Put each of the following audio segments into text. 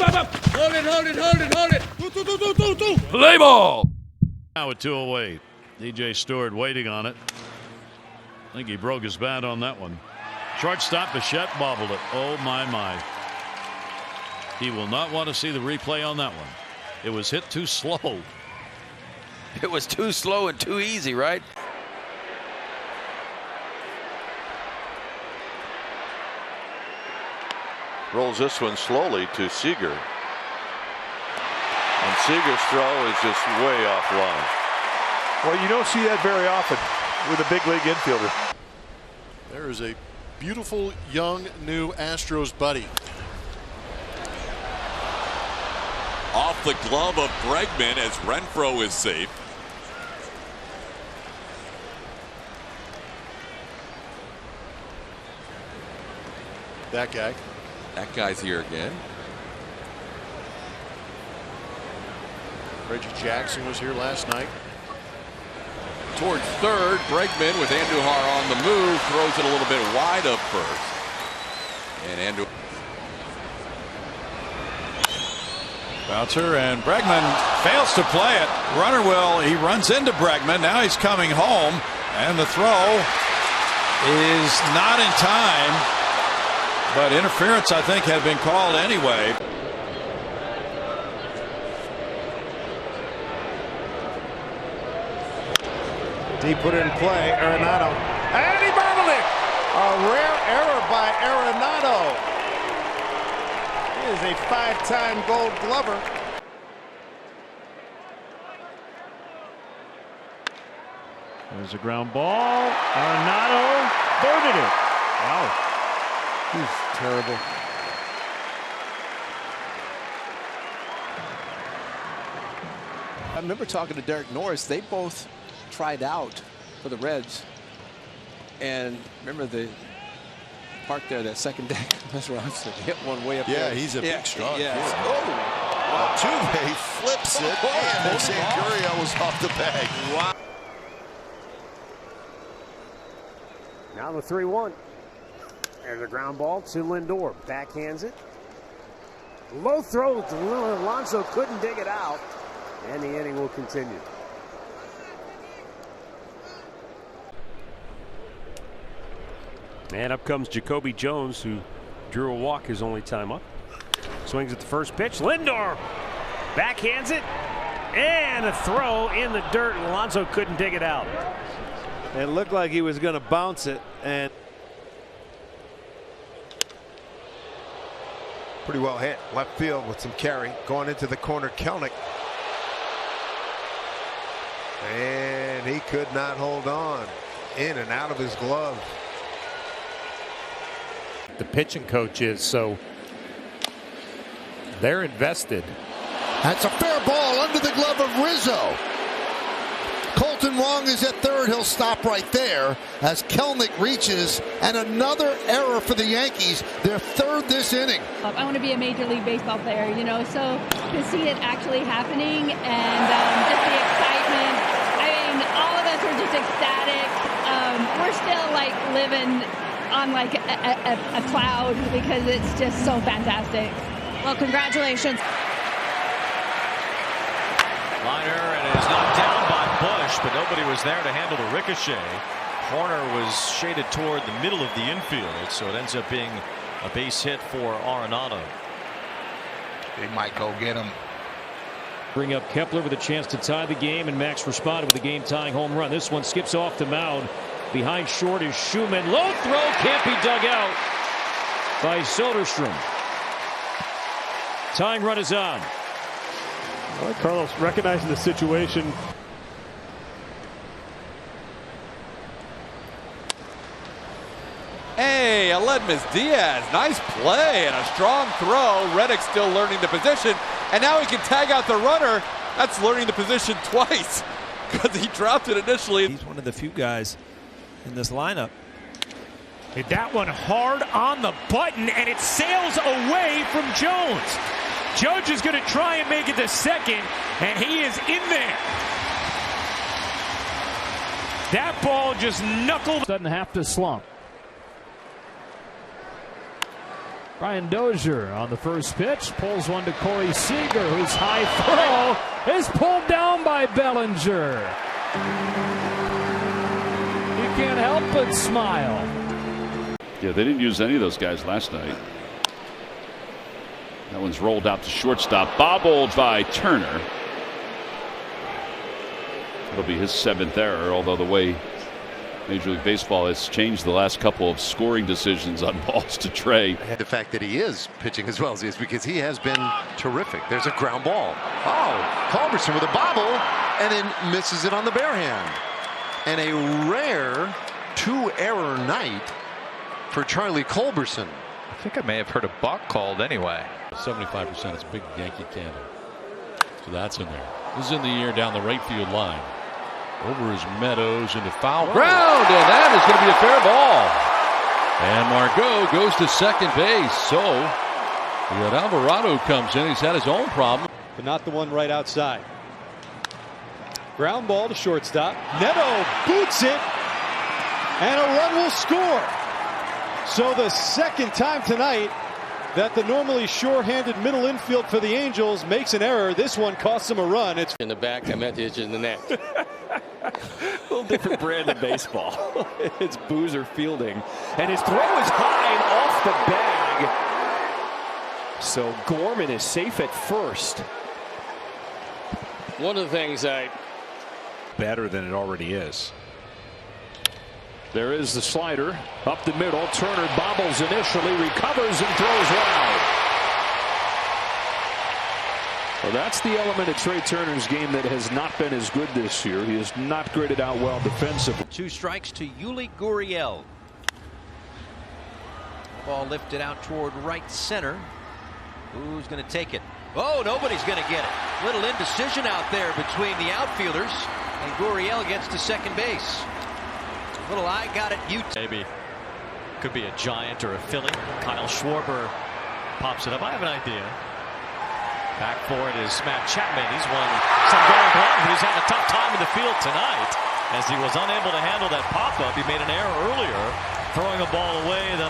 up. Hold it. Play ball. Now with 2 away. DJ Stewart waiting on it. I think he broke his bat on that one. Shortstop Bichette bobbled it. Oh my. He will not want to see the replay on that one. It was hit too slow. It was too slow and too easy, right? Rolls this one slowly to Seager. And Seager's throw is just way offline. Well, you don't see that very often with a big league infielder. There is a beautiful young new Astros buddy. Off the glove of Bregman as Renfroe is safe. That guy. That guy's here again. Reggie Jackson was here last night. Towards third, Bregman with Andujar on the move throws it a little bit wide up first. And Andujar. Bouncer, and Bregman fails to play it. Runner he runs into Bregman. Now he's coming home, and the throw is not in time. But interference, I think, had been called anyway. He put it in play. Arenado. And he bobbled it. A rare error by Arenado. He is a 5-time Gold Glover. There's a ground ball. Arenado birded it. Wow. He's terrible. I remember talking to Derek Norris. They both tried out for the Reds. And remember the park there, that second deck. That's where Robinson hit one way up there. Yeah, he's a big strong kid. Altuve flips it, and Sanguria was off the bag. Wow. Now the 3-1. There's a ground ball to Lindor. Backhands it. Low throw to Alonso, couldn't dig it out. And the inning will continue. And up comes Jacoby Jones, who drew a walk his only time up. Swings at the first pitch. Lindor backhands it. And a throw in the dirt. Alonso couldn't dig it out. It looked like he was going to bounce it, and pretty well hit left field with some carry going into the corner. Kelnick, and he could not hold on. In and out of his glove. The pitching coach is, so they're invested. That's a fair ball under the glove of Rizzo. Colton Wong is at third. He'll stop right there as Kelnick reaches, and another error for the Yankees. Their third this inning. I want to be a Major League Baseball player, you know, so to see it actually happening and just the excitement. I mean, all of us are just ecstatic. We're still like living on like a cloud because it's just so fantastic. Well, congratulations. Liner, and it is knocked down by Bush, but nobody was there to handle the ricochet. Corner was shaded toward the middle of the infield, so it ends up being a base hit for Arenado. They might go get him. Bring up Kepler with a chance to tie the game, and Max responded with a game-tying home run. This one skips off to Mound. Behind short is Schumann. Low throw can't be dug out by Soderstrom. Tying run is on. All right, Carlos recognizing the situation. Hey, Aledmys Diaz, nice play and a strong throw. Reddick still learning the position, and now he can tag out the runner. That's learning the position twice because he dropped it initially. He's one of the few guys in this lineup. Hit that one hard on the button, and it sails away from Jones. Judge is going to try and make it to second, and he is in there. That ball just knuckled. Doesn't have to slump. Brian Dozier on the first pitch pulls one to Corey Seager, whose high throw is pulled down by Bellinger. You can't help but smile. Yeah, they didn't use any of those guys last night. That one's rolled out to shortstop, bobbled by Turner. It'll be his 7th error, although the way Major League Baseball has changed the last couple of scoring decisions on balls to Trey. The fact that he is pitching as well as he is, because he has been terrific. There's a ground ball. Oh, Culberson with a bobble and then misses it on the bare hand. And a rare 2-error night for Charlie Culberson. I think I may have heard a balk called anyway. 75%. It's a big Yankee candle. So that's in there. This is in the air down the right field line. Over his Meadows into foul ground, and that is going to be a fair ball. And Margot goes to second base. So when Alvarado comes in, he's had his own problem. But not the one right outside. Ground ball to shortstop. Neto boots it, and a run will score. So the second time tonight that the normally sure-handed middle infield for the Angels makes an error. This one costs them a run. It's in the back. I meant to hit you in the neck. A little different brand of baseball. It's Boozer fielding, and his throw is high and off the bag. So Gorman is safe at first. One of the things better than it already is. There is the slider up the middle. Turner bobbles initially, recovers and throws wide. Well, that's the element of Trey Turner's game that has not been as good this year. He has not graded out well defensively. 2 strikes to Yuli Gurriel. Ball lifted out toward right center. Who's going to take it? Oh, nobody's going to get it. Little indecision out there between the outfielders, and Gurriel gets to second base. Little I got it. Maybe could be a Giant or a Philly. Kyle Schwarber pops it up. I have an idea. Back for it is Matt Chapman. He's won some gold gloves, but he's had a tough time in the field tonight as he was unable to handle that pop-up. He made an error earlier, throwing a ball away. In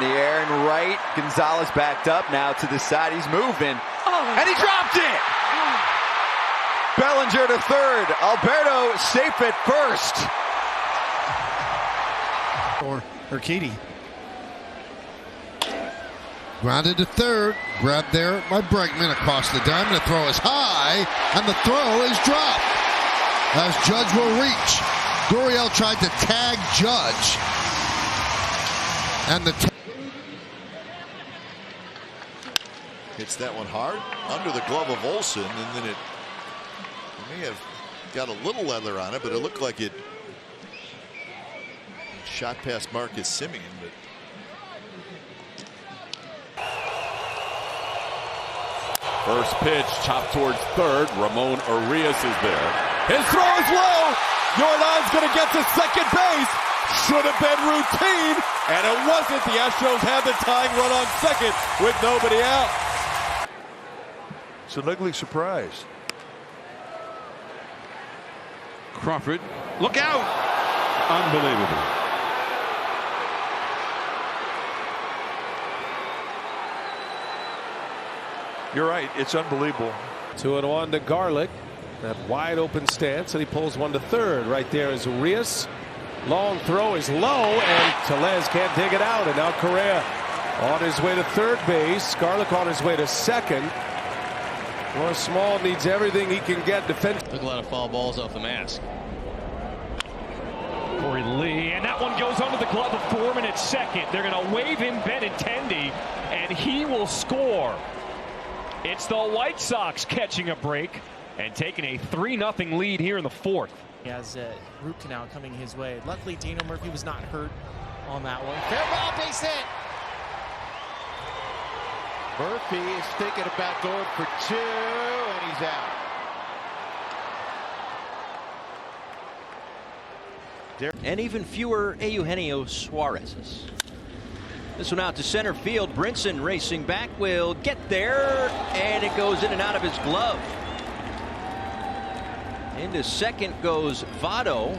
the air and right. Gonzalez backed up now to the side. He's moving. And he dropped it! Bellinger to third. Alberto safe at first. Or Urquidy. Grounded to third. Grabbed there by Bregman across the diamond. The throw is high, and the throw is dropped. As Judge will reach. Gurriel tried to tag Judge. And the hits that one hard under the glove of Olsen, and then it may have got a little leather on it, but it looked like it shot past Marcus Semien. But first pitch chopped towards third. Ramon Urias is there. His throw is low. Jordan's going to get to second base. Should have been routine, and it wasn't. The Astros had the tying run on second with nobody out. It's an ugly surprise. Crawford, look out! Unbelievable. You're right, it's unbelievable. 2-1 to Garlick. That wide open stance, and he pulls one to third. Right there is Urias. Long throw is low, and Tellez can't dig it out. And now Correa on his way to third base. Garlick on his way to second. Well, Small needs everything he can get defensively. Took a lot of foul balls off the mask. Corey Lee, and that one goes under the glove of Gorman at second. They're going to wave in Benintendi, and he will score. It's the White Sox catching a break and taking a 3-0 lead here in the fourth. He has a root canal coming his way. Luckily, Daniel Murphy was not hurt on that one. Fair ball, base hit. Murphy is thinking about going for 2, and he's out. And even fewer Eugenio Suarez's. This one out to center field. Brinson racing back will get there, and it goes in and out of his glove. Into second goes Votto.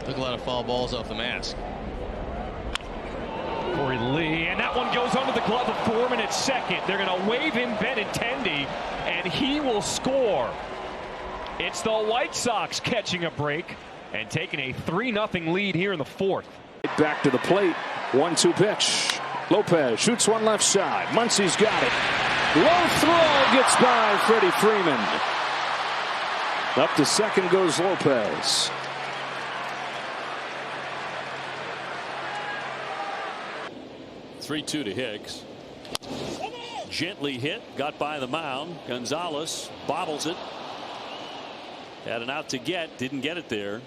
Took a lot of foul balls off the mask. Corey Lee, and that one goes under the glove of Foreman at second. They're going to wave in Benintendi, and he will score. It's the White Sox catching a break and taking a 3-0 lead here in the fourth. Back to the plate. 1-2 pitch. Lopez shoots one left side. Muncy's got it. Low throw gets by Freddie Freeman. Up to second goes Lopez. (3-2) to Hicks. Gently hit, got by the mound. Gonzalez bobbles it. Had an out to get, didn't get it there.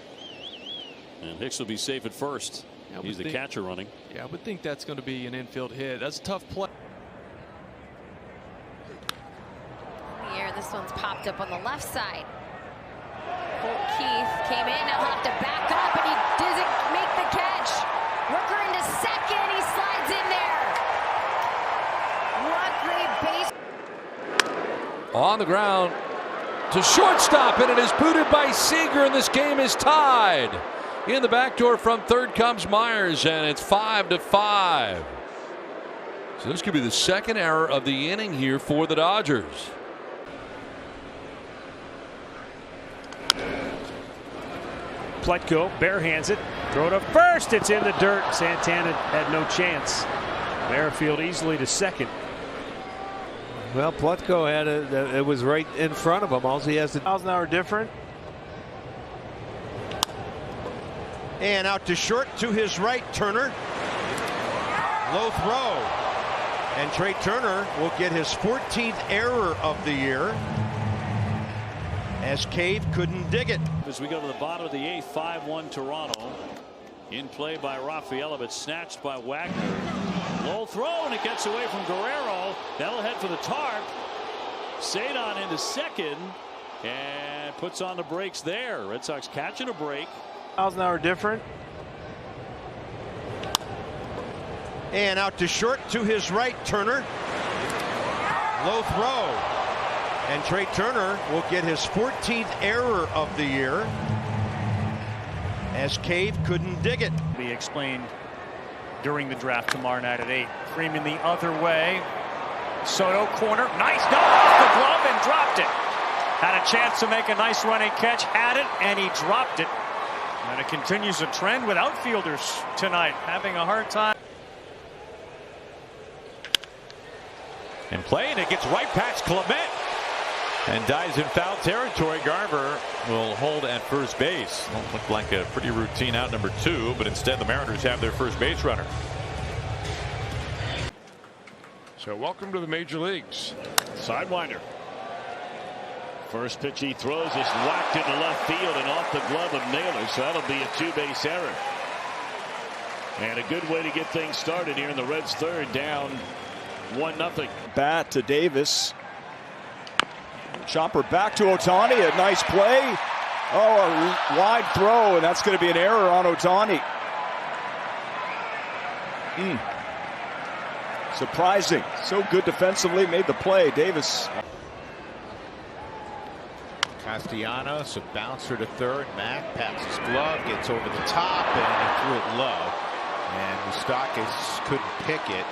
And Hicks will be safe at first. He's the catcher running. Yeah, I would think that's going to be an infield hit. That's a tough play. Here, this one's popped up on the left side. Colt Keith came in, now he'll have to back up, and he doesn't make the catch. Rooker into second, he slides in there. What great base. On the ground to shortstop, and it is booted by Seager, and this game is tied. In the back door from third comes Myers, and it's 5-5. So this could be the second error of the inning here for the Dodgers. Plutko barehands it. Throw to first. It's in the dirt. Santana had no chance. Merrifield easily to second. Well, Plutko had it was right in front of him. All he has to. Miles an hour different. And out to short to his right, Turner. Low throw. And Trey Turner will get his 14th error of the year, as Cave couldn't dig it. As we go to the bottom of the eighth, 5-1 Toronto. In play by Rafaela, but snatched by Wagner. Low throw, and it gets away from Guerrero. That'll head for the tarp. Cedon into second, and puts on the brakes there. Red Sox catching a break. Miles an hour different. And out to short to his right, Turner. Low throw. And Trey Turner will get his 14th error of the year, as Cave couldn't dig it. Be explained during the draft tomorrow night at 8. Freeman the other way. Soto corner. Nice knock off the glove and dropped it. Had a chance to make a nice running catch. Had it, and he dropped it. And it continues a trend with outfielders tonight having a hard time. And play, and it gets right past Clement. And dives in foul territory. Garver will hold at first base. Looked like a pretty routine out number 2, but instead the Mariners have their first base runner. So welcome to the major leagues. Sidewinder. First pitch he throws is whacked into left field and off the glove of Naylor, so that'll be a 2-base error. And a good way to get things started here in the Reds' third, down 1-0. Bat to Davis. Chopper back to Ohtani. A nice play. Oh, a wide throw, and that's going to be an error on Ohtani. Surprising. So good defensively. Made the play. Davis. Castellanos, a bouncer to third. Mack pats his glove, gets over the top, and he threw it low. And Moustakas couldn't pick it,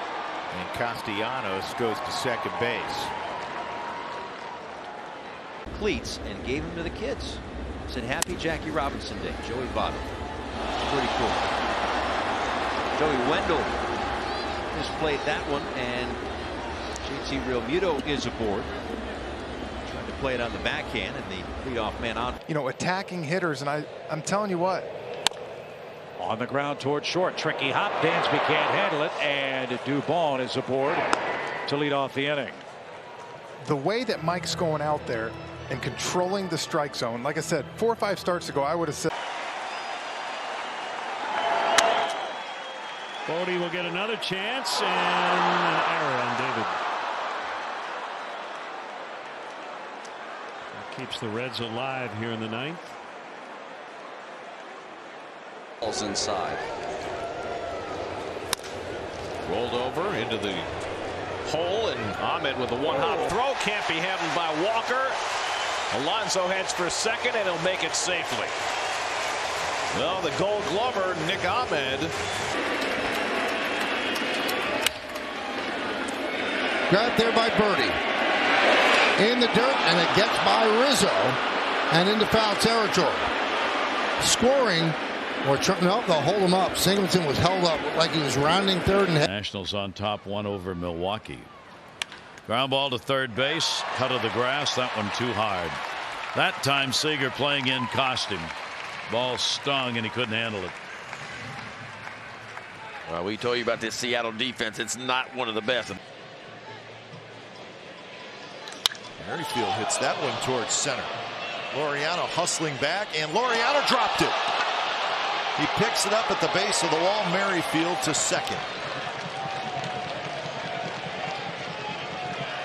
and Castellanos goes to second base. Cleats and gave him to the kids. Said happy Jackie Robinson Day. Joey Votto. Pretty cool. Joey Wendell just played that one, and JT Realmuto is aboard. Trying to play it on the backhand, and the leadoff man on. You know, attacking hitters, and I'm telling you what. On the ground toward short. Tricky hop. Dansby can't handle it, and Dubon is aboard to lead off the inning. The way that Mike's going out there and controlling the strike zone, like I said, 4 or 5 starts ago, I would have said. Bodie will get another chance, and an error on David. That keeps the Reds alive here in the ninth. Ball's inside. Rolled over into the hole, and Ahmed with a one-hop throw can't be handled by Walker. Alonso heads for second, and he'll make it safely. Well, the Gold Glover, Nick Ahmed. Grabbed there by Birdie. In the dirt, and it gets by Rizzo and into foul territory. Scoring, or no, they'll hold him up. Singleton was held up like he was rounding third and Nationals on top 1 over Milwaukee. Ground ball to third base. Cut of the grass. That one too hard. That time Seager playing in cost him. Ball stung and he couldn't handle it. Well, we told you about this Seattle defense. It's not one of the best. Merrifield hits that one towards center. Laureano hustling back, and Laureano dropped it. He picks it up at the base of the wall. Merrifield to second.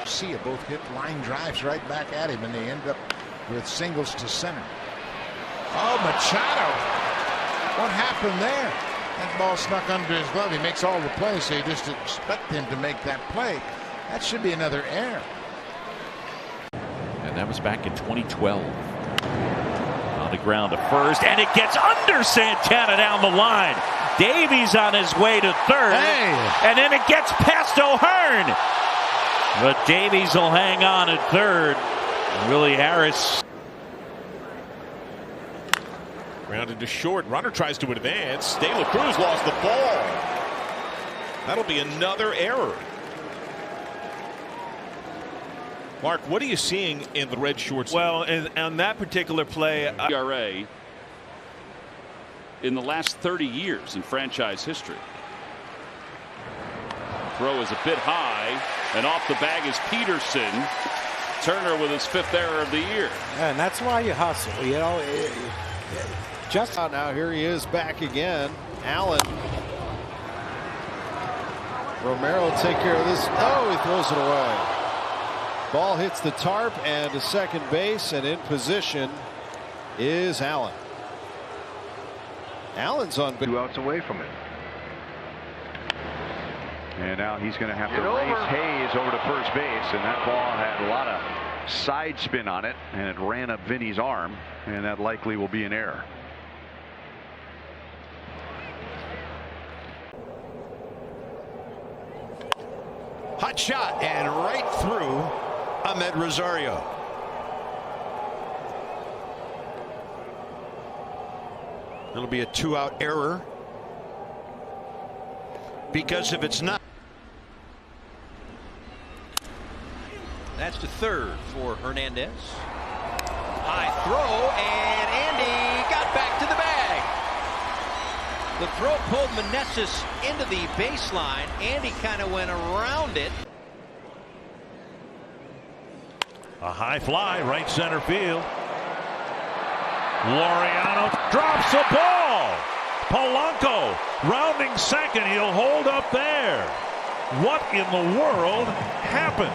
See, both hit line drives right back at him, and they end up with singles to center. Oh, Machado. What happened there? That ball snuck under his glove. He makes all the plays, so you just expect him to make that play. That should be another error. And that was back in 2012. On the ground to first, and it gets under Santana down the line. Davies on his way to third, and then it gets past O'Hearn. But Davies will hang on at third. Willie Harris. Grounded to short. Runner tries to advance. De La Cruz lost the ball. That'll be another error. Mark, what are you seeing in the red shorts? Well, on that particular play, ERA in the last 30 years in franchise history. Throw is a bit high, and off the bag is Peterson. Turner with his 5th error of the year. And that's why you hustle, you know. Just now, here he is back again. Allen. Romero will take care of this. Oh, he throws it away. Ball hits the tarp and to second base, and in position is Allen. Allen's on 2 outs away from it. And now he's going to have to race Hayes over to first base, and that ball had a lot of side spin on it, and it ran up Vinny's arm, and that likely will be an error. Hot shot, and right through Ahmed Rosario. It'll be a 2-out error, because if it's not. That's to third for Hernandez. High throw, and Andy got back to the bag. The throw pulled Meneses into the baseline. Andy kind of went around it. A high fly, right center field. Laureano drops the ball. Polanco rounding second. He'll hold up there. What in the world happened?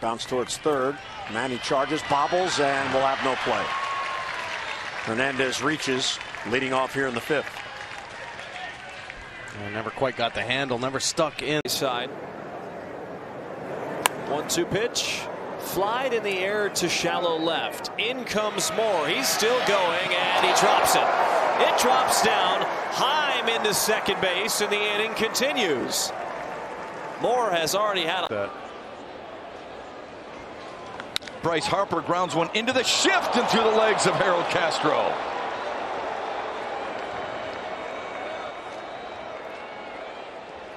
Bounce towards third. Manny charges, bobbles, and will have no play. Hernandez reaches, leading off here in the 5th. And never quite got the handle, never stuck inside. 1-2 pitch. Flied in the air to shallow left. In comes Moore. He's still going, and he drops it. It drops down. Heim into second base, and the inning continues. Moore has already had that. Bryce Harper grounds one into the shift and through the legs of Harold Castro.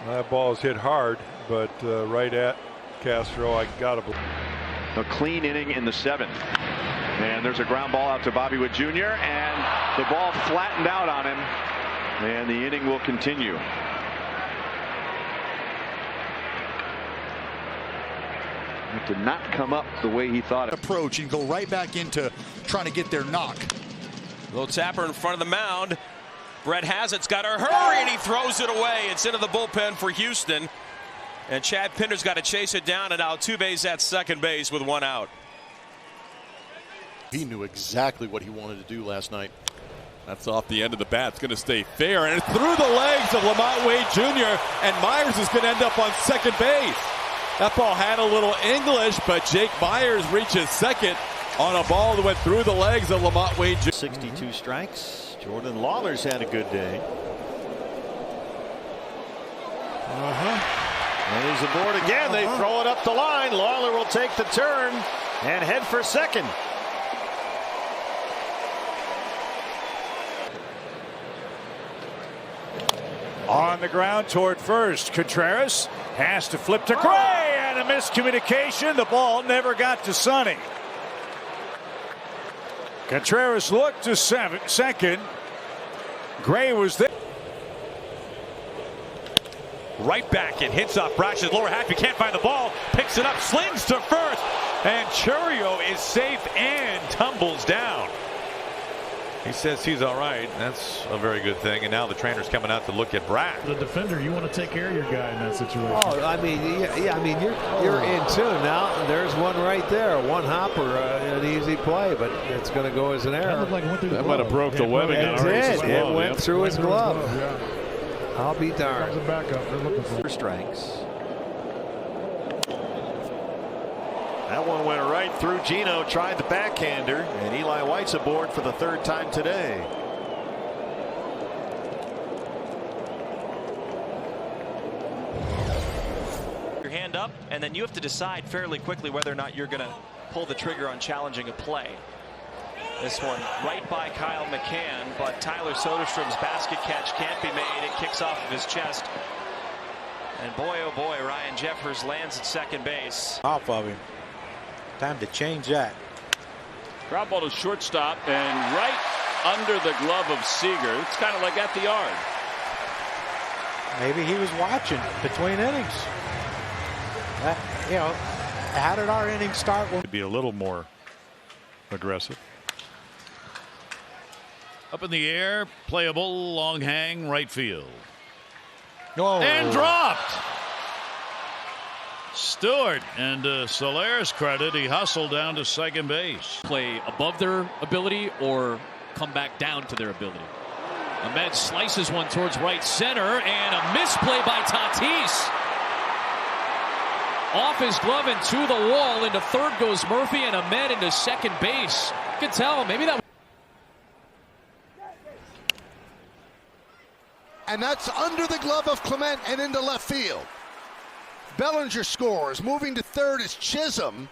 That ball is hit hard, but right at Castro. I got to believe. A clean inning in the 7th. And there's a ground ball out to Bobby Witt Jr. and the ball flattened out on him. And the inning will continue. It did not come up the way he thought it. Approach and go right back into trying to get their knock. Little tapper in front of the mound. Brett Hazlett's got to hurry, and he throws it away. It's into the bullpen for Houston. And Chad Pinder's got to chase it down, and Altuve's at second base with 1 out. He knew exactly what he wanted to do last night. That's off the end of the bat. It's going to stay fair, and it's through the legs of Lamont Wade Jr., and Myers is going to end up on second base. That ball had a little English, but Jake Myers reaches second. on a ball that went through the legs of Lamont Wade. 62 strikes. Jordan Lawler's had a good day. And he's aboard again. They throw it up the line. Lawler will take the turn and head for second. On the ground toward first. Contreras has to flip to Gray, and a miscommunication. The ball never got to Sonny. Contreras looked to second. Gray was there. Right back, it hits off Brash's lower half. He can't find the ball. Picks it up, slings to first. And Chourio is safe and tumbles down. He says he's all right. That's a very good thing. And now the trainer's coming out to look at Brash. The defender, you want to take care of your guy in that situation. Oh, I mean, yeah, I mean, you're in tune now. There's one right there, one hopper, an easy play, but it's going to go as an error. That, like went through the That might have broke the webbing on Arias' glove. It went through his glove. Yeah. I'll be darned. There's a backup. They're looking for strikes. That one went right through. Gino tried the backhander, and Eli White's aboard for the third time today. Your hand up, and then you have to decide fairly quickly whether or not you're going to pull the trigger on challenging a play. This one right by Kyle McCann, but Tyler Soderstrom's basket catch can't be made. It kicks off of his chest. And boy, oh boy, Ryan Jeffers lands at second base. Off of him. Time to change that. Ground ball to shortstop and right under the glove of Seager. It's kind of like at the yard. Maybe he was watching between innings. You know, how did our innings start? Be a little more aggressive. Up in the air, playable, long hang, right field. Oh. And dropped. Stewart, and to Soler's credit, he hustled down to second base. Play above their ability or come back down to their ability. Ahmed slices one towards right center, and a misplay by Tatis. Off his glove and to the wall. Into third goes Murphy, and Ahmed into second base. You can tell maybe that. And that's under the glove of Clement and into left field. Bellinger scores. Moving to third is Chisholm.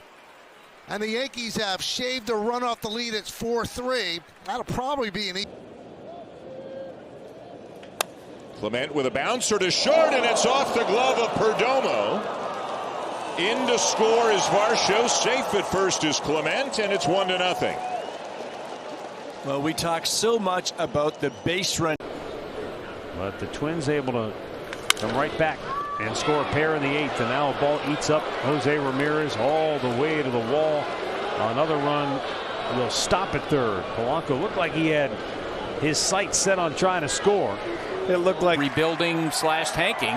And the Yankees have shaved a run off the lead. It's 4-3. That'll probably be an Clement with a bouncer to short, and it's off the glove of Perdomo. In to score is Varsho. Safe at first is Clement, and it's 1-0. Well, we talk so much about the base run. But the Twins able to come right back and score a pair in the eighth, and now a ball eats up Jose Ramirez all the way to the wall. Another run will stop at third. Polanco looked like he had his sights set on trying to score. It looked like rebuilding / tanking,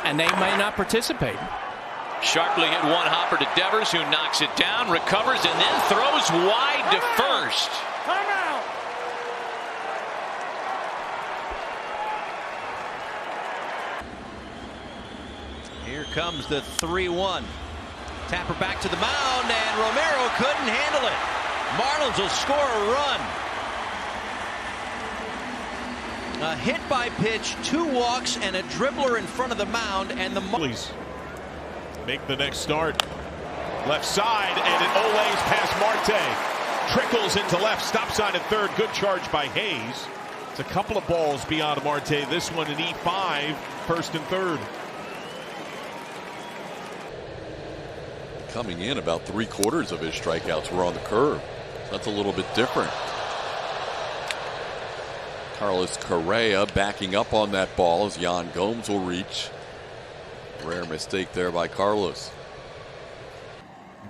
and they may not participate. Sharply hit one hopper to Devers, who knocks it down, recovers, and then throws wide to first. Here comes the 3-1. Tapper back to the mound, and Romero couldn't handle it. Marlins will score a run. A hit by pitch, 2 walks, and a dribbler in front of the mound, and the Marlins make the next start. Left side, and it olays past Marte. Trickles into left, stop sign at third. Good charge by Hayes. It's a couple of balls beyond Marte. This one an E5, first and third. Coming in, about 3/4 of his strikeouts were on the curve. That's a little bit different. Carlos Correa backing up on that ball as Yan Gomes will reach. Rare mistake there by Carlos.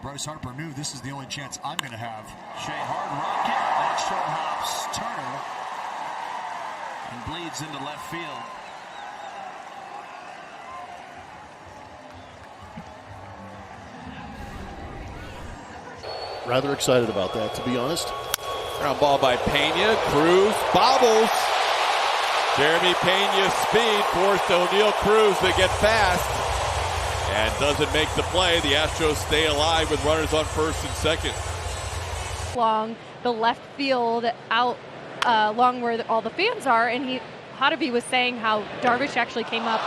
Bryce Harper knew this is the only chance I'm going to have. Shea hard rocket. That short hops Turner and bleeds into left field. Rather excited about that, to be honest. Ground ball by Pena. Cruz bobbles. Jeremy Pena's speed forced O'Neill Cruz to get fast and doesn't make the play. The Astros stay alive with runners on first and second. along the left field out along where all the fans are, and Hottovy was saying how Darvish actually came up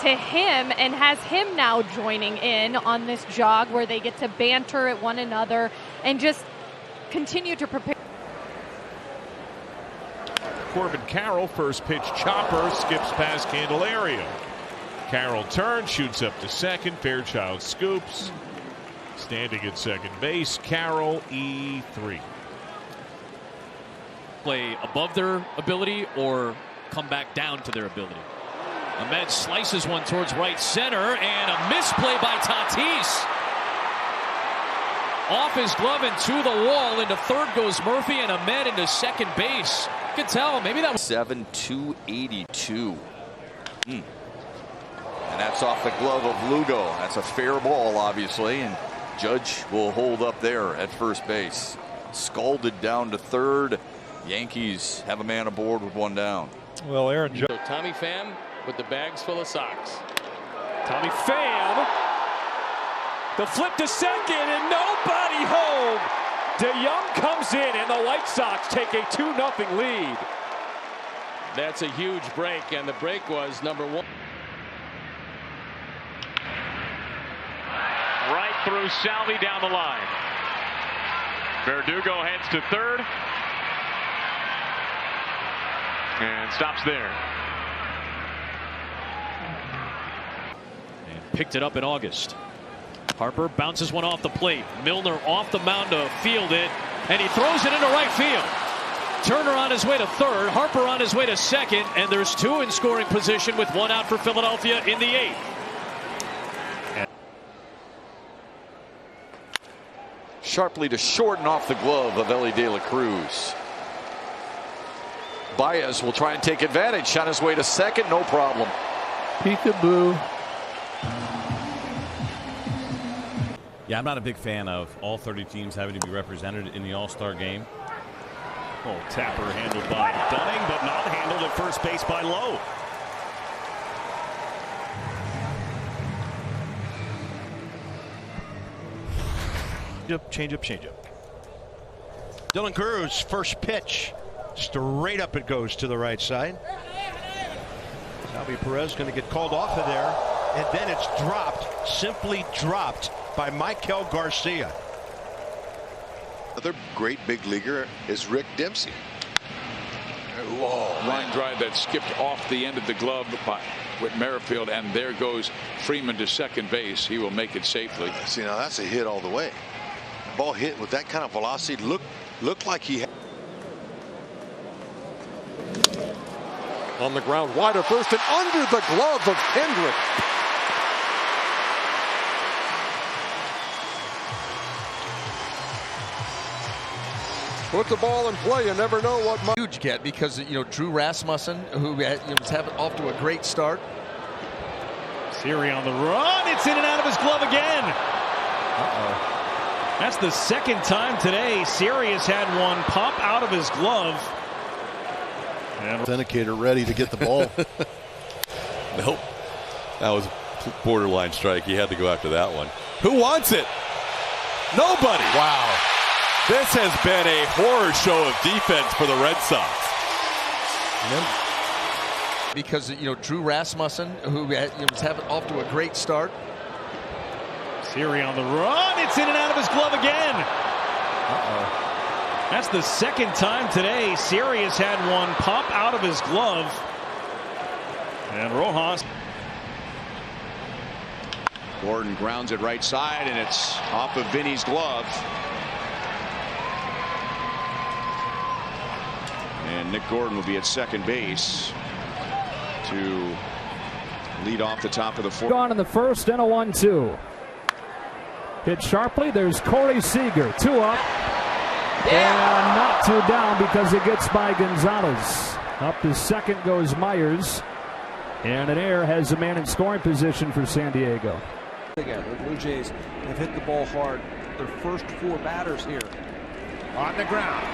to him and has him now joining in on this jog where they get to banter at one another and just continue to prepare. Corbin Carroll, first pitch chopper, skips past Candelario. Carroll turns, shoots up to second. Fairchild scoops. Standing at second base, Carroll, E3. Play above their ability or come back down to their ability. Ahmed slices one towards right center, and a misplay by Tatis. Off his glove and to the wall. Into third goes Murphy, and Ahmed into second base. You can tell, maybe that was 7-2-82. And that's off the glove of Lugo. That's a fair ball, obviously, and Judge will hold up there at first base. Scalded down to third. Yankees have a man aboard with one down. Well, Aaron Judge. So Tommy Pham with the bags full of socks. Tommy Pham. The flip to second, and nobody home. DeYoung comes in, and the White Sox take a 2-0 lead. That's a huge break, and the break was number one. Right through Salvi down the line. Verdugo heads to third. And stops there. And picked it up in August. Harper bounces one off the plate. Milner off the mound to field it, and he throws it into right field. Turner on his way to third, Harper on his way to second, and there's two in scoring position with one out for Philadelphia in the eighth. Sharply to short and off the glove of Elly De La Cruz. Baez will try and take advantage. On his way to second, no problem. Peekaboo. Yeah, I'm not a big fan of all 30 teams having to be represented in the All-Star game. Oh, Tapper handled by Dunning, but not handled at first base by Lowe. Change up. Dylan Cruz, first pitch. Straight up it goes to the right side. Salvi Perez going to get called off of there. And then it's dropped, simply dropped by Michael Garcia. Another great big leaguer is Rick Dempsey. Line drive that skipped off the end of the glove by with Merrifield, and there goes Freeman to second base. He will make it safely. See, now that's a hit all the way. Ball hit with that kind of velocity looked like he had. On the ground, wide of first and under the glove of Kendrick. Put the ball in play. You never know what. Huge get because Drew Rasmussen, who was off to a great start. Siri on the run. It's in and out of his glove again. That's the second time today Siri has had one pop out of his glove. Authenticator ready to get the ball. Nope. That was a borderline strike. He had to go after that one. Who wants it? Nobody. Wow. This has been a horror show of defense for the Red Sox. Because Drew Rasmussen, who was off to a great start. Siri on the run. It's in and out of his glove again. That's the second time today Siri has had one pop out of his glove. And Rojas. Gordon grounds it right side, and it's off of Vinny's glove. And Nick Gordon will be at second base to lead off the top of the fourth. Gone in the first and a 1-2. Hit sharply. There's Corey Seager. 2 up. And not 2 down because it gets by Gonzalez. Up to second goes Myers. And an error has a man in scoring position for San Diego. Again, the Blue Jays have hit the ball hard. Their first 4 batters here. On the ground.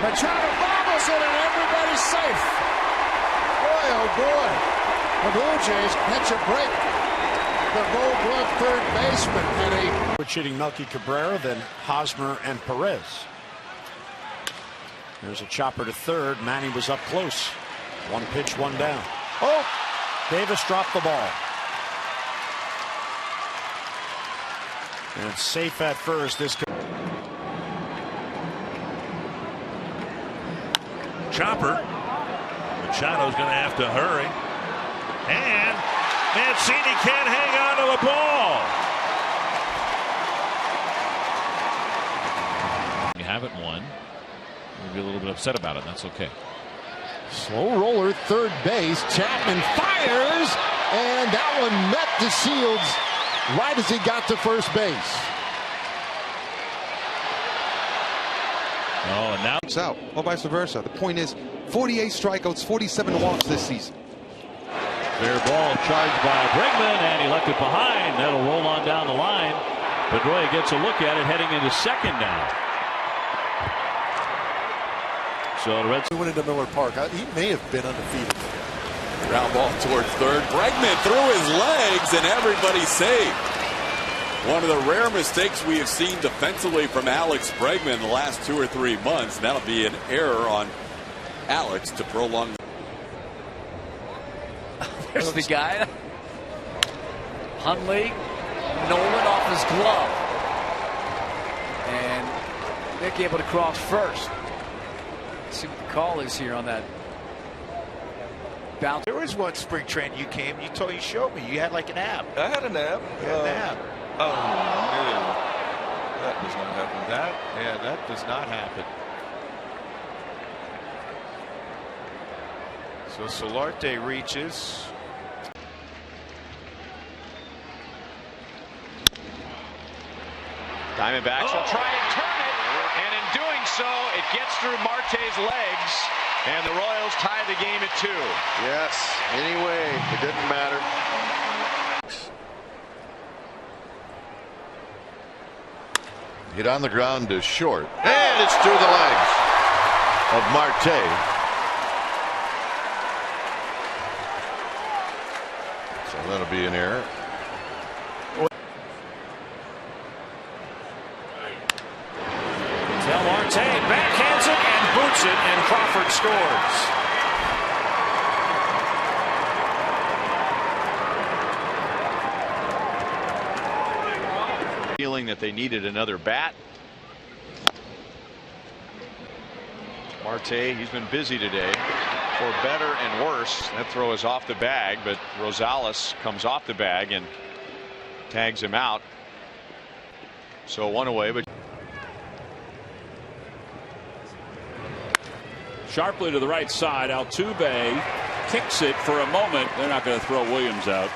Machado bobbles it and everybody's safe. Boy, oh boy. The Blue Jays catch a break. the Gold Glove third baseman at a... Which hitting Melky Cabrera, then Hosmer and Perez. There's a chopper to third. Manny was up close. One pitch, one down. Oh, Davis dropped the ball. And it's safe at first. This could... Chopper. Machado's going to have to hurry. And Mancini can't hang on to the ball. You haven't won. You'll be a little bit upset about it. That's okay. Slow roller, third base. Chapman fires, and that one met the Shields right as he got to first base. Oh, and now it's out, or vice versa. The point is 48 strikeouts, 47 walks this season. Fair ball charged by Bregman, and he left it behind. That'll roll on down the line. Pedroia gets a look at it heading into second now. So the Reds went into Miller Park. He may have been undefeated. Ground ball towards third. Bregman threw his legs, and everybody's safe. One of the rare mistakes we have seen defensively from Alex Bregman in the last 2 or 3 months. And that'll be an error on Alex to prolong. There's the guy. Hundley, Nolan off his glove. And Nick able to cross first. Let's see what the call is here on that bounce. There was one spring training you came, you showed me. You had like an app. I had an app. You had an app. Oh, no. That does not happen. That does not happen. So Solarte reaches. Diamondbacks will try and turn it, and in doing so, it gets through Marte's legs, and the Royals tie the game at 2. Yes, anyway, it didn't matter. Hit on the ground to short, and it's through the legs of Marte. So that'll be an error. Del Marte backhands it and boots it, and Crawford scores. Feeling that they needed another bat. Marte, he's been busy today, for better and worse. That throw is off the bag, but Rosales comes off the bag and tags him out. So one away, but Sharply to the right side. Altuve kicks it for a moment. They're not going to throw Williams out.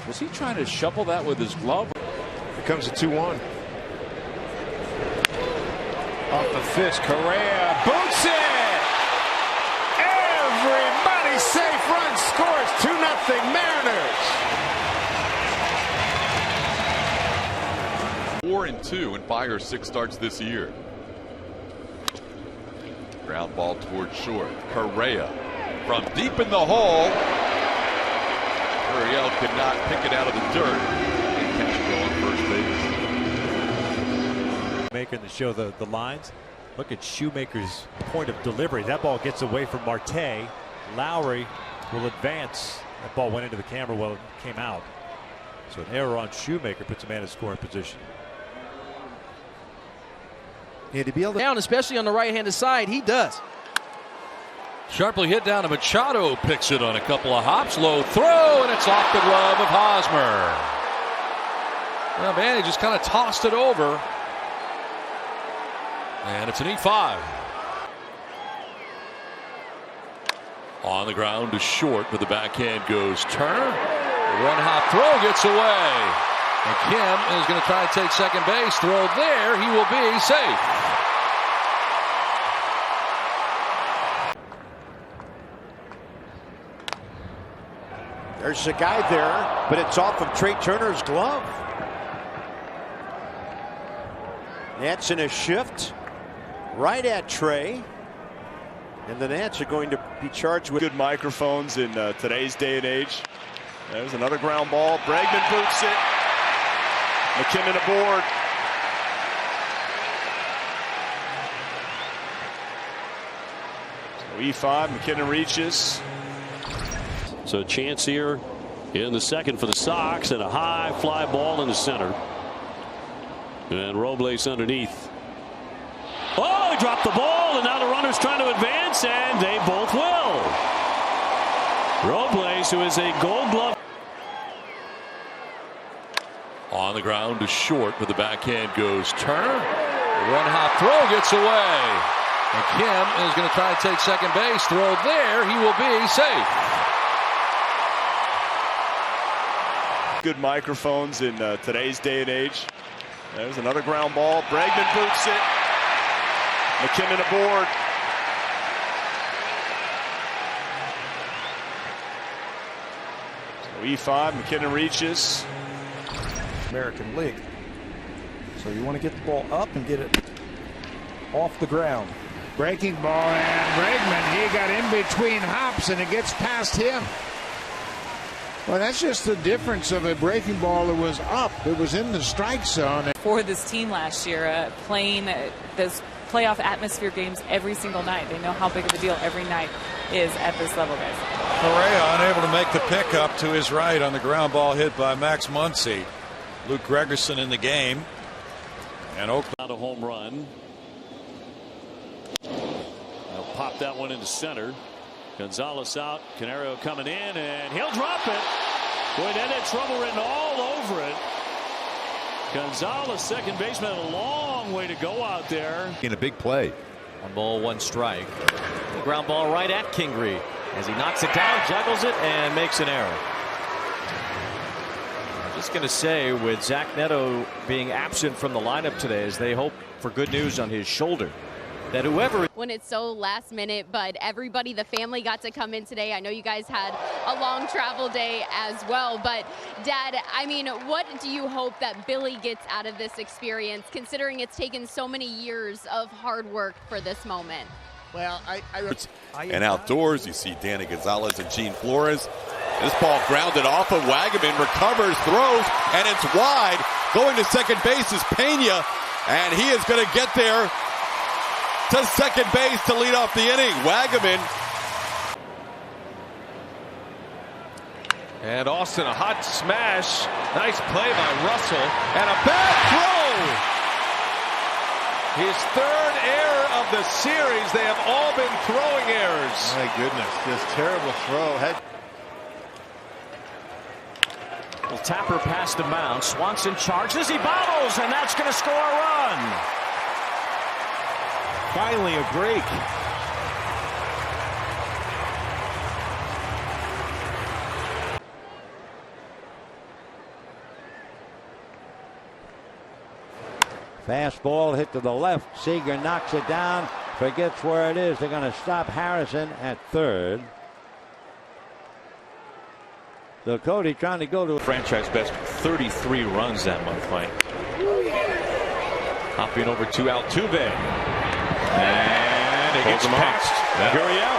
Was he trying to shuffle that with his glove? Here comes a 2-1. Off the fist, Correa boots it! Everybody safe, run scores, 2-0 Mariners. 4-2 in 5 or 6 starts this year. Ground ball towards short. Correa from deep in the hole. Uriel could not pick it out of the dirt and catch it on first base. Making to show the lines. Look at Shoemaker's point of delivery. That ball gets away from Marte. Lowry will advance. That ball went into the camera while it came out. So an error on Shoemaker puts a man in scoring position. Yeah, to be able to down, especially on the right-handed side, he does. Sharply hit down to Machado, picks it on a couple of hops, low throw, and it's off the glove of Hosmer. Well, man, he just kind of tossed it over. And it's an E5. On the ground to short, but the backhand goes Turner. One hop throw gets away. And Kim is going to try to take second base. Throw there. He will be safe. There's a guy there, but it's off of Trey Turner's glove. That's in a shift right at Trey. And the Nats are going to be charged with good microphones in today's day and age. There's another ground ball. Bregman boots it. McKinnon aboard. So E5, McKinnon reaches. So a chance here in the second for the Sox, and a high fly ball in the center. And Robles underneath. Oh, he dropped the ball, and now the runner's trying to advance, and they both will. Robles, who is a Gold Glove. On the ground to short with the backhand goes Turner. One hop throw gets away. And Kim is going to try to take second base. Throw there. He will be safe. Good microphones in today's day and age. There's another ground ball. Bregman boots it. McKinnon aboard. So E5, McKinnon reaches. American League. So you want to get the ball up and get it off the ground. Breaking ball, and Bregman, he got in between hops and it gets past him. Well, that's just the difference of a breaking ball that was up. It was in the strike zone. For this team last year, playing those playoff atmosphere games every single night. They know how big of a deal every night is at this level, guys. Correa unable to make the pickup to his right on the ground ball hit by Max Muncy. Luke Gregerson in the game. And Oakland. Not a home run. They'll pop that one into center. Gonzalez out. Canario coming in, and he'll drop it. Boy, that had trouble written all over it. Gonzalez, second baseman, a long way to go out there. In a big play. 1 ball, 1 strike. Ground ball right at Kingery as he knocks it down, juggles it, and makes an error. I'm just going to say, with Zach Neto being absent from the lineup today, as they hope for good news on his shoulder, that whoever. When it's so last minute, but everybody, the family got to come in today. I know you guys had a long travel day as well, but Dad, I mean, what do you hope that Billy gets out of this experience, considering it's taken so many years of hard work for this moment? Well, and outdoors, you see Danny Gonzalez and Gene Flores. This ball grounded off of Wagaman, recovers, throws, and it's wide. Going to second base is Pena, and he is going to get there to second base to lead off the inning. Wagaman. And Austin, a hot smash. Nice play by Russell. And a bad throw. His third error of the series. They have all been throwing errors. My goodness, just terrible throw. Well, Tapper past the mound. Swanson charges. He bobbles, and that's going to score a run. Finally a break. Fastball hit to the left. Seager knocks it down. Forgets where it is. They're going to stop Harrison at third. So Cody trying to go to franchise best 33 runs that month, Mike. Hopping over to Altuve. And it gets past Gurriel.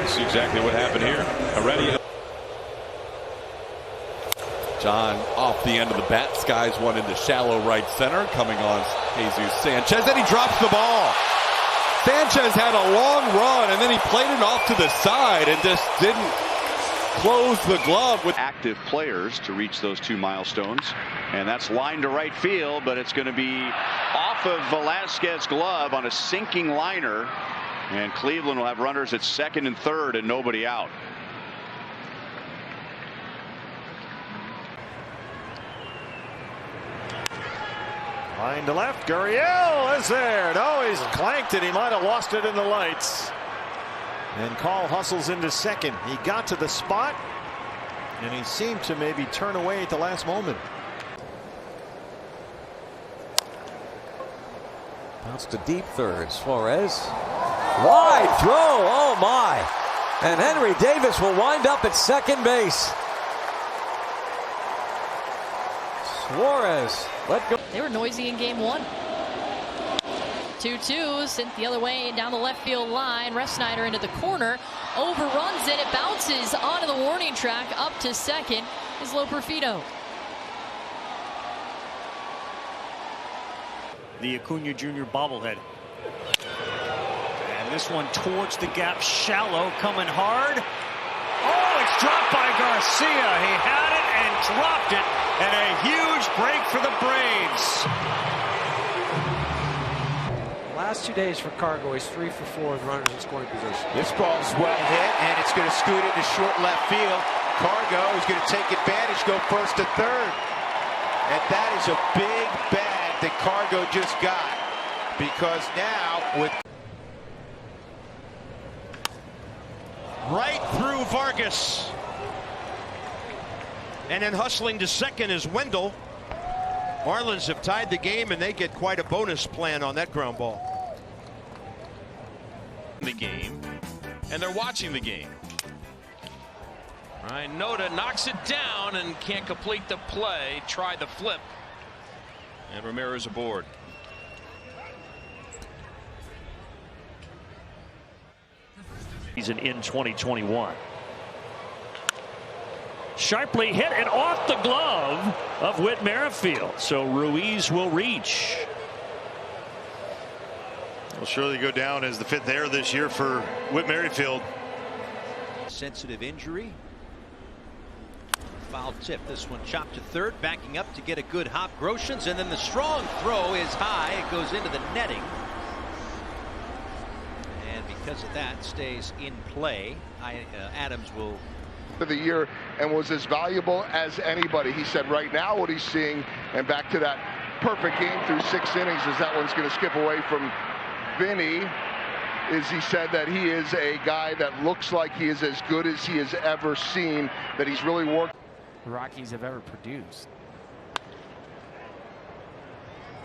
This is exactly what happened here. Already. John off the end of the bat, skies one into shallow right center, coming on Jesus Sanchez, and he drops the ball. Sanchez had a long run, and then he played it off to the side and just didn't close the glove with active players to reach those 2 milestones, and that's line to right field, but it's going to be off of Velasquez's glove on a sinking liner, and Cleveland will have runners at second and third and nobody out. Line to left. Gurriel is there. No, he's clanked it. He might have lost it in the lights. And Call hustles into second. He got to the spot, and he seemed to maybe turn away at the last moment. Bounce to deep third. Suarez. Wide throw. Oh, my. And Henry Davis will wind up at second base. Suarez let go. They were noisy in game 1. 2-2, sent the other way down the left field line. Refsnyder into the corner, overruns it. It bounces onto the warning track. Up to second is Loperfido. The Acuna Jr. bobblehead. And this one towards the gap, shallow, coming hard. Oh, it's dropped by Garcia. He had it and dropped it, and a huge break for the Braves. Last 2 days for Cargo, he's 3 for 4 with runners in scoring position. This ball's well hit, and it's going to scoot into short left field. Cargo is going to take advantage, go first to third. And that is a big bag that Cargo just got, because now with right through Vargas, and then hustling to second is Wendell. Marlins have tied the game, and they get quite a bonus plan on that ground ball. The game, and they're watching the game. Ryan Noda knocks it down and can't complete the play. Try the flip, and Ramirez aboard. Season in 2021. Sharply hit and off the glove of Whit Merrifield. So Ruiz will reach. Will surely go down as the 5th error this year for Whit Merrifield. Sensitive injury. Foul tip. This one chopped to third, backing up to get a good hop. Groshans, and then the strong throw is high. It goes into the netting. And because of that, stays in play. Adams will. For the year and was as valuable as anybody. He said right now what he's seeing, and back to that perfect game through 6 innings, is that one's going to skip away from Vinny. Is he said that he is a guy that looks like he is as good as he has ever seen, that he's really worked. The Rockies have ever produced.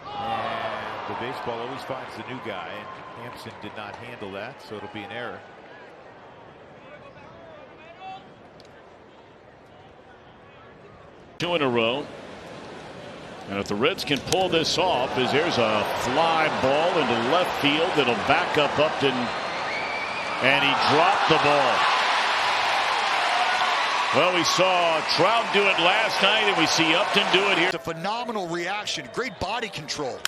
And the baseball always finds the new guy, and Hampson did not handle that, so it'll be an error. Two in a row. And if the Reds can pull this off, as there's a fly ball into left field, it'll back up Upton, and he dropped the ball. Well, we saw Trout do it last night, and we see Upton do it here. It's a phenomenal reaction, great body control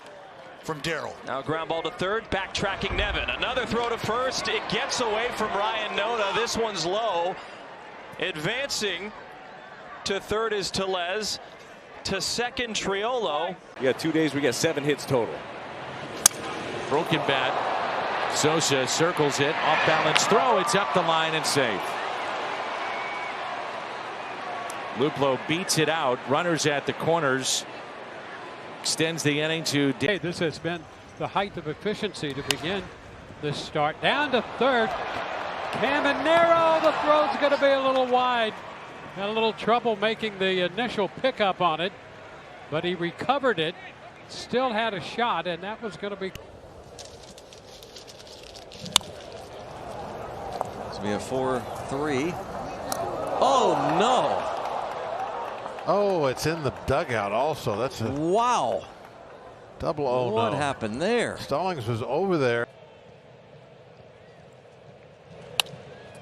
from Darryl. Now ground ball to third, backtracking Nevin. Another throw to first. It gets away from Ryan Noda. This one's low. Advancing to third is Tellez. To second, Triolo. Yeah, 2 days we got 7 hits total. Broken bat. Sosa circles it. Off balance throw. It's up the line and safe. Luplow beats it out. Runners at the corners. Extends the inning to. Hey, this has been the height of efficiency to begin this start. Down to third. Caminero. The throw's going to be a little wide. Had a little trouble making the initial pickup on it, but he recovered it. Still had a shot, and that was going to be. It's going to be a 4-3. Oh, no. Oh, it's in the dugout also. That's a wow. Double oh no. What happened there? Stallings was over there.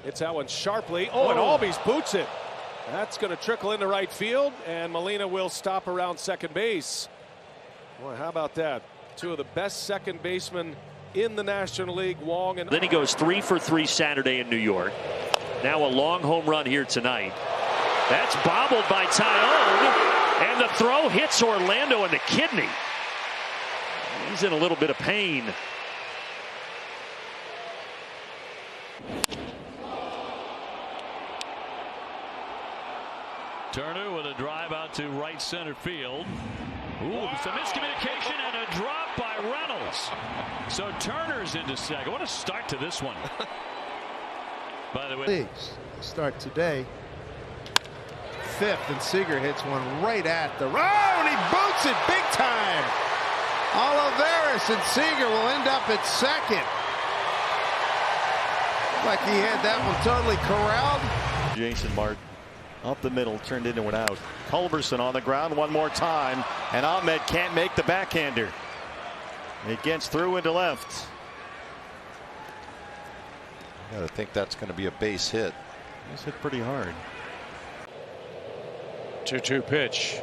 It's that one sharply. Oh, and Albies boots it. That's going to trickle into right field, and Molina will stop around second base. Boy, how about that? Two of the best second basemen in the National League, Wong and. Then he goes 3 for 3 Saturday in New York. Now a long home run here tonight. That's bobbled by Tyone, and the throw hits Orlando in the kidney. He's in a little bit of pain. Turner with a drive out to right center field. Ooh, some miscommunication and a drop by Reynolds. So Turner's into second. What a start to this one. By the way, start today. 5th, and Seager hits one right at the and he boots it big time. Olivares, and Seager will end up at second. Like he had that one totally corralled. Jason Martin up the middle, turned into an out. Culberson on the ground one more time, and Ahmed can't make the backhander. It gets through into left. I gotta think that's going to be a base hit. It's hit pretty hard. 2-2 pitch.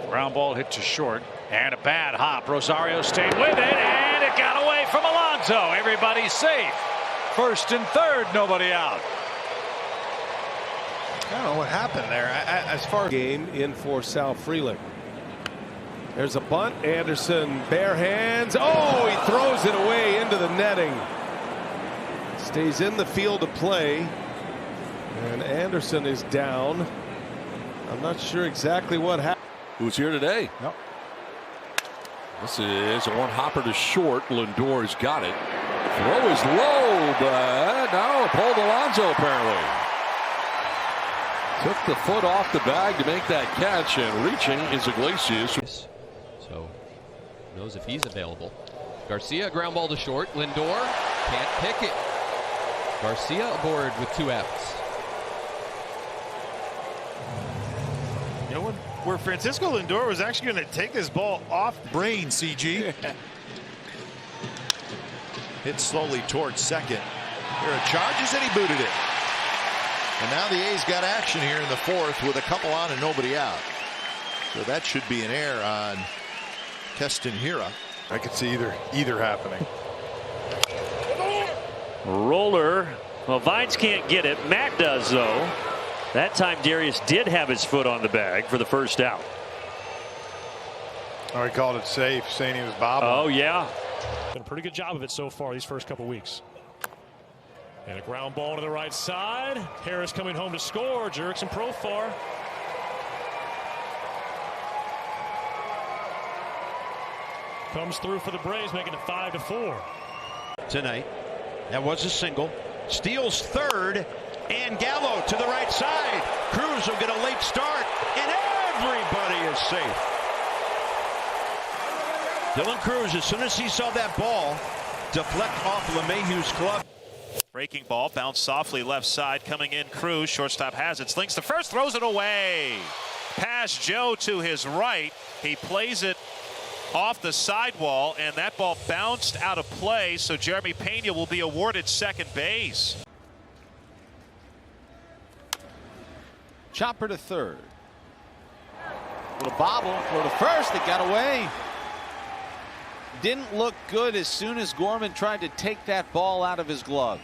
Ground ball hit to short. And a bad hop. Rosario stayed with it, and it got away from Alonso. Everybody's safe. First and third, nobody out. I don't know what happened there. As far as game in for Sal Frelick. There's a bunt. Anderson bare hands. Oh, he throws it away into the netting. Stays in the field to play. And Anderson is down. I'm not sure exactly what happened. Who's here today? Yep. This is a one hopper to short. Lindor's got it. Throw is low, but no, pulled Alonso apparently. Took the foot off the bag to make that catch, and reaching is Iglesias. So knows if he's available. Garcia, ground ball to short. Lindor can't pick it. Garcia aboard with 2 outs. You know where Francisco Lindor was actually going to take this ball off brain, CG. Hit slowly towards second. There are charges, and he booted it. And now the A's got action here in the 4th with a couple on and nobody out. So that should be an error on Keston Hiura. I could see either happening. Roller. Well, Vines can't get it. Matt does, though. That time Darius did have his foot on the bag for the first out. Oh, he called it safe, saying he was bobbing. Oh, yeah. Done a pretty good job of it so far these first couple weeks. And a ground ball to the right side. Harris coming home to score. Jurickson Profar. Comes through for the Braves, making it 5-4. Tonight. That was a single. Steals third. And Gallo to the right side. Cruz will get a late start. And everybody is safe. Dylan Cruz, as soon as he saw that ball deflect off LeMahieu's glove. Breaking ball, bounced softly left side, coming in Cruz. Shortstop has it, slings the first, throws it away. Pass Joe to his right. He plays it off the sidewall, and that ball bounced out of play, so Jeremy Pena will be awarded second base. Chopper to third. Little bobble for the first. It got away. Didn't look good as soon as Gorman tried to take that ball out of his glove.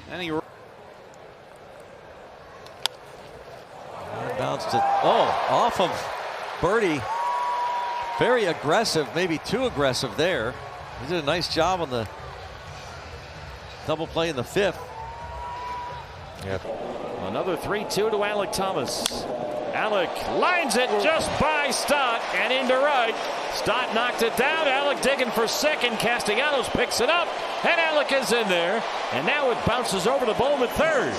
And he bounced it. Oh, off of Birdie. Very aggressive, maybe too aggressive there. He did a nice job on the double play in the 5th. Yep. Another 3-2 to Alec Thomas. Alec lines it just by Stott and into right. Stott knocked it down. Alec digging for second. Castellanos picks it up, and Alec is in there. And now it bounces over to Bowman third.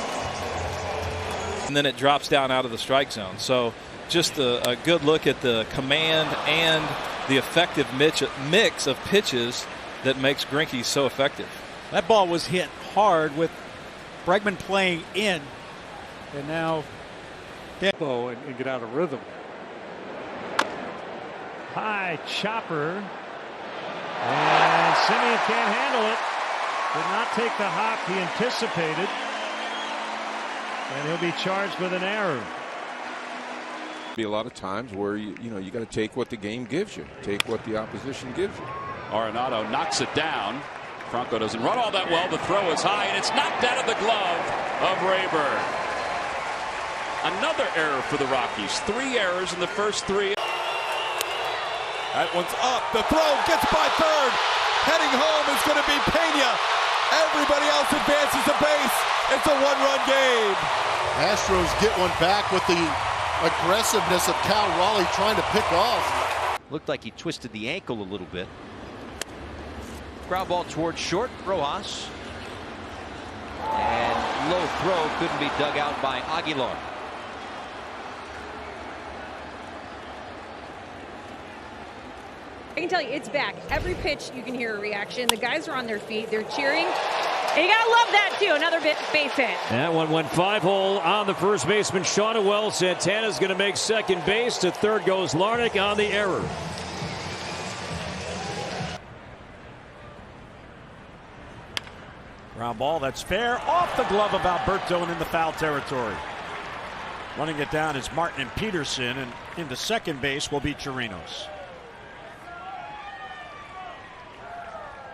And then it drops down out of the strike zone. So just a good look at the command and the effective mix of pitches that makes Greinke so effective. That ball was hit hard with Bregman playing in, and now tempo and get out of rhythm. High chopper. And Simeon can't handle it. Did not take the hop he anticipated. And he'll be charged with an error. Be a lot of times where you got to take what the game gives you, take what the opposition gives you. Arenado knocks it down. Franco doesn't run all that well. The throw is high, and it's knocked out of the glove of Rayburn. Another error for the Rockies. 3 errors in the first 3. That one's up. The throw gets by third. Heading home is going to be Pena. Everybody else advances the base. It's a 1-run game. Astros get one back with the aggressiveness of Cal Raleigh trying to pick off. Looked like he twisted the ankle a little bit. Ground ball towards short. Rojas. And low throw couldn't be dug out by Aguilar. I can tell you, it's back. Every pitch, you can hear a reaction. The guys are on their feet. They're cheering. And you got to love that, too. Another base hit. That one went 5-hole on the first baseman, Shauna Wells. Santana's going to make second base. To third goes Larnach on the error. Ground ball, that's fair, off the glove of Alberto and in the foul territory. Running it down is Martin and Peterson, and into second base will be Chirinos.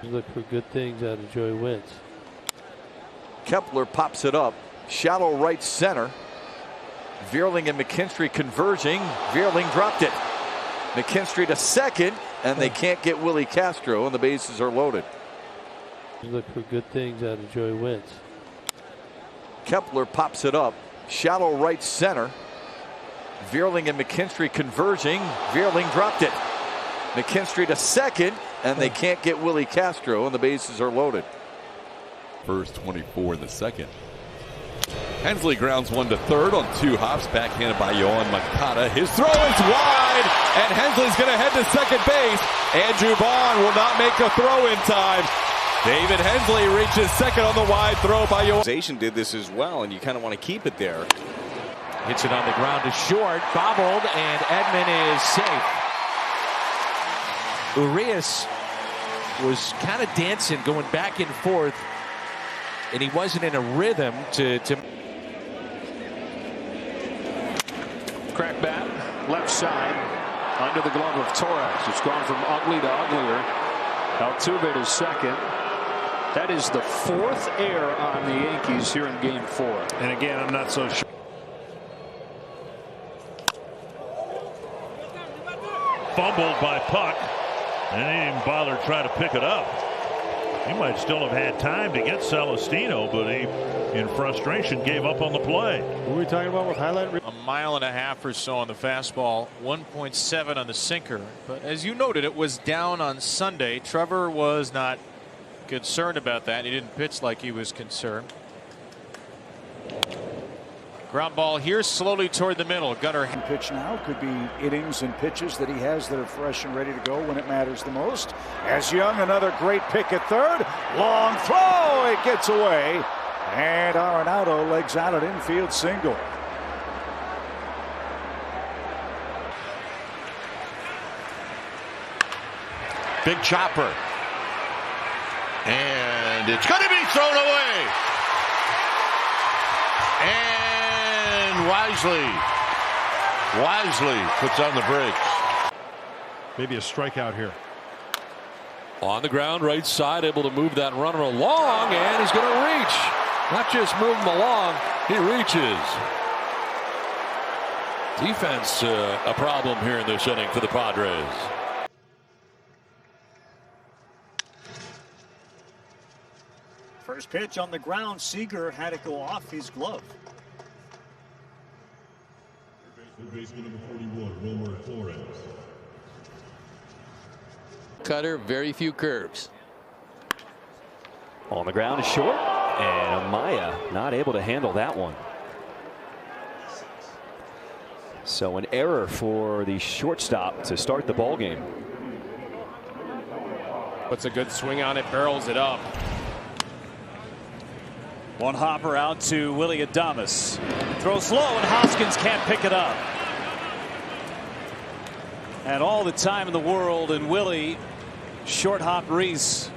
Look for good things out of Joey Wentz. Kepler pops it up, shallow right center. Vierling and McKinstry converging. Vierling dropped it. McKinstry to second, and they can't get Willie Castro, and the bases are loaded. Look for good things out of Joey Wentz. Kepler pops it up, shallow right center. Vierling and McKinstry converging. Vierling dropped it. McKinstry to second, and they can't get Willie Castro, and the bases are loaded. First 24 in the second. Hensley grounds one to third on 2 hops, backhanded by Yohan Moncada. His throw is wide, and Hensley's going to head to second base. Andrew Vaughn will not make a throw in time. David Hensley reaches second on the wide throw by Yohan. Did this as well, and you kind of want to keep it there. Hits it on the ground to short, bobbled, and Edman is safe. Urias was kind of dancing, going back and forth, and he wasn't in a rhythm to Crack bat, left side, under the glove of Torres. It's gone from ugly to uglier. Altuve to second. That is the 4th error on the Yankees here in Game 4. And again, I'm not so sure. Fumbled by Puck, and he didn't even bother to try to pick it up. He might still have had time to get Celestino, but he, in frustration, gave up on the play. What are we talking about with highlight? A mile and a half or so on the fastball, 1.7 on the sinker. But as you noted, it was down on Sunday. Trevor was not concerned about that. He didn't pitch like he was concerned. Ground ball here slowly toward the middle. Gunnar pitch now could be innings and pitches that he has that are fresh and ready to go when it matters the most. As Young, another great pick at third. Long throw. It gets away. And Arenado legs out an infield single. Big chopper. And it's going to be thrown away. And Wisely puts on the brakes. Maybe a strikeout here. On the ground, right side, able to move that runner along, and he's going to reach. Not just move him along, he reaches. Defense a problem here in this inning for the Padres. First pitch on the ground, Seager had it go off his glove. Baseman number 41, Romer Flores. Cutter, very few curves. On the ground is short, and Amaya not able to handle that one. So an error for the shortstop to start the ball game. puts a good swing on it, barrels it up. One hopper out to Willie Adames. Throws low, and Hoskins can't pick it up. Had all the time in the world, and Willie short hop Reese.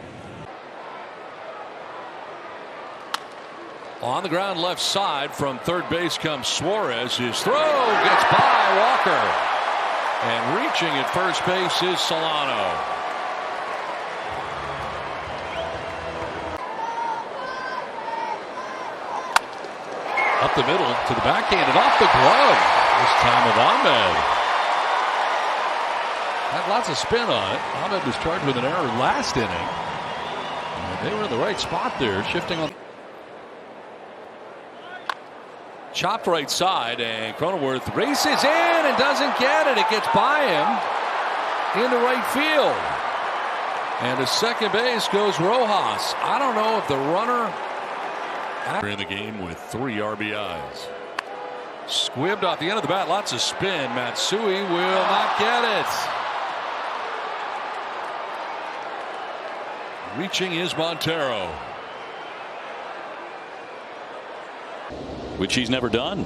On the ground left side from third base comes Suarez. His throw gets by Walker. And reaching at first base is Solano. Up the middle to the backhand and off the glove. This time of Ahmed. Had lots of spin on it. Ahmed was charged with an error last inning. And they were in the right spot there, shifting on. Chopped right side, and Cronenworth races in and doesn't get it. It gets by him into right field. And to second base goes Rojas. I don't know if the runner in the game with 3 RBIs. Squibbed off the end of the bat. Lots of spin. Matsui will not get it. Reaching is Montero, which he's never done.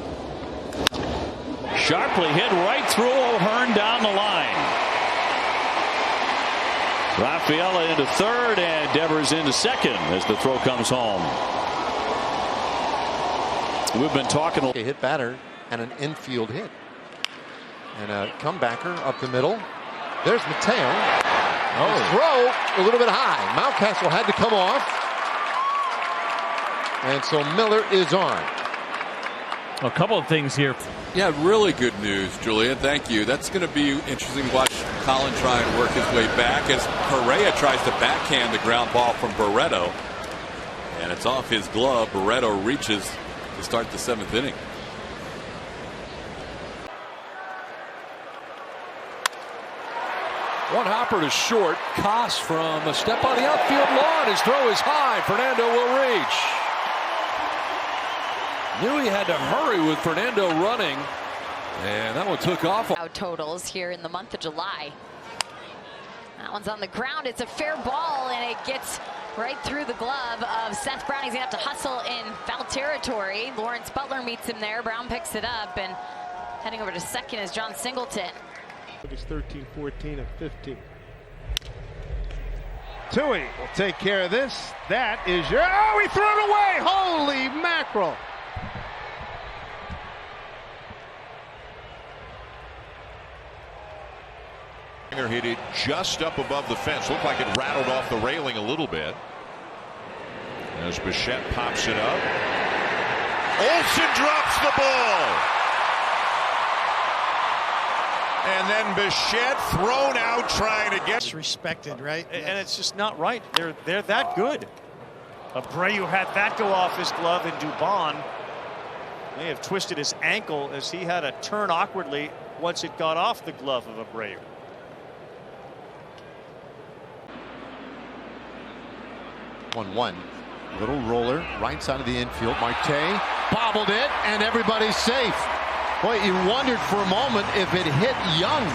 Sharply hit right through O'Hearn down the line. Rafaela into third, and Devers into second as the throw comes home. We've been talking a hit batter and an infield hit. And a comebacker up the middle. There's Mateo. His throw a little bit high. Mountcastle had to come off. And so Miller is on. A couple of things here. Yeah, really good news, Julian. Thank you. That's going to be interesting to watch Colin try and work his way back as Correa tries to backhand the ground ball from Barreto. And it's off his glove. Barreto reaches to start the 7th inning. One hopper to short. Koss from a step on the outfield lawn. His throw is high. Fernando will reach. Knew he had to hurry with Fernando running. And that one took off. Totals here in the month of July. That one's on the ground. It's a fair ball, and it gets right through the glove of Seth Brown. He's going to have to hustle in foul territory. Lawrence Butler meets him there. Brown picks it up, and heading over to second is John Singleton. It's 13, 14, and 15. Tui will take care of this. That is your... Oh, he threw it away! Holy mackerel! Hit it just up above the fence. Looked like it rattled off the railing a little bit. As Bichette pops it up. Olsen drops the ball. And then Bichette thrown out trying to get disrespected, right? And it's just not right. They're that good. Abreu had that go off his glove, and Dubon may have twisted his ankle as he had to turn awkwardly once it got off the glove of Abreu. 1-1. Little roller, right side of the infield. Marte bobbled it, and everybody's safe. Boy, you wondered for a moment if it hit Young,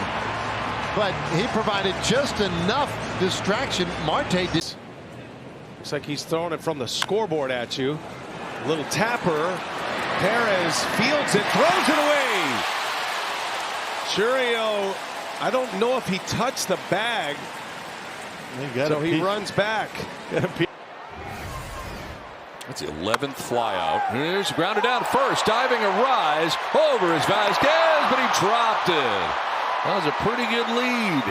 but he provided just enough distraction. Marte did. Looks like he's throwing it from the scoreboard at you. Little tapper. Perez fields it, throws it away. Churio, I don't know if he touched the bag, so he runs back. That's the 11th flyout. Here's grounded down first. Diving a rise. Over is Vasquez, but he dropped it. That was a pretty good lead.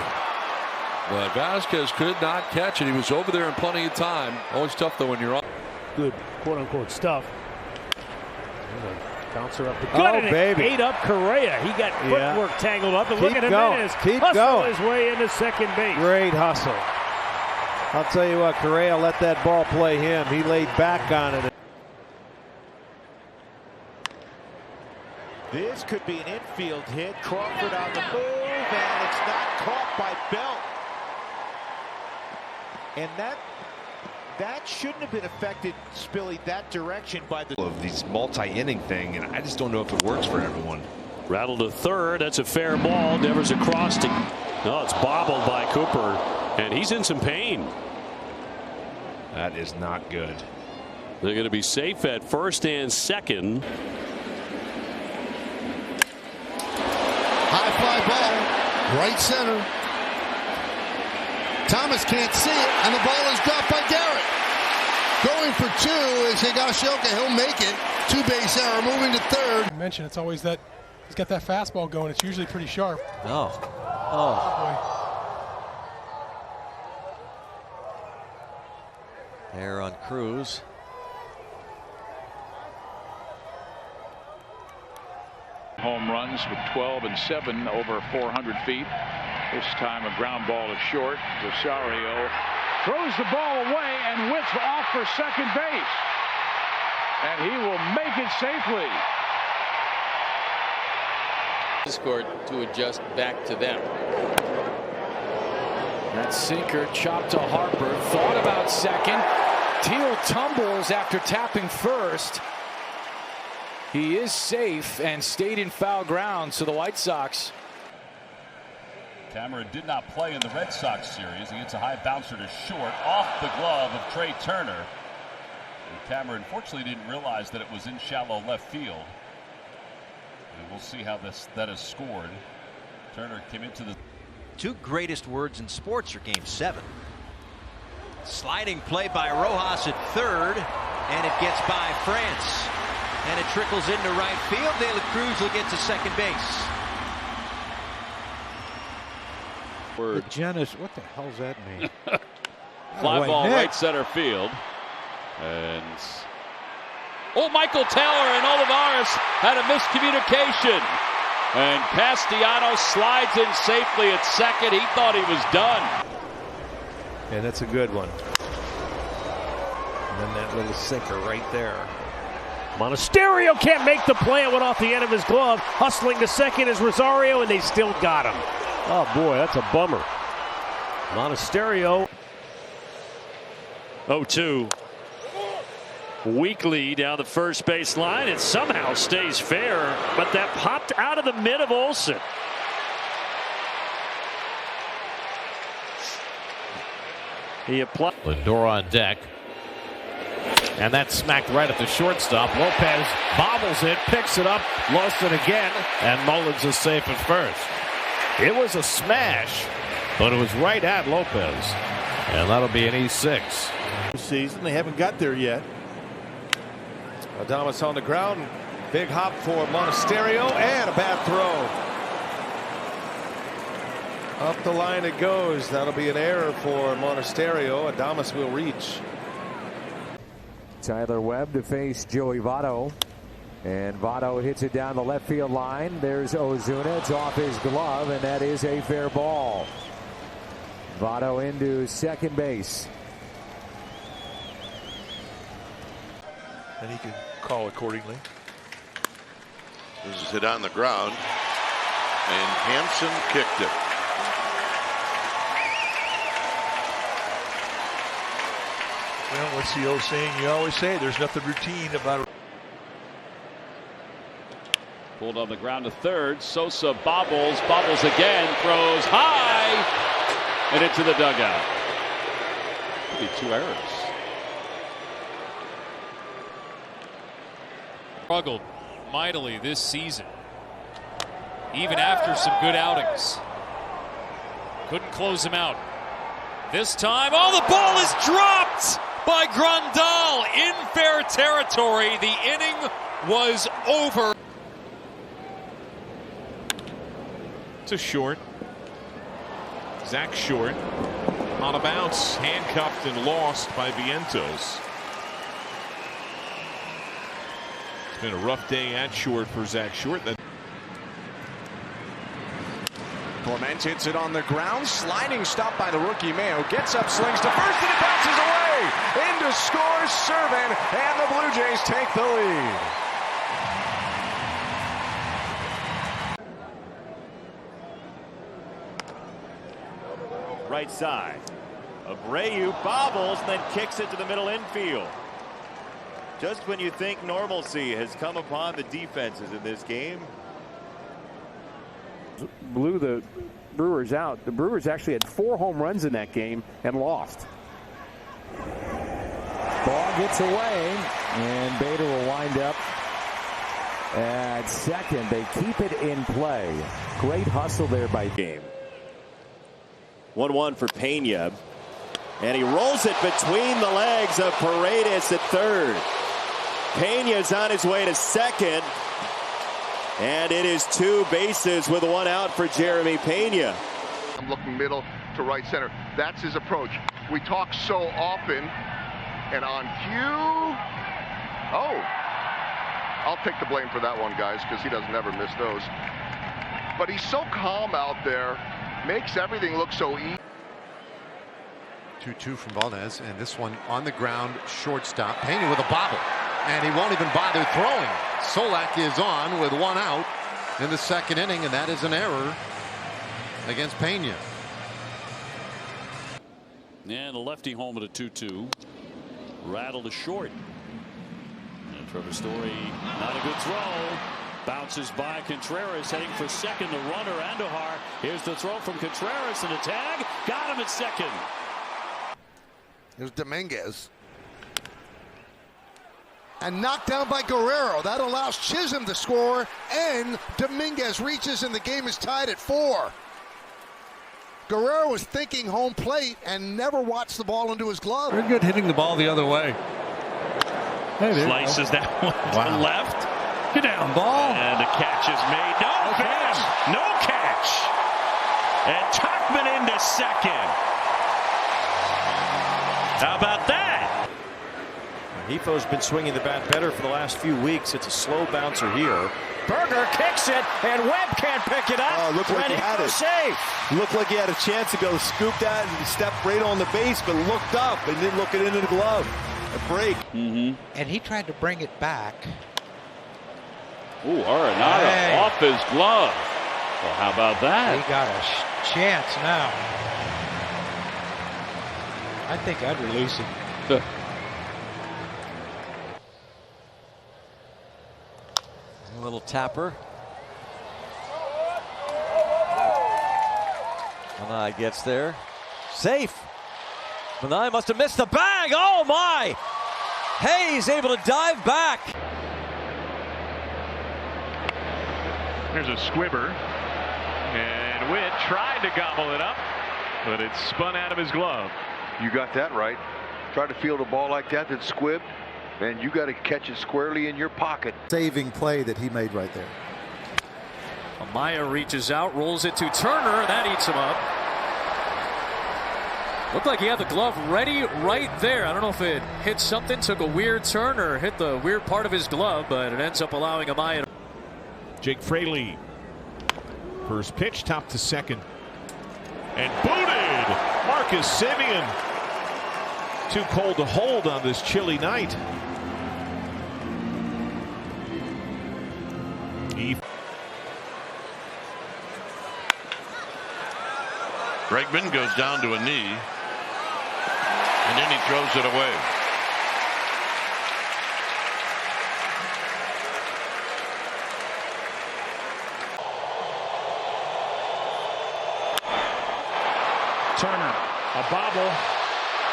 But Vasquez could not catch it. He was over there in plenty of time. Always tough, though, when you're on. Good, quote-unquote, stuff. Bouncer up the baby. Ate up Correa. He got footwork tangled up. And look at Jimenez. Keep going. His way into second base. Great hustle. I'll tell you what, Correa let that ball play him. He laid back on it. This could be an infield hit. Crawford on the move, and it's not caught by Belt. And that shouldn't have been affected, Spilly, that direction by the of these multi-inning thing, and I just don't know if it works for everyone. Rattled to third. That's a fair ball. Devers across to. No, it's bobbled by Cooper, and he's in some pain. That is not good. They're going to be safe at first and second. High fly ball, right center. Thomas can't see it, and the ball is dropped by Garrett. Going for two is Higashioka. He'll make it. Two-base error, moving to third. I mentioned it's always that he's got that fastball going. It's usually pretty sharp. There on Cruz. Home runs with 12 and 7 over 400 feet. This time a ground ball is short. Rosario throws the ball away and whips off for second base. And he will make it safely. Scored to adjust back to them. That sinker chopped to Harper. Thought about second. Teal tumbles after tapping first. He is safe and stayed in foul ground, so the White Sox. Cameron did not play in the Red Sox series. He gets a high bouncer to short off the glove of Trey Turner. And Cameron unfortunately didn't realize that it was in shallow left field. And we'll see how that is scored. Turner came into the... Two greatest words in sports are Game 7. Sliding play by Rojas at third, and it gets by France. And it trickles into right field. De La Cruz will get to second base. Genesis, what the hell does that mean? Fly ball right center field. And Michael Taylor and Olivares had a miscommunication. And Castellanos slides in safely at second. He thought he was done. And that's a good one. And then that little sinker right there. Monasterio can't make the play. It went off the end of his glove. Hustling to second is Rosario, and they still got him. Oh, boy, that's a bummer. Monasterio. 0-2. Weak lead down the first base line. It somehow stays fair, but that popped out of the mid of Olsen. He applied. Lindor on deck. And that's smacked right at the shortstop. Lopez bobbles it, picks it up, lost it again, and Mullins is safe at first. It was a smash, but it was right at Lopez. And that'll be an E6. Season, they haven't got there yet. Adames on the ground. Big hop for Monasterio, and a bad throw. Up the line it goes. That'll be an error for Monasterio. Adames will reach. Tyler Webb to face Joey Votto. And Votto hits it down the left field line. There's Ozuna. It's off his glove, and that is a fair ball. Votto into second base. And he can call accordingly. This is hit on the ground. And Hampson kicked it. Well, what's the old saying you always say? There's nothing routine about it. Pulled on the ground to third. Sosa bobbles again, throws high, and into the dugout. Could be 2 errors. Struggled mightily this season, even after some good outings. Couldn't close him out. This time, the ball is dropped by Grandal in fair territory. The inning was over. To Short. Zach Short on a bounce, handcuffed and lost by Vientos. It's been a rough day at short for Zach Short. Clement hits it on the ground. Sliding stop by the rookie Mayo. Gets up, slings to first, and it bounces away. Into scores Serven, and the Blue Jays take the lead. Right side. Abreu bobbles, then kicks it to the middle infield. Just when you think normalcy has come upon the defenses in this game. Blew the Brewers out. The Brewers actually had 4 home runs in that game and lost. Ball gets away, and Bader will wind up at second. They keep it in play. Great hustle there by game. 1-1 for Pena. And he rolls it between the legs of Paredes at third. Pena's on his way to second. And it is 2 bases with 1 out for Jeremy Pena. I'm looking middle to right center. That's his approach. We talk so often, and on cue, I'll take the blame for that one, guys, because he doesn't ever miss those. But he's so calm out there, makes everything look so easy. 2-2 from Valdez, and this one on the ground, shortstop. Pena with a bobble, and he won't even bother throwing. Solak is on with 1 out in the second inning, and that is an error against Pena. And a lefty home at a 2-2. Rattle to short. And Trevor Story, not a good throw. Bounces by Contreras, heading for second. The runner, Andujar. Here's the throw from Contreras, and a tag. Got him at second. Here's Dominguez. And knocked down by Guerrero. That allows Chisholm to score, and Dominguez reaches, and the game is tied at 4. Guerrero was thinking home plate and never watched the ball into his glove. Very good hitting the ball the other way. Hey, slices that one to left. Get down, ball. And the catch is made. No catch. No catch. And Tauchman into second. How about that? Hefo's been swinging the bat better for the last few weeks. It's a slow bouncer here. Berger kicks it, and Webb can't pick it up. Oh, looked like he had it. Safe. Looked like he had a chance to go scoop that and step right on the base, but looked up and didn't look it into the glove. A break. And he tried to bring it back. Ooh, Arenado off his glove. Well, how about that? He got a chance now. I think I'd release him. A little tapper. Manai gets there. Safe. Manai must have missed the bag. Oh my! Hayes able to dive back. There's a squibber. And Witt tried to gobble it up, but it spun out of his glove. You got that right. Try to field a ball like that that's squibbed, and you got to catch it squarely in your pocket. Saving play that he made right there. Amaya reaches out, rolls it to Turner, and that eats him up. Looked like he had the glove ready right there. I don't know if it hit something, took a weird turn, or hit the weird part of his glove, but it ends up allowing Amaya to... Jake Fraley. First pitch, top to second. And booted! Marcus Semien. Too cold to hold on this chilly night. Bregman goes down to a knee, and then he throws it away. Turner, a bobble.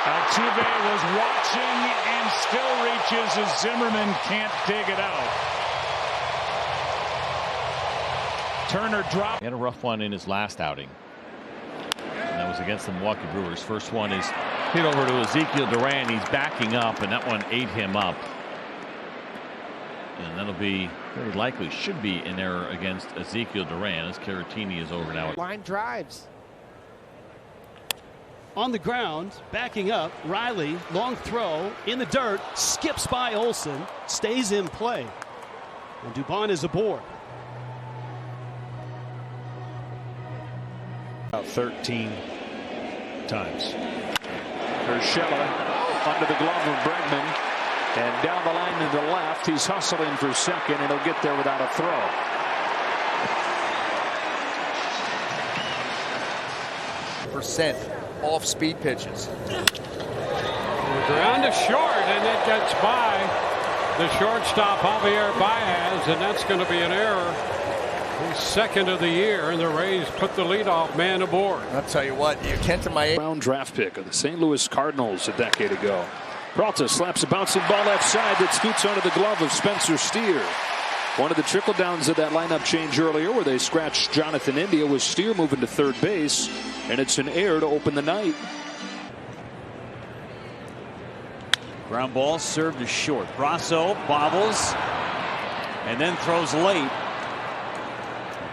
Altuve was watching and still reaches as Zimmerman can't dig it out. Turner dropped. He had a rough one in his last outing. And that was against the Milwaukee Brewers. First one is hit over to Ezekiel Duran. He's backing up, and that one ate him up. And that'll be very likely, should be an error against Ezekiel Duran as Caratini is over now. Line drives. On the ground, backing up, Riley, long throw, in the dirt, skips by Olsen, stays in play. And Dubon is aboard. About 13 times. Urshela under the glove of Bregman. And down the line to the left, he's hustling for second, and he'll get there without a throw. Percent off-speed pitches. The ground is short, and it gets by the shortstop Javier Baez, and that's going to be an error. He's second of the year, and the Rays put the leadoff man aboard. I'll tell you what, you Kenta Maeda. Round draft pick of the St. Louis Cardinals a decade ago. Peralta slaps a bouncing ball left side that scoots under the glove of Spencer Steer. One of the trickle downs of that lineup change earlier where they scratched Jonathan India was Steer moving to third base, and it's an error to open the night. Ground ball served to short. Brasso bobbles and then throws late.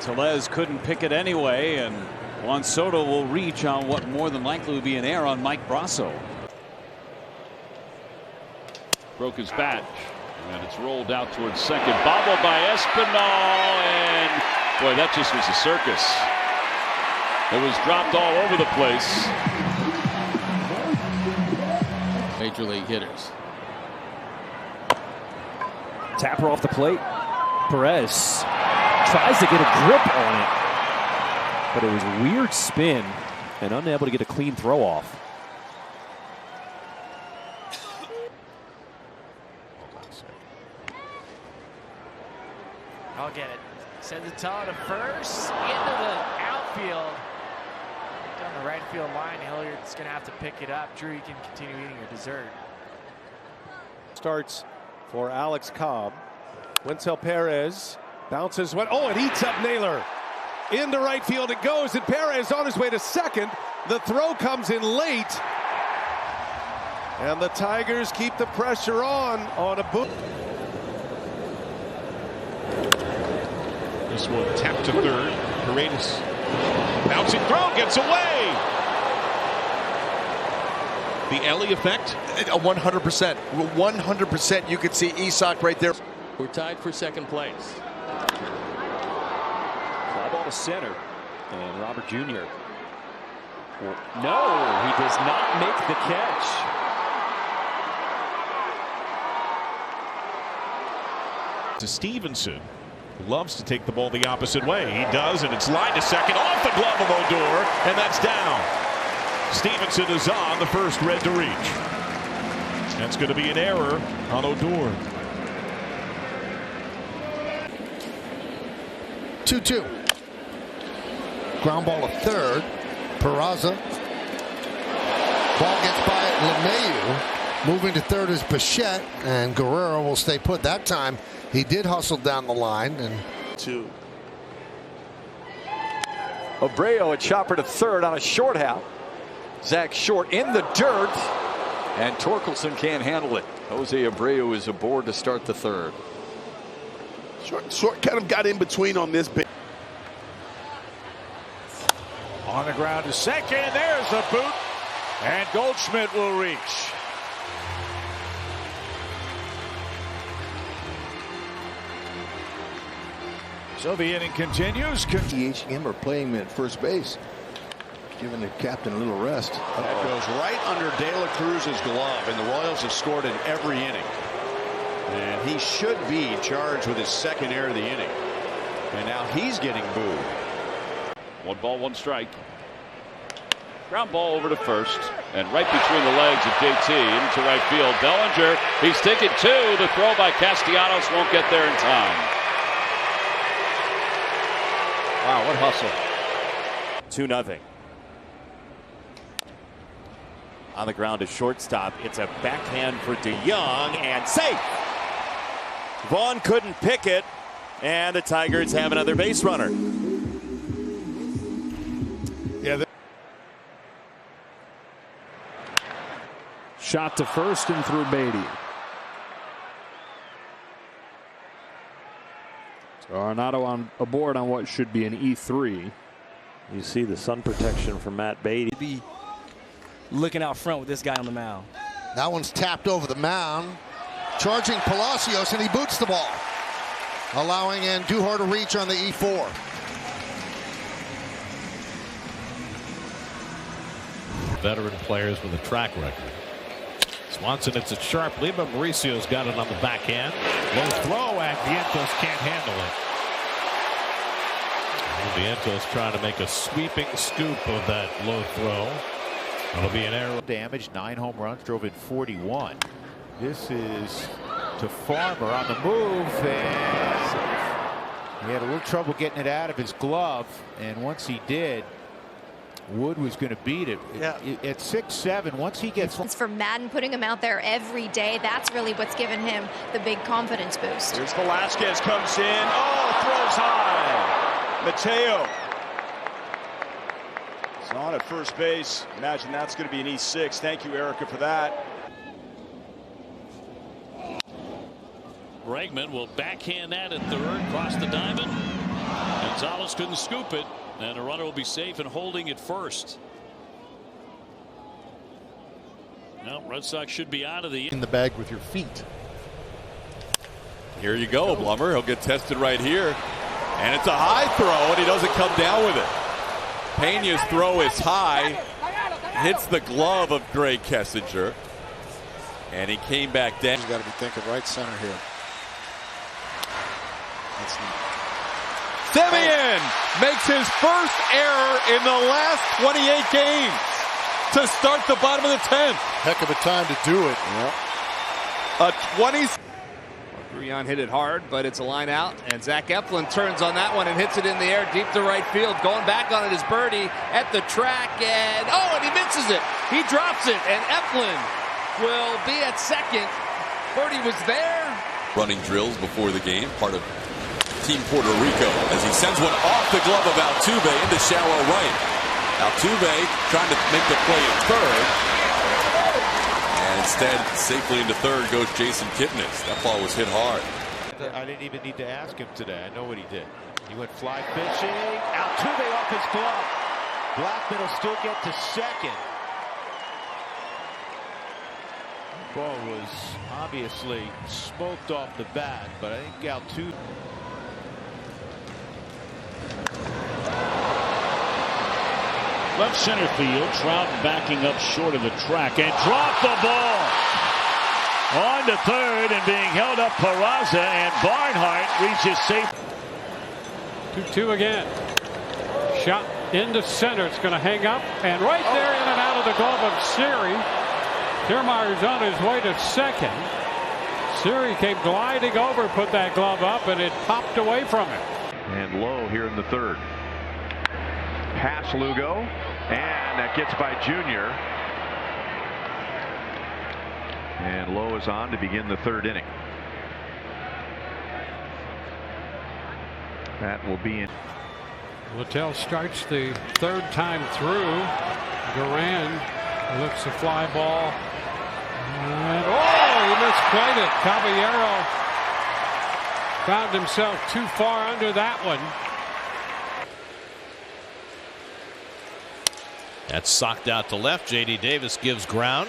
Tellez couldn't pick it anyway, and Juan Soto will reach on what more than likely will be an error on Mike Brasso. Broke his bat, and it's rolled out towards second. Bobbled by Espinal, and boy, that just was a circus. It was dropped all over the place. Major league hitters. Tapper off the plate. Perez tries to get a grip on it, but it was a weird spin and unable to get a clean throw off. I'll get it. Sends it to first, into the outfield. Down the right field line, Hilliard's going to have to pick it up. Drew, you can continue eating your dessert. Starts for Alex Cobb. Wintel Perez bounces. Oh, it eats up Naylor. Into right field it goes, and Perez on his way to second. The throw comes in late. And the Tigers keep the pressure on a boot. This one tapped to third. Paredes. Bouncing throw gets away. The Ellie effect? 100%. 100% you could see Isak right there. We're tied for second place. Fly ball to center. And Robert Jr. No, he does not make the catch. To Stevenson. Loves to take the ball the opposite way. He does, and it's lined to second off the glove of Odor, and that's down. Stevenson is on the first red to reach. That's going to be an error on Odor. 2-2. Ground ball to third. Peraza. Ball gets by LeMahieu. Moving to third is Bichette, and Guerrero will stay put. That time he did hustle down the line. And Abreu, a chopper to third on a short hop. Zach Short in the dirt, and Torkelson can't handle it. Jose Abreu is aboard to start the third. Short kind of got in between on this bit. On the ground to second. There's a boot. And Goldschmidt will reach. So the inning continues. DHing him or playing him at first base. Giving the captain a little rest. That goes right under De La Cruz's glove, and the Royals have scored in every inning. And he should be charged with his second error of the inning. And now he's getting booed. 1 ball, 1 strike. Ground ball over to first, and right between the legs of JT into right field. Bellinger, he's taken 2. The throw by Castellanos won't get there in time. Wow, what hustle. 2-0. On the ground to shortstop. It's a backhand for DeYoung, and safe. Vaughn couldn't pick it, and the Tigers have another base runner. Yeah. Shot to first and through Beatty. So Arenado on aboard on what should be an E3. You see the sun protection from Matt Beatty. Be looking out front with this guy on the mound. That one's tapped over the mound. Charging Palacios, and he boots the ball, allowing Andujar to reach on the E4. Veteran players with a track record. Swanson, it's a sharp lead, but Mauricio's got it on the backhand. Low throw, and Vientos can't handle it. Vientos trying to make a sweeping scoop of that low throw. It'll be an error. Damage, 9 home runs, drove in 41. This is to Farmer on the move, and he had a little trouble getting it out of his glove, and once he did, Wood was going to beat it. Yeah. At 6'7", once he gets... It's for Madden, putting him out there every day. That's really what's given him the big confidence boost. Here's Velasquez, comes in. Oh, throws high. Mateo. It's on at first base. Imagine that's going to be an E6. Thank you, Erica, for that. Bregman will backhand that at third, cross the diamond. Gonzalez couldn't scoop it, and the runner will be safe and holding at first. Now, Red Sox should be out of the... In the bag with your feet. Here you go, Blummer. He'll get tested right here. And it's a high throw, and he doesn't come down with it. Pena's throw is high. Hits the glove of Greg Kessinger. And he came back down. He's got to be thinking right center here. Semien makes his first error in the last 28 games to start the bottom of the 10th. Heck of a time to do it. A 20. Grullon hit it hard, but it's a line out, and Zach Eflin turns on that one and hits it in the air deep to right field. Going back on it is Birdie at the track, and he misses it. He drops it, and Eflin will be at second. Birdie was there. Running drills before the game, part of Team Puerto Rico as he sends one off the glove of Altuve into shallow right. Altuve trying to make the play at third. And instead, safely into third goes Jason Kipnis. That ball was hit hard. I didn't even need to ask him today. I know what he did. He went fly pitching. Altuve off his glove. Blackman will still get to second. Ball was obviously smoked off the bat, but I think Altuve. Left center field, Trout backing up short of the track and dropped the ball. On to third and being held up Peraza, and Barnhart reaches safe. 2-2 again. Shot into center. It's going to hang up and right there in and out of the glove of Siri. Kiermaier's on his way to second. Siri came gliding over, put that glove up, and it popped away from him. And Lowe here in the third. Pass Lugo, and that gets by Junior. And Lowe is on to begin the third inning. That will be in. Littell starts the third time through. Duran looks a fly ball. And he misplayed it. Caballero found himself too far under that one. That's socked out to left. J.D. Davis gives ground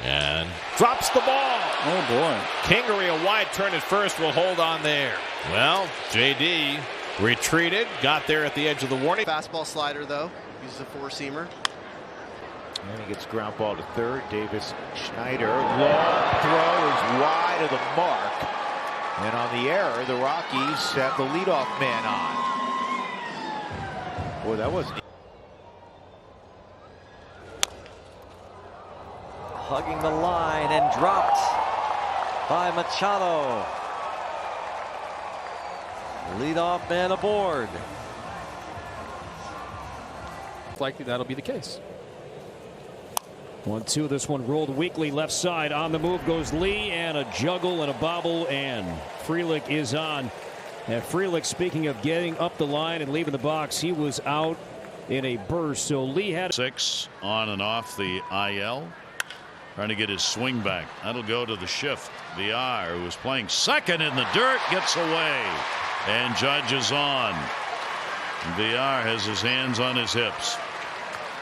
and drops the ball. Oh, boy. Kingery, a wide turn at first, will hold on there. Well, J.D. retreated, got there at the edge of the warning. Fastball slider, though. Uses a four-seamer. And he gets ground ball to third. Davis Schneider. Long throw is wide of the mark. And on the error, the Rockies have the leadoff man on. Boy, that wasn't. Hugging the line and dropped by Machado. Leadoff man aboard. Likely that'll be the case. 1-2. This one rolled weakly left side. On the move goes Lee, and a juggle and a bobble, and Frelick is on. And Frelick, speaking of getting up the line and leaving the box, he was out in a burst. So Lee had 6 on and off the IL. Trying to get his swing back. That'll go to the shift. Villar, who was playing second in the dirt, gets away. And Judge is on. Villar has his hands on his hips.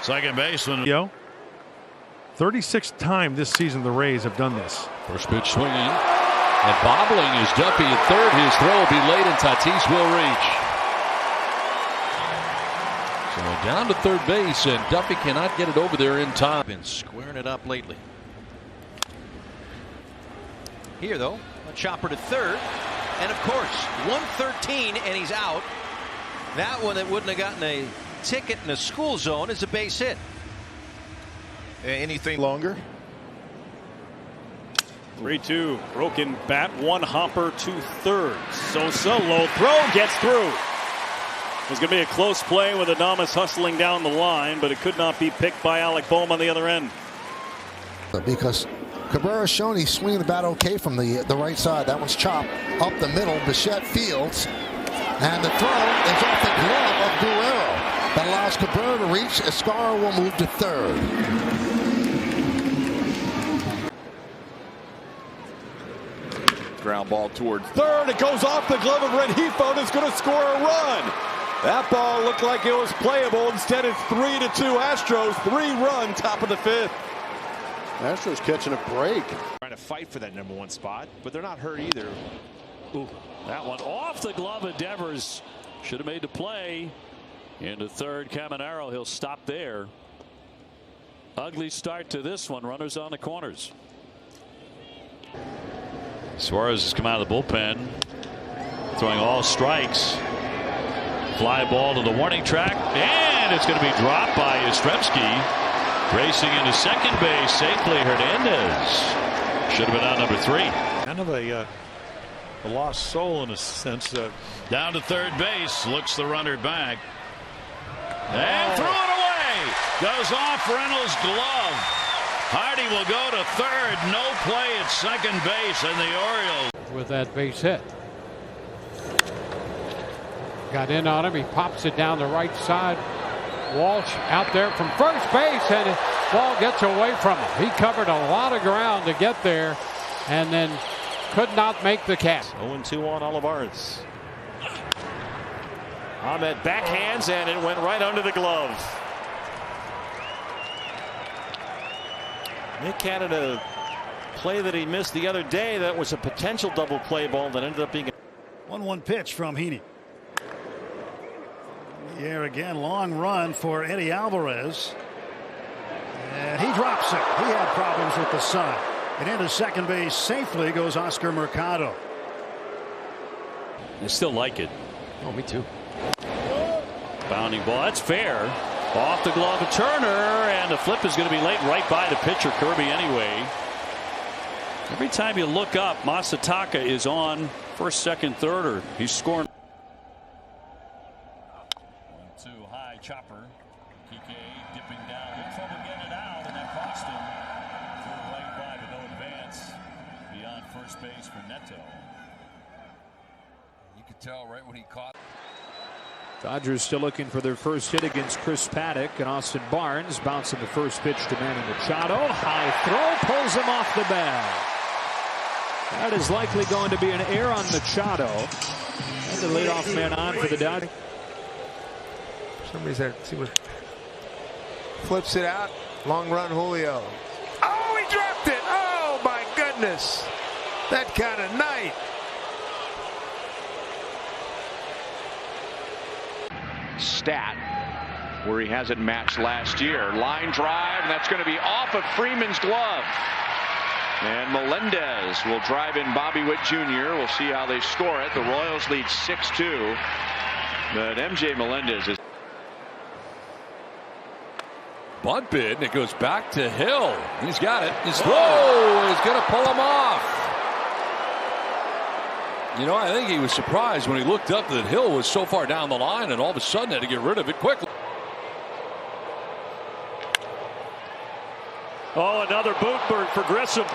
Second baseman. 36th time this season the Rays have done this. First pitch swinging and bobbling is Duffy at third. His throw will be late and Tatis will reach. So down to third base, and Duffy cannot get it over there in time. Been squaring it up lately. Here, though, a chopper to third. And, of course, 113, and he's out. That one that wouldn't have gotten a ticket in a school zone is a base hit. Anything longer? 3-2. Broken bat, one hopper to third. Sosa, low throw, gets through. It was going to be a close play with Adames hustling down the line, but it could not be picked by Alec Bohm on the other end. Because Cabrera's shown he's swinging the bat okay from the right side. That one's chopped up the middle. Bichette fields. And the throw is off the glove of Guerrero. That allows Cabrera to reach. Escara will move to third. Ground ball towards third. It goes off the glove of Rengifo, and it's going to score a run. That ball looked like it was playable. Instead, it's 3-2 Astros. 3-run top of the fifth. Astros catching a break. Trying to fight for that number 1 spot, but they're not hurt either. Ooh, that one off the glove of Devers. Should have made the play. Into third, Caminero. He'll stop there. Ugly start to this one. Runners on the corners. Suarez has come out of the bullpen, throwing all strikes. Fly ball to the warning track, and it's going to be dropped by Yastrzemski. Racing into second base safely, Hernandez. Should have been out number 3. Kind of a lost soul in a sense. Down to third base, looks the runner back. And threw it away. Goes off Reynolds' glove. Hardy will go to third. No play at second base, and the Orioles with that base hit. Got in on him. He pops it down the right side. Walsh out there from first base, and the ball gets away from him. He covered a lot of ground to get there and then could not make the catch. 0-2 on Olivares. Ahmed backhands, and it went right under the glove. Nick had a play that he missed the other day. That was a potential double play ball that ended up being a 1-1 pitch from Heaney. In the air again, long run for Eddie Alvarez. And he drops it. He had problems with the side. And into second base safely goes Oscar Mercado. I still like it. Oh, me too. Bounding ball. That's fair. Off the glove of Turner, and the flip is going to be late right by the pitcher, Kirby, anyway. Every time you look up, Masataka is on first, second, third, or he's scoring. 1-2 high chopper. Kike dipping down. Had trouble getting it out, and that cost him. Threw right by, but no advance beyond first base for Neto. You could tell right when he caught. Dodgers still looking for their first hit against Chris Paddock, and Austin Barnes bouncing the first pitch to Manny Machado. High throw pulls him off the bat. That is likely going to be an error on Machado. And the leadoff man on for the Dodgers. Somebody's there. See what flips it out. Long run, Julio. Oh, he dropped it. Oh, my goodness. That kind of night. Stat where he hasn't matched last year. Line drive, and that's going to be off of Freeman's glove. And Melendez will drive in Bobby Witt Jr. We'll see how they score it. The Royals lead 6-2. But MJ Melendez is. Bunt bid, and it goes back to Hill. He's got it. His throw is going to pull him off. You know, I think he was surprised when he looked up that Hill was so far down the line, and all of a sudden had to get rid of it quickly. Oh, another boot for Grissom.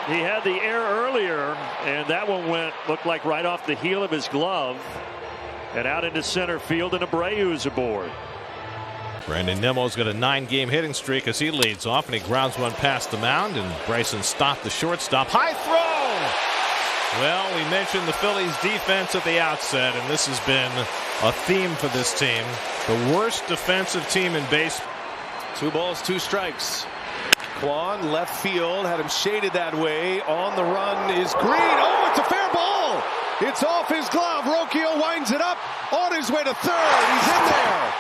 He had the error earlier, and that one looked like right off the heel of his glove and out into center field, and Abreu's aboard. Brandon Nimmo's got a 9-game hitting streak as he leads off, and he grounds one past the mound, and Bryson stopped the shortstop. High throw! Well, we mentioned the Phillies defense at the outset, and this has been a theme for this team. The worst defensive team in baseball. 2 balls, 2 strikes. Kwan left field, had him shaded that way. On the run is Green. Oh, it's a fair ball. It's off his glove. Rocchio winds it up on his way to third. He's in there.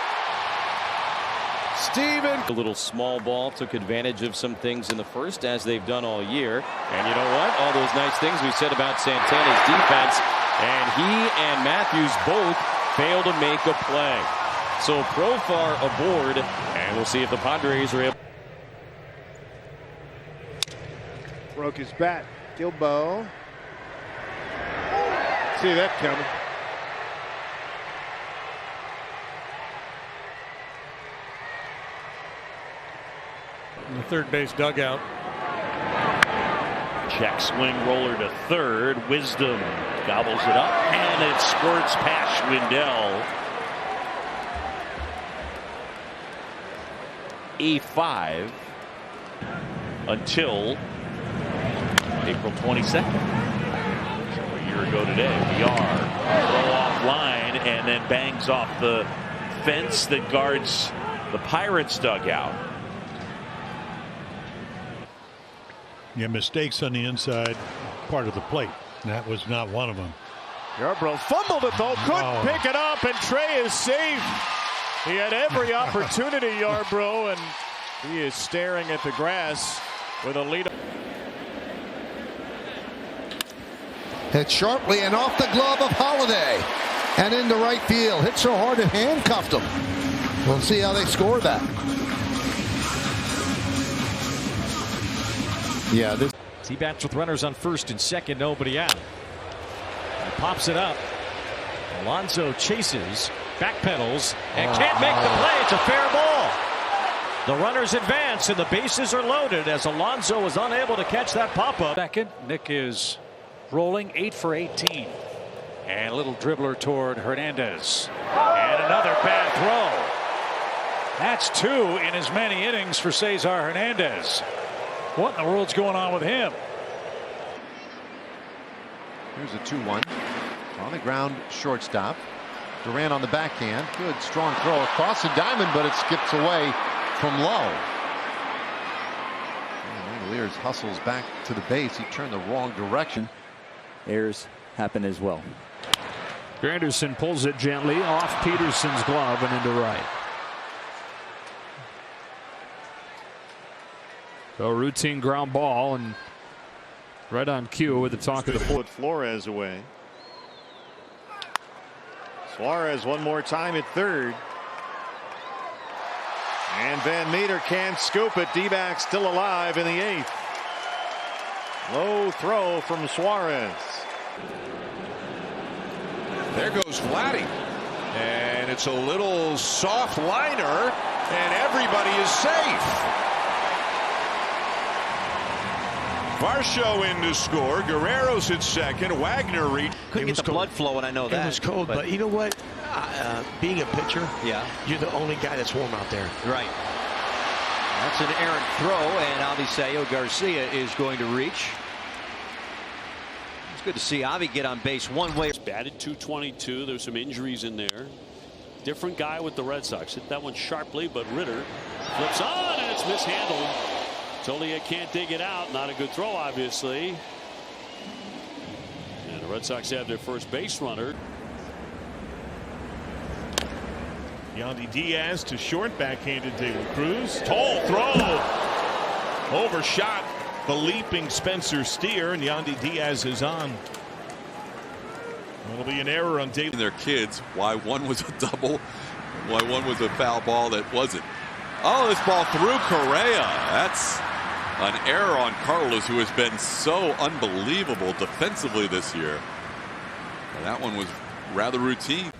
Steven. A little small ball took advantage of some things in the first, as they've done all year. And you know what? All those nice things we said about Santana's defense, and he and Matthews both failed to make a play. So Profar aboard, and we'll see if the Padres are able. Broke his bat. Gilbo. See that coming. In the third base dugout. Check swing roller to third. Wisdom gobbles it up, and it squirts past Schwindel. A5 until April 22nd. So a year ago today. VR throw off line and then bangs off the fence that guards the Pirates dugout. Yeah, mistakes on the inside part of the plate. That was not one of them. Yarbrough fumbled it though, couldn't pick it up, and Trey is safe. He had every opportunity, Yarbrough, and he is staring at the grass with a lead. Hit sharply and off the glove of Holiday. And into right field. Hit so hard it handcuffed him. We'll see how they score that. Yeah, this. He bats with runners on first and second, nobody out. He pops it up. Alonso chases, backpedals, and can't make the play. It's a fair ball. The runners advance, and the bases are loaded as Alonso was unable to catch that pop-up. Second, Nick is rolling 8 for 18. And a little dribbler toward Hernandez. And another bad throw. That's 2 in as many innings for Cesar Hernandez. What in the world's going on with him? Here's a 2-1. On the ground, shortstop. Duran on the backhand. Good strong throw across the diamond, but it skips away from low. Langeliers hustles back to the base. He turned the wrong direction. Errors happen as well. Granderson pulls it gently off Peterson's glove and into right. So routine ground ball and right on cue with the talk of the put Flores away. Suarez one more time at third. And Van Meter can't scoop it. D-back still alive in the 8th. Low throw from Suarez. There goes Vladdy. And it's a little soft liner. And everybody is safe. Varsho in to score. Guerrero's at second. Wagner reached. Couldn't get the blood flowing, I know that. It was cold, but you know what? Being a pitcher, you're the only guy that's warm out there. Right. That's an errant throw, and Avisaíl Garcia is going to reach. It's good to see Avi get on base one way. Batted .222. There's some injuries in there. Different guy with the Red Sox. Hit that one sharply, but Ritter flips on, and it's mishandled. Toliet can't dig it out. Not a good throw, obviously. And the Red Sox have their first base runner. Yandy Diaz to short, backhanded De La Cruz. Tall throw. Overshot the leaping Spencer Steer, and Yandy Diaz is on. It'll be an error on David. Their kids, why one was a double, why one was a foul ball that wasn't. Oh, this ball through Correa. That's an error on Carlos, who has been so unbelievable defensively this year. And that one was rather routine.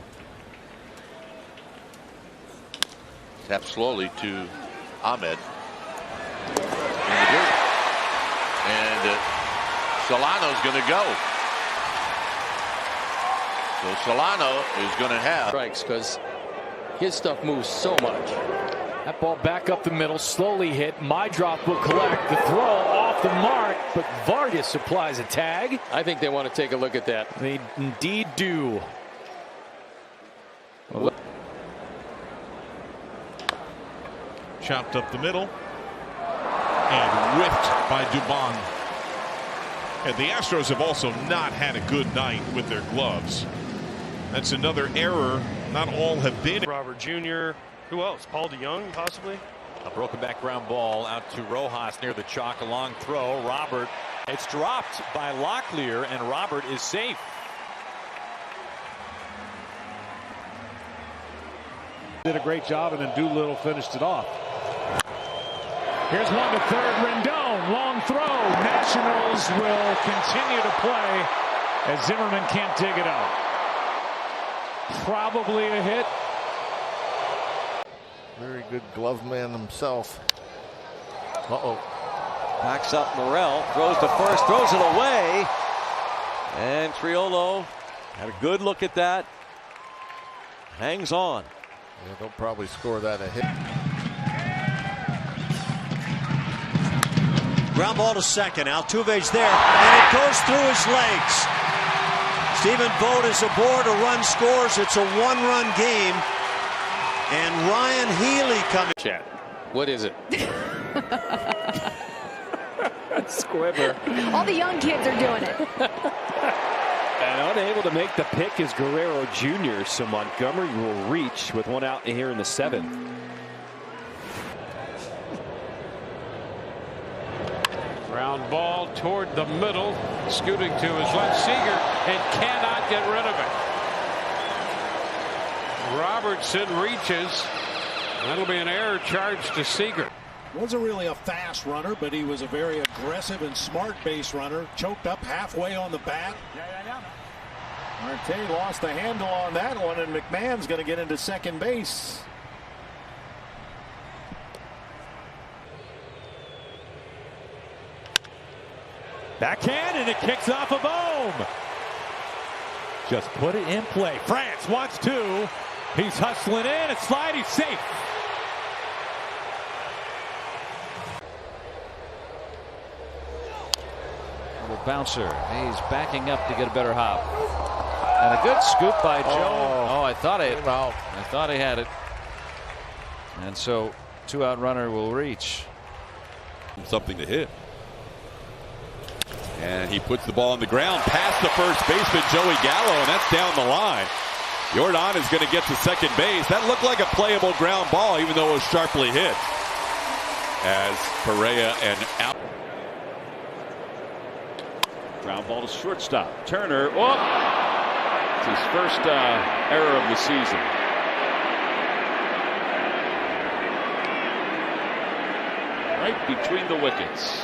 Tap slowly to Ahmed. In the dirt. And Solano's going to go. So Solano is going to have strikes because his stuff moves so much. That ball back up the middle, slowly hit. Mydrop will collect the throw off the mark, but Vargas supplies a tag. I think they want to take a look at that. They indeed do. Chopped up the middle and whipped by Dubon. And the Astros have also not had a good night with their gloves. That's another error. Not all have been. Robert Jr. Who else? Paul DeYoung, possibly? A broken back ground ball out to Rojas near the chalk. A long throw. Robert. It's dropped by Locklear, and Robert is safe. Did a great job, and then Doolittle finished it off. Here's one to third. Rendon. Long throw. Nationals will continue to play as Zimmerman can't dig it out. Probably a hit. Very good glove man himself. Backs up Morel, throws to first, throws it away. And Triolo had a good look at that. Hangs on. Yeah, they'll probably score that a hit. Ground ball to second. Altuve's there, and it goes through his legs. Stephen Vogt is aboard. A run scores. It's a one-run game. And Ryan Healy coming. Chat. What is it? Squibber. All the young kids are doing it. And unable to make the pick is Guerrero Jr. So Montgomery will reach with one out here in the 7th. Ground ball toward the middle, scooting to his left. Seager and cannot get rid of it. Robertson reaches. That'll be an error charge to Seager. Wasn't really a fast runner, but he was a very aggressive and smart base runner. Choked up halfway on the bat. Marte lost the handle on that one, and McMahon's going to get into second base. Backhand, and it kicks off a boom. Just put it in play. France wants two. He's hustling in. It's slide. He's safe. Little bouncer. He's backing up to get a better hop. And a good scoop by Joe. Oh, I thought he had it. And so 2-out runner will reach. Something to hit. And he puts the ball on the ground past the first baseman, Joey Gallo, and that's down the line. Jordan is going to get to second base. That looked like a playable ground ball, even though it was sharply hit. As Correa and out. Ground ball to shortstop. Turner. Oh! It's his first error of the season. Right between the wickets.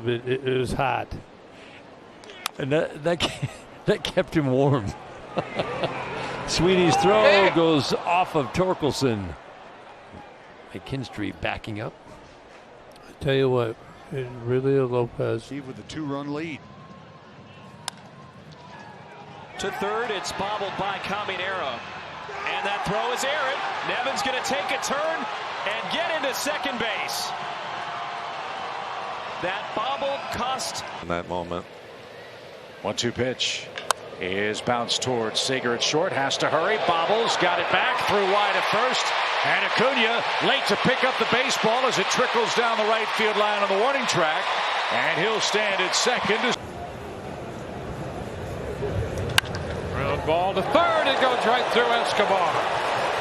It was hot. And that kept him warm. Sweeney's throw goes off of Torkelson. McKinstry backing up. I tell you what, it really Lopez. With a 2-run lead. To third, it's bobbled by Caminero. And that throw is errant. Nevin's going to take a turn and get into second base. That bobble cost. In that moment. 1-2 pitch is bounced towards Seager at short. Has to hurry. Bobbles. Got it back. Threw wide at first. And Acuna late to pick up the baseball as it trickles down the right field line on the warning track. And he'll stand at second. Ground ball to third. It goes right through Escobar.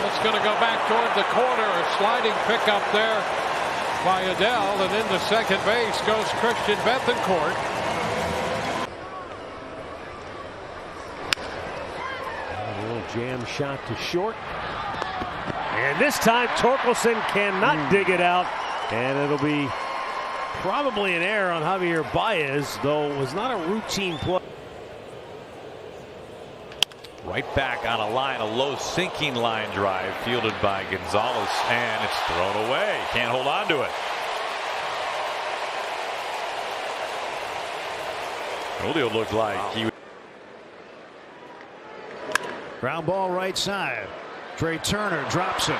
It's going to go back toward the corner. A sliding pickup there by Adele. And into second base goes Christian Bethancourt. A little jam shot to short. And this time Torkelson cannot dig it out. And it'll be probably an error on Javier Baez, though it was not a routine play. Right back on a line, a low sinking line drive fielded by Gonzalez, and it's thrown away. Can't hold on to it. Julio looked like he. Ground ball right side. Trey Turner drops it.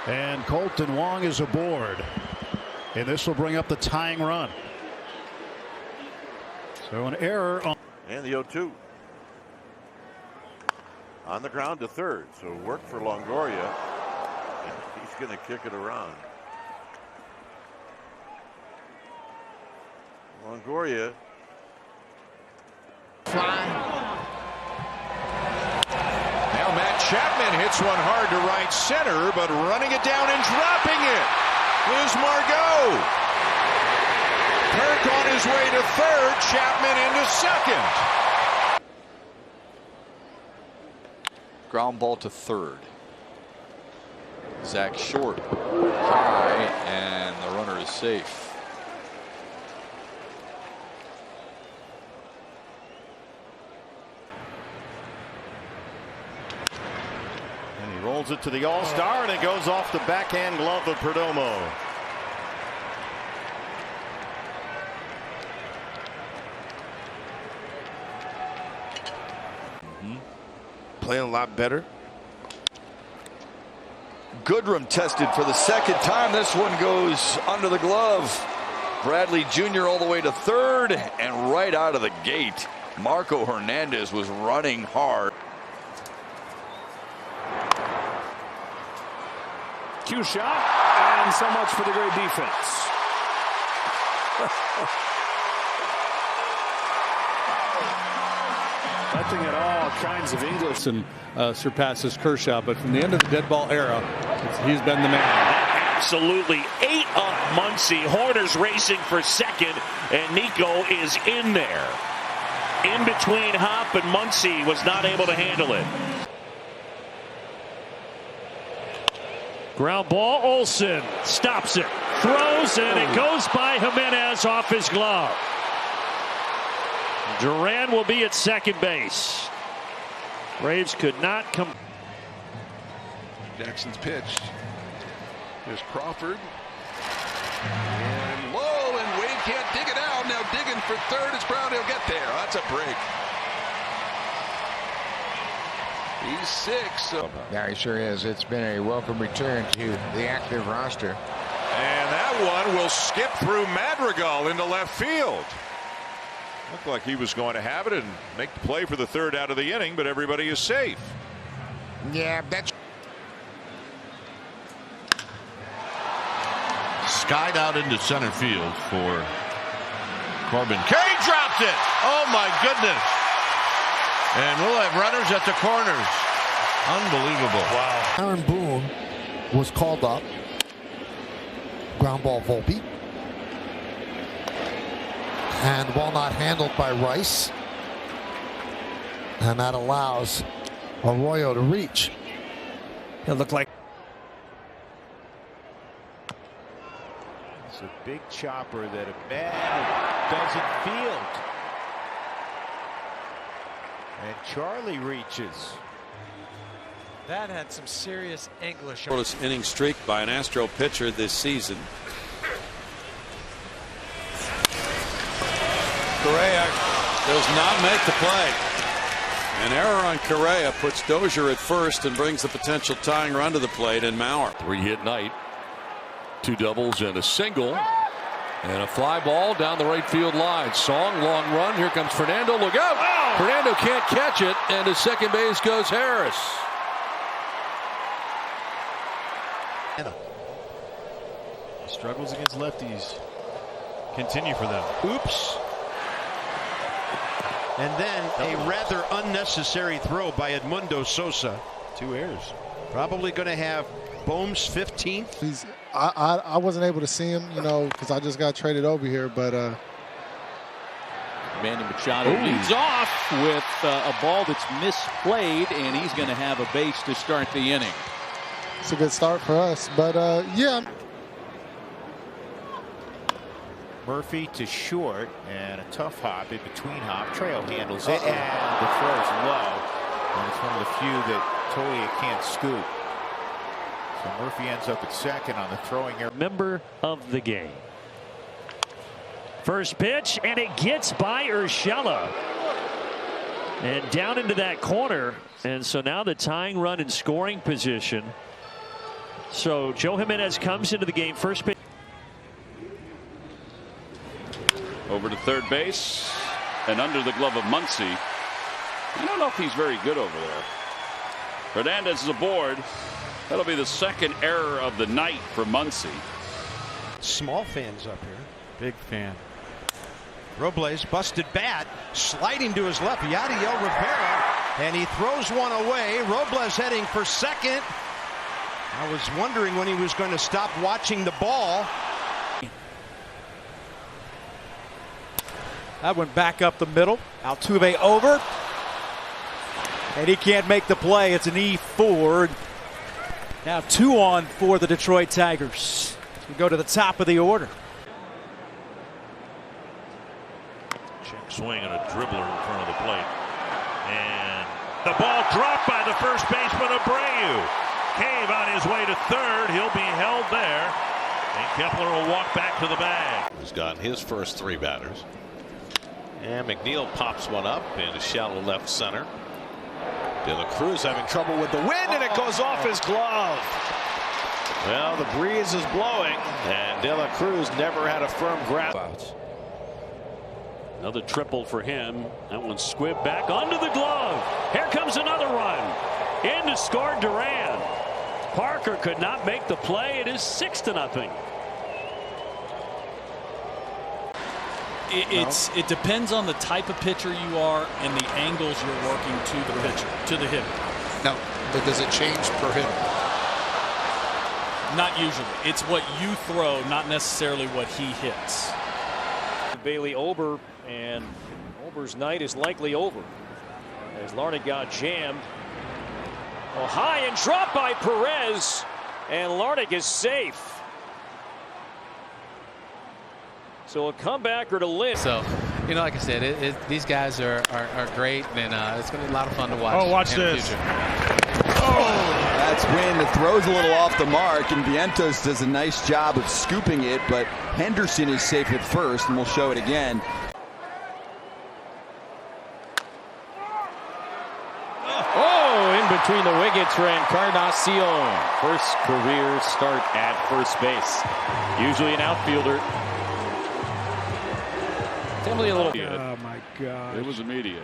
And Colton Wong is aboard. And this will bring up the tying run. So an error on. And the 0-2. On the ground to third. So work for Longoria. He's going to kick it around. Longoria. Now Matt Chapman hits one hard to right center, but running it down and dropping it is Margot. Kirk on his way to third, Chapman into second. Ground ball to third. Zach Short high, and the runner is safe. And he rolls it to the All-Star, and it goes off the backhand glove of Perdomo. Playing a lot better. Goodrum tested for the second time. This one goes under the glove. Bradley Jr. all the way to third, and right out of the gate, Marco Hernandez was running hard. Cue shot, and so much for the great defense. Touching at all kinds of English and surpasses Kershaw, but from the end of the dead ball era, he's been the man. Absolutely ate up Muncy. Hoerner's racing for second, and Nico is in there. In between Hop and Muncy, was not able to handle it. Ground ball, Olsen stops it, throws, and it goes by Jimenez off his glove. Duran will be at second base. Braves could not come. Jackson's pitched. There's Crawford. And low, and Wade can't dig it out. Now digging for third. It's Brown. He'll get there. That's a break. He's 6. So. Yeah, he sure is. It's been a welcome return to the active roster. And that one will skip through Madrigal into left field. Looked like he was going to have it and make the play for the third out of the inning, but everybody is safe. Yeah, that's. Skied out into center field for Corbin. Carey drops it. Oh my goodness. And we'll have runners at the corners. Unbelievable. Wow. Aaron Boone was called up. Ground ball Volpe. And the ball not handled by Rice. And that allows Arroyo to reach. It looked like it's a big chopper that a man doesn't field. And Charlie reaches. That had some serious English. Shortest inning streak by an Astro pitcher this season. Correa does not make the play. An error on Correa puts Dozier at first and brings the potential tying run to the plate in Mauer. 3-hit night. 2 doubles and a single. And a fly ball down the right field line. Song, long run. Here comes Fernando. Look out! Oh! Fernando can't catch it, and to second base goes Harris. Struggles against lefties continue for them. Oops. And then a rather unnecessary throw by Edmundo Sosa. 2 errors. Probably going to have Bohm's 15th. I wasn't able to see him, you know, because I just got traded over here, but Manny Machado leads off with a ball that's misplayed, and he's going to have a base to start the inning. It's a good start for us, but yeah. Murphy to short, and a tough hop in between hop. Trail handles it, and the throw's low. And it's one of the few that Tolia can't scoop. So Murphy ends up at second on the throwing error. member of the game. First pitch, and it gets by Urshela. And down into that corner. And so now the tying run in scoring position. So Joe Jimenez comes into the game. First pitch. Over to third base and under the glove of Muncy. I don't know if he's very good over there. Hernandez is aboard. That'll be the second error of the night for Muncy. Small fans up here. Big fan. Robles busted bat, sliding to his left. Yadiel Rivera, and he throws one away. Robles heading for second. I was wondering when he was going to stop watching the ball. That went back up the middle. Altuve over. And he can't make the play. It's an E4. Now 2 on for the Detroit Tigers. We go to the top of the order. Check swing and a dribbler in front of the plate. And the ball dropped by the first baseman Abreu. Cave on his way to third. He'll be held there. And Kepler will walk back to the bag. He's gotten his first 3 batters. And McNeil pops one up into shallow left center. De La Cruz having trouble with the wind, and it goes off his glove. Well, the breeze is blowing, and De La Cruz never had a firm grasp. Another triple for him. That one squibbed back under the glove. Here comes another run. In to score Duran. Parker could not make the play. It is 6-0. It depends on the type of pitcher you are and the angles you're working to the pitcher, to the hitter. No, but does it change per hitter? Not usually. It's what you throw, not necessarily what he hits. Bailey Ober, and Ober's night is likely over as Larnach got jammed. Well, high and dropped by Perez, and Larnach is safe. So a comebacker to Lynn. So, you know, like I said, these guys are great, and it's going to be a lot of fun to watch. Oh, watch in this. The future. That's when the throw's a little off the mark, and Vientos does a nice job of scooping it, but Henderson is safe at first, and we'll show it again. Oh, in between the wickets for Encarnacion. First career start at first base. Usually an outfielder. Definitely a little. Oh my God! It was immediate.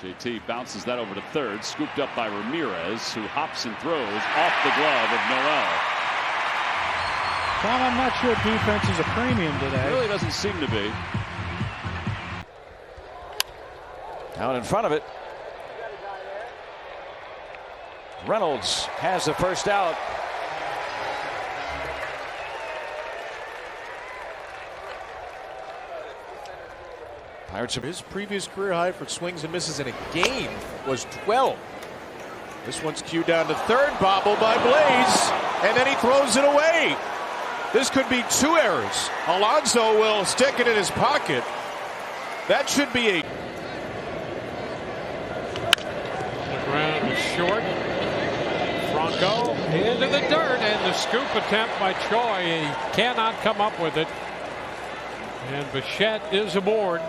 JT bounces that over to third, scooped up by Ramirez, who hops and throws off the glove of Noel. Tom, I'm not sure defense is a premium today. It really doesn't seem to be. Out in front of it. Reynolds has the first out. Pirates, his previous career high for swings and misses in a game was 12. This one's cued down to third, bobbled by Blaze, and then he throws it away. This could be 2 errors. Alonso will stick it in his pocket. That should be a... The ground is short. Franco into the dirt, and the scoop attempt by Choi. He cannot come up with it. And Bichette is aboard.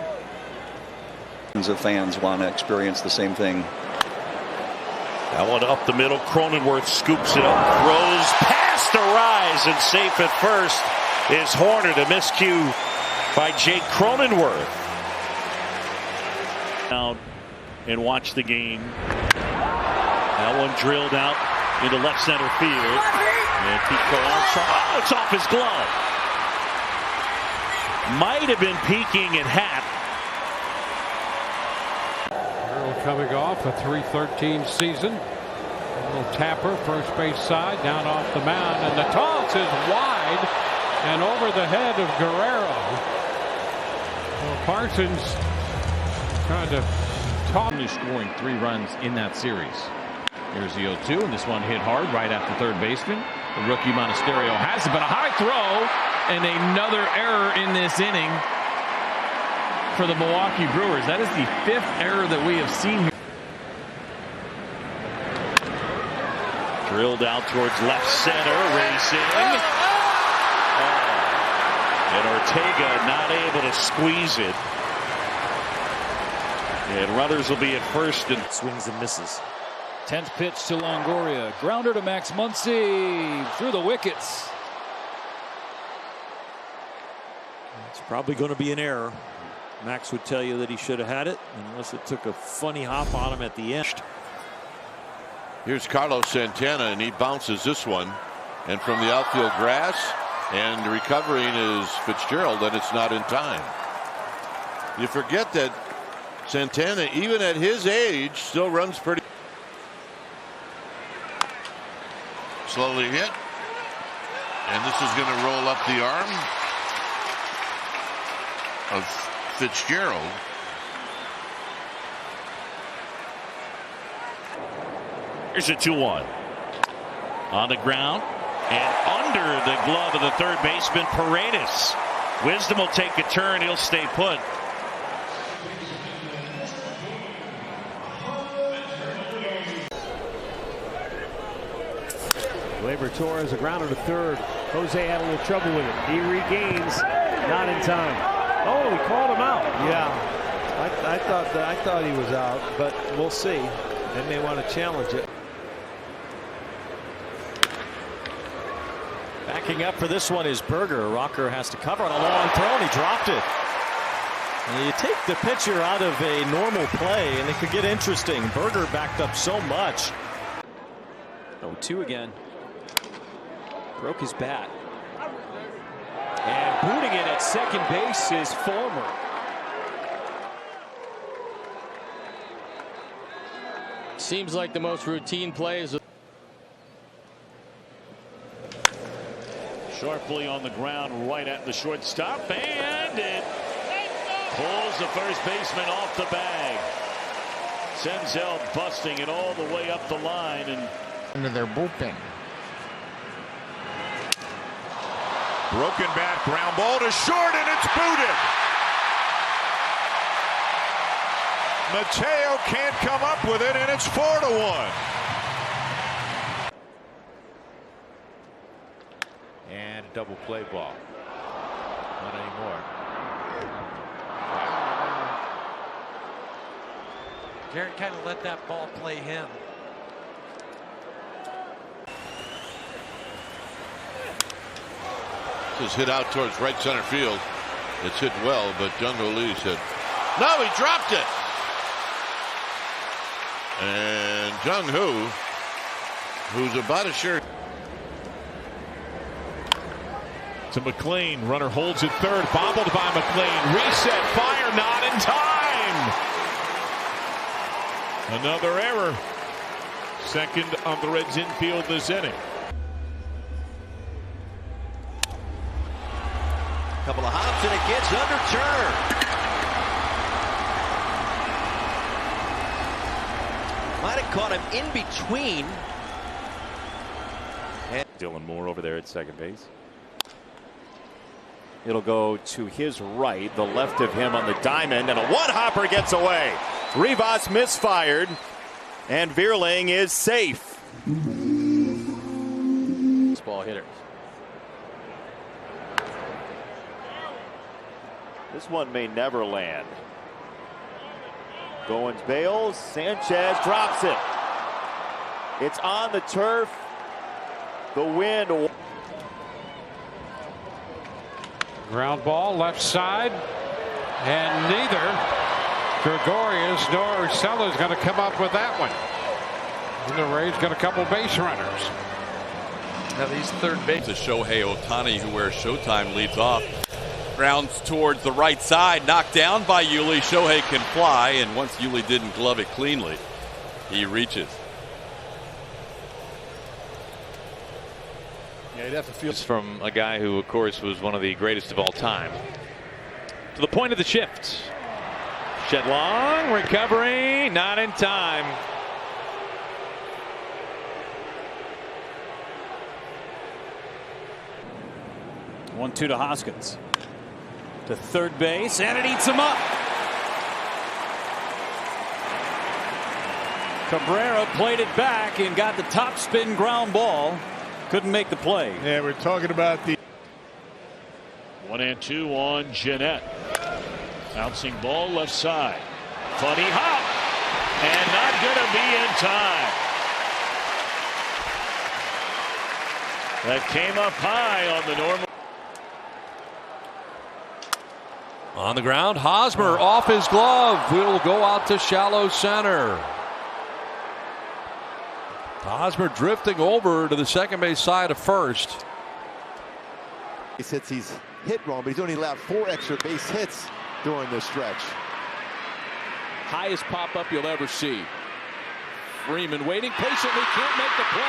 Of fans want to experience the same thing. That one up the middle. Cronenworth scoops it up, throws past the rise, and safe at first is Horner. The miscue by Jake Cronenworth. Out and watch the game. That one drilled out into left center field. And Pico Armstrong. Oh, it's off his glove. Might have been peeking at Happ. Coming off a .313 season. A little tapper, first base side, down off the mound, and the toss is wide and over the head of Guerrero. Well, Parsons trying to toss. Only scoring 3 runs in that series. Here's the 0-2, and this one hit hard right at the third baseman. The rookie Monasterio has it, but a high throw and another error in this inning for the Milwaukee Brewers. That is the 5th error that we have seen here. Drilled out towards left center, racing. And Ortega not able to squeeze it. And runners will be at first and swings and misses. 10th pitch to Longoria. Grounder to Max Muncy through the wickets. It's probably going to be an error. Max would tell you that he should have had it, unless it took a funny hop on him at the end. Here's Carlos Santana, and he bounces this one. And from the outfield grass, and recovering is Fitzgerald, and it's not in time. You forget that Santana, even at his age, still runs pretty. Slowly hit. And this is going to roll up the arm of Fitzgerald. Here's a 2-1. On the ground and under the glove of the third baseman Paredes. Wisdom will take a turn. He'll stay put. Gleyber Torres, a grounder to third. Jose had a little trouble with it. He regains, not in time. Oh, he called him out. Yeah, I thought he was out, but we'll see. They may want to challenge it. Backing up for this one is Berger. Rocker has to cover on a long throw, and he dropped it. And you take the pitcher out of a normal play, and it could get interesting. Berger backed up so much. 0-2 again. Broke his bat. And booting it at second base is Fulmer. Seems like the most routine plays. Sharply on the ground right at the shortstop, and it pulls the first baseman off the bag. Senzel busting it all the way up the line and into their bullpen. Broken bat, ground ball to short, and it's booted. Mateo can't come up with it, and it's 4-1. And a double play ball. Not anymore. Garrett kind of let that ball play him. is hit out towards right center field. It's hit well, but Jung-Hoo Lee said, no, he dropped it. And Jung-Hoo, who's about as sure. To McLean, runner holds at third, bobbled by McLean, reset, fire, not in time. Another error. Second on the Reds infield this inning. Couple of hops and it gets under Turner. Might have caught him in between. And Dylan Moore over there at second base. It'll go to his right, the left of him on the diamond, and a one-hopper gets away. Rivas misfired, and Vierling is safe. Ball hitters. This one may never land. Goins bails, Sanchez drops it. It's on the turf. The wind. Ground ball left side, and neither Gregorius nor Urshela is going to come up with that one. And the Rays got a couple base runners. Now these third base. To Shohei Ohtani, who wears Showtime, leads off. Grounds towards the right side, knocked down by Yuli. Shohei can fly, and once Yuli didn't glove it cleanly, he reaches. Yeah, you'd have to feel from a guy who, of course, was one of the greatest of all time. To the point of the shift. Shed long, recovery, not in time. One-two to Hoskins. To third base, and it eats him up. Cabrera played it back and got the top spin ground ball. Couldn't make the play. Yeah, we're talking about the 1-2 on Jeanette. Bouncing ball left side. Funny hop. And not going to be in time. That came up high on the normal. On the ground, Hosmer off his glove. Will go out to shallow center. Hosmer drifting over to the second base side of first. Base hits he's hit wrong, but he's only allowed 4 extra base hits during this stretch. Highest pop up you'll ever see. Freeman waiting patiently, can't make the play.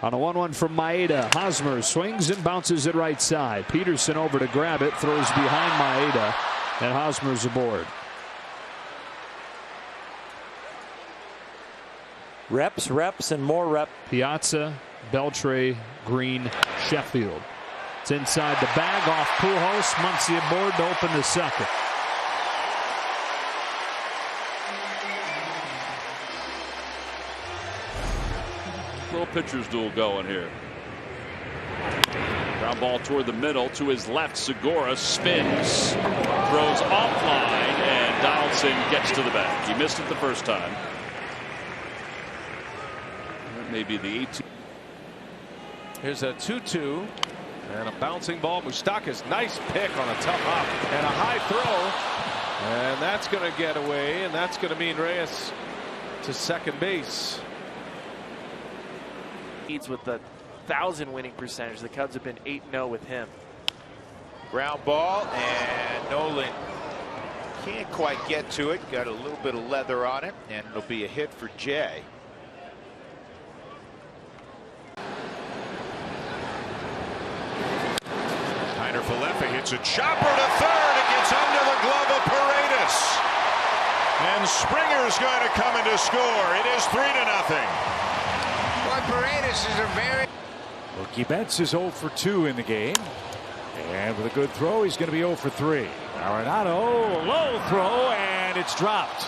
On a 1-1 from Maeda, Hosmer swings and bounces it right side. Peterson over to grab it, throws behind Maeda, and Hosmer's aboard. Reps, and more reps. Piazza, Beltre, Green, Sheffield. It's inside the bag off Pujols. Muncy aboard to open the second. Little pitcher's duel going here. Ground ball toward the middle to his left. Segura spins, throws offline, and Donaldson gets to the bag. He missed it the first time. That may be the 18. Here's a 2-2 and a bouncing ball. Moustakas, nice pick on a tough hop and a high throw, and that's going to get away, and that's going to mean Reyes to second base. With the 1,000 winning percentage, the Cubs have been 8-0 with him. Ground ball, and Nolan can't quite get to it. Got a little bit of leather on it, and it'll be a hit for Jay. Tyner Falefa hits a chopper to third. It gets under the glove of Paredes. And Springer's going to come in to score. It is 3-0. Paredes is a very. Mookie Betts is 0 for 2 in the game. And with a good throw, he's going to be 0 for 3. Arenado, low throw, and it's dropped.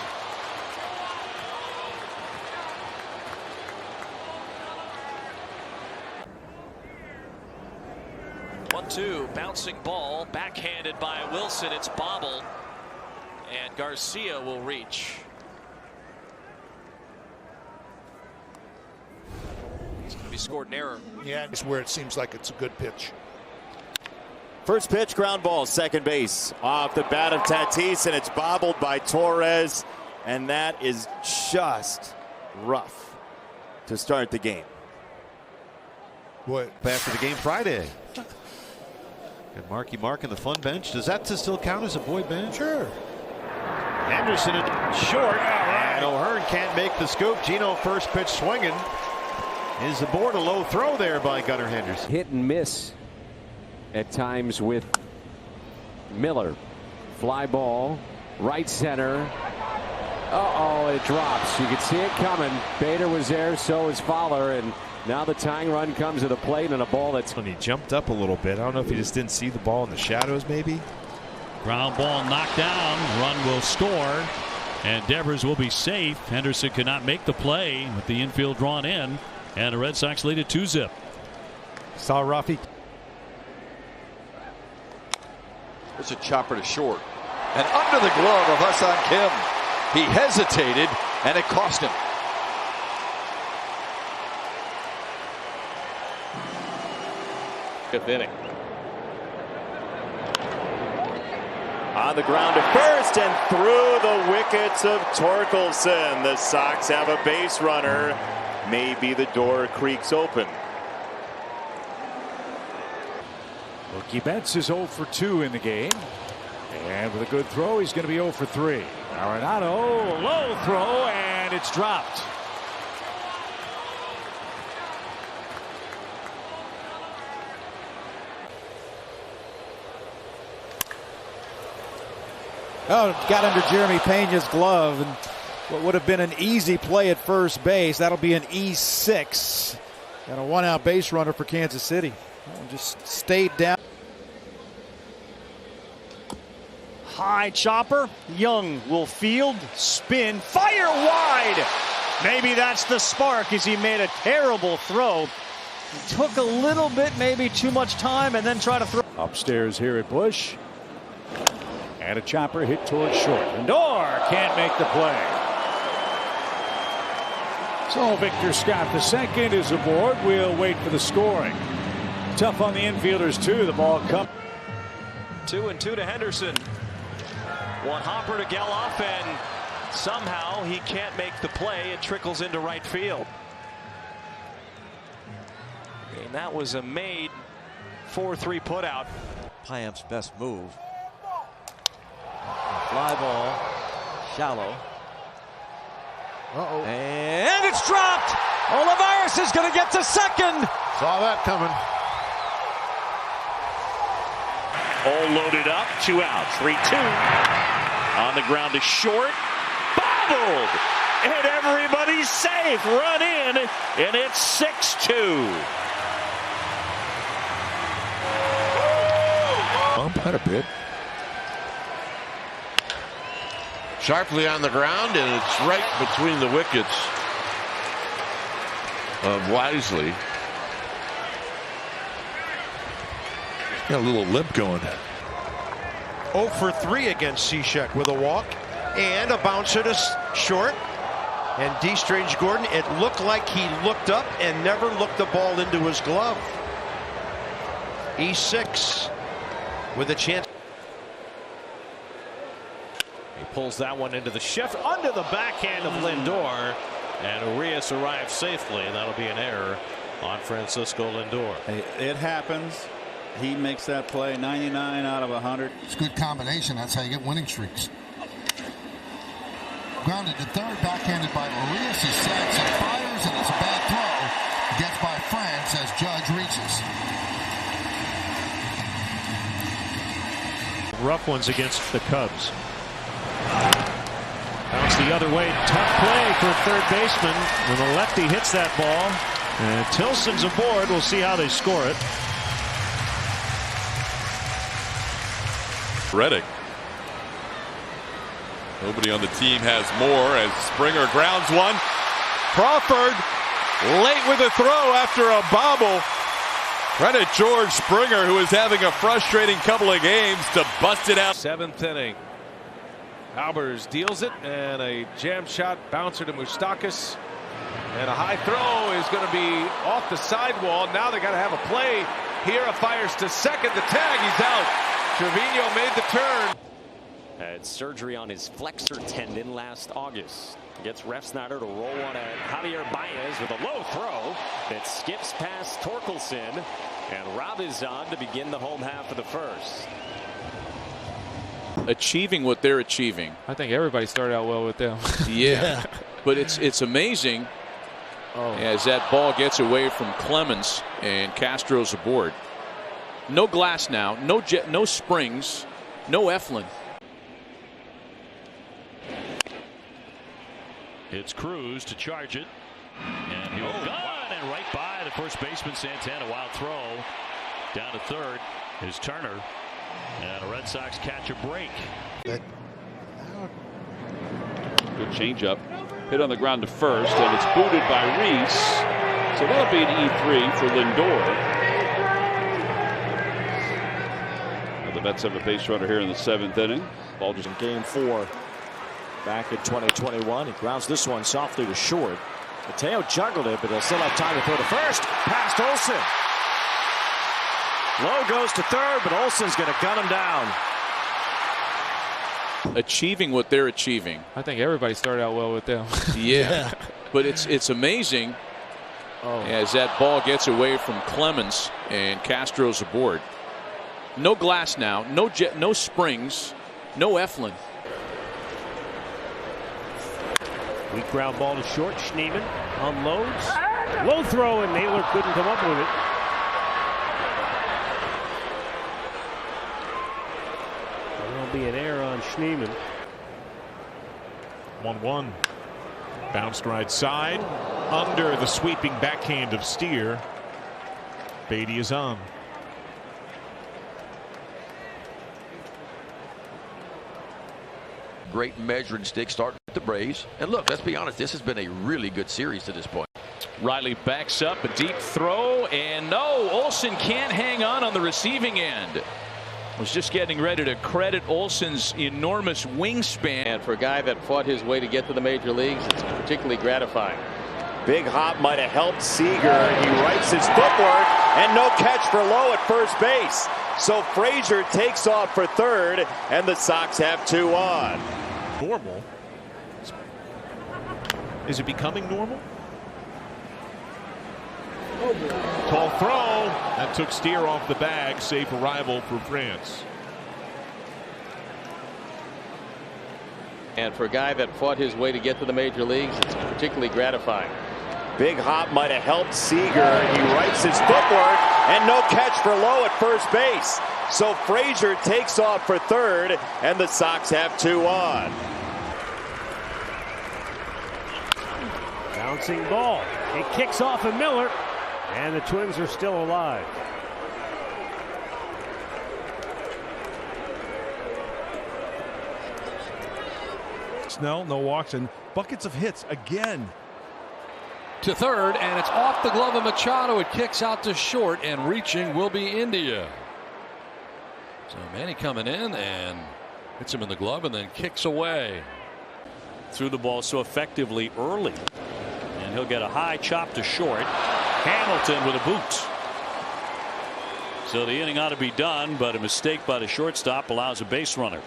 One-two, bouncing ball, backhanded by Wilson. It's bobbled, and Garcia will reach. He scored an error. Yeah, it's where it seems like it's a good pitch. First pitch, ground ball, second base. Off the bat of Tatis, and it's bobbled by Torres. And that is just rough to start the game. What? After the game Friday. And Marky Mark in the fun bench. Does that still count as a boy bench? Sure. Henderson short. And O'Hearn can't make the scoop. Gino first pitch swinging. Is aboard a low throw there by Gunnar Henderson. Hit and miss at times with Miller. Fly ball, right center. Uh-oh, it drops. You can see it coming. Bader was there, so was Fowler, and now the tying run comes to the plate and a ball that's... When he jumped up a little bit, I don't know if he just didn't see the ball in the shadows, maybe. Ground ball knocked down. Run will score, and Devers will be safe. Henderson could not make the play with the infield drawn in, and the Red Sox lead at 2-zip. Saw Rafi. It's a chopper to short. And under the glove of Ha-Seong Kim. He hesitated, and it cost him. Fifth inning. On the ground to first and through the wickets of Torkelson. The Sox have a base runner. Maybe the door creaks open. Mookie Betts is 0 for 2 in the game. And with a good throw, he's going to be 0 for 3. Arenado, low throw, and it's dropped. Oh, got under Jeremy Pena's glove, and what would have been an easy play at first base, that'll be an E6. And a one-out base runner for Kansas City. Just stayed down. High chopper. Young will field, spin, fire wide. Maybe that's the spark as he made a terrible throw. Took a little bit, maybe too much time, and then try to throw. Upstairs here at Busch. And a chopper hit towards short. Lindor can't make the play. So Victor Scott II is aboard. We'll wait for the scoring. Tough on the infielders too. The ball comes. 2-2 to Henderson. One hopper to Geloff, and somehow he can't make the play. It trickles into right field. And that was a made 4-3 putout. Payam's best move. Fly ball, shallow. Uh-oh. And it's dropped. Olivares is going to get to second. Saw that coming. All loaded up, 2 outs, 3-2. On the ground to short, bobbled, and everybody's safe. Run in, and it's 6-2. Bump had a bit. Sharply on the ground, and it's right between the wickets of Wisely. Got a little limp going. 0 for 3 against Cishek with a walk and a bouncer to short. And D. Strange Gordon, it looked like he looked up and never looked the ball into his glove. E6 with a chance. He pulls that one into the shift under the backhand of Lindor, and Urias arrives safely, and that'll be an error on Francisco Lindor. It happens. He makes that play 99 out of 100. It's a good combination. That's how you get winning streaks. Grounded to third, backhanded by Urias. He sacks and fires, and it's a bad throw. Gets by France as Judge reaches. Rough ones against the Cubs. Bounce the other way. Tough play for third baseman when the lefty hits that ball. And Tilson's aboard. We'll see how they score it. Reddick. Nobody on the team has more as Springer grounds one. Crawford late with a throw after a bobble. Credit George Springer, who is having a frustrating couple of games, to bust it out. 7th inning. Albers deals it, and a jam shot bouncer to Moustakas. And a high throw is going to be off the sidewall. Now they got to have a play. Hiura fires to second. The tag, he's out. Trevino made the turn. Had surgery on his flexor tendon last August. Gets Refsnyder to roll one at Javier Baez with a low throw that skips past Torkelson. And Rob is on to begin the home half of the first. Achieving what they're achieving. I think everybody started out well with them. Yeah. But it's amazing as that ball gets away from Clemens and Castro's aboard. No glass now, no springs, no Eflin. It's Cruz to charge it. And he'll gun and right by the first baseman Santana. Wild throw down to third is Turner. And the Red Sox catch a break. Good changeup. Hit on the ground to first, and it's booted by Reese. So that'll be an E3 for Lindor. Now the Mets have a base runner here in the 7th inning. Ball just in game 4 back in 2021. He grounds this one softly to short. Mateo juggled it, but he'll still have time to throw to first. Past Olsen. Lowe goes to third, but Olsen's going to gun him down. Achieving what they're achieving. I think everybody started out well with them. Yeah. But it's amazing as that ball gets away from Clemens and Castro's aboard. No glass now, no springs, no Eflin. Weak ground ball to short. Schneemann unloads. Low throw, and Naylor couldn't come up with it. There'll be an error on Schneemann. 1-1. Bounced right side. Under the sweeping backhand of Steer. Beatty is on. Great measuring stick starting with the Braves. And look, let's be honest, this has been a really good series to this point. Riley backs up, a deep throw, and no, Olsen can't hang on the receiving end. Was just getting ready to credit Olsen's enormous wingspan. And for a guy that fought his way to get to the major leagues, it's particularly gratifying. Big hop might have helped Seager. He rights his footwork, and no catch for Lowe at first base. So Frazier takes off for third, and the Sox have 2 on. Normal. Is it becoming normal? Tall throw. That took Steer off the bag. Safe arrival for France. And for a guy that fought his way to get to the major leagues, it's particularly gratifying. Big hop might have helped Seager. He rights his footwork, and no catch for Lowe at first base. So Frazier takes off for third, and the Sox have 2 on. Bouncing ball. It kicks off of Miller, and the Twins are still alive. Snell, no walks, and buckets of hits again. To third, and it's off the glove of Machado. It kicks out to short, and reaching will be India. So Manny coming in and hits him in the glove and then kicks away. Threw the ball so effectively early. And he'll get a high chop to short. Hamilton with a boot. So the inning ought to be done, but a mistake by the shortstop allows a base runner.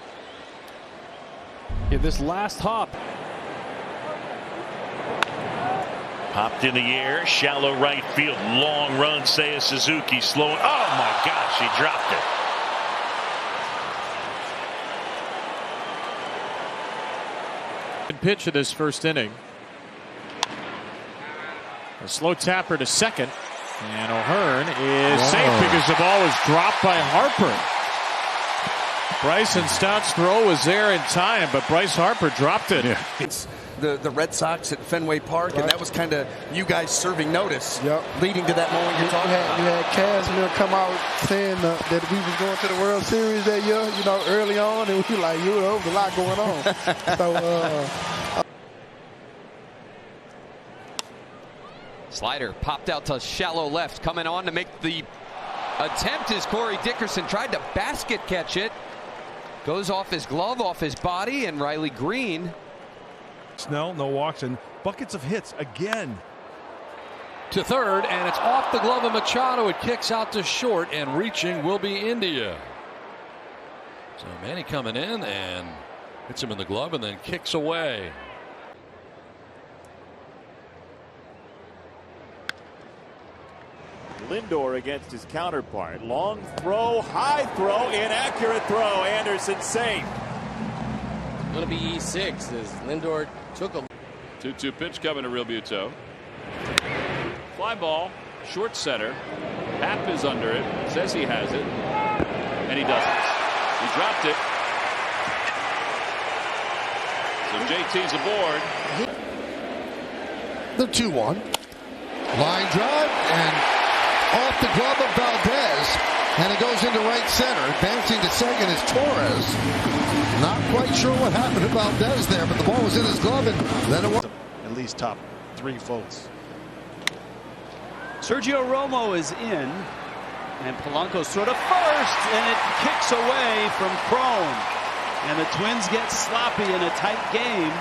In this last hop. Popped in the air, shallow right field, long run. Seiya Suzuki slowing. Oh my gosh, he dropped it. Pitch of this first inning. A slow tapper to second, and O'Hearn is safe because the ball was dropped by Harper. Bryson Stout's throw was there in time, but Bryce Harper dropped it. Yeah. It's the Red Sox at Fenway Park, and that was kind of you guys serving notice, leading to that moment you're talking about. We had Casimir come out saying that we was going to the World Series that year, early on, and we were like, there was a lot going on. So, Slider popped out to shallow left. Coming on to make the attempt is Corey Dickerson. Tried to basket catch it. Goes off his glove, off his body, and Riley Green. Snell, no walks, and buckets of hits again. to third, and it's off the glove of Machado. It kicks out to short, and reaching will be India. So Manny coming in and hits him in the glove and then kicks away. Lindor against his counterpart. Long throw, high throw, inaccurate throw. Anderson safe. Going to be E6 as Lindor took a 2-2 pitch coming to Realmuto. Fly ball, short center. Happ is under it, says he has it, and he doesn't. He dropped it. So JT's aboard. The 2-1. Line drive and off the glove of Valdez, and it goes into right center. Advancing to second is Torres. Not quite sure what happened to Valdez there, but the ball was in his glove, and then it was at least top 3 votes. Sergio Romo is in, and Polanco's sort of first, and it kicks away from Cron. And the Twins get sloppy in a tight game,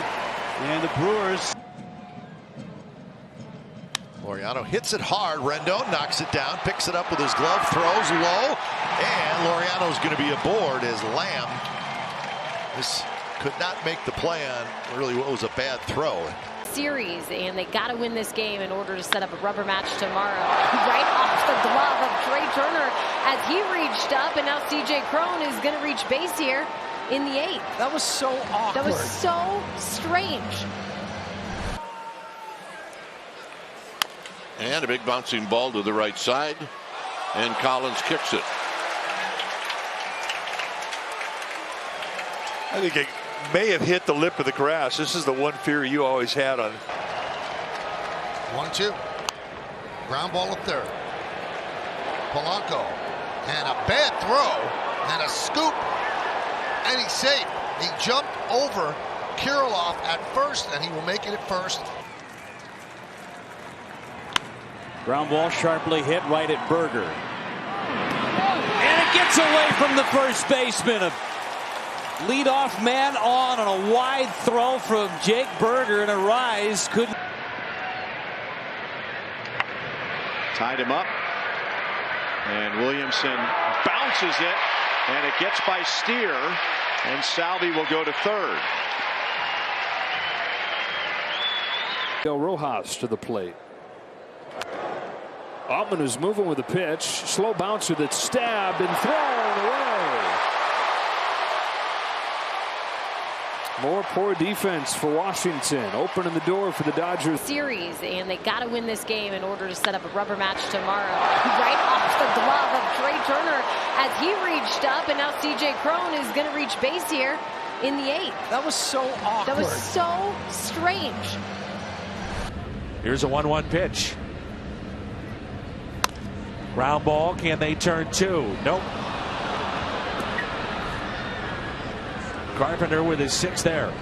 and the Brewers. Laureano hits it hard. Rendon knocks it down, picks it up with his glove, throws low, and Laureano's going to be aboard as Lamb. This could not make the play on really what was a bad throw. Series, and they got to win this game in order to set up a rubber match tomorrow. Right off the glove of Trey Turner as he reached up, and now CJ Cron is going to reach base here in the 8th. That was so awkward. That was so strange. And a big bouncing ball to the right side, and Collins kicks it. I think it may have hit the lip of the grass. This is the one fear you always had on. 1-2. Ground ball at third. Polanco. And a bad throw. And a scoop. And he's safe. He jumped over Kirilloff at first, and he will make it at first. Ground ball sharply hit right at Berger. And it gets away from the first baseman. A leadoff man on a wide throw from Jake Berger, and a rise couldn't. Tied him up. And Williamson bounces it, and it gets by Steer, and Salvi will go to third. Rojas to the plate. Altman is moving with the pitch. Slow bouncer that's stabbed and thrown away. More poor defense for Washington, opening the door for the Dodgers. Series, and they got to win this game in order to set up a rubber match tomorrow. Right off the glove of Trey Turner as he reached up, and now CJ Cron is going to reach base here in the 8th. That was so awkward. That was so strange. Here's a 1-1 pitch. Ground ball. Can they turn 2? Nope. Carpenter with his 6th there.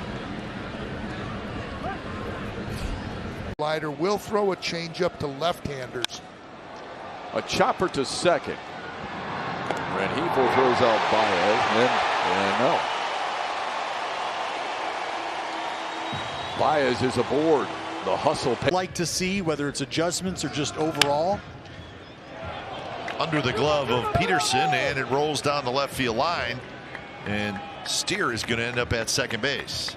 Slider will throw a changeup to left-handers. A chopper to second. Rengifo throws out Baez, and no. Baez is aboard. The hustle. Like to see whether it's adjustments or just overall. Under the glove of Peterson, and it rolls down the left field line, and Steer is going to end up at second base.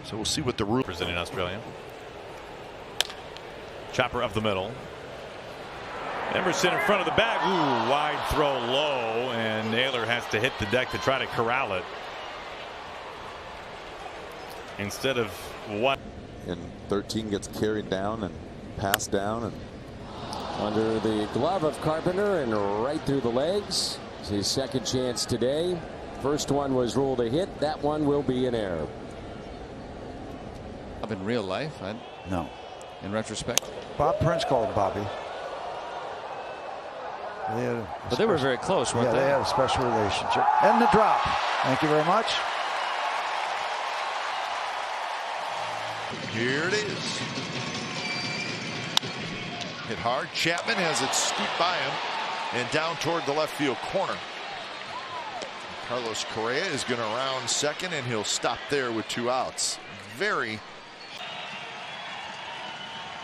So we'll see what the rule. Presenting Australia. Chopper up the middle. Emerson in front of the bag. Ooh, wide throw low, and Naylor has to hit the deck to try to corral it. Instead of what? And 13 gets carried down and passed down, and under the glove of Carpenter and right through the legs. It's his second chance today. First one was ruled a hit. That one will be an error. In real life? No. In retrospect? Bob Prince called Bobby. But they were very close, weren't they? Yeah, they had a special relationship. And the drop. Thank you very much. Here it is. Hit hard. Chapman has it scooped by him and down toward the left field corner. Carlos Correa is going to round second, and he'll stop there with 2 outs. Very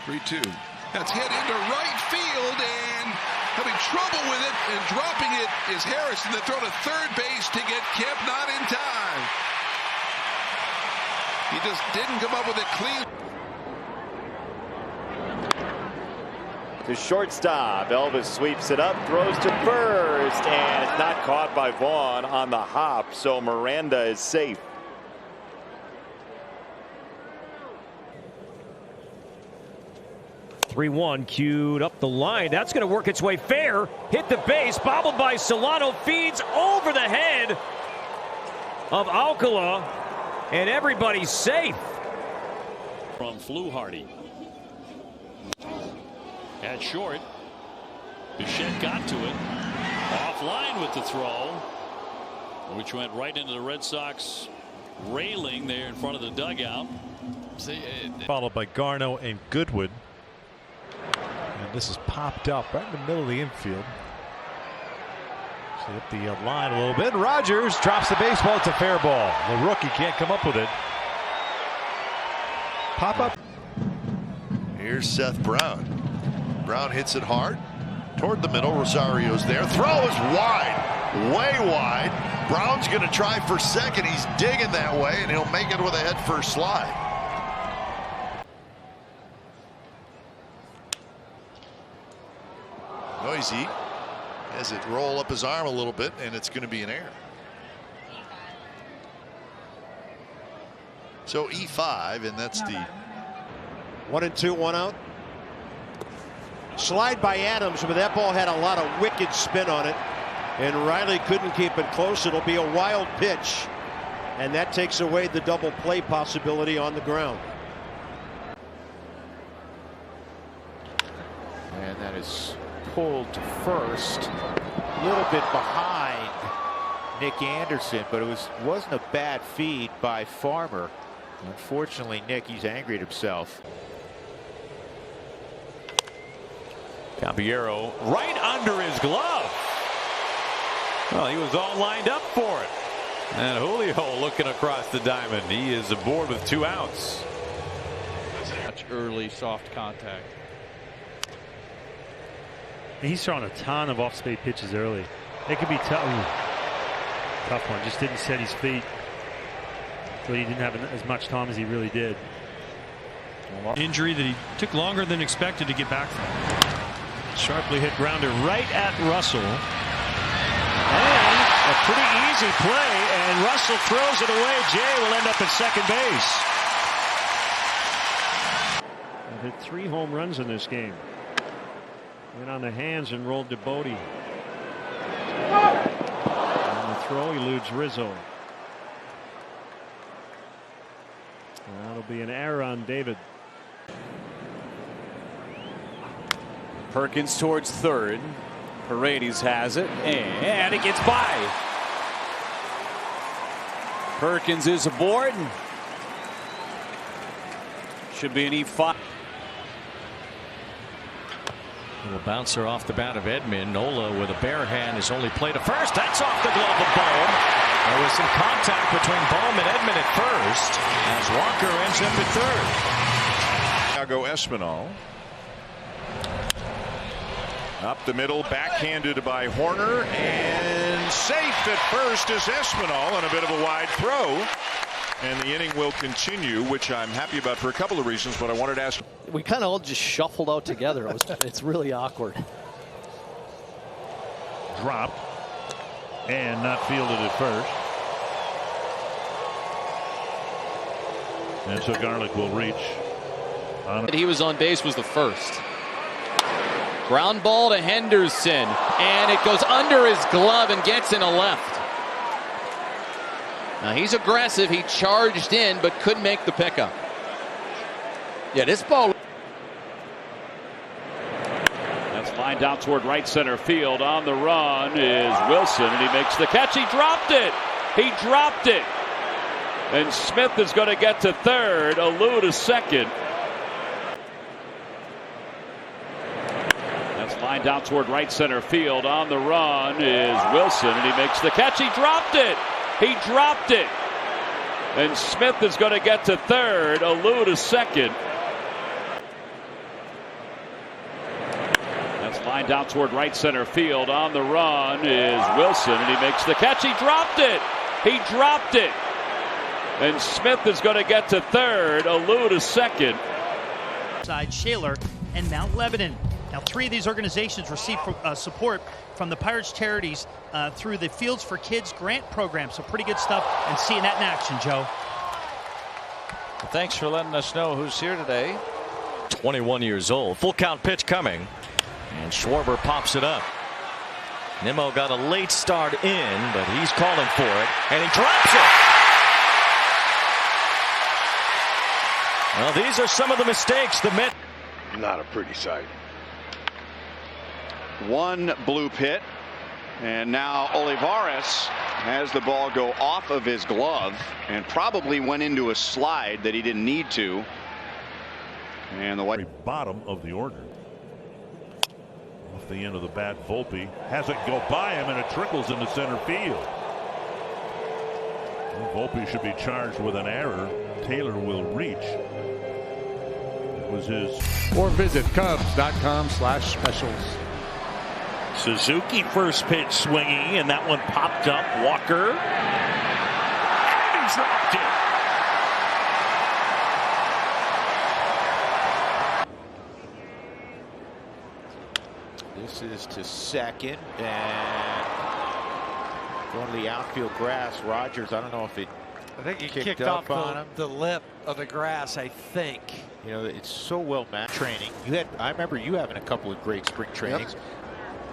3-2. That's hit into right field, and having trouble with it and dropping it is Harrison. The throw to third base to get Kemp, not in time. He just didn't come up with it clean. To shortstop, Elvis sweeps it up, throws to first, and it's not caught by Vaughn on the hop, so Miranda is safe. (3-1) queued up the line. That's going to work its way fair. Hit the base, bobbled by Solano, feeds over the head of Alcala, and everybody's safe. From Fluharty. At short, Bichette got to it. Offline with the throw, which went right into the Red Sox railing there in front of the dugout. Followed by Garneau and Goodwin. And this is popped up right in the middle of the infield. So hit the line a little bit. Rogers drops the baseball. It's a fair ball. The rookie can't come up with it. Pop up. Here's Seth Brown. Brown hits it hard toward the middle. Rosario's there. Throw is wide, way wide. Brown's going to try for second. He's digging that way, and he'll make it with a head first slide. Noisy has it roll up his arm a little bit, and it's going to be an error. So E5, and that's the 1-2, 1 out. Slide by Adams, but that ball had a lot of wicked spin on it, and Riley couldn't keep it close. It'll be a wild pitch, and that takes away the double play possibility on the ground. And that is pulled to first, a little bit behind Nick Anderson, but it wasn't a bad feed by Farmer. Unfortunately, Nick, he's angry at himself. Caballero right under his glove. Well, he was all lined up for it. And Julio looking across the diamond. He is aboard with 2 outs. Much early soft contact. He's throwing a ton of off-speed pitches early. It could be tough. Tough one. Just didn't set his feet. But he didn't have as much time as he really did. Injury that he took longer than expected to get back from. Sharply hit grounder right at Russell. And a pretty easy play, and Russell throws it away. Jay will end up at second base. He hit 3 home runs in this game. Went on the hands and rolled to Bodie. On the throw, eludes Rizzo. That'll be an error on David. Perkins towards third. Paredes has it, and it gets by. Perkins is aboard. Should be an E5. Little bouncer off the bat of Edman. Nola with a bare hand is only play to first. That's off the glove of Bohm. There was some contact between Bohm and Edman at first as Walker ends up at third. Now go Espinal. Up the middle, backhanded by Horner, and safe at first is Espinal on a bit of a wide throw. And the inning will continue, which I'm happy about for a couple of reasons, but I wanted to ask. We kind of all just shuffled out together. It's really awkward. Dropped and not fielded at first. And so Garlick will reach. He was on base was the first. Ground ball to Henderson, and it goes under his glove and gets in a left. Now he's aggressive. He charged in, but couldn't make the pickup. Yeah, this ball. That's lined out toward right center field. On the run is Wilson, and he makes the catch. He dropped it. He dropped it. And Smith is going to get to third. Alou to second. That's lined out toward right center field. On the run is Wilson, and he makes the catch. He dropped it. He dropped it. And Smith is going to get to third. Alou to second. Line down toward right center field. On the run is Wilson, and he makes the catch. He dropped it. He dropped it. And Smith is going to get to third. Alou to second. Side Shaler and Mount Lebanon. Now, 3 of these organizations receive support from the Pirates charities through the Fields for Kids grant program. So pretty good stuff, and seeing that in action, Joe. Well, thanks for letting us know who's here today. 21 years old. Full count pitch coming. And Schwarber pops it up. Nimmo got a late start in, but he's calling for it, and he drops it. Well, these are some of the mistakes the Mets. Not a pretty sight. One blue pit, and now Olivares has the ball go off of his glove and probably went into a slide that he didn't need to. And the white bottom of the order. Off the end of the bat, Volpe has it go by him, and it trickles into center field. Well, Volpe should be charged with an error. Taylor will reach. It was his. Or visit Cubs.com/specials. Suzuki first pitch swinging, and that one popped up. Walker. And he dropped it. This is to second, and going to the outfield grass. Rogers, I don't know if it I think he kicked off on him. the lip of the grass, I think. You know, it's so well matched training. I remember you having a couple of great spring trainings. Yep.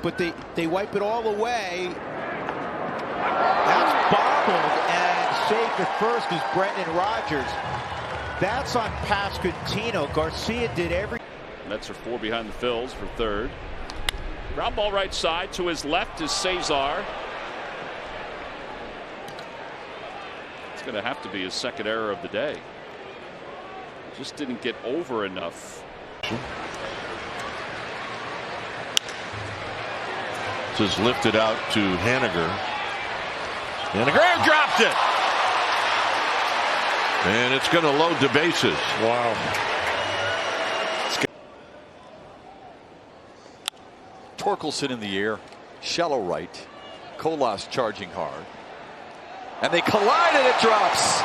But they wipe it all away. That's bobbled, and safe at first is Brendan Rodgers. That's on Pasquantino. Garcia did every. Mets are 4 behind the Phils for third. Ground ball right side. To his left is Cesar. It's going to have to be his second error of the day. Just didn't get over enough. This is lifted out to Haniger. Haniger dropped it. And it's going to load the bases. Wow. Torkelson in the air, shallow right. Colas charging hard. And they collide, and it drops.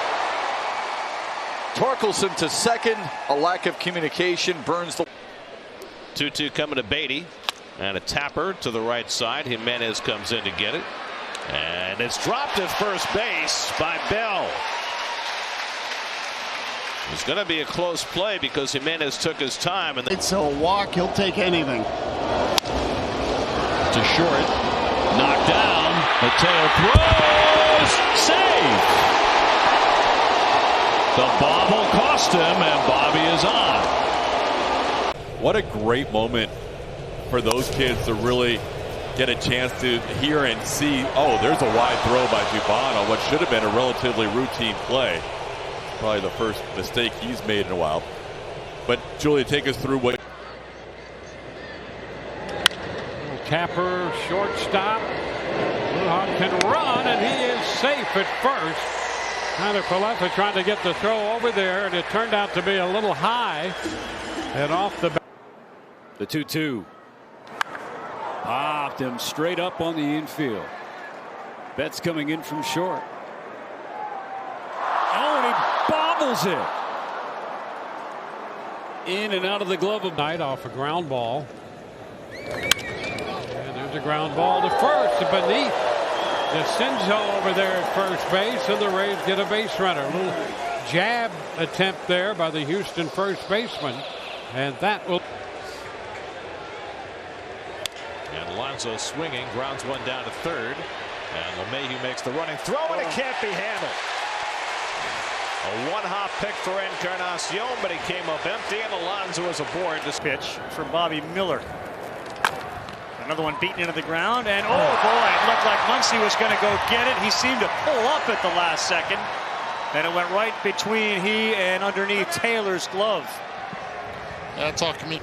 Torkelson to second. A lack of communication burns the. 2-2 coming to Beatty. And a tapper to the right side. Jimenez comes in to get it. And it's dropped at first base by Bell. It's going to be a close play because Jimenez took his time. And it's a walk. He'll take anything. To short. Knocked down. Mateo throws. Save. The bobble cost him, and Bobby is on. What a great moment for those kids to really get a chance to hear and see, oh, there's a wide throw by Dubon on what should have been a relatively routine play. Probably the first mistake he's made in a while. But Julia, take us through what. Tapper, shortstop. Lujan can run, and he is safe at first. Tyler Paletta trying to get the throw over there, and it turned out to be a little high and off the back. The 2-2. Popped him straight up on the infield. Betts coming in from short. Oh, and he bobbles it. In and out of the glove of Knight off a ground ball. And there's a ground ball to first, beneath DeCinzo over there at first base, and the Rays get a base runner. A little jab attempt there by the Houston first baseman, and that will. And Alonso swinging, grounds one down to third. And LeMahieu makes the running throw, and it can't be handled. A one-hop pick for Encarnacion, but he came up empty, and Alonso is aboard this pitch from Bobby Miller. Another one beaten into the ground, and oh boy, it looked like Muncy was going to go get it. He seemed to pull up at the last second. Then it went right between he and underneath Taylor's glove. Talk to me.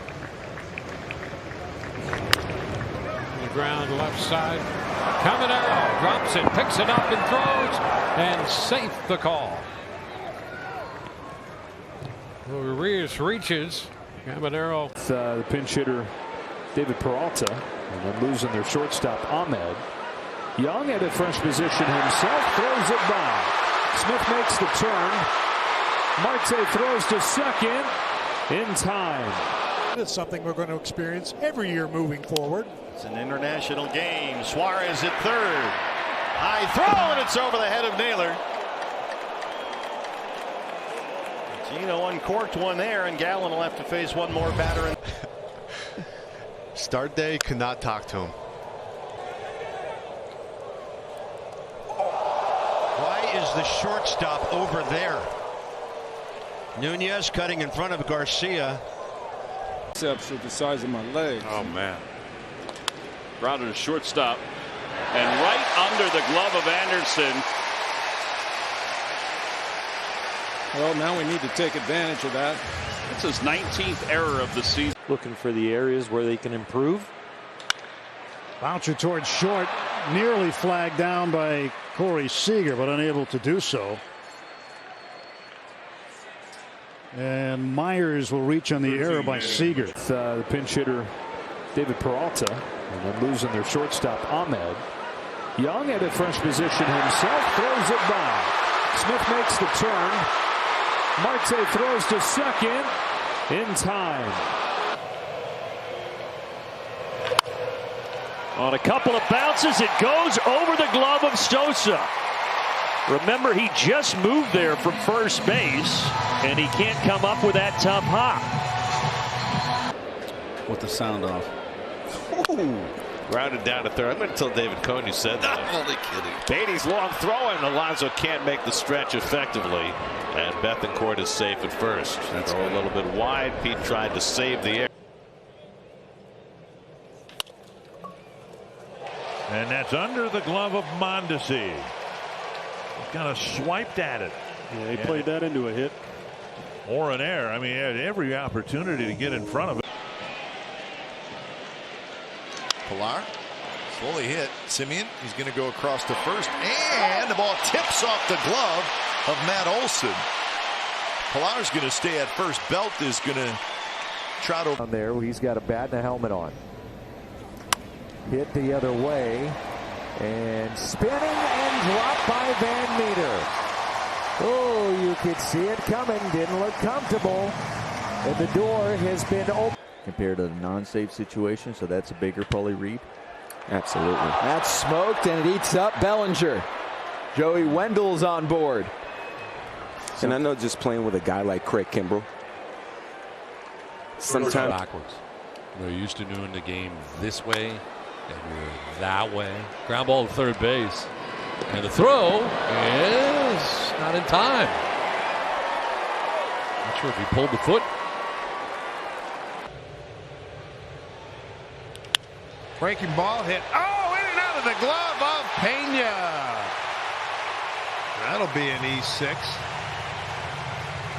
The ground left side. Caminero drops it, picks it up and throws, and safe the call. Urias reaches. Caminero. The pinch hitter David Peralta, and then losing their shortstop Ahmed. Young at a fresh position himself, throws it by. Smith makes the turn. Marte throws to second in time. It's something we're going to experience every year moving forward. It's an international game. Suarez at third. High throw, and it's over the head of Naylor. Gino uncorked one there, and Gallen will have to face one more batter. Start day, could not talk to him. Why is the shortstop over there? Nunez cutting in front of Garcia. Biceps are the size of my legs. Oh, man. Grounded to shortstop. And right under the glove of Anderson. Well, now we need to take advantage of that. That's his 19th error of the season. Looking for the areas where they can improve. Bouncer towards short, nearly flagged down by Corey Seager, but unable to do so. And Myers will reach on the error by Seager. The pinch hitter David Peralta, and then losing their shortstop Ahmed. Young at a fresh position himself, throws it by. Smith makes the turn. Marte throws to second in time. On a couple of bounces, it goes over the glove of Sosa. Remember, he just moved there from first base, and he can't come up with that tough hop. With the sound off. Ooh. Grounded down to third. I'm going to tell David Cohn you said that. I'm only kidding. Beatty's long throw, and Alonso can't make the stretch effectively. And Bethancourt is safe at first. That's a little bit wide. Pete tried to save the air. And that's under the glove of Mondesi. He's kind of swiped at it. Yeah, he played that into a hit. Or an error. I mean, he had every opportunity to get in front of it. Pilar slowly hit. Simeon, he's going to go across to first, and the ball tips off the glove of Matt Olson. Pilar's going to stay at first. Belt is going to try to. On there, he's got a bat and a helmet on. Hit the other way, and spinning and dropped by Van Meter. Oh, you could see it coming. Didn't look comfortable, and the door has been open. Compared to the non-safe situation, so that's a bigger Paulie Reed. Absolutely. That's smoked, and it eats up Bellinger. Joey Wendell's on board. And I know just playing with a guy like Craig Kimbrell, sometimes backwards. They're used to doing the game this way, and we're that way. Ground ball to third base, and the throw is not in time. Not sure if he pulled the foot. Breaking ball hit. Oh, in and out of the glove of Pena. That'll be an E6.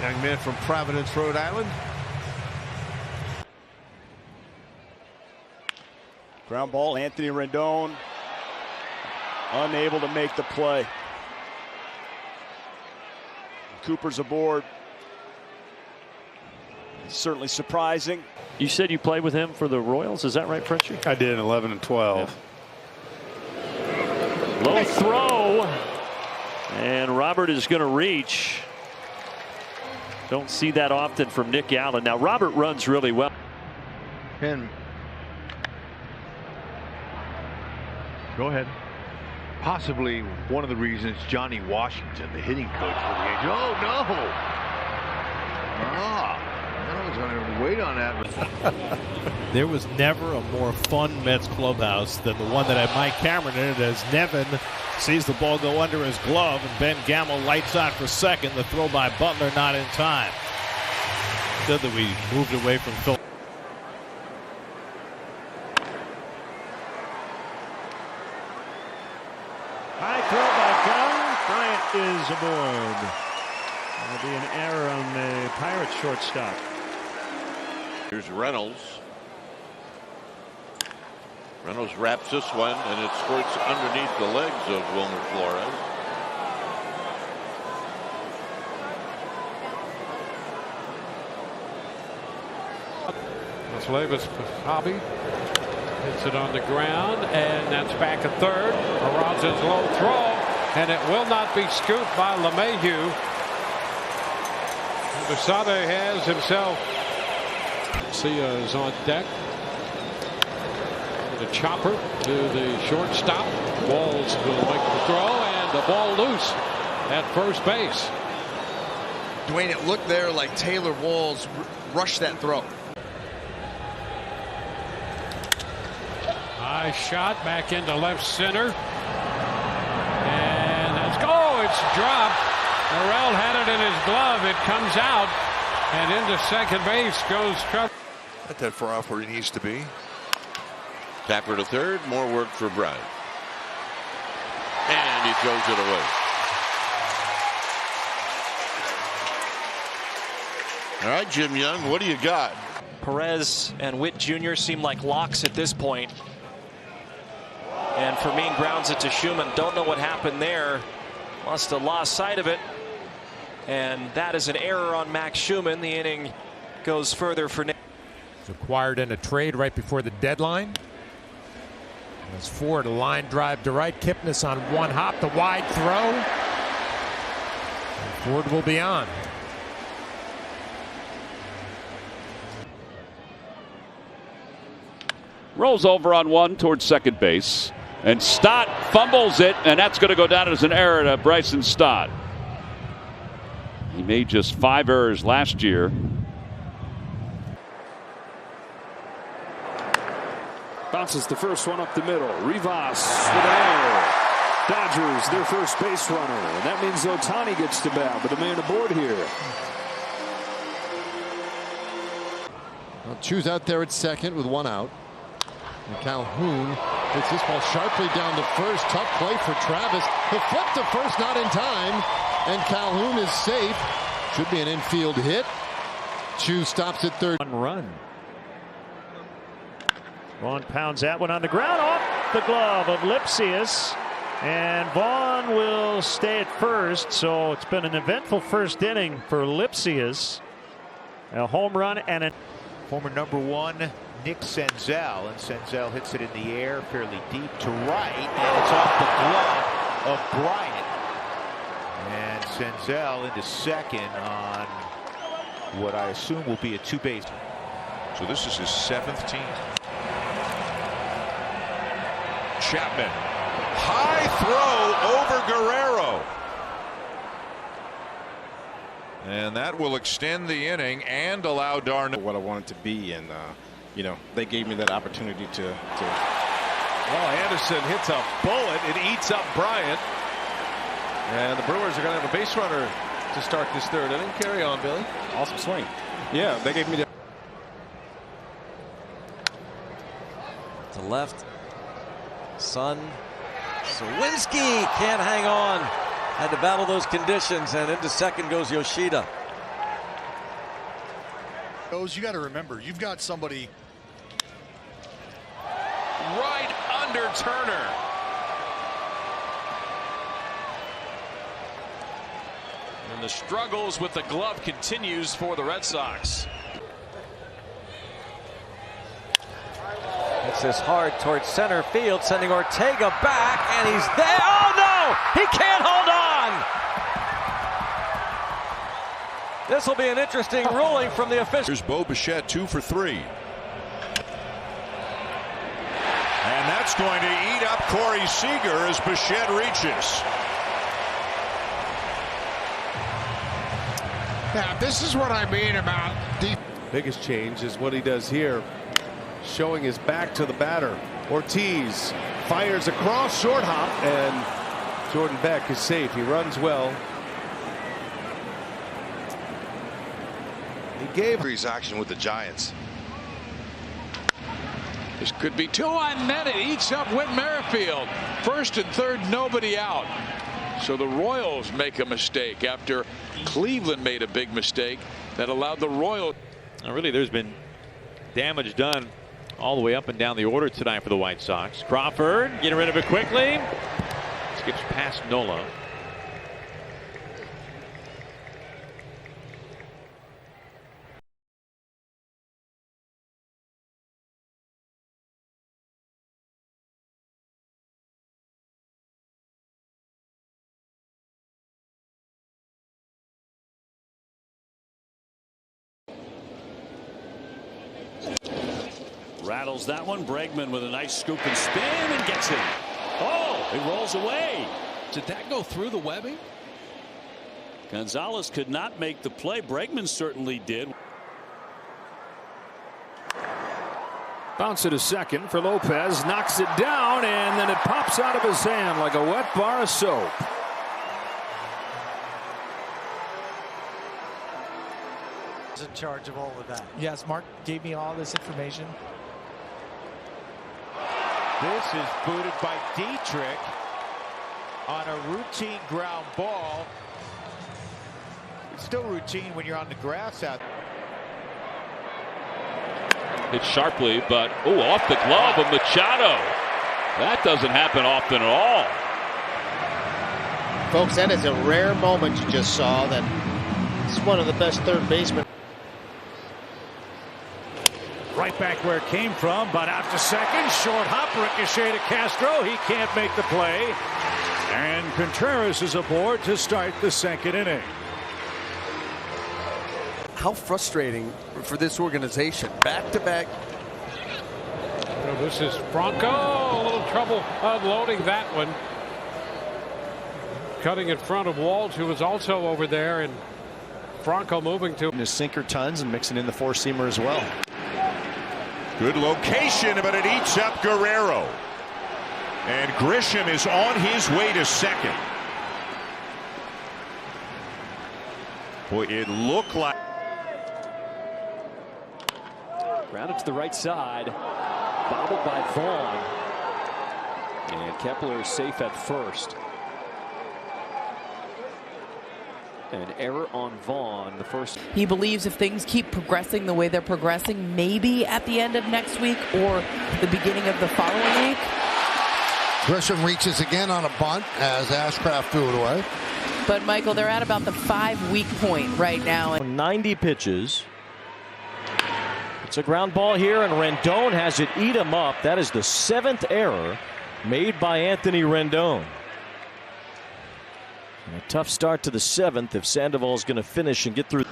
Young man from Providence, Rhode Island. Ground ball, Anthony Rendon. Unable to make the play. Cooper's aboard. Certainly surprising. You said you played with him for the Royals. Is that right, Frenchie? I did in 11 and 12. Yeah. Low throw. And Robert is going to reach. Don't see that often from Nick Allen. Now, Robert runs really well. And go ahead. Possibly one of the reasons Johnny Washington, the hitting coach for the Angels. Oh, no. I was going to wait on that. There was never a more fun Mets clubhouse than the one that had Mike Cameron in it, as Nevin sees the ball go under his glove, and Ben Gamel lights out for second. The throw by Butler not in time. Good that we moved away from Phil. High throw by Gunn. Bryant is aboard. That'll be an error on the Pirates shortstop. Here's Reynolds. Reynolds wraps this one, and it squirts underneath the legs of Wilmer Flores. It's Levis Hobby. Hits it on the ground, and that's back at third. Peraza's low throw, and it will not be scooped by LeMahieu. Basada has himself. Sia is on deck. The chopper to the shortstop. Walls will make the throw, and the ball loose at first base. Dwayne, it looked there like Taylor Walls rushed that throw. High shot back into left center. And that's it's dropped. Morel had it in his glove. It comes out. And into second base goes Trevor. Not that far off where he needs to be. Tapper to third. More work for Bryant. And he throws it away. All right, Jim Young, what do you got? Perez and Witt Jr. seem like locks at this point. And Fermin grounds it to Schumann. Don't know what happened there. Must have lost sight of it. And that is an error on Max Schumann. The inning goes further for Nick. Acquired in a trade right before the deadline. As Ford, a line drive to right. Kipnis on one hop, the wide throw. And Ford will be on. Rolls over on one towards second base. And Stott fumbles it, and that's going to go down as an error to Bryson Stott. He made just 5 errors last year. Bounces the first one up the middle. Rivas with an error. Dodgers their first base runner. And that means Ohtani gets to bat, but a man aboard here. Well, Chu's out there at second with 1 out. And Calhoun hits this ball sharply down to first. Tough play for Travis. He'll flip to first, not in time. And Calhoun is safe. Should be an infield hit. Chu stops at third. 1 run. Vaughn pounds that one on the ground off the glove of Lipsius. And Vaughn will stay at first. So it's been an eventful first inning for Lipsius. A home run and a Former number 1 Nick Senzel, and Senzel hits it in the air fairly deep to right, and it's off the glove of Bryant. And Senzel into second on what I assume will be a 2-base. So this is his 7th team. Chapman, high throw over Guerrero. And that will extend the inning and allow Darno. What I wanted to be, and you know, they gave me that opportunity to. Well, Anderson hits a bullet. It eats up Bryant. And the Brewers are going to have a base runner to start this third inning. Carry on, Billy. Awesome swing. Yeah, they gave me the. To left. Sun. Sawinski can't hang on. Had to battle those conditions, and into second goes Yoshida. You got to remember, you've got somebody right under Turner. And the struggles with the glove continues for the Red Sox. Hits this hard towards center field, sending Ortega back, and he's there. Oh no! He can't hold on! This will be an interesting ruling from the official. Here's Bo Bichette, 2 for 3. And that's going to eat up Corey Seager as Bichette reaches. Now, this is what I mean about deep. Biggest change is what he does here, showing his back to the batter. Ortiz fires across, short hop, and Jordan Beck is safe. He runs well. He gave his action with the Giants. This could be 2 on net. It eats up Whit Merrifield. First and third, nobody out. So the Royals make a mistake after Cleveland made a big mistake that allowed the Royals. Now really, there's been damage done all the way up and down the order tonight for the White Sox. Crawford getting rid of it quickly. Skips past Nola. Rattles that one. Bregman with a nice scoop and spin and gets it. Oh, it rolls away. Did that go through the webbing? Gonzalez could not make the play. Bregman certainly did. Bounce it a second for Lopez. Knocks it down, and then it pops out of his hand like a wet bar of soap. In charge of all of that. Yes, Mark gave me all this information. This is booted by Dietrich on a routine ground ball. It's still routine when you're on the grass out. Hit sharply, but off the glove of Machado. That doesn't happen often at all. Folks, that is a rare moment you just saw. That it's one of the best third basemen. Right back where it came from, but out to second. Short hop, ricochet to Castro. He can't make the play. And Contreras is aboard to start the second inning. How frustrating for this organization. Back-to-back. Well, this is Franco. A little trouble unloading that one. Cutting in front of Walt, who was also over there, and Franco moving to his sinker tons and mixing in the four-seamer as well. Good location, but it eats up Guerrero. And Grisham is on his way to second. Boy, it looked like. Grounded to the right side. Bobbled by Vaughn. And Kepler is safe at first. An error on Vaughn, the first. He believes if things keep progressing the way they're progressing, maybe at the end of next week or the beginning of the following week. Grisham reaches again on a bunt as Ashcraft threw it away. But Michael, they're at about the 5-week point right now. 90 pitches. It's a ground ball here, and Rendon has it eat him up. That is the 7th error made by Anthony Rendon. And a tough start to the 7th if Sandoval is going to finish and get through.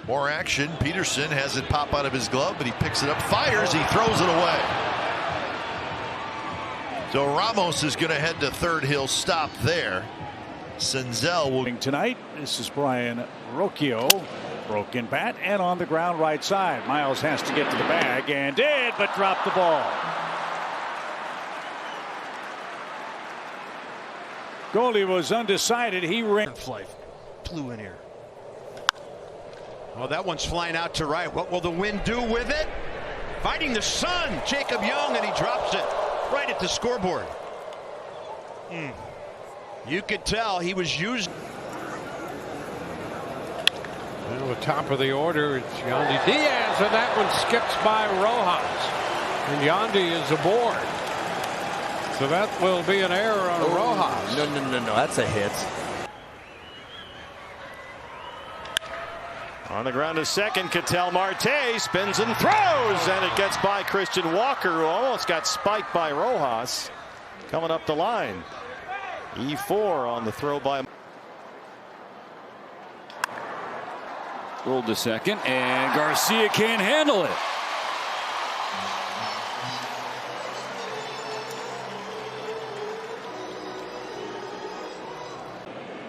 More action. Peterson has it pop out of his glove, but he picks it up, fires, he throws it away. So Ramos is going to head to third. He'll stop there. Senzel will. Tonight, this is Brian Rocchio. Broken bat and on the ground right side. Miles has to get to the bag and did, but dropped the ball. Goldie was undecided. He ran. Flew in here. Well, that one's flying out to right. What will the wind do with it? Fighting the sun, Jacob Young, and he drops it right at the scoreboard. You could tell he was used. Well, the top of the order, it's Yandy Diaz, and that one skips by Rojas. And Yandy is aboard. So that will be an error on Rojas. No, that's a hit. On the ground to second, Ketel Marte spins and throws, and it gets by Christian Walker, who almost got spiked by Rojas. Coming up the line. E4 on the throw by. Rolled to second, and Garcia can't handle it.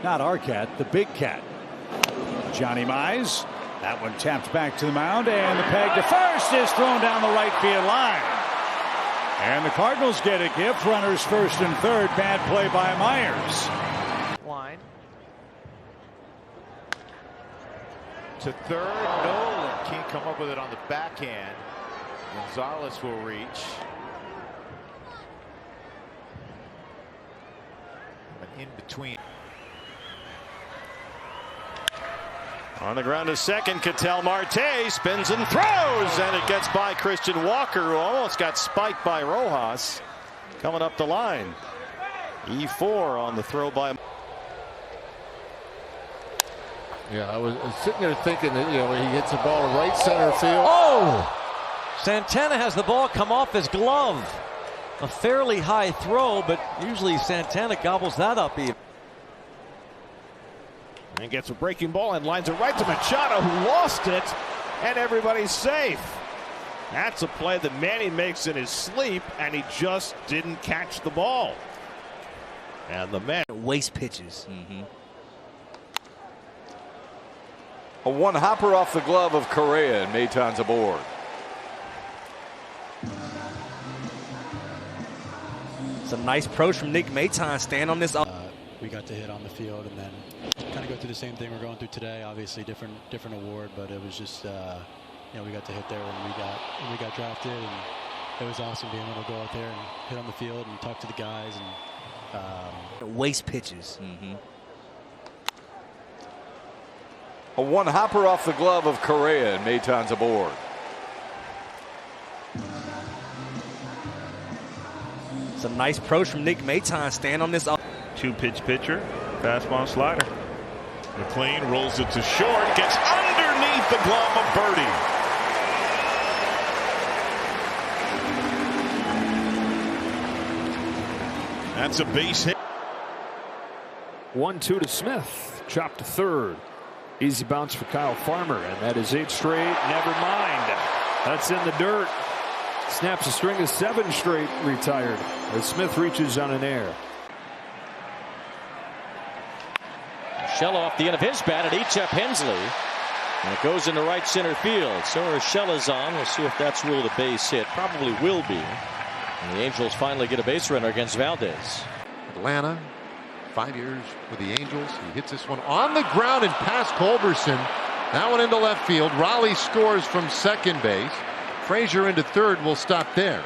Not our cat, the big cat. Johnny Mize. That one tapped back to the mound, and the peg to first is thrown down the right field line. And the Cardinals get a gift. Runners first and third. Bad play by Myers. Line. To third, Nolan can't come up with it on the backhand. Gonzalez will reach. But in between. On the ground to second, Ketel Marte spins and throws, and it gets by Christian Walker, who almost got spiked by Rojas. Coming up the line. E4 on the throw by. Yeah, I was sitting there thinking that, he hits the ball to right center field. Oh! Santana has the ball come off his glove. A fairly high throw, but usually Santana gobbles that up even. And gets a breaking ball and lines it right to Machado, who lost it and everybody's safe. That's a play that Manny makes in his sleep, and he just didn't catch the ball. And the man waste pitches. A one hopper off the glove of Correa, and Maton's aboard. It's a nice approach from Nick Maton. Stand on this. We got to hit on the field and then kind of go through the same thing we're going through today. Obviously different award, but it was just we got to hit there when we got drafted, and it was awesome being able to go out there and hit on the field and talk to the guys and waste pitches. A one hopper off the glove of Correa, and Maton's aboard. It's a nice approach from Nick Maton. Stand on this. Two-pitch pitcher, fastball slider. McLean rolls it to short, gets underneath the glove of Birdie. That's a base hit. 1-2 to Smith. Chopped to third. Easy bounce for Kyle Farmer, and that is 8 straight. Never mind. That's in the dirt. Snaps a string of 7 straight retired as Smith reaches on an air. Urshela off the end of his bat, and eats up Hensley. And it goes into right center field. So Urshela's on. We'll see if that's ruled a base hit. Probably will be. And the Angels finally get a base runner against Valdez. Atlanta, 5 years with the Angels. He hits this one on the ground and past Culberson. That one into left field. Raleigh scores from second base. Frazier into third will stop there.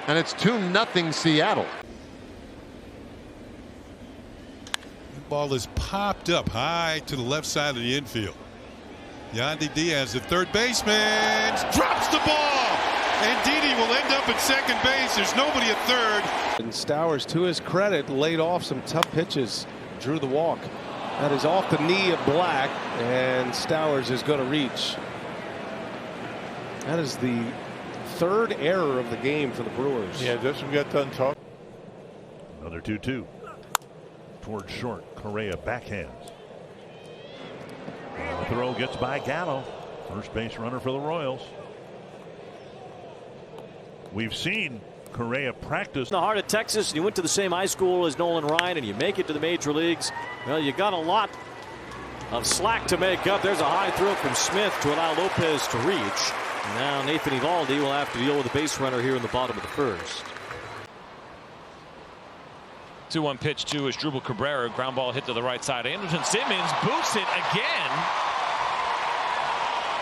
And it's 2-0 Seattle. Ball is popped up high to the left side of the infield. Yandy Diaz, the third baseman, drops the ball, and Didi will end up at second base. There's nobody at third. And Stowers, to his credit, laid off some tough pitches, drew the walk. That is off the knee of Black, and Stowers is going to reach. That is the third error of the game for the Brewers. Yeah, just we got done talking. Another 2-2. Towards short, Correa backhands. The throw gets by Gallo. First base runner for the Royals. We've seen Correa practice. In the heart of Texas, and you went to the same high school as Nolan Ryan, and you make it to the major leagues. Well, you got a lot of slack to make up. There's a high throw from Smith to allow Lopez to reach. And now Nathan Eovaldi will have to deal with a base runner here in the bottom of the first. 2-1 pitch to Asdrubal Cabrera. Ground ball hit to the right side. Andrelton Simmons boots it again.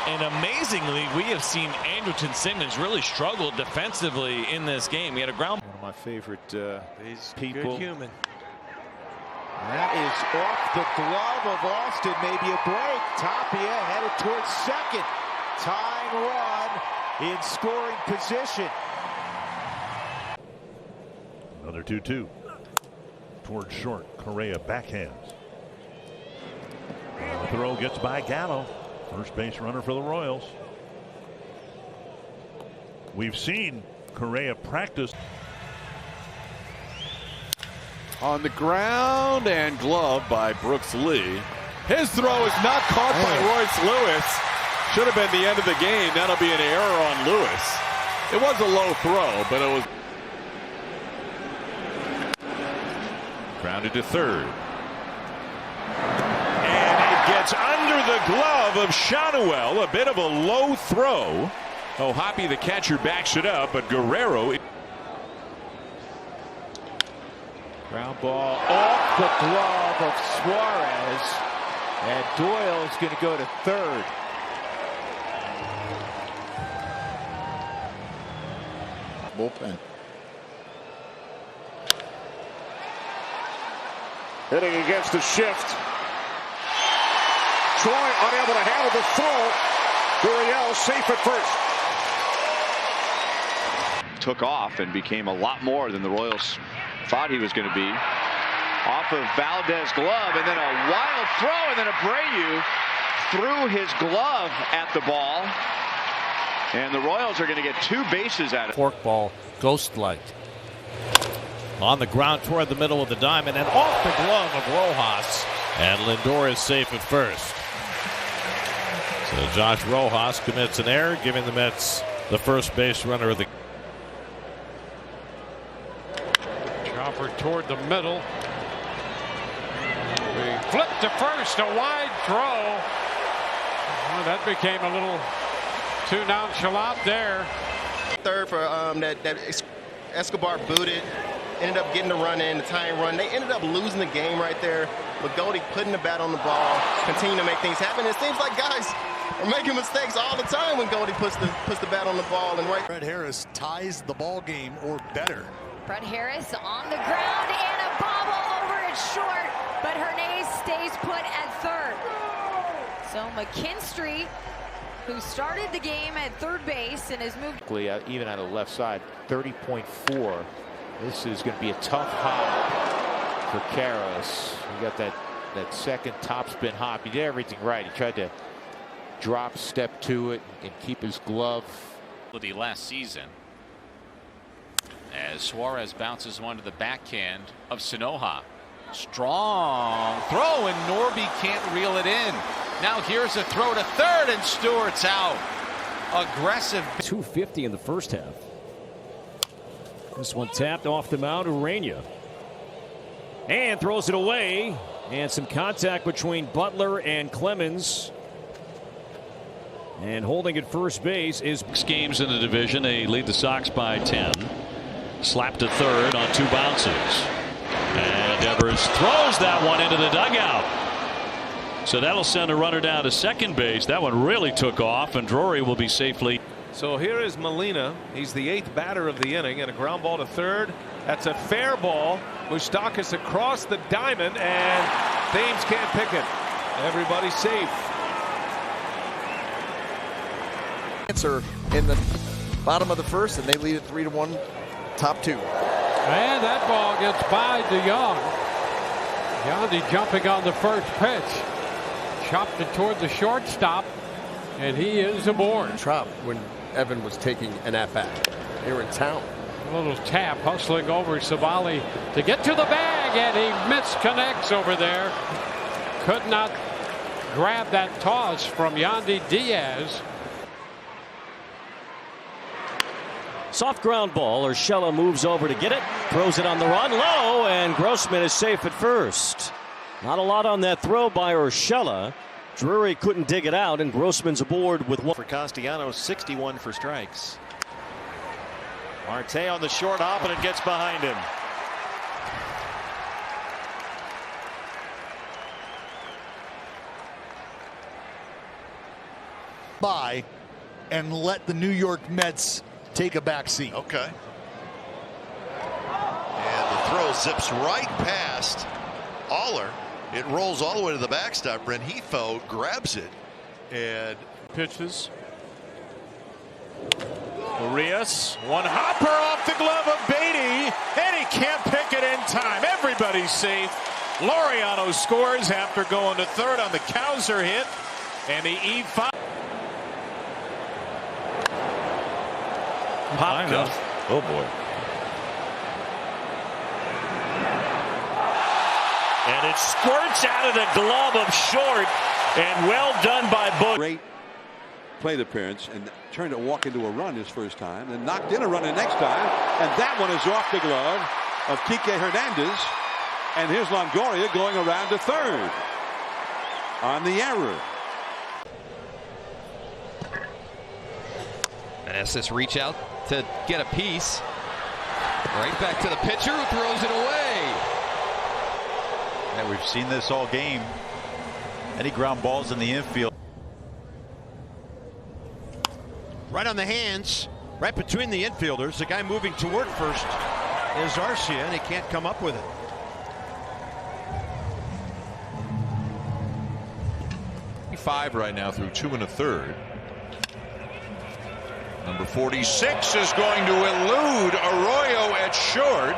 And amazingly, we have seen Andrelton Simmons really struggle defensively in this game. He had a ground. One of my favorite He's people. good human. That is off the glove of Austin. Maybe a break. Tapia headed towards second. Tying run in scoring position. Another 2-2. Towards short, Correa backhands. The throw gets by Gallo. First base runner for the Royals. We've seen Correa practice. On the ground and glove by Brooks Lee. His throw is not caught by Royce Lewis. Should have been the end of the game. That'll be an error on Lewis. It was a low throw, but it was. Grounded to third. And it gets under the glove of Shotwell. A bit of a low throw. Oh, Hoppy, the catcher, backs it up, but Guerrero. Ground ball off the glove of Suarez. And Doyle's going to go to third. Bullpen. Hitting against the shift. Troy unable to handle the throw. Gurriel safe at first. Took off and became a lot more than the Royals thought he was going to be. Off of Valdez's glove, and then a wild throw, and then Abreu threw his glove at the ball. And the Royals are going to get 2 bases at it. Forkball, ghost light. On the ground toward the middle of the diamond and off the glove of Rojas. And Lindor is safe at first. So Josh Rojas commits an error, giving the Mets the first base runner of the. Chopper toward the middle. We flip to first, a wide throw. Well, that became a little too nonchalant there. Third for that Escobar booted. Ended up getting the run in, the tying run. They ended up losing the game right there. But Goldie putting the bat on the ball, continuing to make things happen. It seems like guys are making mistakes all the time when Goldie puts the bat on the ball. And Brett Harris ties the ball game or better. Brett Harris on the ground and a bobble over it short, but Hernandez stays put at third. So McKinstry, who started the game at third base and has moved even on the left side, 30.4. This is going to be a tough hop for Karras. He got that second topspin hop. He did everything right. He tried to drop, step to it, and keep his glove. Last season, as Suarez bounces one to the backhand of Sanoja. Strong throw, and Norby can't reel it in. Now here's a throw to third, and Stewart's out. Aggressive. 250 in the first half. This one tapped off the mound, Urena. And throws it away. And some contact between Butler and Clemens. And holding at first base is... 6 games in the division. They lead the Sox by 10. Slap to third on 2 bounces. And Devers throws that one into the dugout. So that'll send a runner down to second base. That one really took off, and Drury will be safely. So here is Molina. He's the 8th batter of the inning, and a ground ball to third. That's a fair ball. Moustakas across the diamond, and Thames can't pick it. Everybody's safe. Answer in the bottom of the first, and they lead it 3-1, top 2. And that ball gets by DeYoung. Yandy jumping on the first pitch. Chopped it toward the shortstop, and he is aboard. Trop when Evan was taking an at-bat. They were in town. A little tap hustling over Savali to get to the bag, and he misconnects over there. Could not grab that toss from Yandy Diaz. Soft ground ball. Urshela moves over to get it. Throws it on the run low, and Grossman is safe at first. Not a lot on that throw by Urshela. Drury couldn't dig it out, and Grossman's aboard with one. For Castellanos, 61 for strikes. Marte on the short hop, and it gets behind him. By and let the New York Mets take a back seat. Okay. And the throw zips right past Aller. It rolls all the way to the backstop. Rengifo grabs it and pitches. Urias, one hopper off the glove of Beatty, and he can't pick it in time. Everybody's safe. Laureano scores after going to third on the Cowser hit, and the E5. Popka. Oh boy. And it squirts out of the glove of Short, and well done by Bush. Great plate appearance, and turned to walk into a run his first time, and knocked in a run the next time, and that one is off the glove of Kike Hernandez, and here's Longoria going around to third on the error. Meneses reach out to get a piece. Right back to the pitcher who throws it away. Yeah, we've seen this all game. Any ground balls in the infield. Right on the hands, right between the infielders. The guy moving toward first is Arcia, and he can't come up with it. Five right now through 2 1/3. Number 46 is going to elude Arroyo at short.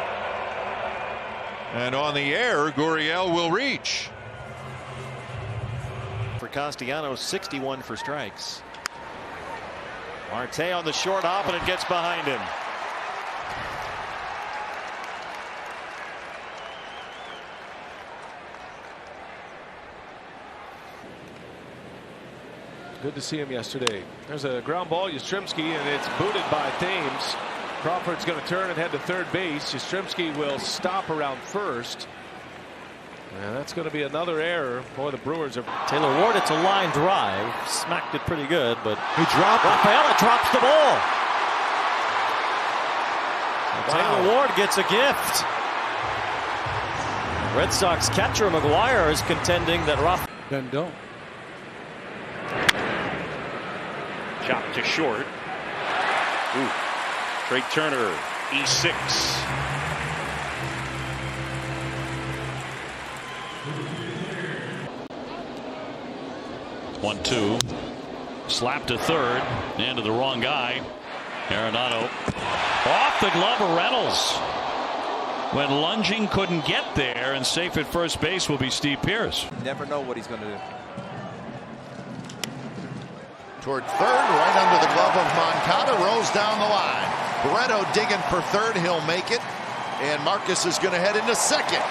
And on the air, Gurriel will reach. For Castellanos, 61 for strikes. Marte on the short hop, and it gets behind him. Good to see him yesterday. There's a ground ball, Yastrzemski, and it's booted by Thames. Crawford's going to turn and head to third base. Yastrzemski will stop around first. And that's going to be another error. Boy, the Brewers are. Taylor Ward, it's a line drive. Smacked it pretty good, but he dropped it. Rafaela drops the ball. Taylor Ward gets a gift. Red Sox catcher McGuire is contending that Rendon. Chop to short. Ooh. Trey Turner, E6. 1-2. Slap to third. And to the wrong guy. Arenado. Off the glove of Reynolds. When lunging, couldn't get there, and safe at first base will be Steve Pearce. Never know what he's going to do. Toward third, right under the glove of Moncada, rolls down the line. Barreto digging for third, he'll make it. And Marcus is going to head into second.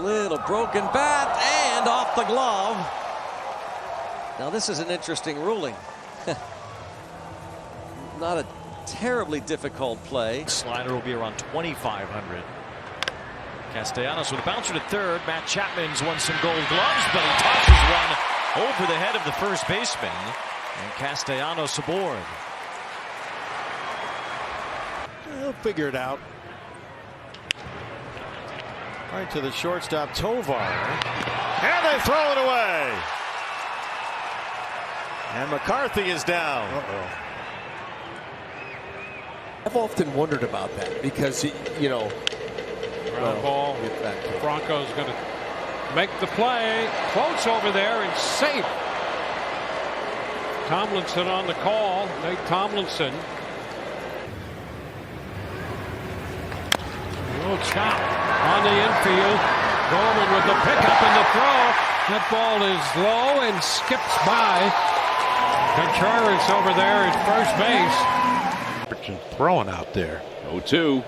Little broken bat and off the glove. Now this is an interesting ruling. Not a terribly difficult play. Slider will be around 2,500. Castellanos with a bouncer to third. Matt Chapman's won some gold gloves, but he tosses one over the head of the first baseman. And Castellanos aboard. He'll figure it out. Right to the shortstop, Tovar. And they throw it away. And McCarthy is down. I've often wondered about that because, you know, Ground ball. Franco's going to make the play. Close over there and safe. Tomlinson on the call. Nate Tomlinson. Little chop on the infield. Gorman with the pickup and the throw. That ball is low and skips by. Contreras over there at first base. Throwing out there. 0-2.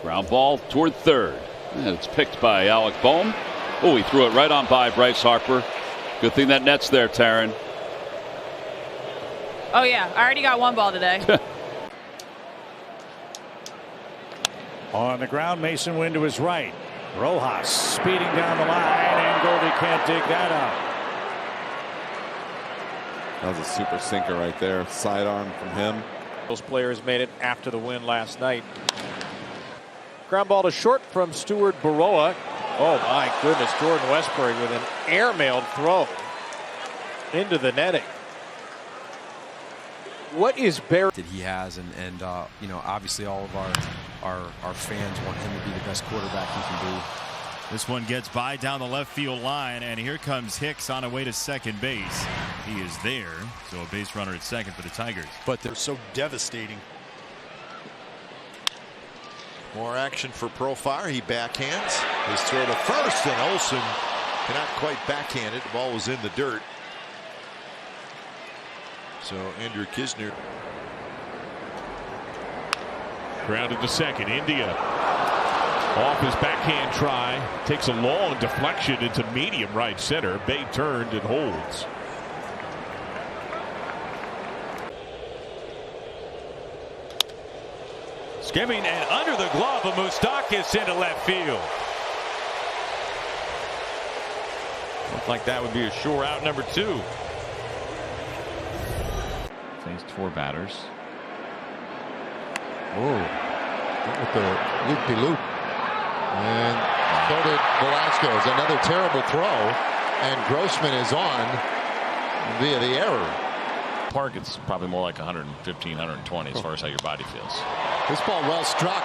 Ground ball toward third. And it's picked by Alec Bohm. Oh, he threw it right on by Bryce Harper. Good thing that net's there, Taryn. Oh, yeah. I already got one ball today. On the ground, Mason Wynn to his right. Rojas speeding down the line, and Goldie can't dig that out. That was a super sinker right there. Sidearm from him. Those players made it after the win last night. Ground ball to short from Stuart Baroa. Oh my goodness, Jordan Westbury with an airmailed throw into the netting. What is Barry that he has, and you know, obviously all of our fans want him to be the best quarterback he can be. This one gets by down the left field line, and here comes Hicks on a way to second base. He is there, so a base runner at second for the Tigers. But they're so devastating. More action for Profar. He backhands his throw to first, and Olsen cannot quite backhand it. The ball was in the dirt. So Andrew Kisner. Grounded to second. India off his backhand try. Takes a long deflection into medium right center. Bay turned and holds. Skimming and under the glove of Moustakas into left field. Looked like that would be a sure out number 2. Faced 4 batters. Oh, with the loop-de-loop. And so did Velasquez. Another terrible throw. And Grossman is on via the error. Park, it's probably more like 115, 120 as far as how your body feels. This ball well struck.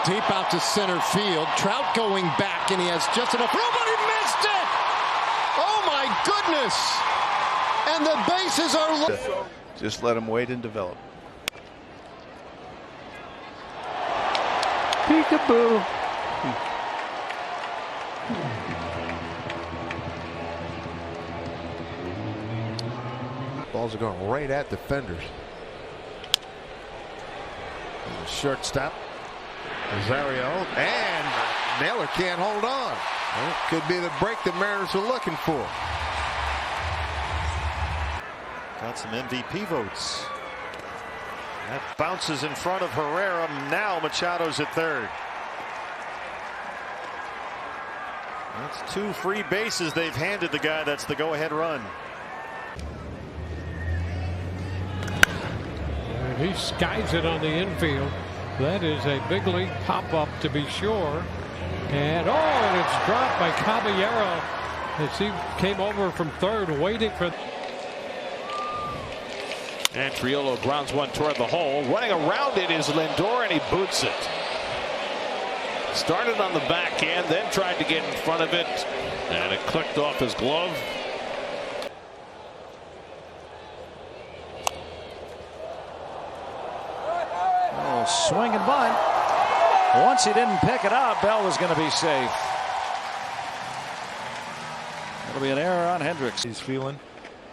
Deep out to center field. Trout going back, and he has just enough room, but he missed it! Oh, my goodness! And the bases are low. Just let him wait and develop. Peekaboo. Balls are going right at defenders. Shortstop Rosario, and Naylor can't hold on. Well, could be the break the Mariners are looking for. Got some MVP votes. That bounces in front of Herrera. Now Machado's at third. That's 2 free bases they've handed the guy. That's the go-ahead run. And he skies it on the infield. That is a big league pop-up to be sure. And it's dropped by Caballero as he came over from third waiting for. And Triolo grounds one toward the hole. Running around it is Lindor, and he boots it. Started on the backhand, then tried to get in front of it, and it clicked off his glove. Oh, swing and bunt. Once he didn't pick it up, Bell was going to be safe. It'll be an error on Hendricks. He's feeling,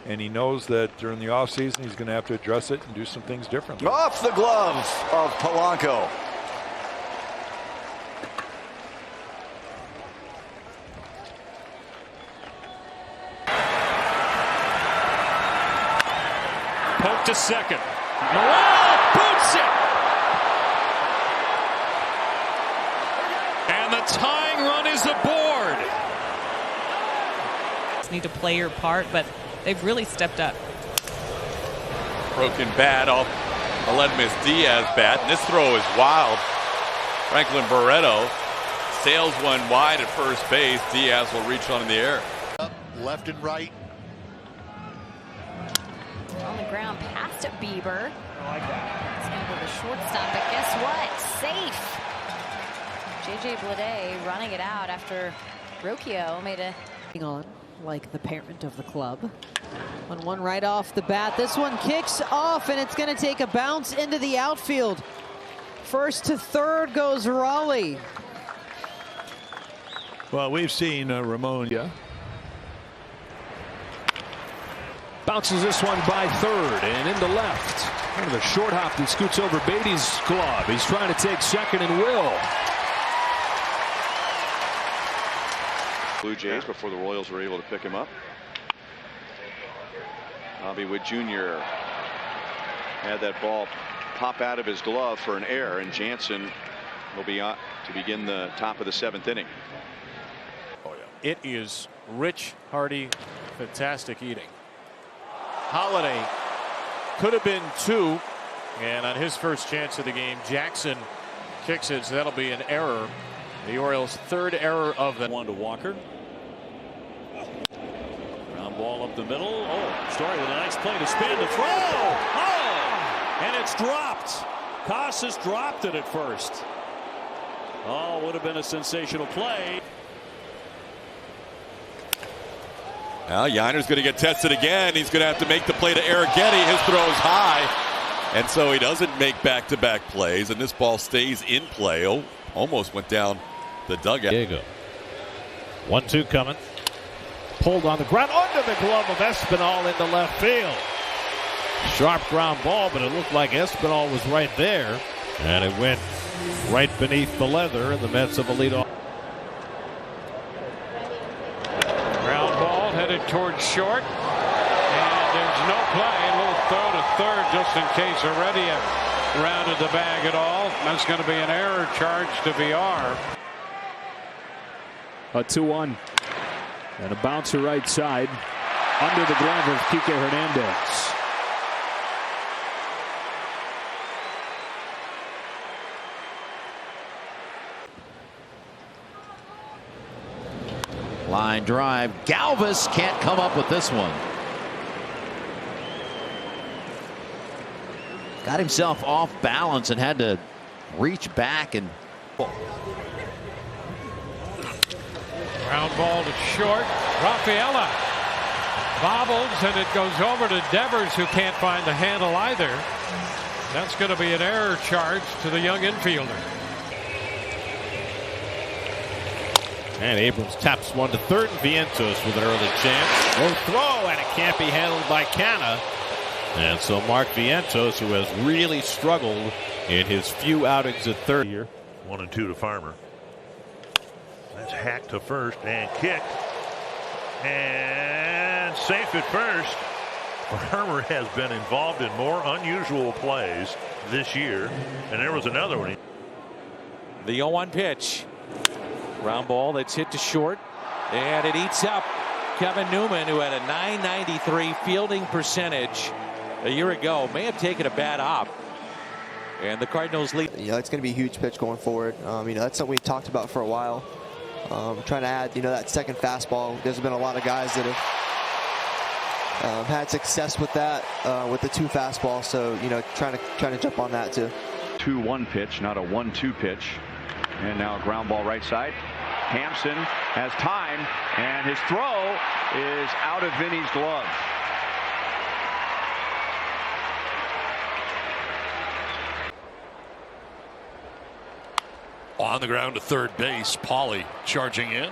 and he knows that during the offseason he's going to have to address it and do some things differently. Off the glove of Polanco. Poke to second. Morel boots it. And the tying run is aboard. Need to play your part, but they've really stepped up. Broken bat off Aledmys Diaz bat, and this throw is wild. Franklin Barreto sails one wide at first base. Diaz will reach on in the air. Up left and right. On the ground past Bieber. I like that. It's going to go to shortstop, but guess what? Safe. JJ Bleday running it out after Rocchio made a on like the parent of the club. On one right off the bat. This one kicks off, and it's going to take a bounce into the outfield. First to third goes Raleigh. Well, we've seen Ramon. Yeah. Bounces this one by third and into left. Kind of a short hop that scoots over Beatty's glove. He's trying to take second and will. Blue Jays before the Royals were able to pick him up. Bobby Witt Jr. had that ball pop out of his glove for an error, and Jansen will be out to begin the top of the 7th inning. Oh, yeah. It is rich, hearty, fantastic eating. Holiday could have been 2, and on his first chance of the game, Jackson kicks it, so that'll be an error. The Orioles' 3rd error of the one to Walker. Ground ball up the middle. Oh, Story with a nice play to spin to throw. Oh, and it's dropped. Casas dropped it at first. Oh, would have been a sensational play. Now Yiner's going to get tested again. He's going to have to make the play to Arrighetti. His throw is high, and so he doesn't make back-to-back plays, and this ball stays in play. Oh, almost went down the dugout. Diego. 1-2 coming. Pulled on the ground under the glove of Espinal into left field. Sharp ground ball, but it looked like Espinal was right there, and it went right beneath the leather, and the Mets have a lead off. Ground ball headed towards short, and there's no play. A little throw to third just in case Heredia rounded the bag at all. That's going to be an error charge to VR. A 2-1 and a bouncer right side under the glove of Kike Hernandez. Line drive. Galvis can't come up with this one. Got himself off balance and had to reach back and. Ground ball to short. Rafaela bobbles, and it goes over to Devers, who can't find the handle either. That's going to be an error charge to the young infielder. And Abrams taps one to third, and Vientos with an early chance. No throw, and it can't be handled by Canha. And so Mark Vientos, who has really struggled in his few outings at third. 1-2 to Farmer. That's hacked to first and kicked. And safe at first. Farmer has been involved in more unusual plays this year. And there was another one. The 0-1 pitch. Ground ball that's hit to short. And it eats up Kevin Newman, who had a .993 fielding percentage a year ago. May have taken a bad op. And the Cardinals lead. It's going to be a huge pitch going forward. That's something we've talked about for a while. Trying to add, that second fastball. There's been a lot of guys that have had success with that, with the 2 fastball. So, trying to jump on that too. 2-1 pitch, not a 1-2 pitch. And now a ground ball right side. Hampson has time, and his throw is out of Vinny's glove. On the ground to third base, Pauly charging in.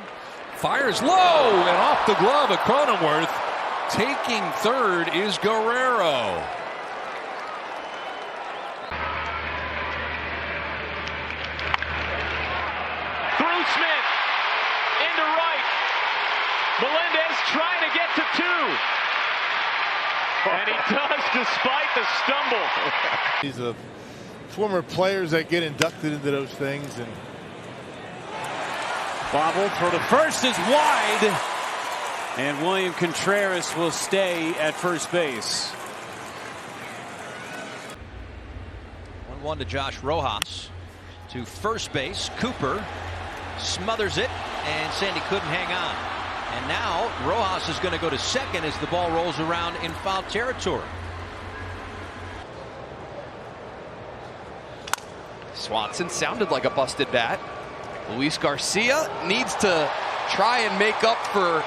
Fires low and off the glove of Cronenworth. Taking third is Guerrero. Through Smith, into right. Melendez trying to get to 2. And he does despite the stumble. He's a former players that get inducted into those things. And bobble throw to first is wide, and William Contreras will stay at first base. 1-1 to Josh Rojas. To first base, Cooper smothers it, and Sandy couldn't hang on. And now Rojas is going to go to second as the ball rolls around in foul territory. Swanson sounded like a busted bat. Luis Garcia needs to try and make up for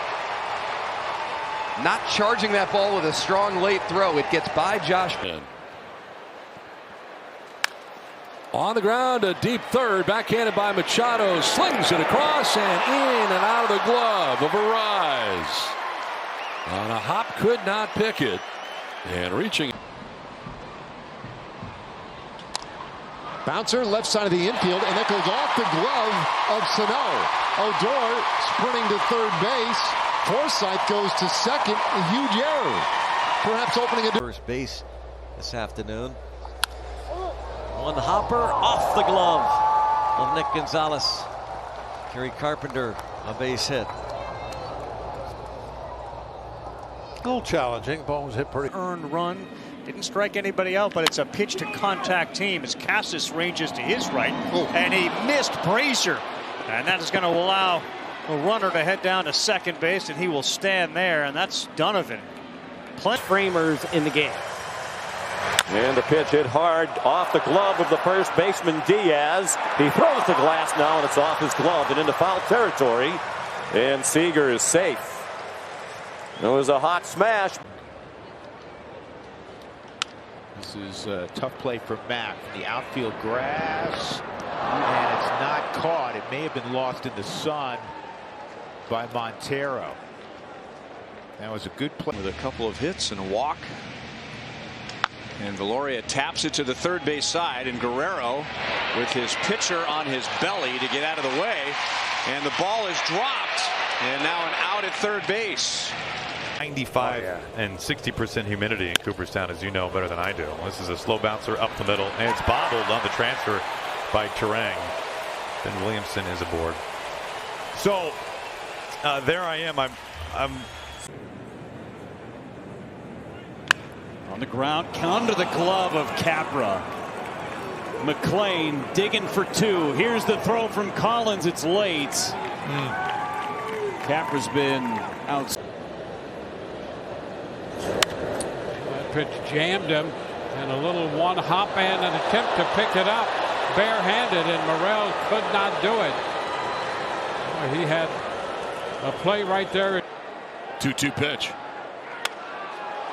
not charging that ball with a strong late throw. It gets by Josh. On the ground, a deep third, backhanded by Machado, slings it across and in and out of the glove of Arise. On a hop, could not pick it, and reaching. Bouncer left side of the infield, and that goes off the glove of Sano. Odor sprinting to third base. Forsythe goes to second. A huge error. Perhaps opening a first base this afternoon. One hopper off the glove of Nick Gonzalez. Kerry Carpenter, a base hit. A little challenging. Ball was hit pretty. Earned run. Didn't strike anybody out, but it's a pitch to contact team as Cassis ranges to his right. And he missed Brazier. And that is going to allow the runner to head down to second base, and he will stand there, and that's Donovan. Plenty framers in the game. And the pitch hit hard off the glove of the first baseman Diaz. He throws the glass now, and it's off his glove and into foul territory. And Seager is safe. It was a hot smash. This is a tough play for Mack. The outfield grass, and it's not caught. It may have been lost in the sun by Montero. That was a good play. With a couple of hits and a walk. And Veloria taps it to the third base side, and Guerrero with his pitcher on his belly to get out of the way. And the ball is dropped, and now an out at third base. 95 and 60% humidity in Cooperstown, as you know better than I do. This is a slow bouncer up the middle, and it's bobbled on the transfer by Turang. Ben Williamson is aboard. So there I am. I'm on the ground, under the glove of Capra. McLean digging for 2. Here's the throw from Collins. It's late. Capra's been out. That pitch jammed him, and a little one hop and an attempt to pick it up barehanded, and Morel could not do it. He had a play right there. 2-2 pitch.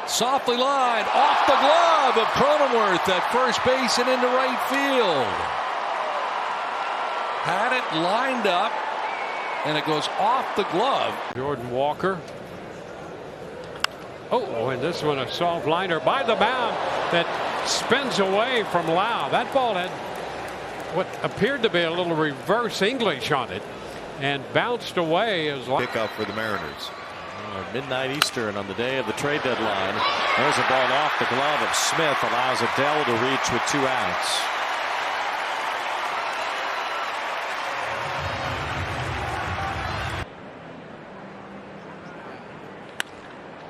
Softly lined off the glove of Cronenworth at first base and into right field. Had it lined up, and it goes off the glove. Jordan Walker. Oh, and this one a soft liner by the mound that spins away from Lau. That ball had what appeared to be a little reverse English on it. and bounced away as pickup for the Mariners. Midnight Eastern on the day of the trade deadline. There's a ball off the glove of Smith, allows Adell to reach with 2 outs.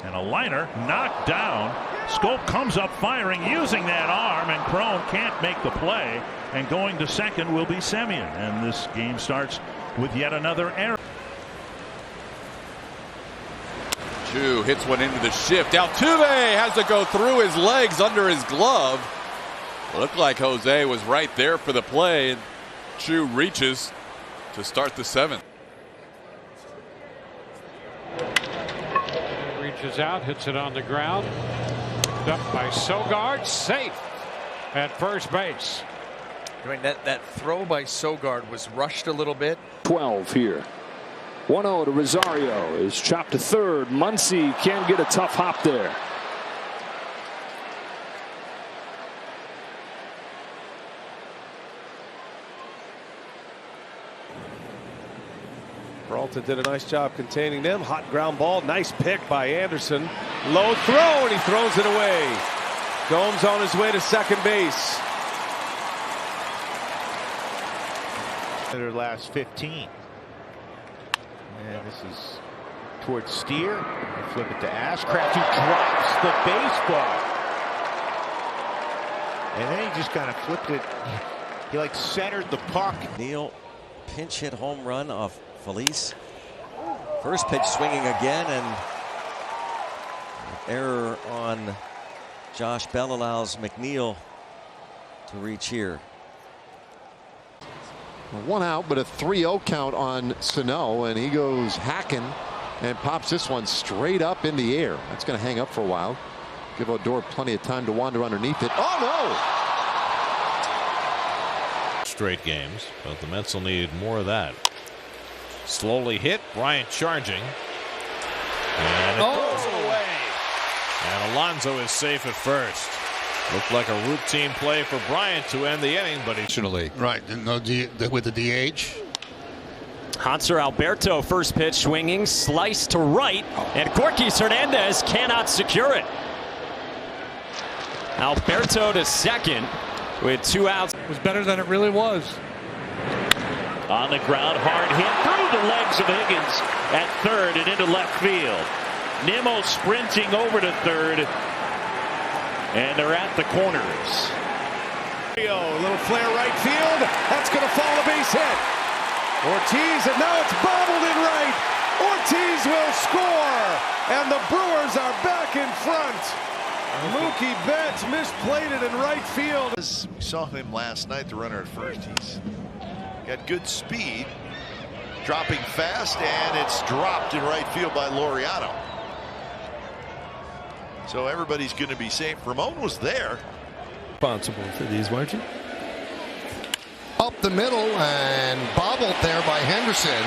And a liner knocked down. Schoop comes up firing using that arm, and Cron can't make the play. And going to second will be Semien. And this game starts with yet another error. Chu hits one into the shift. Altuve has to go through his legs under his glove. Looked like Jose was right there for the play. And Chu reaches to start the 7th. Reaches out, hits it on the ground. Up by Sogard, safe at first base. I mean, that throw by Sogard was rushed a little bit. 12 here. 1-0 to Rosario is chopped to third. Muncy can get a tough hop there. Peralta did a nice job containing them. Hot ground ball. Nice pick by Anderson. Low throw, and he throws it away. Gomes on his way to second base. Their last 15. And this is towards Steer. They flip it to Ashcraft, who drops the baseball. And then he just kind of flipped it. He like centered the puck. Neal pinch hit home run off Felice. First pitch swinging again, and error on Josh Bell allows McNeil to reach here. 1 out, but a 3-0 count on Sano, and he goes hacking and pops this one straight up in the air. That's going to hang up for a while. Give Odor plenty of time to wander underneath it. Oh no! Straight games, but the Mets will need more of that. Slowly hit, Bryant charging. And it goes away. And Alonso is safe at first. Looked like a routine play for Bryant to end the inning, but he right. No, with the DH. Hanser Alberto, first pitch swinging, slice to right, and Corquez Hernandez cannot secure it. Alberto to second with 2 outs. It was better than it really was. On the ground, hard hit through the legs of Higgins at third and into left field. Nimmo sprinting over to third, and they're at the corners. A little flare right field. That's going to fall a base hit. Ortiz, and now it's bobbled in right. Ortiz will score, and the Brewers are back in front. Mookie Betts misplayed it in right field. We saw him last night, the runner at first. He's got good speed, dropping fast, and it's dropped in right field by Laureano. So everybody's going to be safe. Ramon was there. Responsible for these, weren't you? Up the middle and bobbled there by Henderson.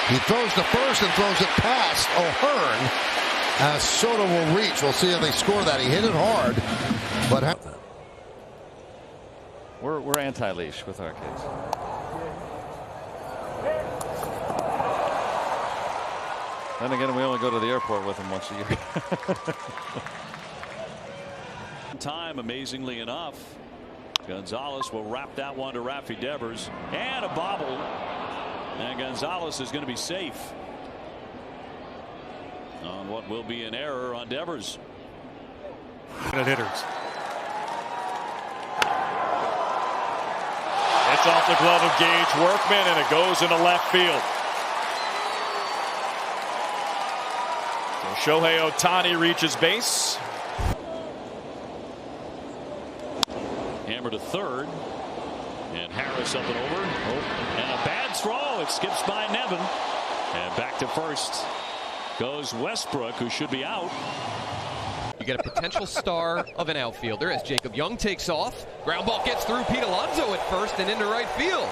He throws to first and throws it past O'Hearn. As Soto will reach. We'll see if they score that. He hit it hard, but we're anti-leash with our kids. Then again, we only go to the airport with them once a year. Time, amazingly enough, Gonzalez will wrap that one to Rafi Devers, and a bobble, and Gonzalez is going to be safe on what will be an error on Devers. Hitters. It's off the glove of Gage Workman, and it goes into left field. So Shohei Ohtani reaches base. Hammer to third, and Harris up and over. And a bad throw. It skips by Nevin, and back to first goes Westbrook, who should be out. You get a potential star of an outfielder as Jacob Young takes off. Ground ball gets through Pete Alonso at first and into right field.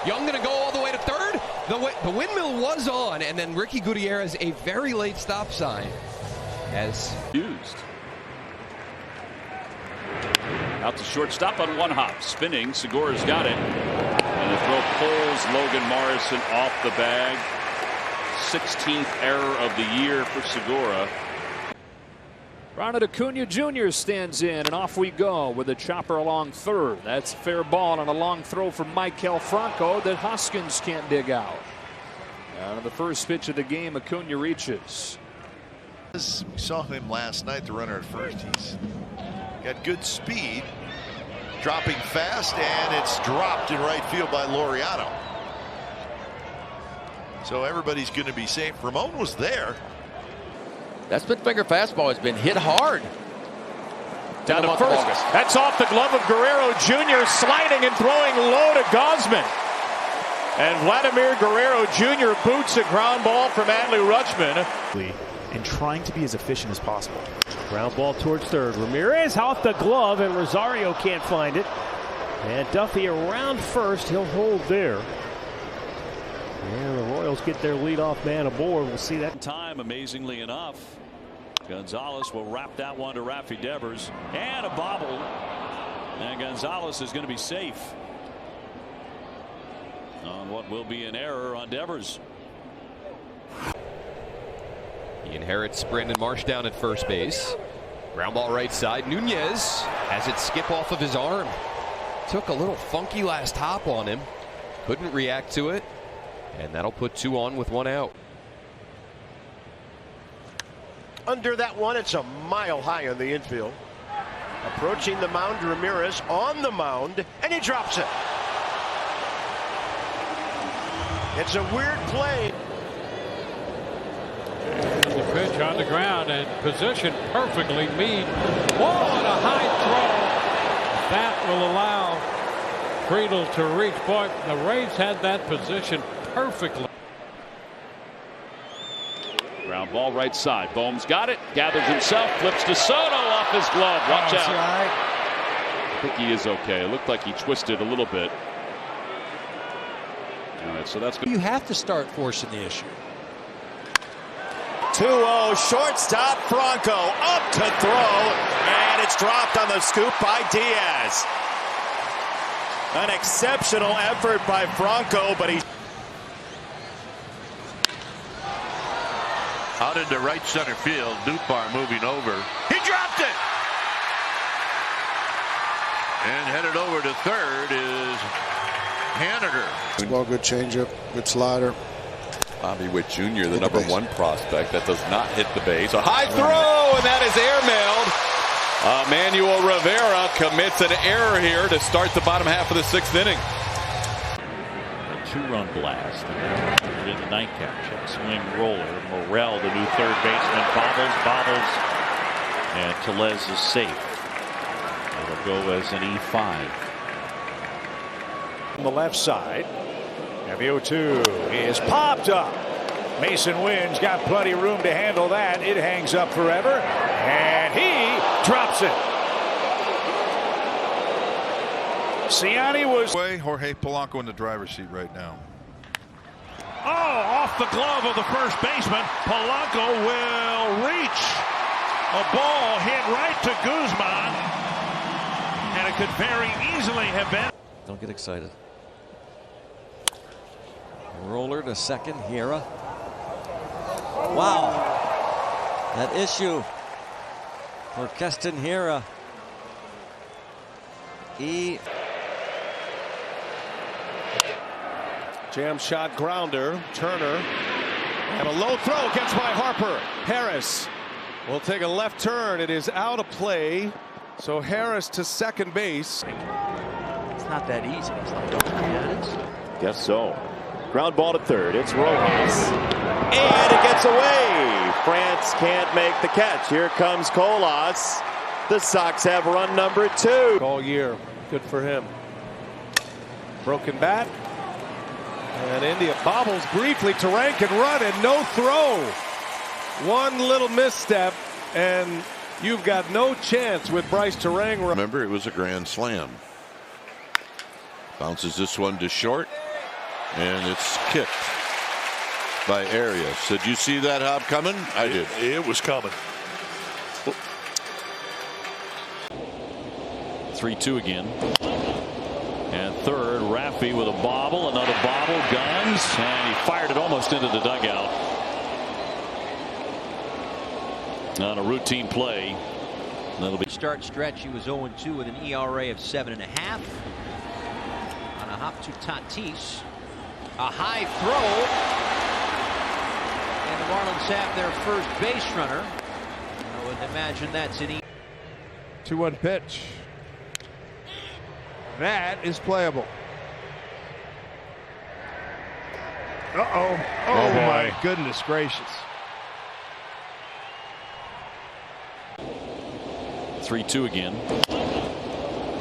Young going to go all the way to third. The windmill was on, and then Ricky Gutierrez, a very late stop sign, as used. Out to shortstop on one hop. Spinning, Segura's got it. And the throw pulls Logan Morrison off the bag. 16th error of the year for Segura. Ronald Acuna Jr. stands in, and off we go with a chopper along third. That's a fair ball on a long throw from Maikel Franco that Hoskins can't dig out. And on the first pitch of the game, Acuna reaches. We saw him last night, the runner at first. He's got good speed, dropping fast, and it's dropped in right field by Laureano. So everybody's going to be safe. Ramon was there. That split finger fastball has been hit hard. Down to first. That's off the glove of Guerrero Jr. sliding and throwing low to Gausman. And Vladimir Guerrero Jr. boots a ground ball from Adley Rutschman. And trying to be as efficient as possible. Ground ball towards third. Ramirez off the glove, and Rosario can't find it. And Duffy around first. He'll hold there. And the Royals get their leadoff man aboard. We'll see that. Time, amazingly enough. Gonzalez will wrap that one to Rafi Devers. And a bobble. And Gonzalez is going to be safe on what will be an error on Devers. He inherits Brandon Marsh down at first base. Ground ball right side. Nunez has it skip off of his arm. Took a little funky last hop on him. Couldn't react to it. And that'll put 2 on with 1 out. Under that one, it's a mile high on the infield. Approaching the mound, Ramirez on the mound, and he drops it. It's a weird play. The pitch on the ground and positioned perfectly. Mead. Ball and a high throw. That will allow Friedel to reach. Boy, the Rays had that position perfectly. Ground ball right side. Bohm's got it. Gathers himself. Flips to Soto off his glove. Watch out. I think he is okay. It looked like he twisted a little bit. All right, so that's good. You have to start forcing the issue. 2-0 shortstop Franco up to throw, and it's dropped on the scoop by Diaz. An exceptional effort by Franco, but he out into right center field. Nootbaar moving over. He dropped it, and headed over to third is Haniger. Well, good changeup, good slider. Bobby Witt Jr., the number 1 prospect that does not hit the base. A high throw, and that is airmailed. Manuel Rivera commits an error here to start the bottom half of the 6th inning. A 2-run blast. In the nightcap. Check swing roller. Morel, the new third baseman, bobbles, and Tellez is safe. It'll go as an E5. On the left side. And the 0-2 is popped up. Mason Wynn's got plenty of room to handle that. It hangs up forever, and he drops it. Ciani was. Jorge Polanco in the driver's seat right now. Oh, off the glove of the first baseman. Polanco will reach. A ball hit right to Guzman, and it could very easily have been. Don't get excited. Roller to second. Hiera. Wow. That issue for Keston Hiera. Jam shot grounder. Turner. And a low throw gets by Harper. Harris will take a left turn. It is out of play. So Harris to second base. It's not that easy. It's like, don't forget it. Guess so. Ground ball to third. It's Rojas. And it gets away. France can't make the catch. Here comes Colas. The Sox have run number 2. All year. Good for him. Broken bat. And India bobbles briefly to rank and run, and no throw. One little misstep, and you've got no chance with Bryce Turang. Remember, it was a grand slam. Bounces this one to short. And it's kicked by Arias. Did you see that hop coming? I did. It was coming. 3-2 again. And third, Rafi Raffy with a bobble, another bobble, guns, and he fired it almost into the dugout. On a routine play. That'll be start stretch. He was 0-2 with an ERA of 7.5. On a hop to Tatis. A high throw. And the Marlins have their first base runner. I would imagine that's an 2-1 pitch. That is playable. Uh-oh. Oh, my goodness gracious. 3-2 again.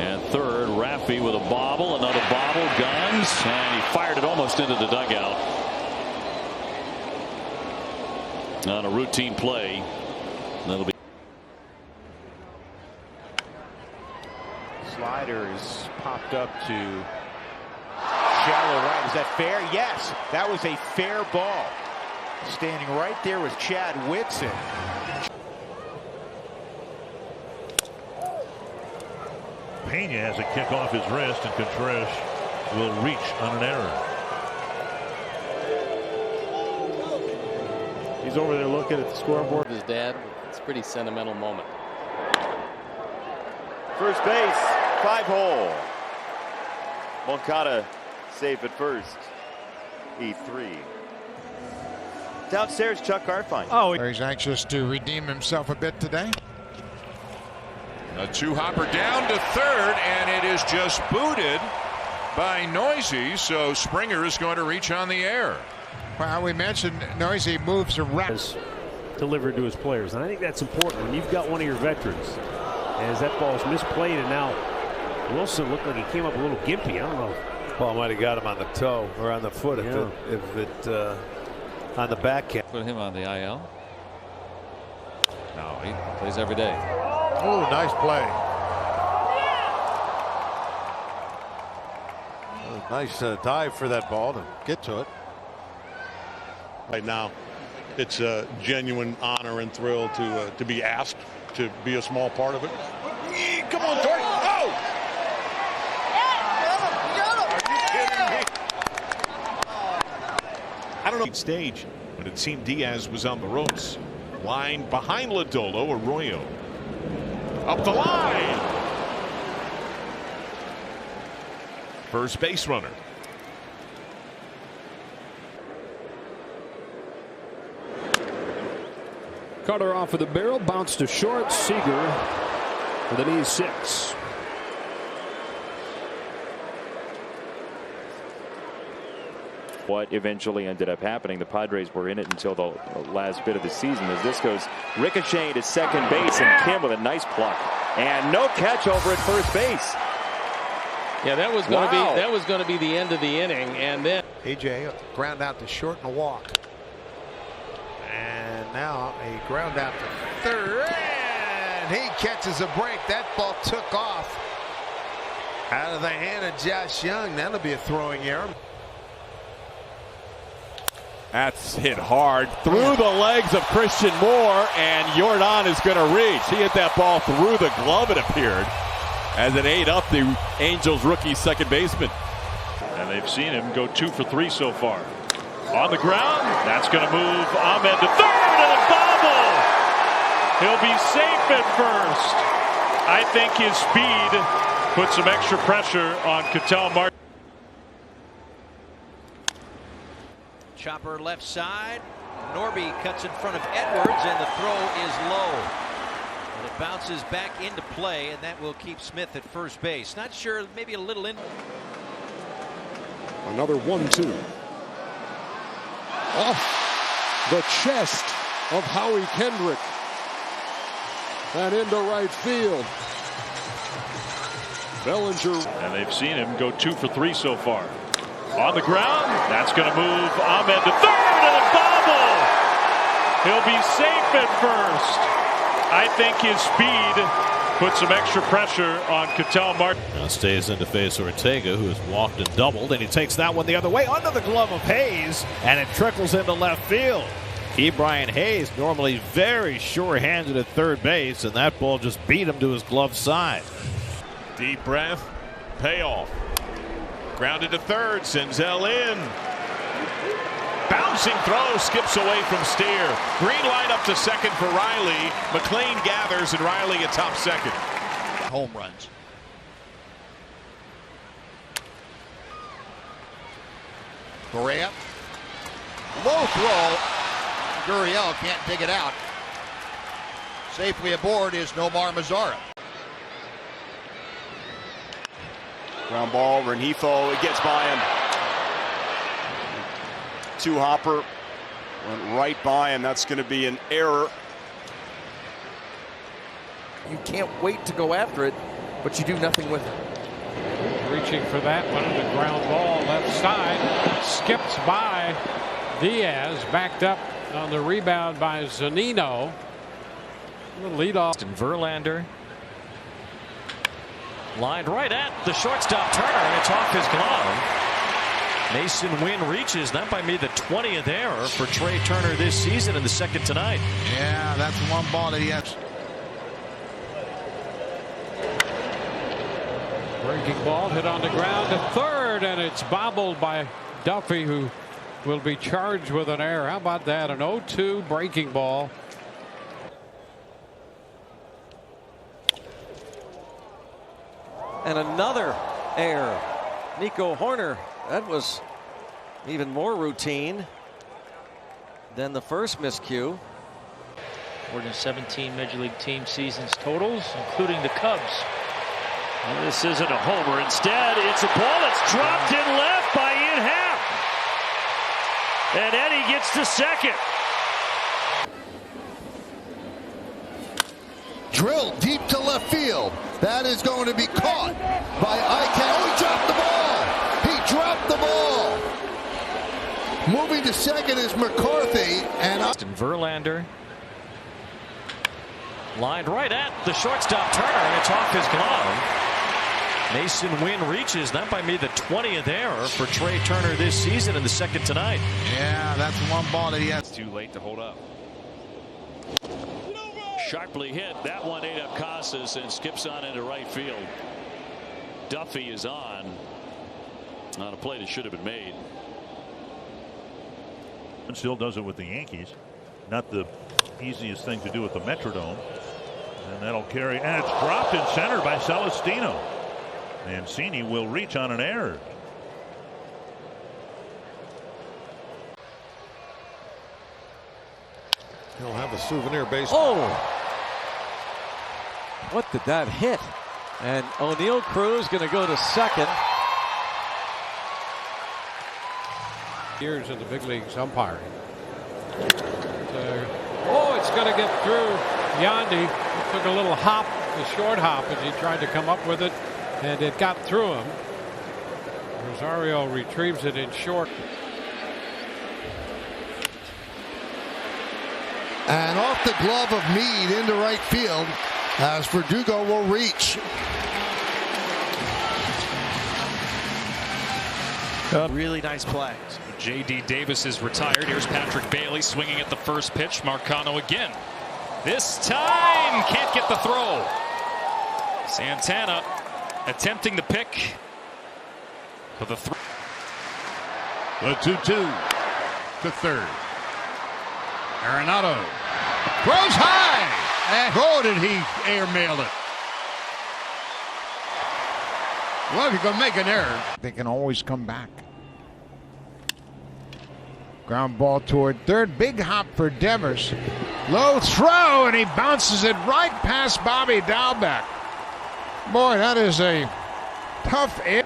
And third, Raffy with a bobble, another bobble, guns, and he fired it almost into the dugout. On a routine play. That'll be. Slider is popped up to shallow right. Is that fair? Yes, that was a fair ball. Standing right there was Chad Whitson. Pena has a kick off his wrist, and Contreras will reach on an error. He's over there looking at the scoreboard. His dad. It's a pretty sentimental moment. First base, 5-hole. Moncada safe at first. E3. Downstairs, Chuck Harfine. Oh, he's anxious to redeem himself a bit today. A two-hopper down to third, and it is just booted by Noisy, so Springer is going to reach on the air. Well, we mentioned Noisy moves around. Delivered to his players, and I think that's important when you've got one of your veterans. As that ball's misplayed, and now Wilson looked like he came up a little gimpy. I don't know. Ball might have got him on the toe or on the foot if it on the backhand. Put him on the IL. No, he plays every day. Oh, nice play. Nice dive for that ball to get to it. Right now, it's a genuine honor and thrill to be asked to be a small part of it. Come on, Torque. Oh! I don't know stage, but it seemed Diaz was on the ropes. Line behind Lodolo, Arroyo. Up the line. First base runner. Carter off of the barrel, bounce to short. Seager with an E6. What eventually ended up happening, the Padres were in it until the last bit of the season. As this goes ricocheting to second base, and Kim with a nice pluck and no catch over at first base. Yeah, that was going to be the end of the inning, and then AJ ground out to short and a walk. And now a ground out to third, and he catches a break. That ball took off out of the hand of Josh Young. That'll be a throwing error. That's hit hard through the legs of Christian Moore, and Jordan is going to reach. He hit that ball through the glove, it appeared, as it ate up the Angels rookie second baseman. And they've seen him go 2 for 3 so far. On the ground, that's going to move Ahmed to third, and a bobble. He'll be safe at first. I think his speed put some extra pressure on Ketel Marte. chopper left side. Norby cuts in front of Edwards, and the throw is low. And it bounces back into play, and that will keep Smith at first base. Not sure, maybe a little in. Another 1-2. Off the chest of Howie Kendrick. And into right field. Bellinger. And they've seen him go 2 for 3 so far. On the ground, that's going to move Ahmed to third, and a bobble. He'll be safe at first. I think his speed put some extra pressure on Ketel Marte. Now stays in to face Ortega, who has walked and doubled, and he takes that one the other way under the glove of Hayes, and it trickles into left field. Ke'Bryan Hayes, normally very sure-handed at third base, and that ball just beat him to his glove side. Deep breath, payoff. Grounded to third. Senzel in. Bouncing throw, skips away from Steer. Green light up to second for Riley. McLean gathers, and Riley atop second. Home runs. Correa. Low throw. Gurriel can't dig it out. Safely aboard is Nomar Mazara. Ground ball, Rengifo, it gets by him. Two hopper went right by him. That's going to be an error. You can't wait to go after it, but you do nothing with it. Reaching for that one, and the ground ball left side. Skips by Diaz, backed up on the rebound by Zunino. The leadoff. And Verlander lined right at the shortstop Turner, and it's off his glove. Mason Wynn reaches. That might be the 20th error for Trey Turner this season, and the second tonight. Yeah, that's one ball that he has. Breaking ball hit on the ground to third, and it's bobbled by Duffy, who will be charged with an error. How about that? An 0-2 breaking ball. And another error. Nico Hoerner. That was even more routine than the first miscue. More than 17 Major League team seasons totals, including the Cubs. And this isn't a homer. Instead, it's a ball that's dropped in left by Ian Happ. And Eddie gets to second. Drilled deep to left field. That is going to be caught by Eichel. Oh, he dropped the ball. He dropped the ball. Moving to second is McCarthy. And Verlander lined right at the shortstop Turner, and it's off his glove. Mason Wynn reaches. That might be the 20th error for Trey Turner this season, and the second tonight. Yeah, that's one ball that he has. Too late to hold up. Sharply hit. That one ate up Casas and skips on into right field. Duffy is on a play that should have been made. And still does it with the Yankees. Not the easiest thing to do with the Metrodome. And that'll carry. And it's dropped in center by Celestino. Mancini will reach on an error. He'll have a souvenir base. Oh! What did that hit? And O'Neill Cruz going to go to second. Years in the big leagues umpiring. It's going to get through Yandy. He took a little hop, a short hop, as he tried to come up with it, and it got through him. Rosario retrieves it in short. And off the glove of Meade into right field as Verdugo will reach. Really nice play. J.D. Davis is retired. Here's Patrick Bailey swinging at the first pitch. Marcano again. This time can't get the throw. Santana attempting the pick for the throw. The 2-2 to third. Arenado throws high, and oh, did he airmail it? Well, if you're going to make an error, they can always come back. Ground ball toward third. Big hop for Devers. Low throw, and he bounces it right past Bobby Dalbec. Boy, that is a tough air.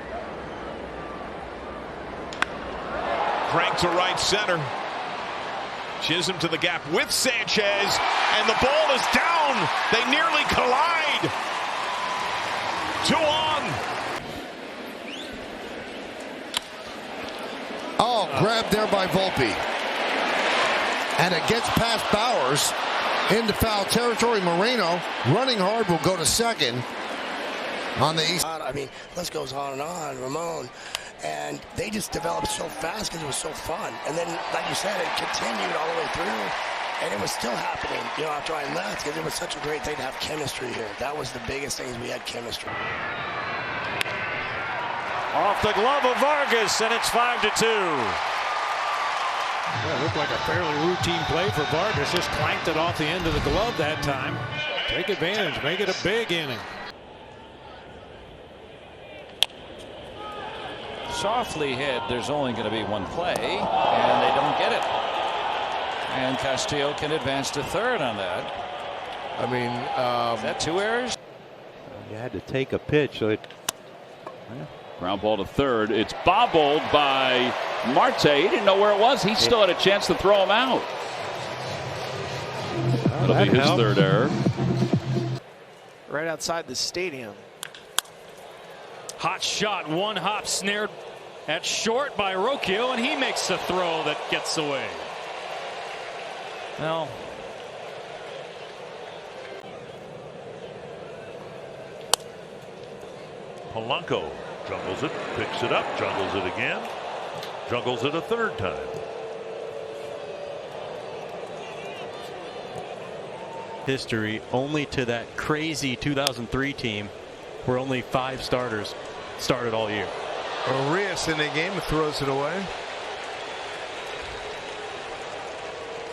Crank to right center. Chisholm to the gap with Sanchez, and the ball is down. They nearly collide. 2 on. Oh, grabbed there by Volpe. And it gets past Bowers into foul territory. Moreno running hard will go to second on the east. I mean, list goes on and on. Ramon. And they just developed so fast because it was so fun. And then, like you said, it continued all the way through. And it was still happening, you know, after I left, because it was such a great thing to have chemistry here. That was the biggest thing, is we had chemistry. Off the glove of Vargas, and it's 5-2. Yeah, it looked like a fairly routine play for Vargas. Just clanked it off the end of the glove that time. Take advantage, make it a big inning. Softly hit, there's only going to be one play, and they don't get it. And Castillo can advance to third on that. I mean, is that 2 errors? You had to take a pitch, so it. Ground ball to third. It's bobbled by Marte. He didn't know where it was. He still had a chance to throw him out. That'll be his third error. Right outside the stadium. Hot shot, one hop snared at short by Rocchio, and he makes the throw that gets away. Well, Polanco jungles it, picks it up, jungles it again, jungles it a third time. History only to that crazy 2003 team where only 5 starters started all year. Arias in the game and throws it away.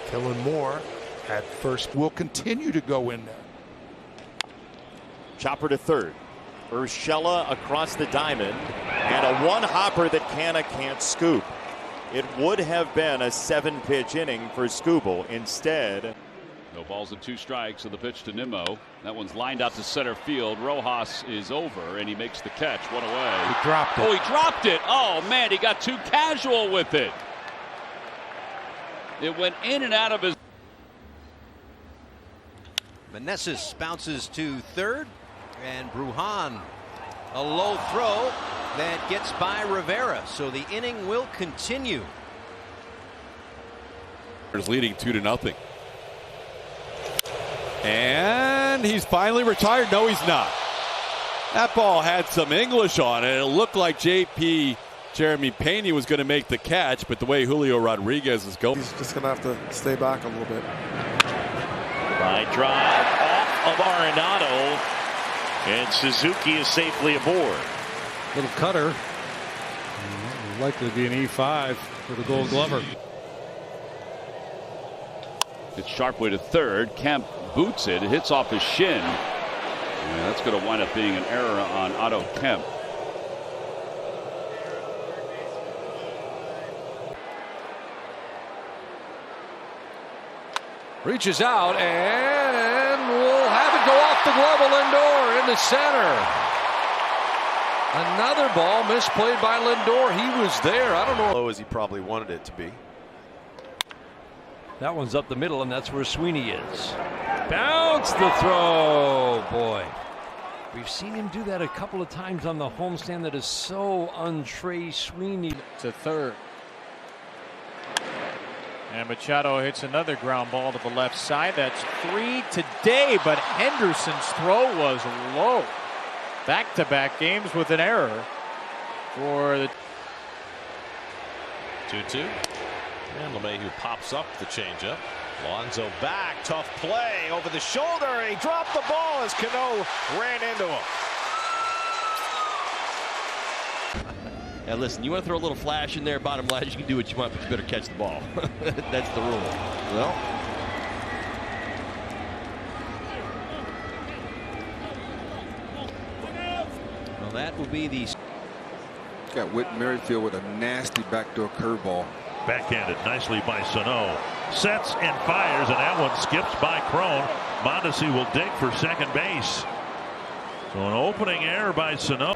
Kellen Moore at first will continue to go in there. Chopper to third. Urshela across the diamond, and a one-hopper that Canha can't scoop. It would have been a 7-pitch inning for Skubal. Instead, No balls and 2 strikes, so the pitch to Nimmo. That one's lined out to center field. Rojas is over, and he makes the catch. One away. He dropped it. Oh, he dropped it. Oh, man, he got too casual with it. It went in and out of his. Meneses bounces to third, and Brujan, a low throw that gets by Rivera, so the inning will continue. Leading 2-0. And he's finally retired. No, he's not. That ball had some English on it. It looked like Jeremy Pena was going to make the catch, but the way Julio Rodriguez is going. He's just going to have to stay back a little bit. Line drive off of Arenado, and Suzuki is safely aboard. Little cutter. Likely to be an E5 for the Gold Glover. It's sharp way to third. Kemp boots it. It hits off his shin. And that's going to wind up being an error on Otto Kemp. Reaches out, and we'll have it go off the glove of Lindor into center. Another ball misplayed by Lindor. He was there. I don't know. Low as he probably wanted it to be. That one's up the middle, and that's where Sweeney is. Bounce the throw. Boy, we've seen him do that a couple of times on the homestand. That is so un-Trey Sweeney. To third. And Machado hits another ground ball to the left side. That's 3 today, but Henderson's throw was low. Back-to-back games with an error for the 2-2. And LeMahieu pops up the changeup. Alonso back, tough play over the shoulder. He dropped the ball as Cano ran into him. Now listen, you want to throw a little flash in there, bottom line, you can do what you want, but you better catch the ball. That's the rule. Well, That will be the. Got Whit Merrifield with a nasty backdoor curveball. Backhanded nicely by Sano. Sets and fires, and that one skips by Cron. Mondesi will dig for second base. So an opening error by Sano.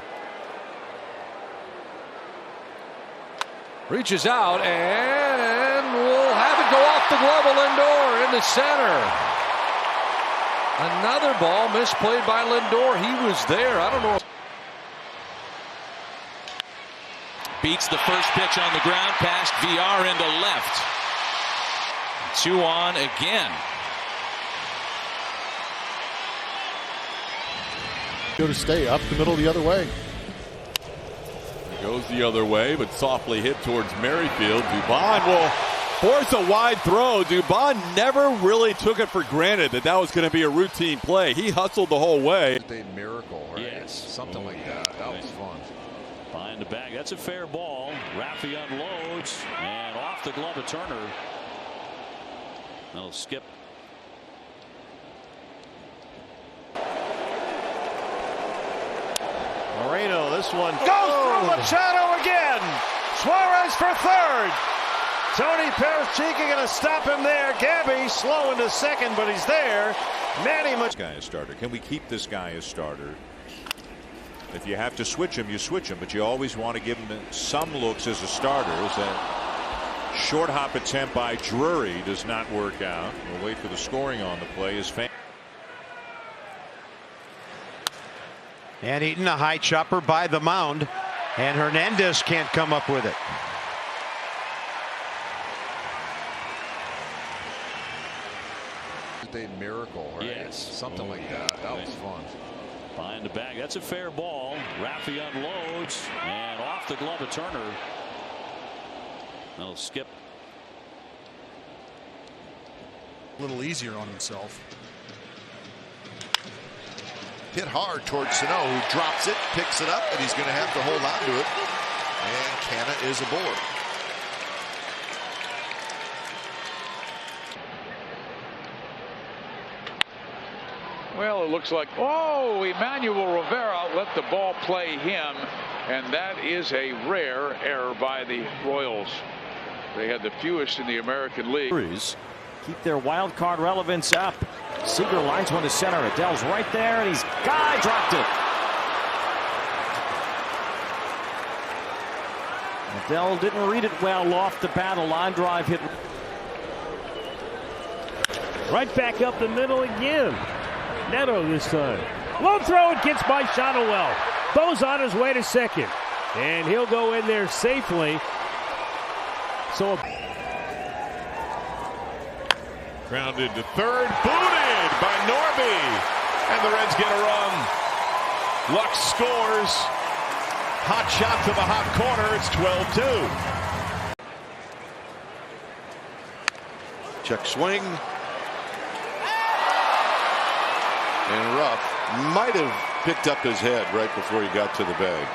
Reaches out, and we'll have it go off the glove of Lindor into center. Another ball misplayed by Lindor. He was there. I don't know. Beats the first pitch on the ground, past VR into left. 2 on again. Go to stay up the middle the other way. It goes the other way, but softly hit towards Merrifield. Dubon will force a wide throw. Dubon never really took it for granted that was going to be a routine play. He hustled the whole way. A miracle, right? Yes. Something like that. That was fun. Behind the bag. That's a fair ball. Raffy unloads and off the glove of Turner. That'll skip. Moreno, this one goes through Machado again. Suarez for third. Tony Perez-Chica going to stop him there. Gabby slow into second, but he's there. Manny Machado. This guy is starter. Can we keep this guy as starter? If you have to switch him, you switch him, but you always want to give him some looks as a starter. As that short hop attempt by Drury does not work out. We'll wait for the scoring on the play. And Eaton, a high chopper by the mound, and Hernandez can't come up with it. A miracle, right? Yes. Something like that. That was fun. Behind the bag. That's a fair ball. Raffy unloads and off the glove of Turner. That'll skip. A little easier on himself. Hit hard towards Sano, who drops it, picks it up, and he's going to have to hold on to it. And Canna is aboard. Well, it looks like, oh, Emmanuel Rivera let the ball play him, and that is a rare error by the Royals. They had the fewest in the American League. Keep their wild card relevance up. Seager lines one to center. Adele's right there, and he's dropped it. Adele didn't read it well off the bat. A line drive hit. Right back up the middle again. Neto this time. Low throw, it gets by Shotwell. Bo's on his way to second. And he'll go in there safely. So Grounded to third, booted by Norby, and the Reds get a run. Lux scores. Hot shot to the hot corner. It's 12-2. Check swing. And Ruff might have picked up his head right before he got to the bag.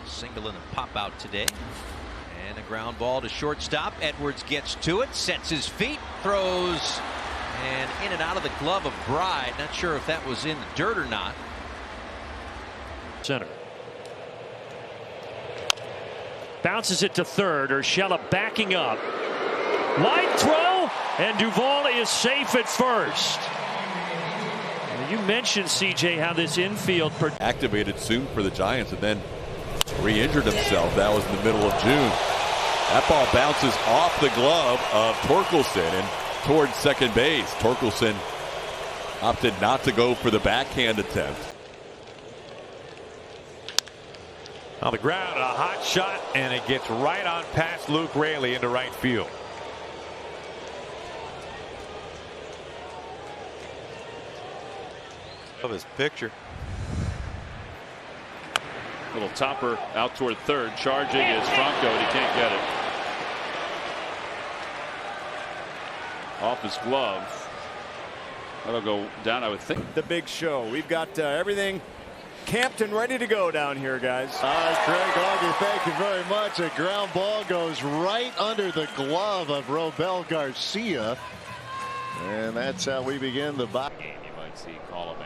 Single and a pop out today. And a ground ball to shortstop. Edwards gets to it, sets his feet, throws, and in and out of the glove of Bride. Not sure if that was in the dirt or not. Center. Bounces it to third. Urshela backing up. Line throw, and Duvall is safe at first. You mentioned, CJ, how this infield activated soon for the Giants and then re-injured himself. That was in the middle of June. That ball bounces off the glove of Torkelson and towards second base. Torkelson opted not to go for the backhand attempt. On the ground, a hot shot, and it gets right on past Luke Raley into right field. Of his picture. Little topper out toward third. Charging is Franco, and he can't get it. Off his glove. That'll go down, I would think. The big show. We've got everything camped and ready to go down here, guys. Craig Auger, thank you very much. A ground ball goes right under the glove of Robel Garcia. And that's how we begin the bye. You might see Colomé.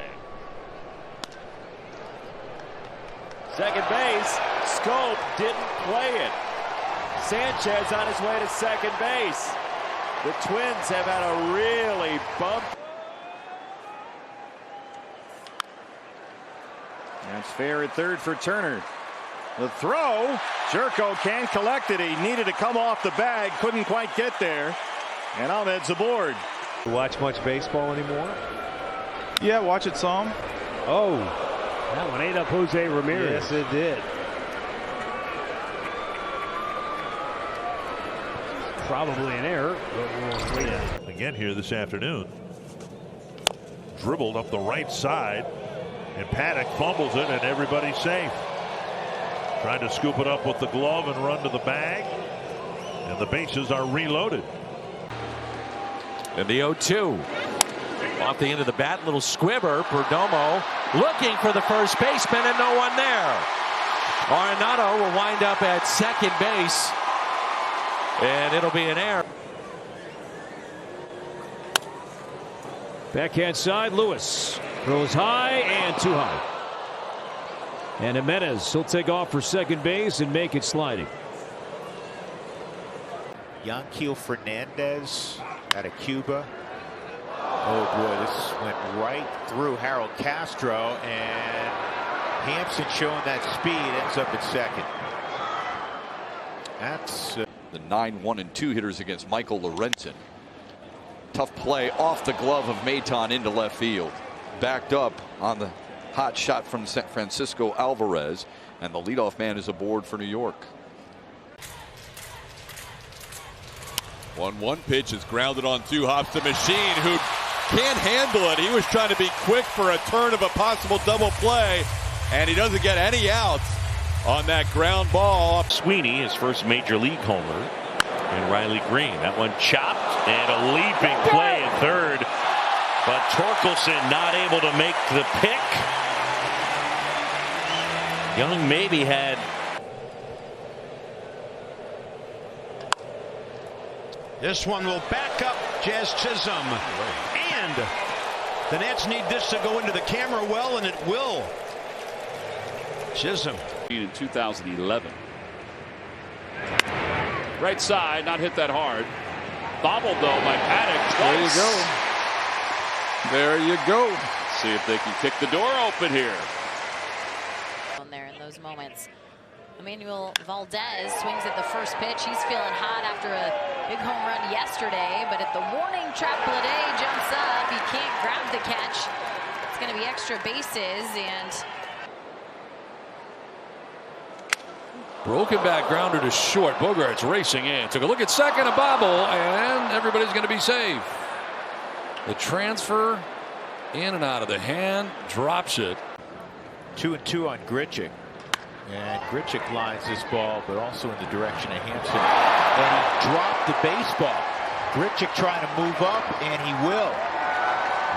Second base, Scope didn't play it. Sanchez on his way to second base. The Twins have had a really bump. That's fair at third for Turner. The throw, Jerko can collect it. He needed to come off the bag, couldn't quite get there. And Ahmed's aboard. Watch much baseball anymore? Yeah, watch it some. Oh. That one ate up Jose Ramirez. Yes, it did. Probably an error, but we'll wait. Again here this afternoon. Dribbled up the right side, and Paddock fumbles it, and everybody's safe. Trying to scoop it up with the glove and run to the bag, and the bases are reloaded. And the 0-2. Off the end of the bat, little squibber. Perdomo looking for the first baseman and no one there. Arenado will wind up at second base, and it'll be an error. Backhand side, Lewis throws high and too high. And Jimenez, he'll take off for second base and make it sliding. Yanquiel Fernandez out of Cuba. Oh boy, this went right through Harold Castro, and Hampson showing that speed ends up at second. That's the 9-1 and 2 hitters against Michael Lorenzen. Tough play off the glove of Maton into left field. Backed up on the hot shot from Francisco Alvarez, and the leadoff man is aboard for New York. 1-1 pitch is grounded on 2 hops. The machine who can't handle it. He was trying to be quick for a turn of a possible double play, and he doesn't get any outs on that ground ball. Sweeney, his first major league homer, and Riley Green. That one chopped, and a leaping play at third, but Torkelson not able to make the pick. Young maybe had. This one will back up Jazz Chisholm. And the Nats need this to go into the camera well, and it will. Chisholm. In 2011. Right side, not hit that hard. Bobbled though by Paddock twice. There you go. Let's see if they can kick the door open here. There in those moments. Emmanuel Valdez swings at the first pitch. He's feeling hot after a big home run yesterday, but at the warning track, Blade jumps up. He can't grab the catch. It's going to be extra bases, and broken back grounder to short. Bogart's racing in. Took a look at second, a bobble, and everybody's going to be safe. The transfer in and out of the hand, drops it. 2-2 on Grichuk. And Grichuk lines this ball, but also in the direction of Hampson. And he dropped the baseball. Grichuk trying to move up, and he will.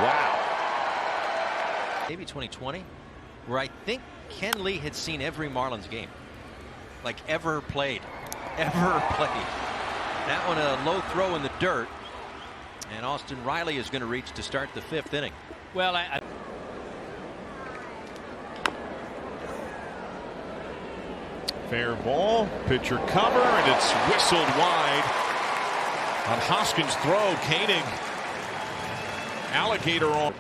Wow. Maybe 2020, where I think Ken Lee had seen every Marlins game. Like ever played. Ever played. That one a low throw in the dirt. And Austin Riley is going to reach to start the 5th inning. Well, Fair ball, pitcher cover, and it's whistled wide on Hoskins' throw. Koenig, alligator on.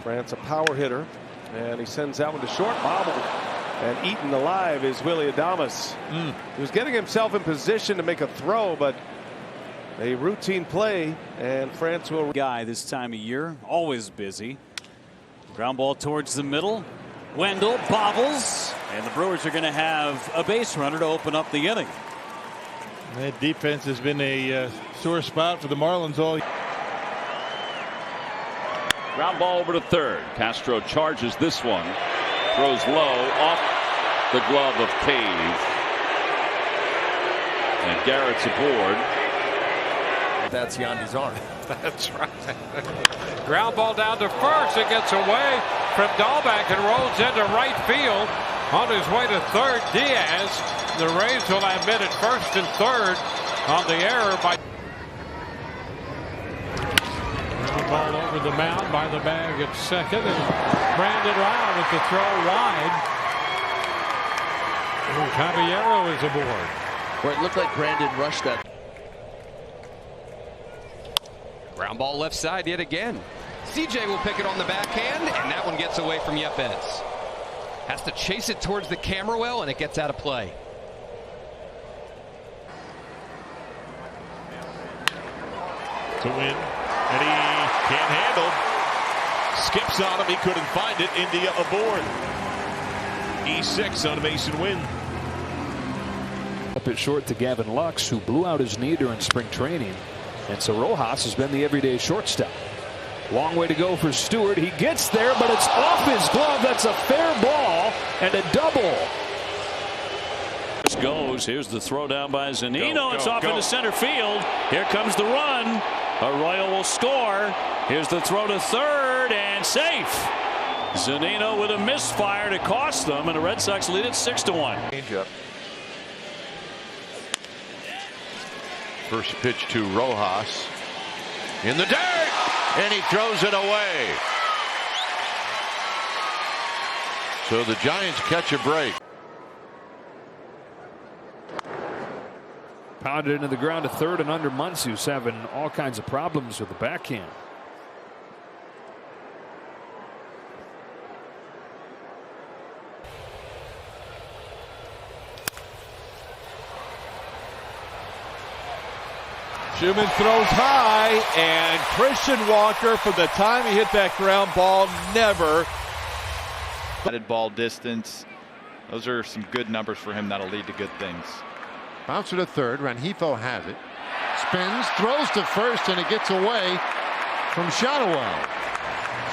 France, a power hitter, and he sends that one to short. Bobbled and eaten alive is Willy Adames. He was getting himself in position to make a throw, but a routine play, and France will. Guy this time of year, always busy. Ground ball towards the middle. Wendell bobbles, and the Brewers are going to have a base runner to open up the inning. That defense has been a sore spot for the Marlins all year. Ground ball over to third. Castro charges this one. Throws low off the glove of Cave. And Garrett's aboard. That's Yandy's arm. that's right. Ground ball down to first. It gets away from Dahlbeck and rolls into right field. On his way to third, Diaz. The Rays will admit it first and third on the error by. Ground ball over the mound by the bag at second, and Brandon Rao with the throw wide. And Caballero is aboard. Where it looked like Brandon rushed that. Ground ball left side yet again. CJ will pick it on the backhand, and that one gets away from Yepez. Has to chase it towards the camera well, and it gets out of play. To win, and he can't handle. Skips on him, he couldn't find it. India aboard. E6 on a Mason win. Up at short to Gavin Lux, who blew out his knee during spring training. And so Rojas has been the everyday shortstop. Long way to go for Stewart. He gets there, but it's off his glove. That's a fair ball and a double. This goes. Here's the throw down by Zunino. Go, It's off into center field. Here comes the run. Arroyo will score. Here's the throw to third and safe. Zunino with a misfire to cost them, and the Red Sox lead it 6-1. Changeup. First pitch to Rojas. In the dirt! And he throws it away. So the Giants catch a break. Pounded into the ground to third and under. Muncy's having all kinds of problems with the backhand. Schumann throws high, and Christian Walker, from the time he hit that ground ball, never. Ball distance. Those are some good numbers for him that'll lead to good things. Bouncer to third. Rengifo has it. Spins, throws to first, and it gets away from Shadowell.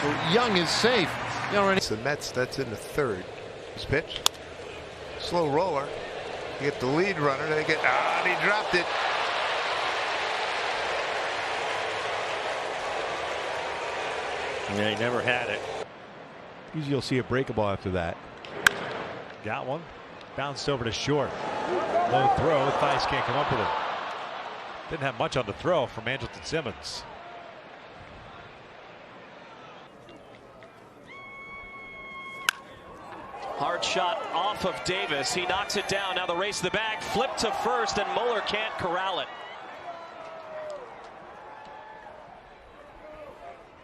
So Young is safe. It's the Mets. That's in the third. His pitch. Slow roller. You get the lead runner. They get. And he dropped it. Yeah, he never had it. Usually you'll see a breakable after that. Got one. Bounced over to short. Low throw. Theis can't come up with it. Didn't have much on the throw from Andrelton Simmons. Hard shot off of Davis. He knocks it down. Now the race to the bag. Flip to first, and Muller can't corral it.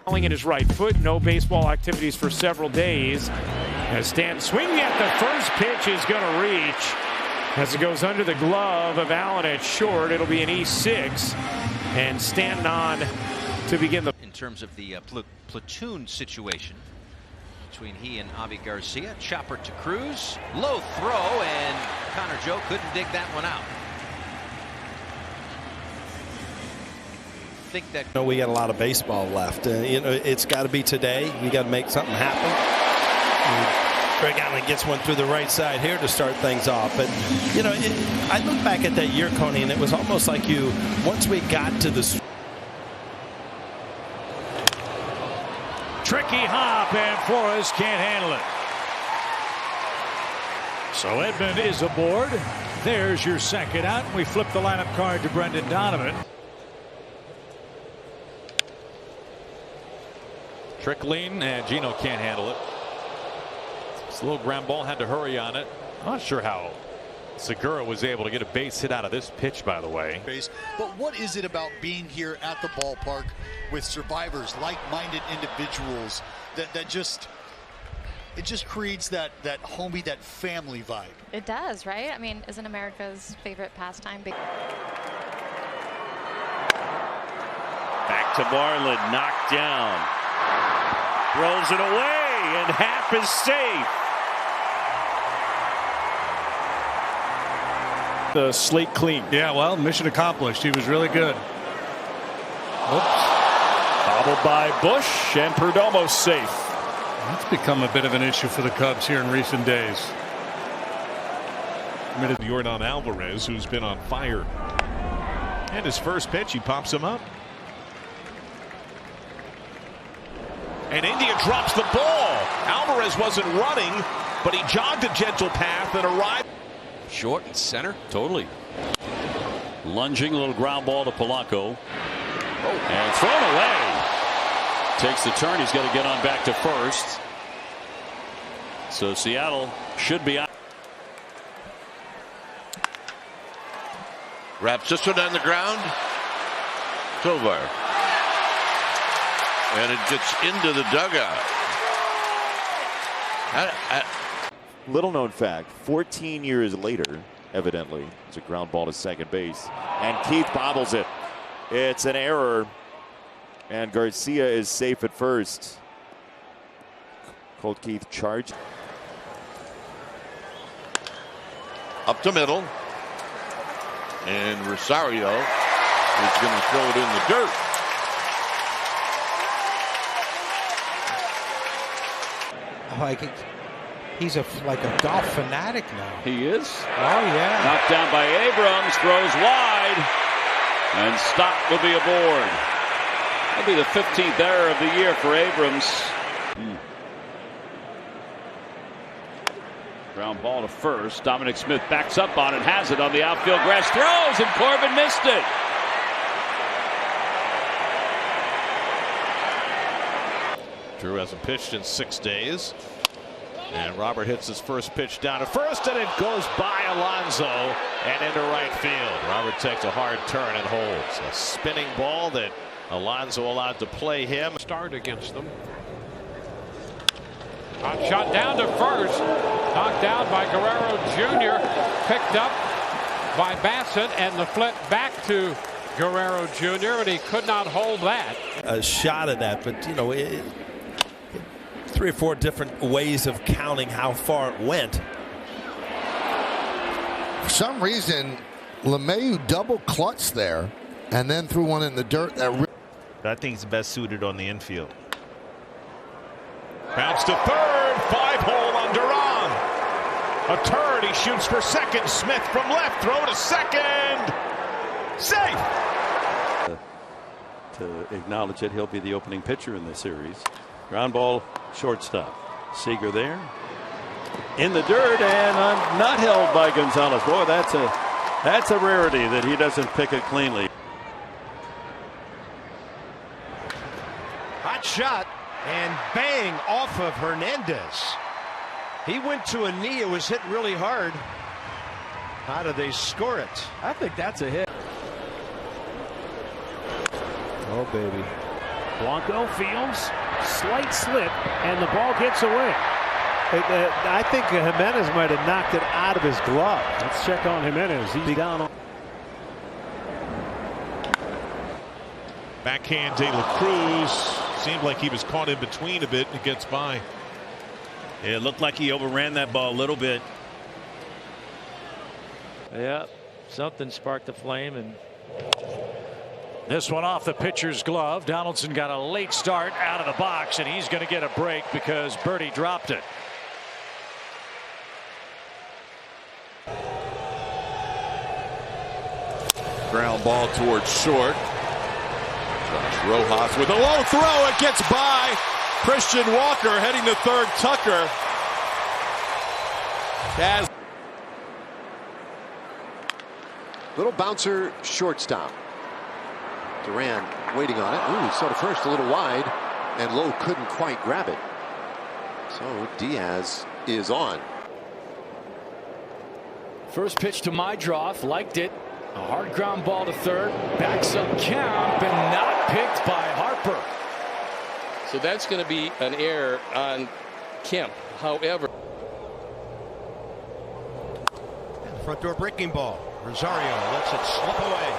In his right foot, no baseball activities for several days. As Stan swinging at the first pitch is going to reach. As it goes under the glove of Allen at short, it'll be an E6. And Stanton on to begin the. In terms of the platoon situation between he and Avi Garcia, chopper to Cruz, low throw, and Connor Joe couldn't dig that one out. Think that we got a lot of baseball left. It's got to be today. We got to make something happen. Greg Allen gets one through the right side here to start things off. But I look back at that year, Coney, and it was almost like once we got to the tricky hop, and Flores can't handle it. So Edman is aboard. There's your second out. We flip the lineup card to Brendan Donovan. Trickling, and Gino can't handle it. Slow ground ball, had to hurry on it. I'm not sure how Segura was able to get a base hit out of this pitch, by the way. But what is it about being here at the ballpark with survivors, like-minded individuals, that just creates that homey, that family vibe? It does, right? I mean, isn't America's favorite pastime? Back to Marlin, knocked down. Throws it away, and Happ is safe. The slate clean. Yeah, well, mission accomplished. He was really good. Oops. Bobbled by Bush, and Perdomo's safe. That's become a bit of an issue for the Cubs here in recent days. Yordan Alvarez, who's been on fire. And his first pitch, he pops him up. And India drops the ball. Alvarez wasn't running, but he jogged a gentle path and arrived. Short and center. Totally. Lunging, little ground ball to Polanco. And thrown away. Takes the turn. He's got to get on back to first. So Seattle should be out. Wraps this one on the ground. Tovar. And it gets into the dugout. Little known fact, 14 years later, evidently, it's a ground ball to second base. And Keith bobbles it. It's an error. And Garcia is safe at first. Colt Keith charged. Up to middle. And Rosario is going to throw it in the dirt. He's like a golf fanatic now. He is. Oh, yeah. Knocked down by Abrams, throws wide, and Stott will be aboard. That'll be the 15th error of the year for Abrams. Ground ball to first. Dominic Smith backs up on it, has it on the outfield grass, throws, and Corbin missed it. Drew hasn't pitched in 6 days. And Robert hits his first pitch down to first, and it goes by Alonso and into right field. Robert takes a hard turn and holds. A spinning ball that Alonso allowed to play him. Start against them. Hot shot down to first. Knocked down by Guerrero Jr. Picked up by Bassett, and the flip back to Guerrero Jr., and he could not hold that. A shot at that, but you know, 3 or 4 different ways of counting how far it went. For some reason, LeMahieu double clutched there and then threw one in the dirt. I think he's best suited on the infield. Bounce to third, 5-hole on Duran. A turn, he shoots for second. Smith from left, throw to second. Safe. To acknowledge that he'll be the opening pitcher in the series. Ground ball, shortstop. Seager there. In the dirt and not held by Gonzalez. Boy, that's a rarity that he doesn't pick it cleanly. Hot shot and bang off of Hernandez. He went to a knee. It was hit really hard. How do they score it? I think that's a hit. Oh, baby. Blanco fields, slight slip, and the ball gets away. I think Jimenez might have knocked it out of his glove. Let's check on Jimenez. He's down on. Backhand De La Cruz. Seemed like he was caught in between a bit and it gets by. It looked like he overran that ball a little bit. Yeah, something sparked the flame, and this one off the pitcher's glove. Donaldson got a late start out of the box, and he's going to get a break because Birdie dropped it. Ground ball towards short. Josh Rojas with a low throw. It gets by Christian Walker heading to third. Tucker. Has little bouncer shortstop. Duran waiting on it. Ooh, saw the first a little wide, and Lowe couldn't quite grab it. So Diaz is on. First pitch to Mydroff, liked it. A hard ground ball to third. Backs up Kemp and not picked by Harper. So that's going to be an error on Kemp. However, front door breaking ball. Rosario lets it slip away.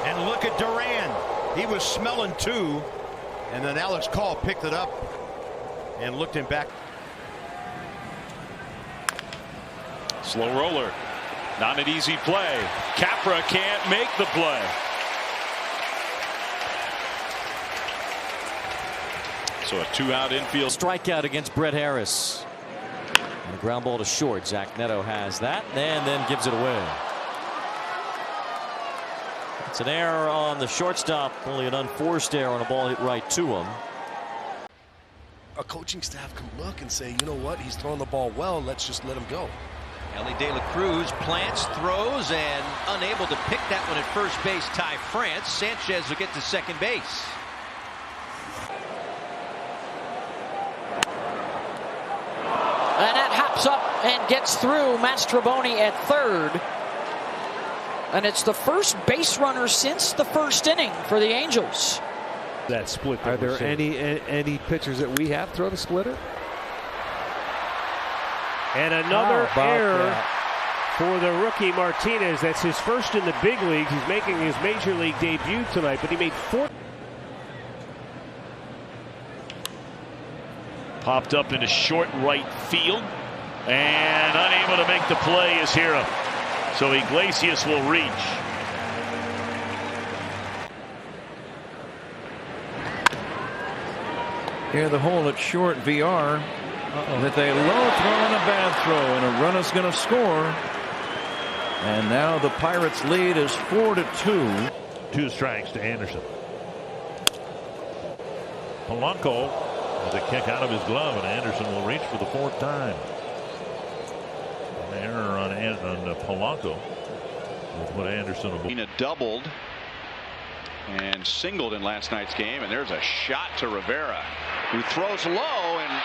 And look at Duran. He was smelling too. And then Alex Call picked it up and looked him back. Slow roller. Not an easy play. Capra can't make the play. So a 2-out infield. Strikeout against Brett Harris. And a ground ball to short. Zach Neto has that and then gives it away. It's an error on the shortstop. Only an unforced error on a ball hit right to him. A coaching staff can look and say, you know what, he's throwing the ball well. Let's just let him go. Ellie De La Cruz plants, throws, and unable to pick that one at first base. Ty France. Sanchez will get to second base. And that hops up and gets through Mastrobuoni at third. And it's the first base runner since the first inning for the Angels. That split. Are there any pitchers that we have throw the splitter? And another error for the rookie Martinez. That's his first in the big leagues. He's making his major league debut tonight, but he made 4. Popped up into short right field and unable to make the play is Hira. So Iglesias will reach. Here the hole at short VR. With a low throw and a bad throw, and a run is going to score. And now the Pirates lead is 4-2. 2 strikes to Anderson. Polanco with a kick out of his glove, and Anderson will reach for the 4th time. error on Polanco with what Anderson. Nina doubled and singled in last night's game, and there's a shot to Rivera, who throws low and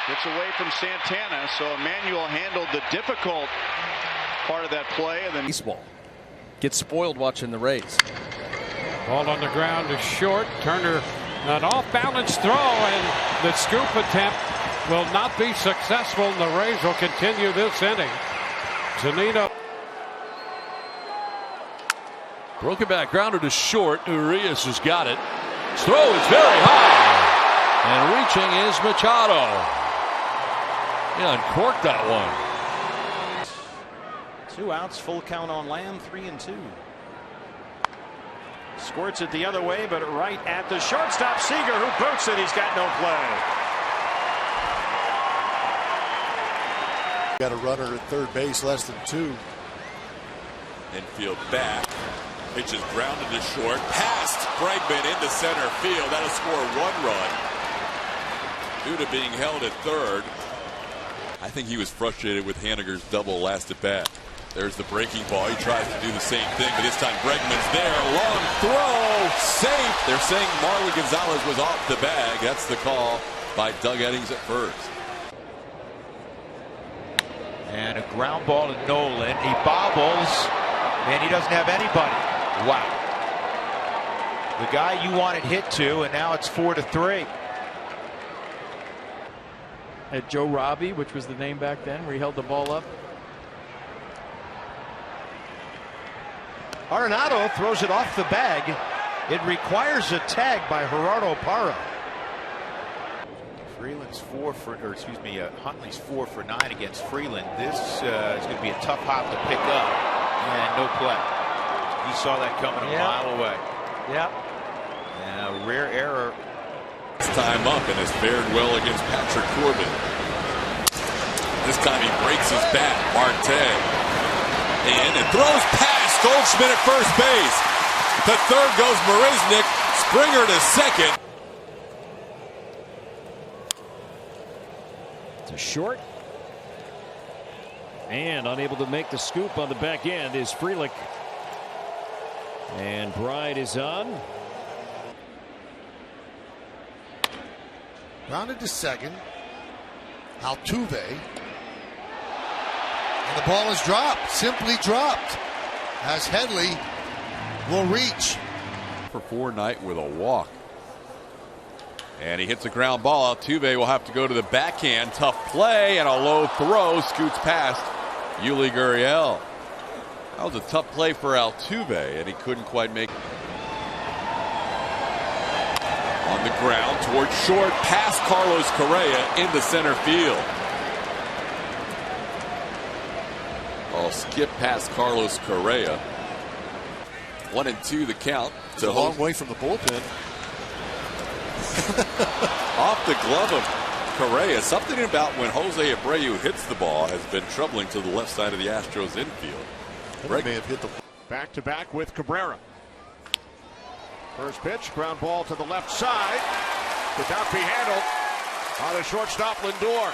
gets away from Santana. So Emmanuel handled the difficult part of that play, and then baseball gets spoiled watching the Rays. Ball on the ground is short. Turner, an off-balance throw, and the scoop attempt will not be successful, and the Rays will continue this inning. Zunino. Broken back grounder to short. Urias has got it. His throw is very high. And reaching is Machado. He uncorked that one. 2 outs, full count on Lamb, 3-2. Squirts it the other way, but right at the shortstop. Seager, who boots it. He's got no play. Got a runner at third base, less than 2. Infield back. Pitch is grounded to short. Past Bregman into center field. That'll score 1 run. Due to being held at third. I think he was frustrated with Haniger's double last at bat. There's the breaking ball. He tries to do the same thing, but this time Bregman's there. Long throw. Safe. They're saying Marlon Gonzalez was off the bag. That's the call by Doug Eddings at first. And a ground ball to Nolan. He bobbles, and he doesn't have anybody. Wow. The guy you wanted hit to, and now it's 4-3. At Joe Robbie, which was the name back then, where he held the ball up. Arenado throws it off the bag. It requires a tag by Gerardo Parra. Freeland's Huntley's 4 for 9 against Freeland. This is going to be a tough hop to pick up, and no play. He saw that coming a mile away. Yep. And a rare error. This time up and has fared well against Patrick Corbin. This time he breaks his bat. Marte in and throws past Goldschmidt at first base. To third goes Marisnik. Springer to second. To short. And unable to make the scoop on the back end is Frelick. And Bride is on. Rounded to second. Altuve. And the ball is dropped. Simply dropped. As Headley will reach. For 4 night with a walk. And he hits a ground ball. Altuve will have to go to the backhand. Tough play and a low throw. Scoots past Yuli Gurriel. That was a tough play for Altuve, and he couldn't quite make it. On the ground toward short, past Carlos Correa into center field. I'll skip past Carlos Correa. 1-2 the count. It's a long way from the bullpen. Off the glove of Correa. Something about when Jose Abreu hits the ball has been troubling to the left side of the Astros infield. May have hit the back-to-back with Cabrera. First pitch, ground ball to the left side. Could not be handled by the shortstop Lindor.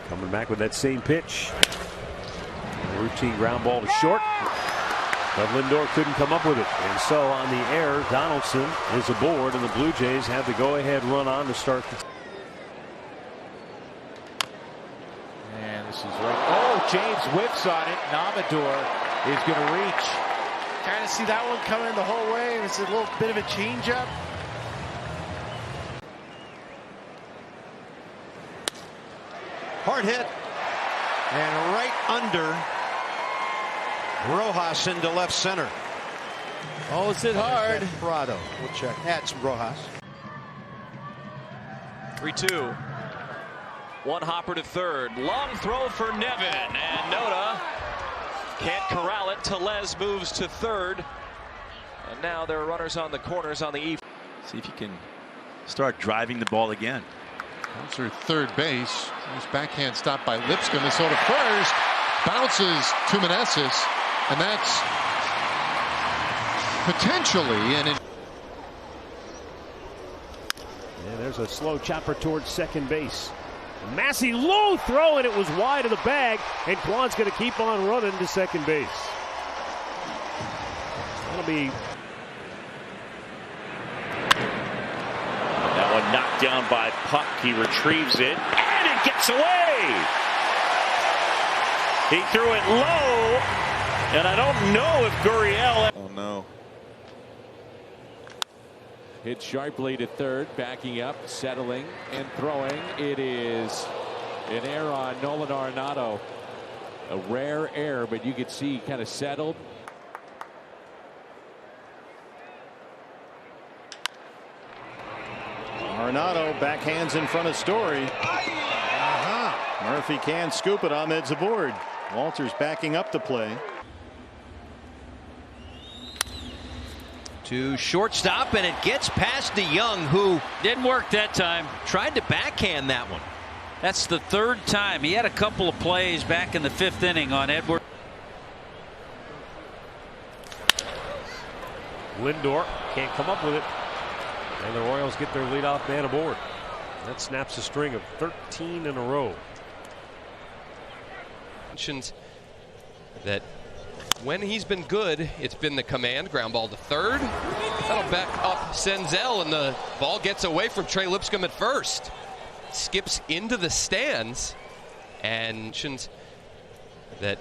Coming back with that same pitch. Routine ground ball to short. But Lindor couldn't come up with it. And so on the air, Donaldson is aboard, and the Blue Jays have the go-ahead run on to start the. And this is right. Oh, James whips on it. Namador is going to reach. Kind of see that one coming the whole way. It's a little bit of a changeup. Hard hit. And right under Rojas into left center. Oh, is it hard? Prado. We'll check. That's Rojas. 3-2. One hopper to third. Long throw for Nevin. And Noda can't corral it. Tellez moves to third. And now there are runners on the corners on the eve. See if you can start driving the ball again. Bouncer third base. Nice backhand stop by Lipscomb. And so to first. Bounces to Meneses. And that's potentially an. Here's a slow chopper towards second base. Massey low throw, and it was wide of the bag, and Kwan's going to keep on running to second base. That'll be... That one knocked down by Puck. He retrieves it, and it gets away. He threw it low, and I don't know if Gurriel... Oh, no. Hit sharply to third, backing up, settling, and throwing. It is an error on Nolan Arenado. A rare error, but you could see he kind of settled. Arenado backhands in front of Story. Murphy can scoop it. Ahmed's aboard. Walters backing up the play. To shortstop, and it gets past DeYoung, who didn't work that time. Tried to backhand that one. That's the third time. He had a couple of plays back in the 5th inning on Edward. Lindor can't come up with it, and the Royals get their leadoff man aboard. That snaps a string of 13 in a row. Mentions that when he's been good, it's been the command ground ball to third. That'll back up Senzel, and the ball gets away from Trey Lipscomb at first. Skips into the stands, and mentions that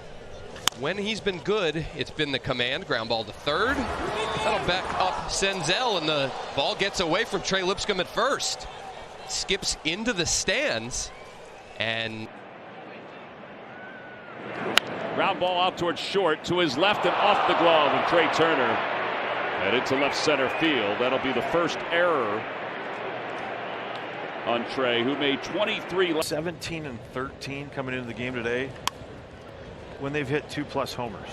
when he's been good, it's been the command ground ball to third. That'll back up Senzel, and the ball gets away from Trey Lipscomb at first. Skips into the stands, and Ground ball out towards short, to his left and off the glove of Trey Turner. Headed to left center field. That'll be the first error on Trey, who made 23. 17 and 13 coming into the game today when they've hit 2+ homers.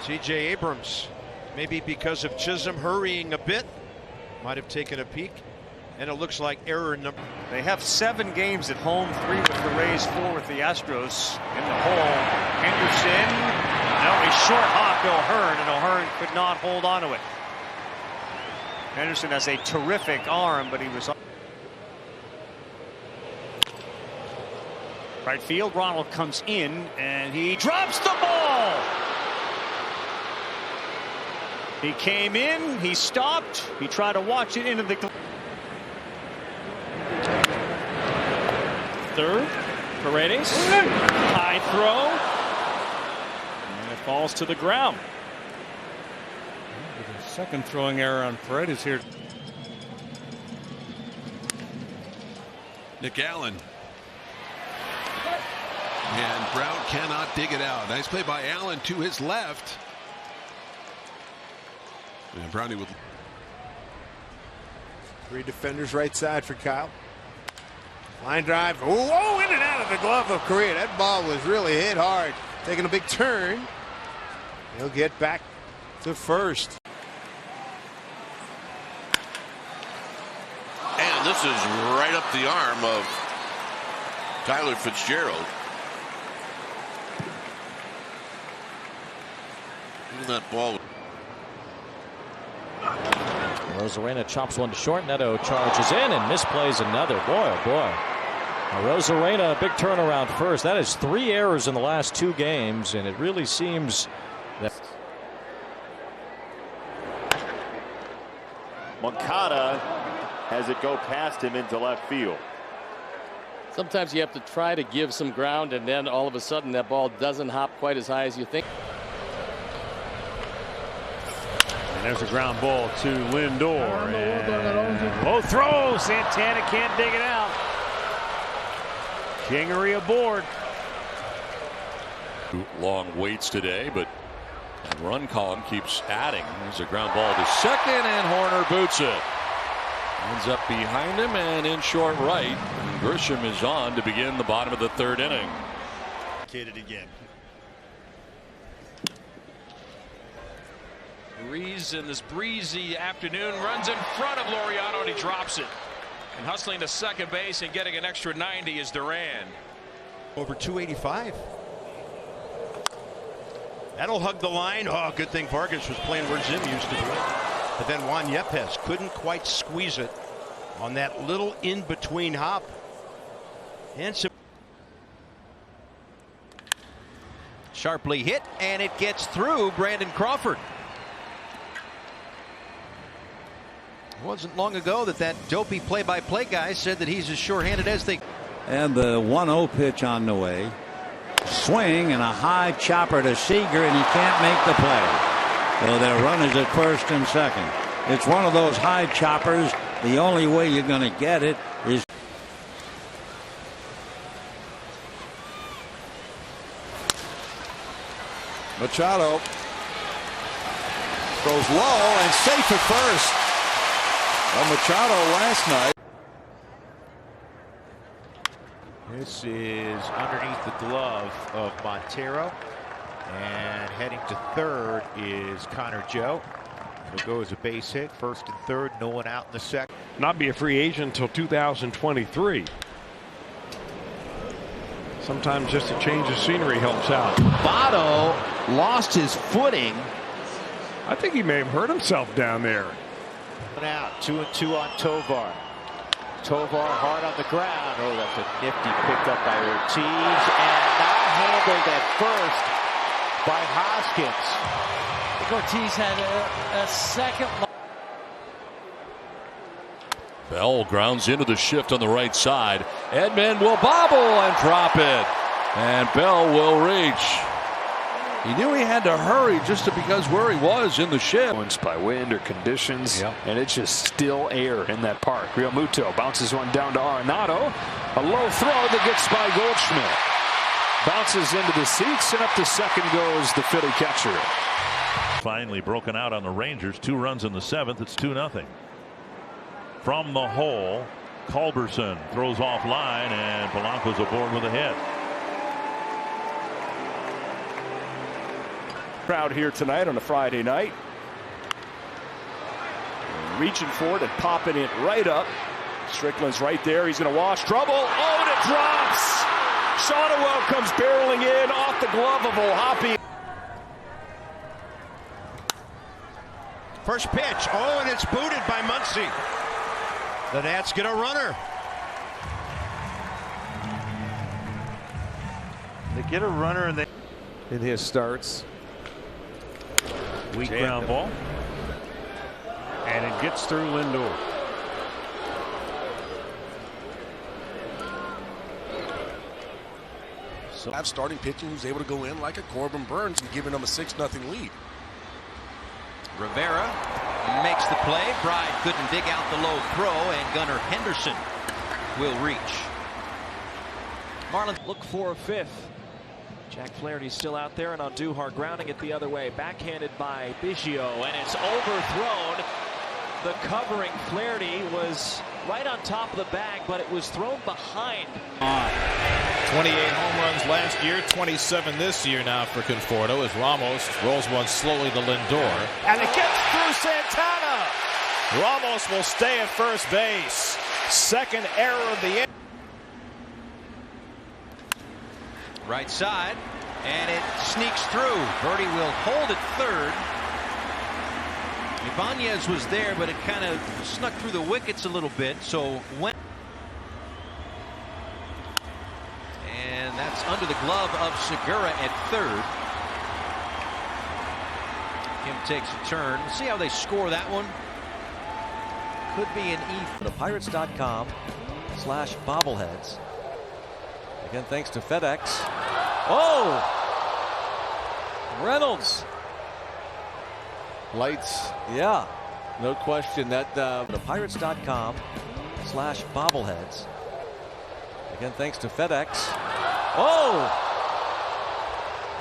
C.J. Abrams, maybe because of Chisholm hurrying a bit, might have taken a peek. And it looks like error number. They have 7 games at home, 3 with the Rays, 4 with the Astros. In the hole, Henderson. No, a short hop O'Hearn, and O'Hearn could not hold on to it. Henderson has a terrific arm, but he was right field. Ronald comes in, and he drops the ball. He came in, he stopped, he tried to watch it into the third. Paredes, high throw, and it falls to the ground. The second throwing error on Paredes here. Nick Allen. And Brown cannot dig it out. Nice play by Allen to his left. And Brownie with 3 defenders right side for Kyle. Line drive. Oh, in and out of the glove of Correa. That ball was really hit hard. Taking a big turn. He'll get back to first. And this is right up the arm of Tyler Fitzgerald. That ball. Rosarena chops one to short. Neto charges in and misplays another. Boy, oh boy. Rosarena, a big turnaround first. That is 3 errors in the last 2 games, and it really seems that Moncada has it go past him into left field. Sometimes you have to try to give some ground, and then all of a sudden that ball doesn't hop quite as high as you think. And there's a ground ball to Lindor. And low throw. Santana can't dig it out. Kingery aboard. Long waits today, but the run column keeps adding. There's a ground ball to second, and Horner boots it. Ends up behind him and in short right. And Grisham is on to begin the bottom of the 3rd inning. Again. Ruiz in this breezy afternoon runs in front of Laureano, and he drops it. And hustling to second base and getting an extra 90 is Duran. Over 285. That'll hug the line. Oh, good thing Vargas was playing where Zim used to do it. But then Juan Yepes couldn't quite squeeze it. on that little in-between hop. And some sharply hit, and it gets through Brandon Crawford. It wasn't long ago that dopey play-by-play guy said that he's as sure-handed as they. And the 1-0 pitch on the way. Swing and a high chopper to Seager, and he can't make the play. So their runners at first and second. It's one of those high choppers. The only way you're going to get it is. Machado throws low and safe at first. Well, Machado last night. This is underneath the glove of Montero. And heading to third is Connor Joe. He'll go as a base hit. First and third, no one out in the second. Not be a free agent until 2023. Sometimes just a change of scenery helps out. Votto lost his footing. I think he may have hurt himself down there. Out 2-2 on Tovar. Tovar hard on the ground. Oh, that's a nifty pick up by Ortiz, and now handled at first by Hoskins. I think Ortiz had a second. Bell grounds into the shift on the right side. Edman will bobble and drop it. And Bell will reach. He knew he had to hurry just because where he was in the shift. Influenced by wind or conditions, and it's just still air in that park. Realmuto bounces one down to Arenado. A low throw that gets by Goldschmidt. Bounces into the seats, and up to second goes the Philly catcher. Finally broken out on the Rangers. 2 runs in the 7th. It's 2-0. From the hole, Culberson throws off line, and Polanco's aboard with a hit. Crowd here tonight on a Friday night. Reaching for it and popping it right up. Strickland's right there. He's going to wash trouble. Oh, and it drops. Shawtewell comes barreling in off the glove of O'Hoppe. First pitch. Oh, and it's booted by Muncy. The Nats get a runner. They get a runner and they. In his starts. Weak ground ball. And it gets through Lindor. So have starting pitching who's able to go in like a Corbin Burns and giving them a 6-0 lead. Rivera makes the play. Bride couldn't dig out the low throw, and Gunnar Henderson will reach. Marlins look for a fifth. Jack Flaherty's still out there, and Andujar grounding it the other way. Backhanded by Biggio, and it's overthrown. The covering Flaherty was right on top of the bag, but it was thrown behind. 28 home runs last year, 27 this year now for Conforto as Ramos rolls one slowly to Lindor. And it gets through Santana. Ramos will stay at first base. Second error of the inning. Right side, and it sneaks through. Birdie will hold at third. Ibanez was there, but it kind of snuck through the wickets a little bit. So when. And that's under the glove of Segura at third. Kim takes a turn. We'll see how they score that one. Could be an E. ThePirates.com/bobbleheads. Again, thanks to FedEx. Oh! Reynolds. Lights. Yeah. No question that ThePirates.com/bobbleheads. Again, thanks to FedEx. Oh!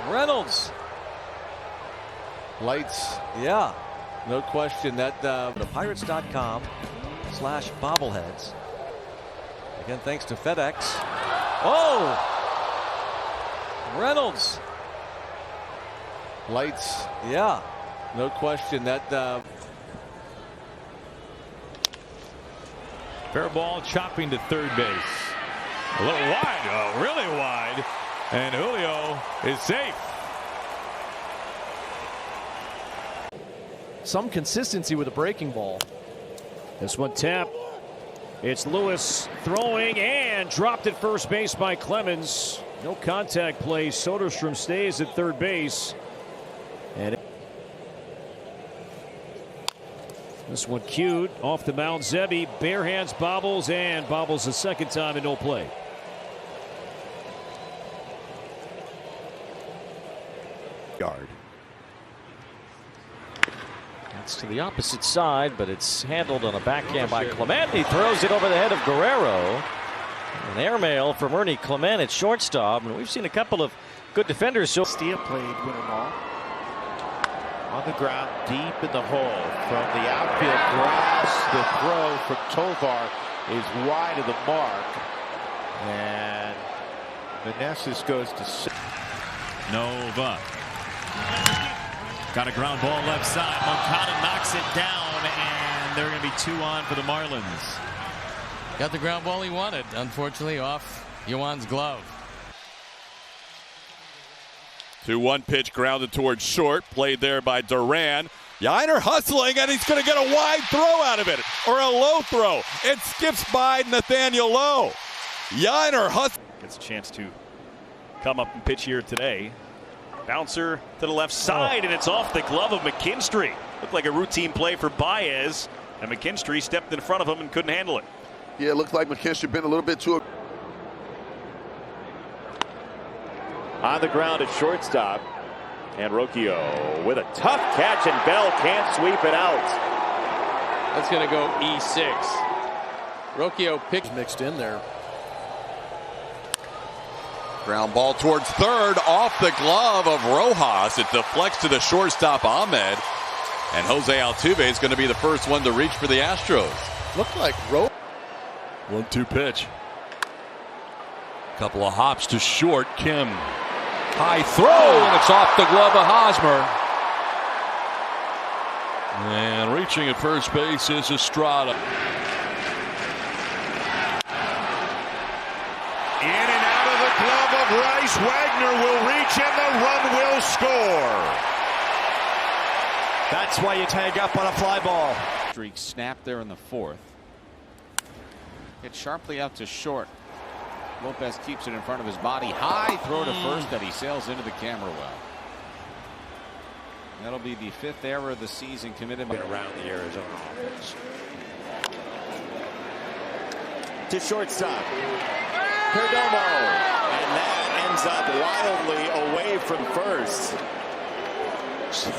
Reynolds. Lights. Yeah. No question that ThePirates.com/bobbleheads. Again, thanks to FedEx. Oh! Reynolds. Lights. Yeah. No question that. Fair ball chopping to third base. A little wide. Oh, really wide. And Julio is safe. Some consistency with a breaking ball. This one tapped. It's Lewis throwing and dropped at first base by Clemens. No contact play. Soderstrom stays at third base. And this one cued off the mound. Zebby bare hands bobbles and bobbles a second time and no play. Yard. It's to the opposite side, but it's handled on a backhand by Clement. He throws it over the head of Guerrero. An airmail from Ernie Clement at shortstop, and we've seen a couple of good defenders. So Steele played winter ball on the ground, deep in the hole from the outfield grass. The throw from Tovar is wide of the mark, and Meneses goes to six. Nova got a ground ball left side. Moncada knocks it down, and they're going to be 2 on for the Marlins. Got the ground ball he wanted, unfortunately off Yuan's glove. 2-1 pitch grounded towards short, played there by Duran. Yainer hustling, and he's going to get a wide throw out of it, or a low throw. It skips by Nathaniel Lowe. Yainer hustling. Gets a chance to come up and pitch here today. Bouncer to the left side, and it's off the glove of McKinstry. Looked like a routine play for Baez, and McKinstry stepped in front of him and couldn't handle it. Yeah, it looked like McKinstry been a little bit too. On the ground at shortstop, and Rocchio with a tough catch, and Bell can't sweep it out. That's going to go E6. Rocchio picks mixed in there. Ground ball towards third, off the glove of Rojas. It deflects to the shortstop Ahmed, and Jose Altuve is going to be the first one to reach for the Astros. Looked like 1-2 pitch. Couple of hops to short. Kim. High throw, and it's off the glove of Hosmer. And reaching at first base is Estrada. In and out of the glove of Rice. Wagner will reach, and the run will score. That's why you tag up on a fly ball. Streak snapped there in the fourth. Hit sharply out to short. Lopez keeps it in front of his body. High throw to first that he sails into the camera well. That'll be the 5th error of the season committed around the Arizona offense. To shortstop. Perdomo. And that ends up wildly away from first. So,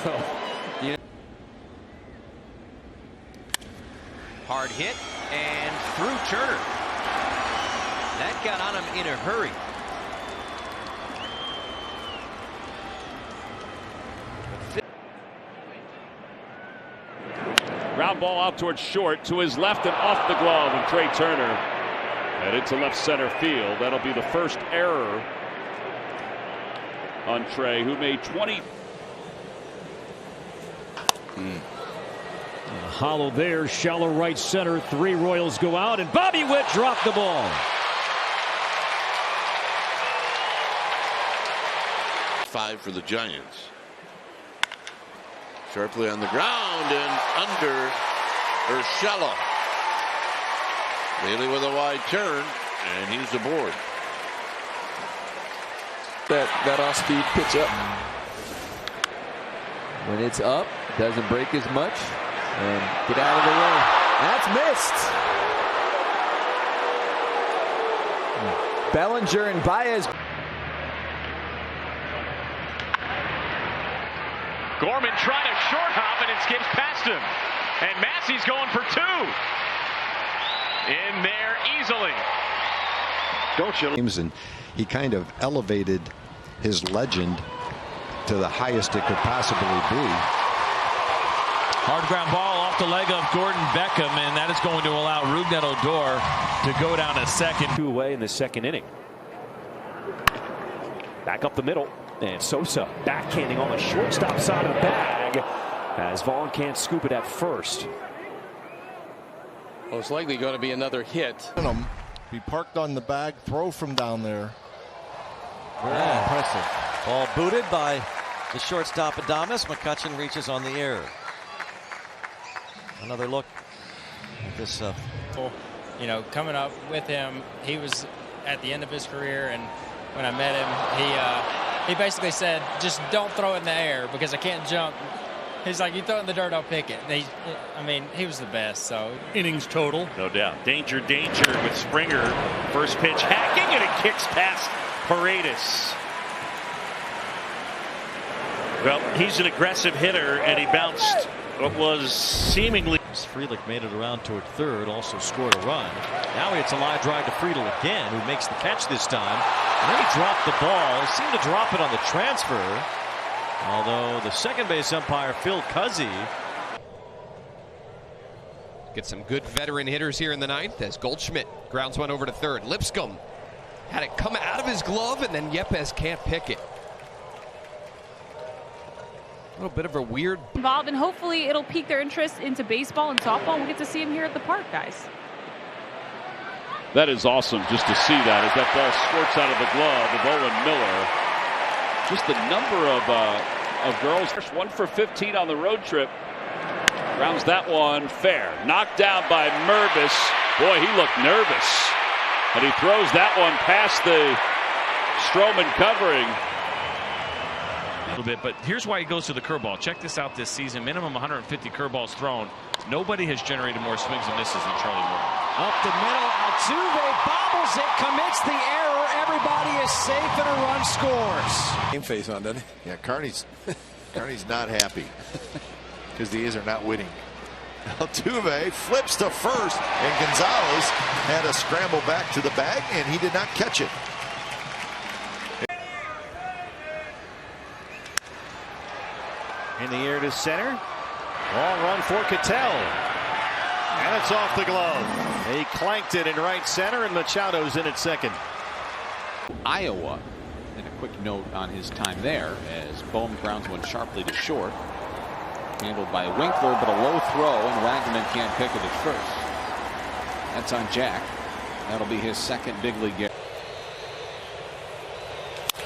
hard hit and through Turner. That got on him in a hurry. Ground ball out towards short, to his left and off the glove of Trey Turner. And into left center field. That'll be the first error on Trey, who made 20. Hollow there, shallow right center. 3 Royals go out, and Bobby Witt dropped the ball. 5 for the Giants. Sharply on the ground and under Urshela. Bailey with a wide turn, and he's aboard. That off-speed pitch up. When it's up, it doesn't break as much. And get out of the way. That's missed. Bellinger and Baez. Gorman trying to short hop, and it skips past him. And Massey's going for 2. In there easily. Don't you? And he kind of elevated his legend to the highest it could possibly be. Hard ground ball off the leg of Gordon Beckham, and that is going to allow Rougned Odor to go down to second. 2 away in the second inning. Back up the middle, and Sosa backhanding on the shortstop side of the bag as Vaughn can't scoop it at first. Most likely going to be another hit. He parked on the bag, throw from down there. Very impressive. Ball booted by the shortstop Adames. McCutchen reaches on the air. Another look at this you know, coming up with him, he was at the end of his career, and when I met him, he basically said, just don't throw it in the air because I can't jump. He's like, you throw it in the dirt, I'll pick it. I mean, he was the best. So innings total, no doubt. Danger with Springer. First pitch hacking, and it kicks past Paredes. Well, he's an aggressive hitter, and he bounced what was seemingly. Frelick made it around toward third, also scored a run. Now it's a line drive to Friedel again, who makes the catch this time. And then he dropped the ball. He seemed to drop it on the transfer. Although the second base umpire, Phil Cuzzy. Get some good veteran hitters here in the ninth as Goldschmidt grounds one over to third. Lipscomb had it come out of his glove, and then Yepes can't pick it. A little bit of a weird involved, and hopefully it'll pique their interest into baseball and softball. We'll get to see him here at the park, guys. That is awesome just to see that as that ball squirts out of the glove of Owen Miller. Just the number of girls. 1 for 15 on the road trip. Rounds that one fair. Knocked down by Mervis. Boy, he looked nervous. And he throws that one past the Stroman covering. A little bit, but here's why he goes to the curveball. Check this out this season. Minimum 150 curveballs thrown. Nobody has generated more swings and misses than Charlie Morton. Up the middle, Altuve bobbles it, commits the error. Everybody is safe and a run scores. Game face on, doesn't he? Yeah, Carney's not happy because the A's are not winning. Altuve flips to first, and Gonzalez had a scramble back to the bag, and he did not catch it. In the air to center. Long run for Ketel. And it's off the glove. He clanked it in right center, and Machado's in at second. Iowa. And a quick note on his time there as Bohm grounds one sharply to short. Handled by Winkler, but a low throw, and Wagnerman can't pick it at first. That's on Jack. That'll be his second big league game.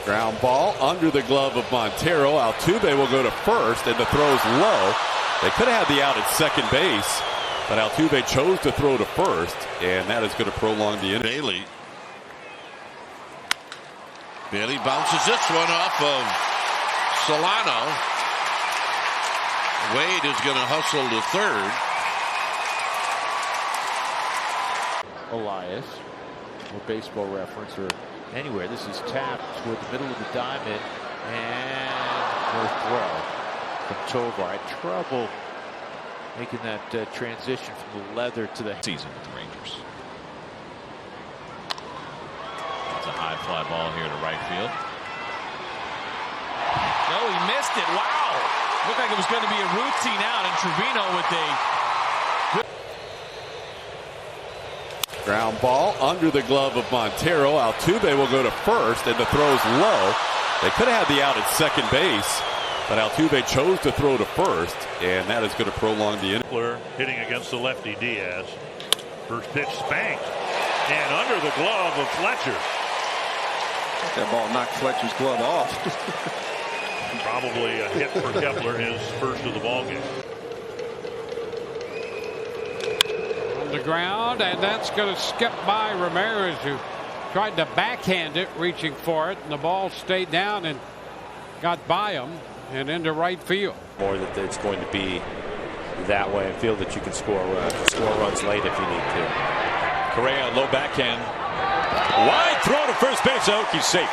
Ground ball under the glove of Montero. Altuve will go to first, and the throw's low. They could have had the out at second base, but Altuve chose to throw to first, and that is going to prolong the inning. Bailey bounces this one off of Solano. Wade is going to hustle to third. Elias, or Baseball Reference, or anywhere. This is tapped toward the middle of the diamond, and no throw from Tovar. Had trouble making that transition from the leather to the season with the Rangers. It's a high fly ball here to right field. No, he missed it. Wow. Looked like it was going to be a routine out, and Trevino with a ground ball under the glove of Montero. Altuve will go to first, and the throw's low. They could have had the out at second base, but Altuve chose to throw to first, and that is going to prolong the inning. Hitting against the lefty Diaz. First pitch spanked, and under the glove of Fletcher. That ball knocked Fletcher's glove off. Probably a hit for Kepler, his first of the ball game. On the ground, and that's going to skip by Ramirez, who tried to backhand it, reaching for it, and the ball stayed down and got by him and into right field. More that it's going to be that way, and feel that you can score runs late if you need to. Correa, low backhand. Wide throw to first base. Aoki's safe.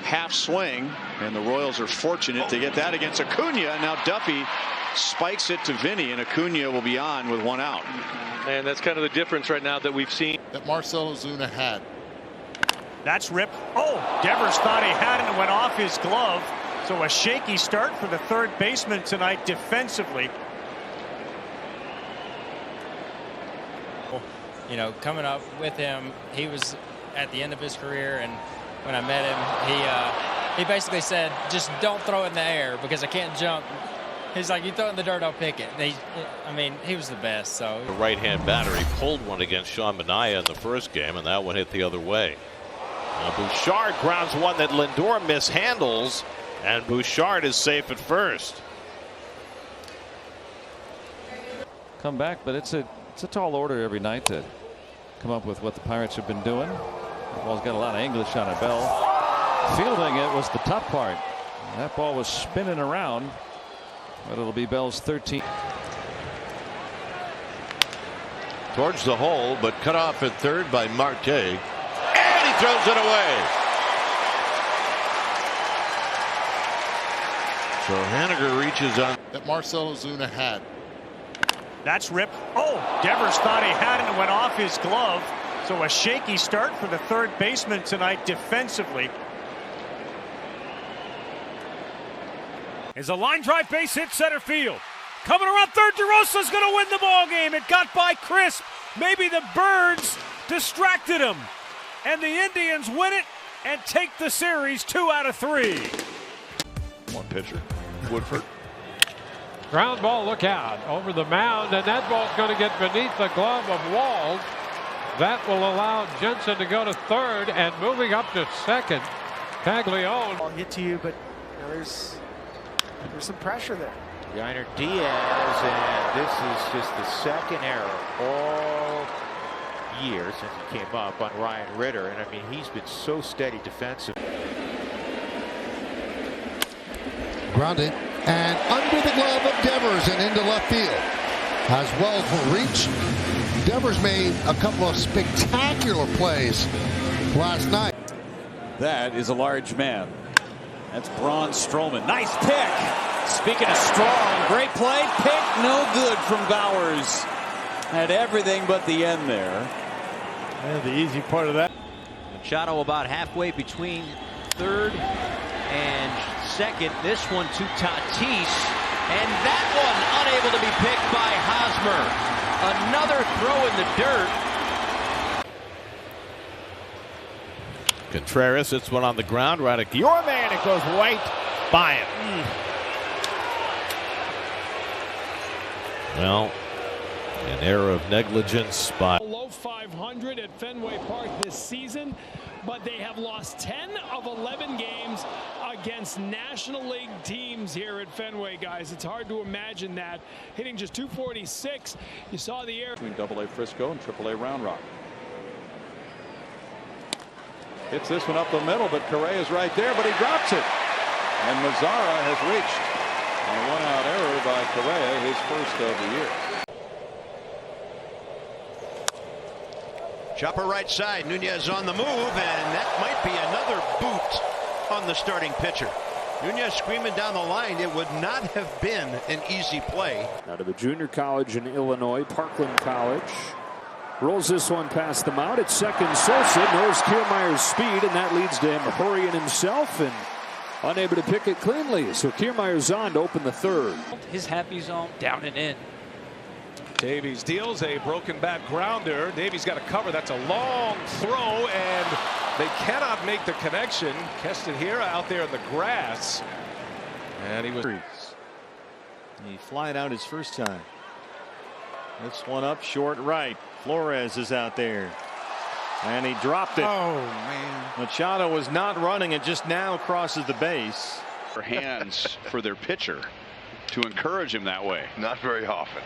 Half swing, and the Royals are fortunate to get that against Acuna. Now Duffy spikes it to Vinny, and Acuna will be on with one out. And that's kind of the difference right now that we've seen. That Marcell Ozuna had. That's ripped. Oh, Devers thought he had it and went off his glove. So a shaky start for the third baseman tonight defensively. You know, coming up with him, he was at the end of his career, and when I met him, he basically said, just don't throw it in the air because I can't jump. He's like, you throw it in the dirt, I'll pick it. I mean, he was the best. So the right-hand batter, he pulled one against Sean Manaea in the first game, and that one hit the other way. Now Bouchard grounds one that Lindor mishandles, and Bouchard is safe at first. come back, but it's a tall order every night to come up with what the Pirates have been doing. The ball's got a lot of English on it. Bell fielding it was the tough part. That ball was spinning around, but it'll be Bell's 13th. Towards the hole, but cut off at third by Marte. And he throws it away. So Haniger reaches on. That Marcell Ozuna had. That's ripped. Oh, Devers thought he had it and went off his glove. So a shaky start for the third baseman tonight defensively. Is a line drive base hit center field. Coming around third, DeRosa's going to win the ball game. It got by Crisp. Maybe the birds distracted him. And the Indians win it and take the series 2 out of 3. One pitcher, Woodford. Ground ball, look out, over the mound, and that ball's going to get beneath the glove of Wald. That will allow Jensen to go to third, and moving up to second, Caglione. I'll get to you, but there's some pressure there. Yainer Diaz, and this is just the second error all year since he came up on Ryan Ritter, and I mean he's been so steady defensively. Grounded and under the glove of Devers and into left field. As Wells will reach. Devers made a couple of spectacular plays last night. That is a large man. That's Braun Strowman. Nice pick. Speaking of strong, great play. Pick no good from Bowers. Had everything but the end there. Yeah, the easy part of that. Machado about halfway between third and second. This one to Tatis. And that one unable to be picked by Hosmer. Another throw in the dirt. Contreras, it's one on the ground. Radek, your man, it goes right by him. Well, an error of negligence by. Below 500 at Fenway Park this season, but they have lost 10 of 11 games against National League teams here at Fenway, guys. It's hard to imagine that. Hitting just .246. You saw the air. Between AA Frisco and AAA Round Rock. Hits this one up the middle, but Correa's right there, but he drops it. And Mazara has reached on a one-out error by Correa, his first of the year. Chopper right side. Nunez on the move, and that might be another boot on the starting pitcher. Nunez screaming down the line. It would not have been an easy play. Out of a junior college in Illinois, Parkland College. Rolls this one past the mound. At second, Sosa knows Kiermaier's speed, and that leads to him hurrying himself and unable to pick it cleanly. So Kiermaier's on to open the third. His happy zone down and in. Davies deals a broken bat grounder. Davies got a cover. That's a long throw, and they cannot make the connection. Keston here out there in the grass. And he was. He flied out his first time. This one up short right. Flores is out there. And he dropped it. Oh, man. Machado was not running and just now crosses the base. Hands for their pitcher to encourage him that way. Not very often.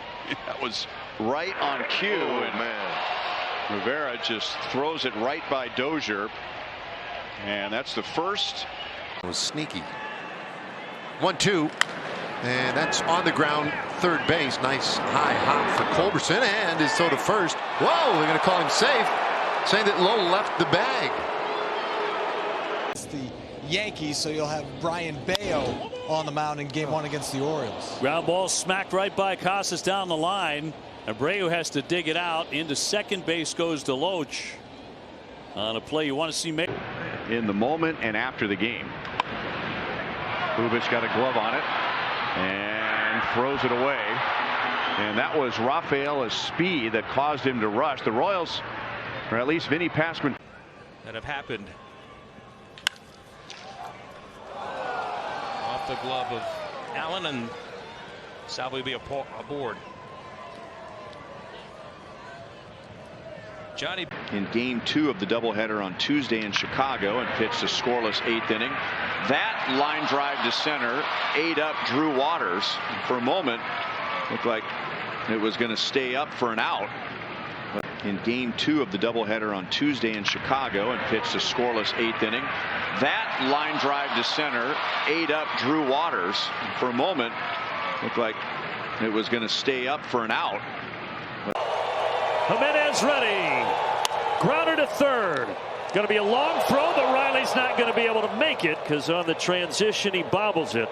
That was right on cue. Oh, and man. Rivera just throws it right by Dozier. And that's the first. It was sneaky. 1-2. And that's on the ground, third base. Nice high hop for Culberson, and is so to first. Whoa, they're going to call him safe, saying that Lowe left the bag. It's the Yankees, so you'll have Brian Bayo on the mound in game 1 against the Orioles. Ground ball smacked right by Casas down the line. Abreu has to dig it out. Into second base goes DeLoach. On a play you want to see made. In the moment and after the game. Bubic got a glove on it and throws it away. And that was Rafaela's speed that caused him to rush. The Royals, or at least Vinny Passman, That have happened. Off the glove of Allen, and Salvi will be aboard. Johnny in game 2 of the doubleheader on Tuesday in Chicago, and pitched a scoreless 8th inning. That line drive to center ate up Drew Waters. For a moment, looked like It was going to stay up for an out in game 2 of the doubleheader on Tuesday in Chicago, and pitched a scoreless 8th inning. That line drive to center ate up Drew Waters. For a moment, looked like it was going to stay up for an out. Jimenez ready. Grounder to third. Going to be a long throw, but Riley's not going to be able to make it because on the transition he bobbles it.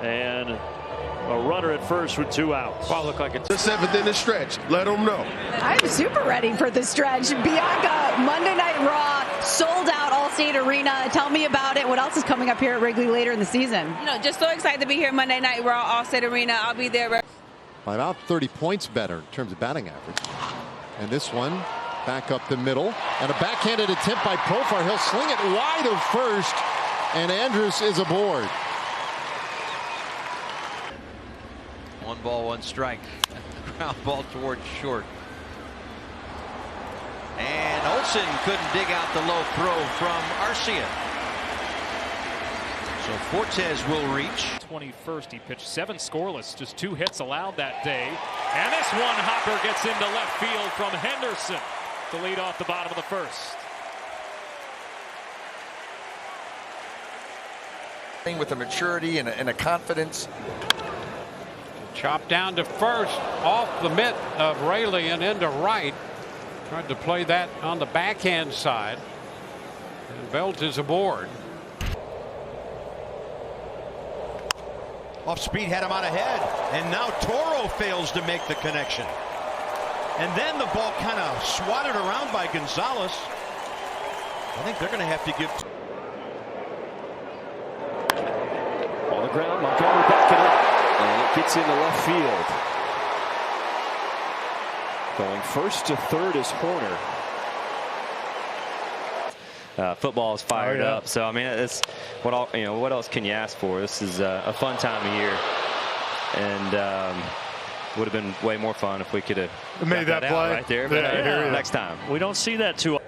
And a runner at first with 2 outs. Wow, look like it's the 7th in the stretch. Let them know. I'm super ready for the stretch. Bianca, Monday Night Raw, sold out Allstate Arena. Tell me about it. What else is coming up here at Wrigley later in the season? Just so excited to be here Monday Night Raw, Allstate Arena. I'll be there. By about 30 points better in terms of batting average. And this one back up the middle. And a backhanded attempt by Profar. He'll sling it wide of first. And Andrus is aboard. 1 ball, 1 strike. Ground ball towards short. And Olsen couldn't dig out the low throw from Arcia. So Fortes will reach. 21st, he pitched 7 scoreless, just 2 hits allowed that day. And this one hopper gets into left field from Henderson to lead off the bottom of the first. With a maturity and a confidence. Chopped down to first, off the mitt of Raley and into right. Tried to play that on the backhand side. And Belt is aboard. Off speed, had him out ahead, and now Toro fails to make the connection. And then the ball kind of swatted around by Gonzalez. I think they're going to have to give. On the ground, Montgomery backing up. And it gets into left field. Going first to third is Horner. Football is fired up, so I mean, it's what else can you ask for? This is a fun time of year, and would have been way more fun if we could have made that play right there. But next time, we don't see that too.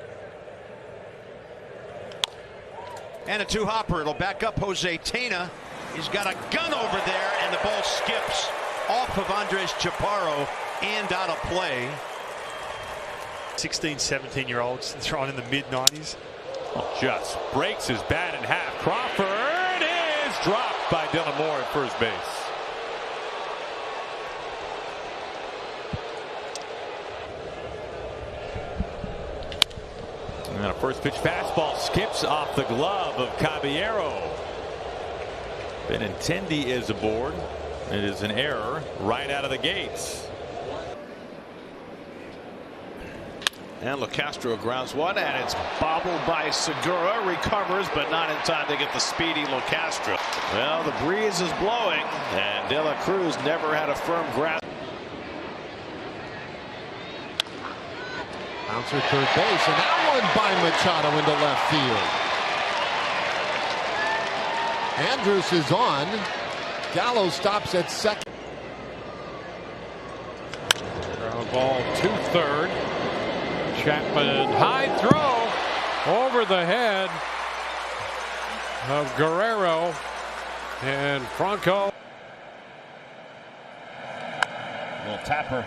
And a 2-hopper. It'll back up Jose Tena. He's got a gun over there, and the ball skips off of Andres Chaparro and out of play. 16, 17-year-olds thrown in the mid-90s. Just breaks his bat in half. Crawford is dropped by Dylan Moore at first base. And a first pitch fastball skips off the glove of Caballero. Benintendi is aboard. It is an error right out of the gates. And LeCastro grounds one, and it's bobbled by Segura. Recovers, but not in time to get the speedy LeCastro. Well, the breeze is blowing, and De La Cruz never had a firm grasp. Bouncer third base, and that one by Machado into left field. Andrus is on. Gallo stops at second. Ground ball to third. Chapman high throw over the head of Guerrero, and Franco. Little tapper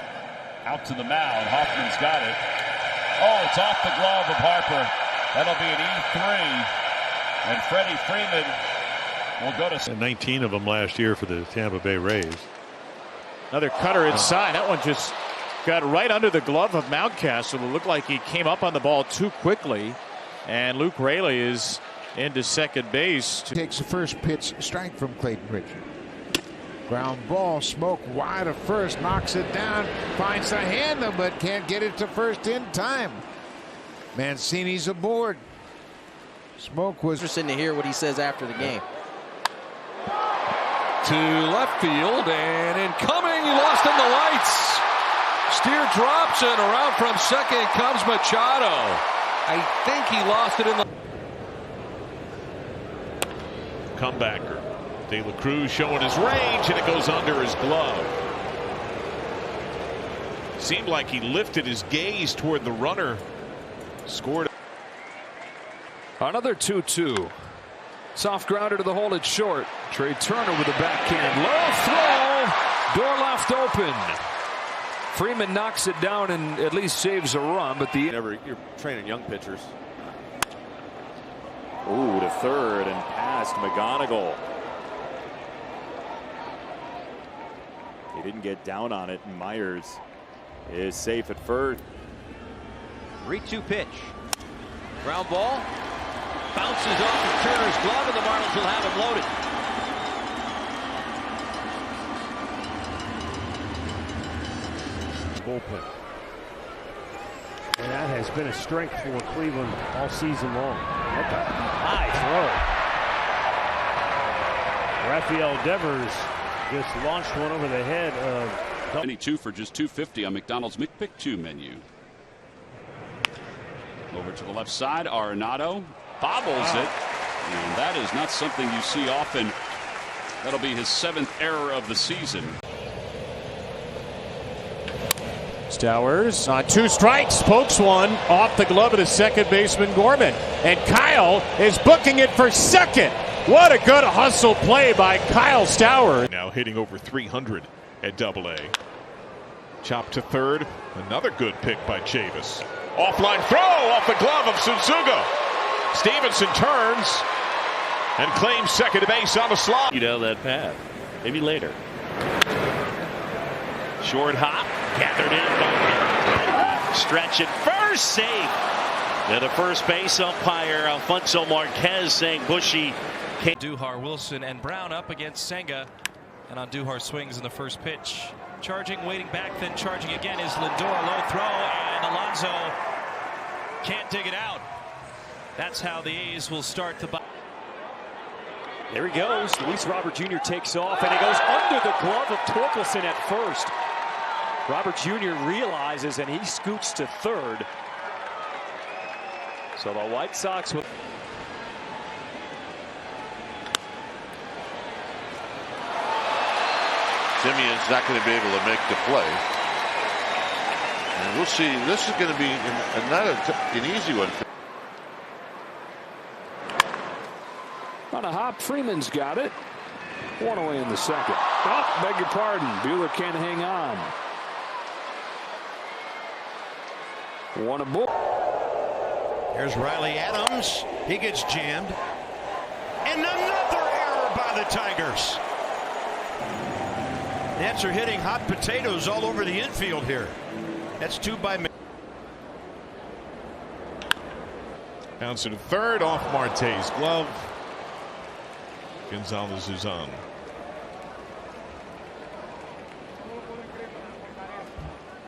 out to the mound. Hoffman's got it. Oh, it's off the glove of Harper. That'll be an E3, and Freddie Freeman will go to 19 of them last year for the Tampa Bay Rays. Another cutter inside. That one just got right under the glove of Mountcastle. It looked like he came up on the ball too quickly. And Luke Raley is into second base. Takes the first pitch strike from Clayton Richard. Ground ball, Smoke wide of first, knocks it down, finds the handle, but can't get it to first in time. Mancini's aboard. Smoke was interesting to hear what he says after the game. To left field, and incoming, lost in the lights. Steer drops it, around from second comes Machado. I think he lost it in the comebacker. De La Cruz showing his range, and it goes under his glove. Seemed like he lifted his gaze toward the runner. Scored. Another 2-2. Soft grounder to the hole at short. Trey Turner with a backhand. Low throw. Door left open. Freeman knocks it down and at least saves a run, but you're training young pitchers. Ooh, to third and past McGonigal. He didn't get down on it, and Myers is safe at first. 3-2 pitch. Ground ball. Bounces off of Turner's glove, and the Marlins will have him loaded. Bullpen. And that has been a strength for Cleveland all season long. What a high throw. Rafael Devers just launched one over the head of 22 for just $2.50 on McDonald's McPick 2 menu. Over to the left side, Arenado bobbles it, and that is not something you see often. That'll be his 7th error of the season. Stowers on 2 strikes, pokes one off the glove of the second baseman Gorman, and Kyle is booking it for second. What a good hustle play by Kyle Stowers. Now hitting over 300 at Double-A. Chop to third. Another good pick by Chavis. Offline throw off the glove of Suzuka. Stevenson turns and claims second base on the slot. You know that path. Maybe later. Short hop. Gathered in by stretch at first, safe. And the first base umpire Alfonso Marquez saying Bushy. Duhar, Wilson, and Brown up against Senga. And on Duhar swings in the first pitch. Charging, waiting back, then charging again is Lindor. Low throw, and Alonso can't dig it out. That's how the A's will start the. There he goes. Luis Robert Jr. takes off, and he goes under the glove of Torkelson at first. Robert Jr. realizes, and he scoots to third. So the White Sox will. Simeon's not going to be able to make the play. And we'll see. This is going to be not an easy one. On a hop, Freeman's got it. One away in the second. Oh, beg your pardon. Buehler can't hang on. One aboard. Here's Riley Adams. He gets jammed. And another error by the Tigers. Nets are hitting hot potatoes all over the infield here. That's 2 by. Bouncer to third off Marte's glove. Gonzalez is on.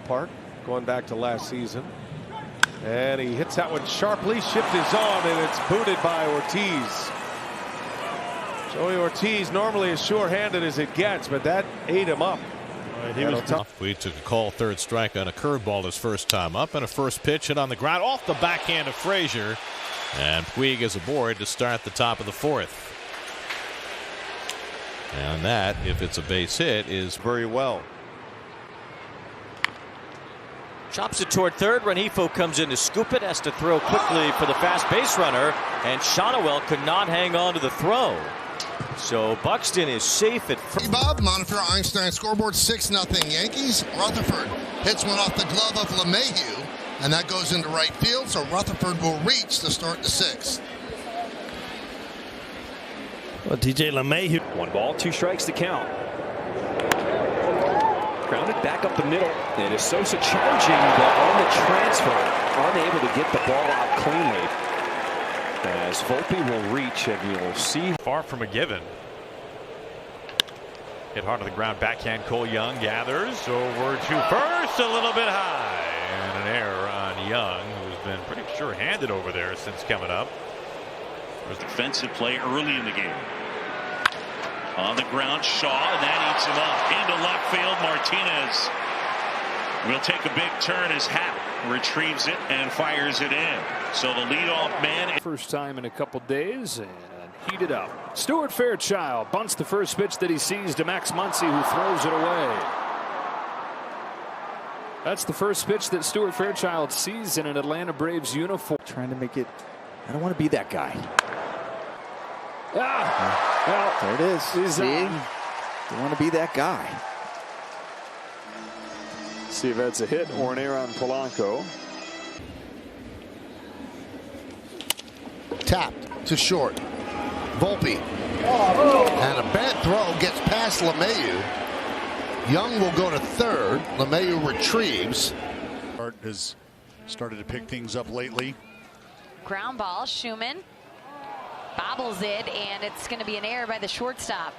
Park going back to last season. And he hits that one sharply. Shift is on, and it's booted by Ortiz. Joey Ortiz normally as sure-handed as it gets, but that ate him up. He was tough. We took a call, third strike on a curveball his first time up, and a first pitch hit on the ground off the backhand of Frazier. And Puig is aboard to start the top of the 4th. And that, if it's a base hit, is very well. Chops it toward third. Renifo comes in to scoop it. Has to throw quickly for the fast base runner. And Shonowell could not hang on to the throw. So Buxton is safe at first. Bob, Montefiore Einstein scoreboard 6-0 Yankees. Rutherford hits one off the glove of LeMahieu, and that goes into right field, so Rutherford will reach to start the 6th. Well, DJ LeMahieu. 1 ball, 2 strikes to count. Grounded back up the middle. It is Sosa charging, but on the transfer, unable to get the ball out cleanly. As Volpe will reach, and you'll see. Far from a given. Hit hard on the ground, backhand. Cole Young gathers over to first, a little bit high. And an error on Young, who's been pretty sure-handed over there since coming up. There's defensive play early in the game. On the ground, Shaw, and that eats him up. Into left field, Martinez will take a big turn as Happ retrieves it and fires it in. So the leadoff man. First time in a couple days, and heated up. Stuart Fairchild bunts the first pitch that he sees to Max Muncy, who throws it away. That's the first pitch that Stuart Fairchild sees in an Atlanta Braves uniform. Trying to make it. I don't want to be that guy. Well, there it is. See? Don't want to be that guy. see if that's a hit or an error on Polanco. Tapped to short. Volpe. And a bad throw gets past LeMahieu. Young will go to third. LeMahieu retrieves. Has started to pick things up lately. Ground ball, Schumann bobbles it, and it's going to be an error by the shortstop.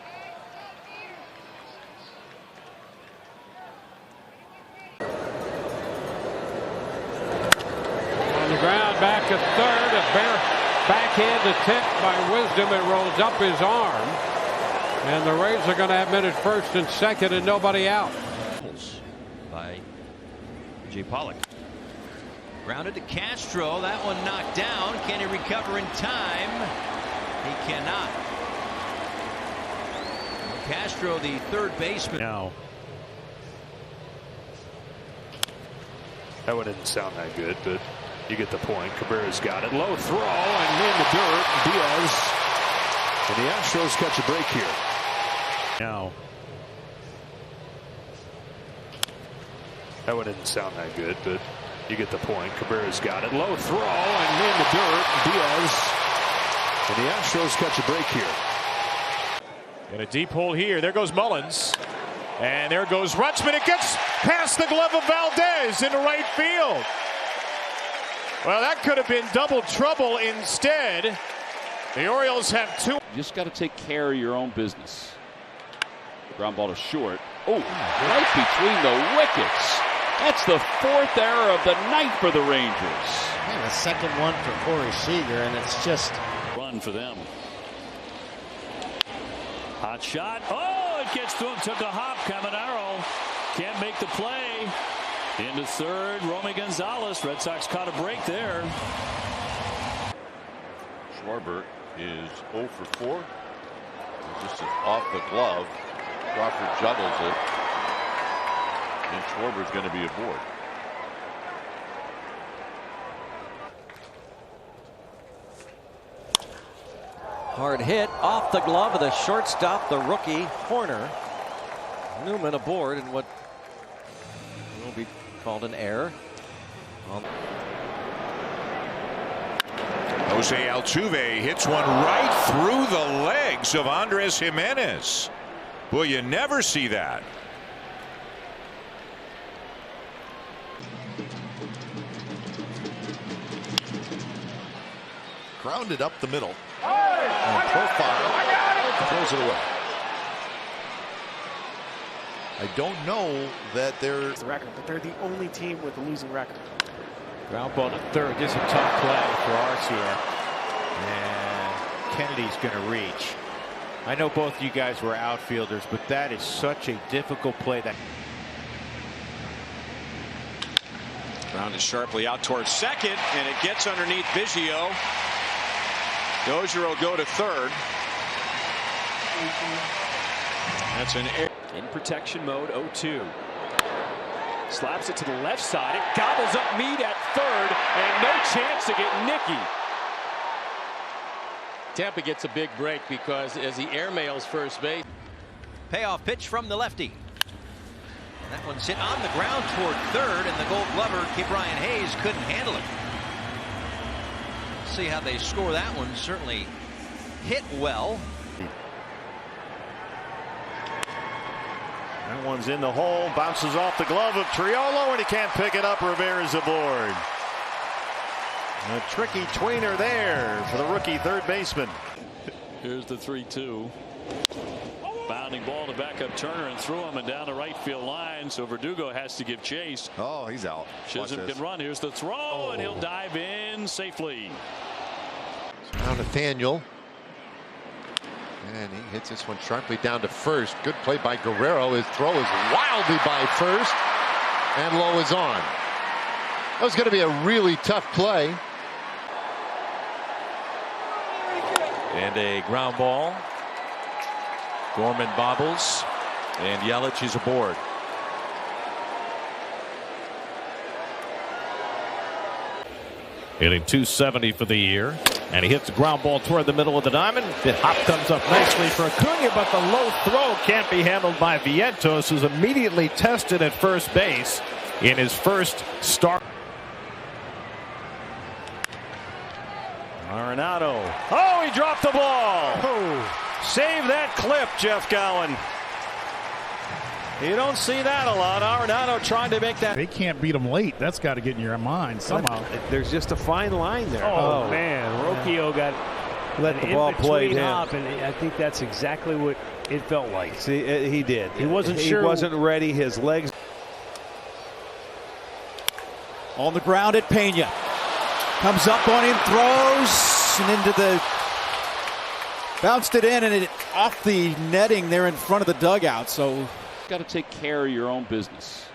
On the ground, back to third. A backhand attempt by Wisdom. It rolls up his arm. And the Rays are going to have men at first and second and nobody out. By J. Pollock. Grounded to Castro. That one knocked down. Can he recover in time? He cannot. Castro, the third baseman. Now. That one didn't sound that good, but you get the point. Cabrera's got it. Low throw and in the dirt. Diaz. And the Astros catch a break here. Now. That one didn't sound that good, but you get the point. Cabrera's got it. Low throw and in the dirt. Diaz. And the Astros catch a break here. In a deep hole here. There goes Mullins. And there goes Rutschman. It gets past the glove of Valdez into right field. Well, that could have been double trouble instead. The Orioles have two. You just got to take care of your own business. Ground ball to short. Oh, right between the wickets. That's the fourth error of the night for the Rangers. And the second one for Corey Seager, and it's just run for them. Hot shot. Oh, it gets through him. Took a hop. Caminero can't make the play. Into third, Romy Gonzalez. Red Sox caught a break there. Schwarber is 0 for 4. This is off the glove. Crawford juggles it. And Schwarber's going to be aboard. Hard hit off the glove of the shortstop, the rookie Horner. Newman aboard in what will be called an error. Jose Altuve hits one right through the legs of Andres Jimenez. Well, you never see that. Grounded up the middle. And Profile throws it away. I don't know that they're the record, but they're the only team with a losing record. Ground ball to third. This is a tough play for Arcia. And Kennedy's going to reach. I know both you guys were outfielders, but that is such a difficult play. That Grounded sharply out towards second, and it gets underneath Biggio. Dozier will go to third. That's an error. In protection mode, 0-2. Slaps it to the left side. It gobbles up Mead at third, and no chance to get Nicky. Tampa gets a big break because as he airmails first base. Payoff pitch from the lefty. And that one's hit on the ground toward third, and the Gold Glover, Brian Hayes, couldn't handle it. See how they score that one. Certainly hit well. that one's in the hole, bounces off the glove of Triolo, and he can't pick it up. Rivera's aboard. A tricky tweener there for the rookie third baseman. Here's the 3-2. Bounding ball to back up Turner and through him and down the right field line. So Verdugo has to give chase. Oh, he's out. Chisholm can run. Here's the throw, and he'll dive in safely. Now Nathaniel. And he hits this one sharply down to first. Good play by Guerrero. His throw is wildly by first. And Lowe is on. That was going to be a really tough play. And a ground ball. Gorman bobbles. And Yelich is aboard. Hitting .270 for the year. And he hits the ground ball toward the middle of the diamond. The hop comes up nicely for Acuna, but the low throw can't be handled by Vientos, who's immediately tested at first base. in his first start. Arenado. Oh, he dropped the ball. Oh, save that clip, Jeff Gowen. You don't see that a lot. Arenado trying to make that. They can't beat them late. That's got to get in your mind somehow. There's just a fine line there. Oh, man. Rocchio got let the ball play up, and I think that's exactly what it felt like. See, he did. He wasn't sure. He wasn't ready. His legs. On the ground at Pena. Comes up on him, throws, and into the. Bounced it in, and it off the netting there in front of the dugout. So. Got to take care of your own business.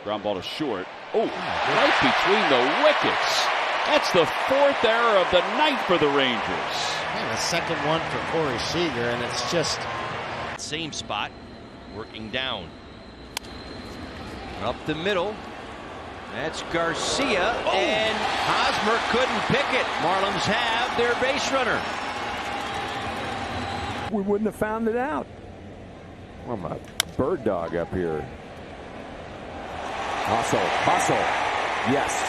Ground ball to short. Oh, right between the wickets. That's the fourth error of the night for the Rangers. And a second one for Corey Seager, and it's just same spot, working down. Up the middle. That's Garcia, and Hosmer couldn't pick it. Marlins have their base runner. We wouldn't have found it out. Well, my bird dog up here. Hustle. Yes.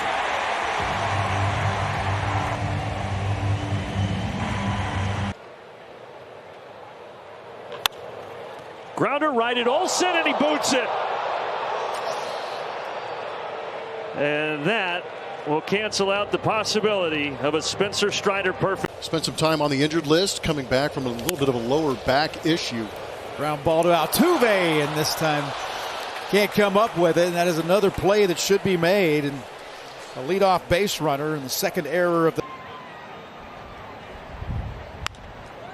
Grounder righted Olsen, and he boots it. And that will cancel out the possibility of a Spencer Strider perfect. Spent some time on the injured list, coming back from a little bit of a lower back issue. Ground ball to Altuve, and this time can't come up with it. And that is another play that should be made. And a leadoff base runner, and the second error of the.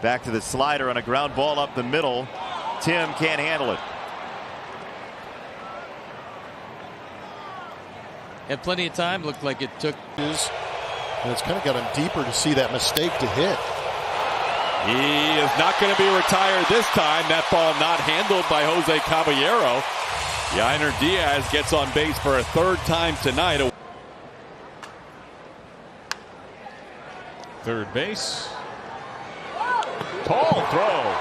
Back to the slider on a ground ball up the middle. Tim can't handle it. Had plenty of time. Looked like it took. And it's kind of got him deeper to see that mistake to hit. He is not going to be retired this time. That ball not handled by Jose Caballero. Yainer Diaz gets on base for a third time tonight. Third base. Tall throw.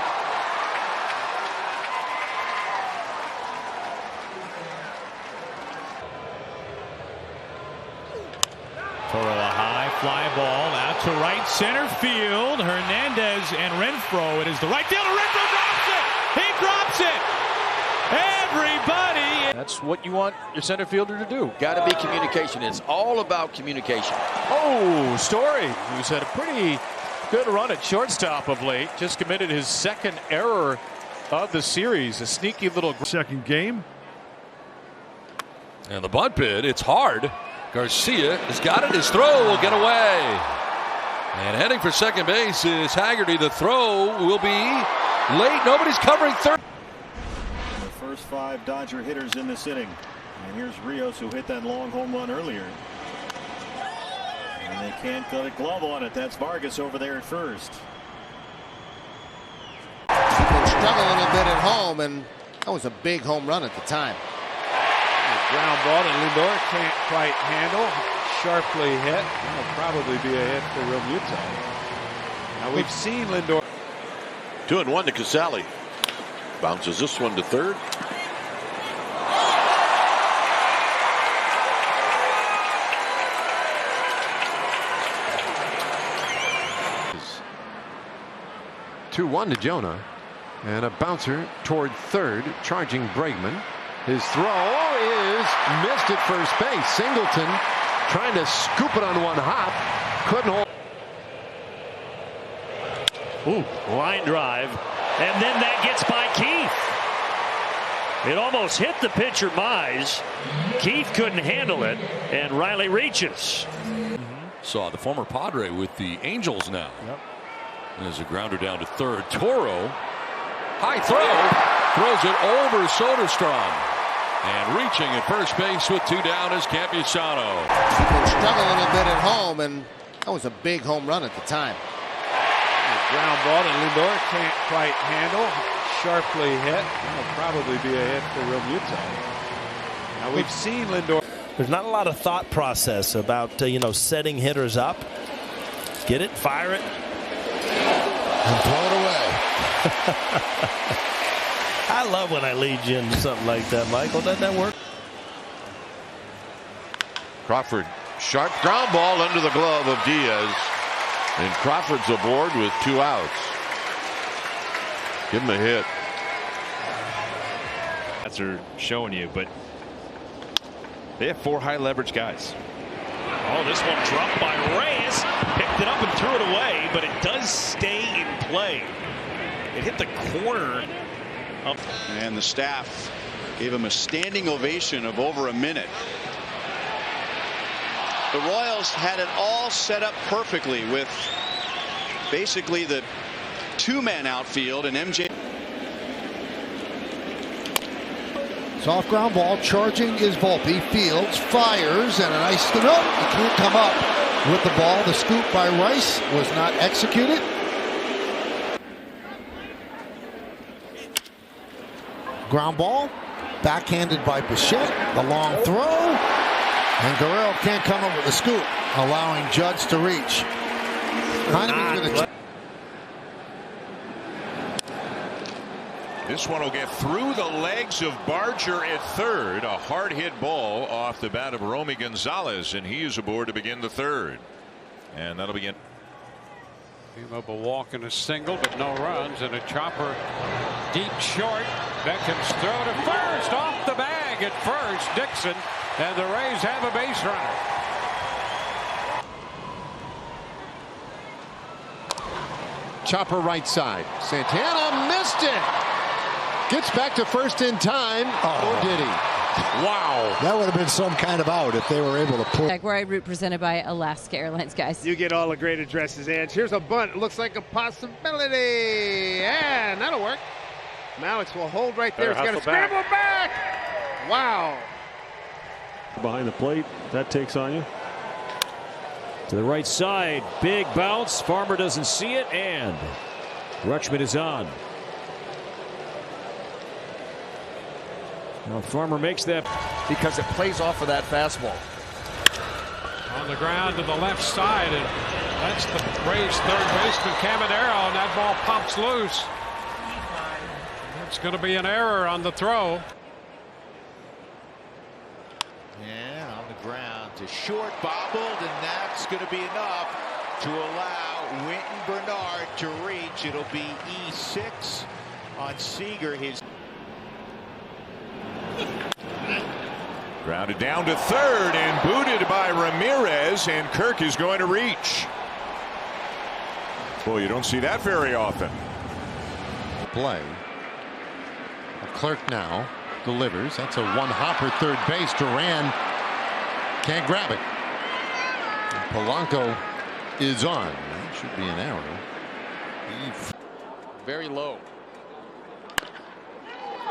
Toro a high fly ball out to right center field. Hernandez and Renfroe. It is the right fielder. Renfroe drops it. He drops it. Everybody. That's what you want your center fielder to do. Got to be communication. It's all about communication. Oh, Story, who's had a pretty good run at shortstop of late, just committed his second error of the series. A sneaky little second game. And the bunt bid, it's hard. Garcia has got it. His throw will get away. And heading for second base is Haggerty. The throw will be late. Nobody's covering third. The first 5 Dodger hitters in this inning. And here's Rios, who hit that long home run earlier. And they can't get a glove on it. That's Vargas over there at first. People struggle a little bit at home, and that was a big home run at the time. Ground ball that Lindor can't quite handle. Sharply hit. That'll probably be a hit for Realmuto. Now we've seen Lindor. 2-1 to Casale. Bounces this one to third. Two-1 to Jonah, and a bouncer toward third, charging Bregman. His throw is missed at first base. Singleton trying to scoop it on one hop. Couldn't hold. Ooh, line drive. And then that gets by Keith. It almost hit the pitcher Mize. Keith couldn't handle it, and Riley reaches. Saw the former Padre with the Angels now. Yep. There's a grounder down to third. Toro, high throw, throws it over Soderstrom. And reaching at first base with 2 down is Campusano. People struggle a little bit at home, and that was a big home run at the time. Ground ball that Lindor can't quite handle. Sharply hit. That'll probably be a hit for Realmuto. Now we've seen Lindor. There's not a lot of thought process about setting hitters up. Get it, fire it, and throw it away. I love when I lead you into something like that, Michael. Doesn't that work? Crawford, sharp ground ball under the glove of Diaz. And Crawford's aboard with 2 outs. Give him a hit. That's are showing you, but they have 4 high leverage guys. Oh, this one dropped by Reyes. Picked it up and threw it away, but it does stay in play. It hit the corner. And the staff gave him a standing ovation of over a minute. The Royals had it all set up perfectly with basically the 2-man outfield and MJ. Soft ground ball, charging is Volpe. Fields fires, and a nice scoop. No, he can't come up with the ball. The scoop by Rice was not executed. Ground ball, backhanded by Bichette. The long throw, and Guerrero can't come up with the scoop, allowing Judge to reach. This one will get through the legs of Barger at third. A hard hit ball off the bat of Romy Gonzalez, and he is aboard to begin the third. And that'll begin. Came up a walk and a single, but no runs, and a chopper deep short. Beckham's throw to first, off the bag at first. Dixon, and the Rays have a base runner. Chopper right side. Santana missed it. Gets back to first in time. Or did he? Wow. That would have been some kind of out if they were able to pull. Jaguar route presented by Alaska Airlines, guys. You get all the great addresses, Ange. Here's a bunt. It looks like a possibility. And that'll work. Mallix will hold right there. He's got to scramble back. Wow. Behind the plate, that takes on you. To the right side, big bounce. Farmer doesn't see it, and Rutschman is on. Now Farmer makes that because it plays off of that fastball. On the ground to the left side, and that's the Rays' third baseman Caminero, and that ball pops loose. It's going to be an error on the throw. And on the ground to short, bobbled, and that's going to be enough to allow Winton Bernard to reach. It'll be E6 on Seager. His Grounded down to third and booted by Ramirez, and Kirk is going to reach. Boy, you don't see that very often. Play. Clerk now delivers. That's a one-hopper third base. Duran can't grab it. And Polanco is on. That should be an error. Very low.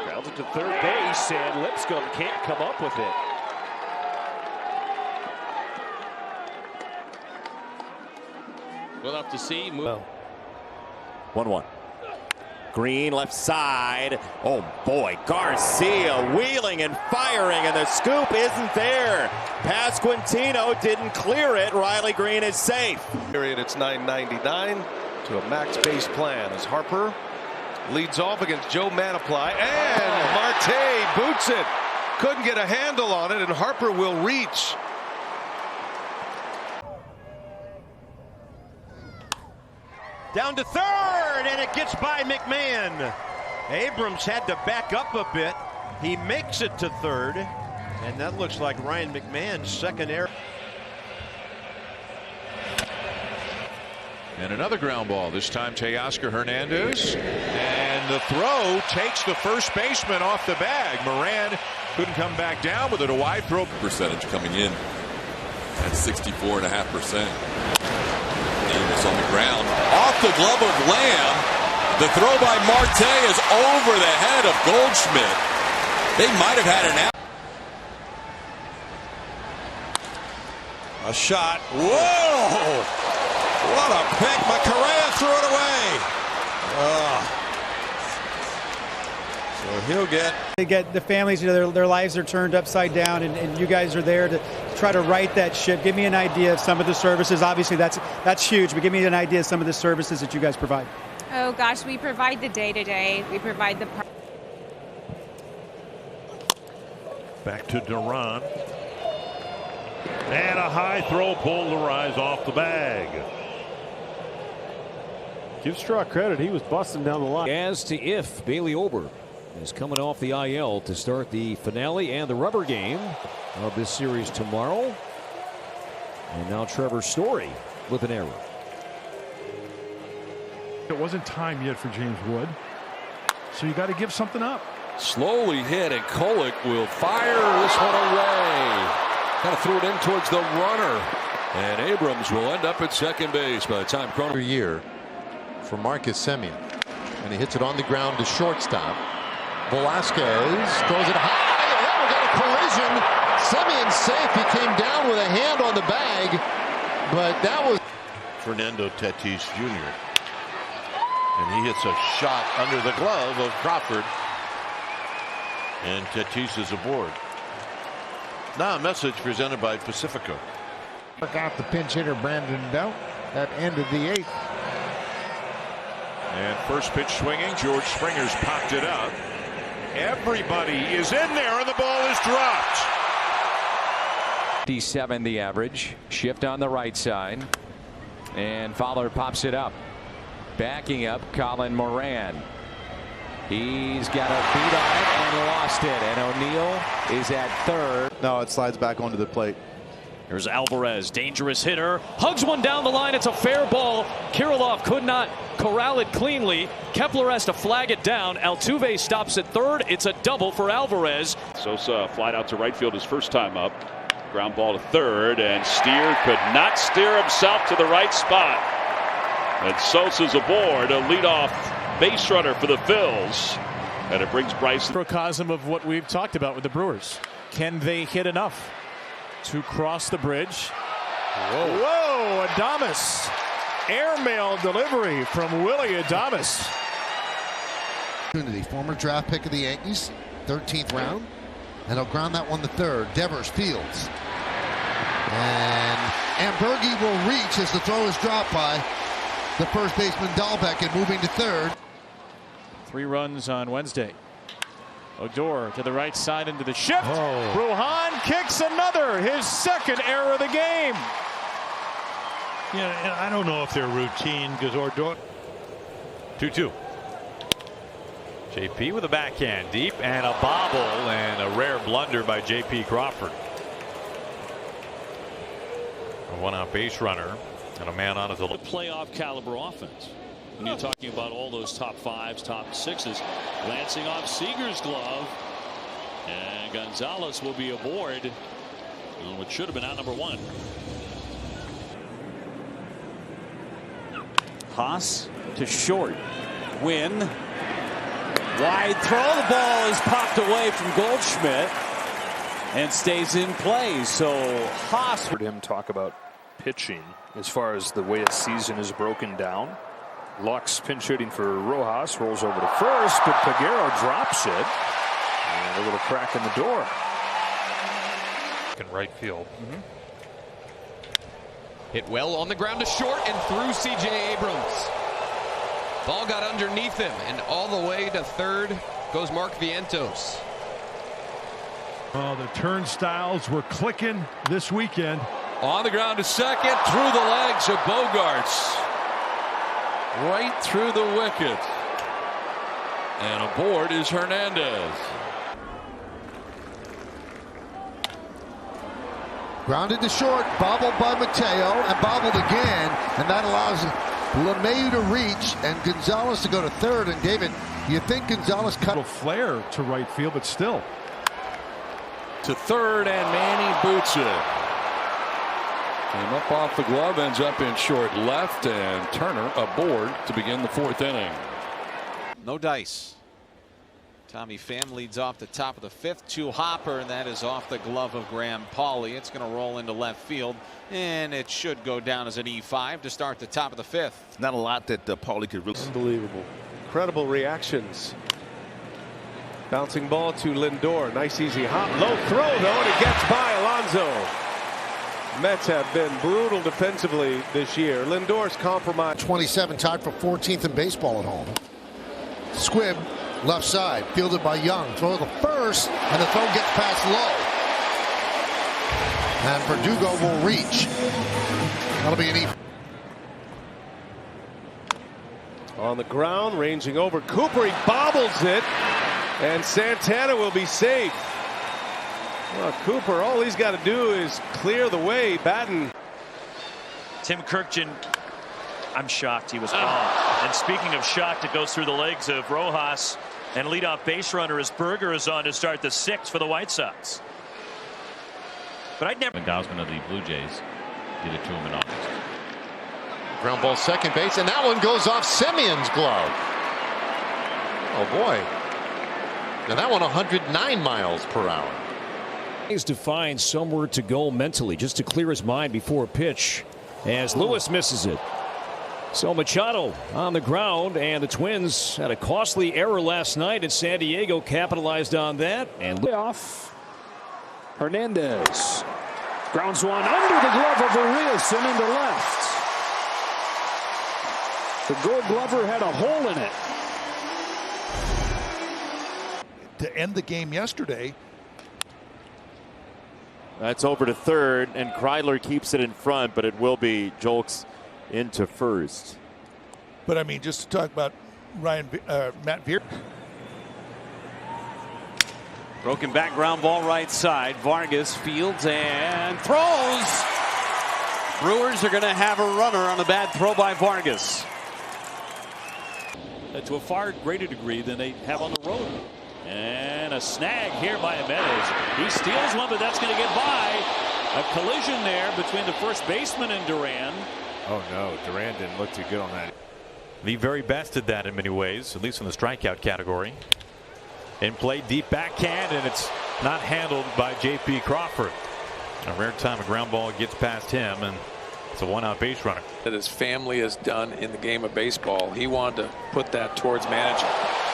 Grounded to third base, and Lipscomb can't come up with it. We'll have to see. 1-1. Green left side. Oh boy, Garcia wheeling and firing, and the scoop isn't there. Pasquantino didn't clear it. Riley Green is safe. Period. It's 9.99 to a max base plan as Harper leads off against Joe Manaply, and Marte boots it. Couldn't get a handle on it, and Harper will reach. Down to third, and it gets by McMahon. Abrams had to back up a bit. He makes it to third, and that looks like Ryan McMahon's second error. And another ground ball, this time Teoscar Hernandez. And the throw takes the first baseman off the bag. Moran couldn't come back down with it. A wide throw. Percentage coming in at 64.5%. Davis on the ground. Off the glove of Lamb. The throw by Marte is over the head of Goldschmidt. They might have had an out. A shot. Whoa! What a pick. Correa threw it away. So he'll get. They get the families, you know, their lives are turned upside down, and you guys are there to try to right that ship. Give me an idea of some of the services. Obviously, that's huge, but give me an idea of some of the services that you guys provide. Oh, gosh, we provide the day-to-day. We provide the... Back to Duran. a high throw polarized off the bag. Give Straw credit. He was busting down the line. As to if Bailey Ober is coming off the IL to start the finale and the rubber game of this series tomorrow. And now Trevor Story with an error. It wasn't time yet for James Wood, so you got to give something up. Slowly hit, and Kolek will fire this one away. Kind of threw it in towards the runner, and Abrams will end up at second base by the time Cronenworth. Year for Marcus Semien, and he hits it on the ground to shortstop. Velasquez throws it high. Oh, we got a collision. Semien safe. He came down with a hand on the bag, but that was Fernando Tatis Jr. And he hits a shot under the glove of Crawford. And Tatis is aboard. Now a message presented by Pacifico. Work out the pinch hitter Brandon Belt at end of the 8th. And first pitch swinging. George Springer's popped it up. Everybody is in there, and the ball is dropped. 57 the average. Shift on the right side. And Fowler pops it up. Backing up, Colin Moran. He's got a beat on it and lost it. And O'Neill is at third. No, it slides back onto the plate. Here's Alvarez, dangerous hitter. Hugs one down the line. It's a fair ball. Kirilloff could not corral it cleanly. Kepler has to flag it down. Altuve stops at third. It's a double for Alvarez. Sosa flied out to right field his first time up. Ground ball to third, and Steer could not steer himself to the right spot. And Sosa's aboard, a leadoff base runner for the Phils. And it brings Bryson. Microcosm of what we've talked about with the Brewers. Can they hit enough to cross the bridge? Whoa, Adames. Airmail delivery from Willie Adames. Former draft pick of the Yankees, 13th round. And he'll ground that one to third. Devers fields. And Ambergi will reach as the throw is dropped by the first baseman Dahlbeck, and moving to third. 3 runs on Wednesday. Odor to the right side into the shift. Brujan kicks another, his second error of the game. Yeah, and I don't know if they're routine because Odor. 2-2. JP with a backhand deep and a bobble and a rare blunder by JP Crawford. A one-out base runner and a man on at the playoff caliber offense. When you're talking about all those top 5s, top 6s, glancing off Seager's glove, and Gonzalez will be aboard on what should have been out number 1. Haas to short. Win. Wide throw. The ball is popped away from Goldschmidt and stays in play. So Haas. Heard him talk about pitching as far as the way a season is broken down. Lux pinch hitting for Rojas, rolls over to first, but Peguero drops it. And a little crack in the door. In right field. Hit well on the ground to short and through C.J. Abrams. Ball got underneath him, and all the way to third goes Mark Vientos. Oh, the turnstiles were clicking this weekend. On the ground to second, through the legs of Bogarts. Right through the wicket. And aboard is Hernandez. Grounded to short, bobbled by Mateo, and bobbled again, and that allows LeMahieu to reach and Gonzalez to go to third. And David, you think Gonzalez cut a flare to right field, but still to third, and Manny boots it. Came up off the glove, ends up in short left, and Turner aboard to begin the 4th inning. No dice. Tommy Pham leads off the top of the 5th to Hopper, and that is off the glove of Graham Pauley. It's going to roll into left field, and it should go down as an E5 to start the top of the 5th. Not a lot that Pauley could really. Unbelievable. Incredible reactions. Bouncing ball to Lindor. Nice easy hop. Low throw though, and it gets by Alonso. Mets have been brutal defensively this year. Lindor's compromised. 27, tied for 14th in baseball at home. Squibb, left side, fielded by Young. Throw to first, and the throw gets past Lowe. And Verdugo will reach. That'll be an even. On the ground, ranging over Cooper. He bobbles it, and Santana will be safe. Well, Cooper, all he's got to do is clear the way. Batten. Tim Kirkjian, I'm shocked he was called. And speaking of shocked, it goes through the legs of Rojas. And leadoff base runner as Berger is on to start the 6th for the White Sox. But I'd never. Gausman of the Blue Jays did it to him in August. Ground ball second base, and that one goes off Semion's glove. Oh boy. And that one 109 miles per hour. Is to find somewhere to go mentally, just to clear his mind before a pitch, as Lewis misses it. So Machado on the ground, and the Twins had a costly error last night, and San Diego capitalized on that. And off. Hernandez grounds one under the glove of Urias and into left. The Gold Glover had a hole in it. To end the game yesterday. That's over to third, and Kreidler keeps it in front, but it will be Jolks into first. But I mean, just to talk about Matt Veer. Broken back ground ball right side. Vargas fields and throws. Brewers are going to have a runner on a bad throw by Vargas. To a far greater degree than they have on the road. And a snag here by Jimenez. He steals one, but that's going to get by. A collision there between the first baseman and Duran. Oh no, Duran didn't look too good on that. The very best at that in many ways, at least in the strikeout category. In play, deep backhand, and it's not handled by J.P. Crawford. A rare time a ground ball gets past him, and it's a one-out base runner. That his family has done in the game of baseball. He wanted to put that towards managing.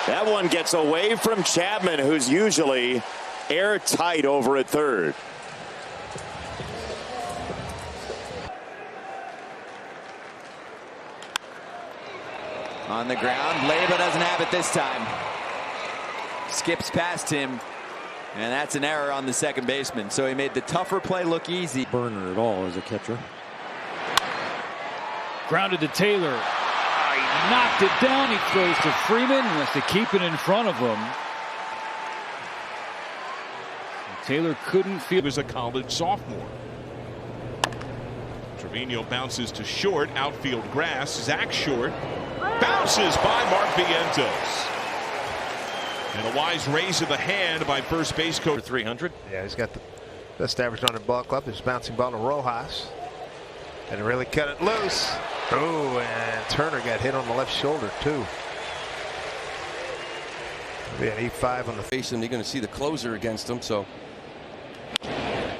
That one gets away from Chapman, who's usually airtight over at third. On the ground, Leyba doesn't have it this time. Skips past him, and that's an error on the second baseman. So he made the tougher play look easy. Burner at all as a catcher. Grounded to Taylor. He knocked it down. He throws to Freeman. He has to keep it in front of him. Taylor couldn't feel. He was a college sophomore. Trevino bounces to short. Outfield grass. Zach Short bounces by Mark Vientos. And a wise raise of the hand by first base coach. 300. Yeah, he's got the best average on the ball club. His bouncing ball to Rojas. And it really cut it loose. Oh, and Turner got hit on the left shoulder, too. Maybe an E5 on the face, and you're going to see the closer against him. So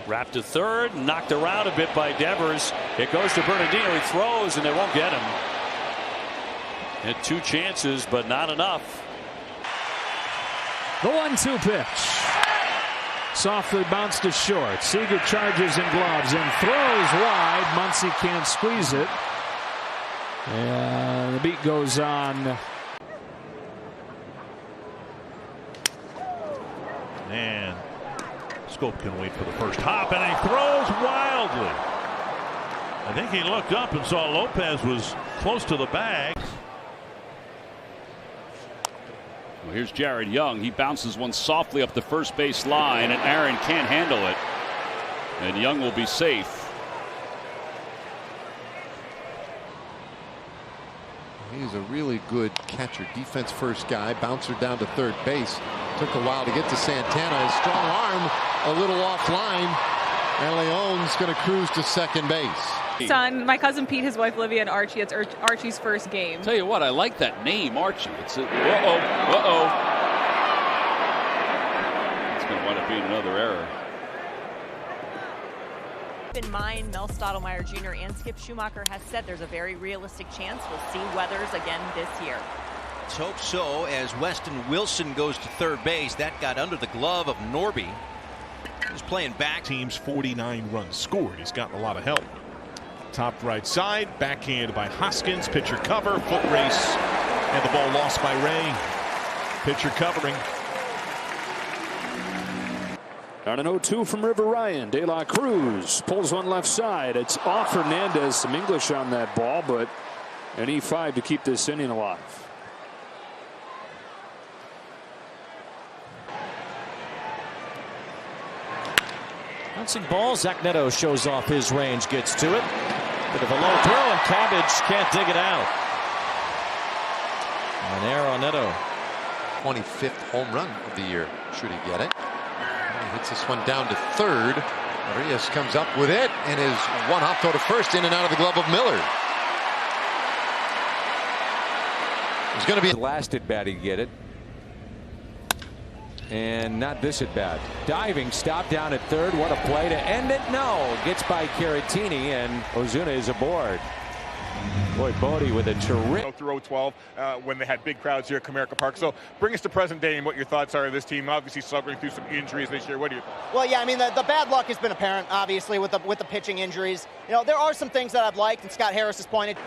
wrapped to third, knocked around a bit by Devers. It goes to Bernardino. He throws, and they won't get him. Had 2 chances, but not enough. The 1-2 pitch. Softly bounced to short. Seager charges in gloves and throws wide. Muncy can't squeeze it. And the beat goes on. And Schoop can wait for the first hop, and he throws wildly. I think he looked up and saw Lopez was close to the bag. Well, here's Jared Young. He bounces one softly up the first base line, and Aaron can't handle it. And Young will be safe. He's a really good catcher, defense first guy, bouncer down to third base. Took a while to get to Santana. His strong arm a little offline, and Leon's going to cruise to second base. Son, my cousin Pete, his wife Olivia, and Archie. It's Archie's first game. Tell you what, I like that name, Archie. It's It's going to wind up being another error. Keep in mind, Mel Stottlemyre Jr. and Skip Schumacher has said there's a very realistic chance we'll see Weathers again this year. Let's hope so, as Weston Wilson goes to third base. That got under the glove of Norby. He's playing back. Team's 49 runs scored. He's gotten a lot of help. Top right side, backhand by Hoskins. Pitcher cover, foot race, and the ball lost by Ray. Pitcher covering. All On an 0-2 from River Ryan, De La Cruz pulls one left side. It's off Hernandez. Some English on that ball, but an E5 to keep this inning alive. Bouncing ball. Zach Neto shows off his range, gets to it. Bit of a low throw, and Cabbage can't dig it out. An error on Neto. 25th home run of the year. Should he get it? He hits this one down to third. Arias comes up with it and is one hop throw to first, in and out of the glove of Miller. It's going to be the last at bat he get it. And not this at bat. Diving stop down at third. What a play to end it. No. Gets by Caratini, and Ozuna is aboard. Boy, Bodie with a terrific. Through 0-12 when they had big crowds here at Comerica Park. So bring us to present day and what your thoughts are of this team. Obviously suffering through some injuries this year. What do you think? Well, yeah, I mean, the bad luck has been apparent, obviously, with the pitching injuries. You know, there are some things that I've liked, and Scott Harris has pointed.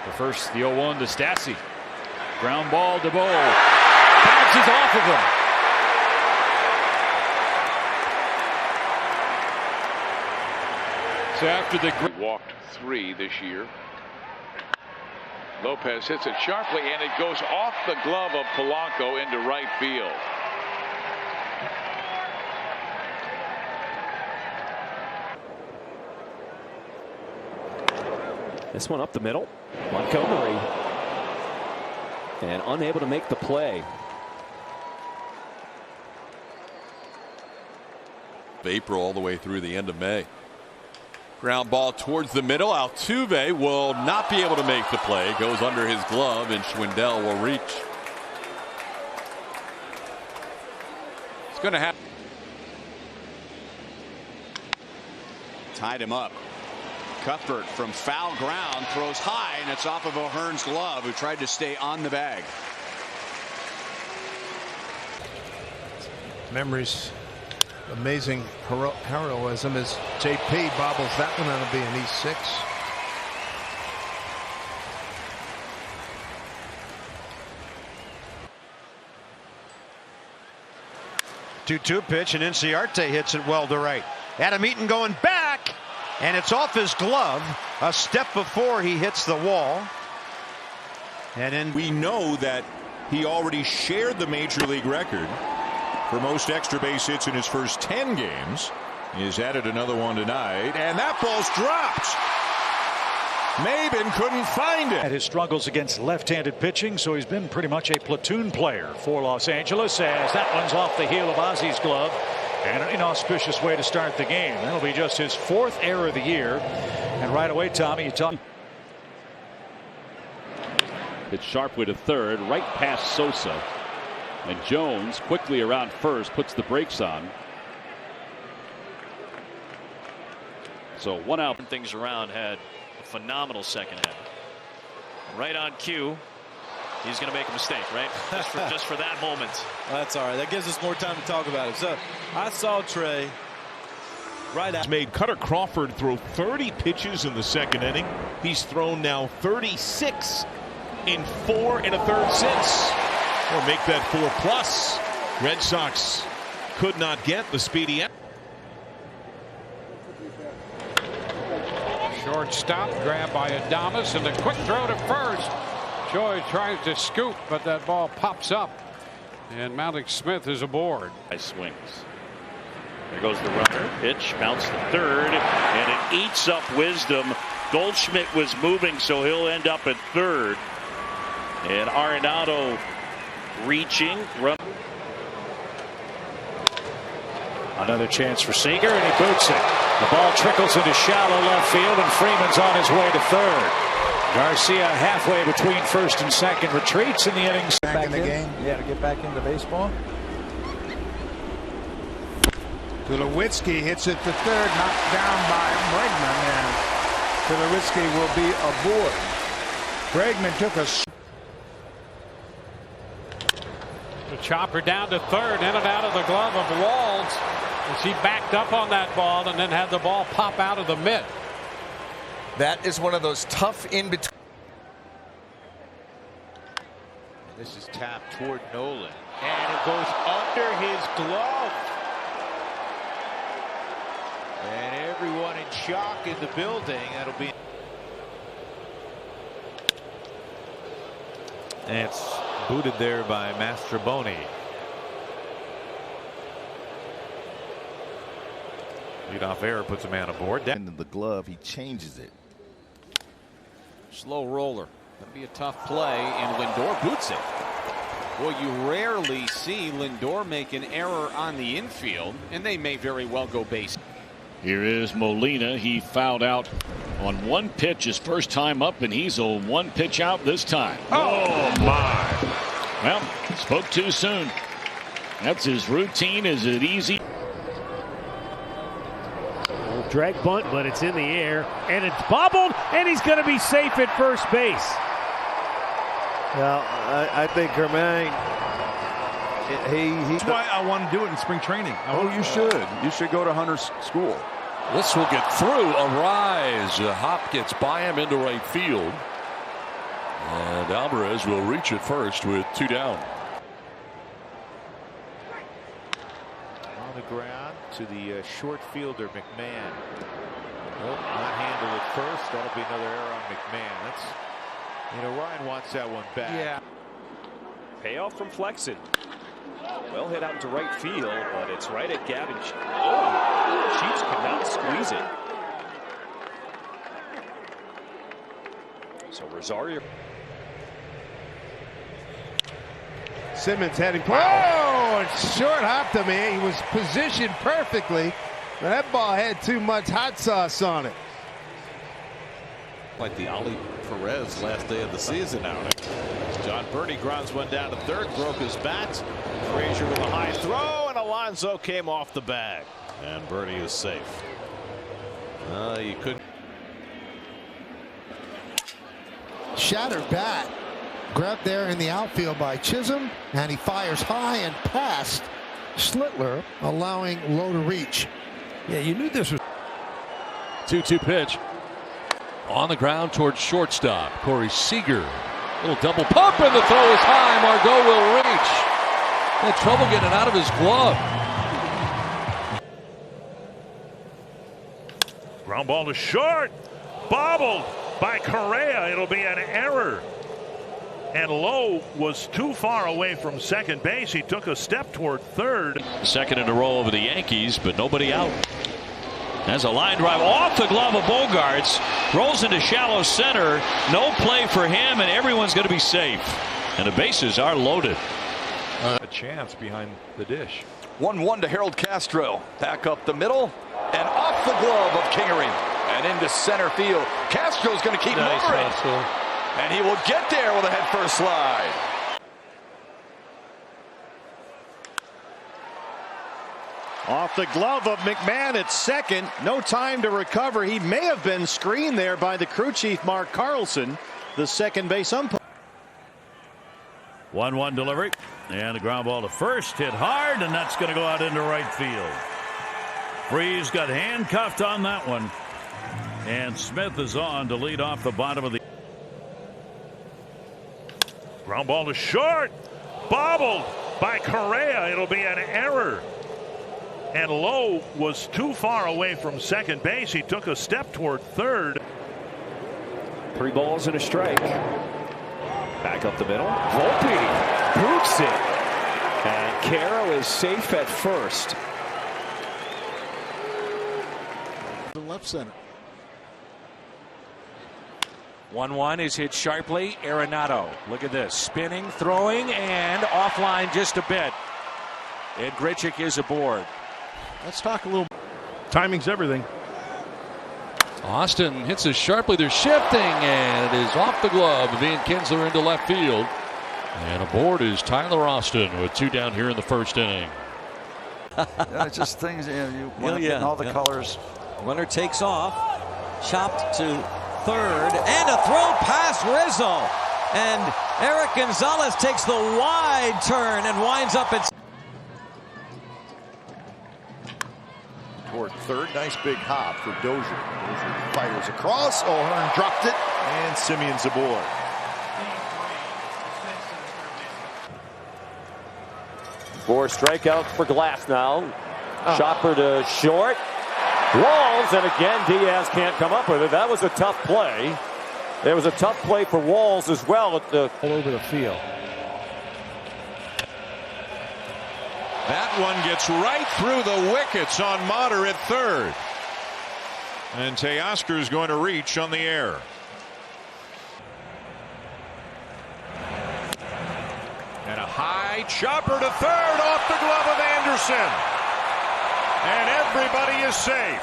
The first, the 0-1 to Stassi. Ground ball to Bo. Bounces off of him. So after the walked 3 this year, Lopez hits it sharply, and it goes off the glove of Polanco into right field. This one up the middle. Montgomery. And unable to make the play. April all the way through the end of May. Ground ball towards the middle. Altuve will not be able to make the play. Goes under his glove, and Schwindel will reach. It's going to happen. Tied him up. Cuthbert from foul ground throws high, and it's off of O'Hearn's glove, who tried to stay on the bag. Memories. Amazing heroism as JP bobbles that one on to be an E6. Two pitch, and Inciarte hits it well to right. Adam Eaton going back, and it's off his glove a step before he hits the wall. And then we know that he already shared the major league record for most extra base hits in his first 10 games. He's added another one tonight, and that ball's dropped. Maben couldn't find it. At his struggles against left-handed pitching, so he's been pretty much a platoon player for Los Angeles, as that one's off the heel of Ozzy's glove, and an inauspicious way to start the game. That'll be just his 4th error of the year. And right away, Tommy, you tell me. It's Sharpwood to third, right past Sosa. And Jones quickly around first, puts the brakes on. So 1 out. Things around, had a phenomenal second half. Right on cue. He's going to make a mistake, right? Just for that moment. That's all right. That gives us more time to talk about it. So I saw Trey right out. He's made Cutter Crawford throw 30 pitches in the second inning. He's thrown now 36 in 4 1/3 since. Or make that 4+. Red Sox could not get the speedy out. Shortstop grab by Adames, and a quick throw to first. Joy tries to scoop, but that ball pops up, and Mallex Smith is aboard. Swings. There goes the runner. Pitch, bounce to third, and it eats up Wisdom. Goldschmidt was moving, so he'll end up at third. And Arenado reaching. Run. Another chance for Seager, and he boots it. The ball trickles into shallow left field, and Freeman's on his way to third. Garcia halfway between first and second, retreats in the innings. Back in the game. Yeah, to get back into baseball. Tulowitzki hits it to third, knocked down by Bregman, and Tulowitzki will be aboard. Bregman took a. The chopper down to third, in and out of the glove of Walls, as he backed up on that ball and then had the ball pop out of the mitt. That is one of those tough in-between. This is tapped toward Nolan, and it goes under his glove. shock in the building. That'll be. And it's booted there by Mastroboni. Leadoff error puts a man aboard. In the glove, he changes it. Slow roller. That'd be a tough play, and Lindor boots it. Well, you rarely see Lindor make an error on the infield, and they may very well go base. Here is Molina. He fouled out on one pitch his first time up, and he's a one pitch out this time. Oh, my. Well, spoke too soon. That's his routine. Is it easy? Drag bunt, but it's in the air, and it's bobbled, and he's going to be safe at first base. Well, I think Germain, That's why I want to do it in spring training. You should. You should go to Hunter's school. This will get through. A rise. A hop gets by him into right field. And Alvarez will reach it first with 2 down. On the ground to the short fielder, McMahon. Nope, not handled at first. That'll be another error on McMahon. That's, Ryan wants that one back. Yeah. Payoff from Flexen. Well hit out into right field, but it's right at Gavin. Oh, Sheets could not squeeze it. So Rosario. Simmons had him. Oh, it's short hopped him, man. He was positioned perfectly. But that ball had too much hot sauce on it. Like the Oli Perez last day of the season outing. John Birdie grounds one down to third, broke his bat. Frazier with a high throw, and Alonso came off the bag. And Birdie is safe. You couldn't. Shattered bat. Grabbed there in the outfield by Chisholm, and he fires high and past Slittler, allowing Lowe to reach. Yeah, you knew this was. 2-2 pitch. On the ground towards shortstop. Corey Seager. Little double pump, and the throw is high. Margot will reach. Had trouble getting it out of his glove. Ground ball to short. Bobbled by Correa. It'll be an error. And Lowe was too far away from second base. He took a step toward third. Second in a row over the Yankees, but nobody out. Has a line drive off the glove of Bogarts. Rolls into shallow center. No play for him, and everyone's going to be safe. And the bases are loaded. A chance behind the dish. 1-1 to Harold Castro. Back up the middle and off the glove of Kingery. And into center field. Castro's going to keep moving. And he will get there with a head-first slide. Off the glove of McMahon at second. No time to recover. He may have been screened there by the crew chief, Mark Carlson, the second base umpire. 1-1 delivery. And the ground ball to first. Hit hard, and that's going to go out into right field. Freese got handcuffed on that one. And Smith is on to lead off the bottom of the. Ground ball to short. Bobbled by Correa. It'll be an error. And Lowe was too far away from second base. He took a step toward third. 3 balls and a strike. Back up the middle. Volpe boots it. And Caro is safe at first. The left center. 1-1 is hit sharply. Arenado. Look at this. Spinning, throwing, and offline just a bit. And Grichuk is aboard. Let's talk a little. Timing's everything. Austin hits it sharply. They're shifting, and it is off the glove of Ian Kinsler into left field. And aboard is Tyler Austin with 2 down here in the first inning. It's just things, you want to get all the colors. Runner takes off, chopped to third, and a throw past Rizzo. And Eric Gonzalez takes the wide turn and winds up at. Toward third, nice big hop for Dozier. Dozier fires across. O'Hearn dropped it, and Simeon's aboard. Four strikeouts for Glass now. Chopper to short. Walls, and again Diaz can't come up with it. That was a tough play. There was a tough play for Walls as well at the all over the field. That one gets right through the wickets on Motter at third. And Teoscar is going to reach on the air. And a high chopper to third off the glove of Anderson. And everybody is safe.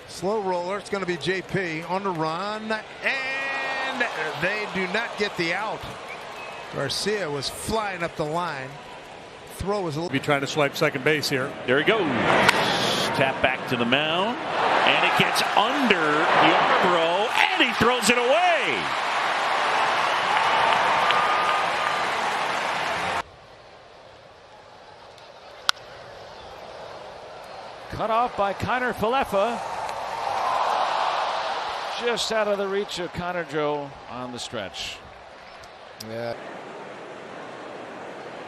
Slow roller. It's going to be JP on the run. And they do not get the out. Garcia was flying up the line. Throw was a little. Be trying to swipe second base here. There he goes. Tap back to the mound. And it gets under Yarbrough. And he throws it away. Cut off by Connor Falefa. Just out of the reach of Connor Joe on the stretch. Yeah.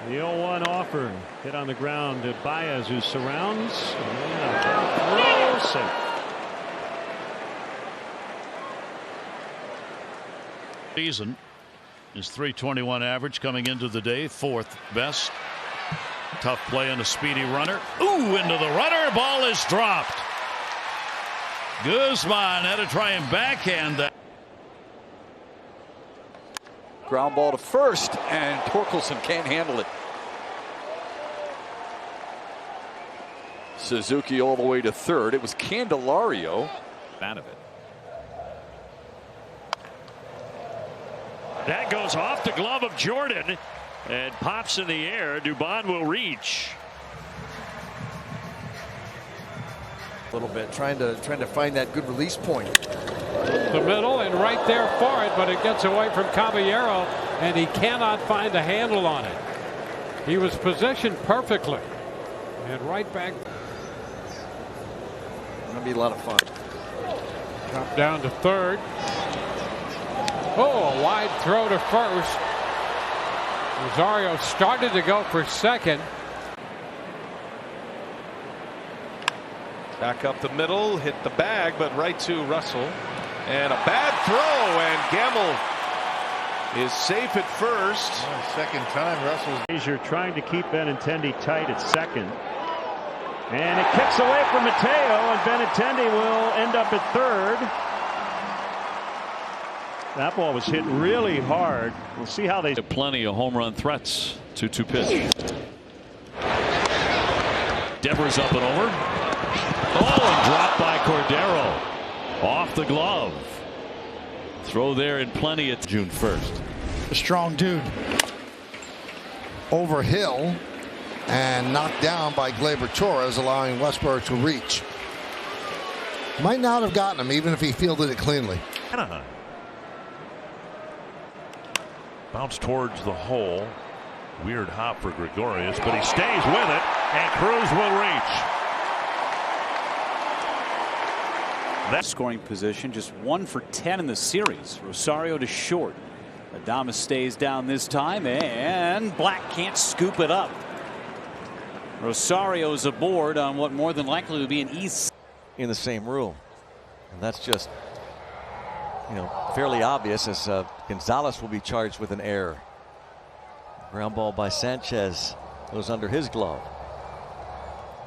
The 0-1 offer hit on the ground to Baez, who surrounds. Safe. Season is .321 average coming into the day, fourth best. Tough play on a speedy runner. Ooh, into the runner. Ball is dropped. Guzman had to try and backhand that. Ground ball to first, and Torkelson can't handle it. Suzuki all the way to third. It was Candelario out of it. That goes off the glove of Jordan and pops in the air. Dubon will reach. A little bit, trying to find that good release point. The middle and right there for it, but it gets away from Caballero, and he cannot find a handle on it. He was positioned perfectly, and right back. Gonna be a lot of fun. Drop down to third. Oh, a wide throw to first. Rosario started to go for second. Back up the middle, hit the bag, but right to Russell. And a bad throw, and Gamble is safe at first. Second time Russell's. Frazier trying to keep Benintendi tight at second. And it kicks away from Mateo, and Benintendi will end up at third. That ball was hit really hard. We'll see how they. Plenty of home run threats. 2-2 pitch. Devers up and over. Oh, and dropped by Cordero. Off the glove. Throw there in plenty at June 1st. A strong dude. Over Hill and knocked down by Gleyber Torres, allowing Westburg to reach. Might not have gotten him even if he fielded it cleanly. Anaheim. Bounce towards the hole. Weird hop for Gregorius, but he stays with it, and Cruz will reach. That scoring position, just 1 for 10 in the series. Rosario to short. Adames stays down this time, and Black can't scoop it up. Rosario's aboard on what more than likely will be an east. In the same room. And that's just, fairly obvious, as Gonzalez will be charged with an error. Ground ball by Sanchez goes under his glove.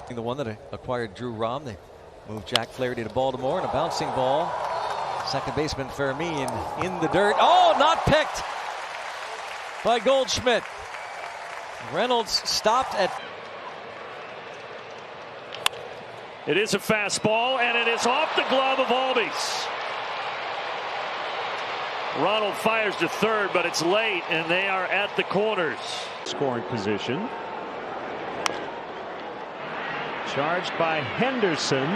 The one that acquired Drew Rom. They moved Jack Flaherty to Baltimore, and a bouncing ball. Second baseman Fermin in the dirt. Oh, not picked by Goldschmidt. Reynolds stopped at. It is a fastball, and it is off the glove of Albies. Ronald fires to third, but it's late, and they are at the corners. Scoring position. Charged by Henderson.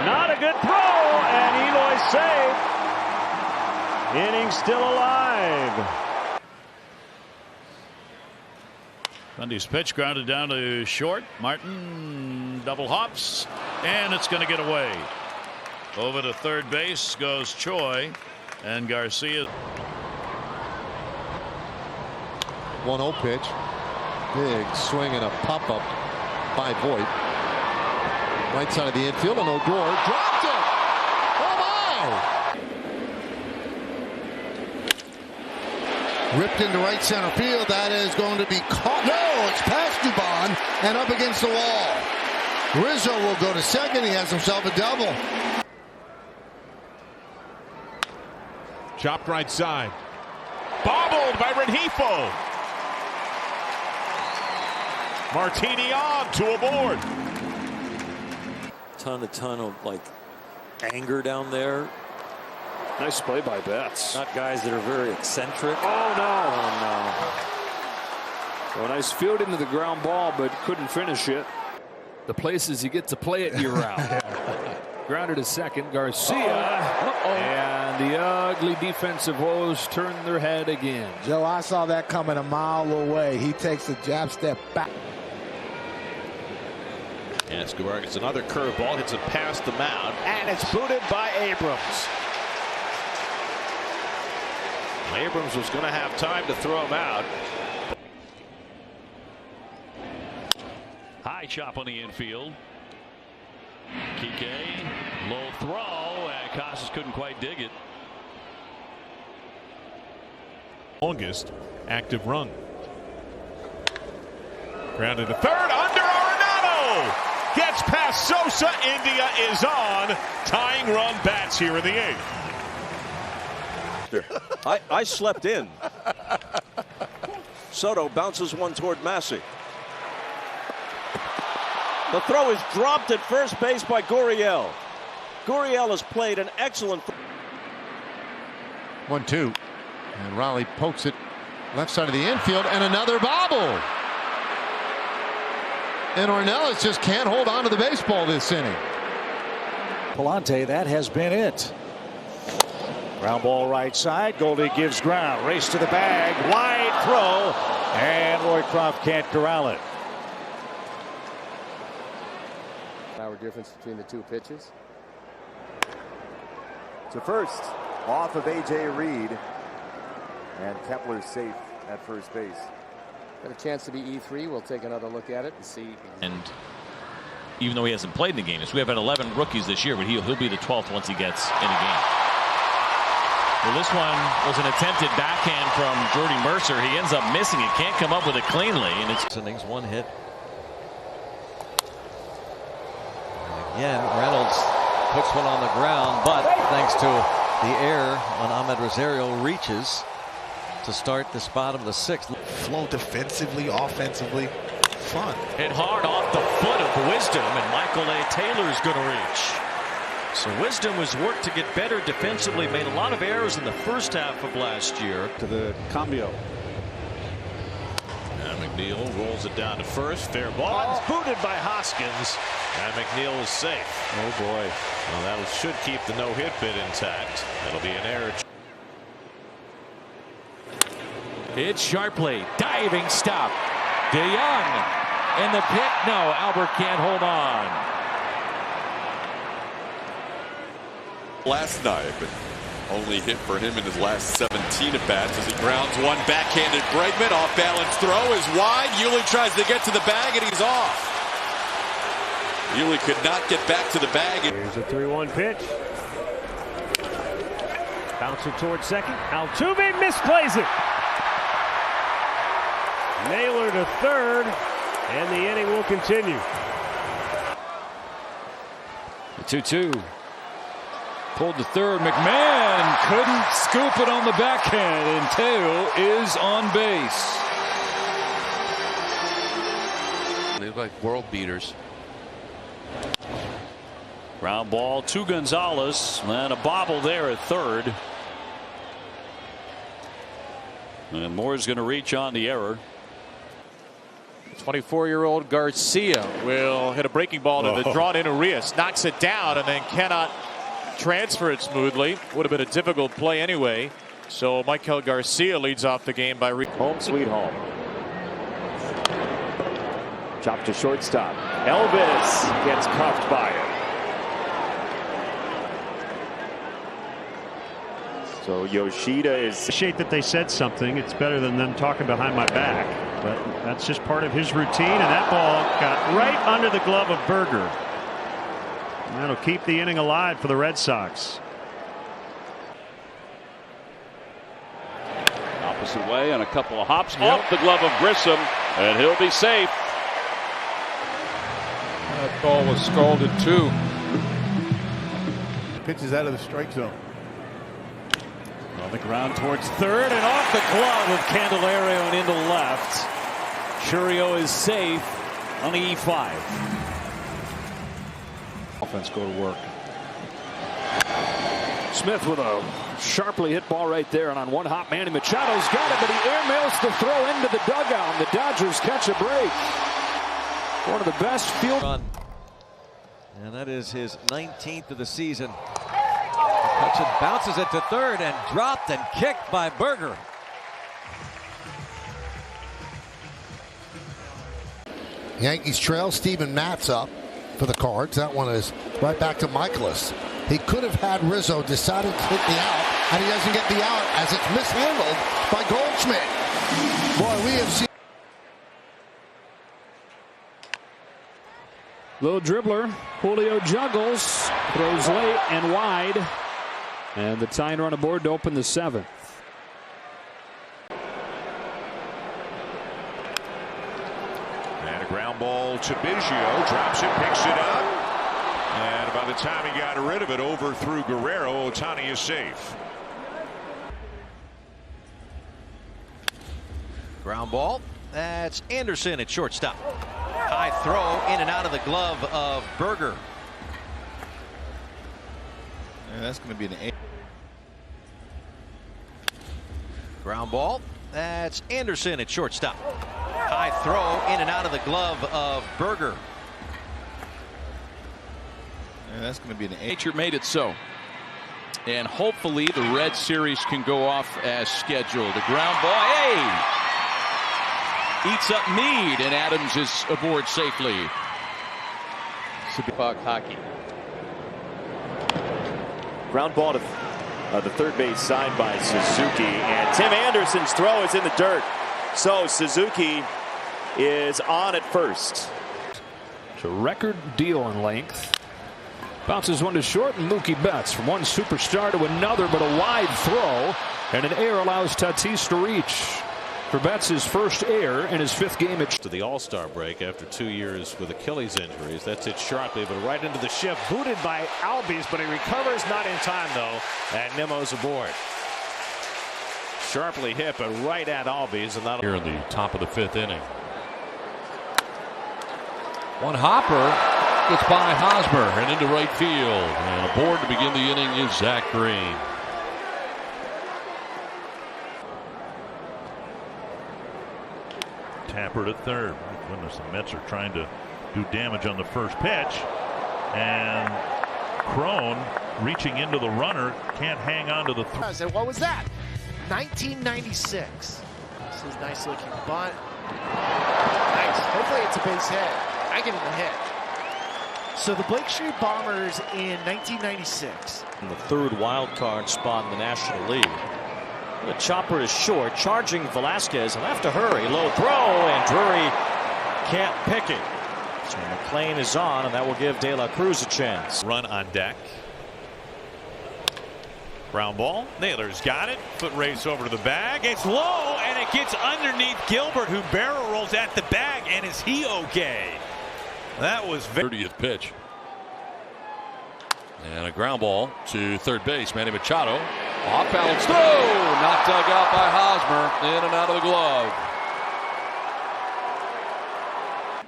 Not a good throw, and Eloy safe. Inning still alive. Bundy's pitch grounded down to short. Martin double hops, and it's going to get away. Over to third base goes Choi, and Garcia. 1-0 pitch. Big swing and a pop-up by Voit. Right side of the infield, and Odor dropped it! Oh my! Ripped into right center field. That is going to be caught. No, it's past Dubon and up against the wall. Rizzo will go to second. He has himself a double. Chopped right side. Bobbled by Rengifo. Martini on to a board. Ton of like anger down there. Nice play by Betts. Not guys that are very eccentric. Oh no! Oh Well, nice field into the ground ball, but couldn't finish it. The places you get to play it year-round. Grounded to second, Garcia. And the ugly defensive woes turn their head again. Joe, I saw that coming a mile away. He takes a jab step back. And Escobar gets another curveball, hits it past the mound, and it's booted by Abrams. Abrams was going to have time to throw him out. High chop on the infield. Kike, low throw, and Casas couldn't quite dig it. Longest active run. Grounded to third, under Arenado. Gets past Sosa. India is on. Tying run bats here in the eighth. I slept in. Soto bounces one toward Massey. The throw is dropped at first base by Gurriel. Gurriel has played an excellent. 1-2. And Raleigh pokes it left side of the infield, and another bobble. And Ornelas just can't hold on to the baseball this inning. Palante, that has been it. Ground ball right side. Goldie gives ground. Race to the bag. Wide throw. And Roycroft can't corral it. Hour difference between the two pitches. To first, off of A.J. Reed. And Kepler's safe at first base. Got a chance to be E3. We'll take another look at it and see. And even though he hasn't played in the game, so we have had 11 rookies this year, but he'll be the 12th once he gets in a game. Well, this one was an attempted backhand from Jordy Mercer. He ends up missing it. Can't come up with it cleanly. And it's innings, one hit. Again, Reynolds puts one on the ground, but thanks to the error on Ahmed Rosario, reaches to start this bottom of the sixth. Flow defensively, offensively, fun. hit hard off the foot of Wisdom, and Michael A. Taylor's going to reach. So Wisdom has worked to get better defensively, made a lot of errors in the first half of last year. To the cambio. And McNeil rolls it down to first. Fair ball. It's booted by Hoskins. And McNeil is safe. Oh boy. Well, that should keep the no-hit bid intact. That'll be an error. It's sharply. Diving stop. DeYoung. In the pick. No, Albert can't hold on. Last night, but only hit for him in his last 17 at-bats as he grounds one backhanded Bregman. Off-balance throw is wide. Yuli tries to get to the bag, and he's off. Yuli could not get back to the bag. Here's a 3-1 pitch. Bouncer towards second. Altuve misplays it. Naylor to third, and the inning will continue. The 2-2. Pulled to third. McMahon couldn't scoop it on the backhand, and Teo is on base. They look like world beaters. Ground ball to Gonzalez, and a bobble there at third. And Moore's going to reach on the error. 24-year-old Garcia will hit a breaking ball to the drawn-in Urias. Knocks it down and then cannot transfer it smoothly. Would have been a difficult play anyway. So Michael Garcia leads off the game by home sweet home. Chop to shortstop. Elvis gets cuffed by it. So Yoshida is. Appreciate that they said something. It's better than them talking behind my back. But that's just part of his routine, and that ball got right under the glove of Berger. And that'll keep the inning alive for the Red Sox. Opposite way and a couple of hops off the glove of Grissom, and he'll be safe. That ball was scalded too. Pitches out of the strike zone. On the ground towards third and off the glove of Candelario and into left. Chourio is safe on the E5. Offense go to work. Smith with a sharply hit ball right there, and on one hop, Manny Machado's got it, but he airmails the throw into the dugout, and the Dodgers catch a break. One of the best field run. And that is his 19th of the season. Hutchin bounces it to third and dropped and kicked by Berger. Yankees trail. Steven Matz up for the Cards. That one is right back to Michaelis. He could have had Rizzo, decided to hit the out, and he doesn't get the out as it's mishandled by Goldschmidt. Boy, we have seen. Little dribbler, Julio juggles, throws late and wide, and the tying run aboard to open the 7th. And a ground ball to Biggio, drops it, picks it up, and by the time he got rid of it, overthrew Guerrero. Ohtani is safe. Ground ball. That's Anderson at shortstop. High throw in and out of the glove of Berger. And that's going to be an 8. Ground ball. That's Anderson at shortstop. High throw in and out of the glove of Berger. And that's going to be an 8. Nature made it so. And hopefully the Red Series can go off as scheduled. The ground ball. Hey! Eats up Meade, and Adams is aboard safely. Puck hockey. Ground ball to the third base side by Suzuki, and Tim Anderson's throw is in the dirt. So Suzuki is on at first. It's a record deal in length. Bounces one to short, and Mookie Betts from one superstar to another, but a wide throw, and an error allows Tatis to reach. For Betts, his first error in his 5th game to the All-Star break after 2 years with Achilles injuries. That's it sharply, but right into the shift. Booted by Albies, but he recovers not in time, though, and Nimmo's aboard. Sharply hit, but right at Albies, and that'll here in the top of the 5th inning. One hopper gets by Hosmer and into right field, and aboard to begin the inning is Zach Green. Tapper to third. My goodness, the Mets are trying to do damage on the first pitch. And Crone reaching into the runner, can't hang on to the throw. What was that? 1996. This is nice looking bunt. Nice. Hopefully it's a base hit. I give him a hit. So the Blake Street Bombers in 1996. In the 3rd wild card spot in the National League. The chopper is short, charging Velasquez, and have to hurry. Low throw, and Drury can't pick it. So McLean is on, and that will give De La Cruz a chance. Run on deck. Ground ball. Naylor's got it. Foot race over to the bag. It's low, and it gets underneath Gilbert, who barrel rolls at the bag, and is he okay? That was 30th pitch. And a ground ball to third base. Manny Machado. Off balance throw. Not dug out by Hosmer. In and out of the glove.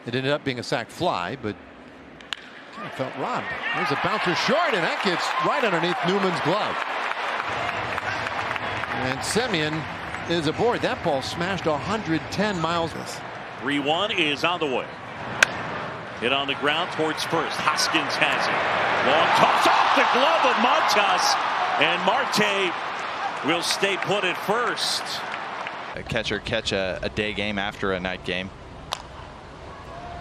It ended up being a sac fly, but kind of felt robbed. There's a bouncer short, and that gets right underneath Newman's glove. And Semien is aboard. That ball smashed 110 miles. 3-1 is on the way. Hit on the ground towards first. Hoskins has it. Long toss off the glove of Montas. And Marte will stay put at first. A catcher catch a day game after a night game.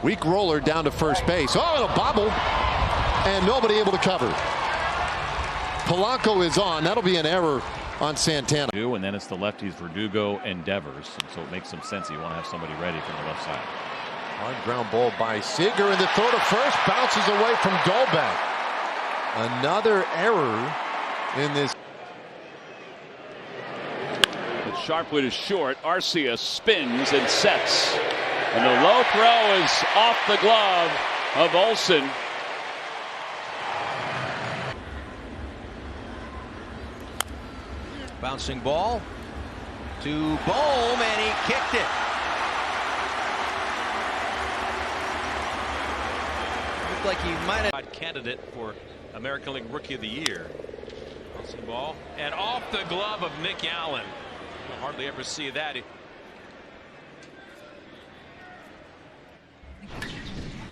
Weak roller down to first base. Oh, it'll bobble. And nobody able to cover. Polanco is on. That'll be an error on Santana. And then it's the lefties Verdugo and Devers. And so it makes some sense. You want to have somebody ready from the left side. Hard ground ball by Seager in the throw to first. Bounces away from Dolbeck. Another error in this. It's sharply to short. Arcia spins and sets. And the low throw is off the glove of Olson. Bouncing ball to Bohm, and he kicked it. Looked like he might have. Candidate for American League Rookie of the Year. Bouncing ball and off the glove of Nick Allen. You'll hardly ever see that.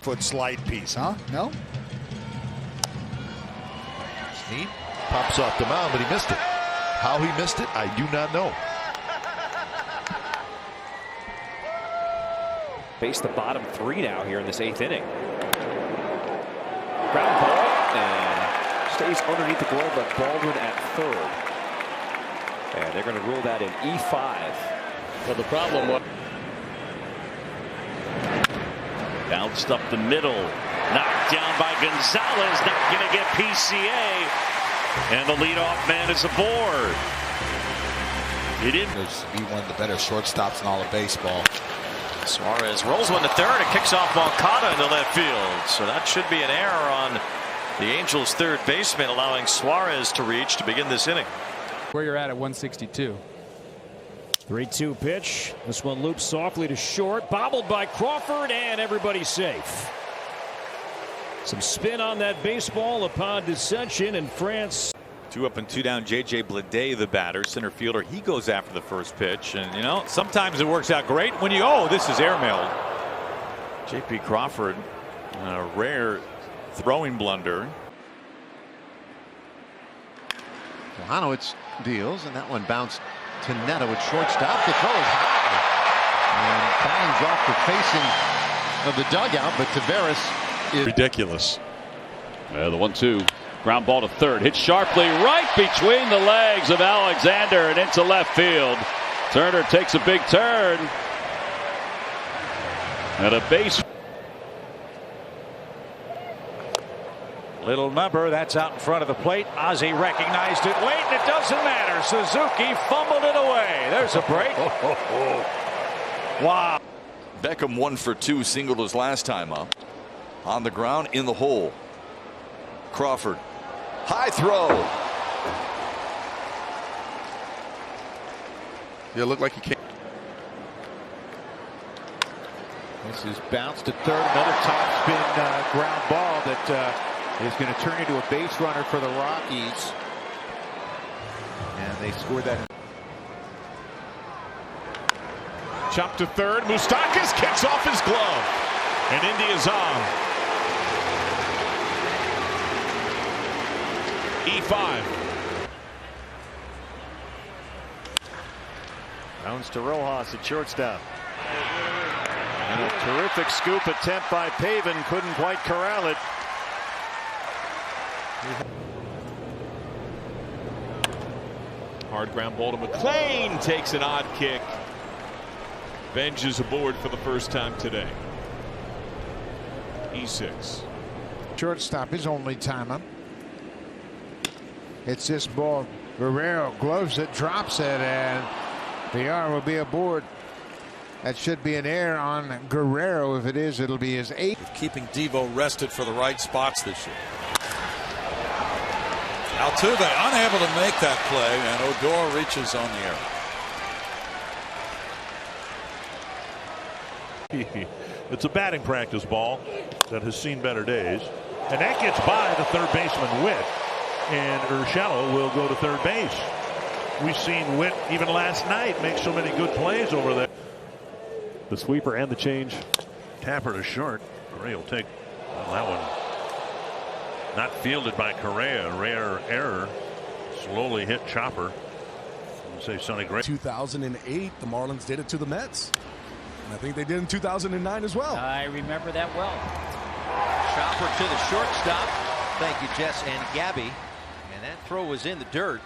Foot slide piece, huh? No? Snead pops off the mound, but he missed it. How he missed it, I do not know. Face the bottom three now here in this 8th inning. Ground ball and stays underneath the glove of Baldwin at third. And they're going to rule that in E5. Well, the problem was bounced up the middle, knocked down by Gonzalez, not going to get PCA. And the leadoff man is aboard. He didn't. Be one of the better shortstops in all of baseball. Suarez rolls one to third and kicks off Moncada into left field. So that should be an error on the Angels' third baseman, allowing Suarez to reach to begin this inning. Where you're at 162. 3-2 pitch. This one loops softly to short, bobbled by Crawford, and everybody's safe. Some spin on that baseball upon dissension in France. 2 up and 2 down. J.J. Bleday, the batter, center fielder. He goes after the first pitch. And, you know, sometimes it works out great when you, oh, this is airmailed. J.P. Crawford, a rare throwing blunder. Johanowitz deals, and that one bounced to Neto at shortstop. The throw is high. And bangs off the facing of the dugout, but Taveras is ridiculous. The 1-2. Ground ball to third. Hit sharply right between the legs of Alexander and into left field. Turner takes a big turn. At a base. Little number that's out in front of the plate. Ozzie recognized it late, and it doesn't matter. Suzuki fumbled it away. There's a break. Wow. Beckham 1 for 2, singled his last time up. On the ground, in the hole. Crawford. High throw. Yeah, looked like he came. This is bounced to third. Another topspin ground ball that is going to turn into a base runner for the Rockies. And they scored that. Chop to third. Moustakas kicks off his glove. And India's on. E5. Bounce to Rojas at shortstop. And a terrific scoop attempt by Pavin. Couldn't quite corral it. Hard ground ball to McClain. Takes an odd kick. Benj is aboard for the first time today. E6. Shortstop, his only time up. It's this ball. Guerrero gloves it, drops it, and VR will be aboard. That should be an error on Guerrero. If it is, it'll be his 8th. Keeping Devo rested for the right spots this year. Altuve unable to make that play, and Odor reaches on the error. It's a batting practice ball that has seen better days. And that gets by the third baseman, Witt. And Urshela will go to third base. We've seen Witt even last night make so many good plays over there. The sweeper and the change. Tapper to short. Correa will take that one. Not fielded by Correa. Rare error. Slowly hit Chopper. Say Sonny Gray. 2008, the Marlins did it to the Mets. And I think they did in 2009 as well. I remember that well. Chopper to the shortstop. Thank you, Jess and Gabby. And that throw was in the dirt.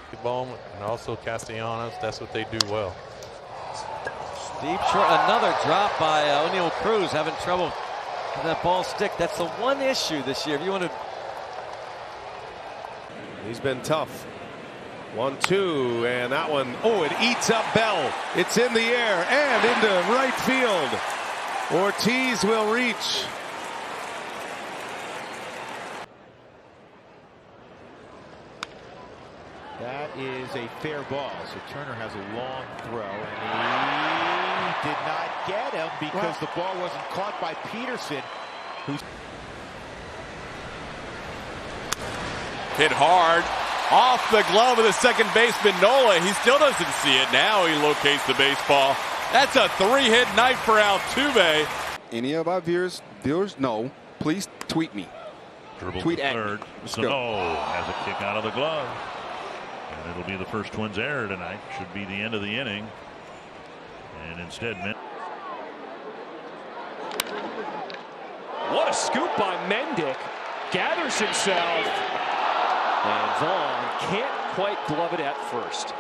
basketball and also Castellanos. That's what they do well. Deep short, another drop by O'Neal Cruz, having trouble with that ball stick. That's the one issue this year. If you want to. He's been tough. 1-2, and that one, oh, it eats up Bell. It's in the air and into right field. Ortiz will reach. That is a fair ball. So Turner has a long throw, and he did not get him because the ball wasn't caught by Peterson, who's hit hard off the glove of the second baseman Nola. He still doesn't see it. Now he locates the baseball. That's a 3-hit night for Altuve. Any of our viewers know, please tweet me. Dribble tweet to at third. me. Sano has a kick out of the glove. And it'll be the first Twins error tonight. Should be the end of the inning. And instead, what a scoop by Mendick. Gathers himself. And Vaughn can't quite glove it at first.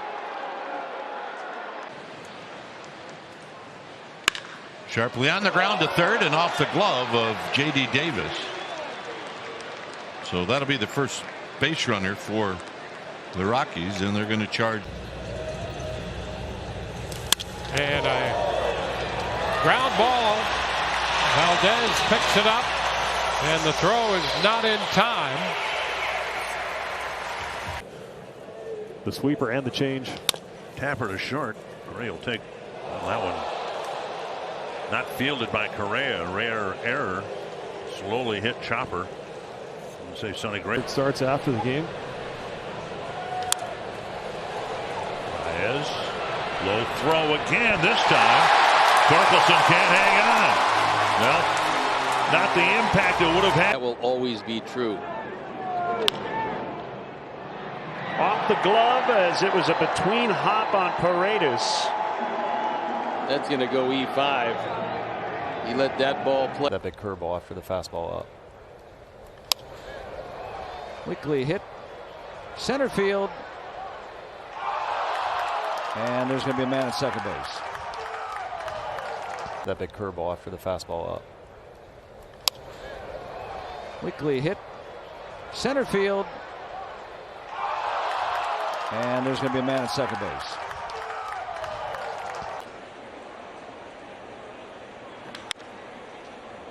Sharply on the ground to third and off the glove of J.D. Davis. So that'll be the first base runner for the Rockies, and they're going to charge. And a ground ball. Valdez picks it up, and the throw is not in time. the sweeper and the change. Tapper to short. Correa will take that one. Not fielded by Correa. Rare error. Slowly hit Chopper. Say Sonny Gray. It starts after the game. Baez. Low throw again this time. Torkelson can't hang on. Well, not the impact it would have had. That will always be true. Off the glove as it was a between hop on Paredes. That's going to go E5. He let that ball play. That big curveball after the fastball up. Quickly hit center field. And there's going to be a man at second base. That big curveball after the fastball up. Quickly hit center field. And there's going to be a man at second base.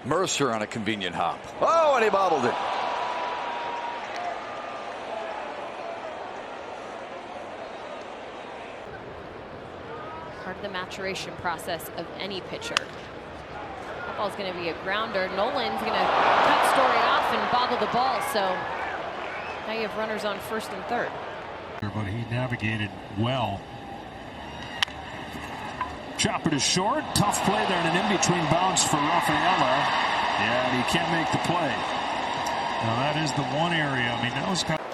Mercer on a convenient hop. Oh, and he bobbled it. Part of the maturation process of any pitcher. That ball's going to be a grounder. Nolan's going to cut Story off and bobble the ball. So now you have runners on first and third. But he navigated well. Chopper to short. Tough play there and an in-between bounce for Rafaela. Yeah, and he can't make the play. Now that is the one area. I mean, that was kind of...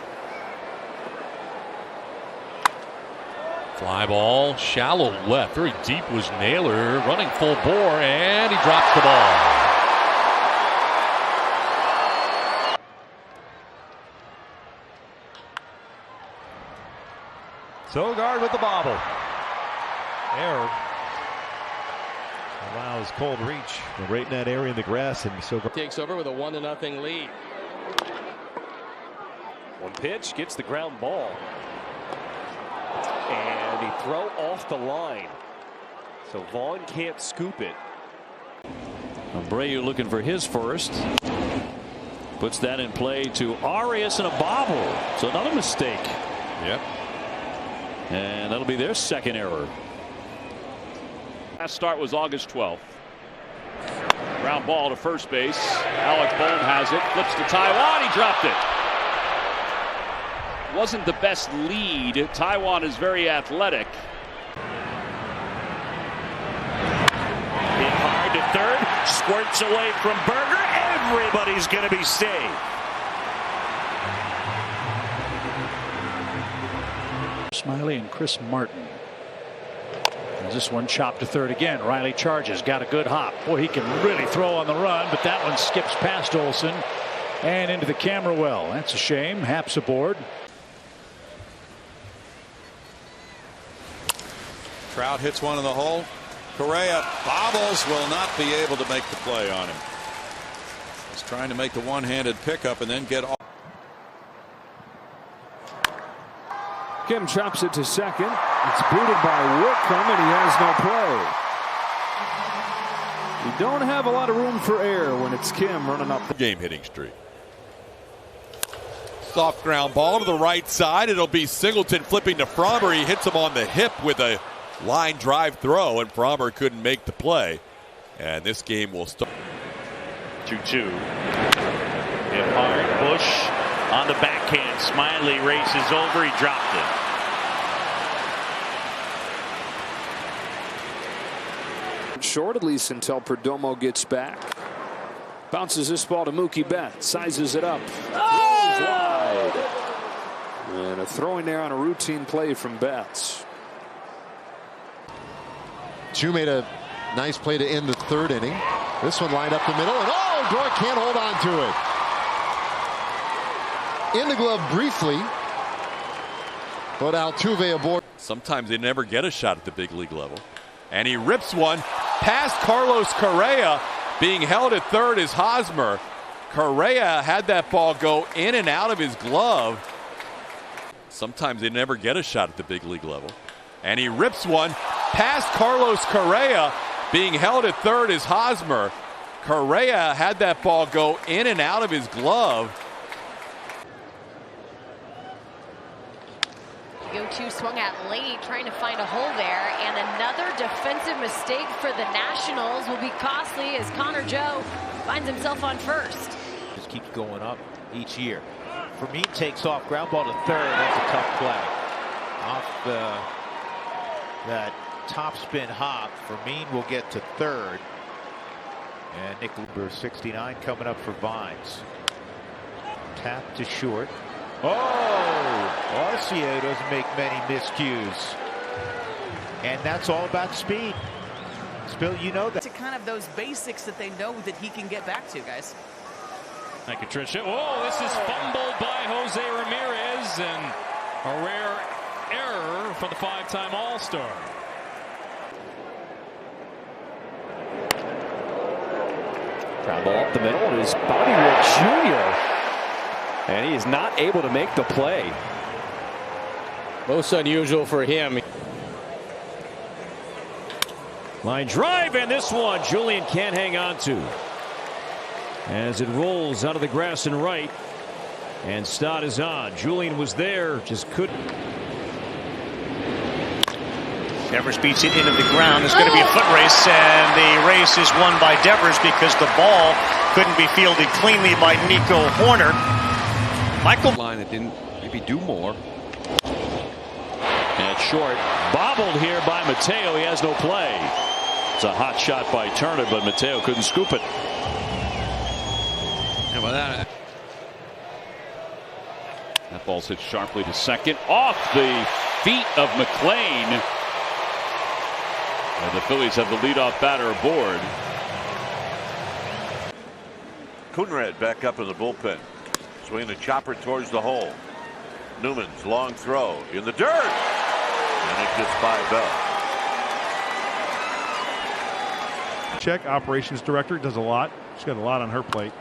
Fly ball, shallow left. Very deep was Naylor, running full bore, and he drops the ball. Sogard with the bobble. Error. Allows Cole to reach right in that area in the grass, and Sogard takes over with a 1-0 lead. One pitch gets the ground ball. And he throw off the line. So Vaughn can't scoop it. Abreu looking for his first. Puts that in play to Arias and a bobble. So another mistake. Yep. And that'll be their second error. Last start was August 12th. Ground ball to first base. Alec Bohm has it. Flips to Taijuan. He dropped it. Wasn't the best lead. Taijuan is very athletic. Hit hard to third. Squirts away from Berger. Everybody's going to be saved. Smiley and Chris Martin. As this one chopped to third again. Riley charges. Got a good hop. Boy, he can really throw on the run, but that one skips past Olson and into the camera well. That's a shame. Haps aboard. Trout hits one in the hole. Correa bobbles, will not be able to make the play on him. He's trying to make the one-handed pickup and then get off. Kim chops it to second. It's booted by Whitcomb, and he has no play. You don't have a lot of room for error when it's Kim running up the game hitting streak. Soft ground ball to the right side. It'll be Singleton flipping to Framber. He hits him on the hip with a line drive throw, and Framber couldn't make the play. And this game will start. 2-2. Hit hard. Bush on the backhand. Smiley races over. He dropped it. Short, at least until Perdomo gets back. Bounces this ball to Mookie Betts. Sizes it up. Throws wide. And a throwing there on a routine play from Betts. Chu made a nice play to end the third inning. This one lined up the middle, and Dort can't hold on to it. In the glove briefly, but Altuve aboard. Sometimes they never get a shot at the big league level. And he rips one past Carlos Correa. Being held at third is Hosmer. Correa had that ball go in and out of his glove. Sometimes they never get a shot at the big league level. And he rips one past Carlos Correa. Being held at third is Hosmer. Correa had that ball go in and out of his glove. 0-2 swung at late, trying to find a hole there, and another defensive mistake for the Nationals will be costly as Connor Joe finds himself on first. Just keeps going up each year. Fermin takes off, ground ball to third. That's a tough play. Off that top spin hop, Fermin will get to third. And Nick Luber, 69, coming up for Vines. Tap to short. Arcia doesn't make many miscues. And that's all about speed. Spill, you know that. To kind of those basics that they know that he can get back to, guys. Thank you, Tricia. Whoa, this is fumbled by Jose Ramirez, and a rare error for the five-time All-Star. Ground ball up the middle. It is Bobby Witt Jr. And he is not able to make the play. Most unusual for him. Line drive, and this one Julian can't hang on to. As it rolls out of the grass and right. And Stott is on. Julian was there, just couldn't. Devers beats it into the ground. It's going to be a foot race, and the race is won by Devers because the ball couldn't be fielded cleanly by Nico Horner. Michael line that didn't maybe do more. And short, bobbled here by Mateo. He has no play. It's a hot shot by Turner, but Mateo couldn't scoop it. And with that ball's hit sharply to second, off the feet of McLean. And the Phillies have the leadoff batter aboard. Coonrad back up in the bullpen. Swinging the chopper towards the hole. Newman's long throw in the dirt. And it gets by Bell. Check operations director does a lot. She's got a lot on her plate.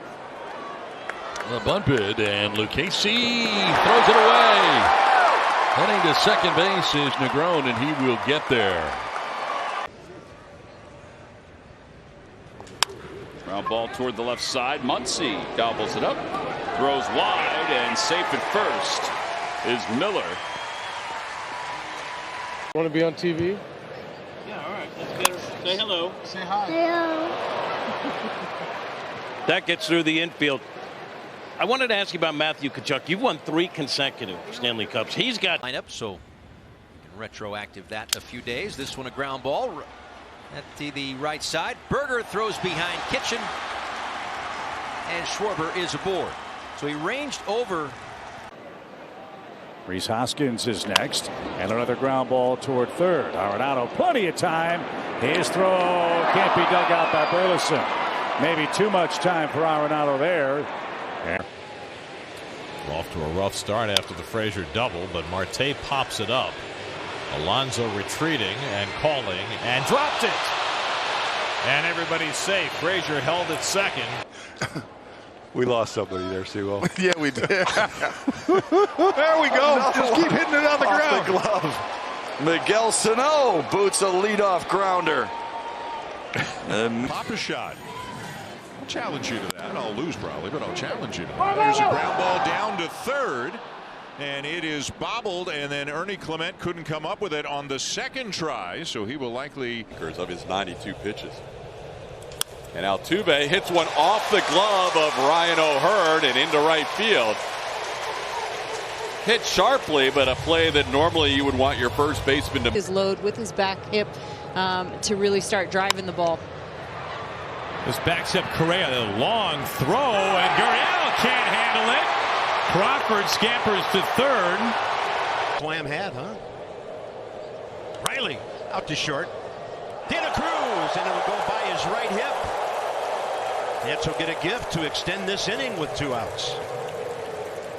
The bunt bid, and Lucchesi throws it away. Heading to second base is Negron, and he will get there. Ground ball toward the left side. Muncy gobbles it up, throws wide, and safe at first is Miller. Want to be on TV? Yeah, all right. Let's get her. Say hello. Say hi. That gets through the infield. I wanted to ask you about Matthew Tkachuk. You've won 3 consecutive Stanley Cups. He's got lineup, so you can retroactive that in a few days. This one a ground ball at the right side. Berger throws behind Kitchen, and Schwarber is aboard. So he ranged over. Rhys Hoskins is next, and another ground ball toward third. Arenado, plenty of time. His throw can't be dug out by Burleson. Maybe too much time for Arenado there. Off to a rough start after the Frazier double, but Marte pops it up. Alonso retreating and calling and dropped it. And everybody's safe. Frazier held it second. We lost somebody there, Sewell. Yeah, we did. There we go. No. Just keep hitting it on the ground. The glove. Miguel Sano boots a leadoff grounder. Pop a shot. I'll challenge you to that. I'll lose probably, but I'll challenge you to that. There's a ground ball down to third, and it is bobbled, and then Ernie Clement couldn't come up with it on the second try, so he will likely of his 92 pitches. And Altuve hits one off the glove of Ryan O'Hearn and into right field. Hit sharply, but a play that normally you would want your first baseman to. His load with his back hip to really start driving the ball. This backs up Correa, a long throw, and Gurriel can't handle it. Crawford scampers to third. Slam hat, huh? Riley out to short. De La Cruz, and it'll go by his right hip. Nets will get a gift to extend this inning with 2 outs.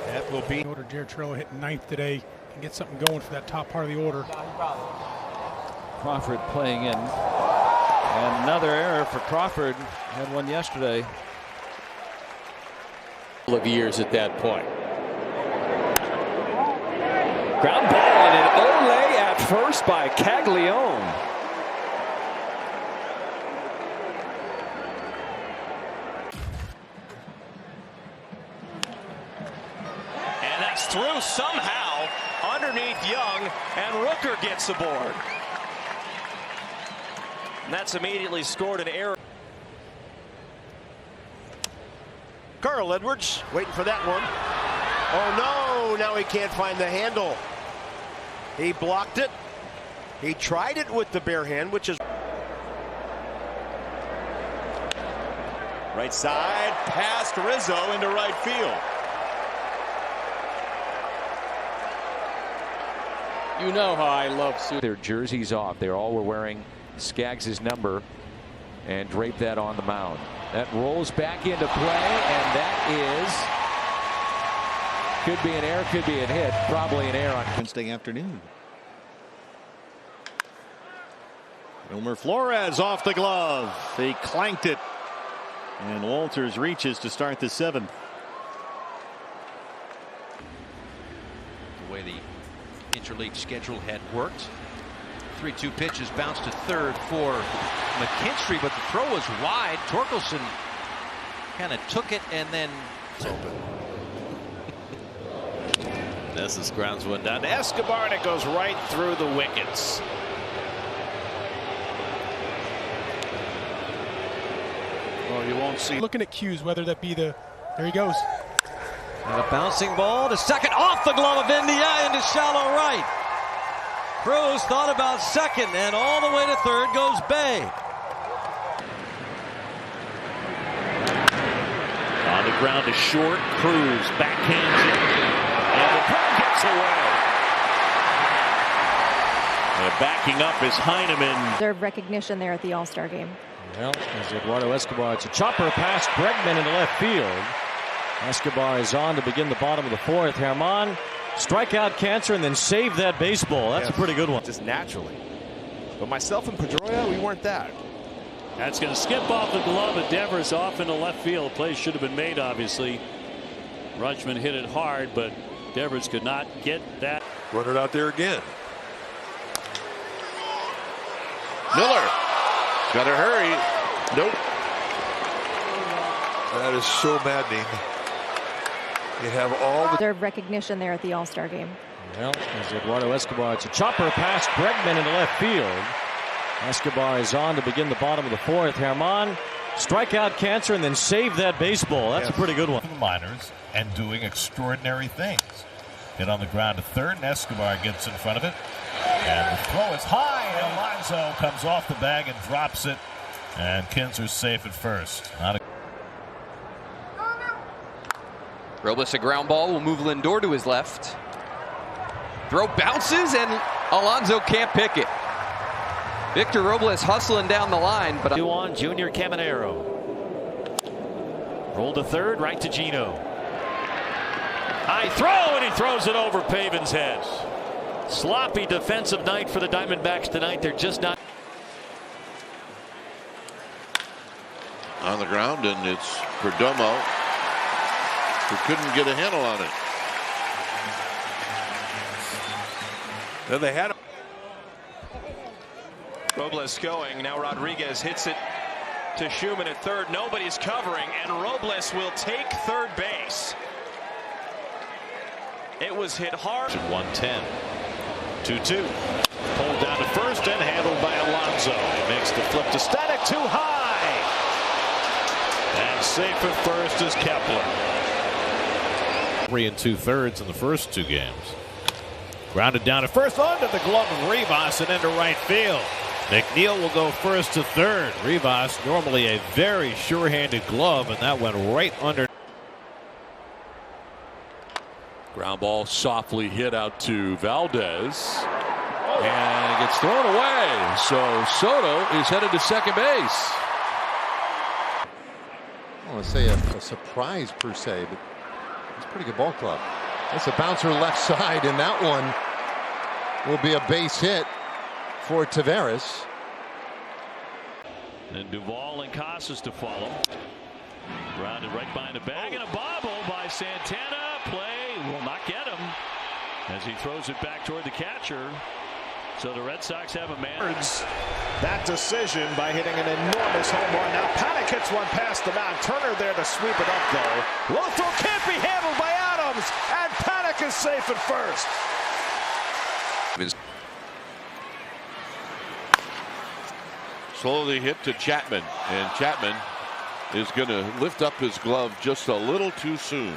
That will be. Order Jared Trello hitting ninth today and get something going for that top part of the order. Crawford playing in. And another error for Crawford. Had one yesterday. Of years at that point. Ground ball and an Ole at first by Caglione. And that's through somehow underneath Young, and Rooker gets aboard. And that's immediately scored an error. Carl Edwards waiting for that one. Oh no, now he can't find the handle. He blocked it. He tried it with the bare hand, which is Right side, past Rizzo into right field. You know how I love their jerseys off. They all were wearing Skaggs' number and draped that on the mound. That rolls back into play, and that is could be an error, could be a hit, probably an error on Wednesday afternoon. Wilmer Flores off the glove. He clanked it. And Walters reaches to start the 7th. The way the interleague schedule had worked. 3-2 pitches bounced to third for McKinstry, but the throw was wide. Torkelson kind of took it and then it's open. This grounds one down to Escobar, and it goes right through the wickets. Well, you won't see. Looking at cues, whether that be the. There he goes. And a bouncing ball to second off the glove of India into shallow right. Cruz thought about second, and all the way to third goes Bay. On the ground to short. Cruz backhands it, and the throw gets away. And backing up is Heineman. Deserved recognition there at the All-Star game. Well, as Eduardo Escobar, it's a chopper past Bregman into left field. Escobar is on to begin the bottom of the 4th. Herman strike out Cancer and then save that baseball. That's a pretty good one. just naturally. But myself and Pedroia, we weren't that. That's going to skip off the glove of Devers off into left field. Play should have been made, obviously. Rutschman hit it hard, but Devers could not get that. Run it out there again. Miller. Got to hurry. Nope. That is so maddening. You have all the Deserved recognition there at the All-Star game. Well, as Eduardo Escobar, it's a chopper past Bregman into left field. Escobar is on to begin the bottom of the 4th. Herman strike out Cancer and then save that baseball. That's a pretty good one. The minors and doing extraordinary things. Hit on the ground to third, and Escobar gets in front of it. And the throw is high, and Alonso comes off the bag and drops it. And Kinzer's safe at first. Robles a ground ball will move Lindor to his left. Throw bounces and Alonso can't pick it. Victor Robles hustling down the line, but on Junior Caminero. Roll to third, right to Gino. High throw, and he throws it over Pavin's head. Sloppy defensive night for the Diamondbacks tonight. They're just not. On the ground, and it's Perdomo who couldn't get a handle on it. Then they had Robles going. Now Rodriguez hits it to Schumann at third. Nobody's covering, and Robles will take third base. It was hit hard. 110. 2-2. Pulled down to first and handled by Alonso. He makes the flip to Stanek too high. And safe at first is Kepler. 3 2/3 in the first 2 games. Grounded down to first, under the glove of Rivas and into right field. McNeil will go first to third. Rivas, normally a very sure-handed glove, and that went right under. ground ball softly hit out to Valdez. And it gets thrown away. So Soto is headed to second base. I don't want to say a surprise per se, but it's a pretty good ball club. That's a bouncer left side, and that one will be a base hit for Taveras. And Duvall and Casas to follow. Grounded right behind the bag, and a bobble by Santana. Play will not get him as he throws it back toward the catcher. So the Red Sox have a man. That decision by hitting an enormous home run. Now Paddock hits one past the mound. Turner there to sweep it up though. Low throw can't be handled by Adams, and Paddock is safe at first. Slowly hit to Chapman, and Chapman is going to lift up his glove just a little too soon.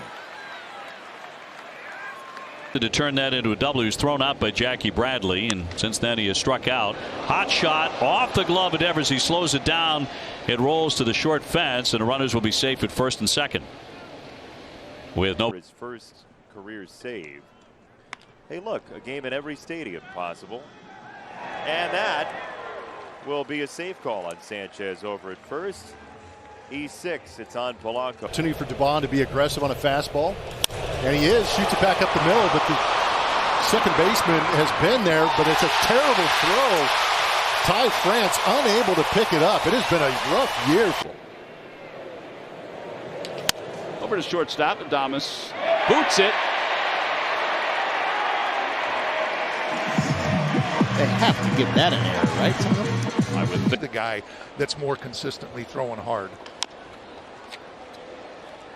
To turn that into a double. He was thrown out by Jackie Bradley, and since then he has struck out. Hot shot off the glove of Devers. He slows it down. It rolls to the short fence, and the runners will be safe at first and second. With no. His first career save. Hey, look, a game in every stadium possible. And that will be a safe call on Sanchez over at first. E6, it's on Polanco. Opportunity for Dubon to be aggressive on a fastball, and he is. Shoots it back up the middle, but the second baseman has been there, but it's a terrible throw. Ty France unable to pick it up. It has been a rough year. Over to shortstop, Adames boots it. They have to give that an error, right, Tom? I would think the guy that's more consistently throwing hard.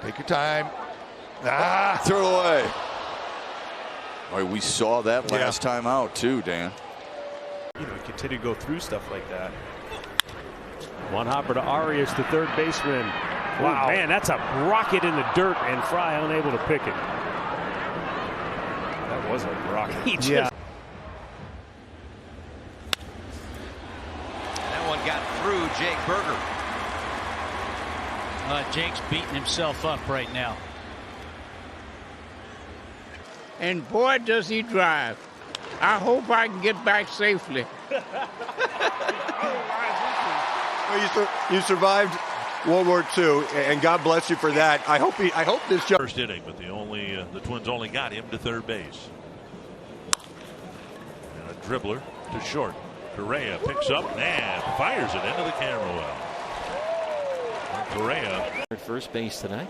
Take your time. Throw it away. All right, we saw that last time out too, Dan. You know, continue to go through stuff like that. One hopper to Arias, the third baseman. Wow, man, that's a rocket in the dirt, and Fry unable to pick it. That was a rocket. Yeah. That one got through Jake Burger. Jake's beating himself up right now. And boy, does he drive. I hope I can get back safely. Well, you survived World War II, and God bless you for that. I hope this First inning, but the Twins only got him to third base. And a dribbler to short. Correa picks up and fires it into the camera well. Correa at first base tonight.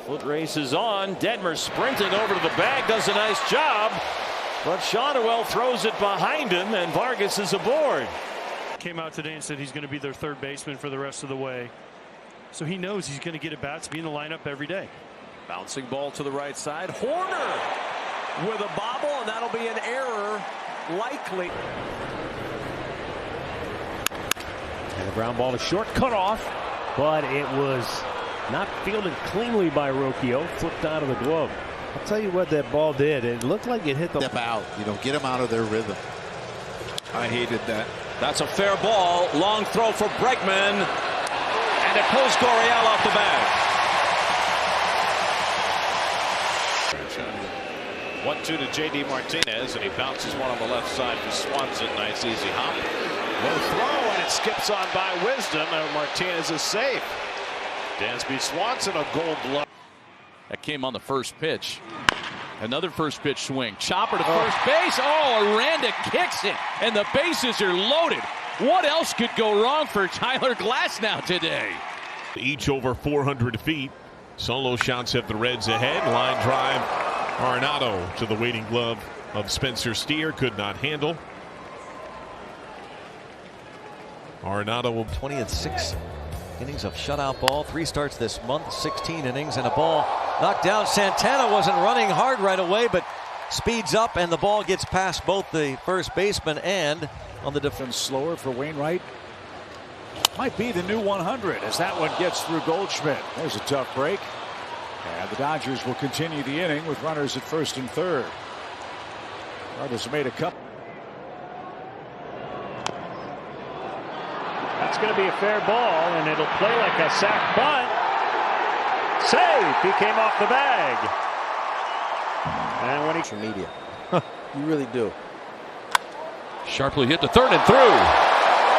Foot race is on. Detmer sprinting over to the bag, does a nice job, but Shawnuel throws it behind him, and Vargas is aboard. Came out today and said he's going to be their third baseman for the rest of the way. So he knows he's going to get at bats, be in the lineup every day. Bouncing ball to the right side. Horner with a bobble, and that'll be an error, likely. And the ground ball to short, cut off, but it was not fielded cleanly by Rocchio, flipped out of the glove. I'll tell you what that ball did. It looked like it hit the Step out. You know, get them out of their rhythm. I hated that. That's a fair ball. Long throw for Bregman, and it pulls Gurriel off the bag. 1-2 to J.D. Martinez, and he bounces one on the left side for Swanson. Nice easy hop. Low throw, and it skips on by Wisdom, and Martinez is safe. Dansby Swanson, a gold glove. That came on the first pitch. Another first pitch swing. Chopper to first base. Oh, Aranda kicks it, and the bases are loaded. What else could go wrong for Tyler Glasnow today? Each over 400 feet. Solo shots have the Reds ahead. Line drive. Arenado to the waiting glove of Spencer Steer. Could not handle. Arenado will 20 and 6 innings of shutout ball. 3 starts this month, 16 innings and a ball knocked down. Santana wasn't running hard right away, but speeds up and the ball gets past both the first baseman and on the defense. Slower for Wainwright. Might be the new 100 as that one gets through Goldschmidt. There's a tough break. And the Dodgers will continue the inning with runners at first and third. Cardinals made a couple. That's going to be a fair ball, and it'll play like a sac bunt. Safe. He came off the bag. And when he media, you really do. Sharply hit to third and through.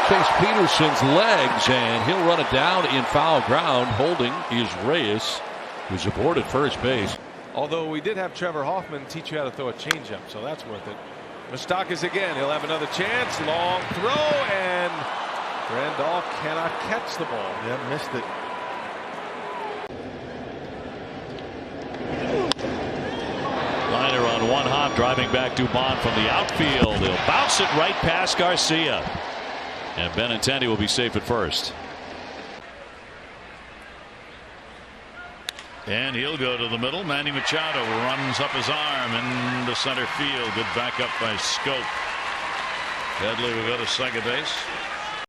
Chase Peterson's legs, and he'll run it down in foul ground. Holding is Reyes, who's aboard at first base. Although we did have Trevor Hoffman teach you how to throw a changeup, so that's worth it. Moustakas again. He'll have another chance. Long throw, and Randolph cannot catch the ball. Yeah, missed it. Liner on one hop, driving back Dubon from the outfield. He'll bounce it right past Garcia. And Benintendi will be safe at first. And he'll go to the middle. Manny Machado runs up his arm into center field. Good backup by Scope. Headley will go to second base.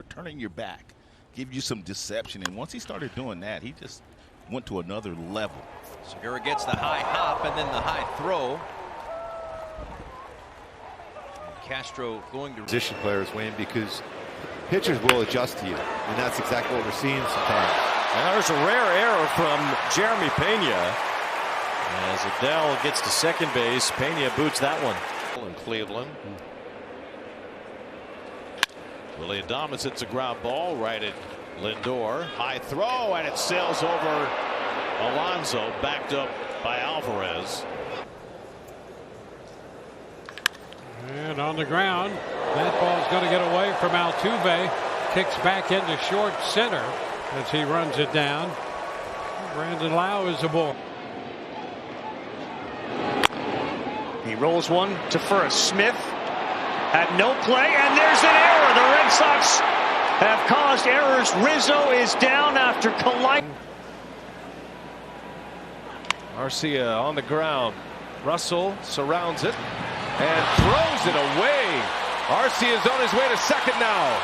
Turning your back, give you some deception, and once he started doing that, he just went to another level. Segura gets the high hop and then the high throw. And Castro going to position players, Wayne, because pitchers will adjust to you, and that's exactly what we're seeing sometimes. Now there's a rare error from Jeremy Pena as Adele gets to second base. Pena boots that one. in Cleveland. Willie Adames hits a ground ball right at Lindor. High throw, and it sails over Alonso, backed up by Alvarez. And on the ground, that ball's going to get away from Altuve. Kicks back into short center as he runs it down. Brandon Lau is aboard. He rolls one to first. Smith had no play, and there's an error. The Red Sox have caused errors. Rizzo is down after colliding. Garcia on the ground. Russell surrounds it and throws it away. Arcia is on his way to second now.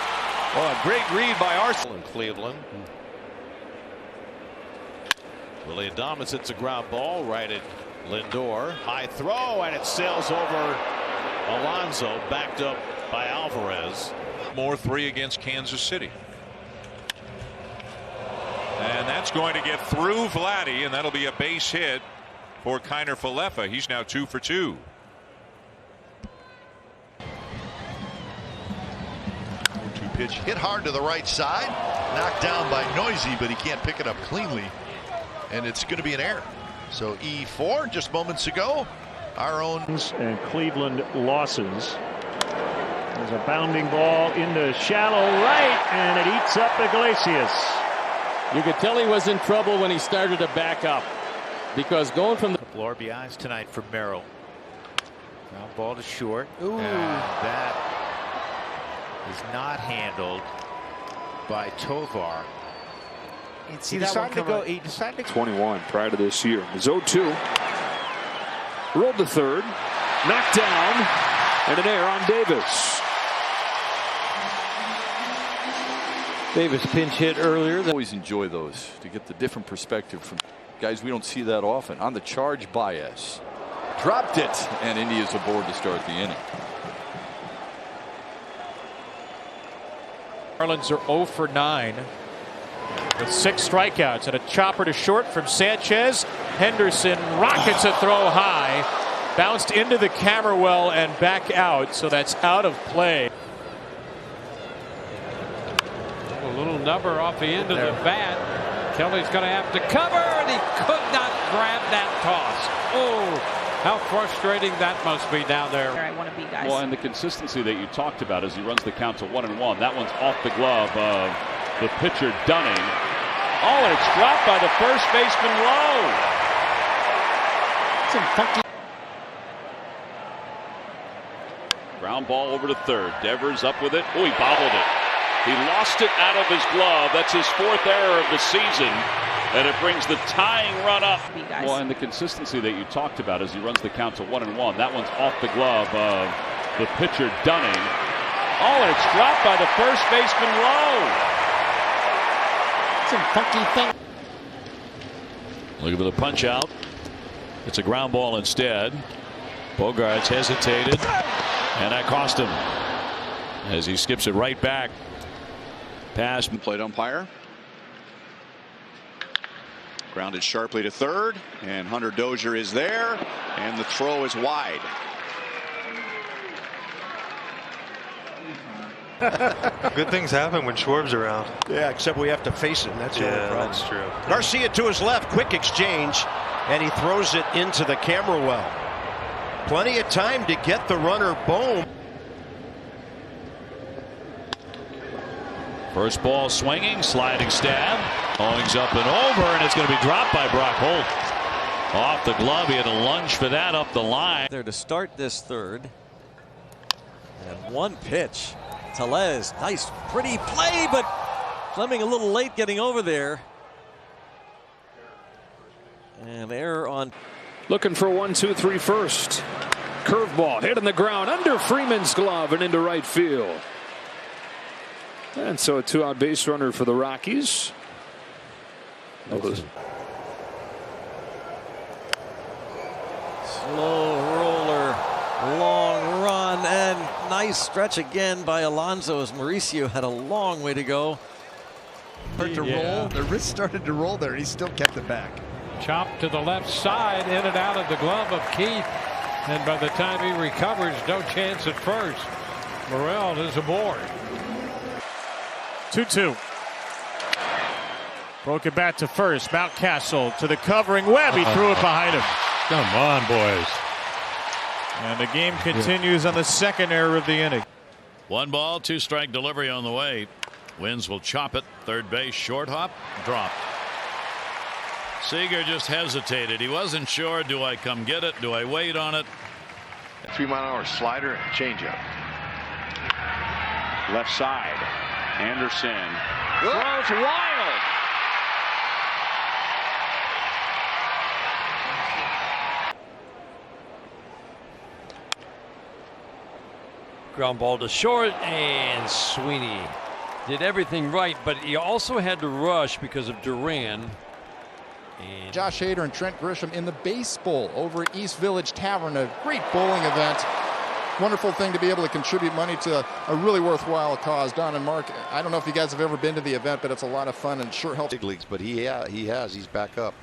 Well, a great read by Arcia in Cleveland. Willie Adames hits a ground ball right at Lindor. High throw, and it sails over Alonso, backed up by Alvarez. More 3 against Kansas City. And that's going to get through Vladdy, and that'll be a base hit for Kiner Falefa. He's now 2 for 2. Pitch hit hard to the right side, knocked down by Noisy, but he can't pick it up cleanly, and it's going to be an error. So E4 just moments ago, our own. And Cleveland losses. There's a bounding ball into shallow right, and it eats up Iglesias. You could tell he was in trouble when he started to back up, because going from the couple RBIs tonight for Merrill. Ground ball to short. Ooh. And that is not handled by Tovar. He decided to go. He decided to 21 prior to this year. His 0-2. Rolled to third. Knocked down. And an error on Davis. Davis pinch hit earlier. I always enjoy those to get the different perspective from guys we don't see that often. On the charge, Baez dropped it, and India's aboard to start the inning. Marlins are 0 for 9 with 6 strikeouts and a chopper to short from Sanchez. Henderson rockets a throw high, bounced into the camera well and back out, so that's out of play. A little number off the end of the bat. Kelly's going to have to cover, and he could not grab that toss. Oh, How frustrating that must be down there. I want to be, guys. Well, and the consistency that you talked about as he runs the count to 1-1. That one's off the glove of the pitcher Dunning. Oh, and it's dropped by the first baseman Lowe. Some funky. Ground ball over to third. Devers up with it. Oh, he bobbled it. He lost it out of his glove. That's his 4th error of the season. And it brings the tying run up. Well, and the consistency that you talked about as he runs the count to 1-1. That one's off the glove of the pitcher Dunning. Oh, and it's dropped by the first baseman Lowe. Some funky thing. Look at the punch out. It's a ground ball instead. Bogaerts hesitated, and that cost him as he skips it right back. Pass. Plate umpire. Grounded sharply to third, and Hunter Dozier is there, and the throw is wide. Good things happen when Schwarb's around. Yeah, except we have to face him. That's the only problem. That's true. Garcia to his left, quick exchange, and he throws it into the camera well. Plenty of time to get the runner Bohm. First ball swinging, sliding stab. Owings up and over, and it's going to be dropped by Brock Holt. Off the glove, he had a lunge for that up the line. There to start this third. And one pitch. Tellez, nice, pretty play, but Fleming a little late getting over there. And error on. Looking for 1-2-3 first. Curveball hit on the ground under Freeman's glove and into right field. And so a 2-out base runner for the Rockies. Slow roller, long run, and nice stretch again by Alonso as Mauricio had a long way to go. Started to roll. The wrist started to roll there, and he still kept it back. Chopped to the left side, in and out of the glove of Keith. And by the time he recovers, no chance at first. Morel is aboard. 2-2. Broke it back to first. Mountcastle to the covering Webb. He threw it behind him. Come on, boys. And the game continues on the second error of the inning. 1 ball, 2-strike delivery on the way. Wins will chop it. Third base, short hop, drop. Seager just hesitated. He wasn't sure. Do I come get it? Do I wait on it? 3-mile-an-hour slider and changeup. Left side. Anderson throws wild. Ground ball to short, and Sweeney did everything right, but he also had to rush because of Duran. And Josh Hader and Trent Grisham in the Base Bowl over at East Village Tavern, a great bowling event. Wonderful thing to be able to contribute money to a really worthwhile cause. Don and Mark, I don't know if you guys have ever been to the event, but it's a lot of fun and sure helps. Big leagues, but he's back up.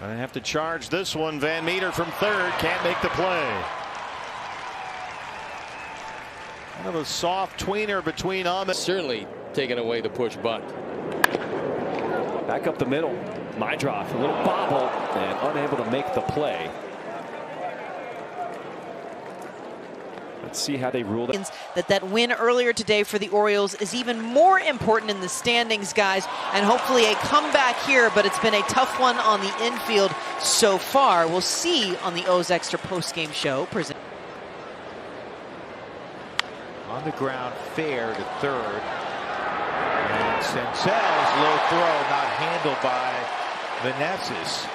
I have to charge this one. Van Meter from third can't make the play. Kind of a soft tweener between Ahmed. Certainly taking away the push bunt. Back up the middle. Mydroff, a little bobble and unable to make the play. Let's see how they rule that. That win earlier today for the Orioles is even more important in the standings, guys, and hopefully a comeback here, but it's been a tough one on the infield so far. We'll see on the O's Extra postgame show. On the ground, fair to third. And Senzel's low throw not handled by Meneses.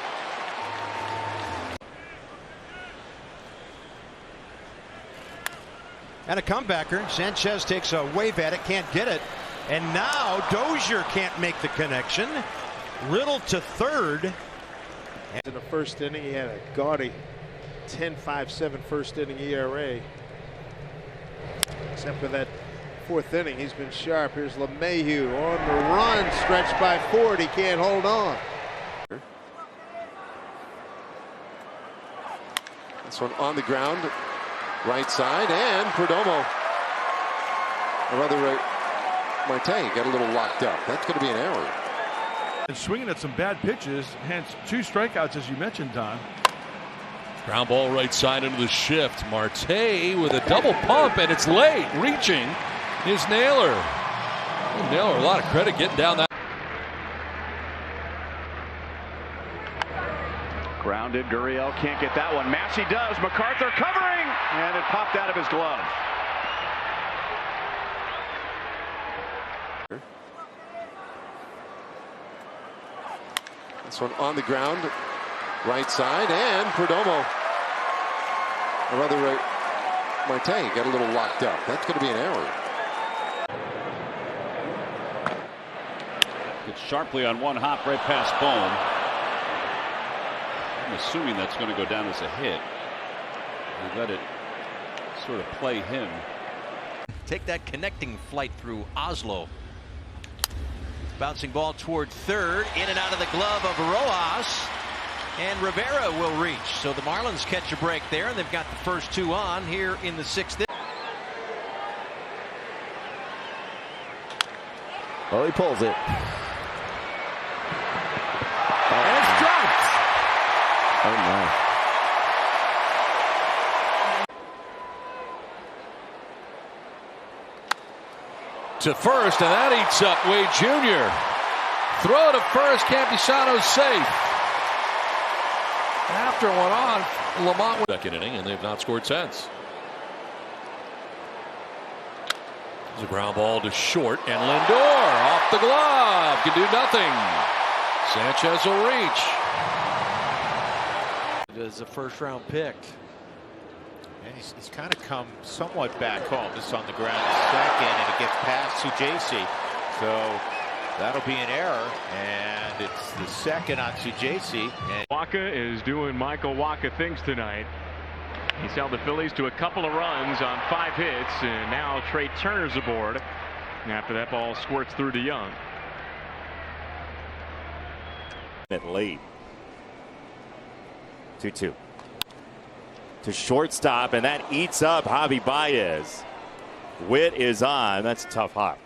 And a comebacker. Sanchez takes a wave at it, can't get it. And now Dozier can't make the connection. Riddle to third. In the first inning, he had a gaudy 10.57 first inning ERA. Except for that fourth inning, he's been sharp. Here's LeMahieu on the run, stretched by Ford. He can't hold on. This one on the ground, right side, and Perdomo, or rather Marte got a little locked up. That's going to be an error. And swinging at some bad pitches, hence 2 strikeouts, as you mentioned, Don. Ground ball right side into the shift. Marte with a double pump, and it's late. Reaching is Naylor. Naylor, a lot of credit getting down that. Grounded. Gurriel can't get that one. Massey does. MacArthur covering, and it popped out of his glove. This one on the ground, right side, and Perdomo. Or rather, Marte got a little locked up. That's going to be an error. Gets sharply on one hop right past Bohm. I'm assuming that's going to go down as a hit. He let it sort of play him. Take that connecting flight through Oslo. Bouncing ball toward third, in and out of the glove of Rojas, and Rivera will reach. So the Marlins catch a break there, and they've got the first two on here in the sixth. Oh, he pulls it. And it's dropped. Oh, no. To first, and that eats up Wade Jr. Throw to first, Campusano's safe. After one on, Lamont second inning, and they've not scored since. There's a ground ball to short, and Lindor off the glove can do nothing. Sanchez will reach. It is a first-round pick. And he's kind of come somewhat back home. This on the ground second, and it gets past Sujasi. So that'll be an error, and it's the second on Sujasi. Wacha is doing Michael Wacha things tonight. He's held the Phillies to a couple of runs on 5 hits, and now Trey Turner's aboard after that ball squirts through to Young. At late. 2-2. To shortstop, and that eats up Javi Baez. Witt is on. That's a tough hop.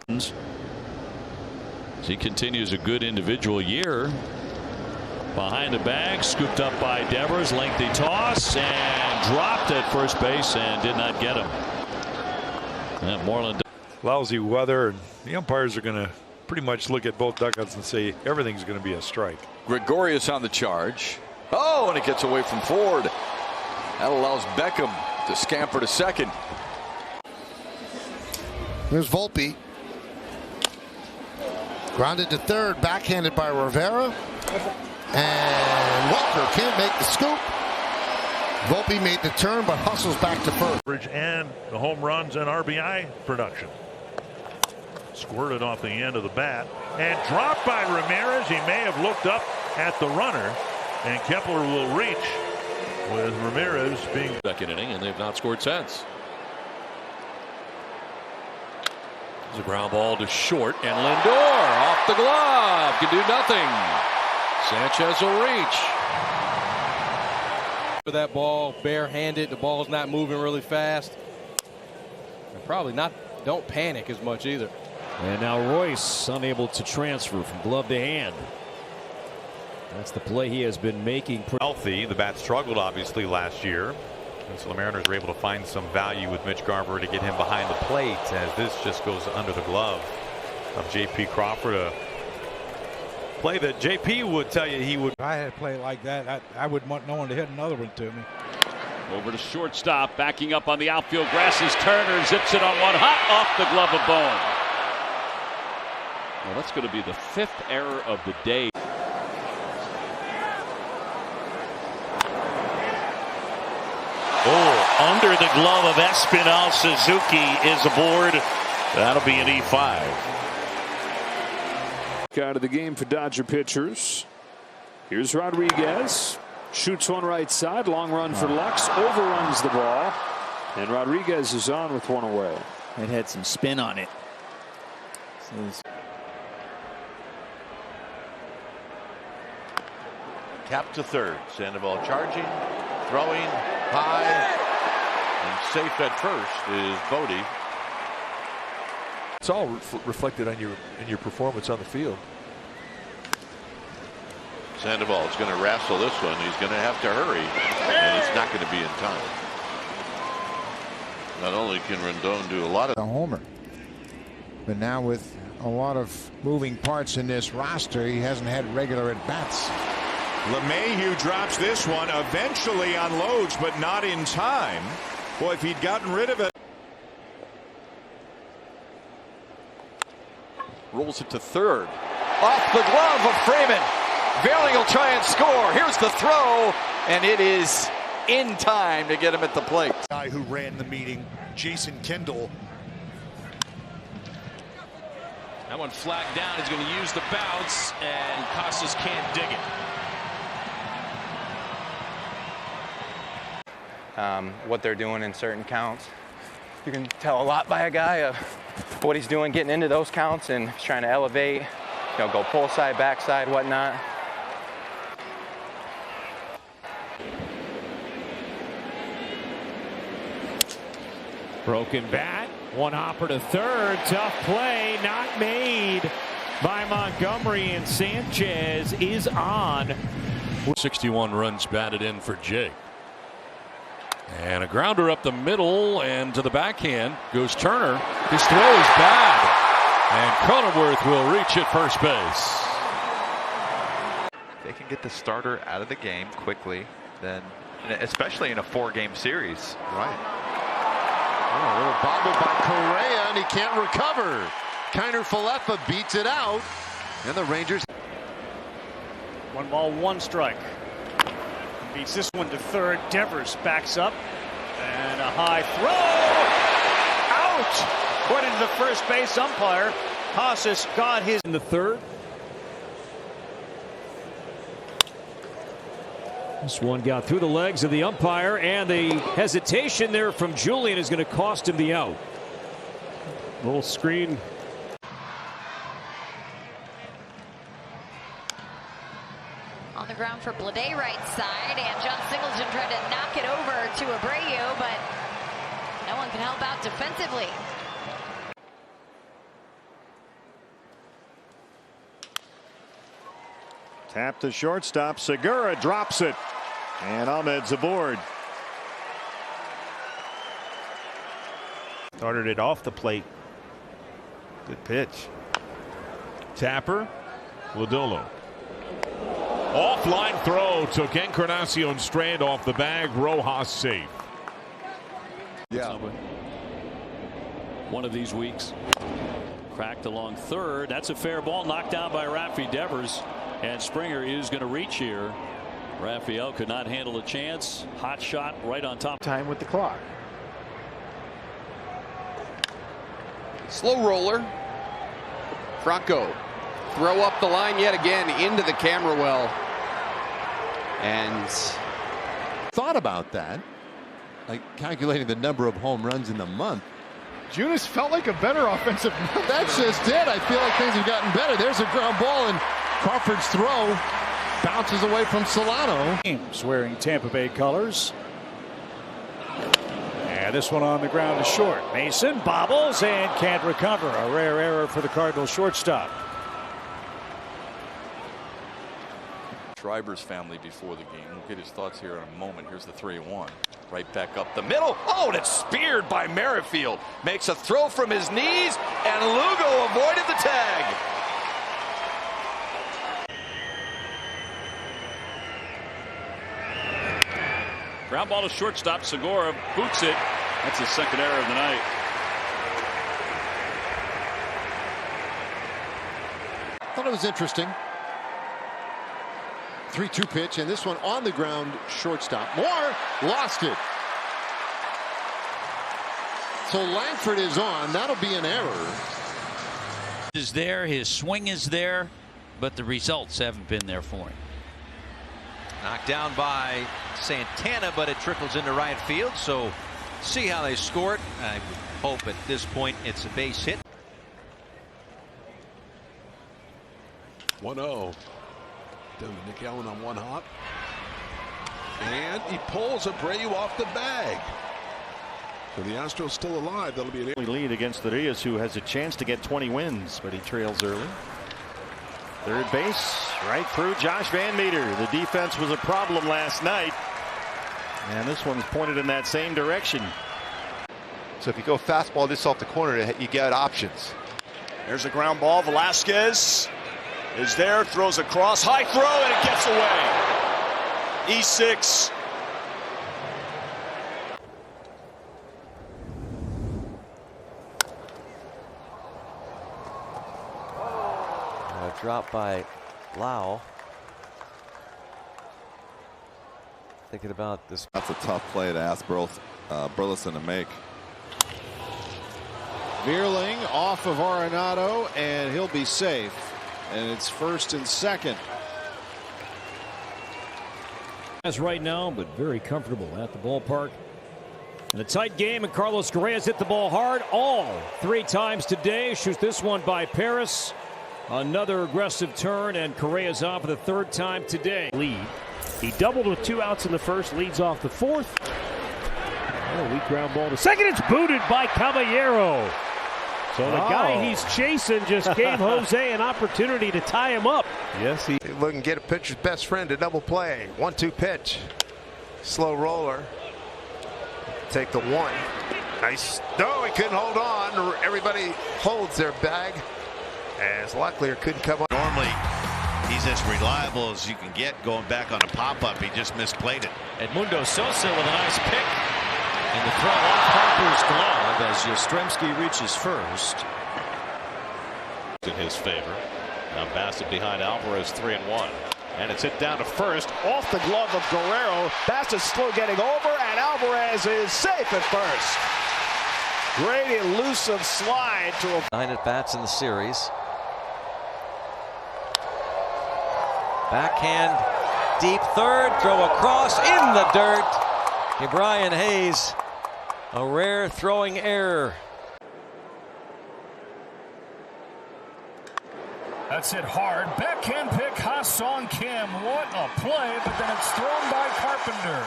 As he continues a good individual year. Behind the bag, scooped up by Devers, lengthy toss, and dropped at first base and did not get him. And Moreland. Lousy weather, and the umpires are going to pretty much look at both dugouts and say everything's going to be a strike. Gregorius on the charge. Oh, and it gets away from Ford. That allows Beckham to scamper to second. There's Volpe. Grounded to third, backhanded by Rivera. And Walker can't make the scoop. Volpe made the turn, but hustles back to first. And the home runs and RBI production. Squirted off the end of the bat and dropped by Ramirez. He may have looked up at the runner, and Kepler will reach with Ramirez being second inning, and they've not scored since. There's a ground ball to short, and Lindor off the glove can do nothing. Sanchez will reach. For that ball, barehanded, the ball's not moving really fast. And probably not, don't panic as much either. And now Royce unable to transfer from glove to hand. That's the play he has been making. Healthy. The bat struggled obviously last year. And so the Mariners are able to find some value with Mitch Garver to get him behind the plate as this just goes under the glove of J.P. Crawford. A play that J.P. would tell you he would. If I had a play like that, I wouldn't want no one to hit another one to me. Over to shortstop, backing up on the outfield grasses. Turner zips it on one hop off the glove of Bohm. Well, that's going to be the 5th error of the day. Oh, under the glove of Espinal. Suzuki is aboard. That'll be an E5. Out of the game for Dodger pitchers. Here's Rodriguez. Shoots one right side. Long run for Lux. Overruns the ball. And Rodriguez is on with one away. It had some spin on it. Tap to third. Sandoval charging, throwing high, and safe at first is Bodie. It's all reflected on in your performance on the field. Sandoval is going to wrestle this one. He's going to have to hurry, and it's not going to be in time. Not only can Rendon do a lot of a homer, but now with a lot of moving parts in this roster, he hasn't had regular at bats. LeMahieu drops this one, eventually unloads, but not in time. Boy, if he'd gotten rid of it. Rolls it to third. Off the glove of Freeman. Veiling will try and score. Here's the throw, and it is in time to get him at the plate. Guy who ran the meeting, Jason Kendall. That one flagged down. He's going to use the bounce, and Casas can't dig it. What they're doing in certain counts. You can tell a lot by a guy of what he's doing getting into those counts and trying to elevate, go pull side, backside, whatnot. Broken bat, one hopper to third, tough play, not made by Montgomery, and Sanchez is on. 61 runs batted in for Jake. And a grounder up the middle and to the backhand goes Turner. His throw is bad. And Cronenworth will reach at first base. They can get the starter out of the game quickly, then, especially in a 4-game series. Right. Oh, a little bobble by Correa, and he can't recover. Kiner Falefa beats it out, and the Rangers. 1 ball, 1 strike. Beats this one to third. Devers backs up, and a high throw. Out! Put into the first base umpire. Casas got his in the third. This one got through the legs of the umpire, and the hesitation there from Julian is going to cost him the out. Little screen. On the ground for Blade right side, and John Singleton tried to knock it over to Abreu, but no one can help out defensively. Tap to shortstop. Segura drops it. And Ahmed's aboard. Started it off the plate. Good pitch. Tapper, Lodolo. Offline throw took Encarnacion straight off the bag. Rojas safe. Yeah. One of these weeks. Cracked along third. That's a fair ball, knocked down by Rafi Devers. And Springer is going to reach here. Raphael could not handle a chance. Hot shot right on top. Time with the clock. Slow roller. Franco. Throw up the line yet again into the camera well. And thought about that, like calculating the number of home runs in the month. Junis felt like a better offensive. That's just it. I feel like things have gotten better. There's a ground ball, and Crawford's throw bounces away from Solano. James wearing Tampa Bay colors. And this one on the ground is short. Mason bobbles and can't recover. A rare error for the Cardinals shortstop. Schreiber's family before the game. We'll get his thoughts here in a moment. Here's the 3-1. Right back up the middle. Oh, and it's speared by Merrifield. Makes a throw from his knees, and Lugo avoided the tag. Ground ball to shortstop. Segura boots it. That's his second error of the night. Thought it was interesting. 3-2 pitch, and this one on the ground, shortstop. Moore lost it. So Langford is on. That'll be an error. Is there, his swing is there, but the results haven't been there for him. Knocked down by Santana, but it trickles into right field, so see how they score it. I would hope at this point it's a base hit. 1-0. Nick Allen on one hop. And he pulls Abreu off the bag. So the Astros still alive. That'll be an lead against the Rios, who has a chance to get 20 wins, but he trails early. Third base, right through Josh Van Meter. The defense was a problem last night, and this one's pointed in that same direction. So if you go fastball this off the corner, you get options. There's a ground ball. Velasquez is there, throws across, high throw, and it gets away. E6. Drop by Lau. Thinking about this. That's a tough play to ask Burleson to make. Vierling off of Arenado, and he'll be safe. And it's first and second. As right now, but very comfortable at the ballpark. And a tight game, and Carlos Correa's hit the ball hard all 3 times today. Shoots this one by Paris. Another aggressive turn, and Correa's on for the 3rd time today. Lead. He doubled with 2 outs in the first, leads off the 4th. Oh, weak ground ball to second. It's booted by Caballero. So the guy he's chasing just gave Jose an opportunity to tie him up. Yes, he look and get a pitcher's best friend to double play. 1-2 pitch. Slow roller. Take the 1. Nice. No, he couldn't hold on. Everybody holds their bag. As Locklear couldn't come on. Normally, he's as reliable as you can get going back on a pop-up. He just misplayed it. Edmundo Sosa with a nice pick. And the throw off Harper's glove as Yastrzemski reaches first. In his favor. Now Bassett behind Alvarez, 3-1. And it's hit down to first. Off the glove of Guerrero. Bassett slow getting over, and Alvarez is safe at first. Great elusive slide to a 9 at-bats in the series. Backhand, deep third, throw across in the dirt. Brian Hayes, a rare throwing error. That's it hard. Backhand pick, Ha-Sung Kim. What a play, but then it's thrown by Carpenter.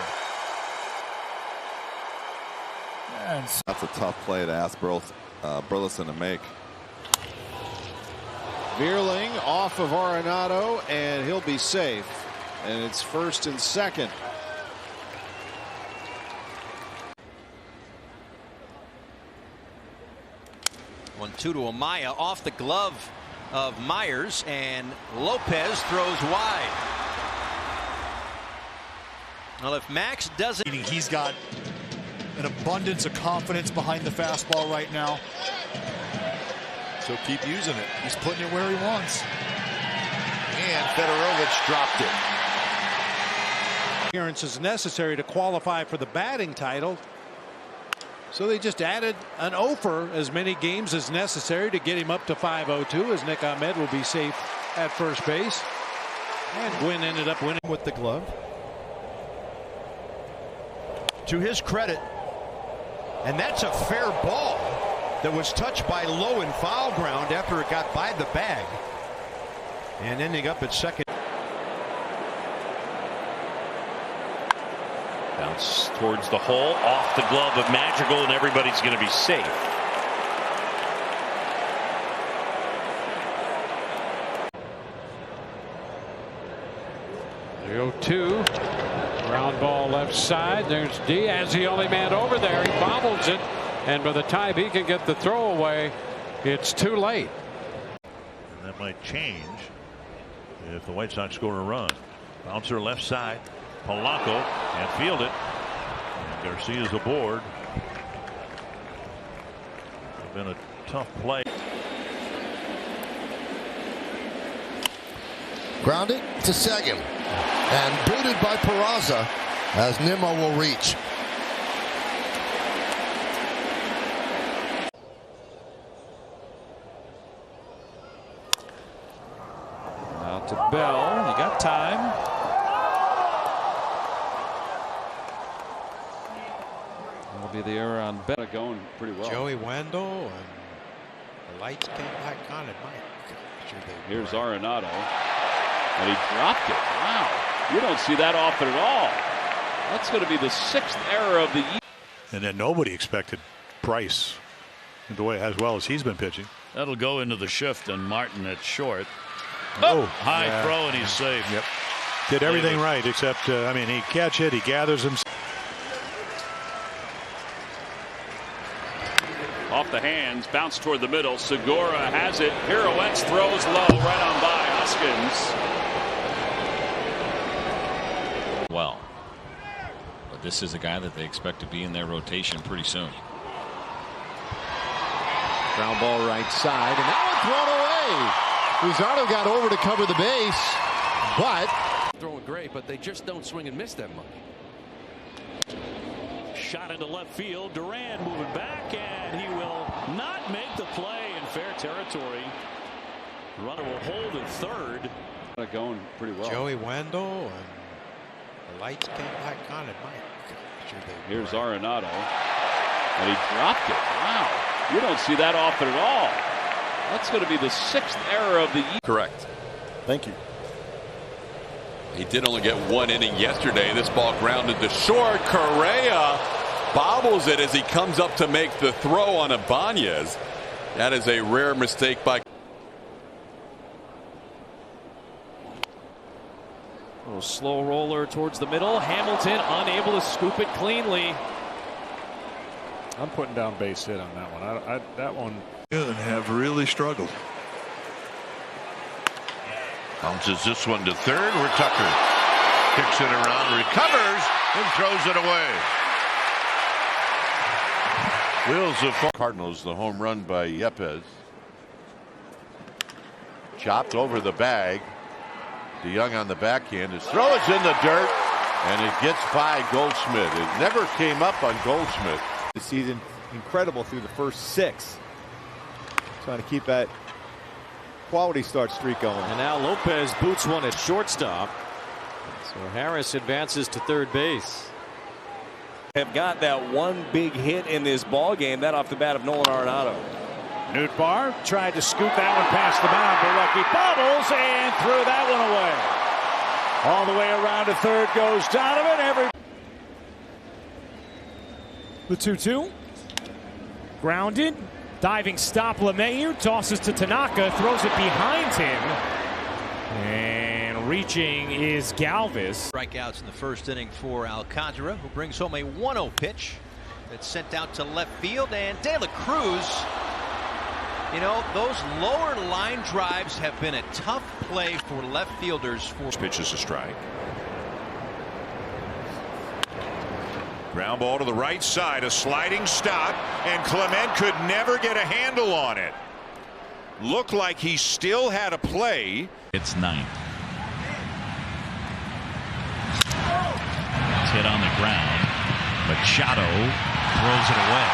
That's a tough play to ask Burleson to make. Vierling off of Arenado, and he'll be safe. And it's first and second. One-two to Amaya off the glove of Myers, and Lopez throws wide. Well, if Max doesn't, he's got an abundance of confidence behind the fastball right now. So keep using it. He's putting it where he wants. And Fedorovich dropped it. Appearance is necessary to qualify for the batting title. So they just added an offer as many games as necessary to get him up to 502, as Nick Ahmed will be safe at first base. And Gwynn ended up winning with the glove. To his credit, and that's a fair ball that was touched by Lowe in foul ground after it got by the bag. And ending up at second. Bounce towards the hole, off the glove of Madrigal, and everybody's going to be safe. The 0-2. Ground ball left side. There's Diaz, the only man over there. He bobbles it, and by the time he can get the throw away, it's too late. And that might change if the White Sox score a run. Bouncer left side. Polanco can't field it. And Garcia's aboard. It's been a tough play. Grounded to second. And booted by Peraza as Nimmo will reach. Out to Bell. You got time. That'll be the error on Bell. Going pretty well. Joey Wendell, and the lights came back on at Mike. Here's Arenado, and he dropped it. Wow. You don't see that often at all. That's going to be the 6th error of the year. And then nobody expected Price the way as well as he's been pitching. That'll go into the shift, and Martin at short. High throw, and he's safe. Yep. Did everything right, except, I mean, he catch it, he gathers him. Off the hands, bounce toward the middle. Segura has it. Pirouettes, throws low, right on by Hoskins. Well, but this is a guy that they expect to be in their rotation pretty soon. Ground ball right side, and now it's thrown away. Luzardo got over to cover the base, but throwing great, but they just don't swing and miss that much. Shot into left field. Duran moving back, and he will not make the play in fair territory. Runner will hold at third. Going pretty well. Joey Wendell, and the lights came back on at Mike. Here's Arenado, and he dropped it. Wow, you don't see that often at all. That's going to be the 6th error of the year. Correct. Thank you. He did only get 1 inning yesterday. This ball grounded to short. Correa bobbles it as he comes up to make the throw on Ibanez. That is a rare mistake by. Oh, slow roller towards the middle. Hamilton unable to scoop it cleanly. I'm putting down base hit on that one. That one. And have really struggled. Bounces this one to third, where Tucker kicks it around, recovers, and throws it away. Wheels of Cardinals, the home run by Yepez. Chopped over the bag. DeYoung on the backhand. His throw is in the dirt, and it gets by Goldschmidt. It never came up on Goldschmidt. The season incredible through the first 6. Trying to keep that quality start streak going. And now Lopez boots one at shortstop. So Harris advances to third base. Have got that one big hit in this ball game, that off the bat of Nolan Arenado. Nootbaar tried to scoot that one past the mound. Borucki bobbles and threw that one away. All the way around to third goes Donovan. The 2-2. Grounded. Diving stop. LeMahieu tosses to Tanaka. Throws it behind him. And reaching is Galvis. Strikeouts in the first inning for Alcantara, who brings home a 1-0 pitch that's sent out to left field. And De La Cruz, you know, those lower line drives have been a tough play for left fielders. Pitch is a strike. Ground ball to the right side, a sliding stop, and Clement could never get a handle on it. Looked like he still had a play. It's 9th. It's hit on the ground. Machado throws it away.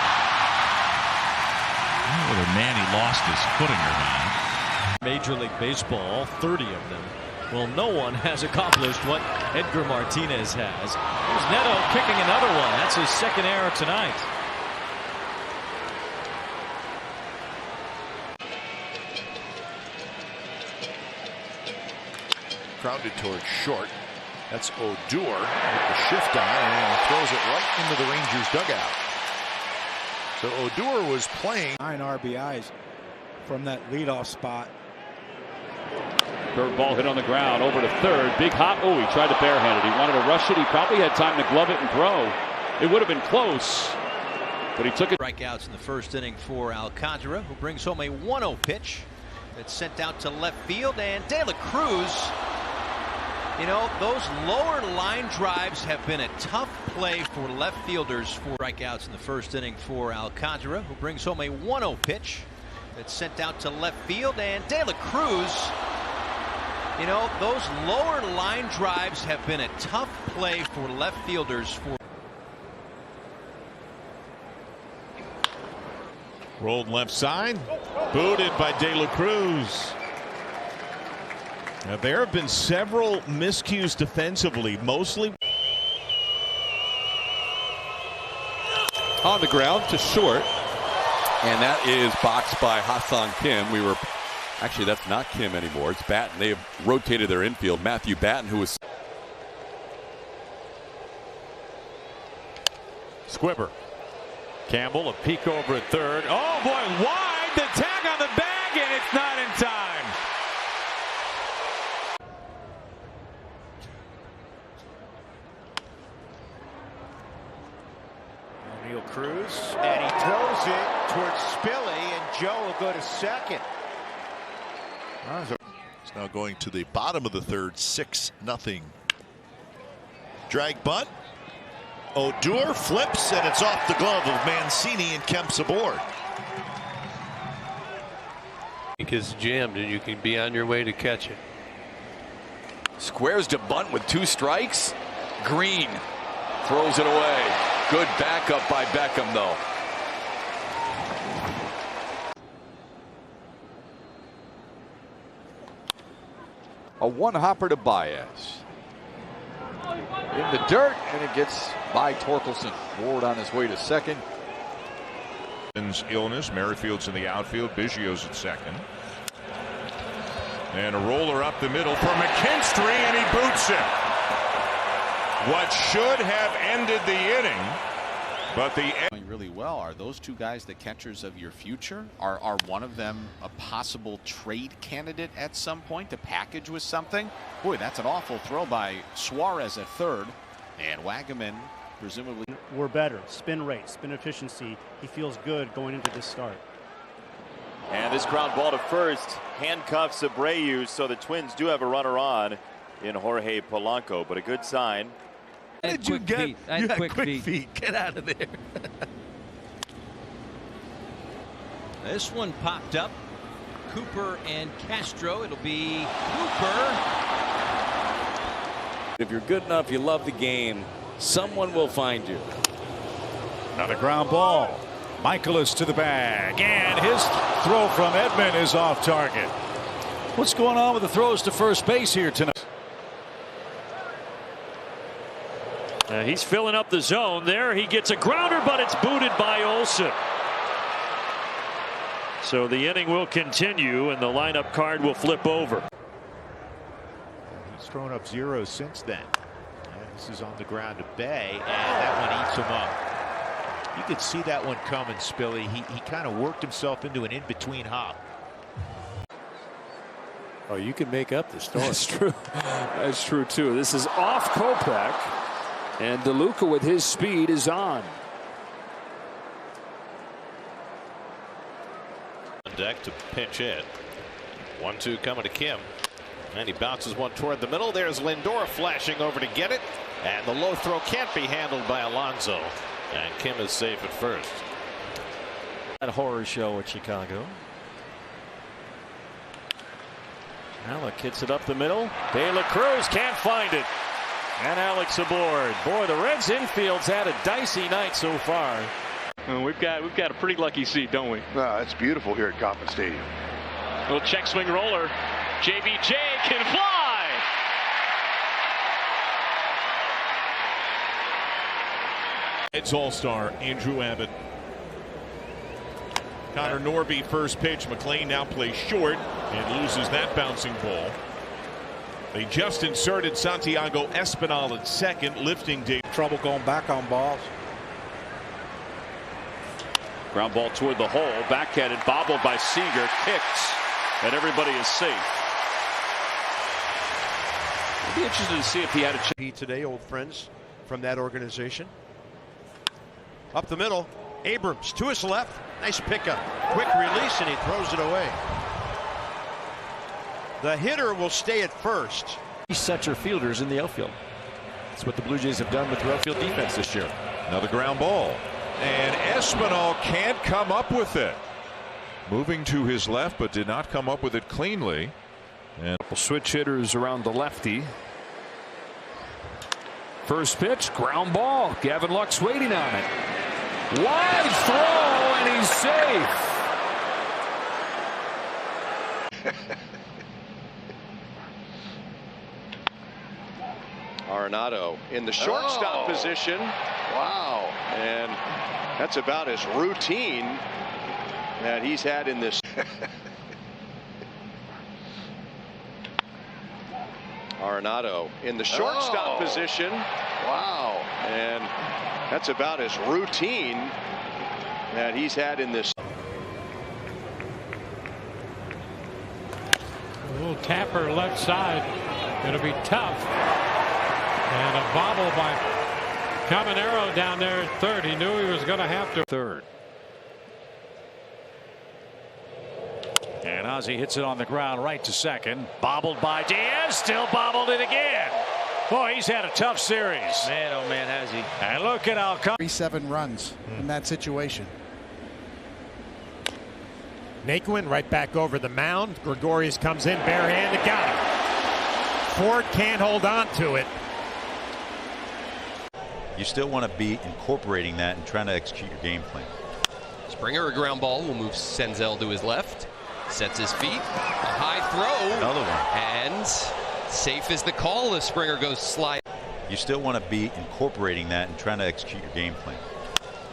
Whether Manny lost his footing or not. Major League Baseball, 30 of them. Well, no one has accomplished what Edgar Martinez has. There's Neto kicking another one. That's his 2nd error tonight. Grounded towards short. That's Odor with the shift on, and throws it right into the Rangers dugout. So Odor was playing 9 RBIs from that leadoff spot. Third ball hit on the ground, over to third. Big hop. Oh, he tried to barehand it. He wanted to rush it. He probably had time to glove it and throw. It would have been close, but he took it. Strikeouts in the first inning for Alcantara, who brings home a 1-0 pitch that's sent out to left field. And De La Cruz, you know, those lower line drives have been a tough play for left fielders. For strikeouts in the first inning for Alcantara, who brings home a 1-0 pitch that's sent out to left field. And De La Cruz, you know, those lower line drives have been a tough play for left fielders. For Rolled left side, booted by De La Cruz. Now, there have been several miscues defensively, mostly On the ground to short, and that is boxed by Ha-Seong Kim. Actually, that's not Kim anymore. It's Batten. They have rotated their infield. Matthew Batten, who was Squibber. Campbell, a peek over at third. Oh boy, wide, the tag on the bag, and it's not in time. goes, and he throws it towards Spilly, and Joe will go to second. It's now going to the bottom of the third, 6-0. Drag bunt. Odor flips, and it's off the glove of Mancini, and Kemp's aboard. Because jammed, and you can be on your way to catch it. Squares to bunt with 2 strikes. Green throws it away. Good backup by Beckham, though. A one-hopper to Baez. In the dirt, and it gets by Torkelson. Ward on his way to second. Illness. Merrifield's in the outfield. Biggio's at second. And a roller up the middle for McKinstry, and he boots it. What should have ended the inning, but the really well. Are those two guys the catchers of your future? Are one of them a possible trade candidate at some point to package with something? Boy, that's an awful throw by Suarez at third, and Wagaman presumably. We're better. Spin rate, spin efficiency. He feels good going into this start. And this ground ball to first handcuffs Abreu, so the Twins do have a runner on in Jorge Polanco, but a good sign. How did you get? You had quick feet. Get out of there. This one popped up. Cooper and Castro. It'll be Cooper. If you're good enough, you love the game, someone will find you. Not a ground ball. Michaelis to the bag, and his throw from Edman is off target. What's going on with the throws to first base here tonight? He's filling up the zone there. He gets a grounder, but it's booted by Olsen. So the inning will continue, and the lineup card will flip over. He's thrown up 0 since then. This is on the ground to Bay, and that one eats him up. You could see that one coming, Spilly. He kind of worked himself into an in-between hop. Oh, you can make up the story. That's true. That's true, too. This is off Kopech, and DeLuca with his speed is on. On deck to pinch hit. 1-2 coming to Kim. And he bounces one toward the middle. There's Lindor flashing over to get it. And the low throw can't be handled by Alonso. And Kim is safe at first. That horror show at Chicago. Alec hits it up the middle. De La Cruz can't find it. And Alex aboard. Boy, the Reds infield's had a dicey night so far. We've got a pretty lucky seat, don't we? No, it's beautiful here at Kauffman Stadium. Little check swing roller. JBJ can fly. It's all-star Andrew Abbott. Connor Norby first pitch. McLean now plays short and loses that bouncing ball. They just inserted Santiago Espinal at second, lifting Dave. Trouble going back on balls. Ground ball toward the hole, backhanded, bobbled by Seager, kicks, and everybody is safe. I'd be interested to see if he had a chance today, old friends from that organization. Up the middle, Abrams to his left. Nice pickup. Quick release, and he throws it away. The hitter will stay at first. Set your fielders in the outfield. That's what the Blue Jays have done with their outfield defense this year. Another ground ball. And Espinal can't come up with it. Moving to his left, but did not come up with it cleanly. And switch hitters around the lefty. First pitch, ground ball. Gavin Lux waiting on it. Wide throw, and he's safe. Arenado in the shortstop position. Wow. And that's about as routine that he's had in this. Arenado in the shortstop position. Wow. And that's about as routine that he's had in this. A little tapper left side. It'll be tough. And a bobble by Cabanero down there at third. He knew he was going to have to. Third. And Ozzie hits it on the ground right to second. Bobbled by Diaz. Still bobbled it again. Boy, he's had a tough series. Man, oh man, has he. And look at Alcantara. 7 runs in that situation. Naquin right back over the mound. Gregorius comes in barehanded, got it. Ford can't hold on to it. You still want to be incorporating that and trying to execute your game plan. Springer, a ground ball, will move Senzel to his left. Sets his feet. A high throw. Another one. And safe is the call as Springer goes slide. You still want to be incorporating that and trying to execute your game plan.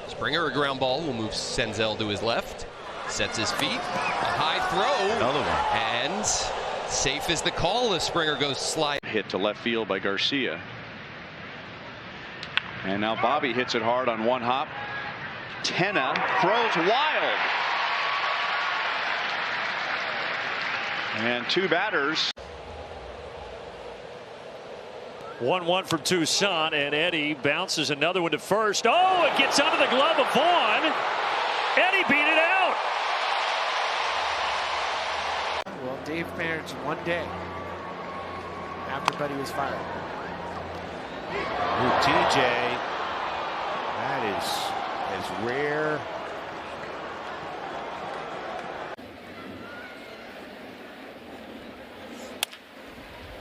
Springer, a ground ball, will move Senzel to his left. Sets his feet. A high throw. Another one. And safe is the call as Springer goes slide. Hit to left field by Garcia. And now Bobby hits it hard on one hop. Tenna throws wild. And 2 batters. 1-1 from Tucson, and Eddie bounces another one to first. Oh, it gets under the glove of Vaughn. Eddie beat it out. Well, Dave managed one day after Buddy was fired. Ooh, TJ, that is as rare.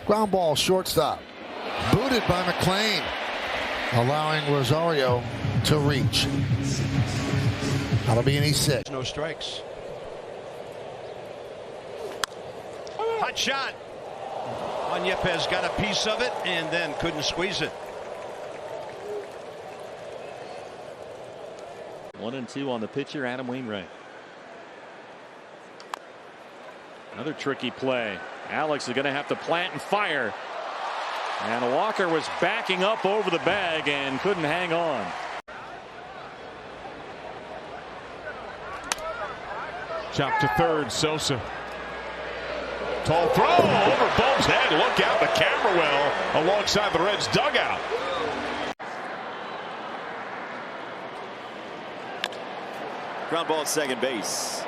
Ground ball, shortstop. Booted by McLean, allowing Rosario to reach. That'll be an E6. No strikes. Hot shot. Juan Yepez got a piece of it and then couldn't squeeze it. 1-2 on the pitcher, Adam Wainwright. Another tricky play. Alex is going to have to plant and fire. And Walker was backing up over the bag and couldn't hang on. Chop to third, Sosa. Tall throw over Bo's head. Look out, the camera well alongside the Reds dugout. Ground ball at second base.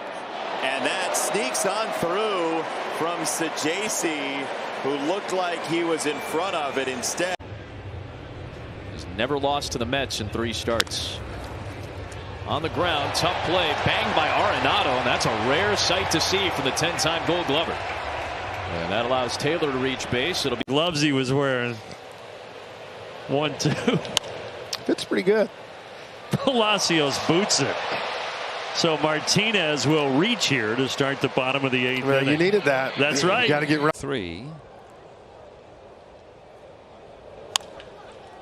And that sneaks on through from Sajaci, who looked like he was in front of it instead. He's never lost to the Mets in 3 starts. On the ground, tough play, banged by Arenado, and that's a rare sight to see from the 10-time Gold Glover. And that allows Taylor to reach base. It'll be gloves he was wearing. 1-2. Fits pretty good. Palacios boots it. So Martinez will reach here to start the bottom of the 8th Well, inning. you needed that. That's You right. got to get right. 3.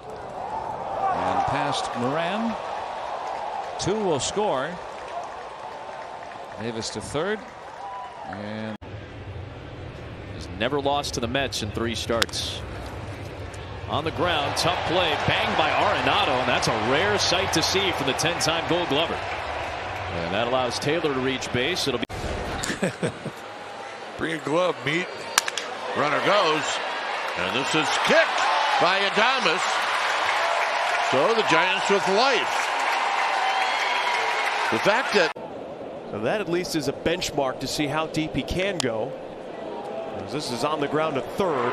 And past Moran. 2 will score. Davis to third. And He's never lost to the Mets in 3 starts. On the ground, tough play, banged by Arenado, and that's a rare sight to see from the 10-time Gold Glover. And that allows Taylor to reach base. It'll be Bring a glove, meet. Runner goes. And this is kicked by Adames. So the Giants with life. The fact that. So that at least is a benchmark to see how deep he can go. As this is on the ground to third.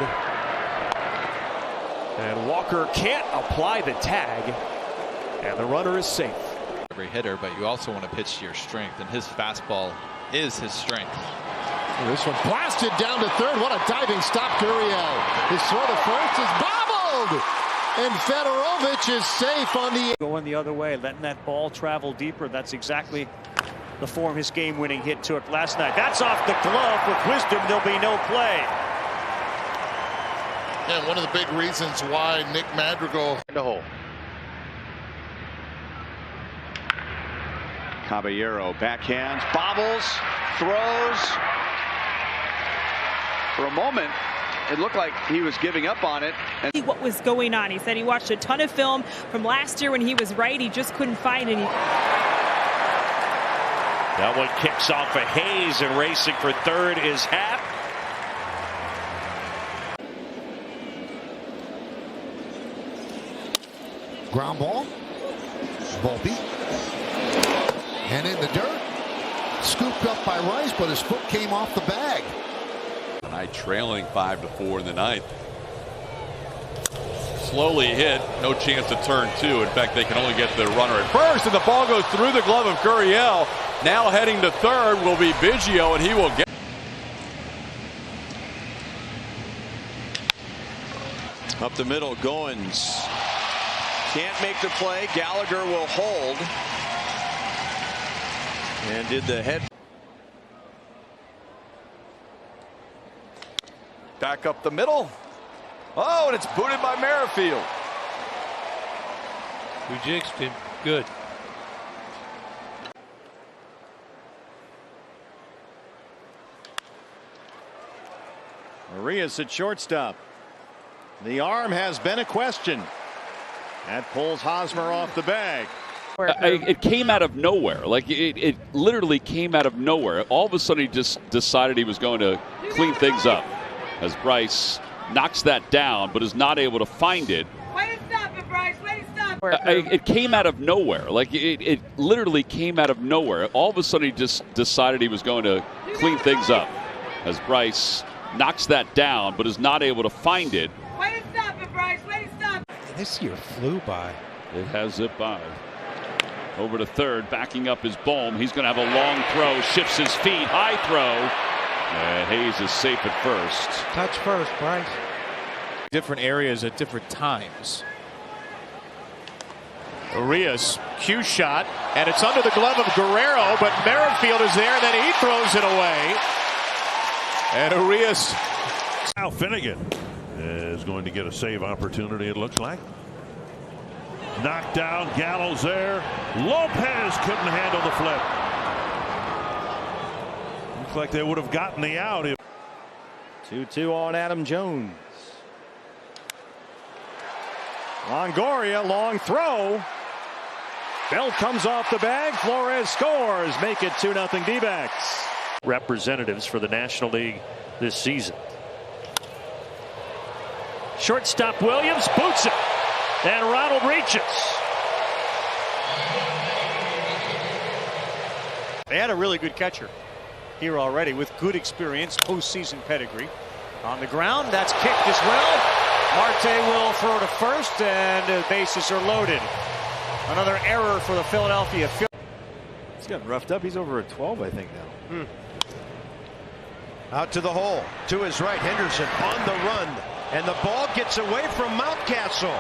And Walker can't apply the tag. And the runner is safe. Every hitter, but you also want to pitch to your strength, and his fastball is his strength. This one blasted down to third. What a diving stop, Gurriel. His throw to first is bobbled. And Fedorovich is safe on the. Going the other way, letting that ball travel deeper. That's exactly the form his game-winning hit took last night. That's off the glove. With wisdom, there'll be no play. And one of the big reasons why Nick Madrigal. In the hole. Caballero backhands, bobbles, throws. For a moment, it looked like he was giving up on it. And what was going on? He said he watched a ton of film from last year when he was right. He just couldn't find any. That one kicks off of Hayes, and racing for third is Happ. Ground ball. Volpe. And in the dirt. Scooped up by Rice, but his foot came off the bag. Tonight trailing 5-4 in the ninth. Slowly hit, no chance to turn two. In fact, they can only get the runner at first, and the ball goes through the glove of Gurriel. Now heading to third will be Biggio, and he will get. Up the middle, Goins can't make the play. Gallagher will hold. And did the head. Back up the middle. Oh, and it's booted by Merrifield. We jinxed him. Good. Arias at shortstop. The arm has been a question. That pulls Hosmer off the bag. It came out of nowhere. Like it literally came out of nowhere. All of a sudden, he just decided he was going to clean things up. As Bryce knocks that down, but is not able to find it. Way to stop it, Bryce. Way to stop it. It came out of nowhere. Like it literally came out of nowhere. All of a sudden, he just decided he was going to clean things up. As Bryce knocks that down, but is not able to find it. Way to stop it, Bryce. Way to stop it. This year flew by. It has zipped by. Over to third, backing up his Bohm. He's going to have a long throw, shifts his feet, high throw. And Hayes is safe at first. Touch first, Bryce. Different areas at different times. Arias, cue shot, and it's under the glove of Guerrero, but Merrifield is there, and then he throws it away. And Arias. Now Finnegan is going to get a save opportunity, it looks like. Knocked down, Gallows there. Lopez couldn't handle the flip. Looks like they would have gotten the out. 2-2 on Adam Jones. Longoria, long throw. Bell comes off the bag. Flores scores. Make it 2-0 D-backs. Representatives for the National League this season. Shortstop Williams boots it. And Ronald reaches. They had a really good catcher here already with good experience, postseason pedigree. On the ground, that's kicked as well. Marte will throw to first, and the bases are loaded. Another error for the Philadelphia Phillies. He's gotten roughed up. He's over at 12, I think, now. Out to the hole. To his right, Henderson on the run. And the ball gets away from Mountcastle.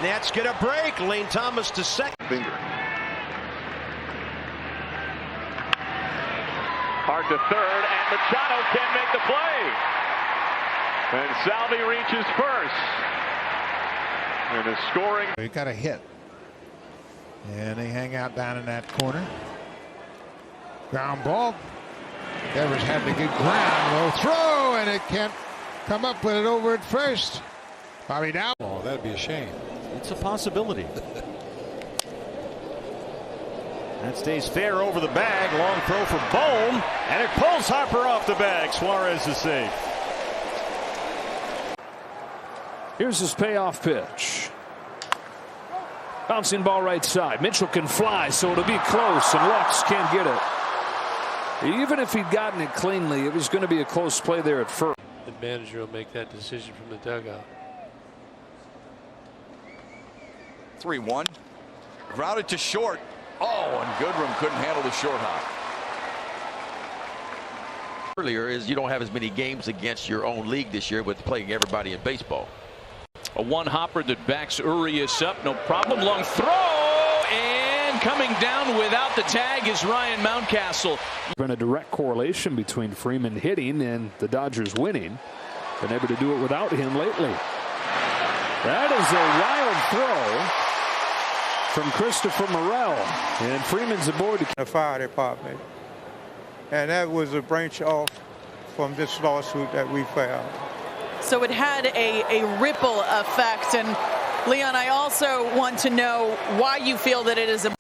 Nats get a break. Lane Thomas to second. Finger. Hard to third, and Machado can make the play. And Salvi reaches first. And a scoring. He got a hit. And they hang out down in that corner. Ground ball. Devers had the good ground. Low throw, and it can't come up with it over at first. Bobby down. Oh, that'd be a shame. It's a possibility. That stays fair over the bag. Long throw for Bohm, and it pulls Harper off the bag. Suarez is safe. Here's his payoff pitch. Bouncing ball right side. Mitchell can fly, so it'll be close, and Lux can't get it. Even if he'd gotten it cleanly, it was going to be a close play there at first. The manager will make that decision from the dugout. 3-1. Grounded to short. Oh, and Goodrum couldn't handle the short hop. Earlier is you don't have as many games against your own league this year with playing everybody in baseball. A one-hopper that backs Urias up. No problem. Long throw. And coming down without the tag is Ryan Mountcastle. Been a direct correlation between Freeman hitting and the Dodgers winning. Been able to do it without him lately. That is a wild throw from Christopher Morel. And Freeman's aboard to the fire department. And that was a branch off from this lawsuit that we filed. So it had a ripple effect. And Leon, I also want to know why you feel that it is a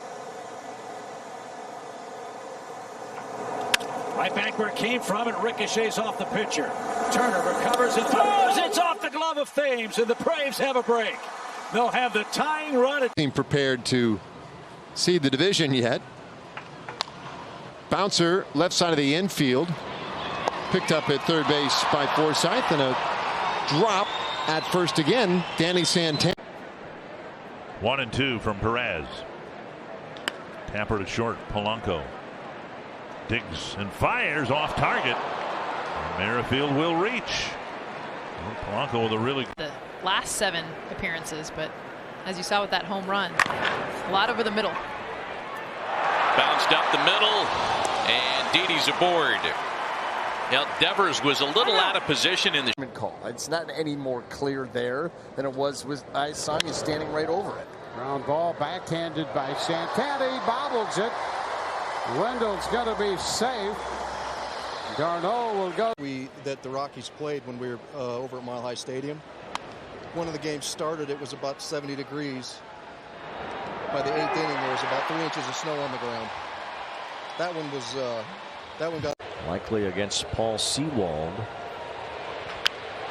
right back where it came from, and ricochets off the pitcher. Turner recovers and throws. It's off the glove of Thames, and the Braves have a break. They'll have the tying run. Team prepared to seed the division yet. Bouncer left side of the infield. Picked up at third base by Forsythe, and a drop at first again. Danny Santana. 1-2 from Perez. Tapper to short. Polanco digs and fires off target. Merrifield will reach. Polanco with a really the last 7 appearances, but as you saw with that home run, a lot over the middle. Bounced up the middle, and Didi's aboard. Now Devers was a little out of position in the call. It's not any more clear there than it was with Isanya standing right over it. Ground ball backhanded by Santana. He bobbles it. Wendell's going to be safe. Darno will go. That the Rockies played when we were over at Mile High Stadium. One of the games started, it was about 70 degrees. By the 8th inning, there was about 3 inches of snow on the ground. That one got. Likely against Paul Sewald.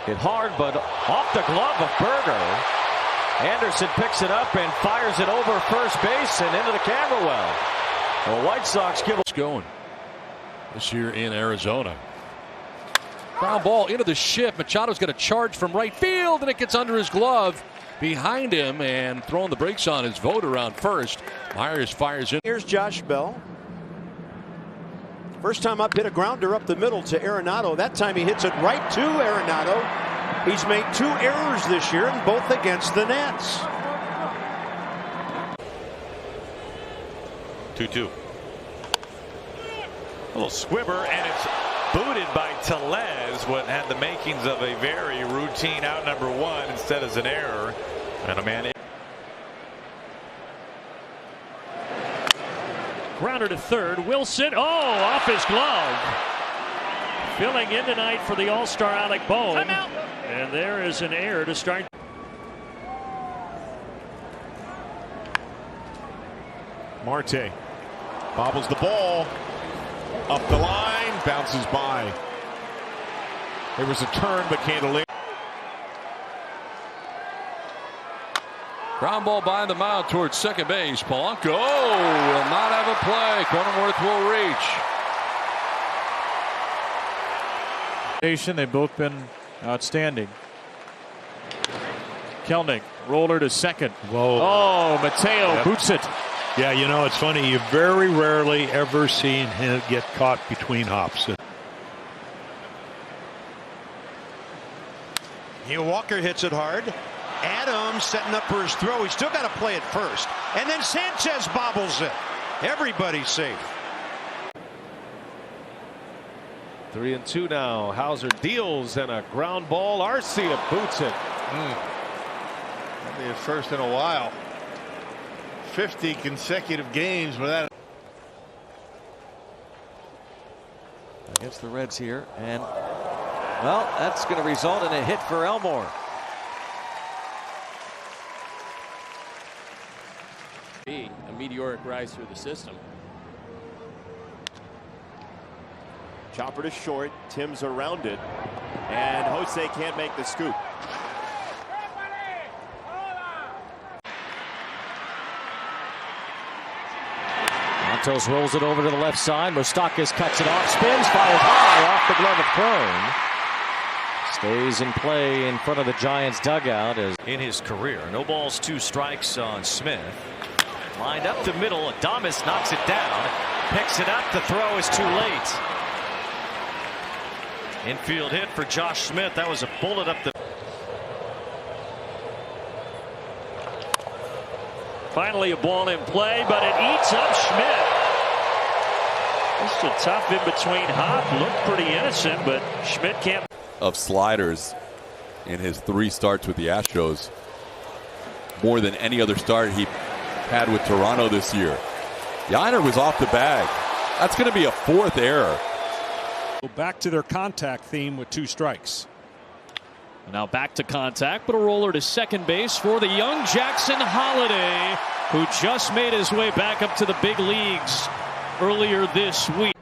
Hit hard, but off the glove of Berger. Anderson picks it up and fires it over first base and into the camera well. The White Sox give it going this year in Arizona. Ground ball into the shift. Machado's got a charge from right field, and it gets under his glove behind him, and throwing the brakes on his vote around first. Myers fires in. Here's Josh Bell. First time up, hit a grounder up the middle to Arenado. That time he hits it right to Arenado. He's made 2 errors this year, and both against the Nets. 2-2. A little squibber, and it's booted by Tellez, what had the makings of a very routine out number 1 instead as an error. And a man. Grounder to third. Wilson. Oh, off his glove. Filling in tonight for the All-Star Alec Bohm. And there is an error to start. Marte bobbles the ball up the line, bounces by. There was a turn, but Candelario. Ground ball by the mound towards second base. Polanco will not have a play. Cronenworth will reach. They've both been outstanding. Kelnick, roller to second. Whoa. Oh, Mateo boots it. Yeah, you know, it's funny. You've very rarely ever seen him get caught between hops. Neil Walker hits it hard. Adams setting up for his throw. He's still got to play it first. And then Sanchez bobbles it. Everybody's safe. 3-2 now. Hauser deals and a ground ball. Arcia boots it. That'll be his first in a while. 50 consecutive games without. Against the Reds here, and well, that's going to result in a hit for Elmore. A meteoric rise through the system. Chopper to short. Tim's around it, and Jose can't make the scoop. Santos rolls it over to the left side. Moustakas cuts it off, spins, fires high off the glove of Crone. Stays in play in front of the Giants dugout as in his career. No balls, 2 strikes on Smith. Lined up the middle. Adames knocks it down. Picks it up. The throw is too late. Infield hit for Josh Smith. That was a bullet up the. Finally a ball in play, but it eats up Schmidt. Just a tough in between hop. Looked pretty innocent, but Schmidt can't. Of sliders in his 3 starts with the Astros. More than any other start he had with Toronto this year. Yainer was off the bag. That's going to be a 4th error. Back to their contact theme with 2 strikes. Now back to contact, but a roller to second base for the young Jackson Holiday, who just made his way back up to the big leagues earlier this week.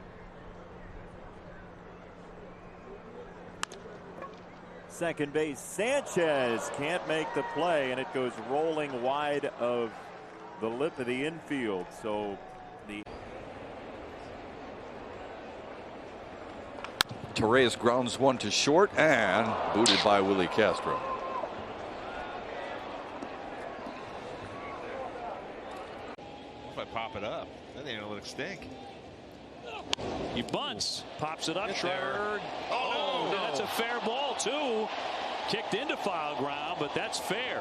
second base. Sanchez can't make the play, and it goes rolling wide of the lip of the infield. So the Torres grounds one to short and booted by Willie Castro. If I pop it up, then the analytics stink. He bunts, pops it up, Get Trevor. Oh, no. That's a fair ball, too. Kicked into foul ground, but that's fair.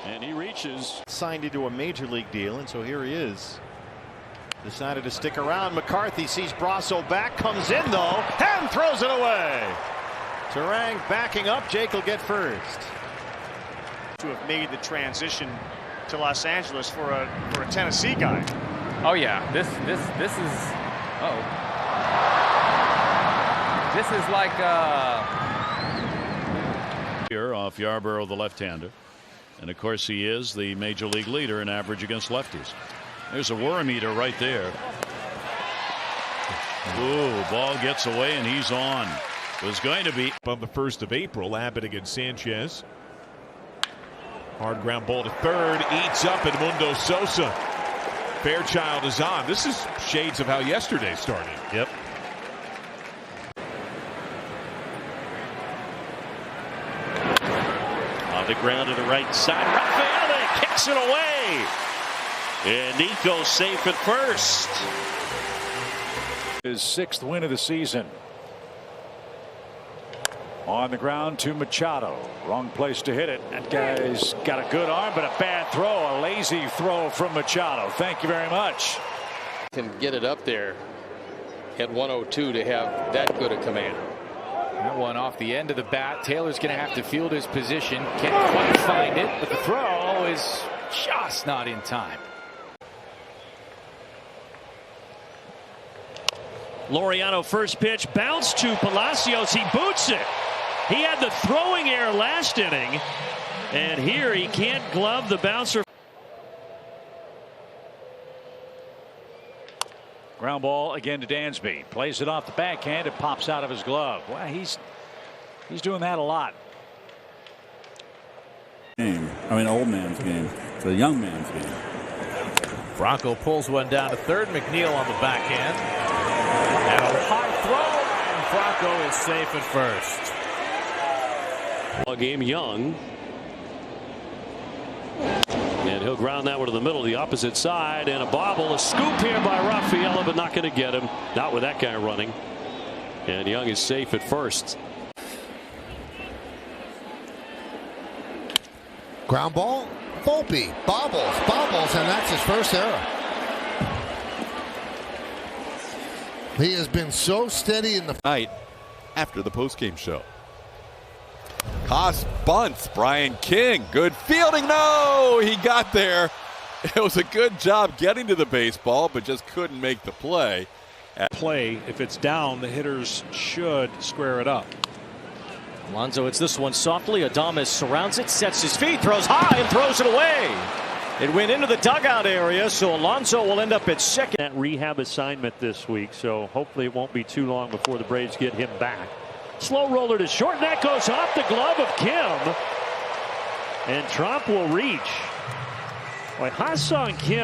And he reaches. Signed into a major league deal, and so here he is. Decided to stick around. McCarthy sees Brasso back, comes in though, and throws it away. Turang backing up. Jake will get first. To have made the transition to Los Angeles for a Tennessee guy. Oh yeah, this is this is like here off Yarborough, the left-hander, and of course he is the major league leader in average against lefties. There's a worm eater right there. Ooh, ball gets away and he's on. It was going to be on the 1st of April. Abbott against Sanchez. Hard ground ball to third. Eats up Edmundo Sosa. Fairchild is on. This is shades of how yesterday started. Yep. On the ground to the right side. Rafaela kicks it away. And Nico's safe at first. His 6th win of the season. On the ground to Machado. Wrong place to hit it. That guy's got a good arm, but a bad throw. A lazy throw from Machado. Thank you very much. Can get it up there at 102 to have that good a command. that one off the end of the bat. Taylor's going to have to field his position. Can't quite find it, but the throw is just not in time. Laureano first pitch, bounce to Palacios. He boots it. He had the throwing error last inning, and here he can't glove the bouncer. Ground ball again to Dansby. Plays it off the backhand. It pops out of his glove. Well, he's doing that a lot. Old man's game. It's a young man's game. Bronco pulls one down to third. McNeil on the backhand. And a high throw, and Bronco is safe at first. Ball game, Young. And he'll ground that one to the middle, the opposite side, and a bobble, a scoop here by Rafaela, but not going to get him. Not with that guy running. And Young is safe at first. Ground ball, Volpe bobbles, and that's his first error. He has been so steady in the night after the postgame show. Haas bunts. Brian King. Good fielding. No, he got there. It was a good job getting to the baseball, but just couldn't make the play. If it's down, the hitters should square it up. Alonso hits this one softly. Adames surrounds it, sets his feet, throws high, and throws it away. It went into the dugout area, so Alonso will end up at second. That rehab assignment this week, so hopefully it won't be too long before the Braves get him back. Slow roller to short, and that goes off the glove of Kim. And Trump will reach. Boy, Ha-Seong Kim.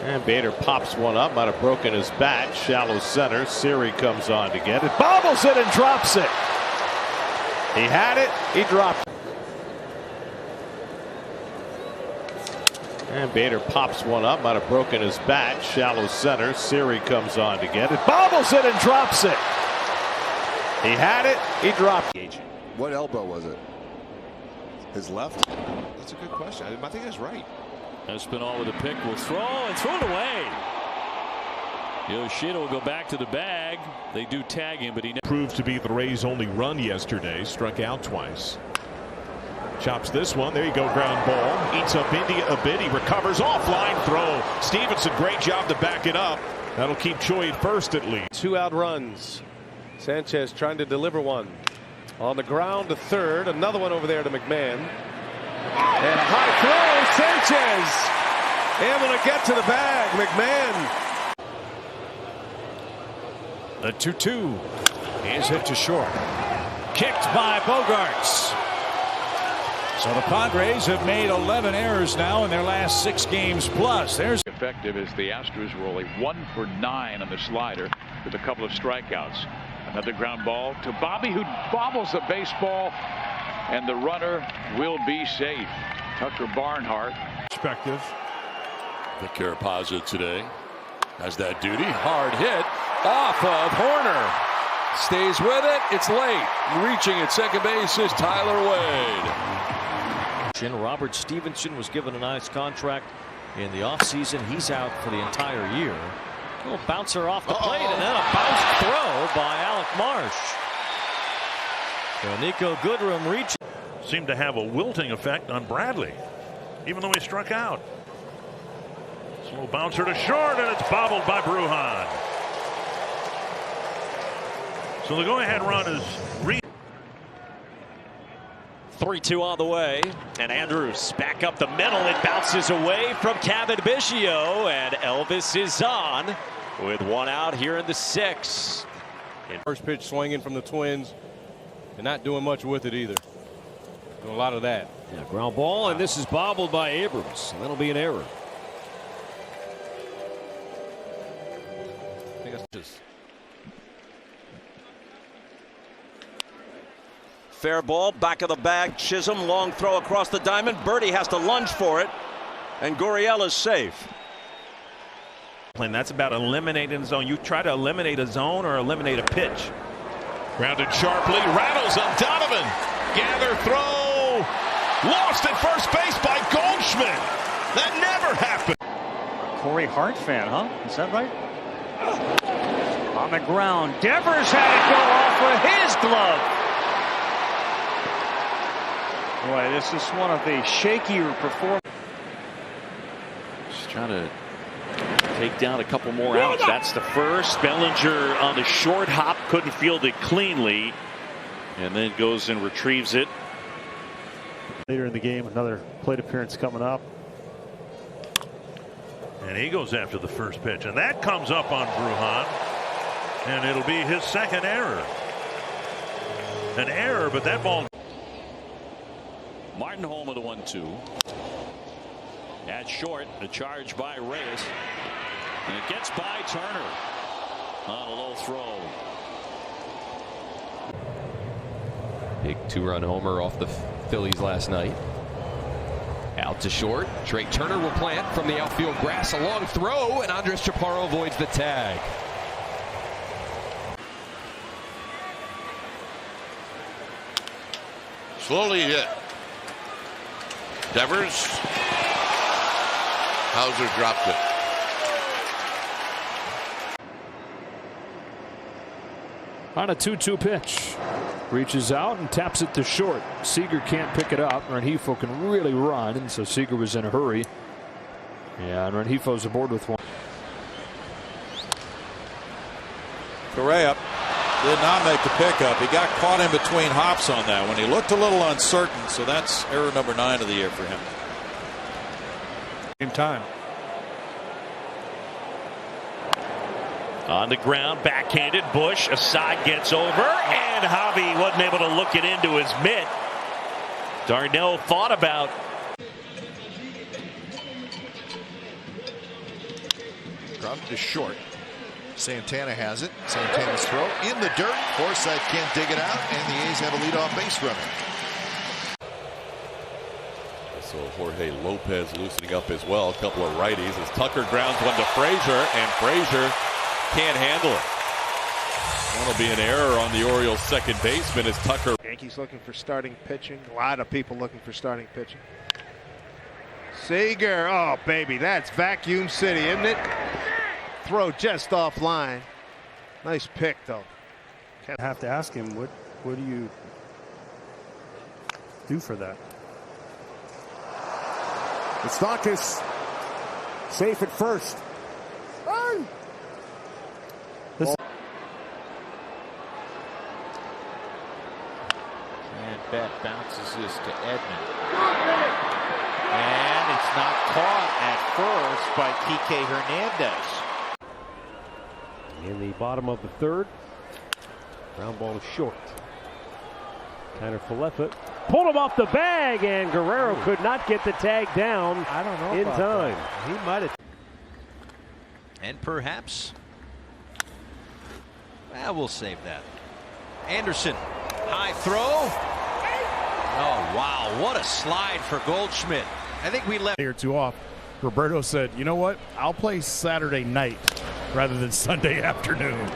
And Bader pops one up, might have broken his bat. Shallow center. Siri comes on to get it. Bobbles it and drops it. He had it. He dropped it. And Bader pops one up, might have broken his bat. Shallow center. Siri comes on to get it. Bobbles it and drops it. He had it. He dropped it. What elbow was it? His left? That's a good question. I think that's right. Espinal with a pick will throw and throw it away. Yoshida will go back to the bag. They do tag him, but he proved to be the Rays' only run yesterday. Struck out twice. Chops this one. There you go. Ground ball. Eats up India a bit. He recovers. Offline throw. Stevenson, great job to back it up. That'll keep Choi at first at least. 2 out runs. Sanchez trying to deliver one. On the ground to third. Another one over there to McMahon. And a high throw. Sanchez able to get to the bag. McMahon. The 2-2. Is hit to short. Kicked by Bogaerts. So the Padres have made 11 errors now in their last 6 games plus. There's effective as the Astros were only 1 for 9 on the slider with a couple of strikeouts. Another ground ball to Bobby, who bobbles the baseball, and the runner will be safe. Tucker Barnhart. Perspective. The Carapazza today has that duty. Hard hit off of Horner. Stays with it. It's late. Reaching at second base is Tyler Wade. Robert Stevenson was given a nice contract in the offseason. He's out for the entire year. A little bouncer off the plate, and then a bounce throw by Alec Marsh. So Nico Goodrum reached. Seemed to have a wilting effect on Bradley, even though he struck out. Slow bouncer to short, and it's bobbled by Brujan. So the go-ahead run is 3-2 on the way, and Andrews back up the middle. It bounces away from Cavan Biggio, and Elvis is on with 1 out here in the 6th. First pitch swinging from the Twins and not doing much with it either. Doing a lot of that. Yeah, ground ball, and this is bobbled by Abrams, and that'll be an error. I think that's just fair ball, back of the bag. Chisholm, long throw across the diamond. Birdie has to lunge for it, and Gurriel is safe. And that's about eliminating a zone. You try to eliminate a zone or eliminate a pitch. Grounded sharply, rattles up Donovan. Gather, throw, lost at first base by Goldschmidt. That never happened. Corey Hart fan, huh? Is that right? On the ground, Devers had it go off of his glove. Boy, this is one of the shakier performances. Just trying to take down a couple more outs. That's the first. Bellinger on the short hop, couldn't field it cleanly, and then goes and retrieves it. Later in the game, another plate appearance coming up. And he goes after the first pitch, and that comes up on Brujan, and it'll be his 2nd error. An error, but that ball. Martin home with a 1-2. At short, a charge by Reyes. And it gets by Turner on a low throw. Big 2-run homer off the Phillies last night. Out to short. Trey Turner will plant from the outfield grass. A long throw, and Andres Chaparro avoids the tag. Slowly hit. Devers. Hauser dropped it. On a 2-2 pitch. Reaches out and taps it to short. Seager can't pick it up. Rengifo can really run, and so Seager was in a hurry. Yeah, and Rengifo's aboard with 1. Correa did not make the pickup. He got caught in between hops on that one. He looked a little uncertain, so that's error number 9 of the year for him. Same time. On the ground, backhanded. Bush aside, gets over, and Javi wasn't able to look it into his mitt. Darnell thought about. Grounded to short. Santana has it. Santana's throw in the dirt. Forsythe can't dig it out, and the A's have a leadoff base runner. So Jorge Lopez loosening up as well. A couple of righties as Tucker grounds one to Frazier, and Frazier can't handle it. That'll be an error on the Orioles' second baseman as Tucker. Yankees looking for starting pitching. A lot of people looking for starting pitching. Seager, oh baby, that's vacuum city, isn't it? Throw just offline. Nice pick though. I have to ask him, what do you do for that? Moustakas safe at first. Run! And bat bounces this to Edman. And it's not caught at first by Kike Hernandez. In the bottom of the 3rd. Ground ball to short. Tanner Falefa pulled him off the bag, and Guerrero could not get the tag down in time. He might have. And perhaps, we'll save that. Anderson, high throw. Oh, wow, what a slide for Goldschmidt. I think we left. Day or two off. Roberto said, you know what? I'll play Saturday night rather than Sunday afternoon.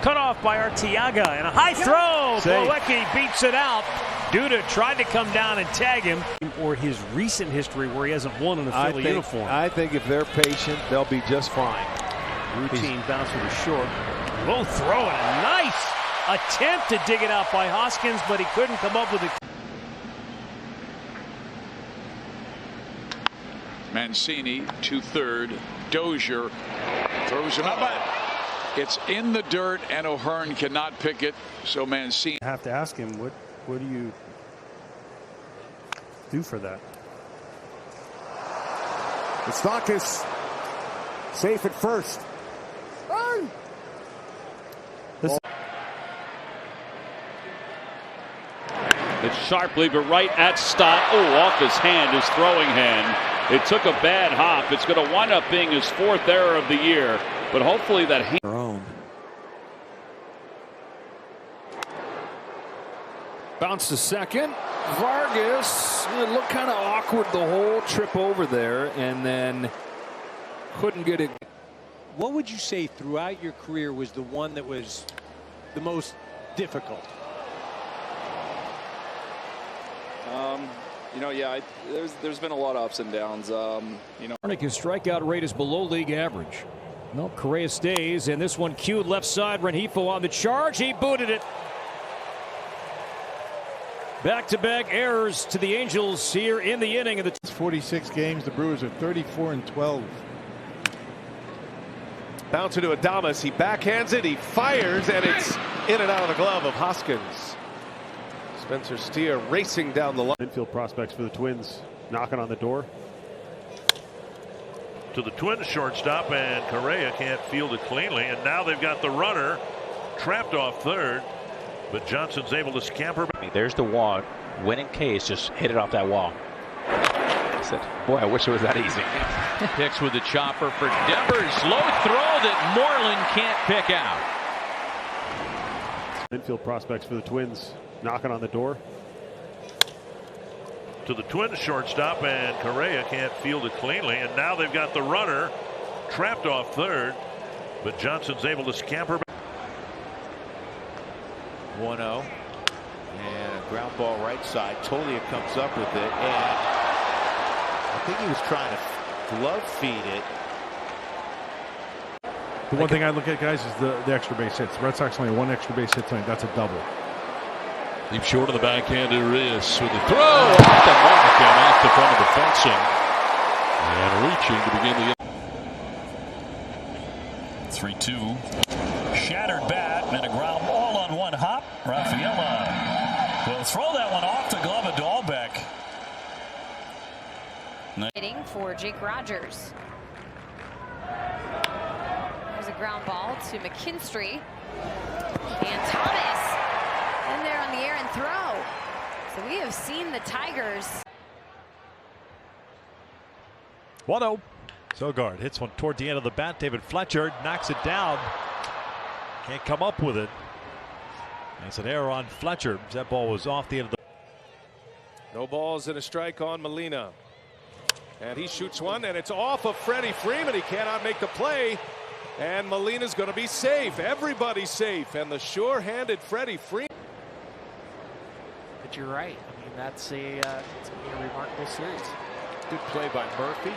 Cut off by Arteaga, and a high throw. Plawecki beats it out. Duda tried to come down and tag him. Or his recent history where he hasn't won in a Philly uniform. I think if they're patient, they'll be just fine. Routine bounce with a short. Low throw and a nice attempt to dig it out by Hoskins, but he couldn't come up with it. Mancini to third. Dozier throws him up. It's in the dirt, and O'Hearn cannot pick it. So Mancini. I have to ask him, what do you do for that? Moustakas safe at first. It's sharply, but right at Stott. Oh, off his hand, his throwing hand. It took a bad hop. It's going to wind up being his 4th error of the year, but hopefully that hand. Bounce to second. Vargas, it looked kind of awkward the whole trip over there, and then couldn't get it. What would you say throughout your career was the one that was the most difficult? There's been a lot of ups and downs. His strikeout rate is below league average. No, Correa stays, and this one cued left side. Rengifo on the charge. He booted it. Back-to-back errors to the Angels here in the inning. Of the 46 games, the Brewers are 34-12. Bounce into Adames. He backhands it. He fires, and it's in and out of the glove of Hoskins. Spencer Steer racing down the line. Infield prospects for the Twins knocking on the door. To the Twins shortstop, and Correa can't field it cleanly, and now they've got the runner trapped off third, but Johnson's able to scamper. There's the wall. Winning case, just hit it off that wall. Boy, I wish it was that easy. Picks with the chopper for Devers. Low throw that Moreland can't pick out. Infield prospects for the Twins knocking on the door. To the Twins shortstop, and Correa can't field it cleanly, and now they've got the runner trapped off third, but Johnson's able to scamper. 1-0, and a ground ball right side. Tolia comes up with it, and I think he was trying to glove feed it. The one thing I look at, guys, is the extra base hits. The Red Sox only one extra base hit tonight. That's a double. Deep short of the backhanded wrist with the throw off the mark and off the front of the fencing. And reaching to begin the 3-2. Shattered bat and a ground ball on one hop. Rafaela will throw that one off the glove of Dahlbeck. Hitting for Jake Rogers. There's a ground ball to McKinstry. And Thomas in there on the air and throw. So we have seen the Tigers. 1-0. Sogard hits one toward the end of the bat. David Fletcher knocks it down. Can't come up with it. That's an error on Fletcher. That ball was off the end of the. No balls and a strike on Molina. And he shoots one, and it's off of Freddie Freeman. He cannot make the play. And Molina's going to be safe. Everybody's safe. And the sure-handed Freddie Freeman. But you're right. I mean, it's going to be a remarkable series. Good play by Murphy.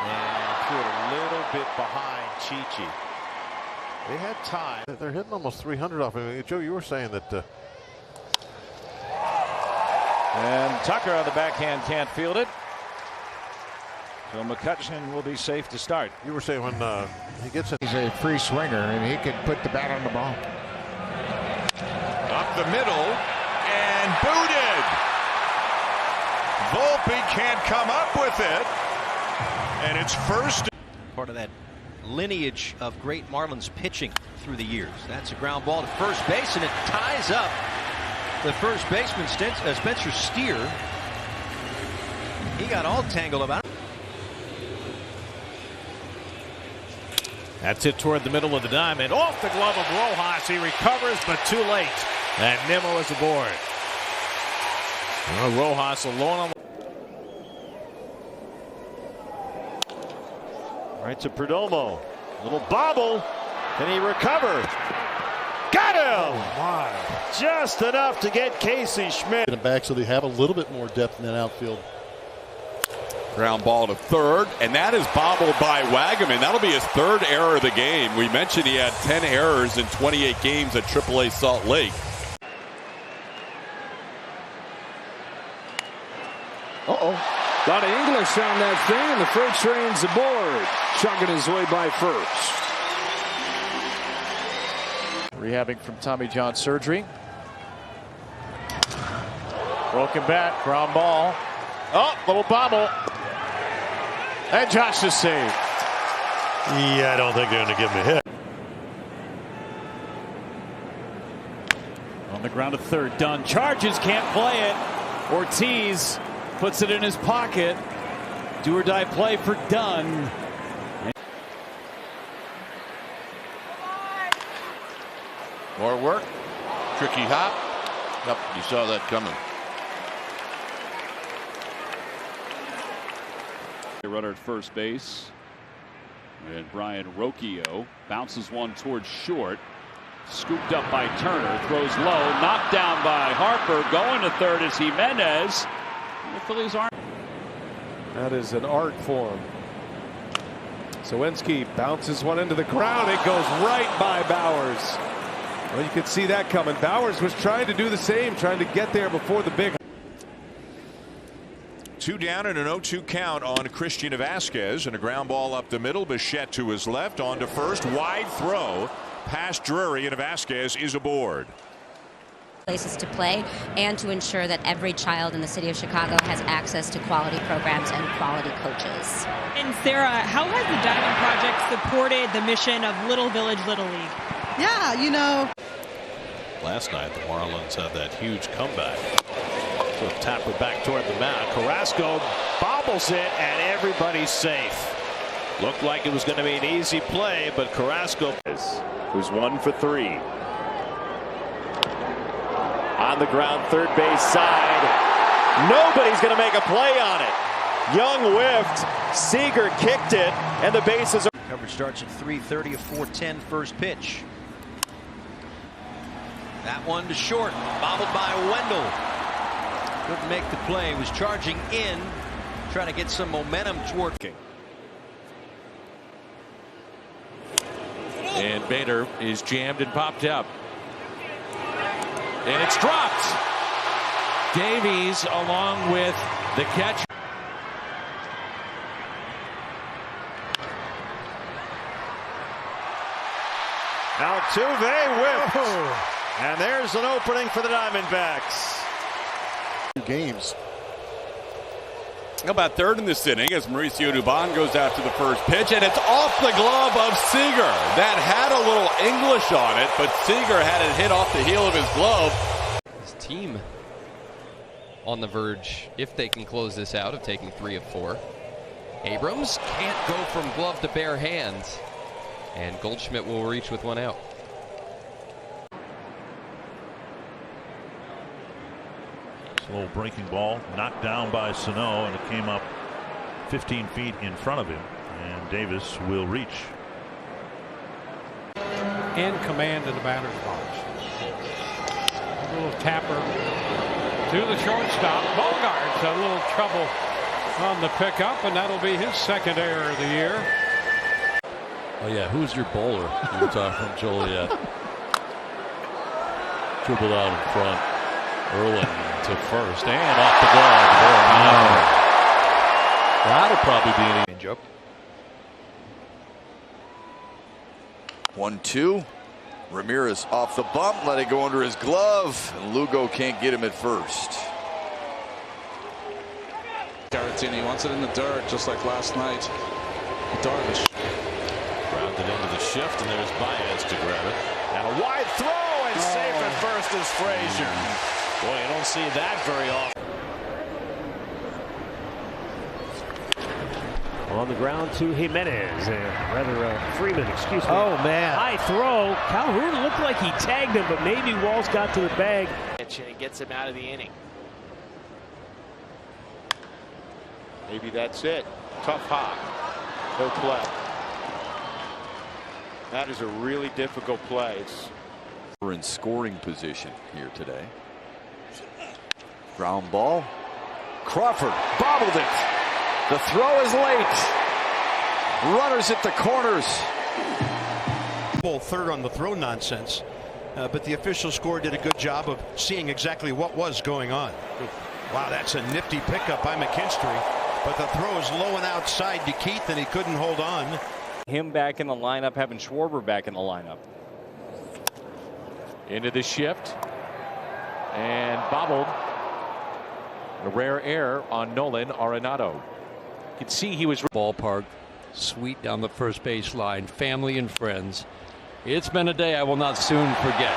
And threw it a little bit behind Chichi. They had time. They're hitting almost 300 off him. Joe, you were saying that. And Tucker on the backhand can't field it. So McCutcheon will be safe to start. You were saying when he gets it. He's a free swinger, and he can put the bat on the ball. Up the middle and booted. Volpe can't come up with it. And it's first. Part of that lineage of great Marlins pitching through the years. That's a ground ball to first base, and it ties up the first baseman, Spencer Steer. He got all tangled up. That's it toward the middle of the diamond. Off the glove of Rojas. He recovers, but too late. And Nimmo is aboard. Rojas alone on the... Right to Perdomo. Little bobble. Can he recover? Got him! Oh my. Just enough to get Casey Schmidt. Get him back so they have a little bit more depth in that outfield. Ground ball to third, and that is bobbled by Wagaman. That'll be his third error of the game. We mentioned he had 10 errors in 28 games at AAA Salt Lake. Uh-oh. A lot of English on that thing, and the freight train's aboard. Chugging his way by first. Rehabbing from Tommy John surgery. Broken bat, ground ball. Oh, little bobble. And Josh is saved. Yeah, I don't think they're going to give him a hit. On the ground to third. Dunn charges, can't play it. Ortiz puts it in his pocket. Do or die play for Dunn. More work. Tricky hop. Yep, you saw that coming. Runner at first base. And Brian Rocchio bounces one towards short. Scooped up by Turner. Throws low. Knocked down by Harper. Going to third is Jimenez. And the Phillies aren't. That is an art form. Sawinski bounces one into the ground. It goes right by Bowers. Well, you could see that coming. Bowers was trying to do the same, trying to get there before the big. 2 down and an 0-2 count on Christian Vasquez, and a ground ball up the middle. Bichette to his left, on to first. Wide throw past Drury, and Vasquez is aboard. Places to play and to ensure that every child in the city of Chicago has access to quality programs and quality coaches. And Sarah, how has the Diamond Project supported the mission of Little Village Little League? Yeah, you know. Last night, the Marlins had that huge comeback. So tapper back toward the mound. Carrasco bobbles it, and everybody's safe. Looked like it was going to be an easy play, but Carrasco, who's 1 for 3. On the ground, third base side. Nobody's going to make a play on it. Young whiffed. Seager kicked it, and the bases are. Coverage starts at 3:30, a 4:10 first pitch. That one to short, bobbled by Wendell. Couldn't make the play, was charging in, trying to get some momentum toward. And Bader is jammed and popped up. And it's dropped. Davies along with the catch. Now Altuve whiffed. And there's an opening for the Diamondbacks. Games. How about third in this inning as Mauricio Dubon goes after the first pitch, and it's off the glove of Seager. That had a little English on it, but Seager had it hit off the heel of his glove. His team on the verge, if they can close this out, of taking 3 of 4. Abrams can't go from glove to bare hands, and Goldschmidt will reach with 1 out. Slow breaking ball knocked down by Sano, and it came up 15 feet in front of him, and Davis will reach. In command of the batter's box. A little tapper to the shortstop. Bogart's a little trouble on the pickup, and that'll be his 2nd error of the year. Oh yeah, who's your bowler? You were talking from Joliet. Dribbled out in front. Erlin to first and off the glove. That'll probably be an change up. 1-2. Ramirez off the bump, let it go under his glove, and Lugo can't get him at first. Caratini wants it in the dirt, just like last night. Darvish. it into the shift, and there's Baez to grab it. And a wide throw, and safe at first is Frazier. Boy, you don't see that very often. On the ground to Jimenez, Freeman, excuse me. Oh, man. High throw. Calhoun looked like he tagged him, but maybe Walls got to the bag. And he gets him out of the inning. Maybe that's it. Tough hop. No play. That is a really difficult play. We're in scoring position here today. Ground ball. Crawford bobbled it. The throw is late. Runners at the corners. Third on the throw nonsense, but the official score did a good job of seeing exactly what was going on. Wow, that's a nifty pickup by McKinstry, but the throw is low and outside to Keith, and he couldn't hold on. Him back in the lineup, having Schwarber back in the lineup. Into the shift. And bobbled. A rare error on Nolan Arenado. You could see he was ballpark, sweet down the first base line, family and friends. It's been a day I will not soon forget.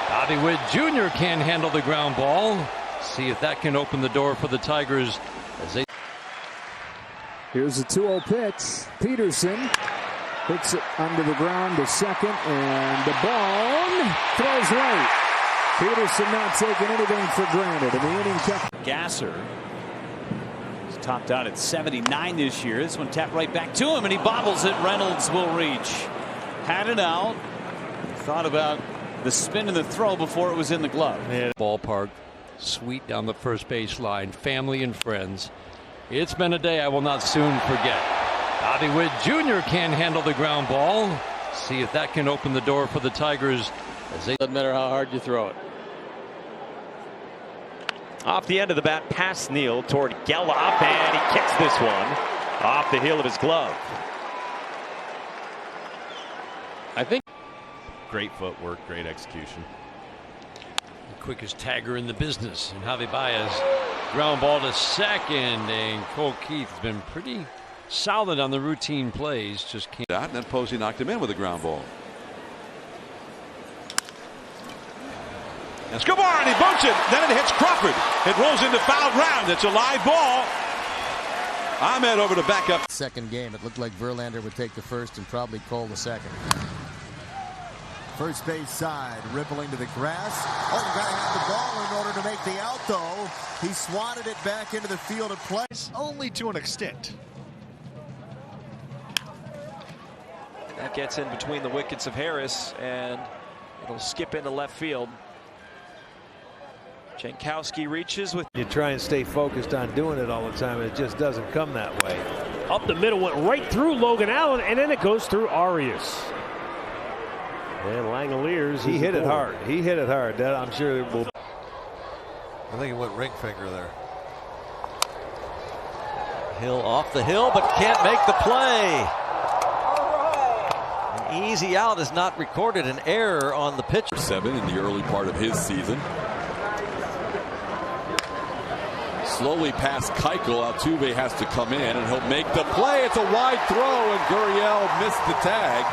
Bobby Witt Jr. can't handle the ground ball. See if that can open the door for the Tigers as they. Here's a 2-0 pitch. Peterson hits it under the ground to second, and the ball throws late. Peterson not taking anything for granted, and the inning kept. Gasser is topped out at 79 this year. This one tapped right back to him, and he bobbles it. Reynolds will reach. Had it out. Thought about the spin and the throw before it was in the glove. Ballpark, sweet down the first base line, family and friends. It's been a day I will not soon forget. Bobby Witt Jr. can't handle the ground ball. See if that can open the door for the Tigers as they. Doesn't matter how hard you throw it. Off the end of the bat, past Neal toward Gelop, and he kicks this one off the heel of his glove. I think. Great footwork, great execution. The quickest tagger in the business, and Javi Baez ground ball to second, and Cole Keith has been pretty solid on the routine plays. Just can't. And then Posey knocked him in with a ground ball. Escobar, and he bunts it. Then it hits Crawford. It rolls into foul ground. It's a live ball. Ahmed over to back up. Second game, it looked like Verlander would take the first and probably Cole the second. First base side, rippling to the grass. Oh, you got to have the ball in order to make the out, though. He swatted it back into the field of play. Only to an extent. That gets in between the wickets of Harris, and it'll skip into left field. Jankowski reaches with. You try and stay focused on doing it all the time, and it just doesn't come that way. Up the middle, went right through Logan Allen, and then it goes through Arias. And Langoliers, he hit it hard. He hit it hard. That I'm sure it will. I think it went ring finger there. Hill off the hill, but can't make the play. An easy out is not recorded. An error on the pitch. 7 in the early part of his season. Slowly past Keuchel. Altuve has to come in, and he'll make the play. It's a wide throw, and Gurriel missed the tag.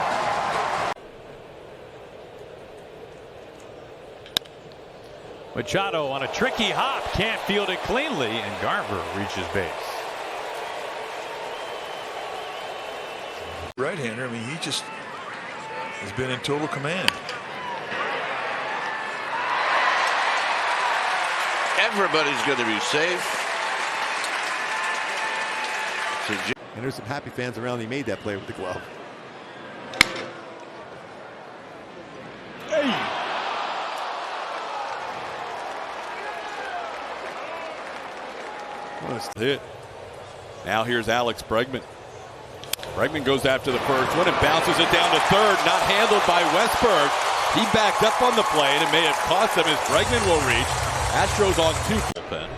Machado on a tricky hop, can't field it cleanly, and Garver reaches base. Right-hander, I mean, he just has been in total command. Everybody's going to be safe. And there's some happy fans around. He made that play with the glove. Hey! Hit. Now here's Alex Bregman. Bregman goes after the first one and bounces it down to third. Not handled by Westberg. He backed up on the play, and it may have cost him as Bregman will reach. Astros on 2. Bullpen.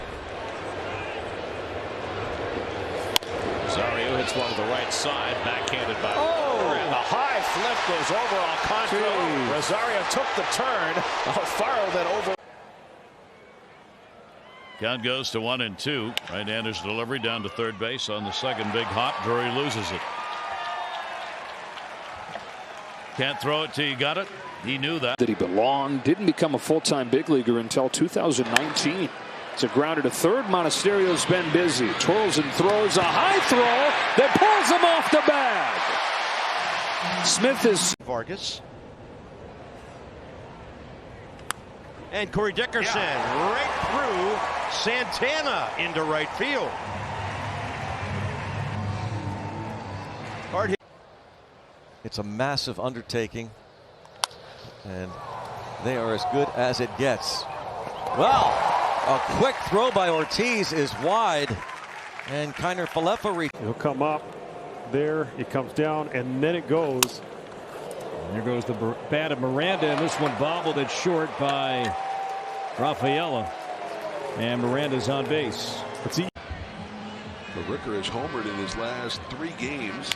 Rosario hits one to the right side, backhanded by. Oh! And the high flip goes over Alcantara. Rosario took the turn. Alfaro then over. Count goes to 1-2. Right-hander's delivery down to third base on the second big hop. Drury loses it. Can't throw it till you got it. He knew that. That he belonged. Didn't become a full-time big leaguer until 2019. It's a grounder to third. Monasterio's been busy. Twirls and throws a high throw that pulls him off the bag. Smith is Vargas. And Corey Dickerson right through Santana into right field. Hard hit. It's a massive undertaking, and they are as good as it gets. Well, a quick throw by Ortiz is wide, and Kiner Falefa. He'll come up there, it comes down, and then it goes. And there goes the bat of Miranda, and this one bobbled it short by Rafaela. And Miranda's on base. Let's see. Ricker has homered in his last 3 games.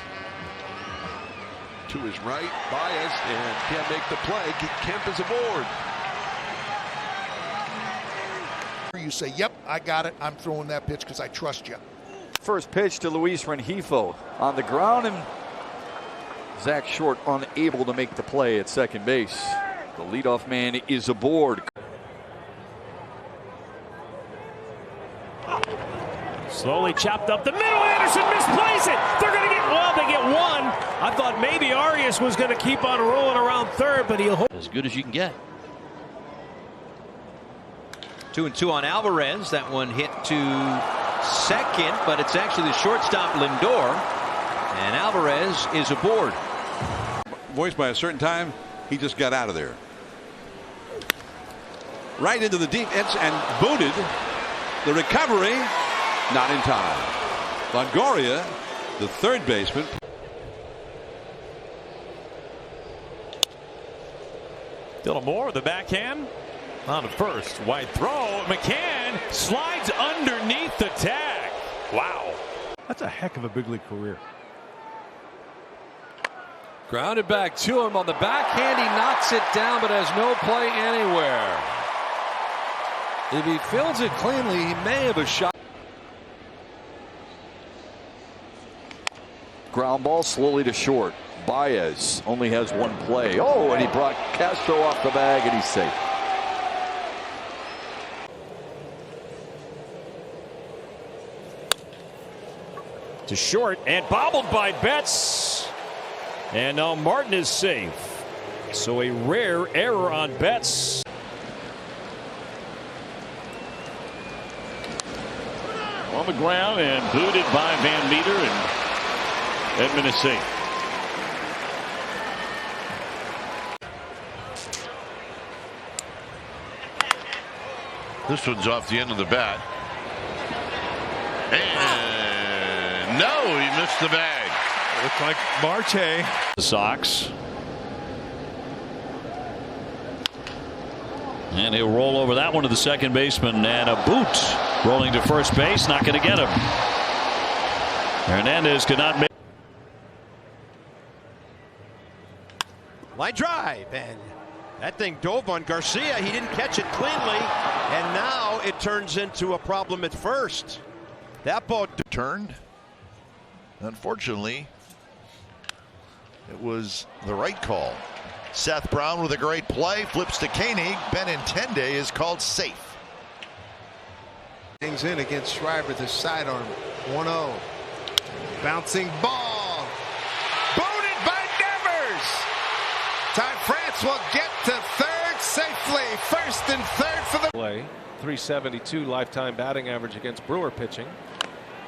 To his right, Baez, and can't make the play. Kemp is aboard. You say, yep, I got it. I'm throwing that pitch because I trust you. First pitch to Luis Rengifo on the ground, and Zach Short unable to make the play at second base. The leadoff man is aboard. Slowly chopped up the middle. Anderson misplays it. They're going to get, well, they get one. I thought maybe Arias was going to keep on rolling around third, but he'll hold. As good as you can get. 2-2 on Alvarez. That one hit to second, but it's actually the shortstop Lindor. And Alvarez is aboard. Voiced by a certain time, he just got out of there. Right into the deep edge and booted. The recovery, not in time. Longoria, the third baseman. Dylan Moore with the backhand on the first. Wide throw. McCann slides underneath the tag. Wow. That's a heck of a big league career. Grounded back to him on the backhand. He knocks it down, but has no play anywhere. If he fields it cleanly, he may have a shot. Ground ball slowly to short. Baez only has one play. Oh, and he brought Castro off the bag, and he's safe. To short and bobbled by Betts. And now Martin is safe. So a rare error on Betts. On the ground and booted by Van Meter, and Edman is safe. This one's off the end of the bat. And no, he missed the bag. Looks like Marte. The Sox. And he'll roll over that one to the second baseman, and a boot rolling to first base, not going to get him. Hernandez could not make. Line drive, and that thing dove on Garcia. He didn't catch it cleanly, and now it turns into a problem at first. That ball turned. Unfortunately, it was the right call. Seth Brown with a great play, flips to Koenig. Benintendi is called safe. Things in against Schreiber, the sidearm. 1-0. Bouncing ball. Booted by Devers. Ty France will get to third safely. First and third for the play. 372 lifetime batting average against Brewer pitching.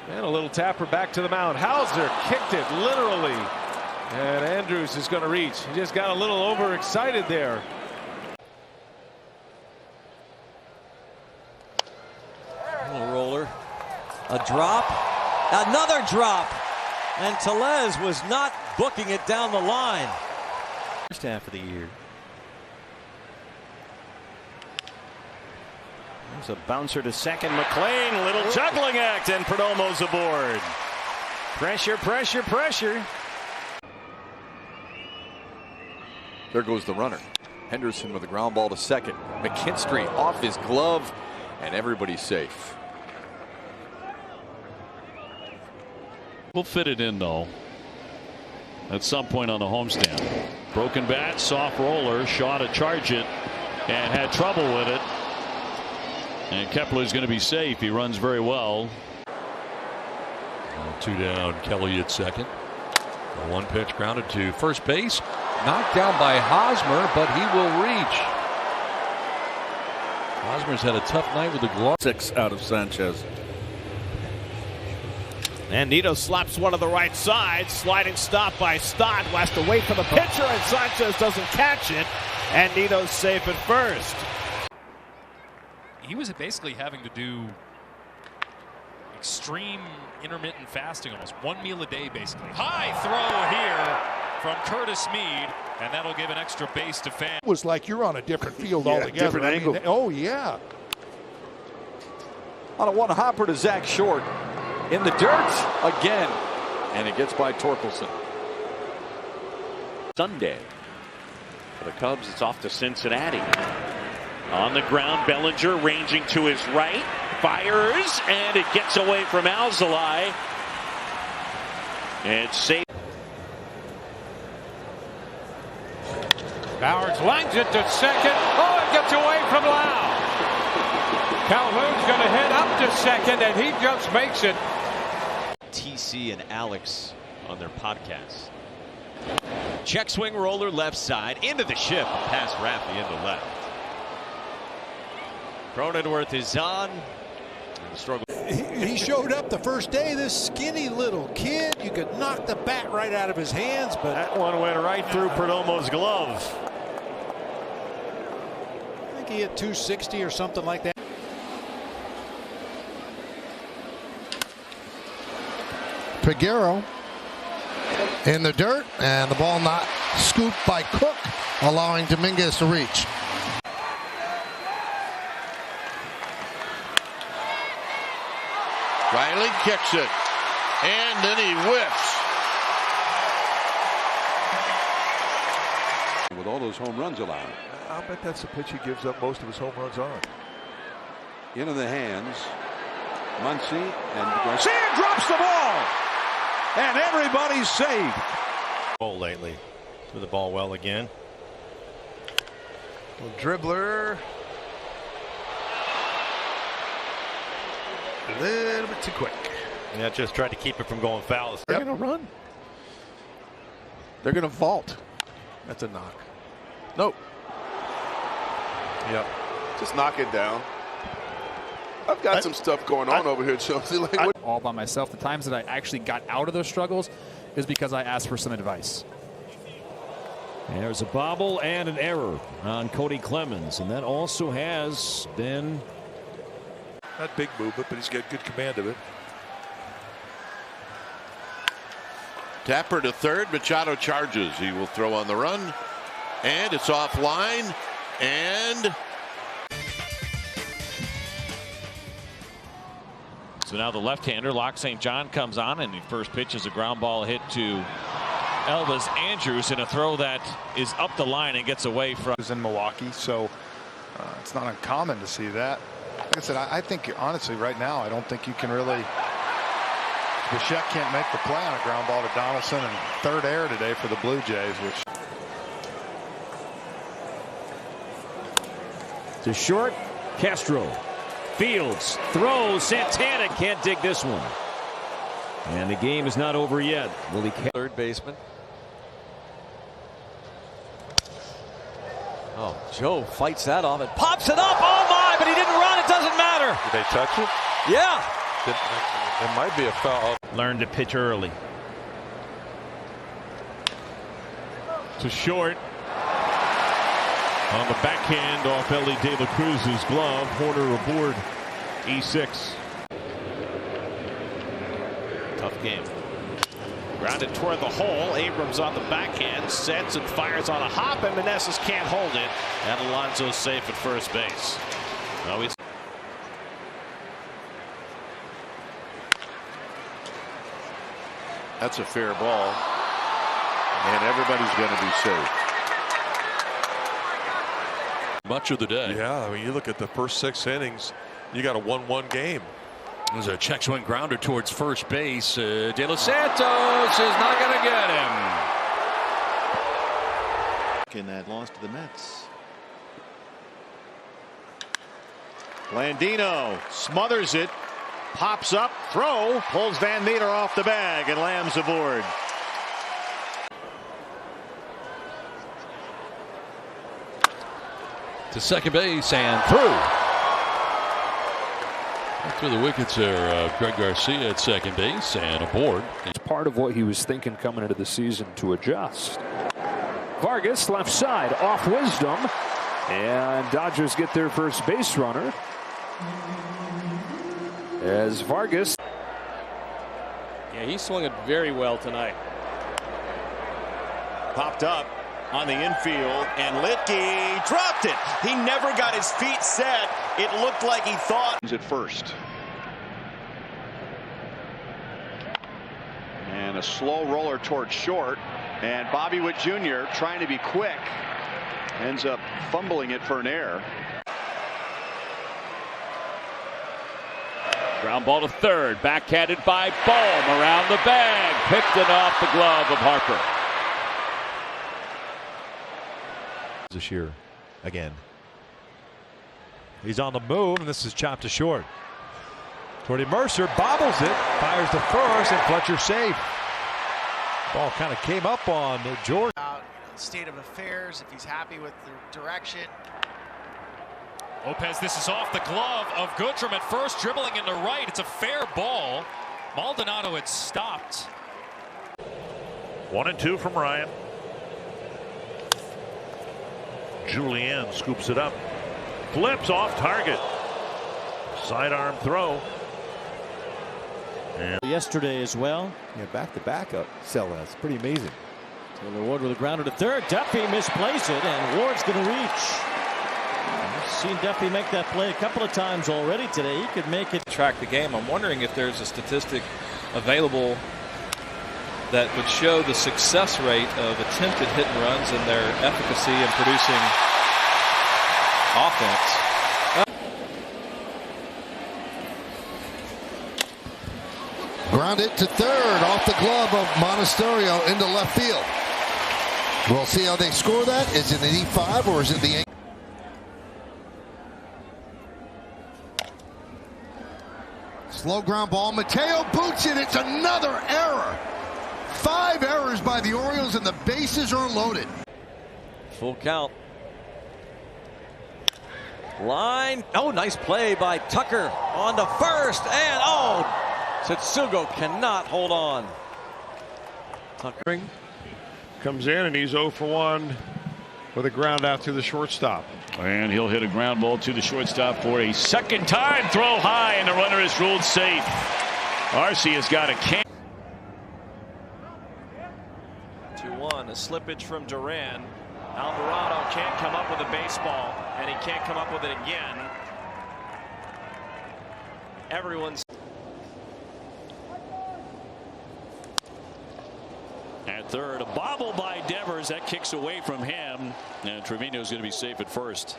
And a little tapper back to the mound. Hauser kicked it literally. And Andrews is going to reach. He just got a little overexcited there. Little roller. A drop. Another drop. And Tellez was not booking it down the line. First half of the year. There's a bouncer to second. McLean, a little juggling act, and Perdomo's aboard. Pressure, pressure, pressure. There goes the runner. Henderson with a ground ball to second. McKinstry off his glove, and everybody's safe. We'll fit it in, though, at some point on the homestand. Broken bat, soft roller, Shaw to charge it and had trouble with it. And Kepler's going to be safe. He runs very well. 2 down, Kelly at second. A 1-pitch grounded to first base. Knocked down by Hosmer, but he will reach. Hosmer's had a tough night with the glove. 6 out of Sanchez. And Nido slaps one to the right side. Sliding stop by Stott. Has to wait for the pitcher, and Sanchez doesn't catch it. And Nido's safe at first. He was basically having to do extreme intermittent fasting, almost 1 meal a day, basically. High throw here from Curtis Mead, and that'll give an extra base to Pham. It was like you're on a different field altogether. Different angle. Oh, yeah. On a 1 hopper to Zach Short. In the dirt again. And it gets by Torkelson. Sunday. For the Cubs, it's off to Cincinnati. On the ground, Bellinger ranging to his right. Fires, and it gets away from Alzolay. And safe. Bowers lines it to second. Oh, it gets away from Lau. Calhoun's going to head up to second, and he just makes it. TC and Alex on their podcast. Check swing roller left side into the ship, past Raffy into left. Cronenworth is on. Struggle. He showed up the first day, this skinny little kid. You could knock the bat right out of his hands, but that one went right through Perdomo's glove. I think he hit 260 or something like that. Peguero in the dirt, and the ball not scooped by Cook, allowing Dominguez to reach. Riley kicks it, and then he whiffs. With all those home runs allowed. I'll bet that's the pitch he gives up most of his home runs on. Into the hands. Muncy, and Garcia drops the ball. And everybody's safe. Ball lately. Threw the ball well again. Little dribbler. A little bit too quick. Yeah, just tried to keep it from going foul. They're going to run. They're going to vault. That's a knock. Nope. Yep. Just knock it down. I've got some stuff going on over here, Chelsea. All by myself. The times that I actually got out of those struggles is because I asked for some advice. And there's a bobble and an error on Cody Clemens, and that also has been not big movement, but he's got good command of it. Tapper to third. Machado charges. He will throw on the run, and it's offline, and so now the left-hander, Locke St. John, comes on, and the first pitch is a ground ball hit to Elvis Andrus in a throw that is up the line and gets away from. In Milwaukee, so it's not uncommon to see that. Like I said, I think honestly right now I don't think you can really. Bichette can't make the play on a ground ball to Donaldson, and third error today for the Blue Jays, which. to short. Castro. Fields throws. Santana can't dig this one. And the game is not over yet. Will he third baseman? Oh, Joe fights that off and pops it up. Oh my, but he didn't run. It doesn't matter. Did they touch it? Yeah. There might be a foul. Learn to pitch early. To short. On the backhand off Ellie De La Cruz's glove. Horner aboard E6. Tough game. Grounded toward the hole. Abrams on the backhand. Sets and fires on a hop, and Meneses can't hold it. And Alonso's safe at first base. No, he's. That's a fair ball. And everybody's going to be safe. Much of the day. Yeah, I mean, you look at the first 6 innings, you got a 1-1 game. There's a check swing grounder towards first base. De Los Santos is not going to get him. York in that loss to the Mets. Blandino smothers it, pops up, throw, pulls Van Meter off the bag, and Lamb's aboard. To second base and through the wickets there. Greg Garcia at second base and aboard. It's part of what he was thinking coming into the season to adjust. Vargas left side off Wisdom, and Dodgers get their first base runner as Vargas. Yeah, he swung it very well tonight. Popped up on the infield, and Litke dropped it. He never got his feet set. It looked like he thought. At first. And a slow roller towards short. And Bobby Witt Jr. trying to be quick. Ends up fumbling it for an error. Ground ball to third. Backhanded by Bohm around the bag. Picked it off the glove of Harper. This year again. He's on the move, and this is chopped to short. Jordy Mercer bobbles it, fires the first, and Fletcher safe. Ball kind of came up on Jordan. State of affairs, if he's happy with the direction. Lopez, this is off the glove of Goodrum at first, dribbling into right. It's a fair ball. Maldonado had stopped. 1-2 from Ryan. Julien scoops it up. Flips off target. Sidearm throw. And yesterday as well. Yeah, back-to-back up sellouts. Pretty amazing. Taylor Ward with a grounder to third. Duffy misplays it, and Ward's going to reach. I've seen Duffy make that play a couple of times already today. He could make it. Track the game. I'm wondering if there's a statistic available that would show the success rate of attempted hit and runs and their efficacy in producing offense. Grounded to third off the glove of Monasterio into left field. We'll see how they score that. Is it an E5 or is it the... Slow ground ball. Mateo boots it. It's another error. 5 errors by the Orioles, and the bases are loaded. Full count. Line. Oh, nice play by Tucker on the first. And Tetsugo cannot hold on. Tucker comes in, and he's 0 for 1 with a ground out to the shortstop. And he'll hit a ground ball to the shortstop for a second time. Throw high, and the runner is ruled safe. Arce has got a can. 2-1, a slippage from Duran. Alvarado can't come up with a baseball, and he can't come up with it again. Everyone's... At third, a bobble by Devers. That kicks away from him. And Trevino's going to be safe at first.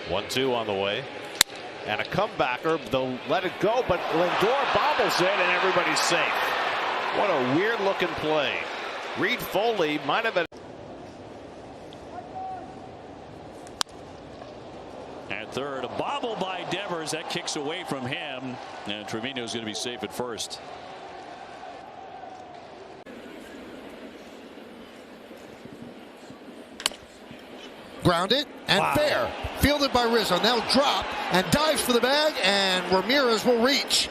1-2 on the way. And a comebacker. They'll let it go, but Lindor bobbles it, and everybody's safe. What a weird looking play. Reed Foley might have been. At third, a bobble by Devers. That kicks away from him. And Trevino's going to be safe at first. Grounded and fair. Fielded by Rizzo. Now drop and dives for the bag, and Ramirez will reach.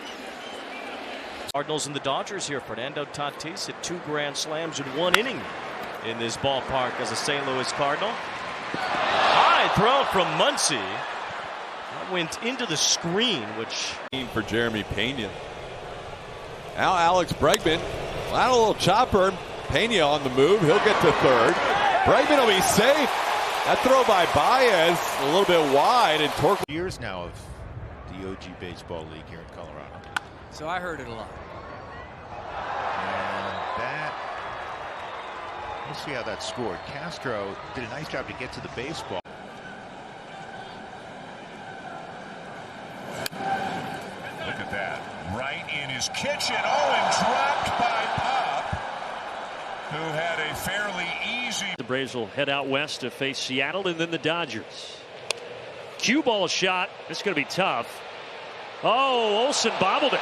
Cardinals and the Dodgers here. Fernando Tatis hit 2 grand slams in 1 inning in this ballpark as a St. Louis Cardinal. High throw from Muncy. That went into the screen, which... For Jeremy Pena. Now Alex Bregman. A little chopper. Pena on the move. He'll get to third. Bregman will be safe. That throw by Baez a little bit wide, and Torque. Years now of the OG Baseball League here in Colorado. So I heard it a lot. And that, we'll see how that scored. Castro did a nice job to get to the baseball. Look at that. Right in his kitchen. Oh, and dropped by Pop. who had a fairly easy. The Braves will head out west to face Seattle and then the Dodgers. Cue ball shot. It's going to be tough. Oh, Olsen bobbled it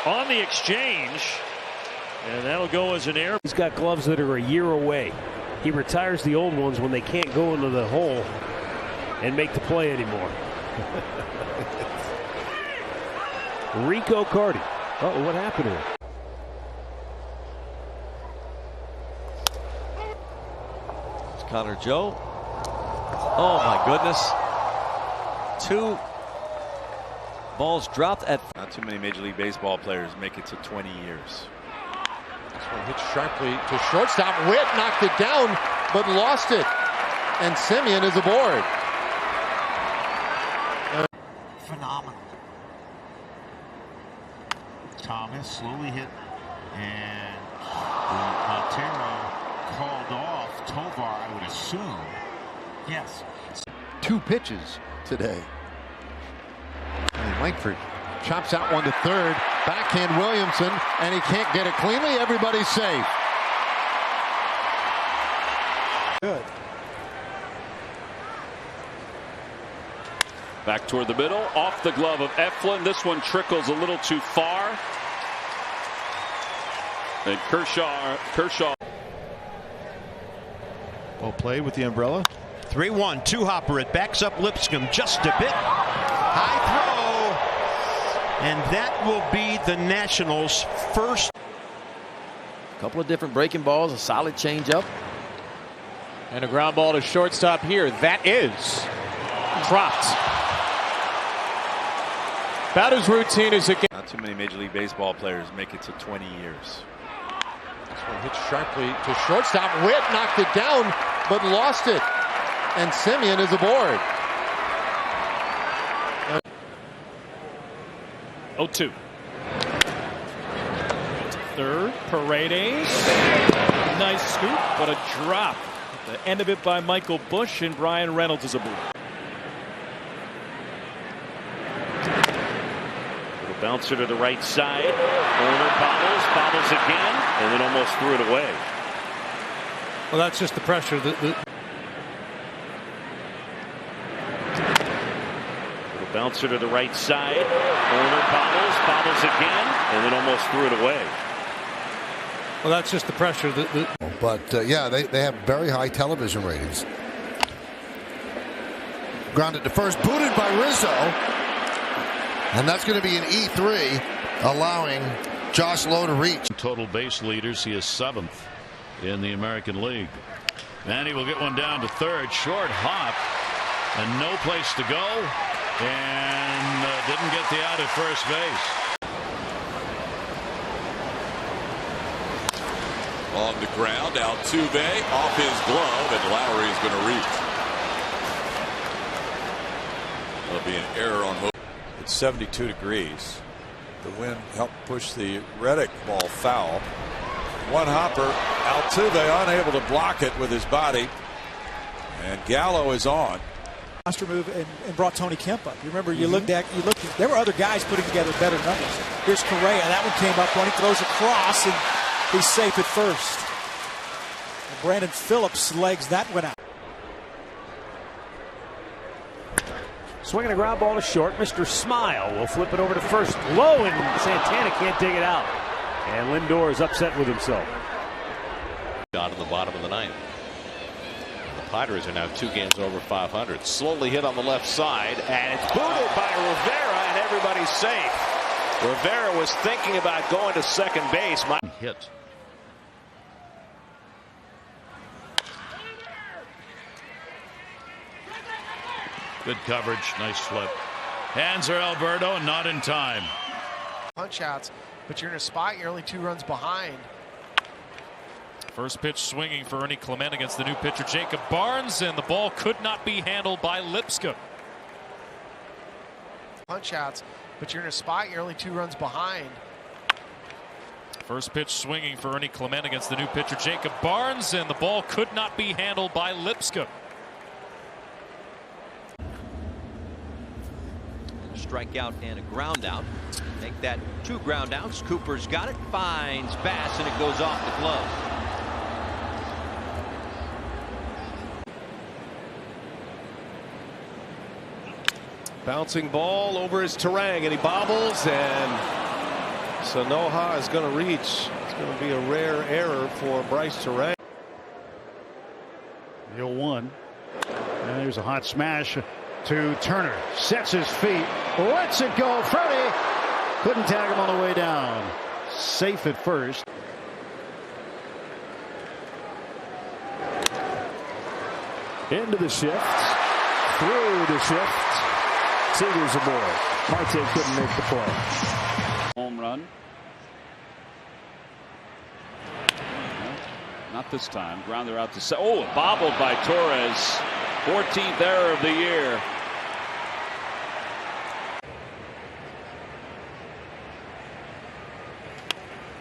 on the exchange. And that'll go as an error. He's got gloves that are a year away. He retires the old ones when they can't go into the hole and make the play anymore. Rico Carty. Uh-oh, what happened here? It's Connor Joe. Oh my goodness. 2 balls dropped at. Not too many Major League Baseball players make it to 20 years. This one hit sharply to shortstop. Witt knocked it down, but lost it. And Simeon is aboard. Phenomenal. Thomas slowly hit, and Montero called off Tovar, I would assume. Yes. 2 pitches today. And Langford chops out one to third. Backhand Williamson, and he can't get it cleanly. Everybody's safe. Good. Back toward the middle, off the glove of Eflin. This one trickles a little too far. And Kershaw. Well played with the umbrella. 3-1, 2-hopper. It backs up Lipscomb just a bit. High throw. And that will be the Nationals' first. A couple of different breaking balls, a solid changeup. And a ground ball to shortstop here. That is dropped. Batter's routine is again. Not too many Major League Baseball players make it to 20 years. This one hit sharply to shortstop. Witt knocked it down, but lost it. And Simeon is aboard. 0-2. Third, Paredes. Nice scoop, but a drop. The end of it by Michael Busch, and Brian Reynolds is aboard. Little bouncer to the right side. Corner bobbles again, and then almost threw it away. Well, that's just the pressure. Little bouncer to the right side. Corner bobbles again, and then almost threw it away. Well, that's just the pressure. But yeah, they have very high television ratings. Grounded to first, booted by Rizzo. And that's going to be an E3, allowing Josh Lowe to reach. Total base leaders, he is 7th in the American League. And he will get one down to third. Short hop, and no place to go. And didn't get the out at first base. On the ground, Altuve off his glove, and Lowry is going to reach. There'll be an error on Hook. It's 72 degrees. The wind helped push the Reddick ball foul. One hopper, Altuve unable to block it with his body, and Gallo is on. Monster move and brought Tony Kemp up. You remember you looked, there were other guys putting together better numbers. Here's Correa, that one came up when he throws across, and he's safe at first. And Brandon Phillips legs that one out. Swinging a ground ball to short. Mr. Smile will flip it over to first. Low, and Santana can't dig it out. And Lindor is upset with himself. Down to the bottom of the 9th. The Padres are now 2 games over 500. Slowly hit on the left side, and it's booted by Rivera, and everybody's safe. Rivera was thinking about going to second base. Hit. Good coverage, nice flip. Hands are Alberto, not in time. Punch outs, but you're in a spot, you're only 2 runs behind. First pitch swinging for Ernie Clement against the new pitcher Jacob Barnes, and the ball could not be handled by Lipscomb. Punch outs, but you're in a spot, you're only 2 runs behind. First pitch swinging for Ernie Clement against the new pitcher Jacob Barnes, and the ball could not be handled by Lipscomb. Strikeout and a ground out. Make that 2 ground outs. Cooper's got it, finds Bass, and it goes off the glove. Bouncing ball over his Turang, and he bobbles, and Sanoha is going to reach. It's going to be a rare error for Bryce Turang. 0-1. And there's a hot smash to Turner. Sets his feet. Lets it go. Freddie couldn't tag him on the way down. Safe at first. Into the shift. Through the shift. Seager's aboard. Marte couldn't make the play. Home run. Not this time. Grounder out to bobbled by Torres. 14th error of the year.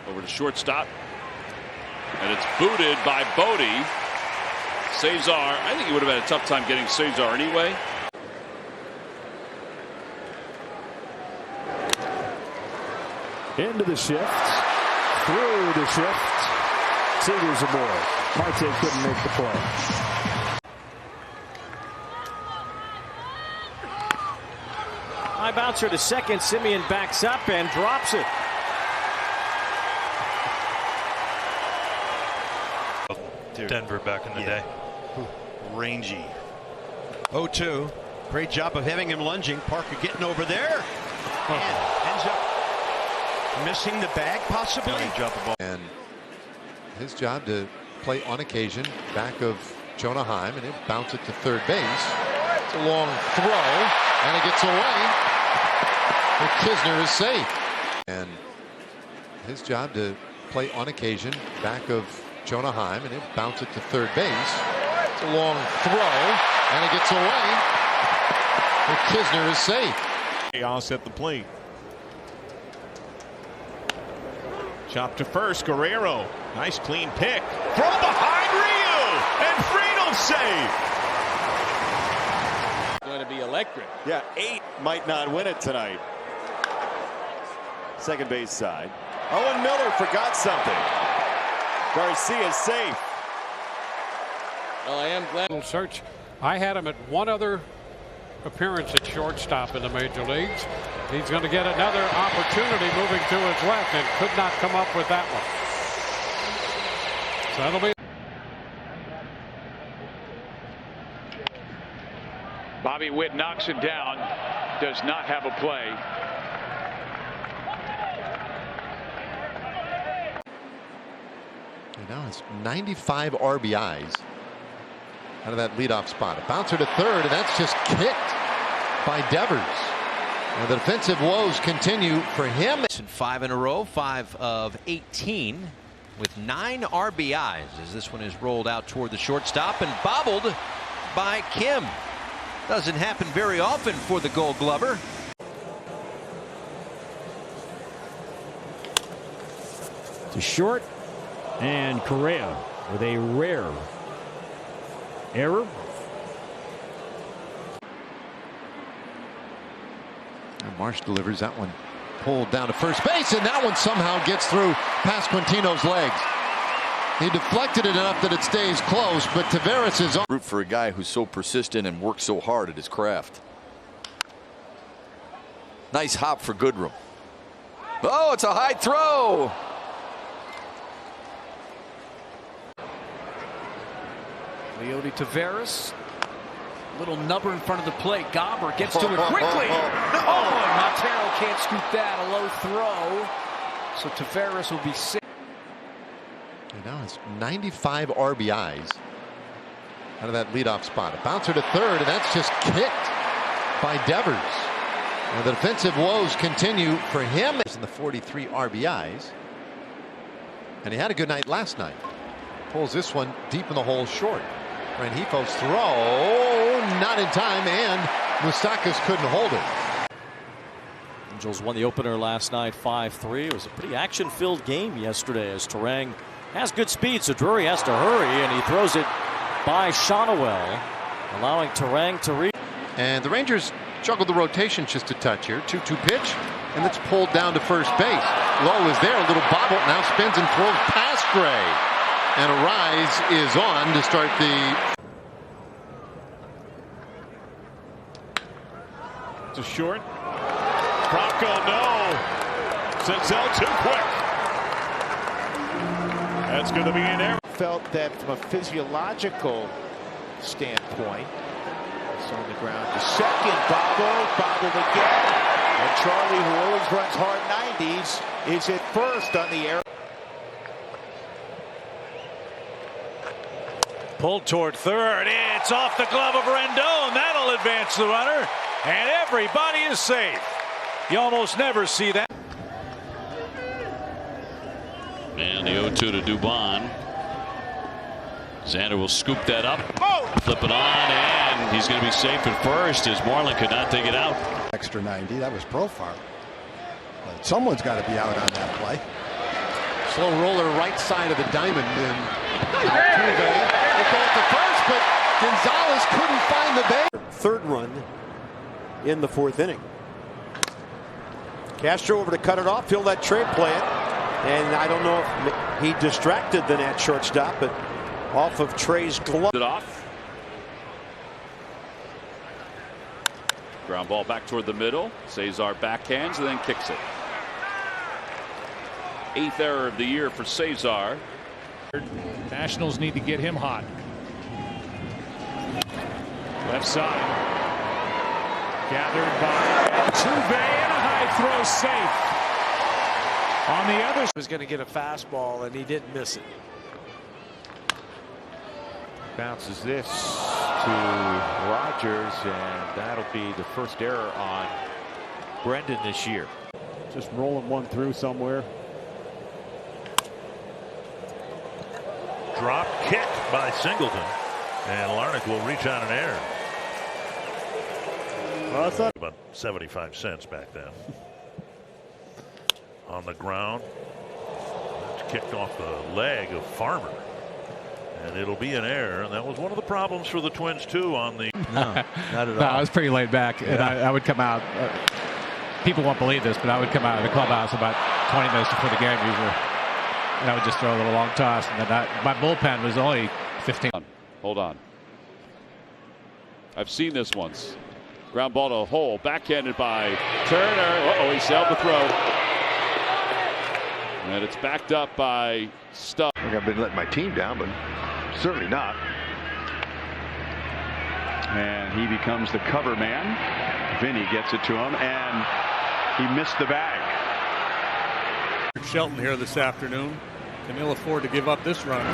Over to shortstop. And it's booted by Bodie. Cesar, I think he would have had a tough time getting Cesar anyway. Into the shift. Through the shift. Seager's aboard. Marte couldn't make the play. High bouncer to second. Simeon backs up and drops it. Denver back in the day. Rangy. 0-2. Great job of having him lunging. Parker getting over there. And ends up missing the bag possibly. And his job to play on occasion back of Jonah Heim, and he'll bounce it to third base. It's a long throw, and it gets away. And Kisner is safe. And his job to play on occasion back of Jonah Heim, and he'll bounce it to third base. It's a long throw, and it gets away. And Kisner is safe. Chaos at the plate. Chop to first. Guerrero. Nice clean pick. Throw behind Ryu. And Friedel safe. Going to be electric. Yeah, 8 might not win it tonight. Second base side. Owen Miller forgot something. Garcia's safe. Well, I am glad. Search. I had him at one other appearance at shortstop in the major leagues. He's going to get another opportunity moving to his left and could not come up with that one. So that'll be. Bobby Witt knocks it down. Does not have a play. And now it's 95 RBIs out of that leadoff spot. A bouncer to third, and that's just kicked by Devers. And the defensive woes continue for him. 5 in a row, 5 of 18 with 9 RBIs as this one is rolled out toward the shortstop and bobbled by Kim. Doesn't happen very often for the Gold Glover. To short, and Correa with a rare error. And Marsh delivers that one, pulled down to first base, and that one somehow gets through Pasquantino's legs. He deflected it enough that it stays close, but Taveras is on. Root for a guy who's so persistent and works so hard at his craft. Nice hop for Goodrum. Oh, it's a high throw. Leody Taveras. Little nubber in front of the plate. Gobber gets to it quickly. Oh, and Montero can't scoop that. A low throw. So Taveras will be sick. And now it's 95 RBIs out of that leadoff spot. A bouncer to third, and that's just kicked by Devers. And the defensive woes continue for him in the 43 RBIs. And he had a good night last night. Pulls this one deep in the hole short. Rengifo's throw, not in time, and Moustakas couldn't hold it. Angels won the opener last night 5-3. It was a pretty action-filled game yesterday as Turang has good speed, so Drury has to hurry, and he throws it by Shonowell, allowing Turang to reach. And the Rangers juggled the rotation just a touch here. 2-2 pitch, and it's pulled down to first base. Lowe is there, a little bobble, now spins and throws past Gray. And a rise is on to start the to short. Bronco, no. Senzel too quick. That's going to be an error. Felt that from a physiological standpoint. It's on the ground. The second bobbled again. And Charlie, who always runs hard 90s, is at first on the air. Pulled toward third. It's off the glove of Rendon. That'll advance the runner. And everybody is safe. You almost never see that. And the 0-2 to Dubon. Xander will scoop that up, flip it on, and he's going to be safe at first as Moreland could not take it out. Extra 90, that was Profar. But someone's got to be out on that play. Slow roller right side of the diamond, and Altuve will go to first, but Gonzalez couldn't find the base. Third run in the fourth inning. Castro over to cut it off. He'll let Trey play it. And I don't know if he distracted the net shortstop, but off of Trey's glove. It off. Ground ball back toward the middle. Cesar backhands and then kicks it. 8th error of the year for Cesar. Nationals need to get him hot. Left side. Gathered by Altuve, and a high throw safe. On the other, he was going to get a fastball, and he didn't miss it. Bounces this to Rogers, and that'll be the first error on Brendan this year. Just rolling one through somewhere. drop kick by Singleton, and Larnach will reach on an error. Well, I thought about 75 cents back then. On the ground, it's kicked off the leg of Farmer, and it'll be an error. And that was one of the problems for the Twins too. On the not at all. I was pretty laid back, and I would come out. People won't believe this, but I would come out of the clubhouse about 20 minutes before the game usually, and I would just throw a little long toss, and then my bullpen was only 15. Hold on. I've seen this once. Ground ball to a hole, backhanded by Turner. Uh-oh, he sailed the throw. And it's backed up by Stubb. I think I've been letting my team down, but certainly not. And he becomes the cover man. Vinny gets it to him, and he missed the bag. Shelton here this afternoon. Can ill afford to give up this run.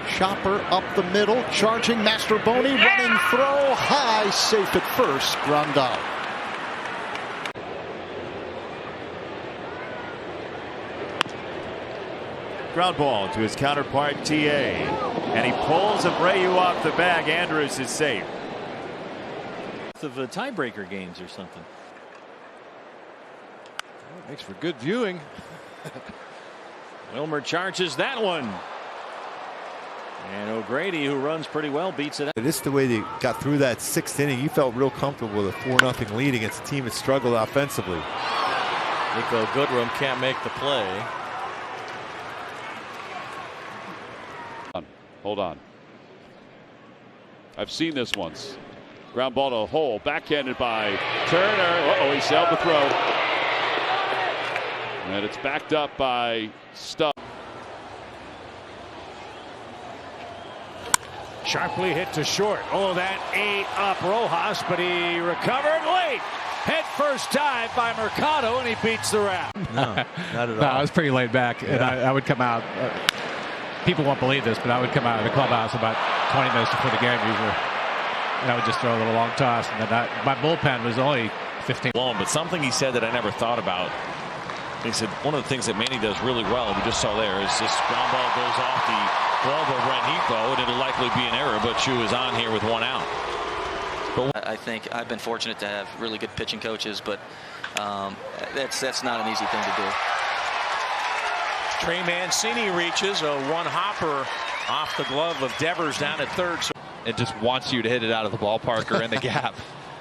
Chopper up the middle, charging Mastrobuoni, running throw, high, safe at first, Grandal. Ground ball to his counterpart, TA. And he pulls Abreu off the bag. Andrus is safe. Of tiebreaker games or something. Well, makes for good viewing. Wilmer charges that one. And O'Grady, who runs pretty well, beats it out. This is the way they got through that sixth inning. You felt real comfortable with a 4-0 lead against a team that struggled offensively. Nico Goodrum can't make the play. Hold on. I've seen this once. Ground ball to a hole, backhanded by Turner. Uh-oh, he sailed the throw. And it's backed up by Stubb. Sharply hit to short. Oh, that ate up Rojas, but he recovered late. Head first dive by Mercado, and he beats the wrap. No, not at all. I was pretty laid back, and I would come out. People won't believe this, but I would come out of the clubhouse about 20 minutes before the game usually, and I would just throw a little long toss, and then my bullpen was only 15. But something he said that I never thought about. He said one of the things that Manny does really well, we just saw there, is this ground ball goes off the glove of Rengifo, and it'll likely be an error, but Chu is on here with one out. But I think I've been fortunate to have really good pitching coaches, but that's not an easy thing to do. Trey Mancini reaches a one hopper off the glove of Devers down at third. It just wants you to hit it out of the ballpark or in the gap.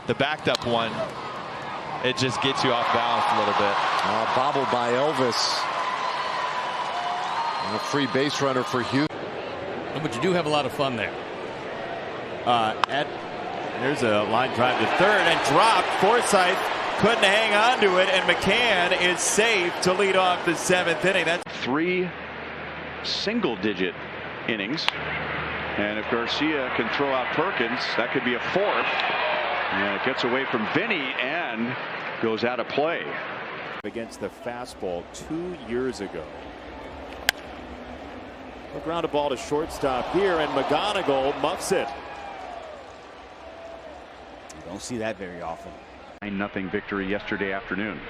The backed up one, it just gets you off balance a little bit. Bobbled by Elvis. And a free base runner for Hughes. But you do have a lot of fun there. There's a line drive to third and dropped. Forsythe couldn't hang on to it, and McCann is safe to lead off the 7th inning. That's 3 single-digit innings. And if Garcia can throw out Perkins, that could be a 4th. And it gets away from Vinny and goes out of play. Against the fastball 2 years ago. A ground ball to shortstop here, and McGonigal muffs it. You don't see that very often. 9-0 victory yesterday afternoon.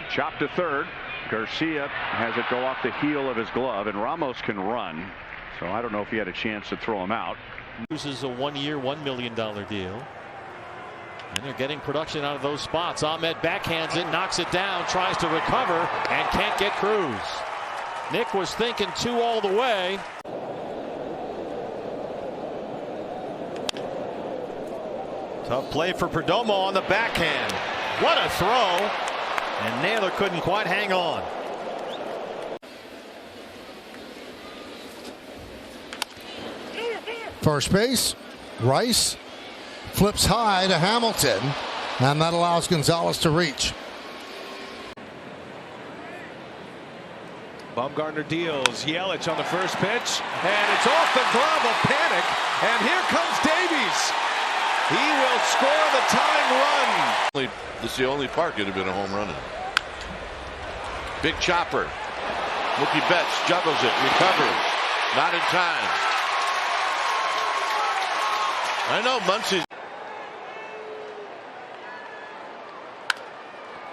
Chop to third. Garcia has it go off the heel of his glove, and Ramos can run. So I don't know if he had a chance to throw him out. This is a 1-year, $1 million deal. And they're getting production out of those spots. Ahmed backhands it, knocks it down, tries to recover, and can't get Cruz. Nick was thinking 2 all the way. Tough play for Perdomo on the backhand. What a throw. And Naylor couldn't quite hang on. First base, Rice flips high to Hamilton, and that allows Gonzalez to reach. Bumgarner deals. Yelich on the first pitch, and it's off the glove. A panic, and here comes Davies. He will score the tying run. This is the only park it would have been a home run in. Big chopper. Mookie Betts juggles it, recovers. Not in time. I know Muncy.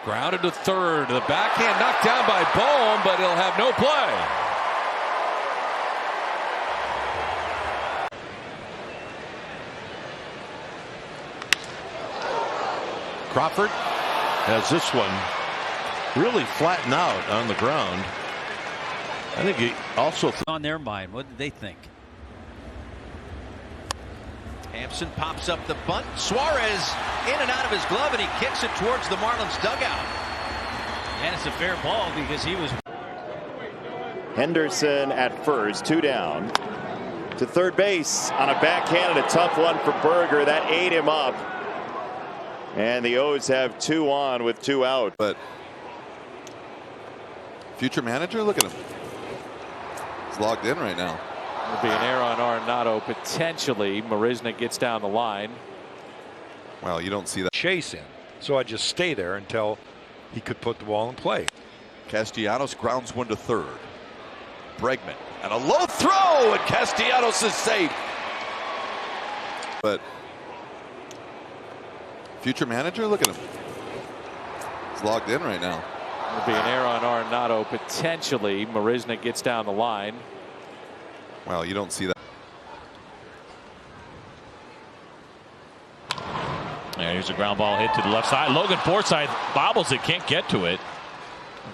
Grounded to third. The backhand knocked down by Bohm, but he'll have no play. Crawford has this one really flattened out on the ground. I think he also on their mind. What did they think? Hampson pops up the bunt. Suarez in and out of his glove, and he kicks it towards the Marlins dugout. And it's a fair ball because he was. Henderson at first, 2 down. To third base on a backhand, and a tough one for Berger. That ate him up. And the O's have 2 on with 2 out. But future manager, look at him. He's logged in right now. It'll be an error on Arenado. Potentially, Marisnick gets down the line. Well, you don't see that. Chase in. So I just stay there until he could put the ball in play. Castellanos grounds one to third. Bregman and a low throw, and Castellanos is safe. But future manager, look at him. He's logged in right now. It'll be an error on Arenado. Potentially, Marisnick gets down the line. Well, you don't see that. And here's a ground ball hit to the left side. Logan Forsythe bobbles it, can't get to it.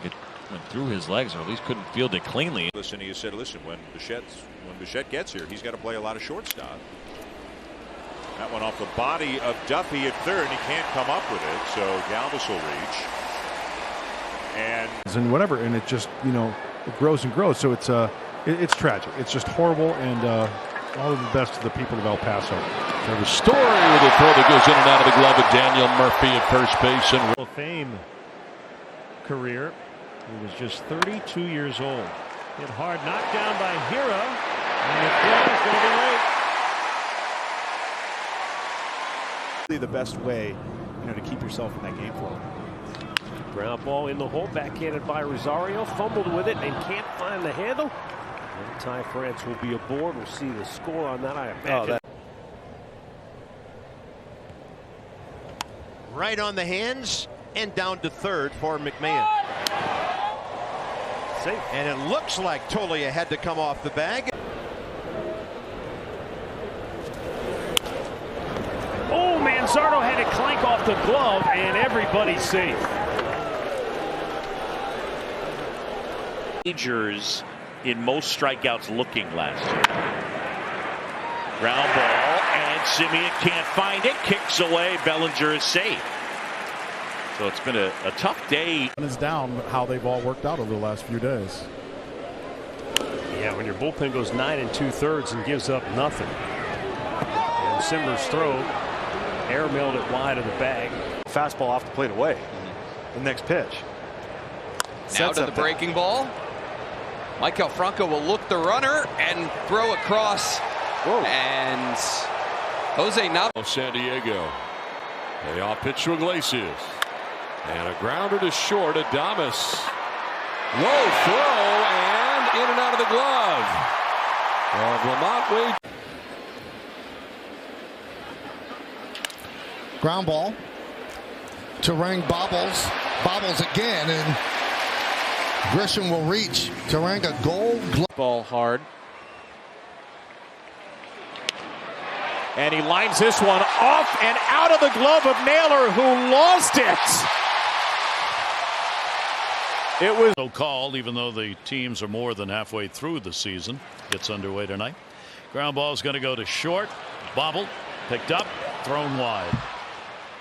It went through his legs, or at least couldn't field it cleanly. Listen, you said, listen, when Bichette gets here, he's got to play a lot of shortstop. That one off the body of Duffy at third, and he can't come up with it, so Galvis will reach. And whatever, and it just, you know, it grows and grows. So it's tragic. It's just horrible, and all of the best to the people of El Paso. There's Story with a throw that goes in and out of the glove of Daniel Murphy at first base. And Hall of Fame career. He was just 32 years old. Hit hard, knocked down by Hira, and the throw is going to be late. The best way, you know, to keep yourself in that game flow. Ground ball in the hole, backhanded by Rosario, fumbled with it and can't find the handle. And Ty France will be aboard. We'll see the score on that, I imagine. Right on the hands and down to third for McMahon. Safe. And it looks like Toglia had to come off the bag. Oh, Manzardo had to clank off the glove, and everybody's safe. Majors in most strikeouts looking last year. Ground ball, and Simeon can't find it. Kicks away. Bellinger is safe. So it's been a tough day. It's down how they've all worked out over the last few days. Yeah, when your bullpen goes 9 2/3 and gives up nothing. Simbers throw. Air milled it wide of the bag. Fastball off the plate away. The next pitch. Now to the breaking ball. Maikel Franco will look the runner and throw across. Whoa. And Jose Navas. San Diego. Payoff pitch to Iglesias. And a grounder to short. Adames. Low throw and in and out of the glove of Lamont Wade. Ground ball. Turang bobbles. Bobbles again, and Grisham will reach. Turang a gold glove. Ball hard. And he lines this one off and out of the glove of Naylor, who lost it. It was so called, even though the teams are more than halfway through the season. Gets underway tonight. Ground ball is going to go to short. Bobbled, picked up, thrown wide.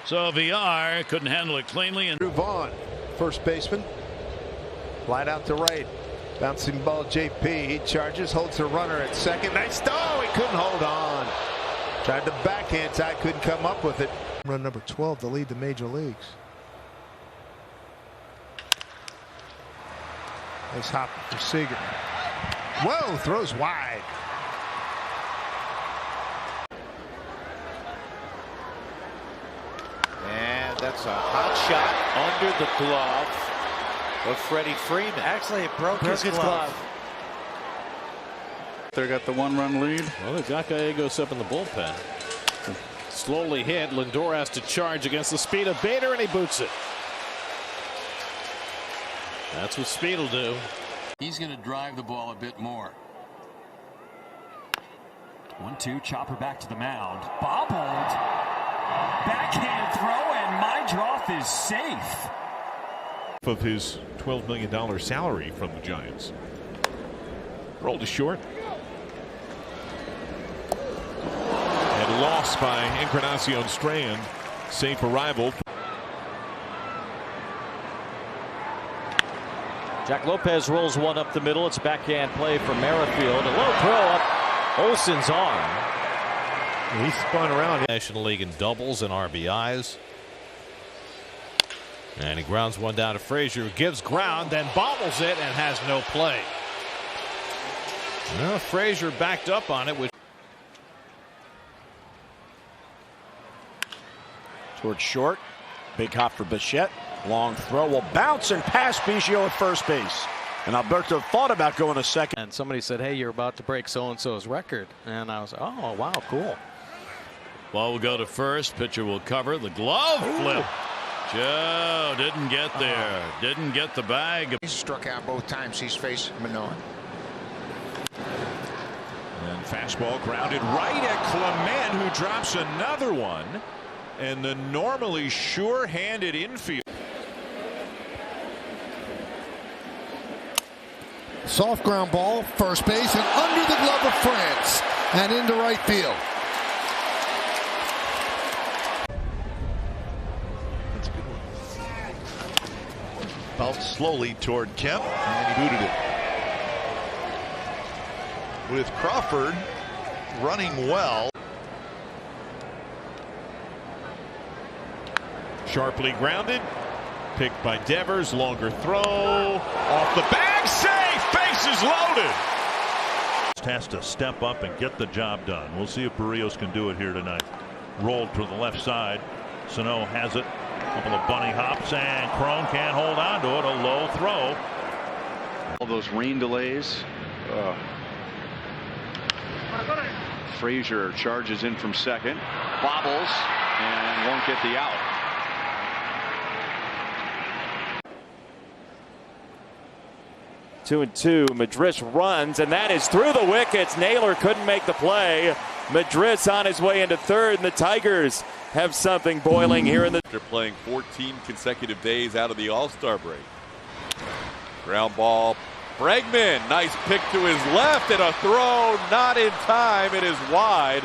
So VR couldn't handle it cleanly. And Drew Vaughn, first baseman. Light out to right. Bouncing ball, JP. He charges, holds the runner at second. Nice throw. He couldn't hold on. Tried the backhand side, couldn't come up with it. Run number 12 to lead the major leagues. Nice hop for Seager. Whoa, throws wide. And that's a hot shot under the glove of Freddie Freeman. Actually, it broke his glove. They got the one-run lead. Well, they got Gallegos up in the bullpen. Slowly hit. Lindor has to charge against the speed of Bader, and he boots it. That's what speed will do. He's going to drive the ball a bit more. 1-2, chopper back to the mound. Bobbled. Backhand throw, and Meidroth is safe. Of his $12 million salary from the Giants. Rolled to short. And lost by Encarnacion Strand. Safe arrival. Jack Lopez rolls one up the middle. It's backhand play from Merrifield. A low throw up Olsen's arm. He spun around. National League in doubles and RBIs. And he grounds one down to Frazier, who gives ground, then bobbles it and has no play. Well, Frazier backed up on it. Towards short. Big hop for Bichette. Long throw will bounce and pass Biggio at first base. And Alberto thought about going to second. And somebody said, hey, you're about to break so-and-so's record. And I was like, oh, wow, cool. Ball will go to first. Pitcher will cover. The glove flip. Joe didn't get there. Didn't get the bag. He's struck out both times he's faced Manoah. And fastball grounded right at Clement, who drops another one. And the normally sure-handed infield. Soft ground ball, first base, and under the glove of France, and into right field. That's a good one. Bounced slowly toward Kemp, and he booted it. With Crawford running well. Sharply grounded. Picked by Devers. Longer throw. Off the bag. Safe. Bases loaded. Has to step up and get the job done. We'll see if Barrios can do it here tonight. Rolled to the left side. Sano has it. A couple of bunny hops, and Cron can't hold on to it. A low throw. All those rain delays. Frazier charges in from second. Bobbles and won't get the out. 2-2. Madris runs, and that is through the wickets. Naylor couldn't make the play. Madris on his way into third, and the Tigers have something boiling here in the. After playing 14 consecutive days out of the All-Star break. Ground ball. Bregman, nice pick to his left, and a throw not in time. It is wide,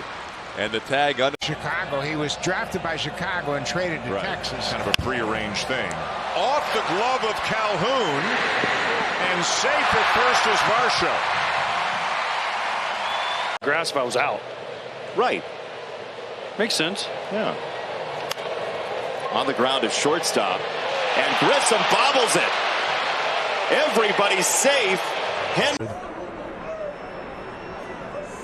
and the tag under. Chicago. He was drafted by Chicago and traded to Texas. Kind of a prearranged thing. Off the glove of Calhoun. And safe at first is Varsho. Grassfow's out. Right. Makes sense. Yeah. On the ground is shortstop. And Grissom bobbles it. Everybody's safe.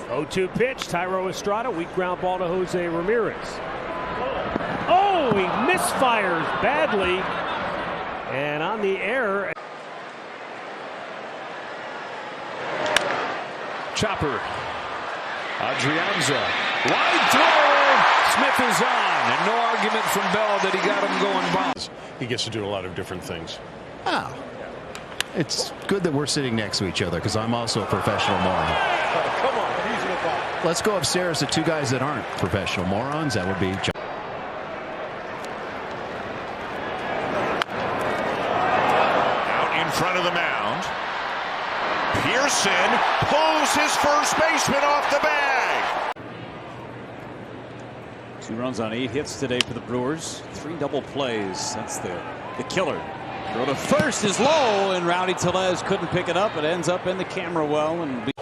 0-2 pitch. Thairo Estrada. Weak ground ball to Jose Ramirez. Oh, he misfires badly. And on the error. Chopper. Adrianza. Wide throw. Smith is on. And no argument from Bell that he got him going by. He gets to do a lot of different things. Oh. It's good that we're sitting next to each other because I'm also a professional moron. Come on, he's in the ball. Let's go upstairs to two guys that aren't professional morons. That would be John. Out in front of the mound. Pearson pulls his first baseman off the bag. 2 runs on 8 hits today for the Brewers. 3 double plays. That's the killer. Throw to first is low, and Rowdy Tellez couldn't pick it up. It ends up in the camera well. And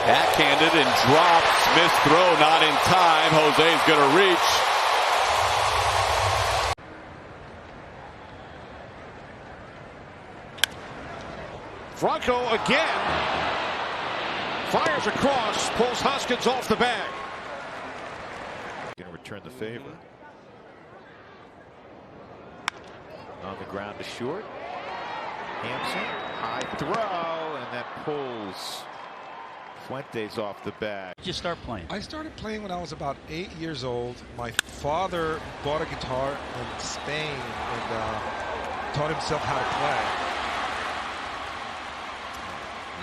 Backhanded and dropped. Missed throw, not in time. Jose's going to reach. Franco again. Fires across, pulls Hoskins off the bag. Going to return the favor. On the ground to short. Hampson, high throw, and that pulls Fuentes off the bag. did you start playing? I started playing when I was about 8 years old. My father bought a guitar in Spain and taught himself how to play.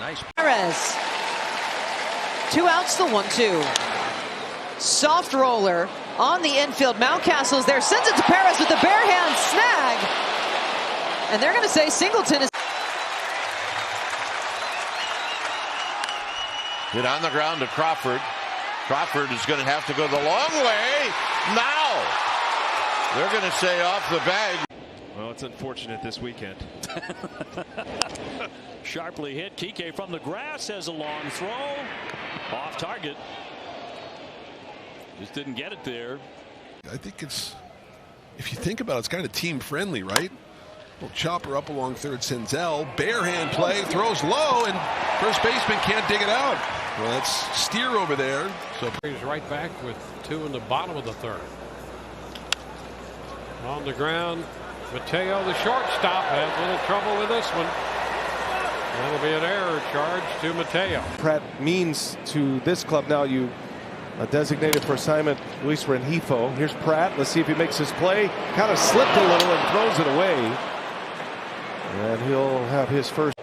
Nice. Perez. 2 outs, the 1-2. Soft roller on the infield. Mountcastle's there, sends it to Perez with the bare hand snag. And they're going to say Singleton is. Hit on the ground to Crawford. Crawford is going to have to go the long way. Now they're going to say off the bag. Well, it's unfortunate this weekend. Sharply hit. Kike from the grass has a long throw. Off target. Just didn't get it there. I think it's, if you think about it, it's kind of team friendly, right? Well, Chopper up along third, Senzel, bare hand play, throws low, and first baseman can't dig it out. Well, that's Steer over there. So he's right back with 2 in the bottom of the 3rd. On the ground, Mateo, the shortstop, has a little trouble with this one. That'll be an error charge to Mateo. Pratt means to this club now. You designated for assignment Luis Rengifo. Here's Pratt. Let's see if he makes his play. Kind of slipped a little and throws it away. And he'll have his first.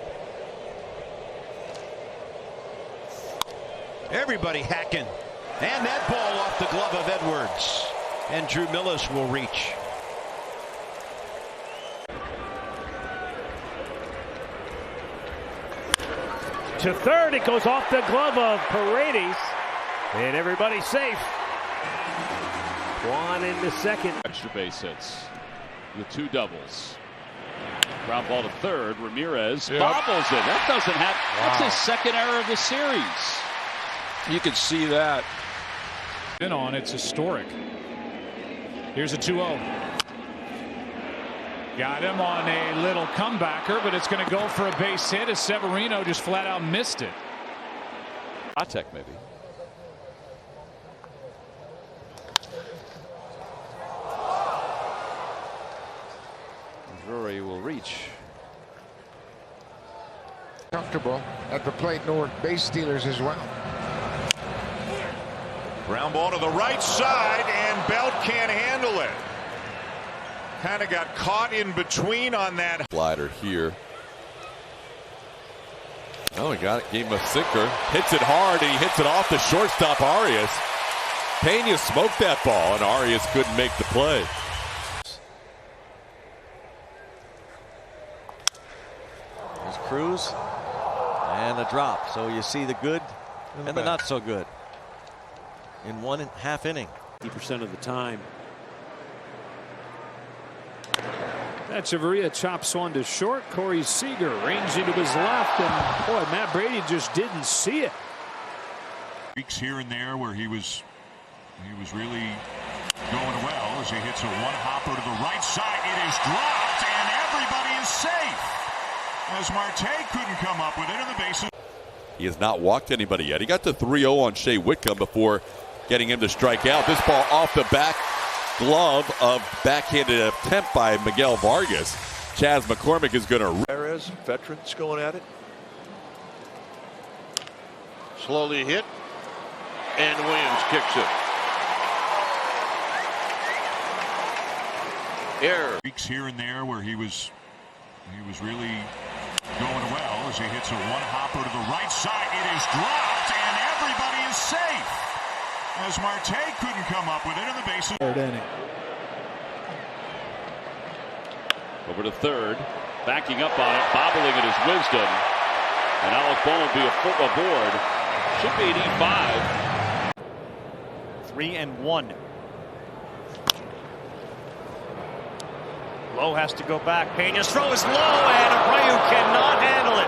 Everybody hacking. And that ball off the glove of Edwards. And Drew Millis will reach. To third, it goes off the glove of Paredes. And everybody's safe. Juan into second. Extra base hits with 2 doubles. Ground ball to third. Ramirez bobbles it. That doesn't happen. That's his second error of the series. You can see that. Been on. It's historic. Here's a 2-0. Got him on a little comebacker, but it's going to go for a base hit as Severino just flat out missed it. Atek maybe. Drury will reach. Comfortable at the plate, North base stealers as well. Ground ball to the right side, and Belt can't handle it. Kind of got caught in between on that. Slider here. Oh, he got it. Gave him a sinker. Hits it hard, and he hits it off the shortstop, Arias. Pena smoked that ball, and Arias couldn't make the play. There's Cruz. And a drop. So you see the good and the not so good in 1.5 innings. 50% of the time. Echeverria chops one to short. Corey Seager ranging to his left, and boy, Matt Brady just didn't see it. Weeks here and there where he was really going well as he hits a one-hopper to the right side. It is dropped, and everybody is safe as Marte couldn't come up with it in the bases. He has not walked anybody yet. He got to 3-0 on Shea Whitcomb before getting him to strike out. This ball off the back glove of backhanded attempt by Miguel Vargas. Chas McCormick is going to. Perez, veterans going at it. Slowly hit, and Williams kicks it. Error. Weeks here and there where he was really going well as he hits a one-hopper to the right side. It is dropped, and everybody is safe as Marte couldn't come up with it in the bases. Third inning. Over to third, backing up on it, bobbling at his wisdom, and Alec Bohm will be aboard. Should be at E5. 3-1. Lowe has to go back. Pena's throw is low, and Abreu cannot handle it.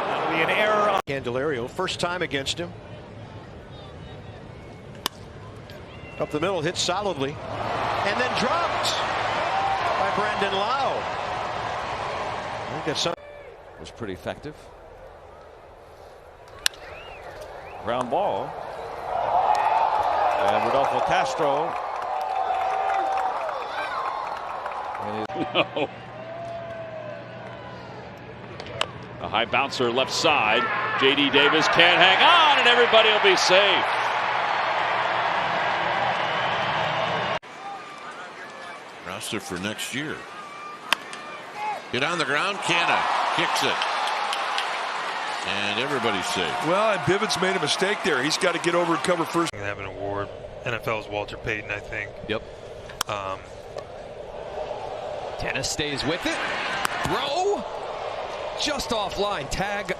That'll be an error on Candelario, first time against him. Up the middle, hit solidly, and then dropped by Brandon Lau. I think that's was pretty effective. Ground ball. And Rodolfo Castro. No. A high bouncer left side. J.D. Davis can't hang on, and everybody will be safe. Roster for next year. Get on the ground, Canna kicks it. And everybody's safe. Well, and Bivens made a mistake there. He's got to get over and cover first. Have an award. NFL's Walter Payton, I think. Yep. Tennis stays with it. Throw. Just offline. Tag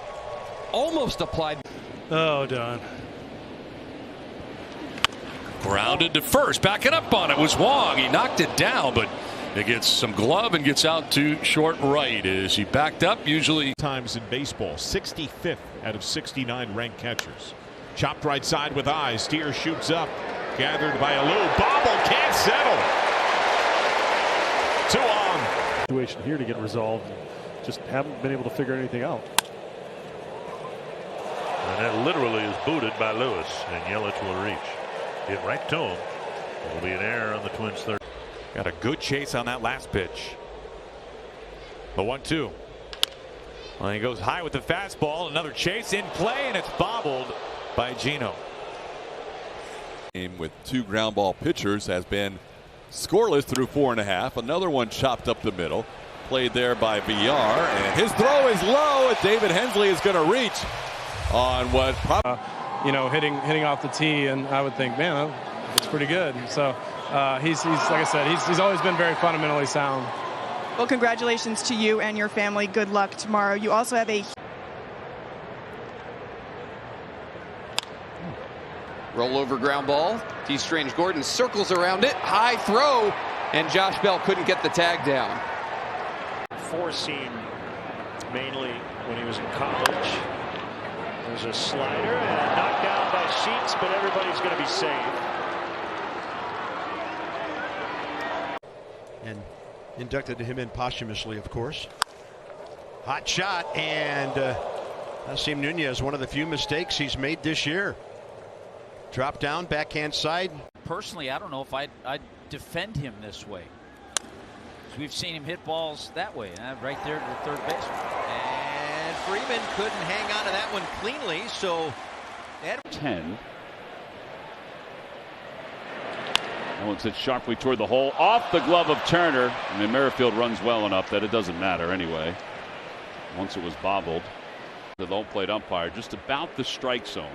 almost applied. Oh, Don. Grounded to first. Backing up on it was Wong. He knocked it down, but it gets some glove and gets out to short right as he backed up. Usually times in baseball, 65th out of 69 ranked catchers. Chopped right side with eyes. Steer shoots up. Gathered by Alou. Bobble can't settle. 2 on. Situation here to get resolved. Just haven't been able to figure anything out. And that literally is booted by Lewis, and Yelich will reach. Get right to him. It'll be an error on the Twins' third. Got a good chase on that last pitch. The 1-2. Well, he goes high with the fastball. Another chase in play, and it's bobbled by Gino. With 2 ground ball pitchers has been scoreless through 4.5. Another one chopped up the middle. Played there by Villar, and his throw is low, and David Hensley is going to reach on what you know, hitting off the tee, and I would think, man, it's pretty good. So he's like I said, he's always been very fundamentally sound. Well, congratulations to you and your family. Good luck tomorrow. You also have a Rollover ground ball. T. Strange Gordon circles around it. High throw, and Josh Bell couldn't get the tag down. 4-seam mainly when he was in college. There's a slider and knocked down by Sheets, but everybody's going to be safe. And inducted him in posthumously, of course. Hot shot, and Nasim Nunez, one of the few mistakes he's made this year. Drop down, backhand side. Personally, I don't know if I'd defend him this way. We've seen him hit balls that way, right there to the third baseman. And Freeman couldn't hang on to that one cleanly, so 10. That one sits sharply toward the hole, off the glove of Turner, and then Merrifield runs well enough that it doesn't matter anyway. Once it was bobbled, the low plate umpire just about the strike zone.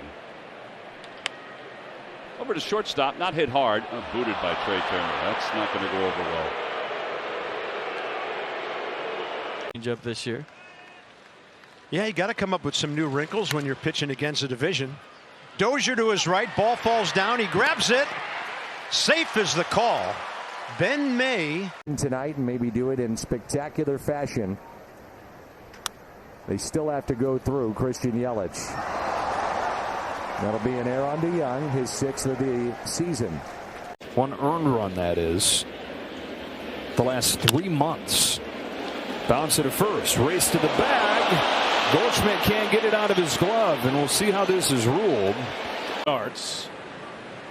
Over to shortstop, not hit hard, booted by Trey Turner. That's not going to go over well. Up this year. Yeah, you got to come up with some new wrinkles when you're pitching against a division. Dozier to his right, ball falls down, he grabs it. Safe is the call. Ben May tonight and maybe do it in spectacular fashion. They still have to go through Christian Yelich. That'll be an error on DeYoung, his 6th of the season. One earned run, that is. The last 3 months. Bounce to the first, race to the bag. Goldschmidt can't get it out of his glove, and we'll see how this is ruled. Starts.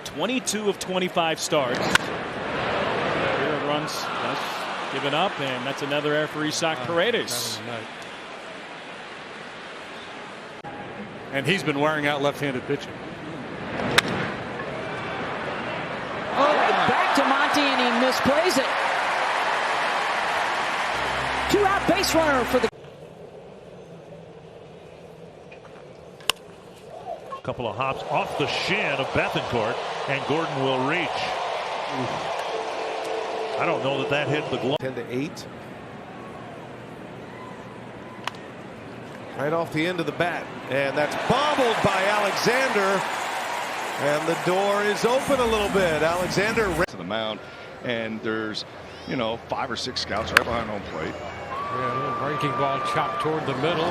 22 of 25 starts. Here runs, that's given up, and that's another error for Isaac Paredes. And he's been wearing out left-handed pitching. Oh, back to Monty, and he misplays it. 2-out base runner for the. Couple of hops off the shin of Bethancourt, and Gordon will reach. I don't know that hit the glove. 10-8. Right off the end of the bat, and that's bobbled by Alexander, and the door is open a little bit. Alexander to the mound, and there's 5 or 6 scouts right behind home plate. Yeah, a little breaking ball chopped toward the middle,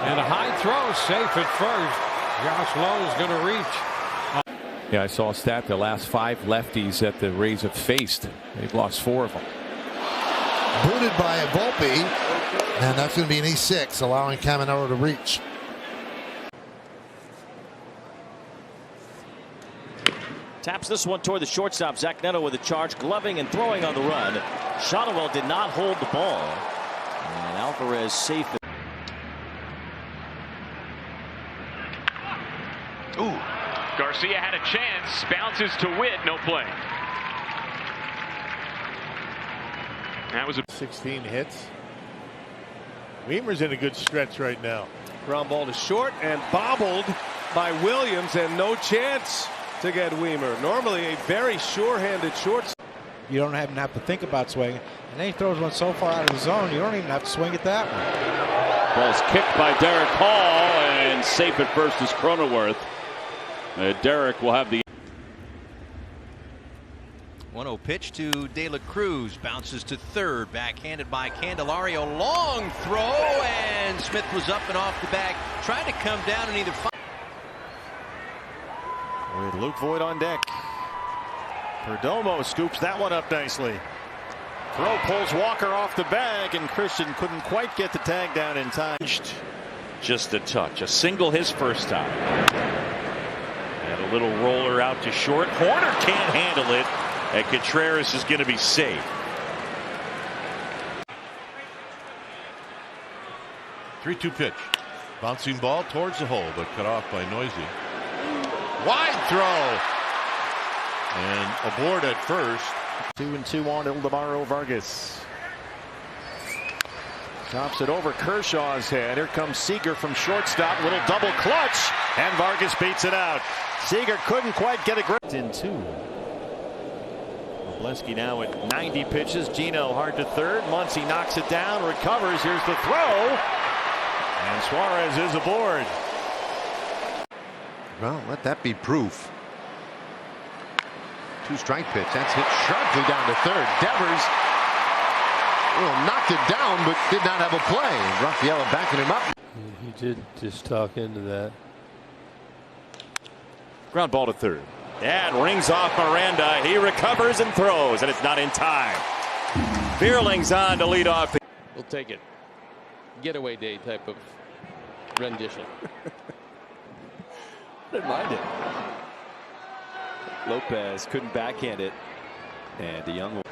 and a high throw safe at first. Josh Lowe is going to reach. Yeah, I saw a stat. The last 5 lefties that the Rays have faced, they've lost 4 of them. Booted by Volpe, and that's going to be an E6, allowing Caminero to reach. Taps this one toward the shortstop. Zach Neto with a charge, gloving and throwing on the run. Shotwell did not hold the ball. And Alvarez safe. Ooh. Garcia had a chance, bounces to Witt, no play. That was a 16 hits. Weimer's in a good stretch right now. ground ball to short and bobbled by Williams, and no chance to get Weimer. Normally a very sure-handed shortstop. You don't even have to think about swinging. And then he throws one so far out of the zone, you don't even have to swing at that one. Ball's kicked by Derek Hall, and safe at first is Cronenworth. Derek will have the 1-0 pitch to De La Cruz, bounces to third, backhanded by Candelario, long throw, and Smith was up and off the bag, tried to come down and either with Luke Voigt on deck. Perdomo scoops that one up nicely. Throw pulls Walker off the bag, and Christian couldn't quite get the tag down in time. Just a touch, a single his first time. And a little roller out to short. Horner can't handle it, and Contreras is going to be safe. 3-2 pitch. Bouncing ball towards the hole, but cut off by Noisy. Wide throw. And aboard at first. 2-2 on Ildemaro Vargas. Tops it over Kershaw's head. Here comes Seager from shortstop. Little double clutch, and Vargas beats it out. Seager couldn't quite get a grip. In two. Wroblewski now at 90 pitches. Gino hard to third. Muncy knocks it down, recovers. Here's the throw. And Suarez is aboard. Well, let that be proof. 2-strike pitch. That's hit sharply down to third. Devers knocked it down, but did not have a play. Raphael backing him up. He did just talk into that. Ground ball to third. And rings off Miranda. He recovers and throws, and it's not in time. Fearling's on to lead off. We'll take it. Getaway day type of rendition. Didn't mind it. Lopez couldn't backhand it, and DeYoung.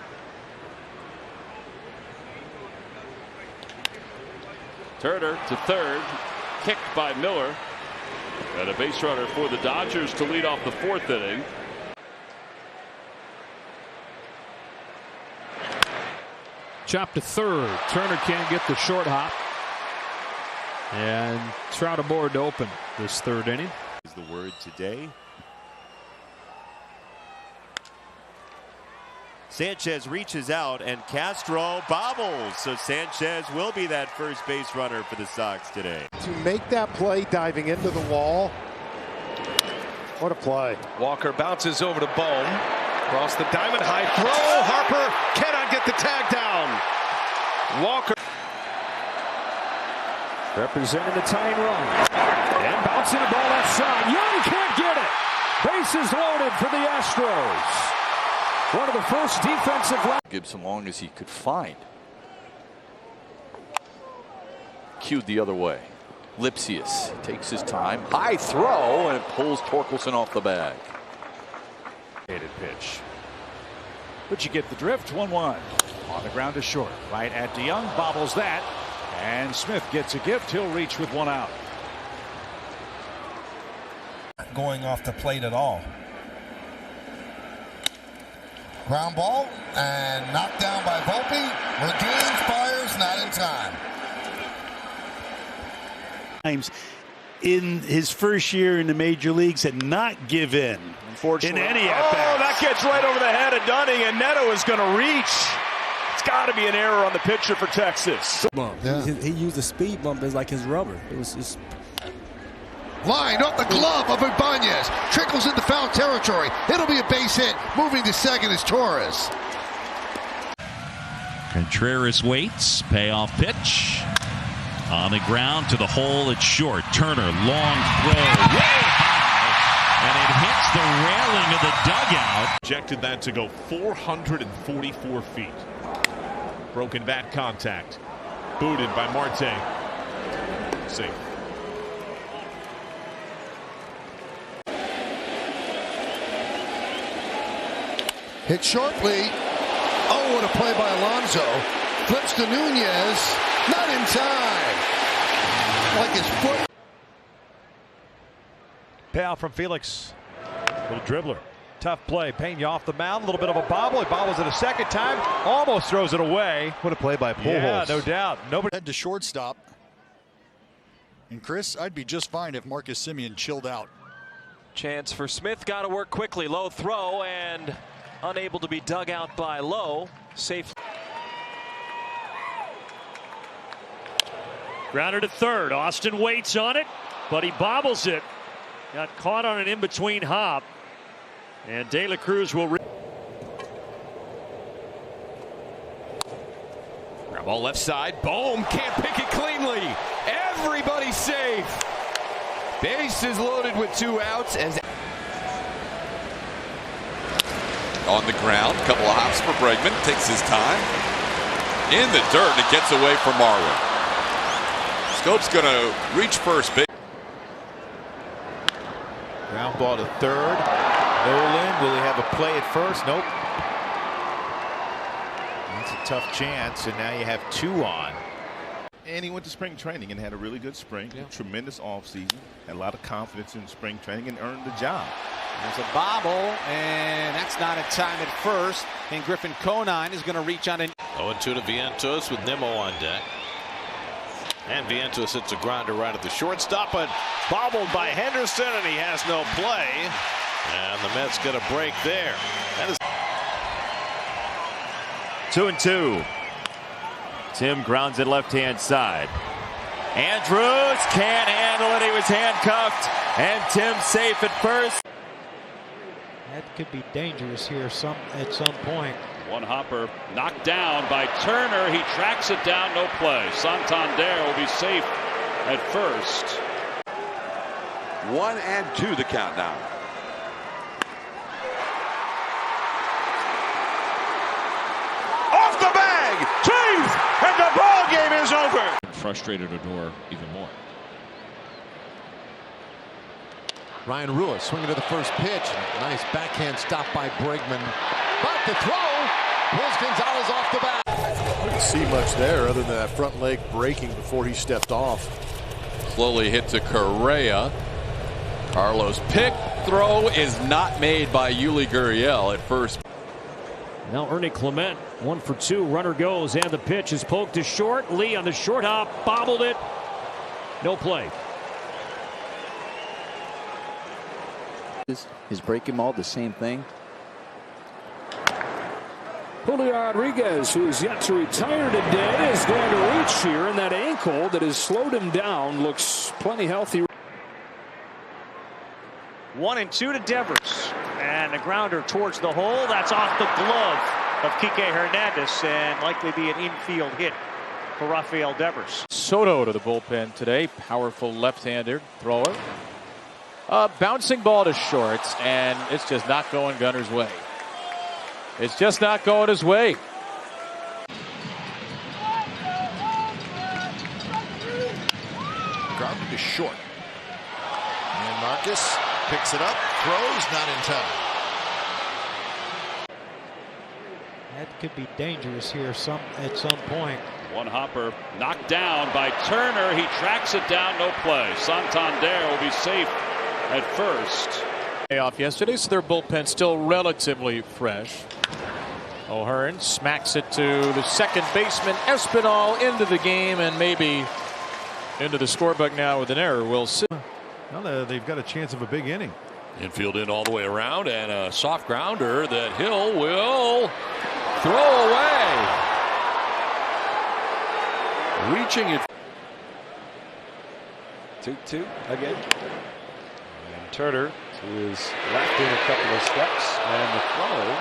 Turner to third, kicked by Miller, and a base runner for the Dodgers to lead off the fourth inning. Chop to third. Turner can't get the short hop, and Trout aboard to open this third inning. Is the word today. Sanchez reaches out, and Castro bobbles. So Sanchez will be that first base runner for the Sox today. To make that play diving into the wall. What a play. Walker bounces over to Bohm. Across the diamond, high throw. Harper cannot get the tag down. Walker. Representing the tying run. And bouncing the ball left side. Young can't get it. Bases loaded for the Astros. One of the first defensive line. Gibson long as he could find. Cued the other way. Lipsius takes his time. High throw, and it pulls Torkelson off the bag. Pitch. But you get the drift. 1-1. On the ground to short. Right at DeYoung. Bobbles that. And Smith gets a gift. He'll reach with 1 out. Going off the plate at all. Ground ball and knocked down by Volpe. Regains, fires, not in time. In his first year in the major leagues and not give in. Unfortunately. In any at-bat. that gets right over the head of Dunning, and Neto is going to reach. It's got to be an error on the pitcher for Texas. Yeah. He used the speed bump as like his rubber. It was just. Lined up the glove of Ibanez. Trickles into foul territory. It'll be a base hit. Moving to second is Torres. Contreras waits. Payoff pitch. On the ground to the hole. It's short. Turner, long throw. Way high. And it hits the railing of the dugout. Projected that to go 444 feet. Broken bat contact. Booted by Marte. Safe. Hit sharply. Oh, what a play by Alonso. Flips to Nunez. Not in time. Like his foot. Payoff from Felix. Little dribbler. Tough play. Pena off the mound. A little bit of a bobble. He bobbles it a second time. Almost throws it away. What a play by Pujols. Yeah, no doubt. Nobody. Head to shortstop. And Chris, I'd be just fine if Marcus Semien chilled out. Chance for Smith. Got to work quickly. Low throw and unable to be dug out by Lowe. Safe. Grounder to third. Austin waits on it, but he bobbles it. Got caught on an in-between hop. And De La Cruz will. Grab ball left side. Bohm can't pick it cleanly. Everybody's safe. Bases loaded with 2 outs. As on the ground, couple of hops for Bregman. Takes his time. In the dirt, and it gets away from Marwin. Scope's going to reach first. Big. Ground ball to third. Nolan, will he have a play at first? Nope. That's a tough chance, and now you have 2 on. And he went to spring training and had a really good spring. Yeah. Tremendous offseason. Had a lot of confidence in spring training and earned the job. There's a bobble, and that's not in time at first. And Griffin Conine is going to reach on an 0-2 to Vientos with Nimmo on deck. And Vientos hits a grounder right at the shortstop, but bobbled by Henderson, and he has no play. And the Mets get a break there. That is 2-2. Tim grounds it left-hand side. Andrews can't handle it. He was handcuffed, and Tim safe at first. That could be dangerous here at some point. One hopper knocked down by Turner. He tracks it down, no play. Santander will be safe at first. 1-2 the count now. Off the bag. Chase, and the ball game is over. Frustrated Odor even more. Ryan Rua swinging to the first pitch. Nice backhand stop by Bregman. But the throw pulls Gonzalez off the bat. Didn't see much there other than that front leg breaking before he stepped off. Slowly hit to Correa. Carlos pick throw is not made by Yuli Gurriel at first. Now Ernie Clement, 1 for 2. Runner goes, and the pitch is poked to short. Lee on the short hop, bobbled it. No play. His breaking ball, the same thing. Julio Rodriguez, who's yet to retire today, is going to reach here, and that ankle that has slowed him down looks plenty healthy. 1-2 to Devers. And a grounder towards the hole. That's off the glove of Kike Hernandez and likely be an infield hit for Rafael Devers. Soto to the bullpen today. Powerful left-handed thrower. Bouncing ball to short, and it's just not going Gunner's way. It's just not going his way. Grounded to short. And Marcus picks it up, throws, not in time. That could be dangerous here at some point. One hopper knocked down by Turner. He tracks it down, no play. Santander will be safe at first. Off yesterday, so their bullpen still relatively fresh. O'Hearn smacks it to the second baseman Espinal into the game and maybe into the scorebook now with an error. We'll see. Well, they've got a chance of a big inning. Infield in all the way around, and a soft grounder that Hill will throw away. Reaching it. 2-2 again. And Turner to his left in a couple of steps, and the throw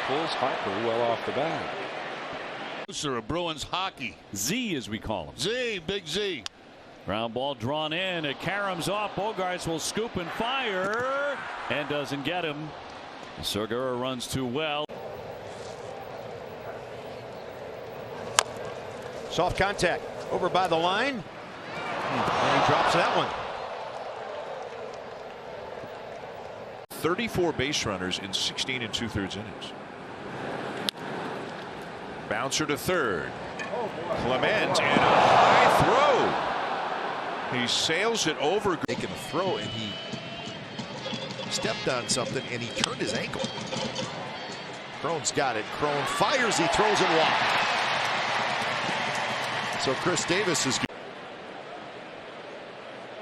pulls Harper well off the bat. Of Bruins hockey. Z, as we call him. Z, Big Z. Ground ball drawn in. It caroms off. Bogarts will scoop and fire and doesn't get him. Segura runs too well. Soft contact over by the line. And he drops that one. 34 base runners in 16 2/3 innings. Bouncer to third. Clement and a high throw. He sails it over. Making a throw, and he stepped on something, and he turned his ankle. Cron's got it. Cron fires. He throws it wide. So Chris Davis is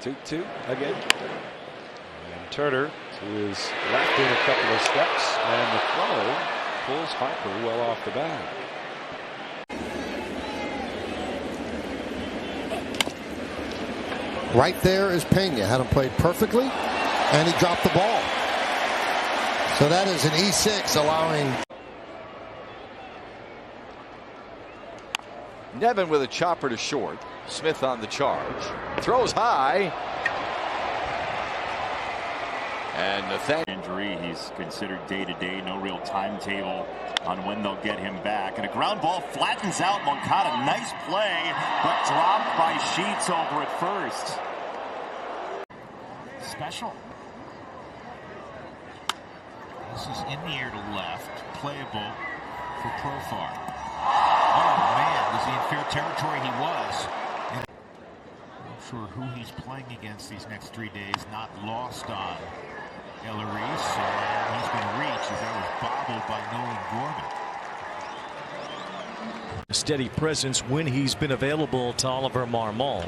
2-2 again. And Turner to his left in a couple of steps, and the throw pulls Harper well off the bat. Right there is Pena. Had him played perfectly, and he dropped the ball. So that is an E6 allowing. Nevin with a chopper to short. Smith on the charge. Throws high. And Nathaniel. Injury, he's considered day-to-day, no real timetable on when they'll get him back. And a ground ball flattens out Moncada. Nice play, but dropped by Sheets over at first. Special. This is in the air to left, playable for Profar. Oh man, was he in fair territory? He was. And I'm sure who he's playing against these next 3 days, not lost on Elleries, and he's going to reach as that was bobbled by Nolan Gorman. A steady presence when he's been available to Oliver Marmol.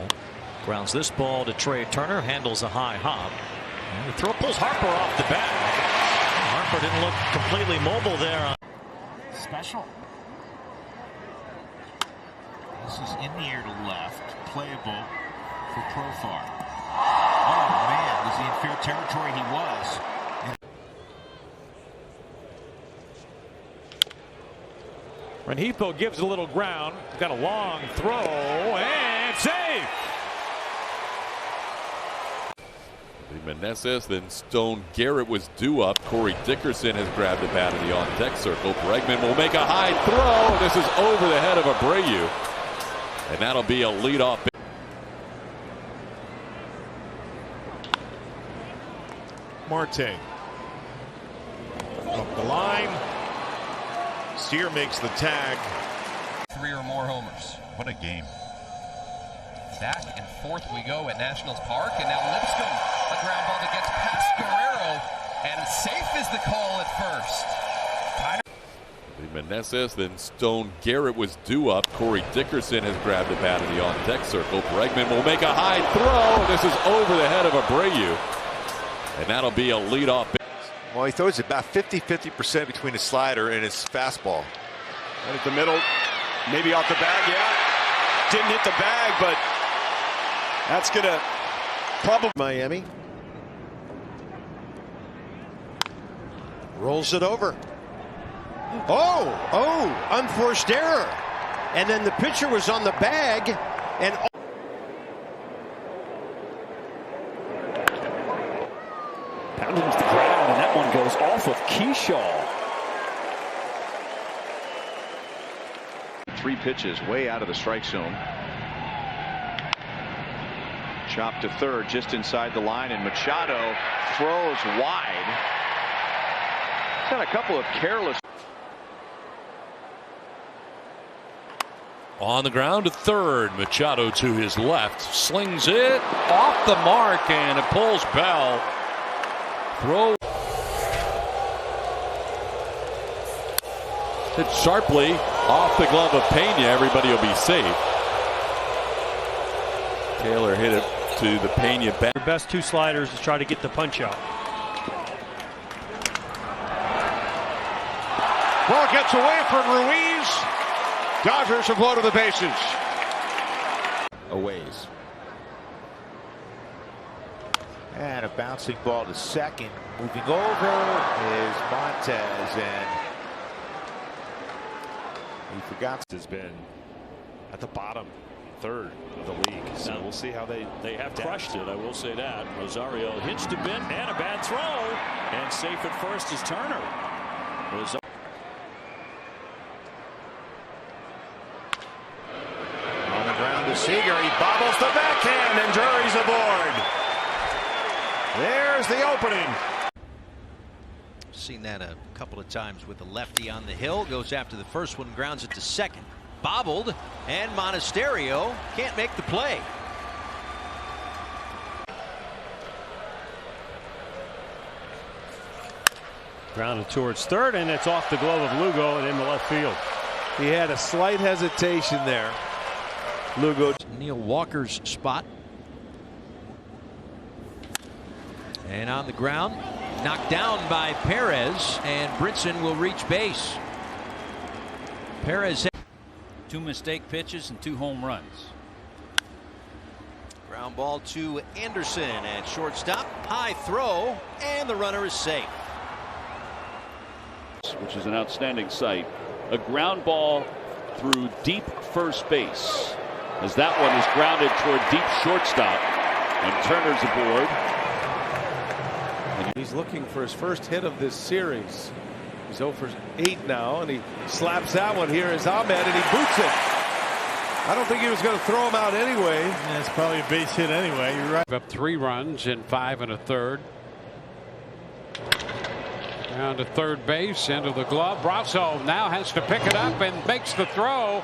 Grounds this ball to Trey Turner, handles a high hop. And the throw pulls Harper off the bat. Harper didn't look completely mobile there. Special. This is in the air to left, playable for Profar. Oh man, was he in fair territory? He was. Rengifo gives a little ground. Got a long throw and safe. Meneses, then Stone Garrett was due up. Corey Dickerson has grabbed the bat in the on-deck circle. Bregman will make a high throw. This is over the head of Abreu. And that'll be a leadoff. Marte. Up the line. Steer makes the tag. 3 or more homers. What a game. Back and forth we go at Nationals Park, and now Lipscomb, a ground ball that gets past Guerrero, and safe is the call at first. Meneses, then Stone Garrett was due up. Corey Dickerson has grabbed the bat in the on-deck circle. Bregman will make a high throw. This is over the head of Abreu. And that'll be a leadoff. Well, he throws it about 50% between his slider and his fastball. Right at the middle, maybe off the bag, yeah. Didn't hit the bag, but that's going to probably. Miami. Rolls it over. Oh, unforced error. And then the pitcher was on the bag and pounded into the ground, and that one goes off of Keyshaw. 3 pitches way out of the strike zone. Chopped to third just inside the line, and Machado throws wide. He's had a couple of careless. On the ground to third. Machado to his left. Slings it off the mark, and it pulls Bell. Throw. Hit sharply off the glove of Pena. Everybody will be safe. Taylor hit it to the Pena back. Your best 2 sliders to try to get the punch out. Ball gets away from Ruiz. Dodgers have loaded the bases. A ways. And a bouncing ball to second. Moving over is Montez, and he forgot. Has been at the bottom third of the league. So we'll see how they have Crushed it, I will say that. Rosario hitched a bit and a bad throw. And safe at first is Turner. On the ground to Seager. He bobbles the backhand, and Drury's aboard. There's the opening. seen that a couple of times with the lefty on the hill. Goes after the first one, grounds it to second. Bobbled, and Monasterio can't make the play. Grounded towards third, and it's off the glove of Lugo and into left field. He had a slight hesitation there. Lugo. Neil Walker's spot. And on the ground, knocked down by Perez, and Britson will reach base. Perez. 2 mistake pitches and 2 home runs. Ground ball to Anderson at shortstop. High throw, and the runner is safe. Which is an outstanding sight. A ground ball through deep first base, as that one is grounded toward deep shortstop, and Turner's aboard. And he's looking for his first hit of this series. He's 0 for 8 now, and he slaps that one. Here is Ahmed, and he boots it. I don't think he was going to throw him out anyway. Yeah, it's probably a base hit anyway. You're right. Up 3 runs in 5 1/3. Down to third base, into the glove. Brasso now has to pick it up and makes the throw,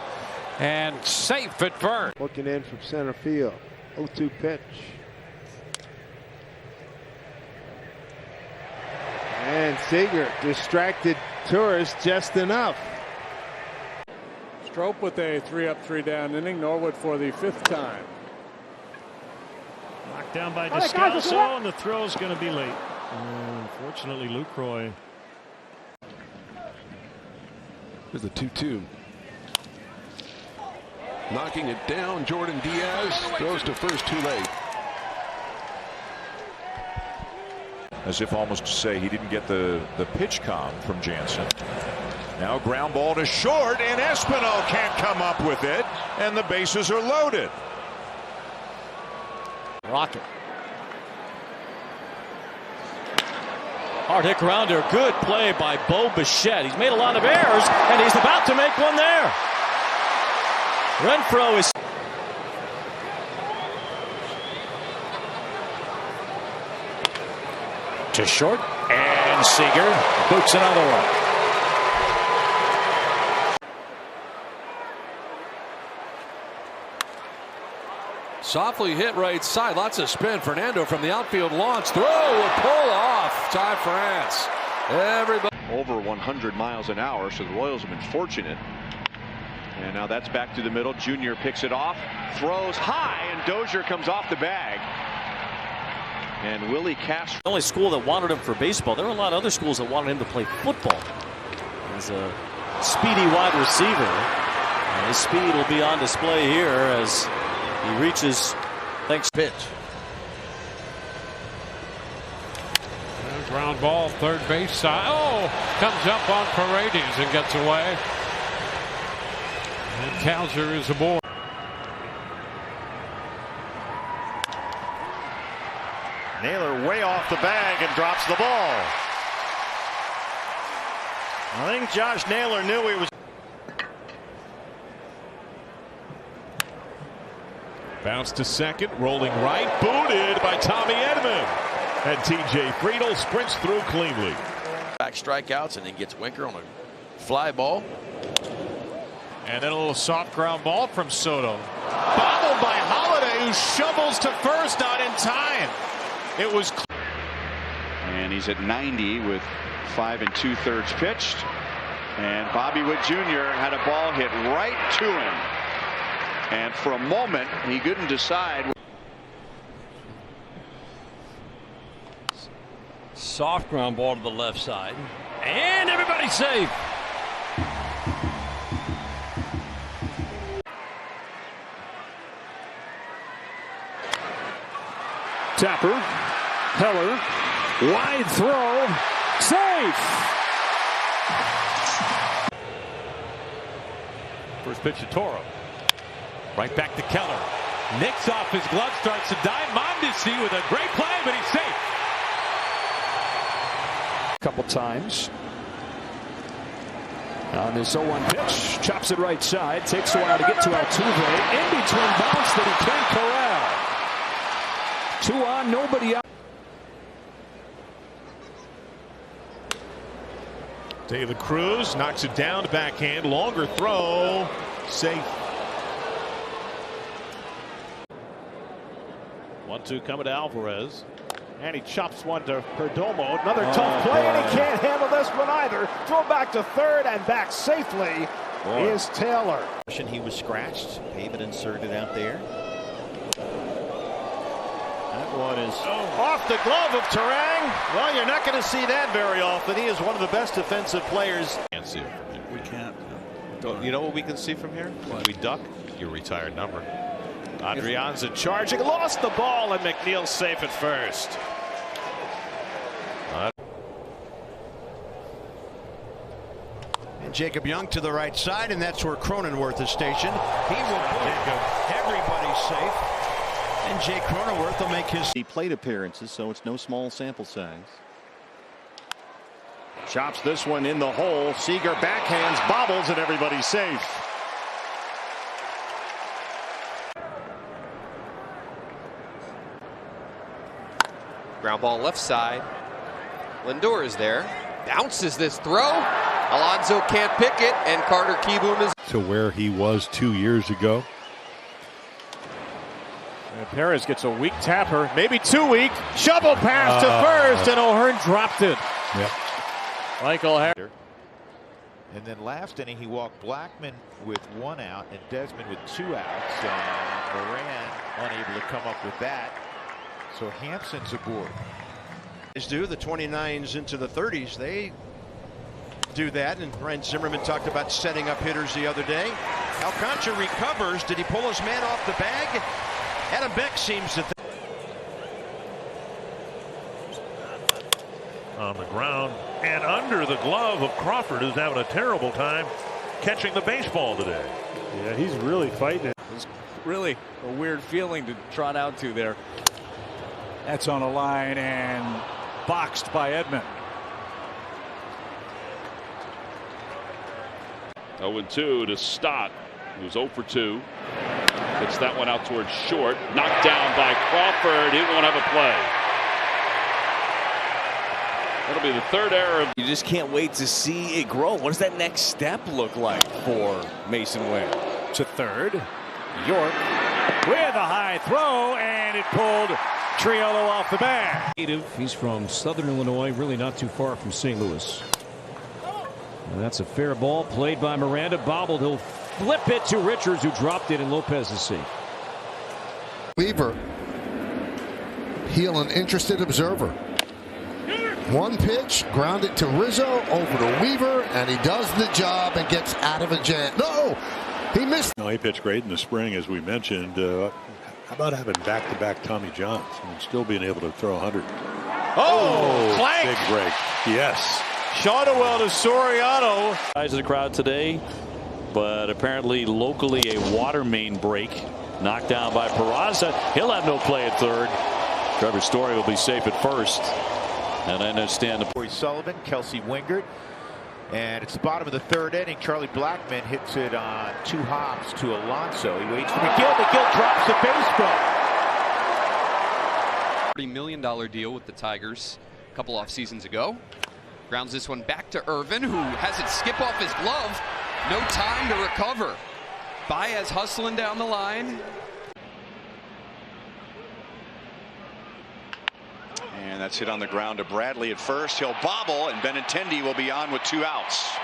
and safe at first. Looking in from center field. 0-2 pitch. And Seager distracted Torres just enough. Strop with a 3-up, 3-down inning. Norwood for the 5th time. Knocked down by Descalso, and the throw is going to be late. Unfortunately, Lucroy. Here's the 2-2. Knocking it down, Jordan Diaz throws to first too late. As if almost to say he didn't get the pitch com from Jansen. Now ground ball to short, and Espinal can't come up with it, and the bases are loaded. Rocket. Hard hit grounder. Good play by Bo Bichette. He's made a lot of errors, and he's about to make one there. Renfroe is. To short, and Seager boots another one. Softly hit right side. Lots of spin. Fernando from the outfield launch. Throw will pull off. Ty France. Everybody. Over 100 miles an hour, so the Royals have been fortunate. And now that's back to the middle. Junior picks it off. Throws high, and Dozier comes off the bag. And Willie Castro. The only school that wanted him for baseball. There were a lot of other schools that wanted him to play football. He's a speedy wide receiver. And his speed will be on display here as he reaches. Thanks. Pitch. Ground ball, third base side. Oh, comes up on Paredes and gets away. And Kowser is aboard. Naylor way off the bag and drops the ball. I think Josh Naylor knew he was. Bounce to second, rolling right, booted by Tommy Edman. And TJ Friedl sprints through cleanly. Back strikeouts and then gets Winker on a fly ball. And then a little soft ground ball from Soto. Bobbled by Holiday, who shovels to first, not in time. It was. And he's at 90 with 5 2/3 pitched. And Bobby Witt Jr. had a ball hit right to him. And for a moment, he couldn't decide. Soft ground ball to the left side. And everybody's safe. Tapper, Heller, wide throw, safe. First pitch to Toro. Right back to Keller. Nicks off his glove, starts to dive. Mondesi with a great play, but he's safe. Couple times. On this 0-1 pitch, chops it right side, takes a while to get to Altuve. In between bounce that he can't corral. 2 on, nobody out. De La Cruz knocks it down to backhand. Longer throw. Safe. 1-2 coming to Alvarez. And he chops one to Perdomo. Another tough play, and he can't handle this one either. Throw back to third and back safely is Taylor. He was scratched. Pavin inserted out there. That one is off the glove of Turang. Well, you're not going to see that very often. He is one of the best defensive players. Can't see it from here. We can't. You know what we can see from here? When we duck, your retired number. Adrianza charging, lost the ball, and McNeil's safe at first. And Jacob Young to the right side, and that's where Cronenworth is stationed. He will put everybody safe. And Jay Cronenworth will make his plate appearances, so it's no small sample size. Chops this one in the hole. Seager backhands, bobbles, and everybody's safe. Ground ball left side. Lindor is there. Bounces this throw. Alonso can't pick it, and Carter Kieboom is to where he was 2 years ago. And Perez gets a weak tapper, maybe too weak. Shovel pass to first, and O'Hearn dropped it. Yep. Michael Harris. And then last inning, he walked Blackman with 1 out and Desmond with 2 outs. And Moran unable to come up with that. So Hampson's aboard. do the 29s into the 30s. They do that, and Brian Zimmerman talked about setting up hitters the other day. Alcantara recovers. Did he pull his man off the bag? Adam Beck seems to on the ground and under the glove of Crawford, who's having a terrible time catching the baseball today. Yeah, he's really fighting it. It's really a weird feeling to trot out to there. That's on a line and boxed by Edman. 0-2 to Stott, who's 0 for 2. Gets that one out towards short. Knocked down by Crawford. He won't have a play. That'll be the third error. You just can't wait to see it grow. What does that next step look like for Mason Ware? To third. York with a high throw, and it pulled Triolo off the bag. He's from Southern Illinois, really not too far from St. Louis. And that's a fair ball played by Miranda. Bobbled. He'll flip it to Richards, who dropped it, and Lopez is safe. Weaver. Heel an interested observer. One pitch, grounded to Rizzo, over to Weaver, and he does the job and gets out of a jam. No, he missed. No, he pitched great in the spring, as we mentioned. How about having back-to-back Tommy Johns and still being able to throw 100? Oh, clank. Big break. Yes. Shotwell to Soriano. Eyes of the crowd today, but apparently locally a water main break. Knocked down by Peraza. He'll have no play at third. Trevor Story will be safe at first. And I understand the Corey Sullivan, Kelsey Wingert. And it's the bottom of the third inning. Charlie Blackmon hits it on 2 hops to Alonso. He waits for McGill. McGill drops the baseball. $30 million deal with the Tigers a couple off seasons ago. Grounds this one back to Irvin, who has it skip off his glove. No time to recover. Baez hustling down the line. And that's hit on the ground to Bradley at first. He'll bobble, and Benintendi will be on with 2 outs.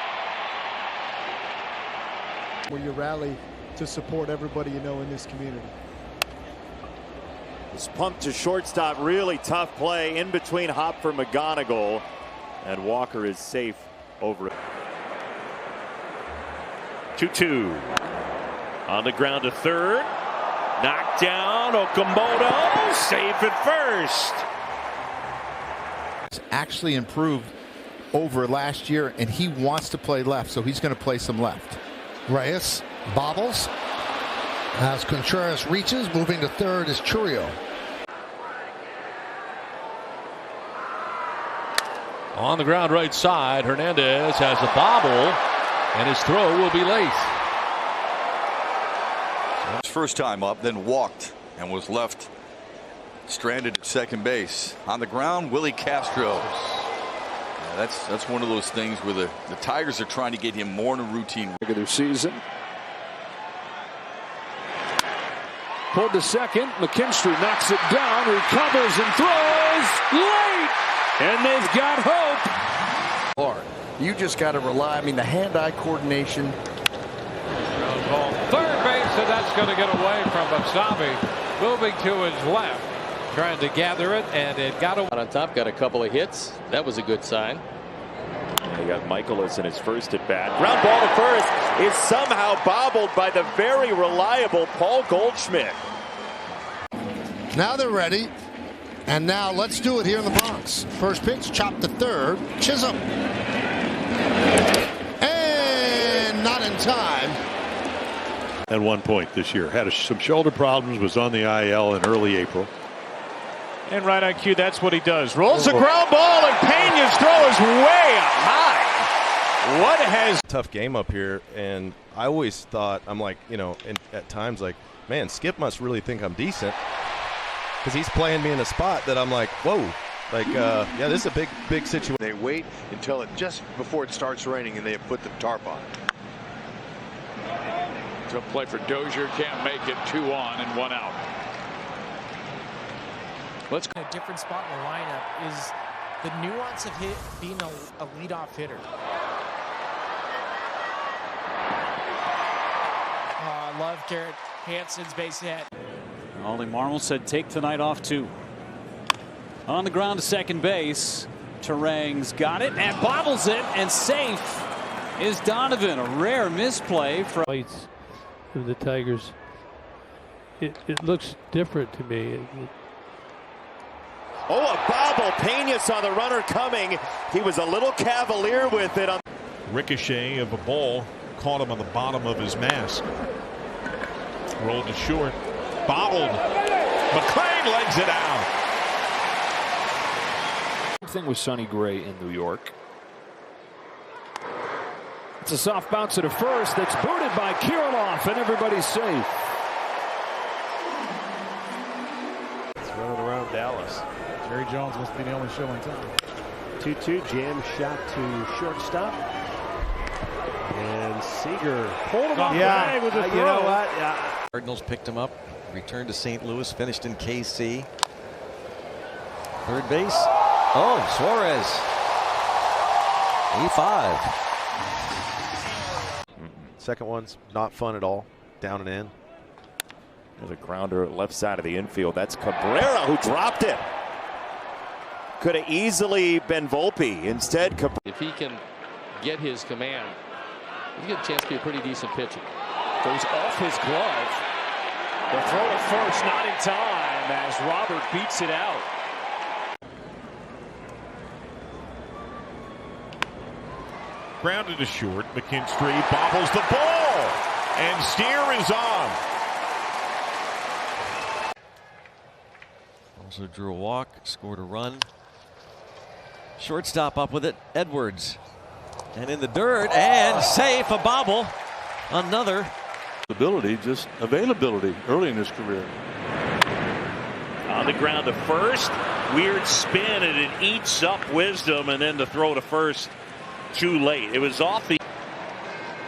Where you rally to support everybody you know in this community. This pump to shortstop, really tough play in between Hop for McGonigal, and Walker is safe over it. 2-2 on the ground to third, knocked down. Okamoto safe at first. Actually improved over last year, and he wants to play left, so he's going to play some left. Reyes bobbles as Contreras reaches. Moving to third is Churio. On the ground right side, Hernandez has a bobble, and his throw will be late. His first time up, then walked and was left stranded at second base. On the ground, Willie Castro. Yeah, that's one of those things where the Tigers are trying to get him more in a routine. Regular season. Pulled to second. McKinstry knocks it down, recovers and throws late. And they've got hope. You just got to rely. I mean, the hand-eye coordination. Ground ball. Third base, and that's going to get away from Basabe. Moving to his left. Trying to gather it, and it got away. On top, got a couple of hits. That was a good sign. They got Michaelis in his first at bat. Ground ball to first is somehow bobbled by the very reliable Paul Goldschmidt. Now they're ready. And now let's do it here in the Bronx. First pitch, chopped to third. Chisholm. And not in time. At one point this year, had some shoulder problems, was on the IL in early April. And right on cue, that's what he does. Rolls a ground ball, and Pena's throw is way high. What has... Tough game up here, and I always thought, I'm like, you know, at times like, man, Skip must really think I'm decent. Because he's playing me in a spot that I'm like, whoa, like, yeah, this is a big situation. They wait until it just before it starts raining, and they put the tarp on. To play for Dozier, can't make it. 2 on and 1 out. Let's go. A different spot in the lineup is the nuance of being a leadoff hitter. I love Garrett Hanson's base hit. Ollie Marmol said take tonight off too. On the ground to second base. Terang's got it and bobbles it, and safe is Donovan. A rare misplay from the Tigers. It looks different to me. Oh, a bobble. Pena saw the runner coming. He was a little cavalier with it. Ricochet of a ball caught him on the bottom of his mask. Rolled to short. Bobbled. McLean legs it out. Same thing with Sonny Gray in New York. It's a soft bounce to first that's booted by Kirilloff, and everybody's safe. It's running around Dallas. Jerry Jones must be the only show in town. 2-2 jam shot to shortstop. And Seager pulled him off the bag with a throw. You know what? Cardinals picked him up, returned to St. Louis, finished in KC. Third base. Oh, Suarez. E5. Second one's not fun at all. Down and in. There's a grounder left side of the infield. That's Cabrera who dropped it. Could have easily been Volpe. Instead, Cabrera. If he can get his command, he's got a chance to be a pretty decent pitcher. Goes off his glove. The throw to first, not in time, as Robert beats it out. Grounded to short. McKinstry bobbles the ball. And Steer is on. Also drew a walk, scored a run. Shortstop up with it, Edwards. And in the dirt, and safe, a bobble. Another. Just availability early in his career. On the ground to first. Weird spin, and it eats up Wisdom, and then the throw to first too late. It was off the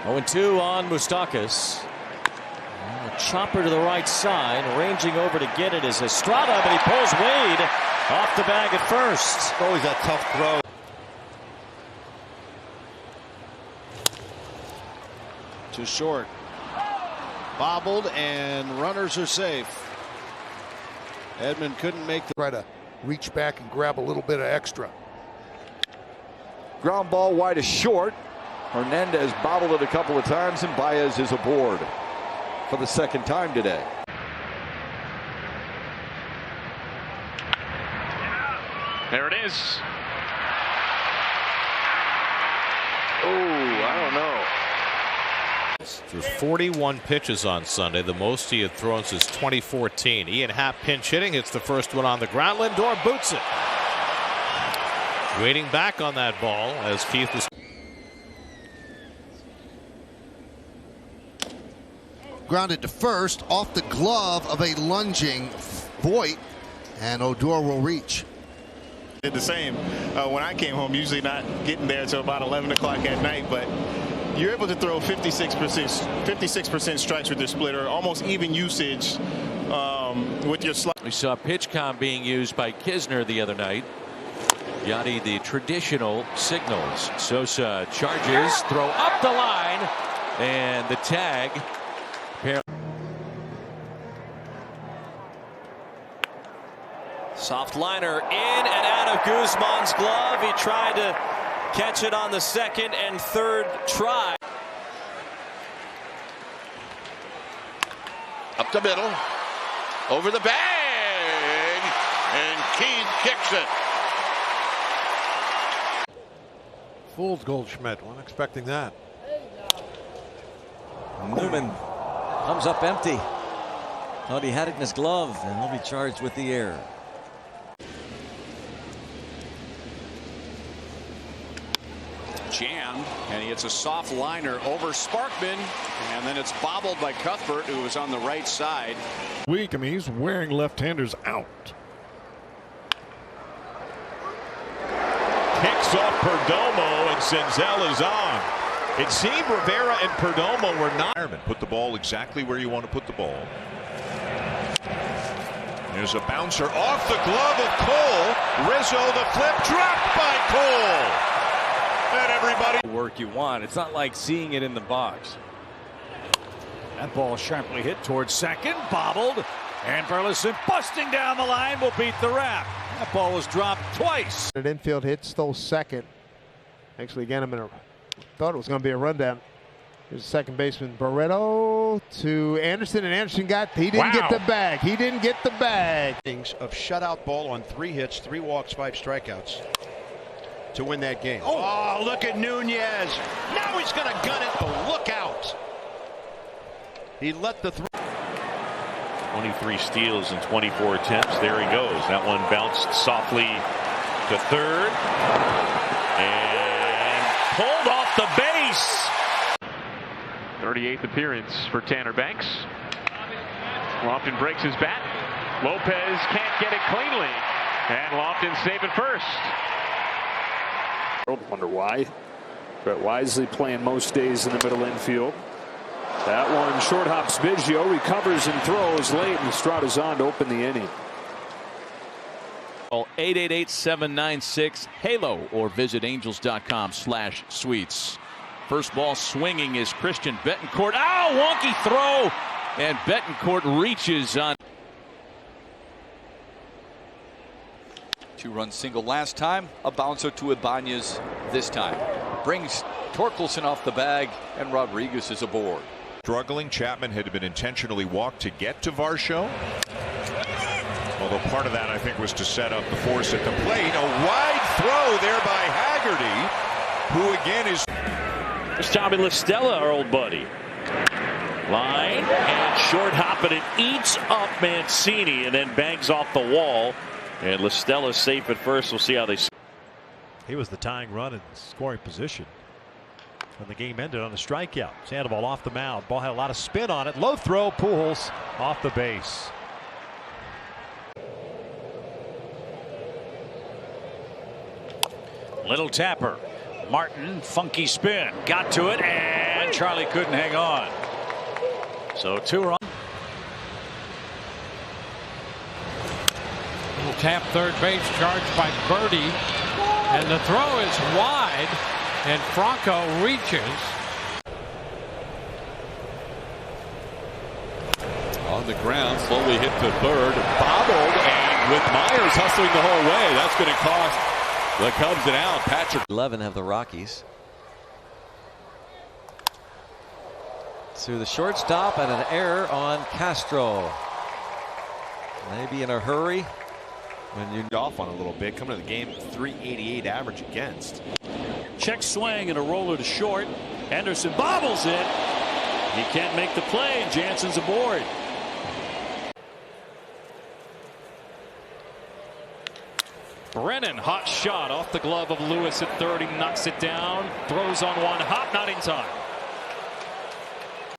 0-2 on Moustakas. A chopper to the right side, ranging over to get it is Estrada, but he pulls Wade off the bag at first. Always that tough throw. Too short. Bobbled, and runners are safe. Edman couldn't make the. Try to reach back and grab a little bit of extra. Ground ball wide to short. Hernandez bobbled it a couple of times, and Baez is aboard for the second time today. There it is. Oh, I don't know. Threw 41 pitches on Sunday, the most he had thrown since 2014. Ian Happ pinch hitting, hits the first one on the ground. Lindor boots it. Waiting back on that ball as Keith was. Grounded to first off the glove of a lunging Voit, and Odor will reach. Did the same when I came home, usually not getting there until about 11 o'clock at night, but you're able to throw 56% strikes with your splitter, almost even usage with your slide. We saw PitchCom being used by Kisner the other night. Yachty, the traditional signals. Sosa charges, throw up the line, and the tag. Soft liner in and out of Guzman's glove. He tried to catch it on the second and third try. Up the middle, over the bag, and Keith kicks it. Fooled Goldschmidt. Wasn't expecting that. Newman comes up empty. Thought he had it in his glove, and he'll be charged with the error. Jammed, and he hits a soft liner over Sparkman, and then it's bobbled by Cuthbert, who was on the right side. Weak. I mean, he's wearing left-handers out. Kicks off Perdomo, and Senzel is on. It seemed Rivera and Perdomo were not. Put the ball exactly where you want to put the ball. There's a bouncer off the glove of Cole. Rizzo, the flip, dropped by Cole. And everybody. Work you want. It's not like seeing it in the box. That ball sharply hit towards second, bobbled, and Burleson busting down the line will beat the wrap. That ball was dropped twice. An infield hit, stole second. Actually, again, thought it was going to be a rundown. Here's second baseman Barreto to Anderson, and Anderson he didn't get the bag. He didn't get the bag. Of shutout ball on 3 hits, 3 walks, 5 strikeouts to win that game. Oh, look at Nunez. Now he's going to gun it, but look out. He let the 23 steals in 24 attempts. There he goes. That one bounced softly to third and pulled off the base. 38th appearance for Tanner Banks. Lofton breaks his bat. Lopez can't get it cleanly, and Lofton saving first. Wonder why. Brett Wisely playing most days in the middle infield. That one short hops Biggio, recovers and throws late, and Estrada's on to open the inning. 888-796-HALO or visit angels.com/suites. First ball swinging is Christian Bettencourt. Wonky throw, and Bettencourt reaches on. 2-run single last time, a bouncer to Ibanez this time. Brings Torkelson off the bag, and Rodriguez is aboard. Struggling, Chapman had been intentionally walked to get to Varsho. Although part of that, I think, was to set up the force at the plate. A wide throw there by Haggerty, who again is. There's Tommy LaStella, our old buddy. Line and short hop, and it eats up Mancini and then bangs off the wall. And LaStella's safe at first. We'll see how they. He was the tying run in scoring position when the game ended on a strikeout. Sandoval off the mound. Ball had a lot of spin on it. Low throw. Pujols off the base. Little tapper. Martin, funky spin. Got to it, and Charlie couldn't hang on. So 2 run. Little tap third base, charged by Birdie. And the throw is wide, and Franco reaches. On the ground, slowly hit to third. Bobbled, and with Myers hustling the whole way, that's going to cost the Cubs an out. Patrick. 11 have the Rockies. To the shortstop, and an error on Castro. Maybe in a hurry. When you're off on a little bit, coming to the game, 388 average against. Check swing and a roller to short. Anderson bobbles it. He can't make the play, and Jansen's aboard. Brennan, hot shot off the glove of Lewis at third. He knocks it down, throws on one hop, not in time.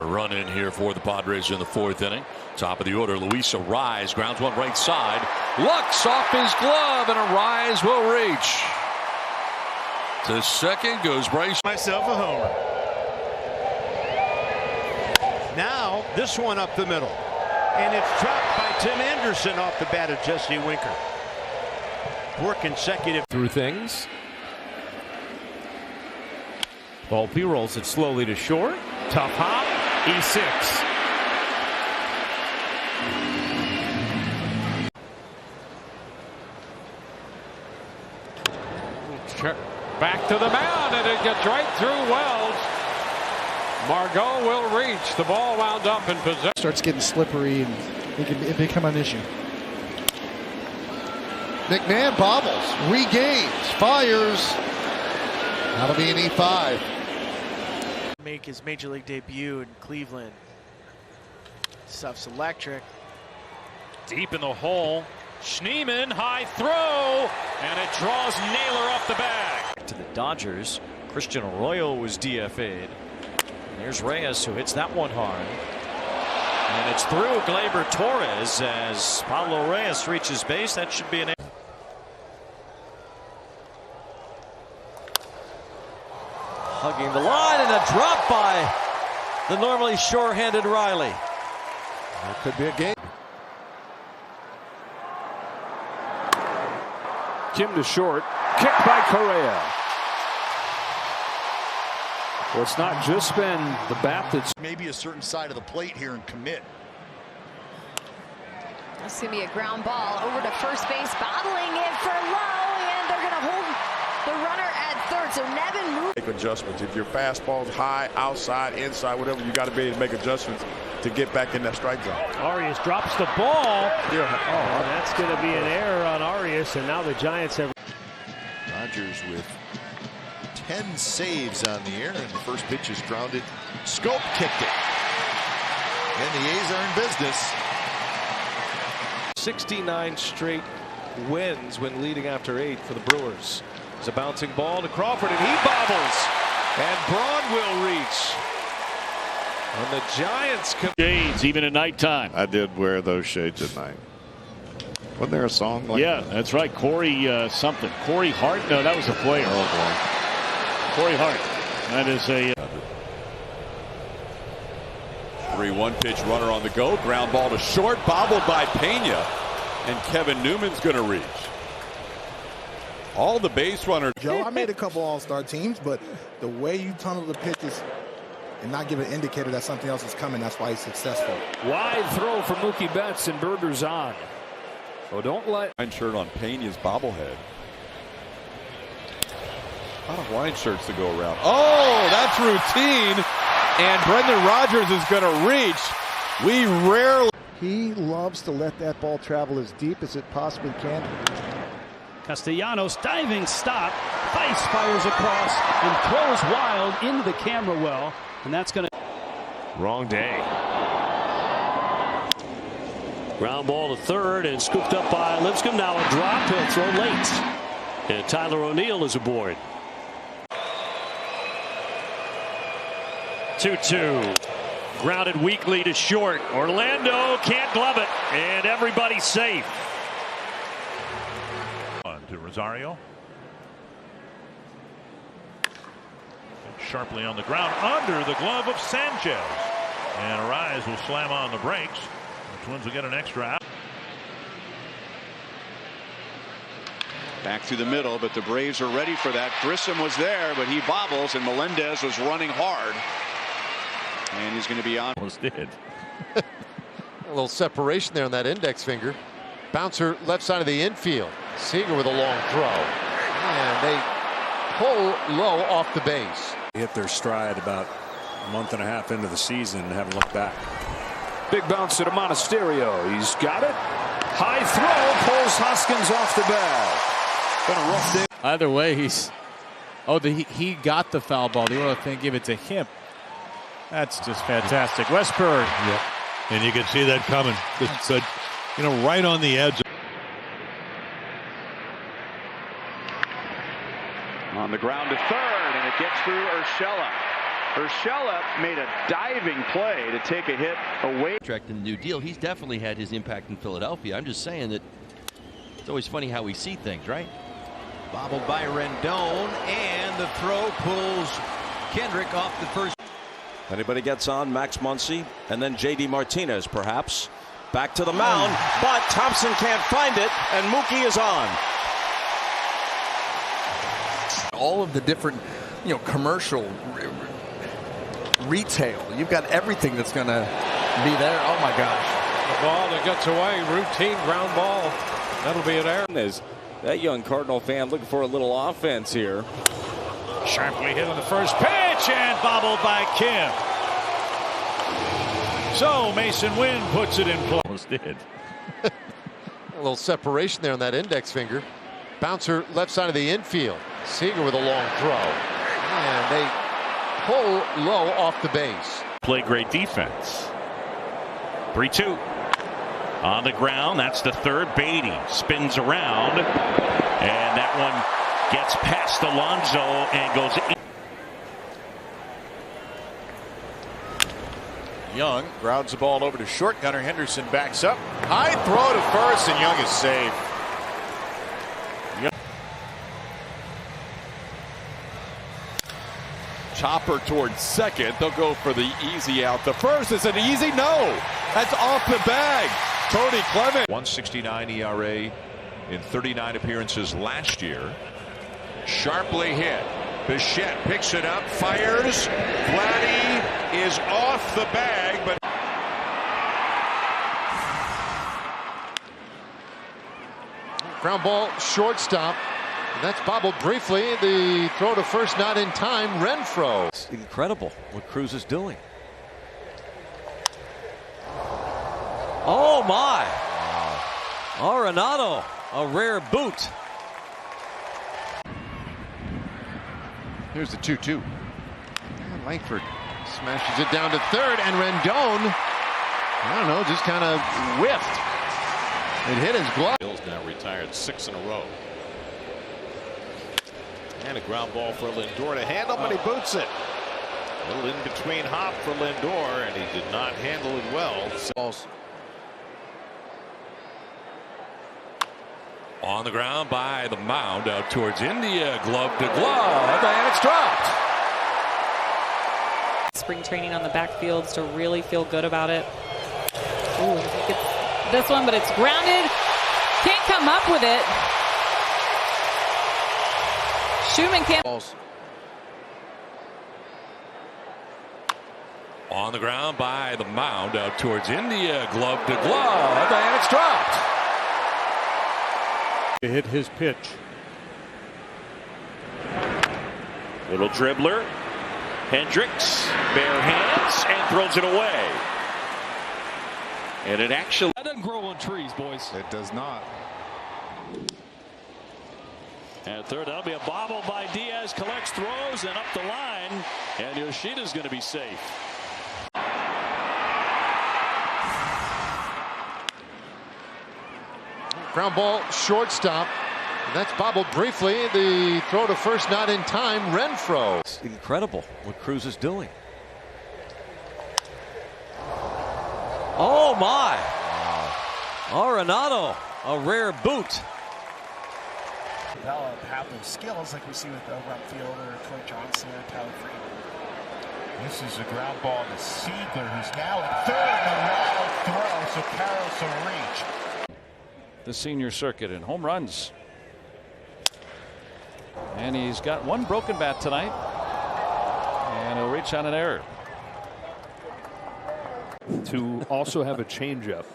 A run in here for the Padres in the 4th inning. Top of the order, Luis Arraez grounds one right side. Lux off his glove, and Arraez will reach. To second goes Bryce. Myself a homer. Now this one up the middle, and it's dropped by Tim Anderson off the bat of Jesse Winker. 4 consecutive through things. Volpe rolls it slowly to short. Tough hop. E6. Back to the mound, and it gets right through Wells. Margot will reach. The ball wound up in possession. Starts getting slippery, and it become an issue. McMahon bobbles, regains, fires. That'll be an E5. Make his major league debut in Cleveland. Stuff's electric. Deep in the hole. Schneemann, high throw, and it draws Naylor off the bag. To the Dodgers, Christian Arroyo was DFA'd. There's Reyes, who hits that one hard. And it's through Gleyber Torres as Pablo Reyes reaches base. That should be an. Hugging the line, and a drop by the normally sure-handed Riley. That could be a game. Kim to short. Kicked by Correa. Well, it's not just been the bat that's maybe a certain side of the plate here and commit. It's going to be a ground ball over to first base, bottling it for low, and they're going to hold the runner at third. So Nevin moves. Make adjustments. If your fastball's high, outside, inside, whatever, you got to be able to make adjustments to get back in that strike zone. Arias drops the ball. Yeah. Oh, that's going to be an error on Arias, and now the Giants have. Dodgers with 10 saves on the air, and the first pitch is grounded. Scope kicked it. And the A's are in business. 69 straight wins when leading after 8 for the Brewers. It's a bouncing ball to Crawford, and he bobbles. And Braun will reach. And the Giants shades even at nighttime. I did wear those shades at night. Wasn't there a song like that? That's right. Corey something. Corey Hart? No, that was a player. Oh, boy. Corey Hart. That is a 3-1 pitch, runner on the go. Ground ball to short, bobbled by Pena. And Kevin Newman's going to reach. All the base runners. Joe, I made a couple all-star teams, but the way you tunnel the pitches and not give an indicator that something else is coming, that's why he's successful. wide throw for Mookie Betts, and Berger's on. So don't let. Line shirt on Pena's bobblehead. A lot of line shirts to go around. Oh, that's routine. And Brendan Rodgers is going to reach. We rarely. He loves to let that ball travel as deep as it possibly can. Castellanos diving stop. Theis fires across and throws wild into the camera well, and that's going to. Wrong day. Ground ball to third and scooped up by Lipscomb. Now a drop. He'll throw late. And Tyler O'Neill is aboard. 2-2. Grounded weakly to short. Orlando can't glove it. And everybody's safe. To Rosario. Sharply on the ground under the glove of Sanchez. And Arraez will slam on the brakes. The Twins will get an extra out. Back through the middle, but the Braves are ready for that. Grissom was there, but he bobbles, and Melendez was running hard. And he's going to be on. Almost did. A little separation there on that index finger. Bouncer left side of the infield. Seager with a long throw. And they pull low off the base. Hit their stride about a month and a half into the season and haven't looked back. Big bounce to the Monasterio. He's got it. High throw pulls Hoskins off the bag. Been a rough day. Either way, he's. Oh, he got the foul ball. The other thing, give it to him. That's just fantastic. Westburg. Yep. And you can see that coming. But, you know, right on the edge. On the ground to third, and it gets through Urshela. Urshela made a diving play to take a hit away. In the new deal, he's definitely had his impact in Philadelphia. I'm just saying that it's always funny how we see things, right? Bobbled by Rendon, and the throw pulls Kendrick off the first. Anybody gets on, Max Muncy, and then J.D. Martinez, perhaps. Back to the mound, but Thompson can't find it, and Mookie is on. All of the different, commercial, retail. You've got everything that's going to be there. Oh, my gosh. The ball that gets away, routine ground ball. That'll be an error. Is that young Cardinal fan looking for a little offense here? Sharply hit on the first pitch and bobbled by Kim. So Mason Wynn puts it in play. Almost did. A little separation there on that index finger. Bouncer left side of the infield. Seager with a long throw. And they pull low off the base. Play great defense. 3-2. On the ground, that's the third. Beatty spins around. And that one gets past Alonso and goes in. Young grounds the ball over to short. Gunnar Henderson backs up. High throw to first, and Young is safe. Chopper towards second. They'll go for the easy out. The first is an easy no. That's off the bag. Tony Clement. 1.69 ERA in 39 appearances last year. Sharply hit. Bichette picks it up, fires. Vladdy is off the bag, but ground ball, shortstop. That's bobbled briefly. The throw to first not in time. Renfroe. It's incredible what Cruz is doing. Oh my! Arenado, a rare boot. Here's the 2-2. Langford smashes it down to third, and Rendon, I don't know, just kind of whiffed. It hit his glove. Bill's now retired 6 in a row. And a ground ball for Lindor to handle, but he boots it. A little in between hop for Lindor, and he did not handle it well. On the ground by the mound out towards India. Glove to glove, and it's dropped. Spring training on the backfields to really feel good about it. Ooh, this one, but it's grounded. Can't come up with it. Schumann can't. On the ground by the mound out towards India. Glove to glove, and it's dropped. Hit his pitch. Little dribbler. Hendricks, bare hands, and throws it away. And it actually. That doesn't grow on trees, boys. It does not. At third, that'll be a bobble by Diaz. Collects, throws, and up the line. And Yoshida's going to be safe. Ground ball, shortstop. That's bobbled briefly. The throw to first not in time. Renfroe. It's incredible what Cruz is doing. Oh my! Arenado, a rare boot. Have those skills like we see with Rumfield or Troy Johnson or Tyler Freeman. This is a ground ball to Seager, who's now at third. A wild throw, so Karros will reach. The senior circuit in home runs. And he's got one broken bat tonight. And he'll reach on an error. To also have a changeup.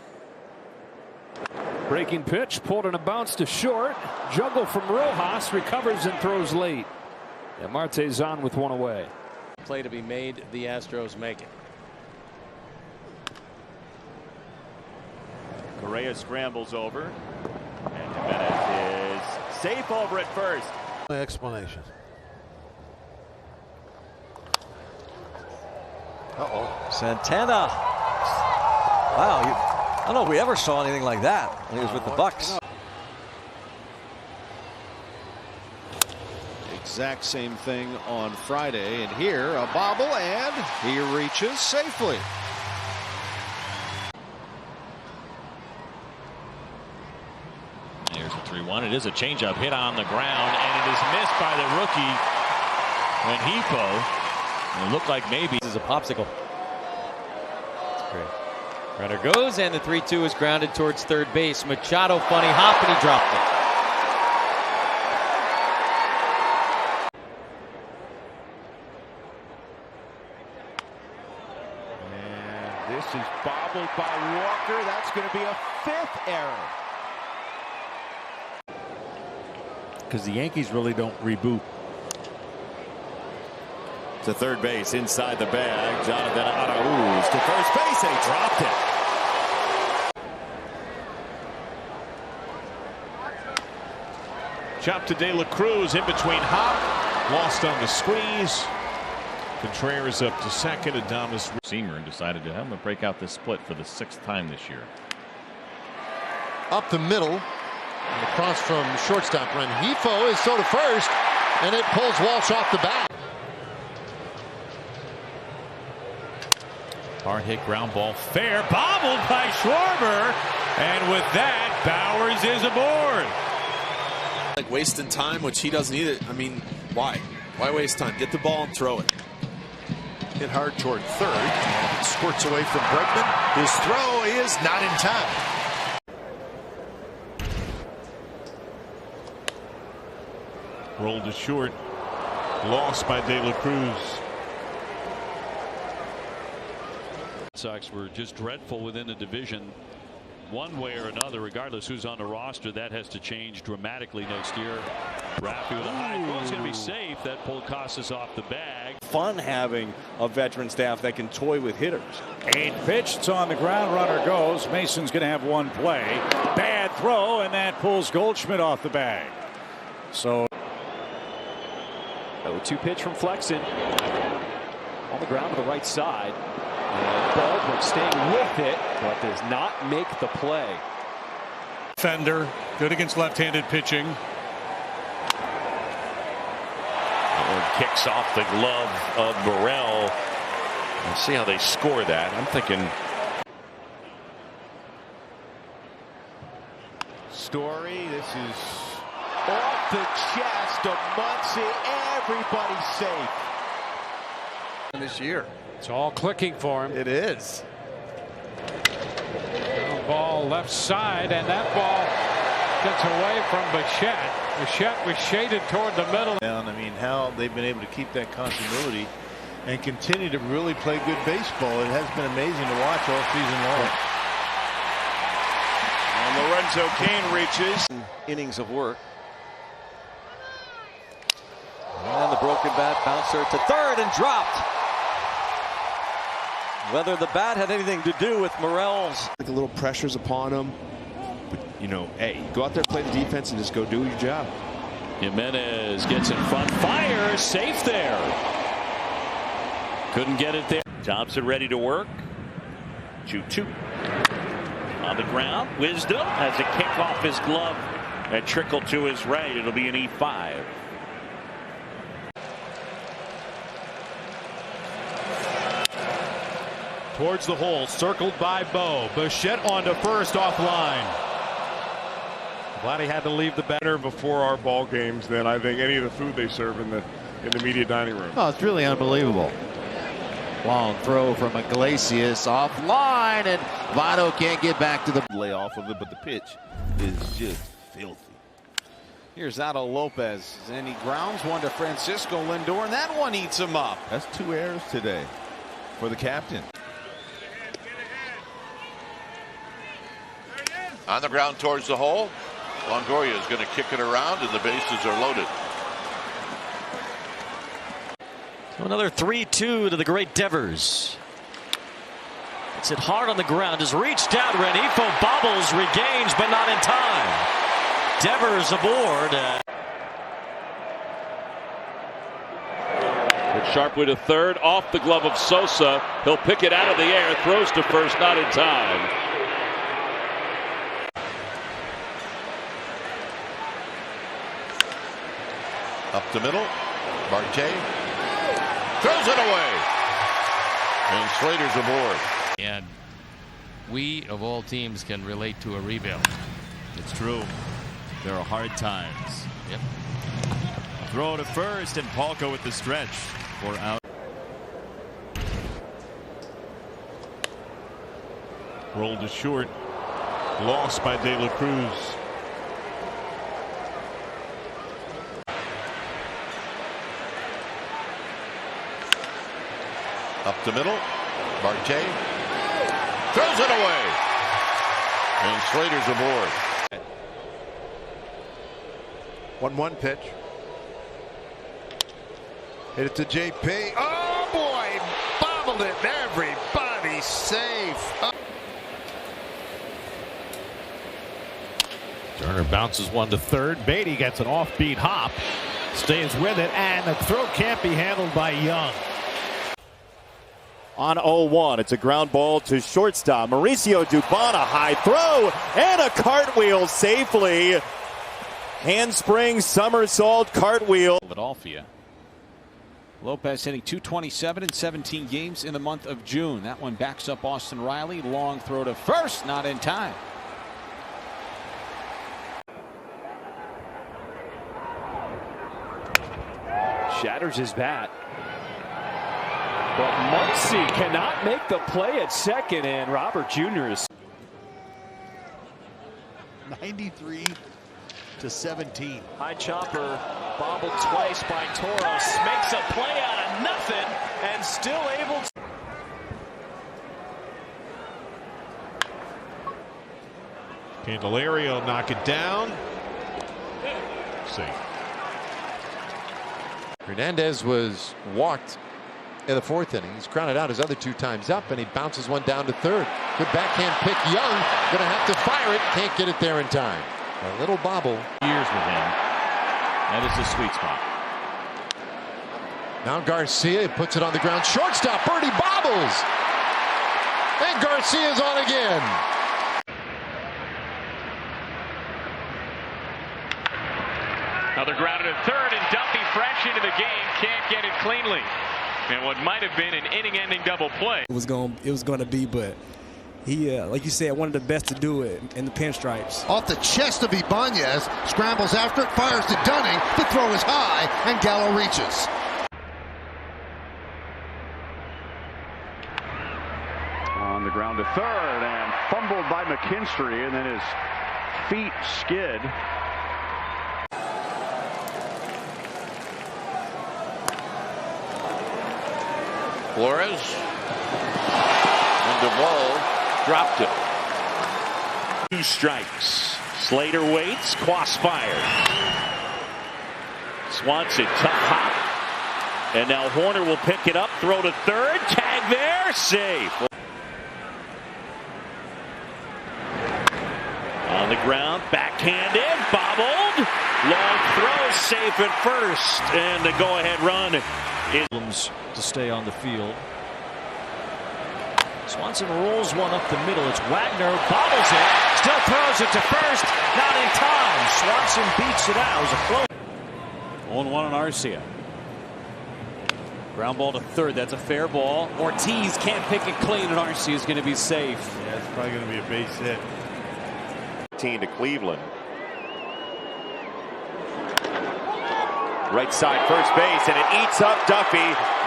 Breaking pitch, pulled in a bounce to short. Juggle from Rojas, recovers and throws late. And Marte's on with one away. Play to be made, the Astros make it. Correa scrambles over. And Jimenez is safe over at first. Explanation. Santana. Wow, I don't know if we ever saw anything like that when he was with the Bucks. Exact same thing on Friday, and here a bobble, and he reaches safely. Here's a 3-1. It is a changeup hit on the ground, and it is missed by the rookie Rengifo. It looked like maybe this is a popsicle. That's great. Runner goes, and the 3-2 is grounded towards third base. Machado, funny hop, and he dropped it. And this is bobbled by Walker. That's going to be a fifth error. Because the Yankees really don't reboot. To third base, inside the bag, Jonathan Arauz to first base, and he dropped it. Chop to De La Cruz in between Hop. Lost on the squeeze. Contreras up to second. Adames Seamer and decided to have him break out this split for the 6th time this year. Up the middle. And across from shortstop. Rengifo is so to first. And it pulls Walsh off the bat. Hard hit ground ball, fair, bobbled by Schwarber, and with that, Bowers is aboard. Like wasting time, which he doesn't either. I mean, why? Why waste time? Get the ball and throw it. Hit hard toward third, and it squirts away from Bregman. His throw is not in time. rolled to short. Lost by De La Cruz. Sox were just dreadful within the division one way or another, regardless who's on the roster. That has to change dramatically next year. Raffy with a high ball is going to be safe. That pull Casas off the bag. Fun having a veteran staff that can toy with hitters. 8th pitch, it's on the ground, runner goes. Mason's going to have one play. Bad throw, and that pulls Goldschmidt off the bag. So 0-2 pitch from Flexen. On the ground to the right side. And Baldwin staying with it, but does not make the play. Fender, good against left-handed pitching. Kicks off the glove of Morel. Let's see how they score that. I'm thinking. Story, this is off the chest of Muncy. Everybody's safe. This year. It's all clicking for him. It is. Ball left side, and that ball gets away from Bichette. Bichette was shaded toward the middle. I mean, how they've been able to keep that continuity and continue to really play good baseball. It has been amazing to watch all season long. And Lorenzo Cain reaches. Innings of work. And the broken bat bouncer to third and dropped. Whether the bat had anything to do with Morel's. Like a little pressures upon him. But, you know, hey, go out there, play the defense, and just go do your job. Jimenez gets in front, fires, safe there. Couldn't get it there. Thompson ready to work. 2-2. On the ground, Wisdom has a kick off his glove and trickle to his right. It'll be an E5. Towards the hole, circled by Bo. Bichette on to first, offline. Glad he had to leave the better before our ball games than I think any of the food they serve in the media dining room. Oh, it's really unbelievable. Long throw from Iglesias offline, and Votto can't get back to the lay off of it, but the pitch is just filthy. Here's Otto Lopez, and he grounds one to Francisco Lindor, and that one eats him up. That's 2 errors today for the captain. On the ground towards the hole. Longoria is going to kick it around, and the bases are loaded. So another 3-2 to the great Devers. It's it hard on the ground. Has reached out. Renifo bobbles, regains, but not in time. Devers aboard. It's sharply to third, off the glove of Sosa. He'll pick it out of the air, throws to first, not in time. Up the middle, Marte throws it away, and Slater's aboard. And we, of all teams, can relate to a rebuild. It's true. There are hard times. Yep. Throw to first, and Palka with the stretch for out. Rolled to short, lost by De La Cruz. Up the middle, Marte throws it away, and Slater's aboard. 1-1 pitch. Hit it to JP. Oh boy, bobbled it. Everybody safe. Turner bounces one to third. Beatty gets an offbeat hop, stays with it, and the throw can't be handled by Young. On 0-1, it's a ground ball to shortstop. Mauricio Dubon, a high throw, and a cartwheel safely. Handspring, somersault, cartwheel. Philadelphia. Lopez hitting .227 in 17 games in the month of June. That one backs up Austin Riley. Long throw to first, not in time. Shatters his bat. But Muncy cannot make the play at second, and Robert Jr. is 93-17. high chopper, bobbled twice by Toros, makes a play out of nothing, and still able to. Candelario knock it down. Safe. Hernandez was walked in the 4th inning. He's grounded out his other 2 times up, and he bounces one down to third. Good backhand pick. Young gonna have to fire it. Can't get it there in time. A little bobble. Years with him. That is the sweet spot. Now Garcia puts it on the ground. Shortstop Birdie bobbles, and Garcia's on again. Another grounded at third, and Duffy fresh into the game, can't get it cleanly. And what might have been an inning-ending double play. It was going to be, but he, like you said, one of the best to do it in the pinstripes. Off the chest of Ibanez, scrambles after it, fires to Dunning. The throw is high, and Gallo reaches. On the ground to third, and fumbled by McKinstry, and then his feet skid. Flores, and Duvall dropped it. 2 strikes. Slater waits, crossfire. Swanson, tough hop. And now Horner will pick it up, throw to third, tag there, safe. On the ground, backhanded, bobbled, long throw, safe. at first, and the go-ahead run is to stay on the field. Swanson rolls one up the middle. It's Wagner, bobbles it, still throws it to first, not in time. Swanson beats it out. It was a close. 0-1 on Arcia. Ground ball to third. That's a fair ball. Ortiz can't pick it clean, and Arcia is going to be safe. Yeah, it's probably going to be a base hit. To Cleveland. Right side first base, and it eats up Duffy.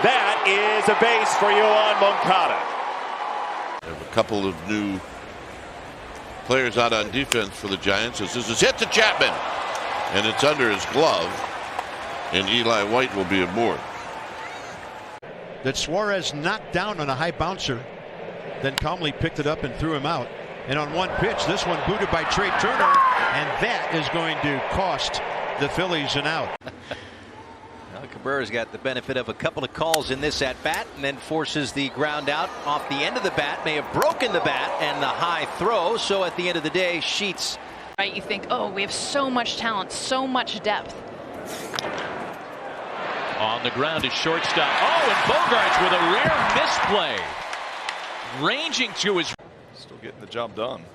That is a base for Yoan Moncada. Have a couple of new players out on defense for the Giants. This is hit to Chapman, and it's under his glove, and Eli White will be aboard. That Suarez knocked down on a high bouncer, then calmly picked it up and threw him out. And on one pitch, this one booted by Trey Turner, and that is going to cost the Phillies an out. Well, Cabrera's got the benefit of a couple of calls in this at bat, and then forces the ground out off the end of the bat. May have broken the bat and the high throw. So at the end of the day, Sheets. Right, you think, oh, we have so much talent, so much depth. On the ground is shortstop. Oh, and Bogaerts with a rare misplay. Ranging to his. Still getting the job done.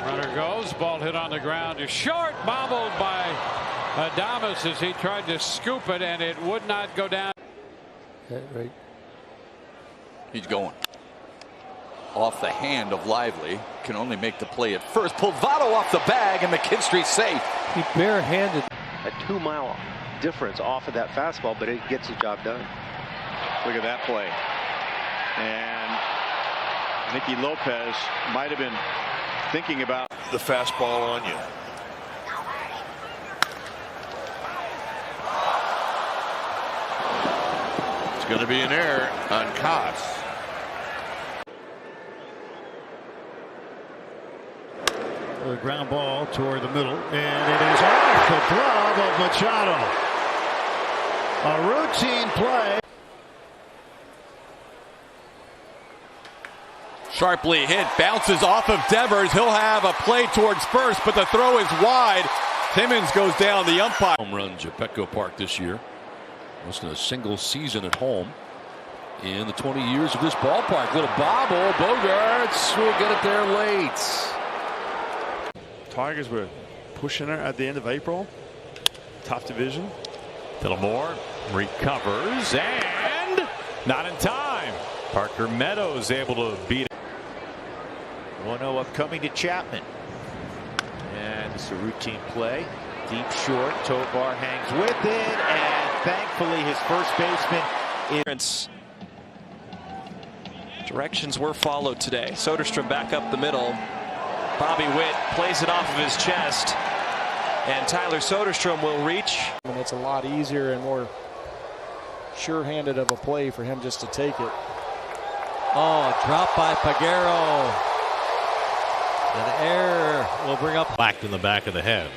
Runner goes, ball hit on the ground is short, bobbled by Adames as he tried to scoop it, and it would not go down. Right. He's going off the hand of Lively. Can only make the play at first. Pulled Votto off the bag, and McKinstry safe. He barehanded. A 2-mile difference off of that fastball, but it gets the job done. Look at that play. And Nicky Lopez might have been thinking about the fastball on you. It's going to be an error on Koss. A ground ball toward the middle, and it is off the glove of Machado. A routine play. Sharply hit, bounces off of Devers. He'll have a play towards first, but the throw is wide. Timmons goes down the umpire. Home runs at Petco Park this year. Less than a single season at home in the 20 years of this ballpark. Little bobble. Bogaerts will get it there late. Tigers were pushing it at the end of April. Tough division. Fillmore recovers and not in time. Parker Meadows able to beat it. 1-0 upcoming to Chapman. And it's a routine play. Deep short. Tovar hangs with it. And thankfully his first baseman is. Directions were followed today. Soderstrom back up the middle. Bobby Witt plays it off of his chest. And Tyler Soderstrom will reach. And it's a lot easier and more sure-handed of a play for him just to take it. Oh, drop by Peguero. An error will bring up. Whacked in the back of the head.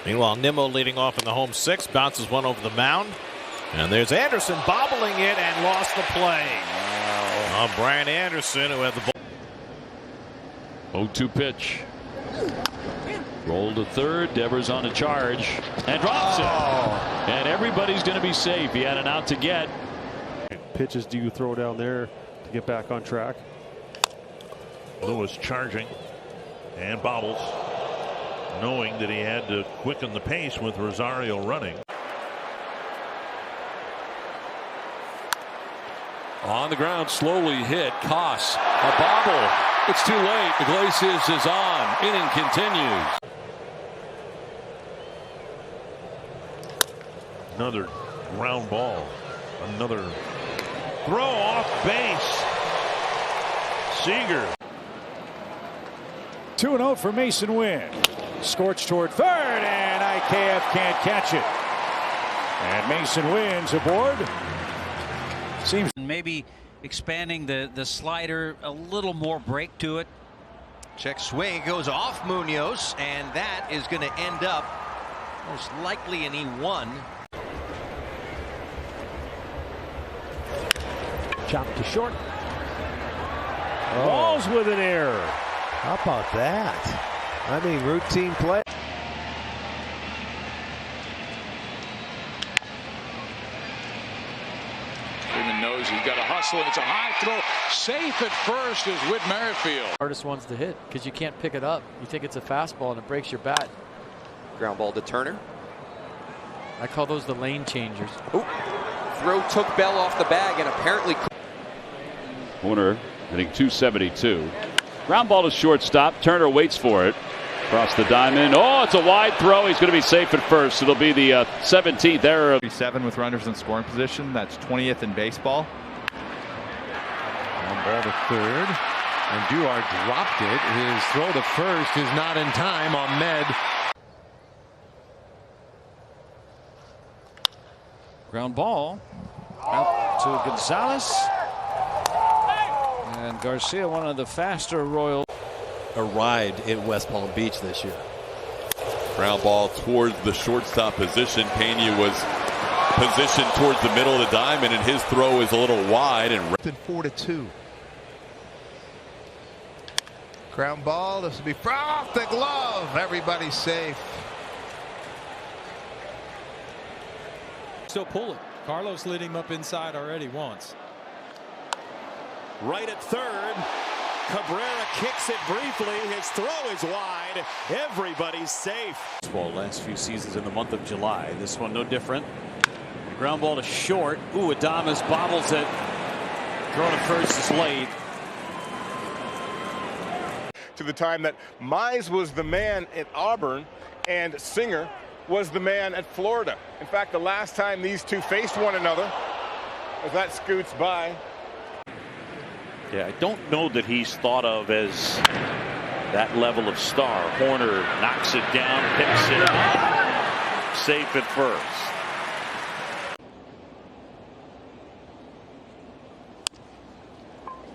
Meanwhile, Nimmo leading off in the home six. Bounces one over the mound. And there's Anderson bobbling it and lost the play. Brian Anderson, who had the ball. 0-2 pitch. Roll to third. Devers on a charge and drops it. And everybody's going to be safe. He had an out to get. Pitches do you throw down there to get back on track? Lewis charging and bobbles, knowing that he had to quicken the pace with Rosario running. On the ground, slowly hit. Koss, a bobble. It's too late. Iglesias is on. Inning continues. Another ground ball. Another throw off base. Seager. 2-0 for Mason Wynn. Scorched toward third, and IKF can't catch it. And Mason Wynn's aboard. Seems maybe expanding the slider, a little more break to it. Check swing goes off Munoz, and that is going to end up most likely an E1. Chopped to short. Balls with an error. How about that? I mean, routine play. knows he's got to hustle, and it's a high throw. Safe at first is Whit Merrifield. Hardest ones to hit because you can't pick it up. You think it's a fastball and it breaks your bat. Ground ball to Turner. I call those the lane changers. Ooh. Throw took Bell off the bag and apparently. Horner hitting .272. Ground ball to shortstop. Turner waits for it. Across the diamond. Oh, it's a wide throw. He's going to be safe at first. It'll be the 17th error. 7 with runners in scoring position. That's 20th in baseball. Ground ball to third. And Duar dropped it. His throw to first is not in time. Ahmed. Ground ball out to Gonzalez. And Garcia, one of the faster Royals. Arrived in West Palm Beach this year. Ground ball towards the shortstop position. Pena was positioned towards the middle of the diamond, and his throw is a little wide. And 4-2. Ground ball. This will be off the glove. Everybody's safe. Still pulling. Carlos lit him up inside already once. Right at third. Cabrera kicks it briefly. His throw is wide. Everybody's safe. Well, last few seasons in the month of July. This one no different. The ground ball to short. Ooh, Adames bobbles it. Throw to first is late. To the time that Mize was the man at Auburn and Singer was the man at Florida. In fact, the last time these two faced one another, as that scoots by. Yeah, I don't know that he's thought of as that level of star. Horner knocks it down, picks it up, safe at first.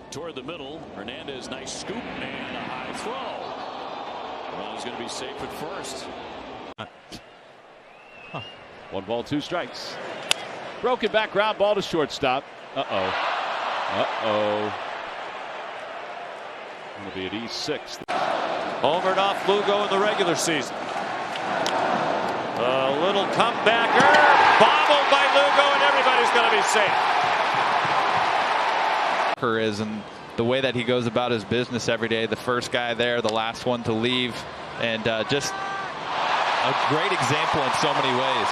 Toward the middle, Hernandez, nice scoop and a high throw. Well, he's going to be safe at first. 1 ball, 2 strikes. Broken back ground ball to shortstop. Going to be at E6. Homered off Lugo in the regular season. A little comebacker. Bobbled by Lugo, and everybody's going to be safe. Is and the way that he goes about his business every day. The first guy there, the last one to leave, and just a great example in so many ways.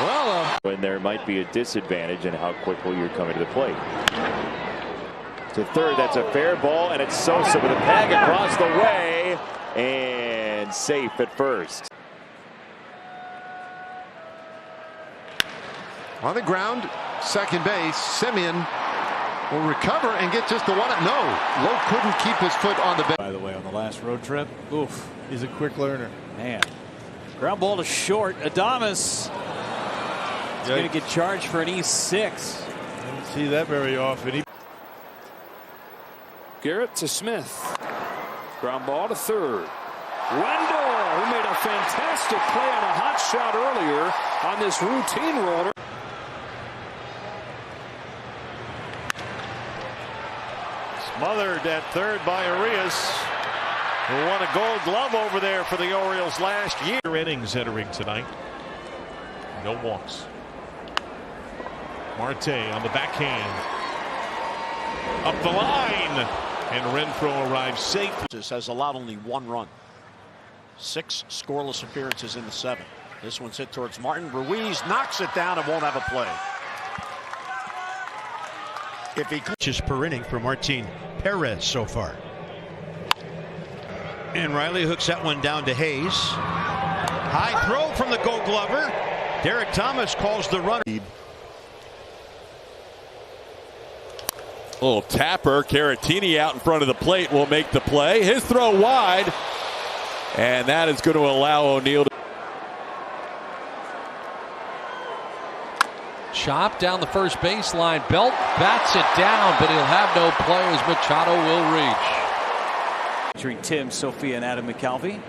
Well, when there might be a disadvantage in how quickly you're coming to the plate. To third, that's a fair ball, and it's Sosa with a tag across the way, and safe at first. On the ground, second base, Simeon will recover and get just the one. No, Lowe couldn't keep his foot on the base. By the way, on the last road trip, oof, he's a quick learner. Man. Ground ball to short. Adames is going to get charged for an E6. I don't see that very often. Garrett to Smith. Ground ball to third. Wendell, who made a fantastic play on a hot shot earlier on this routine roller. Smothered at third by Arias, who won a Gold Glove over there for the Orioles last year. Innings entering tonight. No walks. Marte on the backhand. Up the line. And Renfroe arrives safe. Has allowed only 1 run. 6 scoreless appearances in the 7. This one's hit towards Martin. Ruiz knocks it down and won't have a play. If he just per inning for Martin Perez so far. And Riley hooks that one down to Hayes. High throw from the Gold Glover. Derek Thomas calls the runner. Little tapper. Caratini out in front of the plate will make the play. His throw wide. And that is going to allow O'Neill to. Chop down the first baseline. Belt bats it down, but he'll have no play as Machado will reach. Featuring Tim, Sophia, and Adam McCalvy.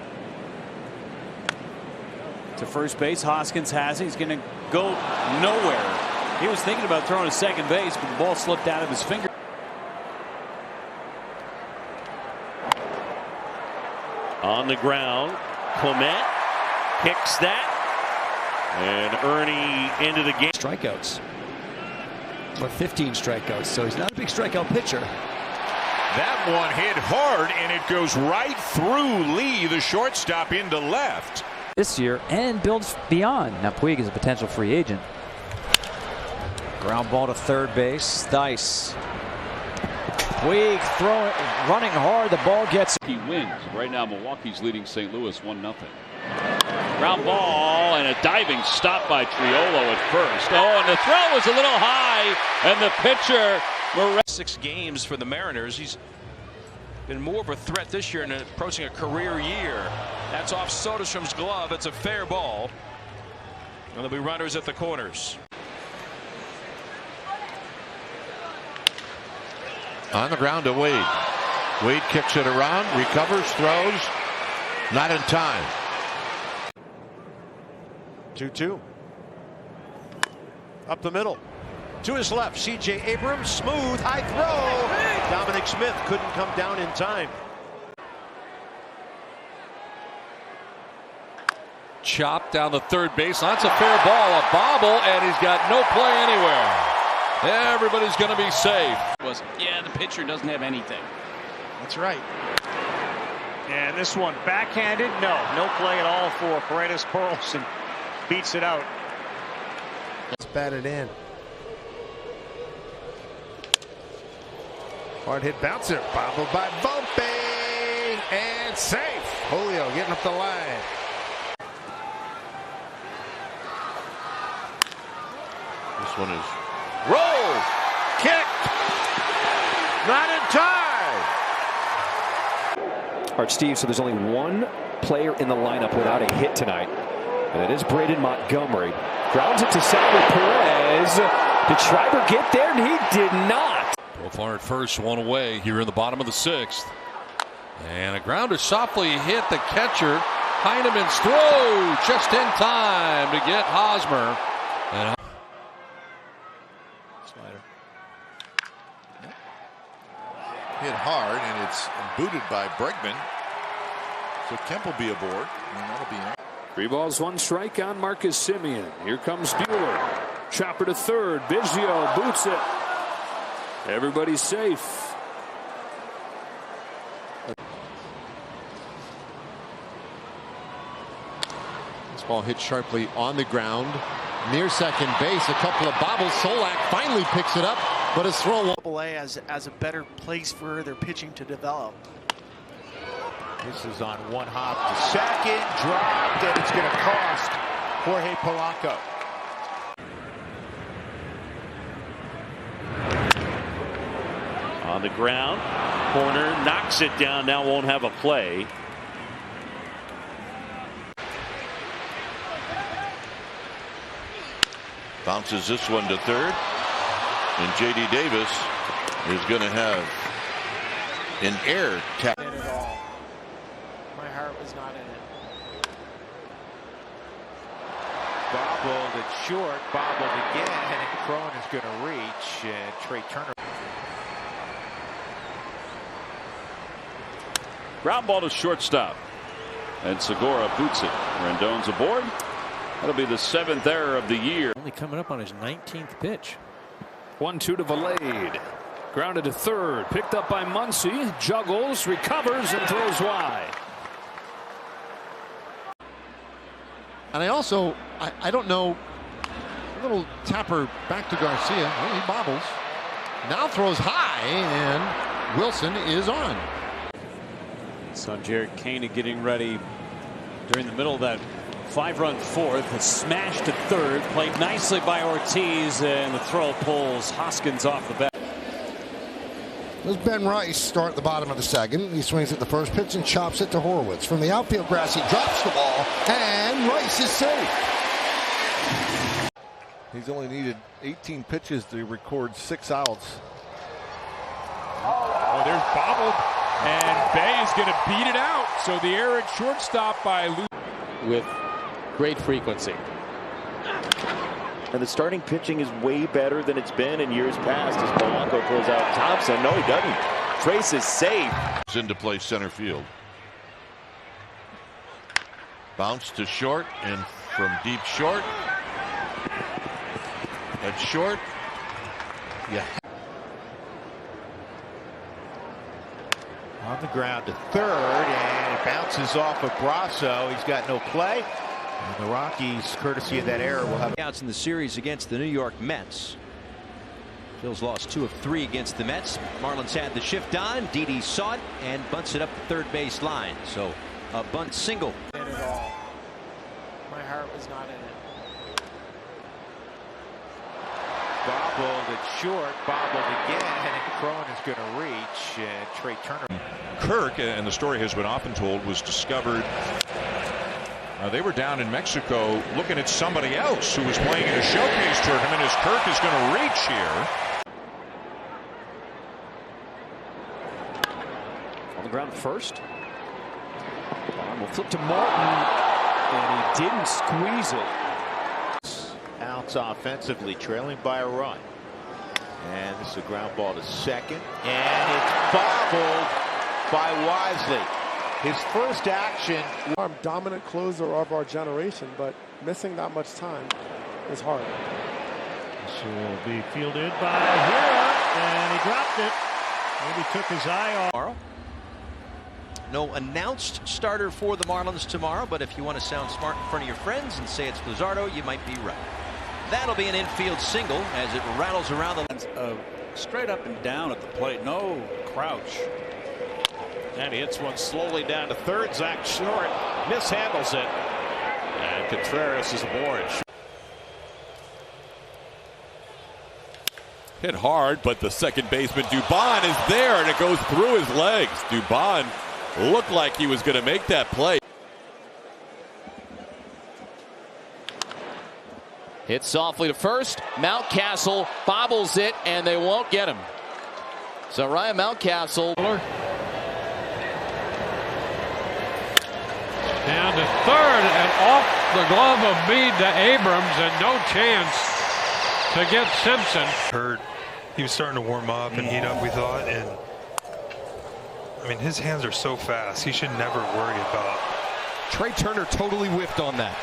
To first base, Hoskins has it. He's going to go nowhere. He was thinking about throwing to second base, but the ball slipped out of his finger. On the ground, Clement kicks that, and Ernie into the game. Strikeouts. for 15 strikeouts, so he's not a big strikeout pitcher. That one hit hard, and it goes right through Lee, the shortstop, into left. This year and builds beyond. Now Puig is a potential free agent. Ground ball to third base. Dice. Puig running hard. The ball gets. He wins. Right now, Milwaukee's leading St. Louis 1-0. Ground ball and a diving stop by Triolo at first. Oh, and the throw was a little high, and the pitcher. 6 games for the Mariners. He's been more of a threat this year and approaching a career year. That's off Soderstrom's glove. It's a fair ball. And there'll be runners at the corners. On the ground to Wade. Wade kicks it around, recovers, throws. Not in time. 2-2. Up the middle. To his left, C.J. Abrams, smooth, high throw. Dominic Smith couldn't come down in time. Chopped down the third base. That's a fair ball. A bobble, and he's got no play anywhere. Everybody's going to be safe. Yeah, the pitcher doesn't have anything. That's right. And this one backhanded. No play at all for Paredes. Carlson beats it out. Let's bat it in. Hard hit bouncer, bobbled by Volpe, and safe. Julio getting up the line. This one is rolled, kicked, not in time. All right, Steve, so there's only one player in the lineup without a hit tonight, and it is Braden Montgomery. Grounds it to Salvador Perez. Did Schreiber get there? And he did not. Profar at first, one away here in the bottom of the 6th. And a grounder softly hit the catcher. Heineman's throw just in time to get Hosmer. And Slider. Hit hard, and it's booted by Bregman. So Kemp will be aboard, and that'll be it. 3 balls, 1 strike on Marcus Semien. Here comes Buehler. Chopper to third. Biggio boots it. Everybody's safe. This ball hit sharply on the ground near second base. A couple of bobbles. Solak finally picks it up, but his throw won't. AA as a better place for their pitching to develop. This is on one hop to second, dropped, and it's going to cost Jorge Polanco. On the ground, corner, knocks it down, now won't have a play. Bounces this one to third, and J.D. Davis is going to have an air tap. My heart was not in it. Bobbled it short, bobbled again, and Cron is going to reach, and Trey Turner. Ground ball to shortstop. And Segura boots it. Rendon's aboard. That'll be the 7th error of the year. Only coming up on his 19th pitch. 1-2 to Valade. Grounded to third. Picked up by Muncy. Juggles, recovers, and throws wide. And I also, I don't know, a little tapper back to Garcia. Well, he bobbles. Now throws high, and Wilson is on. So Jared Koenig getting ready during the middle of that 5-run 4th. A smash to third. Played nicely by Ortiz, and the throw pulls Hoskins off the bat. There's Ben Rice start at the bottom of the 2nd. He swings at the first pitch and chops it to Horwitz. From the outfield grass, he drops the ball, and Rice is safe. He's only needed 18 pitches to record 6 outs. Oh, there's bobbled, and Bay is going to beat it out. So the error at shortstop by Lou. With great frequency. And the starting pitching is way better than it's been in years past as Polanco throws out Thompson. No, he doesn't. Trace is safe. Into play center field. Bounce to short, and from deep short. At short. Yeah. On the ground to third, and it bounces off of Brasso. He's got no play. And the Rockies, courtesy of that error, will have outs in the series against the New York Mets. Phil's lost 2 of 3 against the Mets. Marlins had the shift on. Didi saw it and bunts it up the third base line. So a bunt single. At all. My heart was not in it. bobbled it short, bobbled again, and Cron is going to reach, and Trey Turner. Kirk, and the story has been often told, was discovered. They were down in Mexico looking at somebody else who was playing in a showcase tournament as Kirk is going to reach here. On the ground first. We'll flip to Martin, and he didn't squeeze it. Outs offensively, trailing by a run. And this is a ground ball to second. And it's bobbled by Wisely. His first action. Dominant closer of our generation, but missing that much time is hard. This will be fielded by Hira, and he dropped it. Maybe took his eye off. Tomorrow. No announced starter for the Marlins tomorrow, but if you want to sound smart in front of your friends and say it's Luzardo, you might be right. That'll be an infield single as it rattles around the straight up and down at the plate. No crouch. And he hits one slowly down to third. Zach Short mishandles it. And Contreras is aboard. Hit hard, but the second baseman Dubon is there, and it goes through his legs. Dubon looked like he was going to make that play. Hit softly to first. Mountcastle bobbles it, and they won't get him. So Ryan Mountcastle. Down to third and off the glove of Meade to Abrams, and no chance to get Simpson. Hurt. He was starting to warm up and heat up, we thought, and I mean, his hands are so fast. He should never worry about. Trey Turner totally whiffed on that.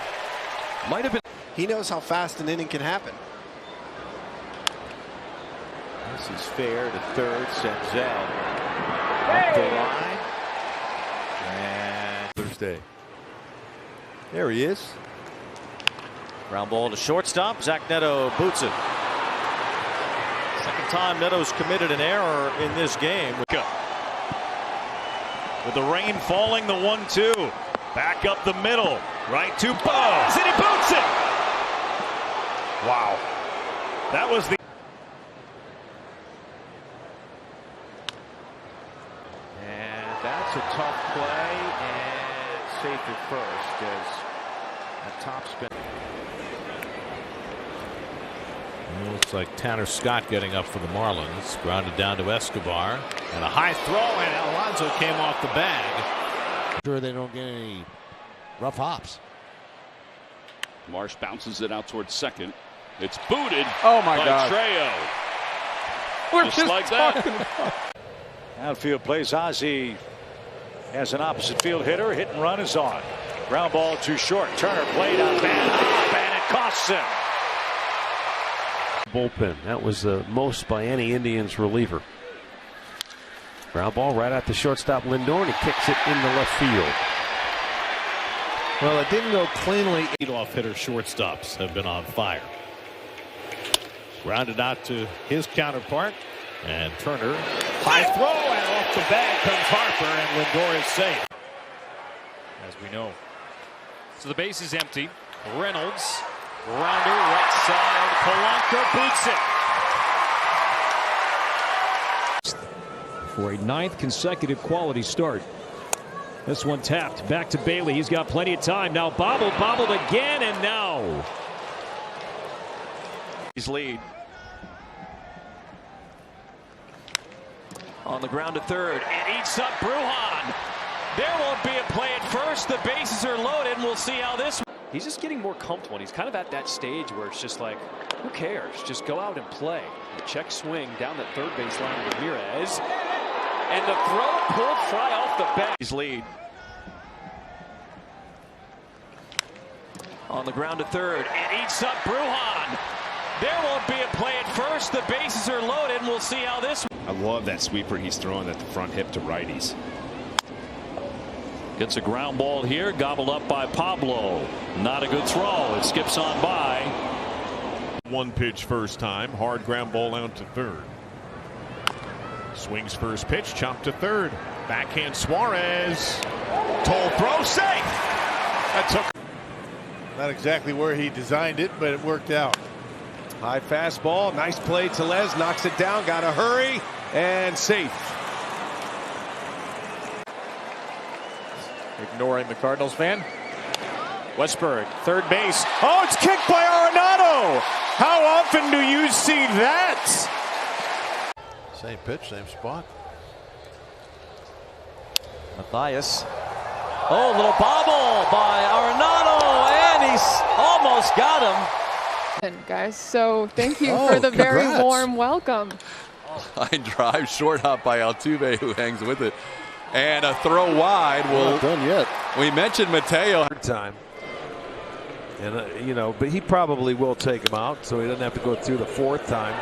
Might have been. He knows how fast an inning can happen. This is fair to third. Senzel up the line. And Thursday. There he is. Ground ball to shortstop. Zach Neto boots it. Second time Neto's committed an error in this game. With the rain falling, the 1-2. Back up the middle. Right to Bose. And he boots it. Wow. That was the. And that's a tough play. And safe at first as a top spin. Looks like Tanner Scott getting up for the Marlins. Grounded down to Escobar. And a high throw, and Alonso came off the bag. Sure they don't get any rough hops. Marsh bounces it out towards second. It's booted by God. Trejo. We're just like that. Outfield plays Ozzie has an opposite field hitter. Hit and run is on. Ground ball too short. Turner played up and it costs him. Bullpen. That was the most by any Indians reliever. Ground ball right at the shortstop Lindor, and he kicks it into left field. Well, it didn't go cleanly. Leadoff hitter shortstops have been on fire. Grounded out to his counterpart, and Turner. High throw, and off the bag comes Harper, and Lindor is safe. As we know. So the base is empty. Reynolds. Grounder, right side. Polanco boots it. For a 9th consecutive quality start. This one tapped back to Bailey. He's got plenty of time. Now bobbled again, and now. His lead. On the ground to third, and eats up Brujan. There won't be a play at first. The bases are loaded, and we'll see how this. He's just getting more comfortable, and he's kind of at that stage where it's just like, who cares? Just go out and play. Check swing down that third base line with Ramirez. And the throw pulled fly off the bat. His lead. On the ground to third, and eats up Brujan. There won't be a play at first. The bases are loaded, and we'll see how this. I love that sweeper he's throwing at the front hip to righties. Gets a ground ball here, gobbled up by Pablo. Not a good throw. It skips on by. One pitch first time. Hard ground ball out to third. Swings first pitch, chopped to third. Backhand Suarez. Toll throw, safe. That took. Not exactly where he designed it, but it worked out. High fastball, nice play. Tellez knocks it down, got to hurry, and safe. Ignoring the Cardinals fan. Westberg, third base. Oh, it's kicked by Arenado. How often do you see that? Same pitch, same spot. Matthias. Oh, little bobble by Arenado, and he's almost got him. Guys, so thank you for the very warm welcome. Line drive, short hop by Altuve, who hangs with it. And a throw wide. Not done yet. We mentioned Mateo. Time. And, you know, but he probably will take him out, so he doesn't have to go through the fourth time.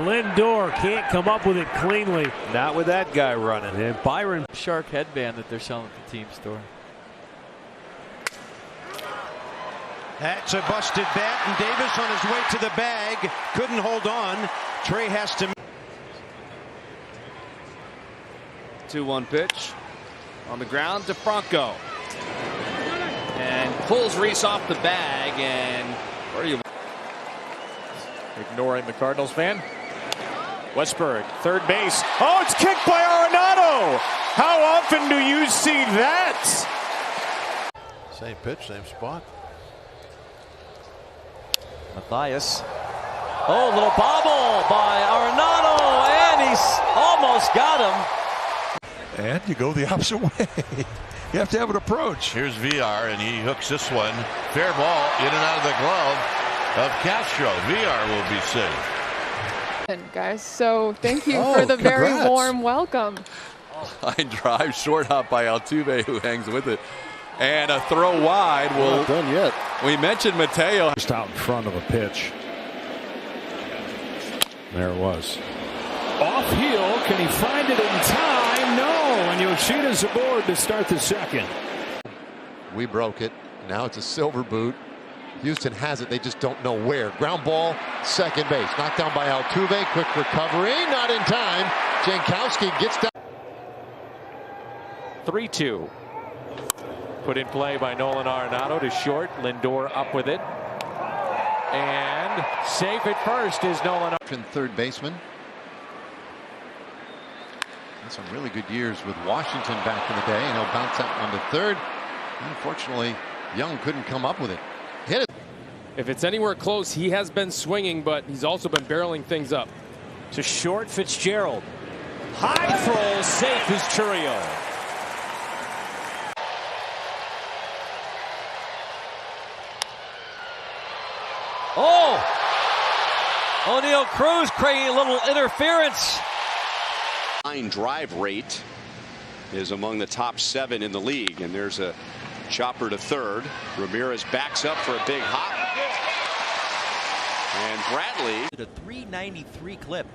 Lindor can't come up with it cleanly. Not with that guy running. And Byron. Shark headband that they're selling at the team store. That's a busted bat, and Davis on his way to the bag. Couldn't hold on. Trey has to. 2-1 pitch. On the ground to Franco. And pulls Reese off the bag, and where are you? Ignoring the Cardinals fan. Westberg, third base. Oh, it's kicked by Arenado. How often do you see that? Same pitch, same spot. Matthias. Oh, little bobble by Arenado, and he's almost got him. And you go the opposite way. You have to have an approach. Here's VR, and he hooks this one. Fair ball in and out of the glove of Castro. VR will be safe. Guys, so thank you for the very warm welcome. Line drive, short hop by Altuve, who hangs with it. And a throw wide. Not done yet. We mentioned Mateo. Just out in front of a pitch. There it was. Off heel, can he find it in time? No, and Yoshina's aboard to start the second. We broke it. Now it's a silver boot. Houston has it. They just don't know where. Ground ball, second base. Knocked down by Altuve. Quick recovery. Not in time. Jankowski gets down. 3-2. Put in play by Nolan Arenado to short. Lindor up with it. And safe at first is Nolan. Third baseman. Some really good years with Washington back in the day, and he'll bounce that one to third. Unfortunately, Young couldn't come up with it. Hit it. If it's anywhere close, he has been swinging, but he's also been barreling things up. To short, Fitzgerald. High throw, safe is Chourio. Oh! O'Neal Cruz creating a little interference. Line drive rate is among the top 7 in the league, and there's a chopper to third. Ramirez backs up for a big hop, and Bradley at a 393 clip.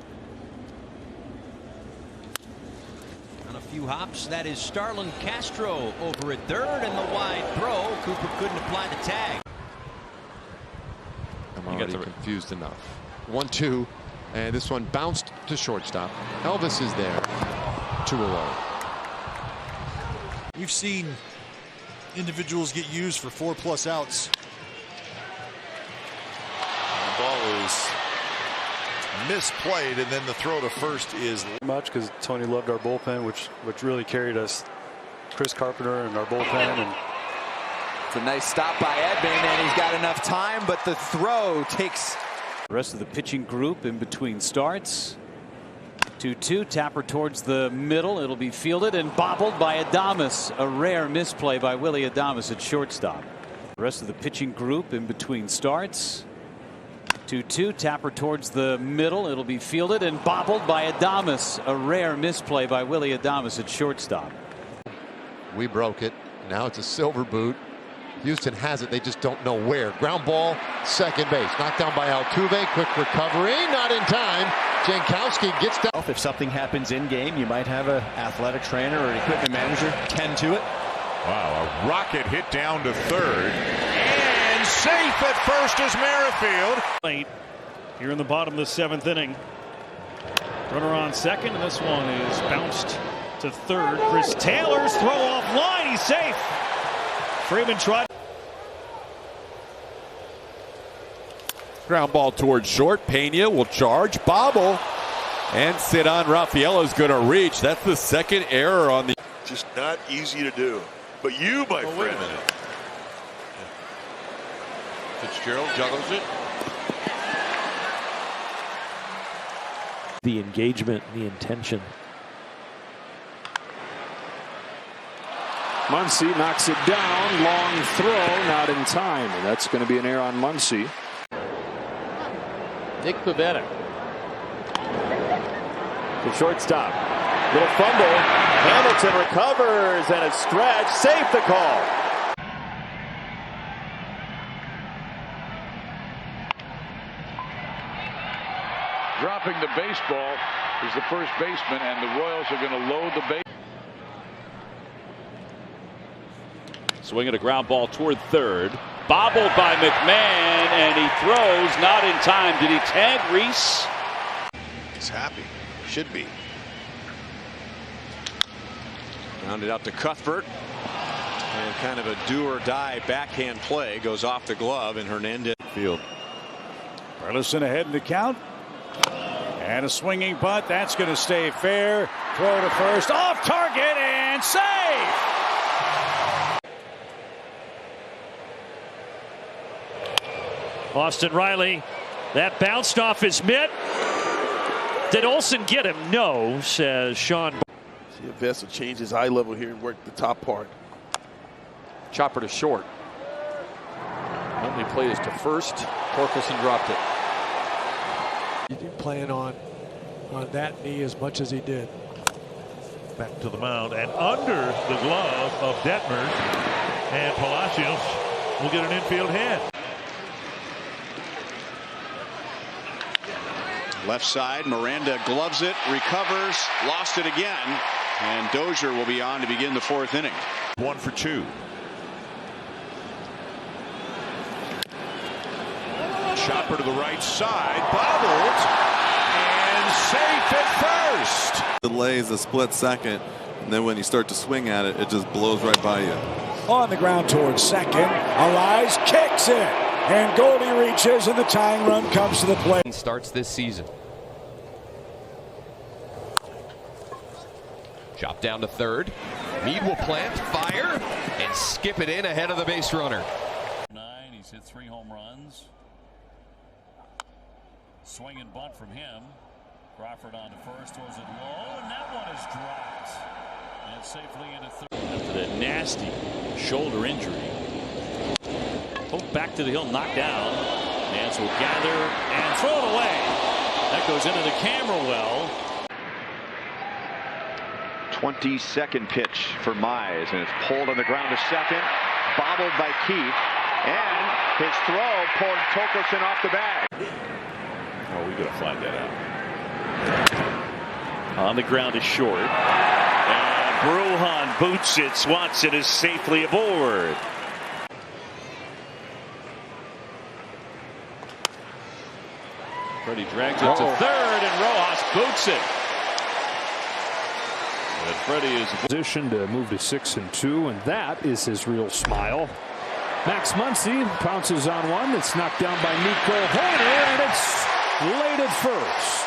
On a few hops, that is Starlin Castro over at third, and the wide throw. Cooper couldn't apply the tag. I'm already confused enough. 1-2. And this one bounced to shortstop. Elvis is there. 2-0. We've seen individuals get used for 4+ outs. The ball is misplayed, and then the throw to first is much because Tony loved our bullpen, which really carried us. Chris Carpenter and our bullpen. And it's a nice stop by Edman, and he's got enough time, but the throw takes. The rest of the pitching group in between starts. 2-2, Tapper towards the middle. It'll be fielded and bobbled by Adames. A rare misplay by Willy Adames at shortstop. The rest of the pitching group in between starts. 2-2, Tapper towards the middle. It'll be fielded and bobbled by Adames. A rare misplay by Willy Adames at shortstop. We broke it. Now it's a silver boot. Houston has it, they just don't know where. Ground ball, second base. Knocked down by Altuve. Quick recovery, not in time. Jankowski gets down. If something happens in game, you might have an athletic trainer or an equipment manager tend to it. Wow, a rocket hit down to third. And safe at first is Merrifield. Late here in the bottom of the 7th inning. Runner on second, and this one is bounced to third. Chris Taylor's throw off line. He's safe. Freeman tried. Ground ball towards short. Pena will charge, bobble, and sit on. Raffaello's going to reach. That's the second error on the. Just not easy to do. But you, my friend. Wait a minute. Fitzgerald juggles it. The engagement, the intention. Muncy knocks it down. Long throw, not in time. And that's going to be an error on Muncy. Nick Pivetta. The shortstop. Little fumble. Hamilton recovers and a stretch. Safe the call. Dropping the baseball is the first baseman, and the Royals are going to load the base. Swinging a ground ball toward third. Bobbled by McMahon, and he throws not in time. Did he tag Reese? He's happy. Should be. Rounded out to Cuthbert. And kind of a do-or-die backhand play goes off the glove, and Hernandez. Field. Burleson ahead in the count. And a swinging bunt. That's going to stay fair. Throw to first. Off target and safe. Austin Riley. That bounced off his mitt. Did Olsen get him? No, says Sean. See if Vesta change his eye level here and work the top part. Chopper to short. Only play is to first. Torkelson dropped it. He didn't plan on that knee as much as he did. Back to the mound and under the glove of Detmer. And Palacios will get an infield hit. Left side, Miranda gloves it, recovers, lost it again, and Dozier will be on to begin the 4th inning. 1 for 2. Chopper to the right side, bobbled, and safe at first. Delays a split second, and then when you start to swing at it, it just blows right by you. On the ground towards second. Arise, kicks it. And Goldie reaches, and the tying run comes to the plate. Starts this season. Chop down to third. Mead will plant, fire, and skip it in ahead of the base runner. He's hit 3 home runs. Swing and bunt from him. Crawford on to first, throws it low, and that one is dropped. And safely into third. After that nasty shoulder injury. Pulled back to the hill, knocked down. Nance will gather and throw it away. That goes into the camera well. 22nd pitch for Mize, and it's pulled on the ground to second. Bobbled by Keith, and his throw pulled Torkelson off the bag. Oh, we got to flag that out. On the ground is short. And Bruhan boots it. Swanson is safely aboard. Freddie drags it to third, and Rojas boots it. And Freddie is in position to move to 6-2, and that is his real smile. Max Muncy pounces on one that's knocked down by Nico Hoerner, and it's laid at first.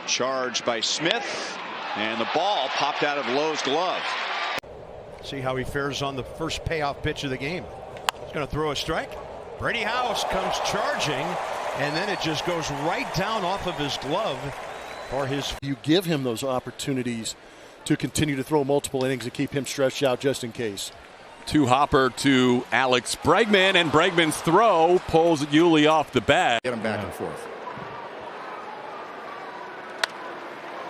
Charged by Smith, and the ball popped out of Lowe's glove. See how he fares on the first payoff pitch of the game. He's going to throw a strike. Brady House comes charging, and then it just goes right down off of his glove for his. You give him those opportunities to continue to throw multiple innings and keep him stretched out just in case. To Hopper to Alex Bregman, and Bregman's throw pulls Yuli off the bag. Get him back and forth.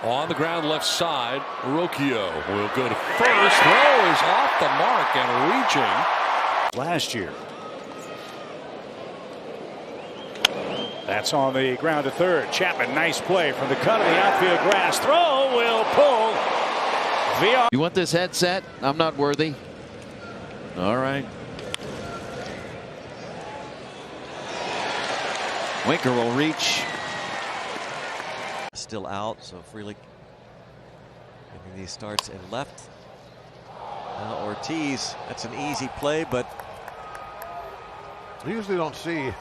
On the ground left side, Rocchio will go to first. Throw is off the mark and reaching. Last year. That's on the ground to third. Chapman, nice play from the cut of the outfield grass. Throw will pull. VR. You want this headset? I'm not worthy. All right. Winker will reach. Still out, so Frelick making these starts in left. Now Ortiz, that's an easy play, but we usually don't see.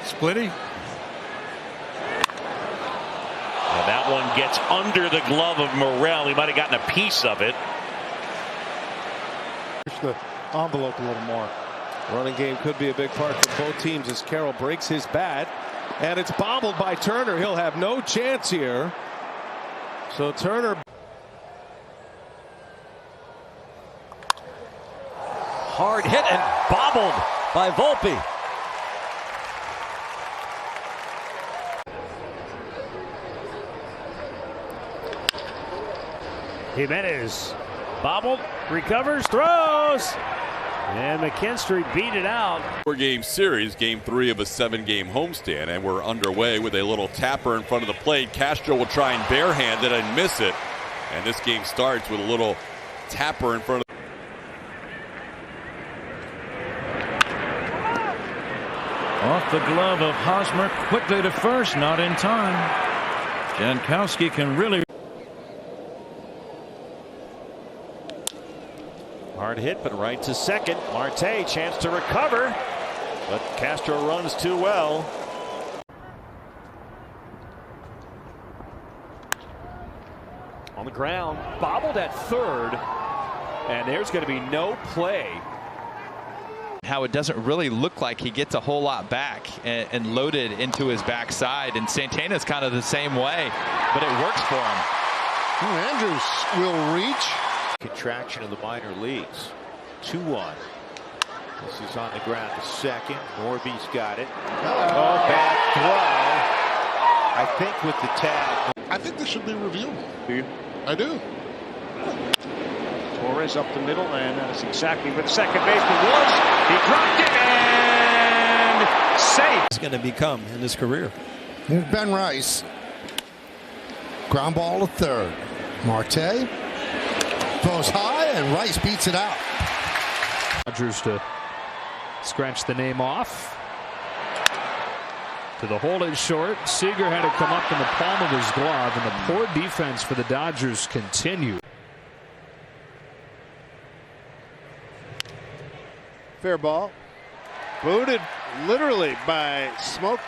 Splitty. And that one gets under the glove of Morel. He might have gotten a piece of it. Push the envelope a little more. Running game could be a big part for both teams as Carroll breaks his bat. And it's bobbled by Turner. He'll have no chance here. So Turner. Hard hit and bobbled by Volpe. Jimenez bobbled, recovers, throws. And McKinstry beat it out. 4-game series, game 3 of a 7-game homestand, and we're underway with a little tapper in front of the plate. Castro will try and barehand it and miss it. And this game starts with a little tapper in front of Off the glove of Hosmer, quickly to first, not in time. Jankowski can really. Hard hit, but right to second. Marte, chance to recover, but Castro runs too well. On the ground, bobbled at third, and there's going to be no play. How it doesn't really look like he gets a whole lot back and loaded into his backside, and Santana's kind of the same way, but it works for him. Andrews will reach. Contraction of the minor leagues. 2-1. This is on the ground to second. Norby's got it. Oh, bad throw. I think with the tag. I think this should be reviewable. Do you? I do. Torres up the middle, and that's exactly what second baseman was. He dropped it and safe. It's going to become in his career. Here's Ben Rice. Ground ball to third. Marte throws high, and Rice beats it out. Dodgers to scratch the name off. To the hold is short. Seager had to come up in the palm of his glove, and the poor defense for the Dodgers continued. Fair ball. Booted literally by Smoke.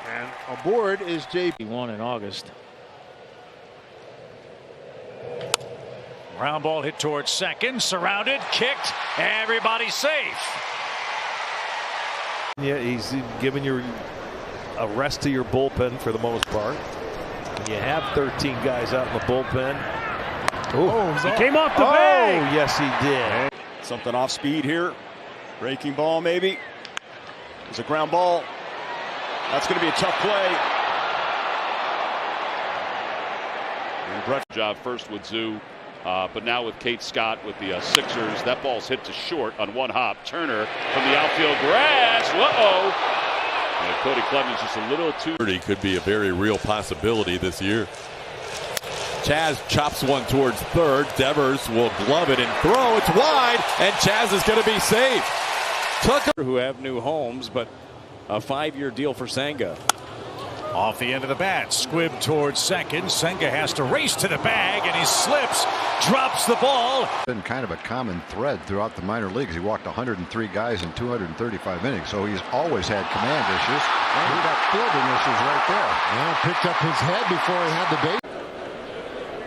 And aboard is JP. Won in August. Ground ball hit towards second, surrounded, kicked, everybody safe. Yeah, he's giving you a rest to your bullpen for the most part. You have 13 guys out in the bullpen. He came off the bag. Oh, yes, he did. Something off speed here. Breaking ball, maybe. It's a ground ball. That's going to be a tough play. And Brett job first with Zoo. But now with Kate Scott with the Sixers, that ball's hit to short on one hop. Turner from the outfield grass. Whoa! And Cody Clemens just a little too. Could be a very real possibility this year. Chas chops one towards third. Devers will glove it and throw. It's wide, and Chas is going to be safe. Who have new homes, but a 5-year deal for Senga. Off the end of the bat, squib towards second. Senga has to race to the bag, and he slips, drops the ball. Been kind of a common thread throughout the minor leagues. He walked 103 guys in 235 innings, so he's always had command issues. And he got fielding issues right there. Well, picked up his head before he had the bait.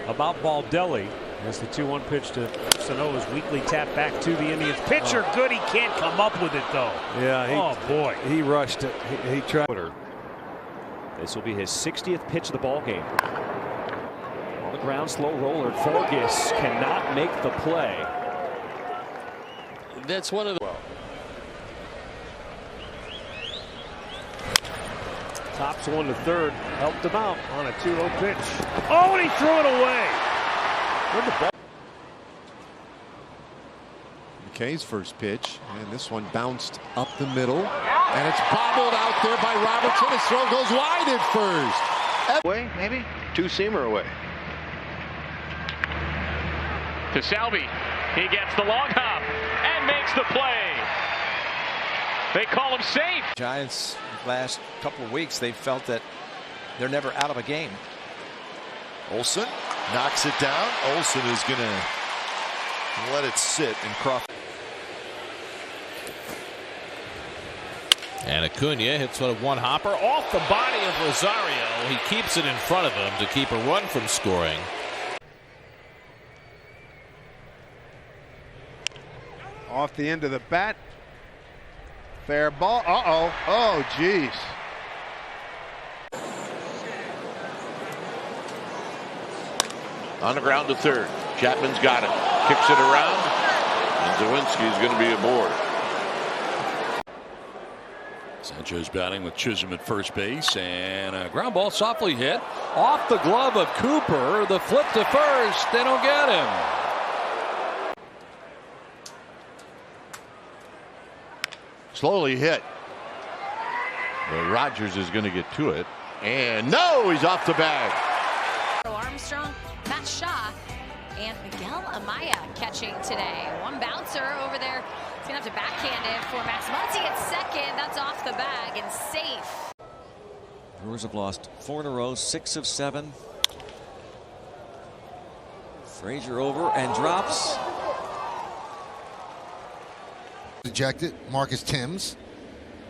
About Baldelli as the 2-1 pitch to Sano's weakly tap back to the Indians. Pitcher good. He can't come up with it though. Yeah. Oh boy. He rushed it. He tried. This will be his 60th pitch of the ball game. On the ground, slow roller. Forgas cannot make the play. That's one of the. Tops one to third. Helped him out on a 2-0 pitch. Oh, and he threw it away. Where'd the ball? McKay's first pitch, and this one bounced up the middle, and it's bobbled out there by Robertson. His throw goes wide at first. Away, maybe? Two-seamer away. To Salvi. He gets the long hop and makes the play. They call him safe. Giants, last couple of weeks, they felt that they're never out of a game. Olsen knocks it down. Olsen is going to let it sit and Crawford. And Acuna hits one hopper off the body of Rosario. He keeps it in front of him to keep a run from scoring. Off the end of the bat. Fair ball. Uh-oh. Oh, geez. On the ground to third. Chapman's got it. Kicks it around. And Zawinski's going to be aboard. Sanchez batting with Chisholm at first base, and a ground ball softly hit off the glove of Cooper. The flip to first. They don't get him. Slowly hit. But Rogers is going to get to it. And no, he's off the bag. Armstrong, Matt Shaw, and Miguel Amaya catching today. One bouncer over there. He's going to have to backhand it for Max Muncy at second. That's off the bag and safe. Brewers have lost 4 in a row, 6 of 7. Frazier over and drops. Ejected. Marcus Timms,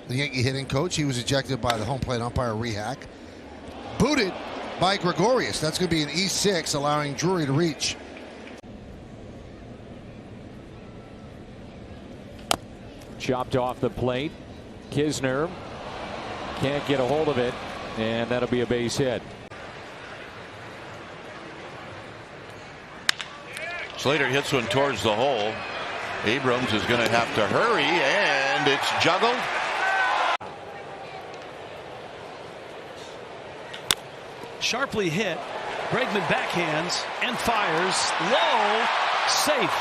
the Yankee hitting coach, he was ejected by the home plate umpire Rehack. Booted by Gregorius. That's going to be an E6, allowing Drury to reach. Chopped off the plate. Kisner can't get a hold of it, and that'll be a base hit. Slater hits one towards the hole. Abrams is going to have to hurry, and it's juggled. Sharply hit. Bregman backhands and fires. Low. Safe.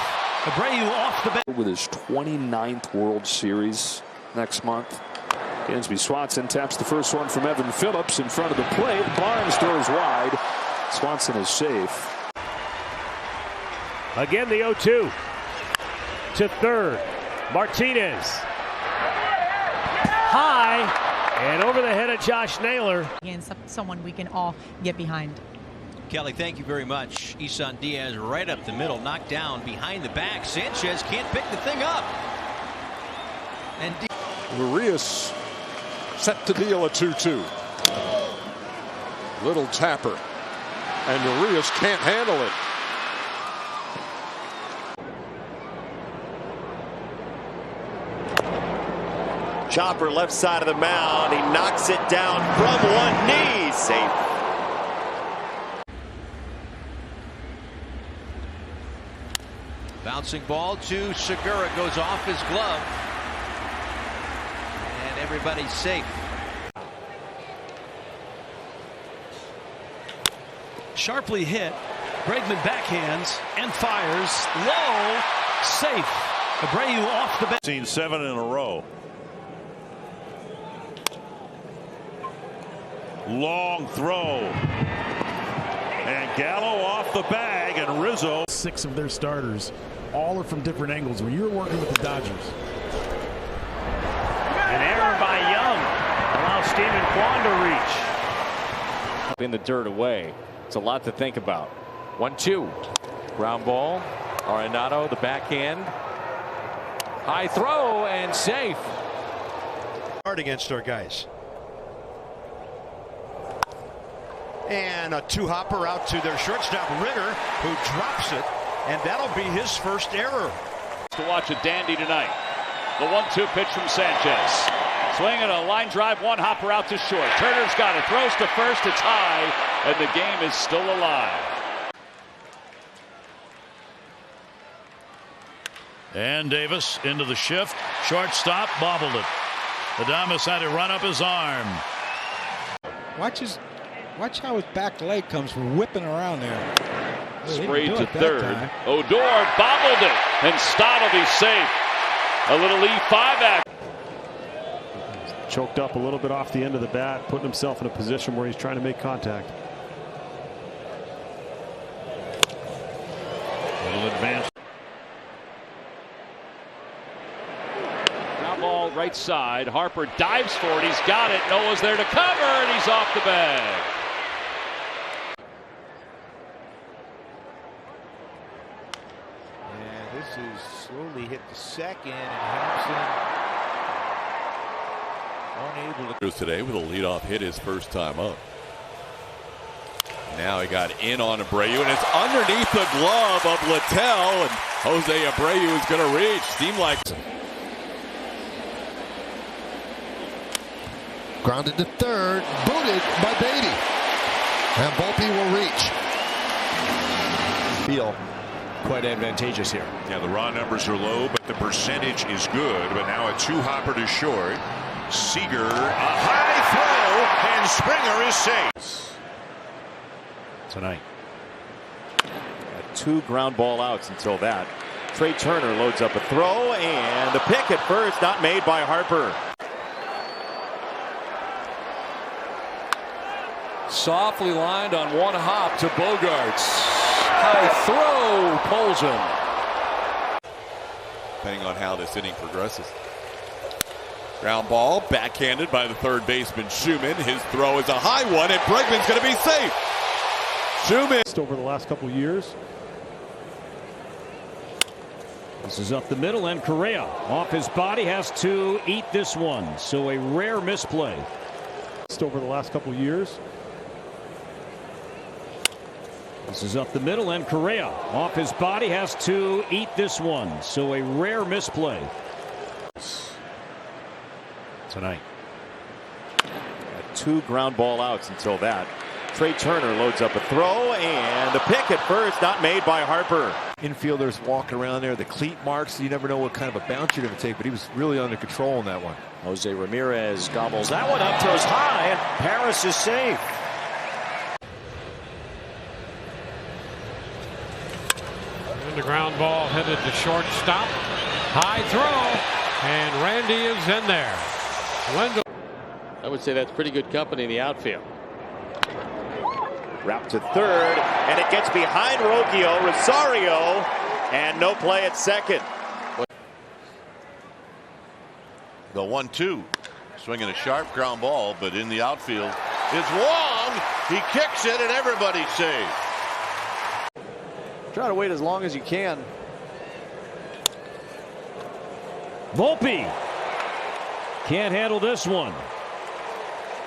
Abreu off the bat. With his 29th World Series next month. Dansby Swanson taps the first one from Evan Phillips in front of the plate. Barnes throws wide. Swanson is safe. Again, the 0-2 to third. Martinez. High and over the head of Josh Naylor. And someone we can all get behind. Kelly, thank you very much. Isan Diaz right up the middle, knocked down behind the back. Sanchez can't pick the thing up. And Urias set to deal a 2-2. Little tapper. And Urias can't handle it. Chopper left side of the mound. He knocks it down from one knee. Safe. bouncing ball to Segura, goes off his glove. And everybody's safe. Sharply hit. Bregman backhands and fires low. Safe. Abreu off the bat. Seen 7 in a row. Long throw. And Gallo off the bag, and Rizzo. 6 of their starters. All are from different angles. When you're working with the Dodgers. An error by Young. Allows Stephen Kwan to reach. In the dirt away. It's a lot to think about. 1-2. Ground ball. Arenado, the backhand. High throw and safe. Hard against our guys. And a two-hopper out to their shortstop, Ritter, who drops it, and that'll be his first error. To watch a dandy tonight. The 1-2 pitch from Sanchez. Swinging a line drive, one hopper out to short. Turner's got it, throws to first, it's high, and the game is still alive. And Davis into the shift. Shortstop bobbled it. Adames had to run up his arm. Watch his Watch how his back leg comes whipping around there. Sprayed to third. Odor bobbled it, and Stott will be safe. A little E5 action. Choked up a little bit off the end of the bat, putting himself in a position where he's trying to make contact. Little advance. Ground ball right side. Harper dives for it. He's got it. Noah's there to cover, and he's off the bag. And this is slowly hit the second, and Hampson unable to. Today with a leadoff hit his first time up. Now he got in on Abreu, and it's underneath the glove of Littell, and Jose Abreu is going to reach. Seemed like. Grounded to third, booted by Beatty. And Volpe will reach. Feel quite advantageous here. Yeah, the raw numbers are low, but the percentage is good. But now a two-hopper to short. Seager, a high throw, and Springer is safe. Tonight. 2 ground ball outs until that. Trey Turner loads up a throw, and the pick at first not made by Harper. Softly lined on one hop to Bogarts. High throw pulls him. Depending on how this inning progresses. Ground ball backhanded by the third baseman Schumann. His throw is a high one, and Bregman's going to be safe. Schumann. Over the last couple years. This is up the middle, and Correa off his body has to eat this one. So a rare misplay. Over the last couple years. This is up the middle, and Correa off his body has to eat this one. So a rare misplay. Tonight. 2 ground ball outs until that. Trey Turner loads up a throw, and the pick at first not made by Harper. Infielders walk around there, the cleat marks. You never know what kind of a bounce you're going to take, but he was really under control in that one. Jose Ramirez gobbles that one up, throws high, and Paris is safe. And the ground ball headed to shortstop. High throw, and Randy is in there. Wendell. I would say that's pretty good company in the outfield. Route to third, and it gets behind Rosario, and no play at second. The 1-2. Swinging a sharp ground ball, but in the outfield is Wong. He kicks it, and everybody's safe. Try to wait as long as you can. Volpe can't handle this one.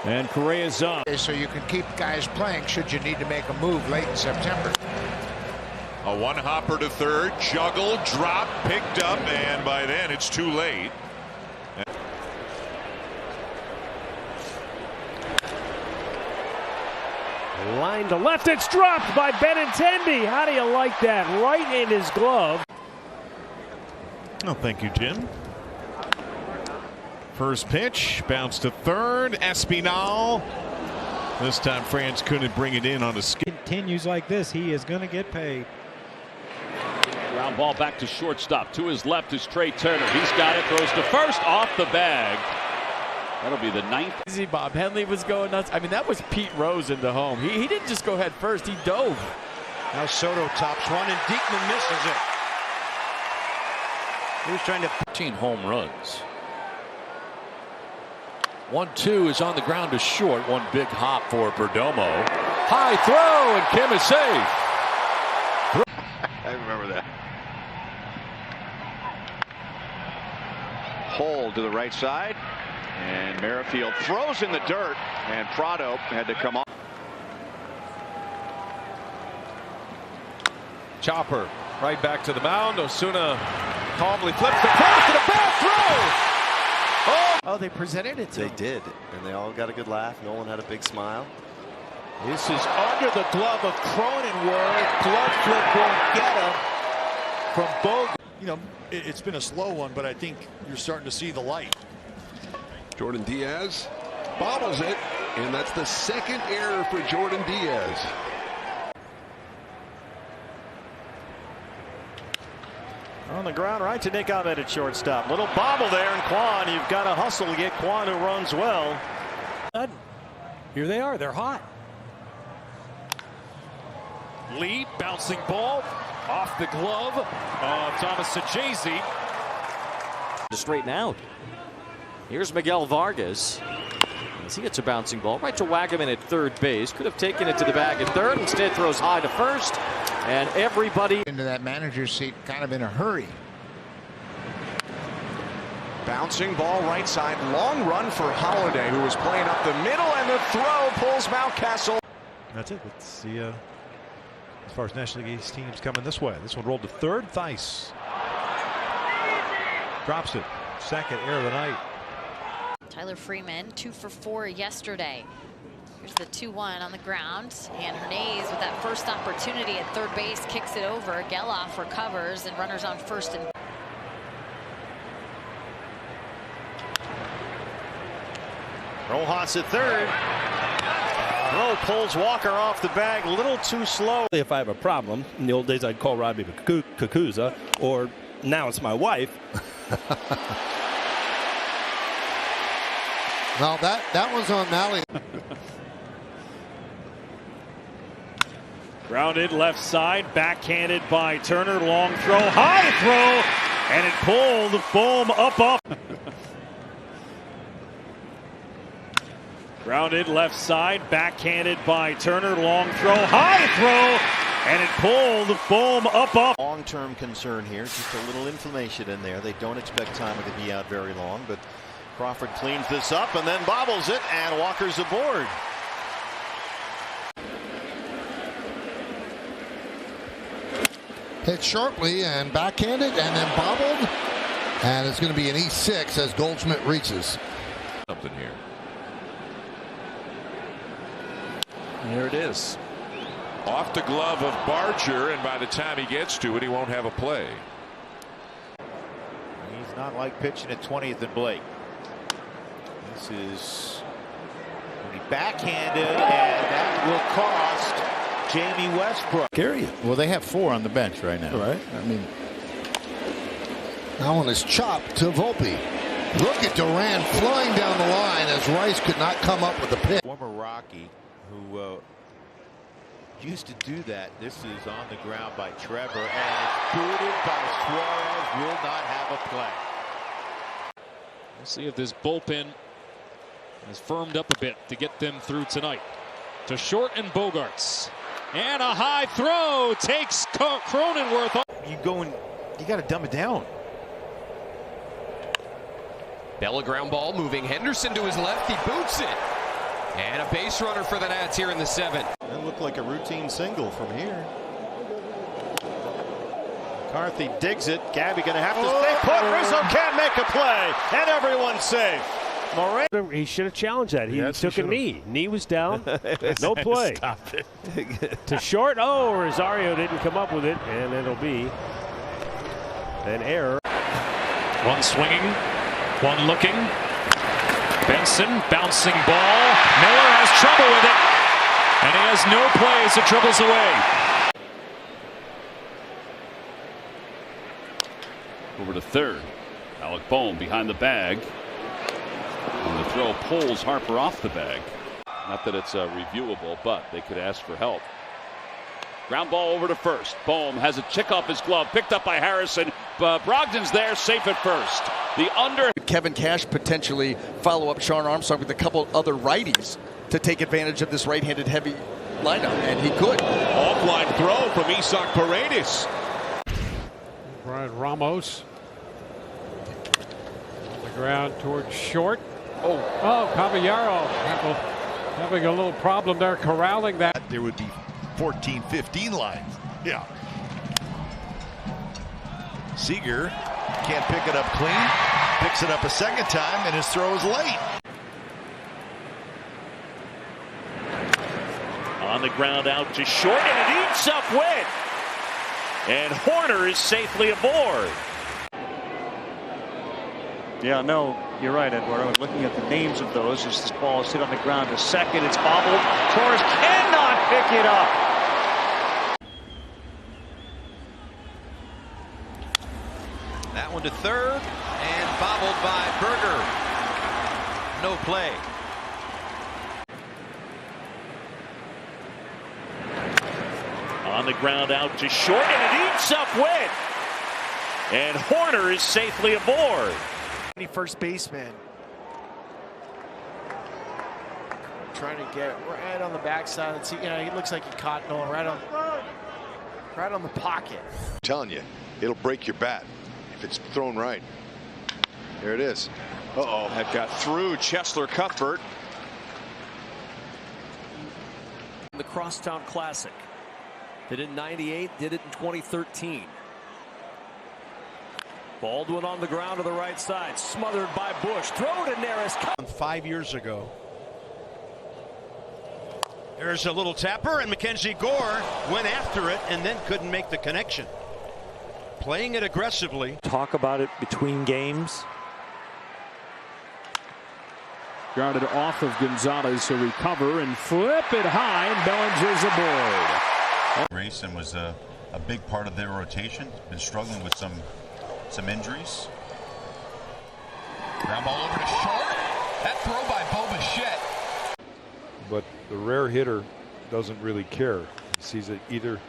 And Correa's up. So you can keep guys playing should you need to make a move late in September. A one-hopper to third, juggle, drop, picked up, and by then it's too late. Line to left, it's dropped by Benintendi. How do you like that? Right in his glove. Oh, thank you, Jim. First pitch, bounce to third, Espinal. This time France couldn't bring it in on a skip. Continues like this, he is going to get paid. Ground ball back to shortstop. To his left is Trey Turner. He's got it, throws to first, off the bag. That'll be the 9th. Easy, Bob Henley was going nuts. I mean, that was Pete Rose into home. He didn't just go head first, he dove. Now Soto tops one, and Diekman misses it. He was trying to 15 home runs. 1-2 is on the ground to short. One big hop for Perdomo. High throw, and Kim is safe. I remember that. Hold to the right side, and Merrifield throws in the dirt, and Prado had to come on. Chopper right back to the mound. Osuna calmly flips across to the bad throw. Oh, they presented it to They did, and they all got a good laugh. Nolan had a big smile. This is under the glove of Cronenworth. Glove flip won't get him from Bogue. You know, it's been a slow one, but I think you're starting to see the light. Jordan Diaz bobbles it, And that's the second error for Jordan Diaz. On the ground, right to Nick Ahmed at shortstop. Little bobble there, and Kwan, you've got to hustle to get Kwan, who runs well. Here they are. They're hot. Lee, bouncing ball off the glove of Thomas Saggese. To straighten out. Here's Miguel Vargas. As he gets a bouncing ball right to Wagaman at third base. Could have taken it to the bag at third. Instead throws high to first. And everybody into that manager's seat kind of in a hurry. Bouncing ball right side. Long run for Holiday, who was playing up the middle, and the throw pulls Mountcastle. That's it. Let's see as far as National League East teams coming this way. This one rolled to third. Theis drops it. Second error of the night. Tyler Freeman 2 for 4 yesterday. Here's the 2-1 on the ground, and Hernandez with that first opportunity at third base kicks it over. Geloff recovers, and runners on first and Rojas at third. Throw pulls Walker off the bag a little too slow. If I have a problem, in the old days I'd call Robbie Kakuza, or now it's my wife. Well, that was on Malley. Grounded left side, backhanded by Turner. Long throw, high throw, and it pulled Bohm up off. Grounded left side, backhanded by Turner. Long throw, high throw, and it pulled Bohm up off. Long-term concern here, just a little inflammation in there. They don't expect Timon to be out very long, but Crawford cleans this up and then bobbles it, and Walker's aboard. Hit sharply and backhanded and then bobbled. And it's going to be an E6 as Goldschmidt reaches. Something here. Here it is. Off the glove of Barger, and by the time he gets to it, he won't have a play. He's not like pitching at 20th and Blake. This is backhanded, and that will cost Jamie Westbrook. Well, they have 4 on the bench right now. Right. I mean, that one is chopped to Volpe. Look at Duran flying down the line as Rice could not come up with the pitch. Former Rocky, who used to do that. This is on the ground by Trevor, and it's booted by Suarez. Will not have a play. We'll see if this bullpen has firmed up a bit to get them through tonight. To short and Bogarts. And a high throw takes Cronenworth. You got to dumb it down. Bella ground ball moving. Henderson to his left. He boots it. And a base runner for the Nats here in the 7th. That looked like a routine single from here. McCarthy digs it. Gabby going to have to stay put. Rizzo can't make a play, and everyone's safe. He should have challenged that. He took a knee. Knee was down. No play. Stop it. To short. Oh, Rosario didn't come up with it, and it'll be an error. One swinging, one looking. Benson bouncing ball. Miller has trouble with it, and he has no play as it dribbles away. Over to third. Alec Bohm behind the bag. And the throw pulls Harper off the bag. Not that it's reviewable, but they could ask for help. Ground ball over to first. Bohm has a chick off his glove, picked up by Harrison. Brogdon's there, safe at first. The under. Kevin Cash potentially follow up Sean Armstrong with a couple other righties to take advantage of this right-handed heavy lineup, and he could. Offline throw from Isaac Paredes. Brian Ramos. On the ground towards short. Oh, Caballero having a little problem there corralling that. There would be 14-15 lines. Yeah. Seager can't pick it up clean. Picks it up a second time, and his throw is late. On the ground out to short, and it eats up Witt. And Horner is safely aboard. Yeah, no. You're right, Eduardo. Looking at the names of those as this ball is hit on the ground to second. It's bobbled. Torres cannot pick it up. That one to third and bobbled by Berger. No play. On the ground out to short, and it eats up Witt. And Hoerner is safely aboard. First baseman. Trying to get right on the backside. Let's see, he looks like he caught Nolan right on the pocket. I'm telling you, it'll break your bat if it's thrown right. There it is. Uh-oh, that got through Chesler Cuthbert. The Crosstown Classic. Did it in '98, did it in 2013. Baldwin on the ground to the right side, smothered by Bush. Throw to Neris. 5 years ago. There's a little tapper, and Mackenzie Gore went after it and then couldn't make the connection. Playing it aggressively. Talk about it between games. Grounded off of Gonzalez to recover and flip it high, and Bellinger's aboard. Grayson was a big part of their rotation. Been struggling with some injuries. Ground ball over to short. That throw by Bo Bichette. But the rare hitter doesn't really care. He sees it either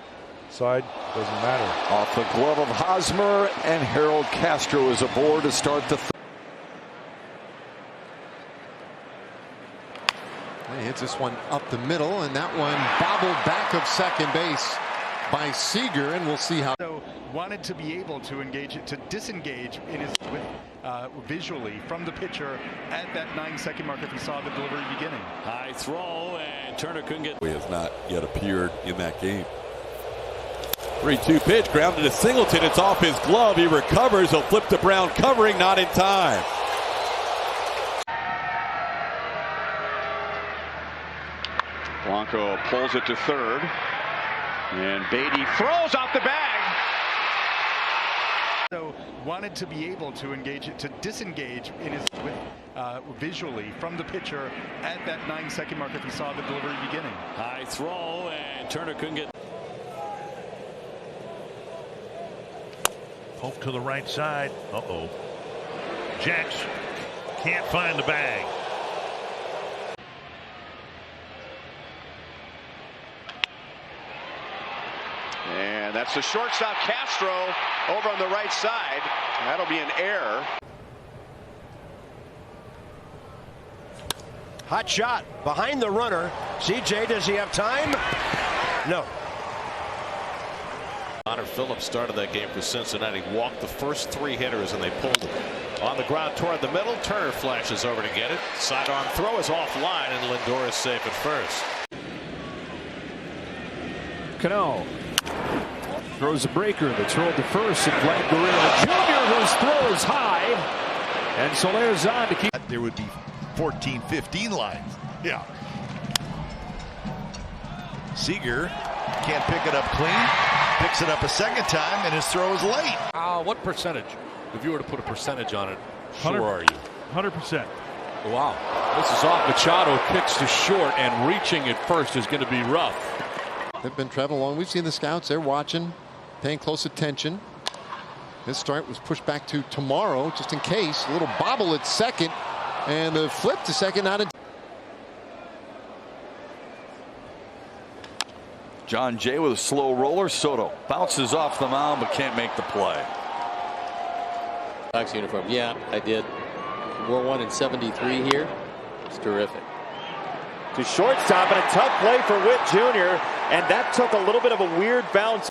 side, doesn't matter. Off the glove of Hosmer, and Harold Castro is aboard to start the He hits this one up the middle, and that one bobbled back of second base by Seager, and we'll see how. So wanted to be able to engage it, to disengage in his visually from the pitcher at that 9-second mark if he saw the delivery beginning. High throw, and Turner couldn't get. He has not yet appeared in that game. 3-2 pitch, grounded to Singleton. It's off his glove. He recovers. He'll flip to Brown, covering, not in time. Blanco pulls it to third, and Beatty throws out the bag. So wanted to be able to engage it, to disengage in his visually from the pitcher at that 9-second mark if he saw the delivery beginning. High throw, and Turner couldn't get. Poke to the right side. Uh-oh. Jacks can't find the bag. And that's the shortstop Castro over on the right side. That'll be an error. Hot shot behind the runner. CJ, does he have time? No. Connor Phillips started that game for Cincinnati. Walked the first 3 hitters, and they pulled it. On the ground toward the middle. Turner flashes over to get it. Sidearm throw is offline, and Lindor is safe at first. Cano throws a breaker that's rolled to first, and Vlad Guerrero Jr., whose throw is high, and Soler's on to keep. There would be 14, 15 lines. Yeah. Seager can't pick it up clean. Picks it up a second time, and his throw is late. What percentage? If you were to put a percentage on it, sure are you? 100%. Wow. This is off. Machado kicks to short, and reaching at first is going to be rough. They've been traveling along. We've seen the scouts. They're watching, paying close attention. This start was pushed back to tomorrow, just in case. A little bobble at second, and the flip to second out of. John Jay with a slow roller. Soto bounces off the mound but can't make the play. Sox uniform. Yeah, I did. Wore one in '73 here. It's terrific. To shortstop, and a tough play for Witt Jr., and that took a little bit of a weird bounce.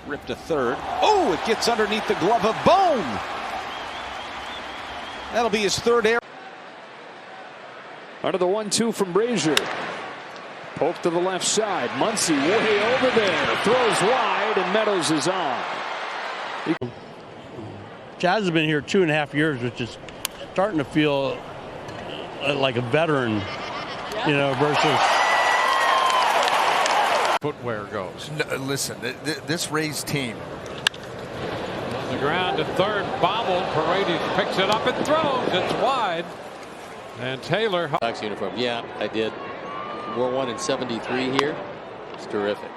Ripped to third. Oh, it gets underneath the glove of Bone. That'll be his third error. Under the 1-2 from Brazier. Poke to the left side. Muncy way over there. Throws wide, and Meadows is on. Jazz has been here 2.5 years, which is starting to feel like a veteran, versus footwear goes. No, listen, this Rays team. the ground to third, bobbled. Paredes picks it up and throws. It's wide. And Taylor. Sox uniform. Yeah, I did. Wore one in '73 here. It's terrific.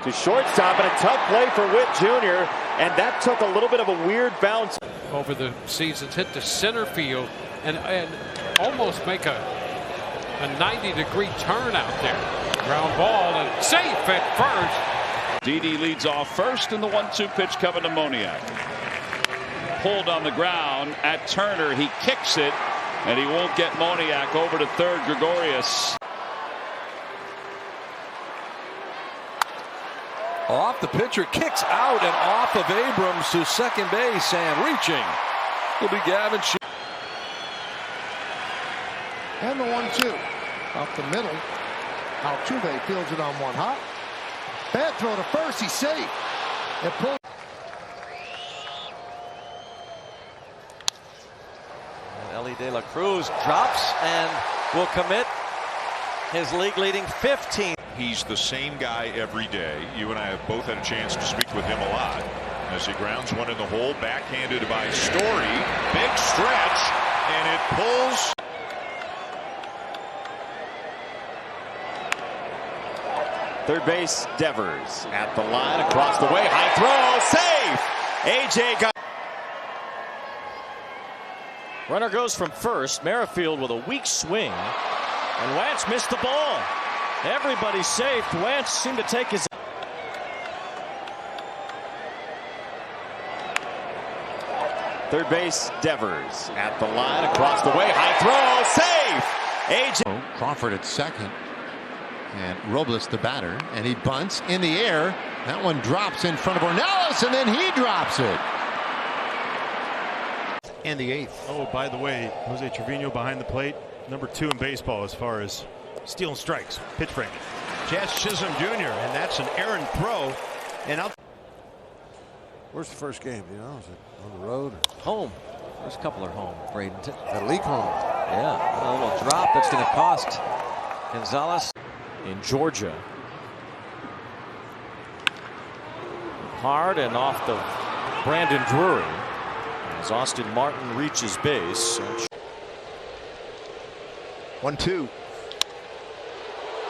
To shortstop, and a tough play for Witt Jr. And that took a little bit of a weird bounce. Over the seasons, hit to center field and almost make a 90-degree turn out there. Ground ball and safe at first. Didi leads off first, and the 1-2 pitch coming to Moniak. Pulled on the ground at Turner. He kicks it, and he won't get Moniak over to third. Gregorius. Off the pitcher, kicks out and off of Abrams to second base, and reaching will be Gavin Sheehan. And the 1-2 off the middle. Altuve fields it on one hop. Bad throw to first. He's safe. It pulled. Elly De La Cruz drops and will commit his league-leading 15th. He's the same guy every day. You and I have both had a chance to speak with him a lot. As he grounds one in the hole, backhanded by Story. Big stretch, and it pulls. Third base, Devers at the line, across the way, high throw, safe! AJ got. Runner goes from first. Merrifield with a weak swing, and Wentz missed the ball. Everybody's safe. Wentz seemed to take his. Third base, Devers at the line, across the way, high throw, safe! AJ. Crawford at second. And Robles the batter, and he bunts in the air. That one drops in front of Ornelas, and then he drops it. And the 8th. Oh, by the way, Jose Trevino behind the plate, number 2 in baseball as far as stealing strikes, pitch framing. Jazz Chisholm Jr., and that's an errant throw. And out. Where's the first game? You know, is it on the road? Home. First couple are home. Bradenton. At Leak home. Yeah, a little drop that's going to cost Gonzalez. In Georgia. Hard and off the Brandon Drury as Austin Martin reaches base. 1-2.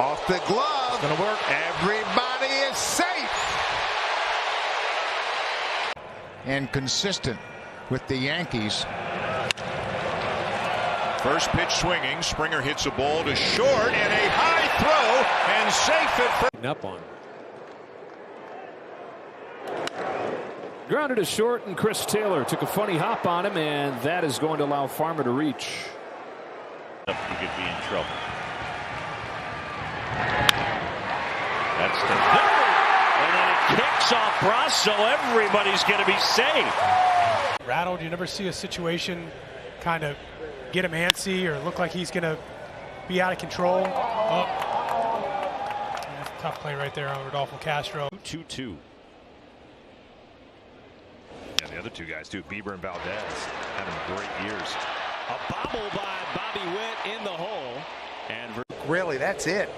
Off the glove. It's going to work. Everybody is safe. And consistent with the Yankees. First pitch swinging. Springer hits a ball to short, and a high throw, and safe at first. Up on. Grounded to short, and Chris Taylor took a funny hop on him, and that is going to allow Farmer to reach. You could be in trouble. That's the third, and then it kicks off Brasso. Everybody's going to be safe. Rattled. You never see a situation kind of get him antsy or look like he's going to be out of control. Oh. That's a tough play right there on Rodolfo Castro. 2-2. And the other two guys too, Bieber and Valdez, having great years. A bobble by Bobby Witt in the hole. And Really, that's it.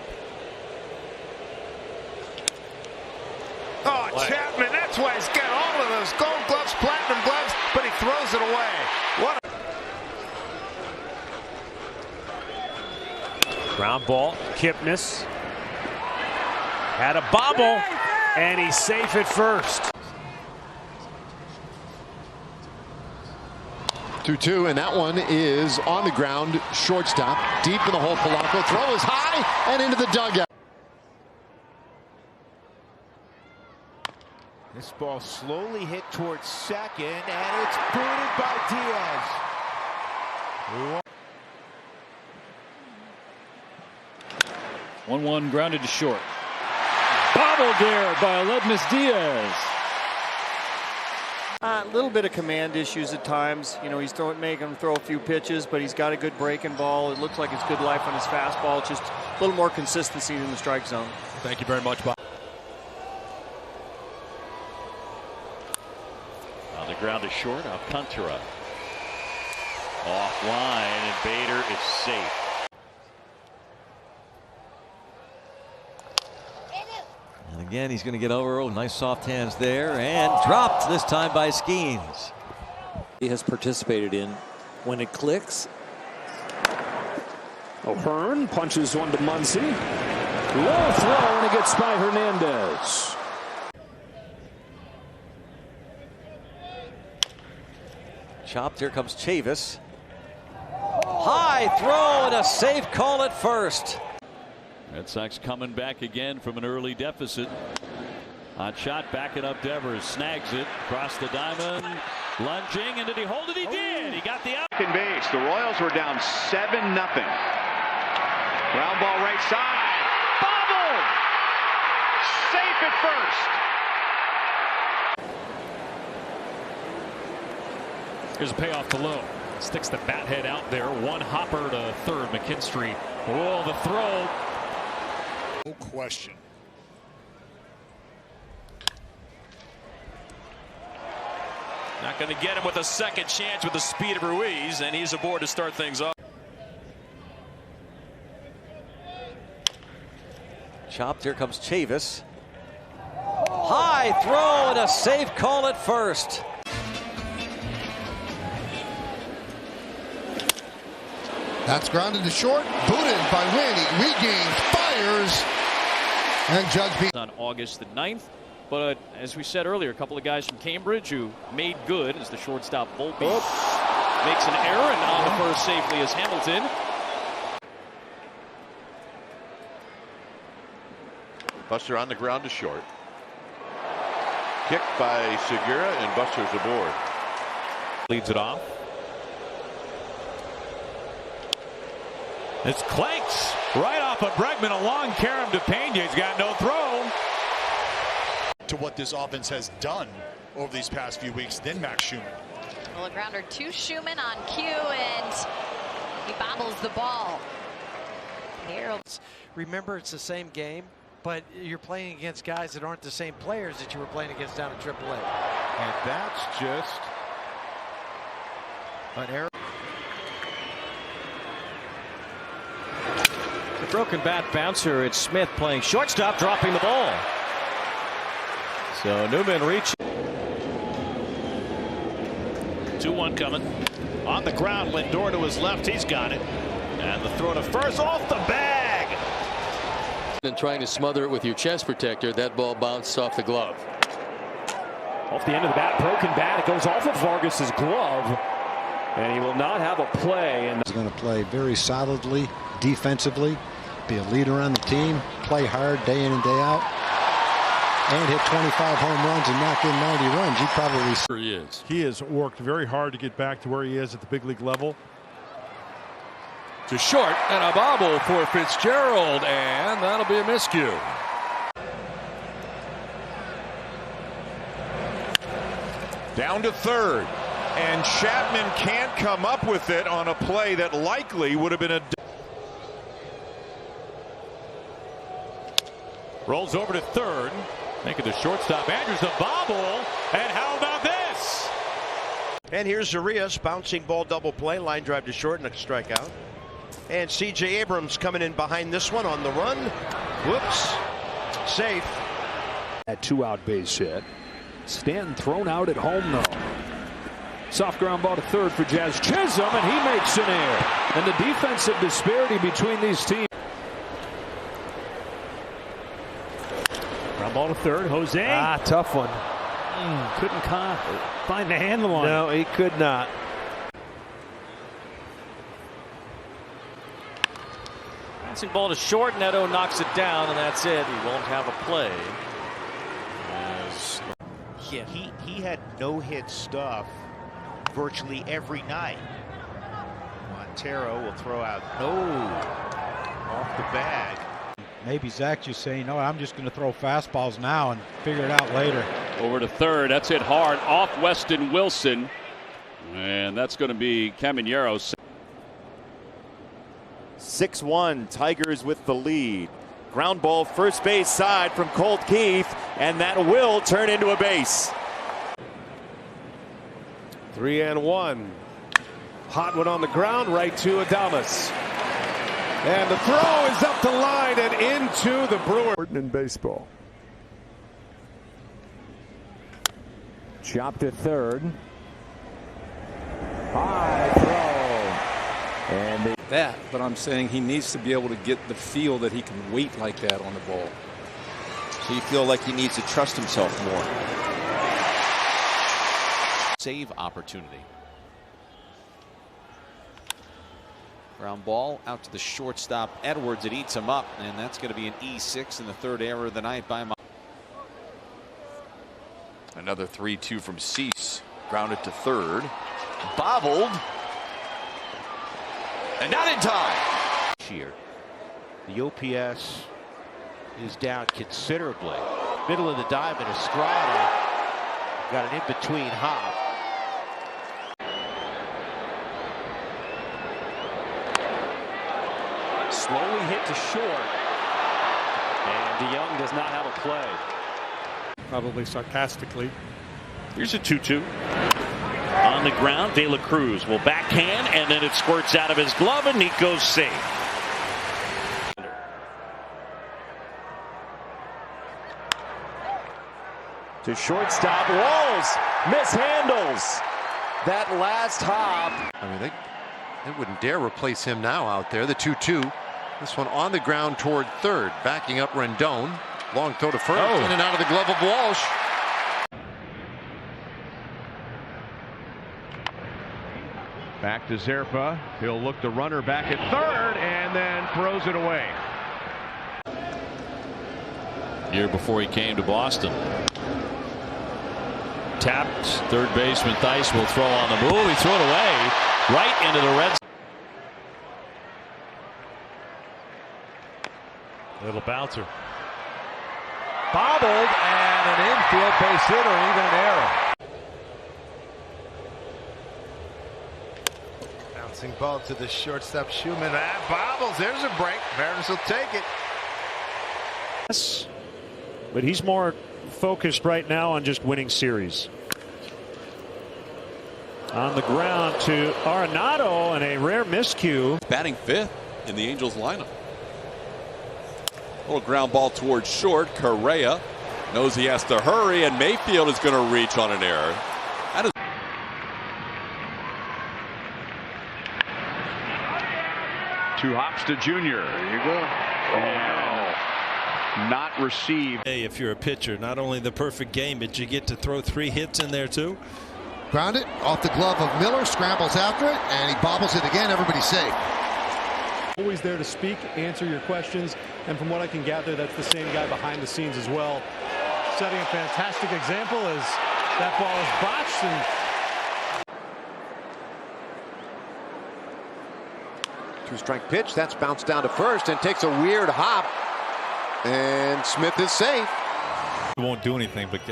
Oh, Chapman, that's why he's got all of those gold gloves, platinum gloves, but he throws it away. What a ground ball, Kipnis had a bobble, and he's safe at first. 2-2, and that one is on the ground, shortstop, deep in the hole. Polanco throw is high and into the dugout. This ball slowly hit towards second, and it's booted by Diaz. 1-1 grounded to short. Bobbled there by Aledmys Diaz. A little bit of command issues at times. You know, he's making him throw a few pitches, but he's got a good breaking ball. It looks like it's good life on his fastball. Just a little more consistency in the strike zone. Thank you very much, Bob. On the ground to short, Alcantara. Offline, and Bader is safe. And Again, he's going to get over. Nice soft hands there, and dropped this time by Skeens. He has participated in when it clicks. O'Hearn punches one to Muncy. Low throw, and it gets by Hernandez. Chopped. Here comes Chavis. High throw and a safe call at first. Red Sox coming back again from an early deficit. Hot shot, backing up Devers, snags it across the diamond, lunging, and did he hold it? He did. He got the out. Second base. The Royals were down 7-0. Ground ball right side. Bobble. Safe at first. Here's a payoff to Lowe. Sticks the bat head out there. One hopper to third. McKinstry. Oh, the throw. No question. Not going to get him with a second chance with the speed of Ruiz, and he's aboard to start things off. Chopped. Here comes Chavis. High throw and a safe call at first. That's grounded to short. Booted by Wynn. He regains, fires, and Judge beat. On August the 9th. But as we said earlier, a couple of guys from Cambridge who made good as the shortstop Volpe makes an error, and on the first safely is Hamilton. Buster on the ground to short. Kicked by Segura, and Buster's aboard. Leads it off. It's Clanks right off of Bregman along Karam to Pena. He's got no throw. To what this offense has done over these past few weeks, then Max Schumann. Well, a grounder to Schumann on cue, and he bobbles the ball. Harold's. Remember, it's the same game, but you're playing against guys that aren't the same players that you were playing against down at AAA. And that's just an error. The broken bat bouncer. It's Smith playing shortstop, dropping the ball. So Newman reaches. 2-1 coming. On the ground, Lindor to his left. He's got it. And the throw to first off the bag. And trying to smother it with your chest protector, that ball bounced off the glove. Off the end of the bat, broken bat. It goes off of Vargas's glove. And he will not have a play. And he's going to play very solidly, defensively, be a leader on the team, play hard day in and day out, and hit 25 home runs and knock in 90 runs. He probably sure he is. He has worked very hard to get back to where he is at the big league level. To short, and a bobble for Fitzgerald, and that'll be a miscue. Down to third, and Chapman can't come up with it on a play that likely would have been a. Rolls over to third. Make it the shortstop. Andrews the bobble. And how about this? And here's Urias, bouncing ball double play, line drive to short and a strikeout. And C.J. Abrams coming in behind this one on the run. Whoops. Safe. That 2-out base hit. Stanton thrown out at home though. Soft ground ball to third for Jazz Chisholm, and he makes an error. And the defensive disparity between these teams. Ground ball to third. Jose. Tough one. Couldn't find the handle on it. No, he could not. Bouncing ball to short. Neto knocks it down, and that's it. He won't have a play. Yeah, he had no-hit stuff virtually every night. Montero will throw out off the bag. Maybe Zach just saying, no, I'm just going to throw fastballs now and figure it out later. Over to third. That's hit hard off Weston Wilson. And that's going to be Caminero. 6-1, Tigers with the lead. Ground ball first base side from Colt Keith, and that will turn into a base. 3-1. Hot one on the ground, right to Adames. And the throw is up the line and into the Brewer. In baseball. Chop to third. High throw. And that, but I'm saying he needs to be able to get the feel that he can wait like that on the ball. So you feel like he needs to trust himself more. Save opportunity. Ground ball out to the shortstop Edwards. It eats him up, and that's going to be an E6 in the third error of the night by Miles. Another 3-2 from Cease. Grounded to third. Bobbled. And not in time. Here, the OPS is down considerably. Middle of the diamond, Estrada got an in-between hop. Slowly hit to short. And DeYoung does not have a play. Probably sarcastically. Here's a 2-2. On the ground, De La Cruz will backhand, and then it squirts out of his glove, and he goes safe. to shortstop. Walls mishandles that last hop. I mean, they wouldn't dare replace him now out there. The 2-2. This one on the ground toward third. Backing up Rendon. Long throw to first. In and out of the glove of Walsh. Back to Zerpa. He'll look the runner back at third and then throws it away. Year before he came to Boston. Tapped. Third baseman Theis will throw on the move. He threw it away right into the red. Little bouncer. Bobbled and an infield base hit or even an error. Bouncing ball to the shortstop Schumann. That bobbles. There's a break. Mariners will take it. Yes, but he's more focused right now on just winning series. On the ground to Arenado and a rare miscue. Batting fifth in the Angels lineup. Little ground ball towards short. Correa knows he has to hurry, and Mayfield is going to reach on an error. That is Two hops to Junior. There you go. And not received. Hey, if you're a pitcher, not only the perfect game, but you get to throw 3 hits in there too. Grounded off the glove of Miller, scrambles after it, and he bobbles it again. Everybody's safe. Always there to speak, answer your questions, and from what I can gather, that's the same guy behind the scenes as well. Setting a fantastic example as that ball is botched. And 2-strike pitch. That's bounced down to first and takes a weird hop. And Smith is safe. It won't do anything, but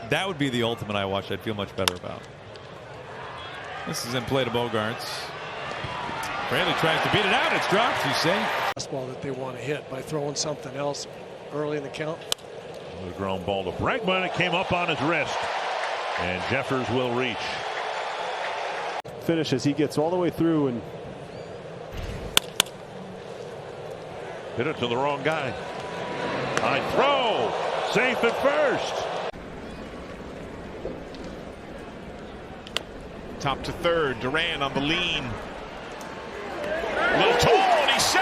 that would be the ultimate I watch. I'd feel much better about. This is in play to Bogarts. Braley tries to beat it out. It's dropped. He's safe. Fastball that they want to hit by throwing something else early in the count. The ground ball to Bregman. It came up on his wrist. And Jeffers will reach. Finish as he gets all the way through and hit it to the wrong guy. High throw. Safe at first. Top to third. Duran on the lean. Little tall, and he's safe.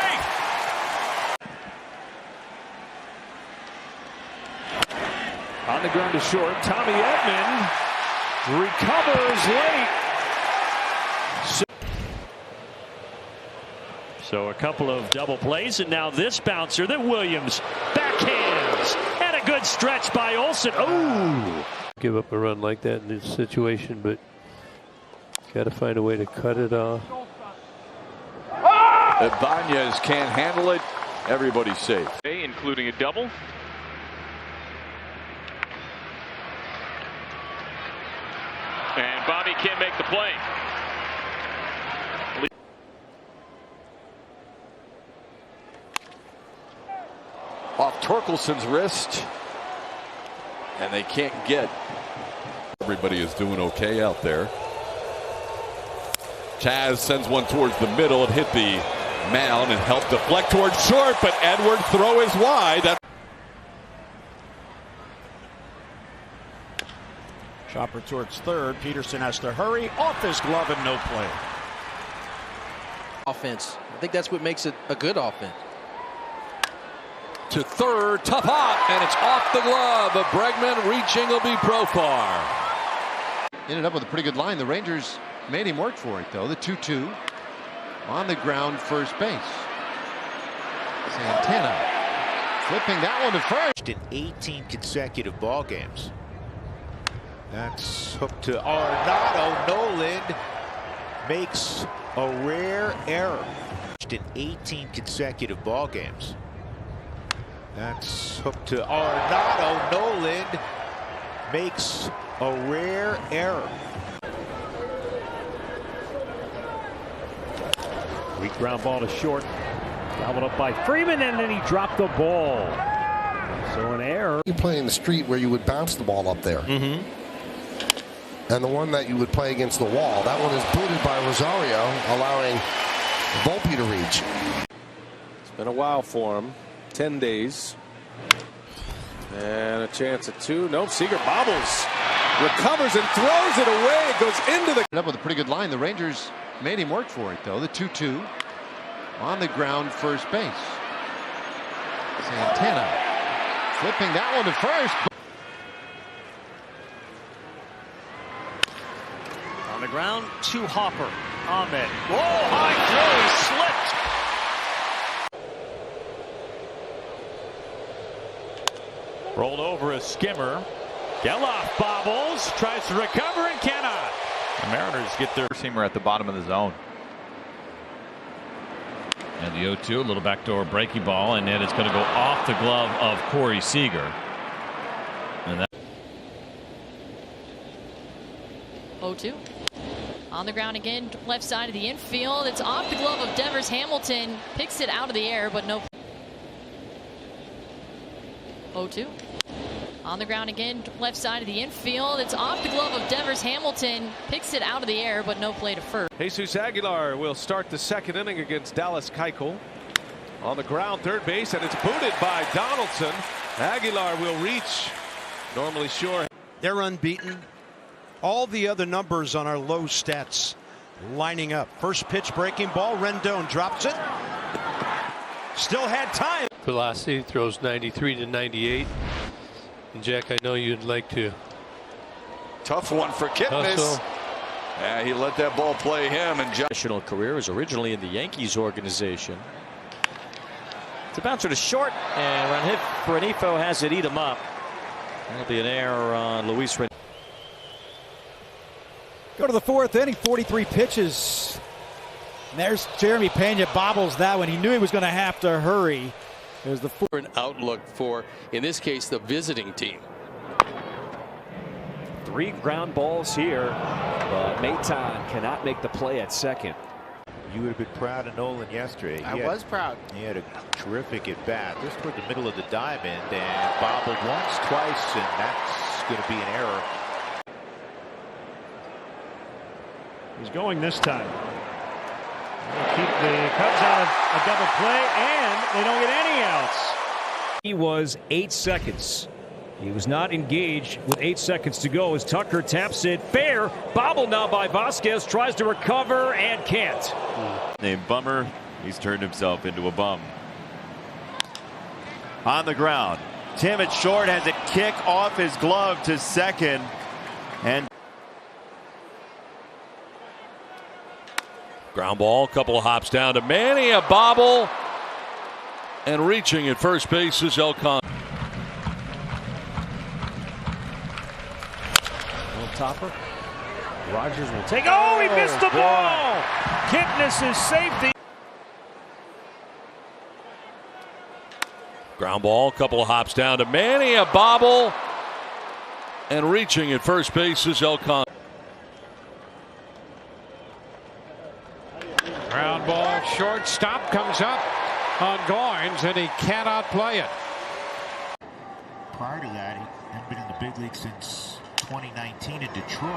On the ground to short, Tommy Edman recovers late. So a couple of double plays, and now this bouncer that Williams backhands, and a good stretch by Olsen. Oh! Give up a run like that in this situation, but got to find a way to cut it off. Ibanez can't handle it. Everybody's safe. Including a double. And Bobby can't make the play. Off Torkelson's wrist. And they can't get. Everybody is doing okay out there. Chaz sends one towards the middle. It hit the mound and helped deflect towards short, but Edwards' throw is wide. Chopper towards third. Peterson has to hurry. Off his glove and no play. Offense. I think that's what makes it a good offense. To third, tough hop, and it's off the glove. But Bregman reaching will be Profar. Ended up with a pretty good line. The Rangers made him work for it, though. The 2-2 on the ground, first base. Santana flipping that one to first. In 18 consecutive ball games. That's hooked to Arenado. Nolan makes a rare error. In 18 consecutive ball games. That's hooked to Arenado. Nolan makes a rare error. Weak ground ball to short. Gobbled up by Freeman, and then he dropped the ball. So an error. You play in the street where you would bounce the ball up there. And the one that you would play against the wall, that one is booted by Rosario, allowing Volpe to reach. It's been a while for him. 10 days. And a chance at 2. Nope, Seager bobbles. Recovers and throws it away. It goes into the... Ended up with a pretty good line. The Rangers made him work for it, though. The 2-2 on the ground, first base. Santana flipping that one to first. On the ground, to Hopper. Ahmed. Whoa, high throw, he slipped. Rolled over a skimmer. Geloff bobbles, tries to recover and cannot. The Mariners get their seamer at the bottom of the zone. And the 0-2, a little backdoor breaking ball, and then it's going to go off the glove of Corey Seager. And that 0-2. On the ground again, left side of the infield. It's off the glove of Devers. Hamilton picks it out of the air, but no. 0-2. On the ground again, left side of the infield. It's off the glove of Devers. Hamilton picks it out of the air, but no play to first. Jesus Aguilar will start the second inning against Dallas Keuchel. On the ground, third base, and it's booted by Donaldson. Aguilar will reach. Normally sure. They're unbeaten. All the other numbers on our low stats lining up. First pitch breaking ball. Rendon drops it. Still had time. Velocity throws 93 to 98. And Jack, I know you'd like to. Tough one for Kipnis. Yeah, he let that ball play him. And professional career was originally in the Yankees organization. It's a bouncer to short, and run hit for Renifo has it eat him up. That'll be an error on Luis Renifo. Go to the fourth inning, 43 pitches. And there's Jeremy Pena, bobbles that one. He knew he was going to have to hurry. There's the an outlook for, in this case, the visiting team. 3 ground balls here, but Maton cannot make the play at second. You would have been proud of Nolan yesterday. I was proud. He had a terrific at bat. Just toward the middle of the diamond and bobbled once, twice, and that's going to be an error. He's going this time. They'll keep the Cubs out of a double play, and they don't get any outs. He was 8 seconds. He was not engaged with 8 seconds to go as Tucker taps it fair. Bobbled now by Vasquez, tries to recover and can't. Named Bummer, he's turned himself into a bum. On the ground, Tim at short has it kick off his glove to second, and ground ball, couple of hops down to Manny, a bobble, and reaching at first base is Elcon. Topper. Rogers will take. Oh, he missed the ball. Kipnis is safety. Ground ball, couple of hops down to Manny, a bobble, and reaching at first base is Elcon. Ground ball, shortstop comes up on Goins, and he cannot play it. Prior to that, he hadn't been in the big league since 2019 in Detroit.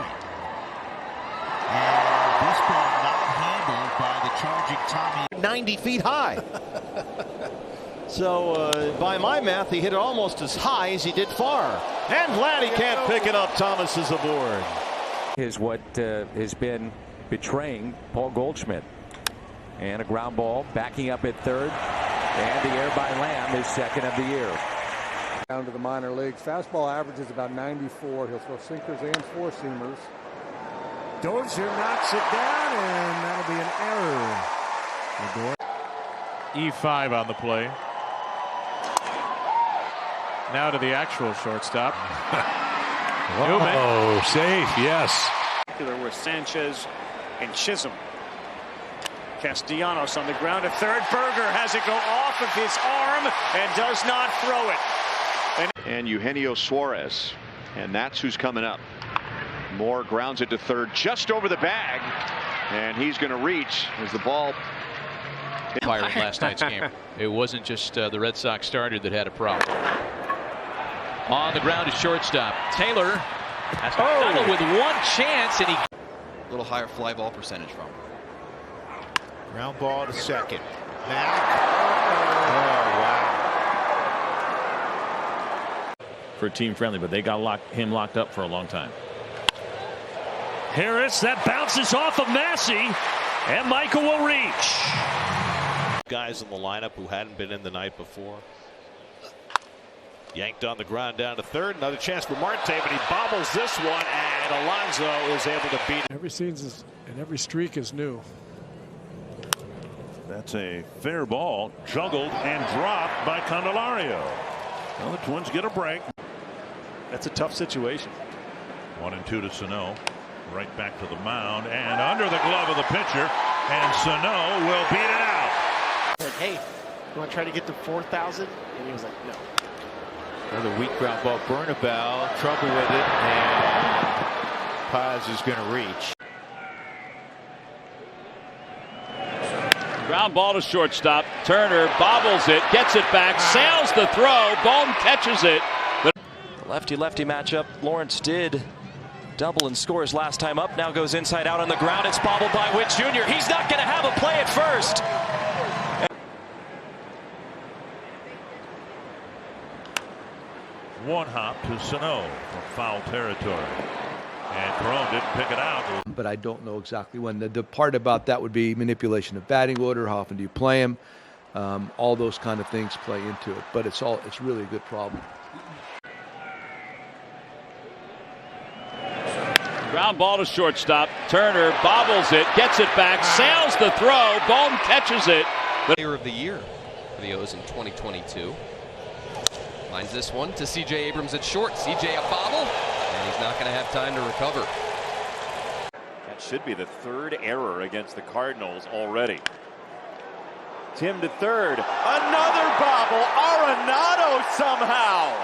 And this ball not handled by the charging Tommy. 90 feet high. So by my math, he hit it almost as high as he did far. And Vladdy can't pick it up. Thomas is aboard. Is what has been betraying Paul Goldschmidt. And a ground ball backing up at third. And the air by Lamb is second of the year. Down to the minor leagues. Fastball average is about 94. He'll throw sinkers and four-seamers. Dozier knocks it down, and that'll be an error. E5 on the play. Now to the actual shortstop. Oh, safe, yes. With Sanchez and Chisholm. Castellanos on the ground at third. Berger has it go off of his arm and does not throw it. And Eugenio Suarez. And that's who's coming up. Moore grounds it to third just over the bag. And he's going to reach as the ball. Fire in last night's game. It wasn't just the Red Sox starter that had a problem. On the ground is shortstop. Taylor has to settle with one chance, and he a little higher fly ball percentage from him. Ground ball to second. Mack. Oh, wow. For team friendly, but they got him locked up for a long time. Harris, that bounces off of Massey, and Michael will reach. Guys in the lineup who hadn't been in the night before. Yanked on the ground down to third. Another chance for Marte, but he bobbles this one, and Alonso is able to beat it. Every season and every streak is new. That's a fair ball, juggled and dropped by Candelario. Well, the Twins get a break. That's a tough situation. 1-2 to Sano. Right back to the mound and under the glove of the pitcher, and Sano will beat it out. Like, hey, you want to try to get to 4,000? And he was like, no. Another weak ground ball. Bernabel, trouble with it, and Paz is going to reach. Ground ball to shortstop. Turner bobbles it, gets it back, sails the throw. Bohm catches it. Lefty-lefty matchup. Lawrence did double and scores last time up. Now goes inside out on the ground. It's bobbled by Witt Jr. He's not going to have a play at first. One hop to Sano from foul territory. And Cron didn't pick it out. But I don't know exactly when. The part about that would be manipulation of batting order. How often do you play him? All those kind of things play into it. But it's really a good problem. Ground ball to shortstop. Turner bobbles it, gets it back, sails the throw. Bohm catches it. Player of the year for the O's in 2022. Lines this one to C.J. Abrams at short. C.J. a bobble, and he's not going to have time to recover. That should be the third error against the Cardinals already. Tim to third. Another bobble. Arenado somehow.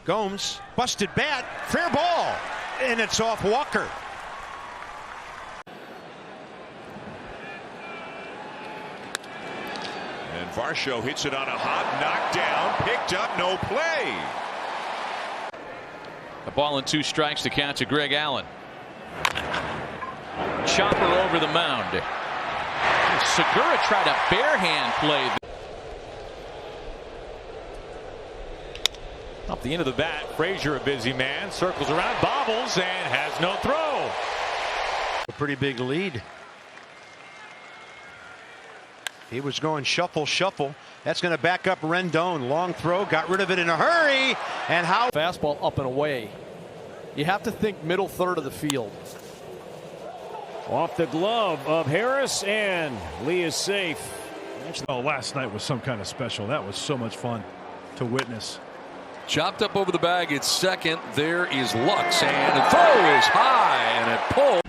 Gomes, busted bat, fair ball, and it's off Walker. And Varsho hits it on a hot knockdown, picked up, no play. A ball and 2 strikes to count to Greg Allen. Chopper over the mound. Segura tried a bare hand play. Up the end of the bat, Frazier, a busy man, circles around, bobbles, and has no throw. A pretty big lead. He was going shuffle, shuffle. That's going to back up Rendon. Long throw, got rid of it in a hurry. And how? Fastball up and away. You have to think middle third of the field. Off the glove of Harris, and Lee is safe. Oh, last night was some kind of special. That was so much fun to witness. Chopped up over the bag at second. There is Lux, and the throw is high, and it pulled.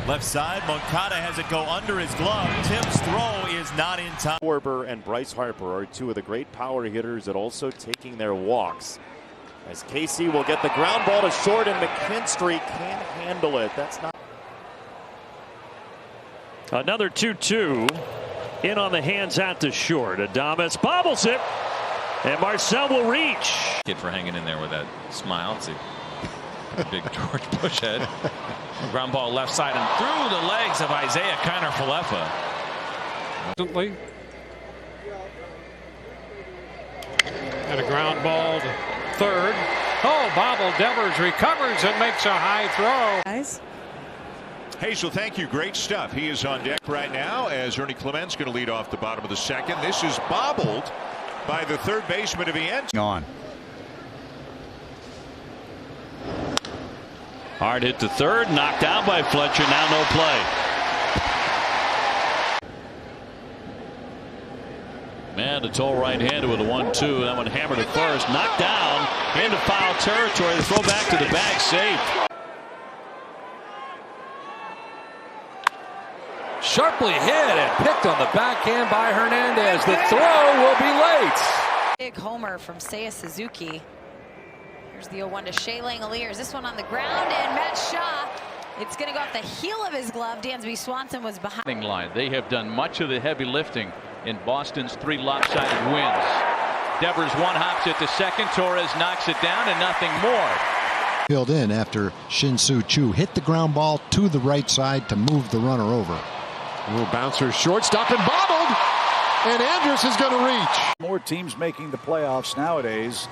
Left side, Moncada has it go under his glove. Tim's throw is not in time. Schwarber and Bryce Harper are two of the great power hitters that also taking their walks. As Casey will get the ground ball to short, and McKinstry can't handle it. That's not. Another 2-2. In on the hands out to short. Adames bobbles it, and Marcel will reach. Kid for hanging in there with that smile. Big George Bushhead. Ground ball left side and through the legs of Isaiah Kiner-Falefa. And a ground ball to third. Oh, bobble. Devers recovers and makes a high throw. Guys. Hazel, thank you. Great stuff. He is on deck right now as Ernie Clement's going to lead off the bottom of the second. This is bobbled by the third baseman of the end. On. Hard hit to third, knocked out by Fletcher. Now no play. Man, the tall right-hander with a 1-2. That one hammered at first, knocked down into foul territory. The throw back to the bag, safe. Sharply hit and picked on the backhand by Hernandez. The throw will be late. Big homer from Seiya Suzuki. Here's the 0-1 to Shea Langoliers. This one on the ground, and Matt Shaw. It's going to go off the heel of his glove. Dansby Swanson was behind. Line. They have done much of the heavy lifting in Boston's 3 lopsided wins. Devers one-hops it to second. Torres knocks it down, and nothing more. Filled in after Shin-Soo Choo hit the ground ball to the right side to move the runner over. Little bouncer, shortstop, and bobbled. And Andrus is going to reach. More teams making the playoffs nowadays.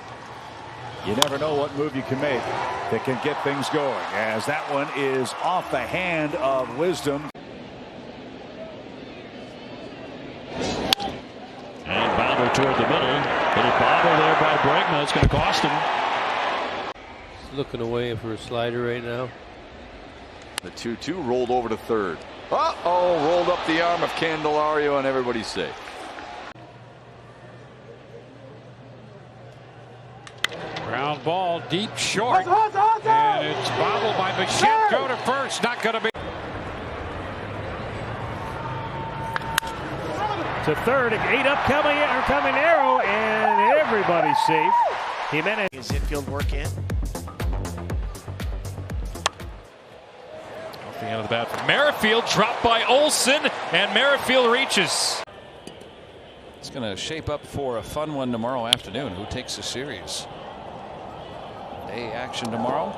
You never know what move you can make that can get things going, as that one is off the hand of Wisdom. And Bauer toward the middle. Little bobble there by Bregman. It's going to cost him. He's looking away for a slider right now. The 2-2 rolled over to third. Uh-oh, rolled up the arm of Candelario, and everybody's safe. Ground ball deep short. And it's bobbled by Bichette. Go to first. Not going to be. To third, 8 upcoming arrow, and everybody's safe. Jimenez. His infield work in. Off the end of the bat for Merrifield, dropped by Olsen, and Merrifield reaches. It's going to shape up for a fun one tomorrow afternoon. Who takes the series? Day action tomorrow.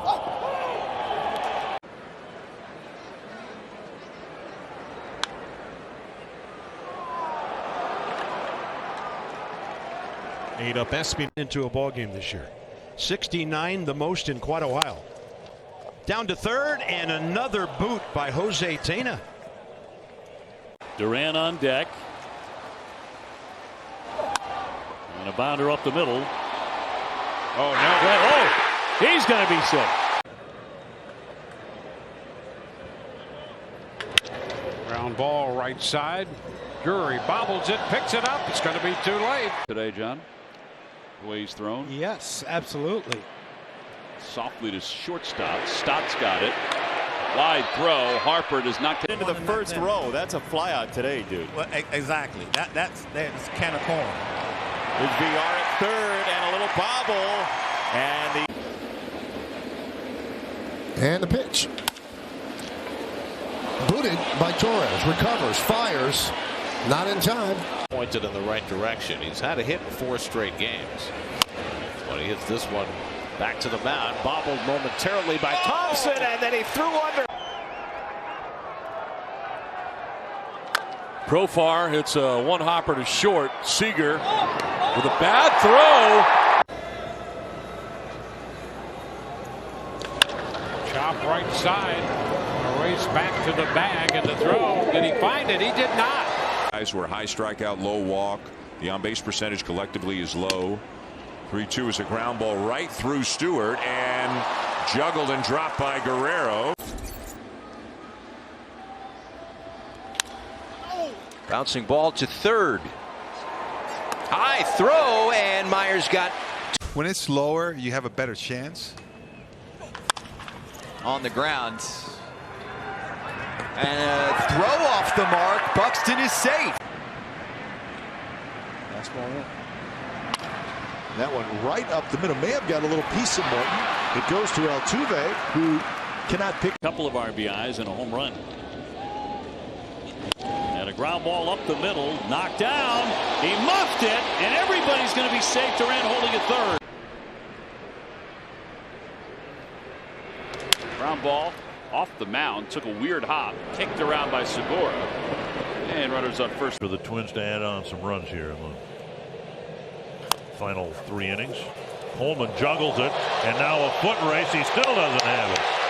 Eight up Espin into a ball game this year. 69, the most in quite a while. Down to third, and another boot by Jose Tena. Duran on deck. And a bounder up the middle. Oh, no. Oh, he's going to be safe. Ground ball right side. Drury bobbles it, picks it up. It's going to be too late. Today, John, the way he's thrown. Yes, absolutely. Softly to shortstop. Stott's got it. Wide throw. Harper does not get into the first row. That's a flyout today, dude. Well, exactly. That's kind of corn. With VR at third and a little bobble. And the pitch. Booted by Torres. Recovers. Fires. Not in time. Pointed in the right direction. He's had a hit in 4 straight games. When he hits this one back to the mound, bobbled momentarily by Thompson, and then he threw under. Profar hits a one-hopper to short. Seager with a bad throw. Chop right side. A race back to the bag, and the throw. Did he find it? He did not. Guys were high strikeout, low walk. The on-base percentage collectively is low. 3-2 is a ground ball right through Stewart, and juggled and dropped by Guerrero. Bouncing ball to third. High throw, and Myers got. When it's lower, you have a better chance. On the ground. And a throw off the mark. Buxton is safe. Fastball in. That one right up the middle. May have got a little piece of Morton. It goes to Altuve, who cannot pick. A couple of RBIs and a home run. And a ground ball up the middle, knocked down. He muffed it, and everybody's going to be safe. Durant holding at third. ground ball off the mound, took a weird hop, kicked around by Segura, and runners on first. For the Twins to add on some runs here in the final 3 innings. Coleman juggles it, and now a foot race. He still doesn't have it.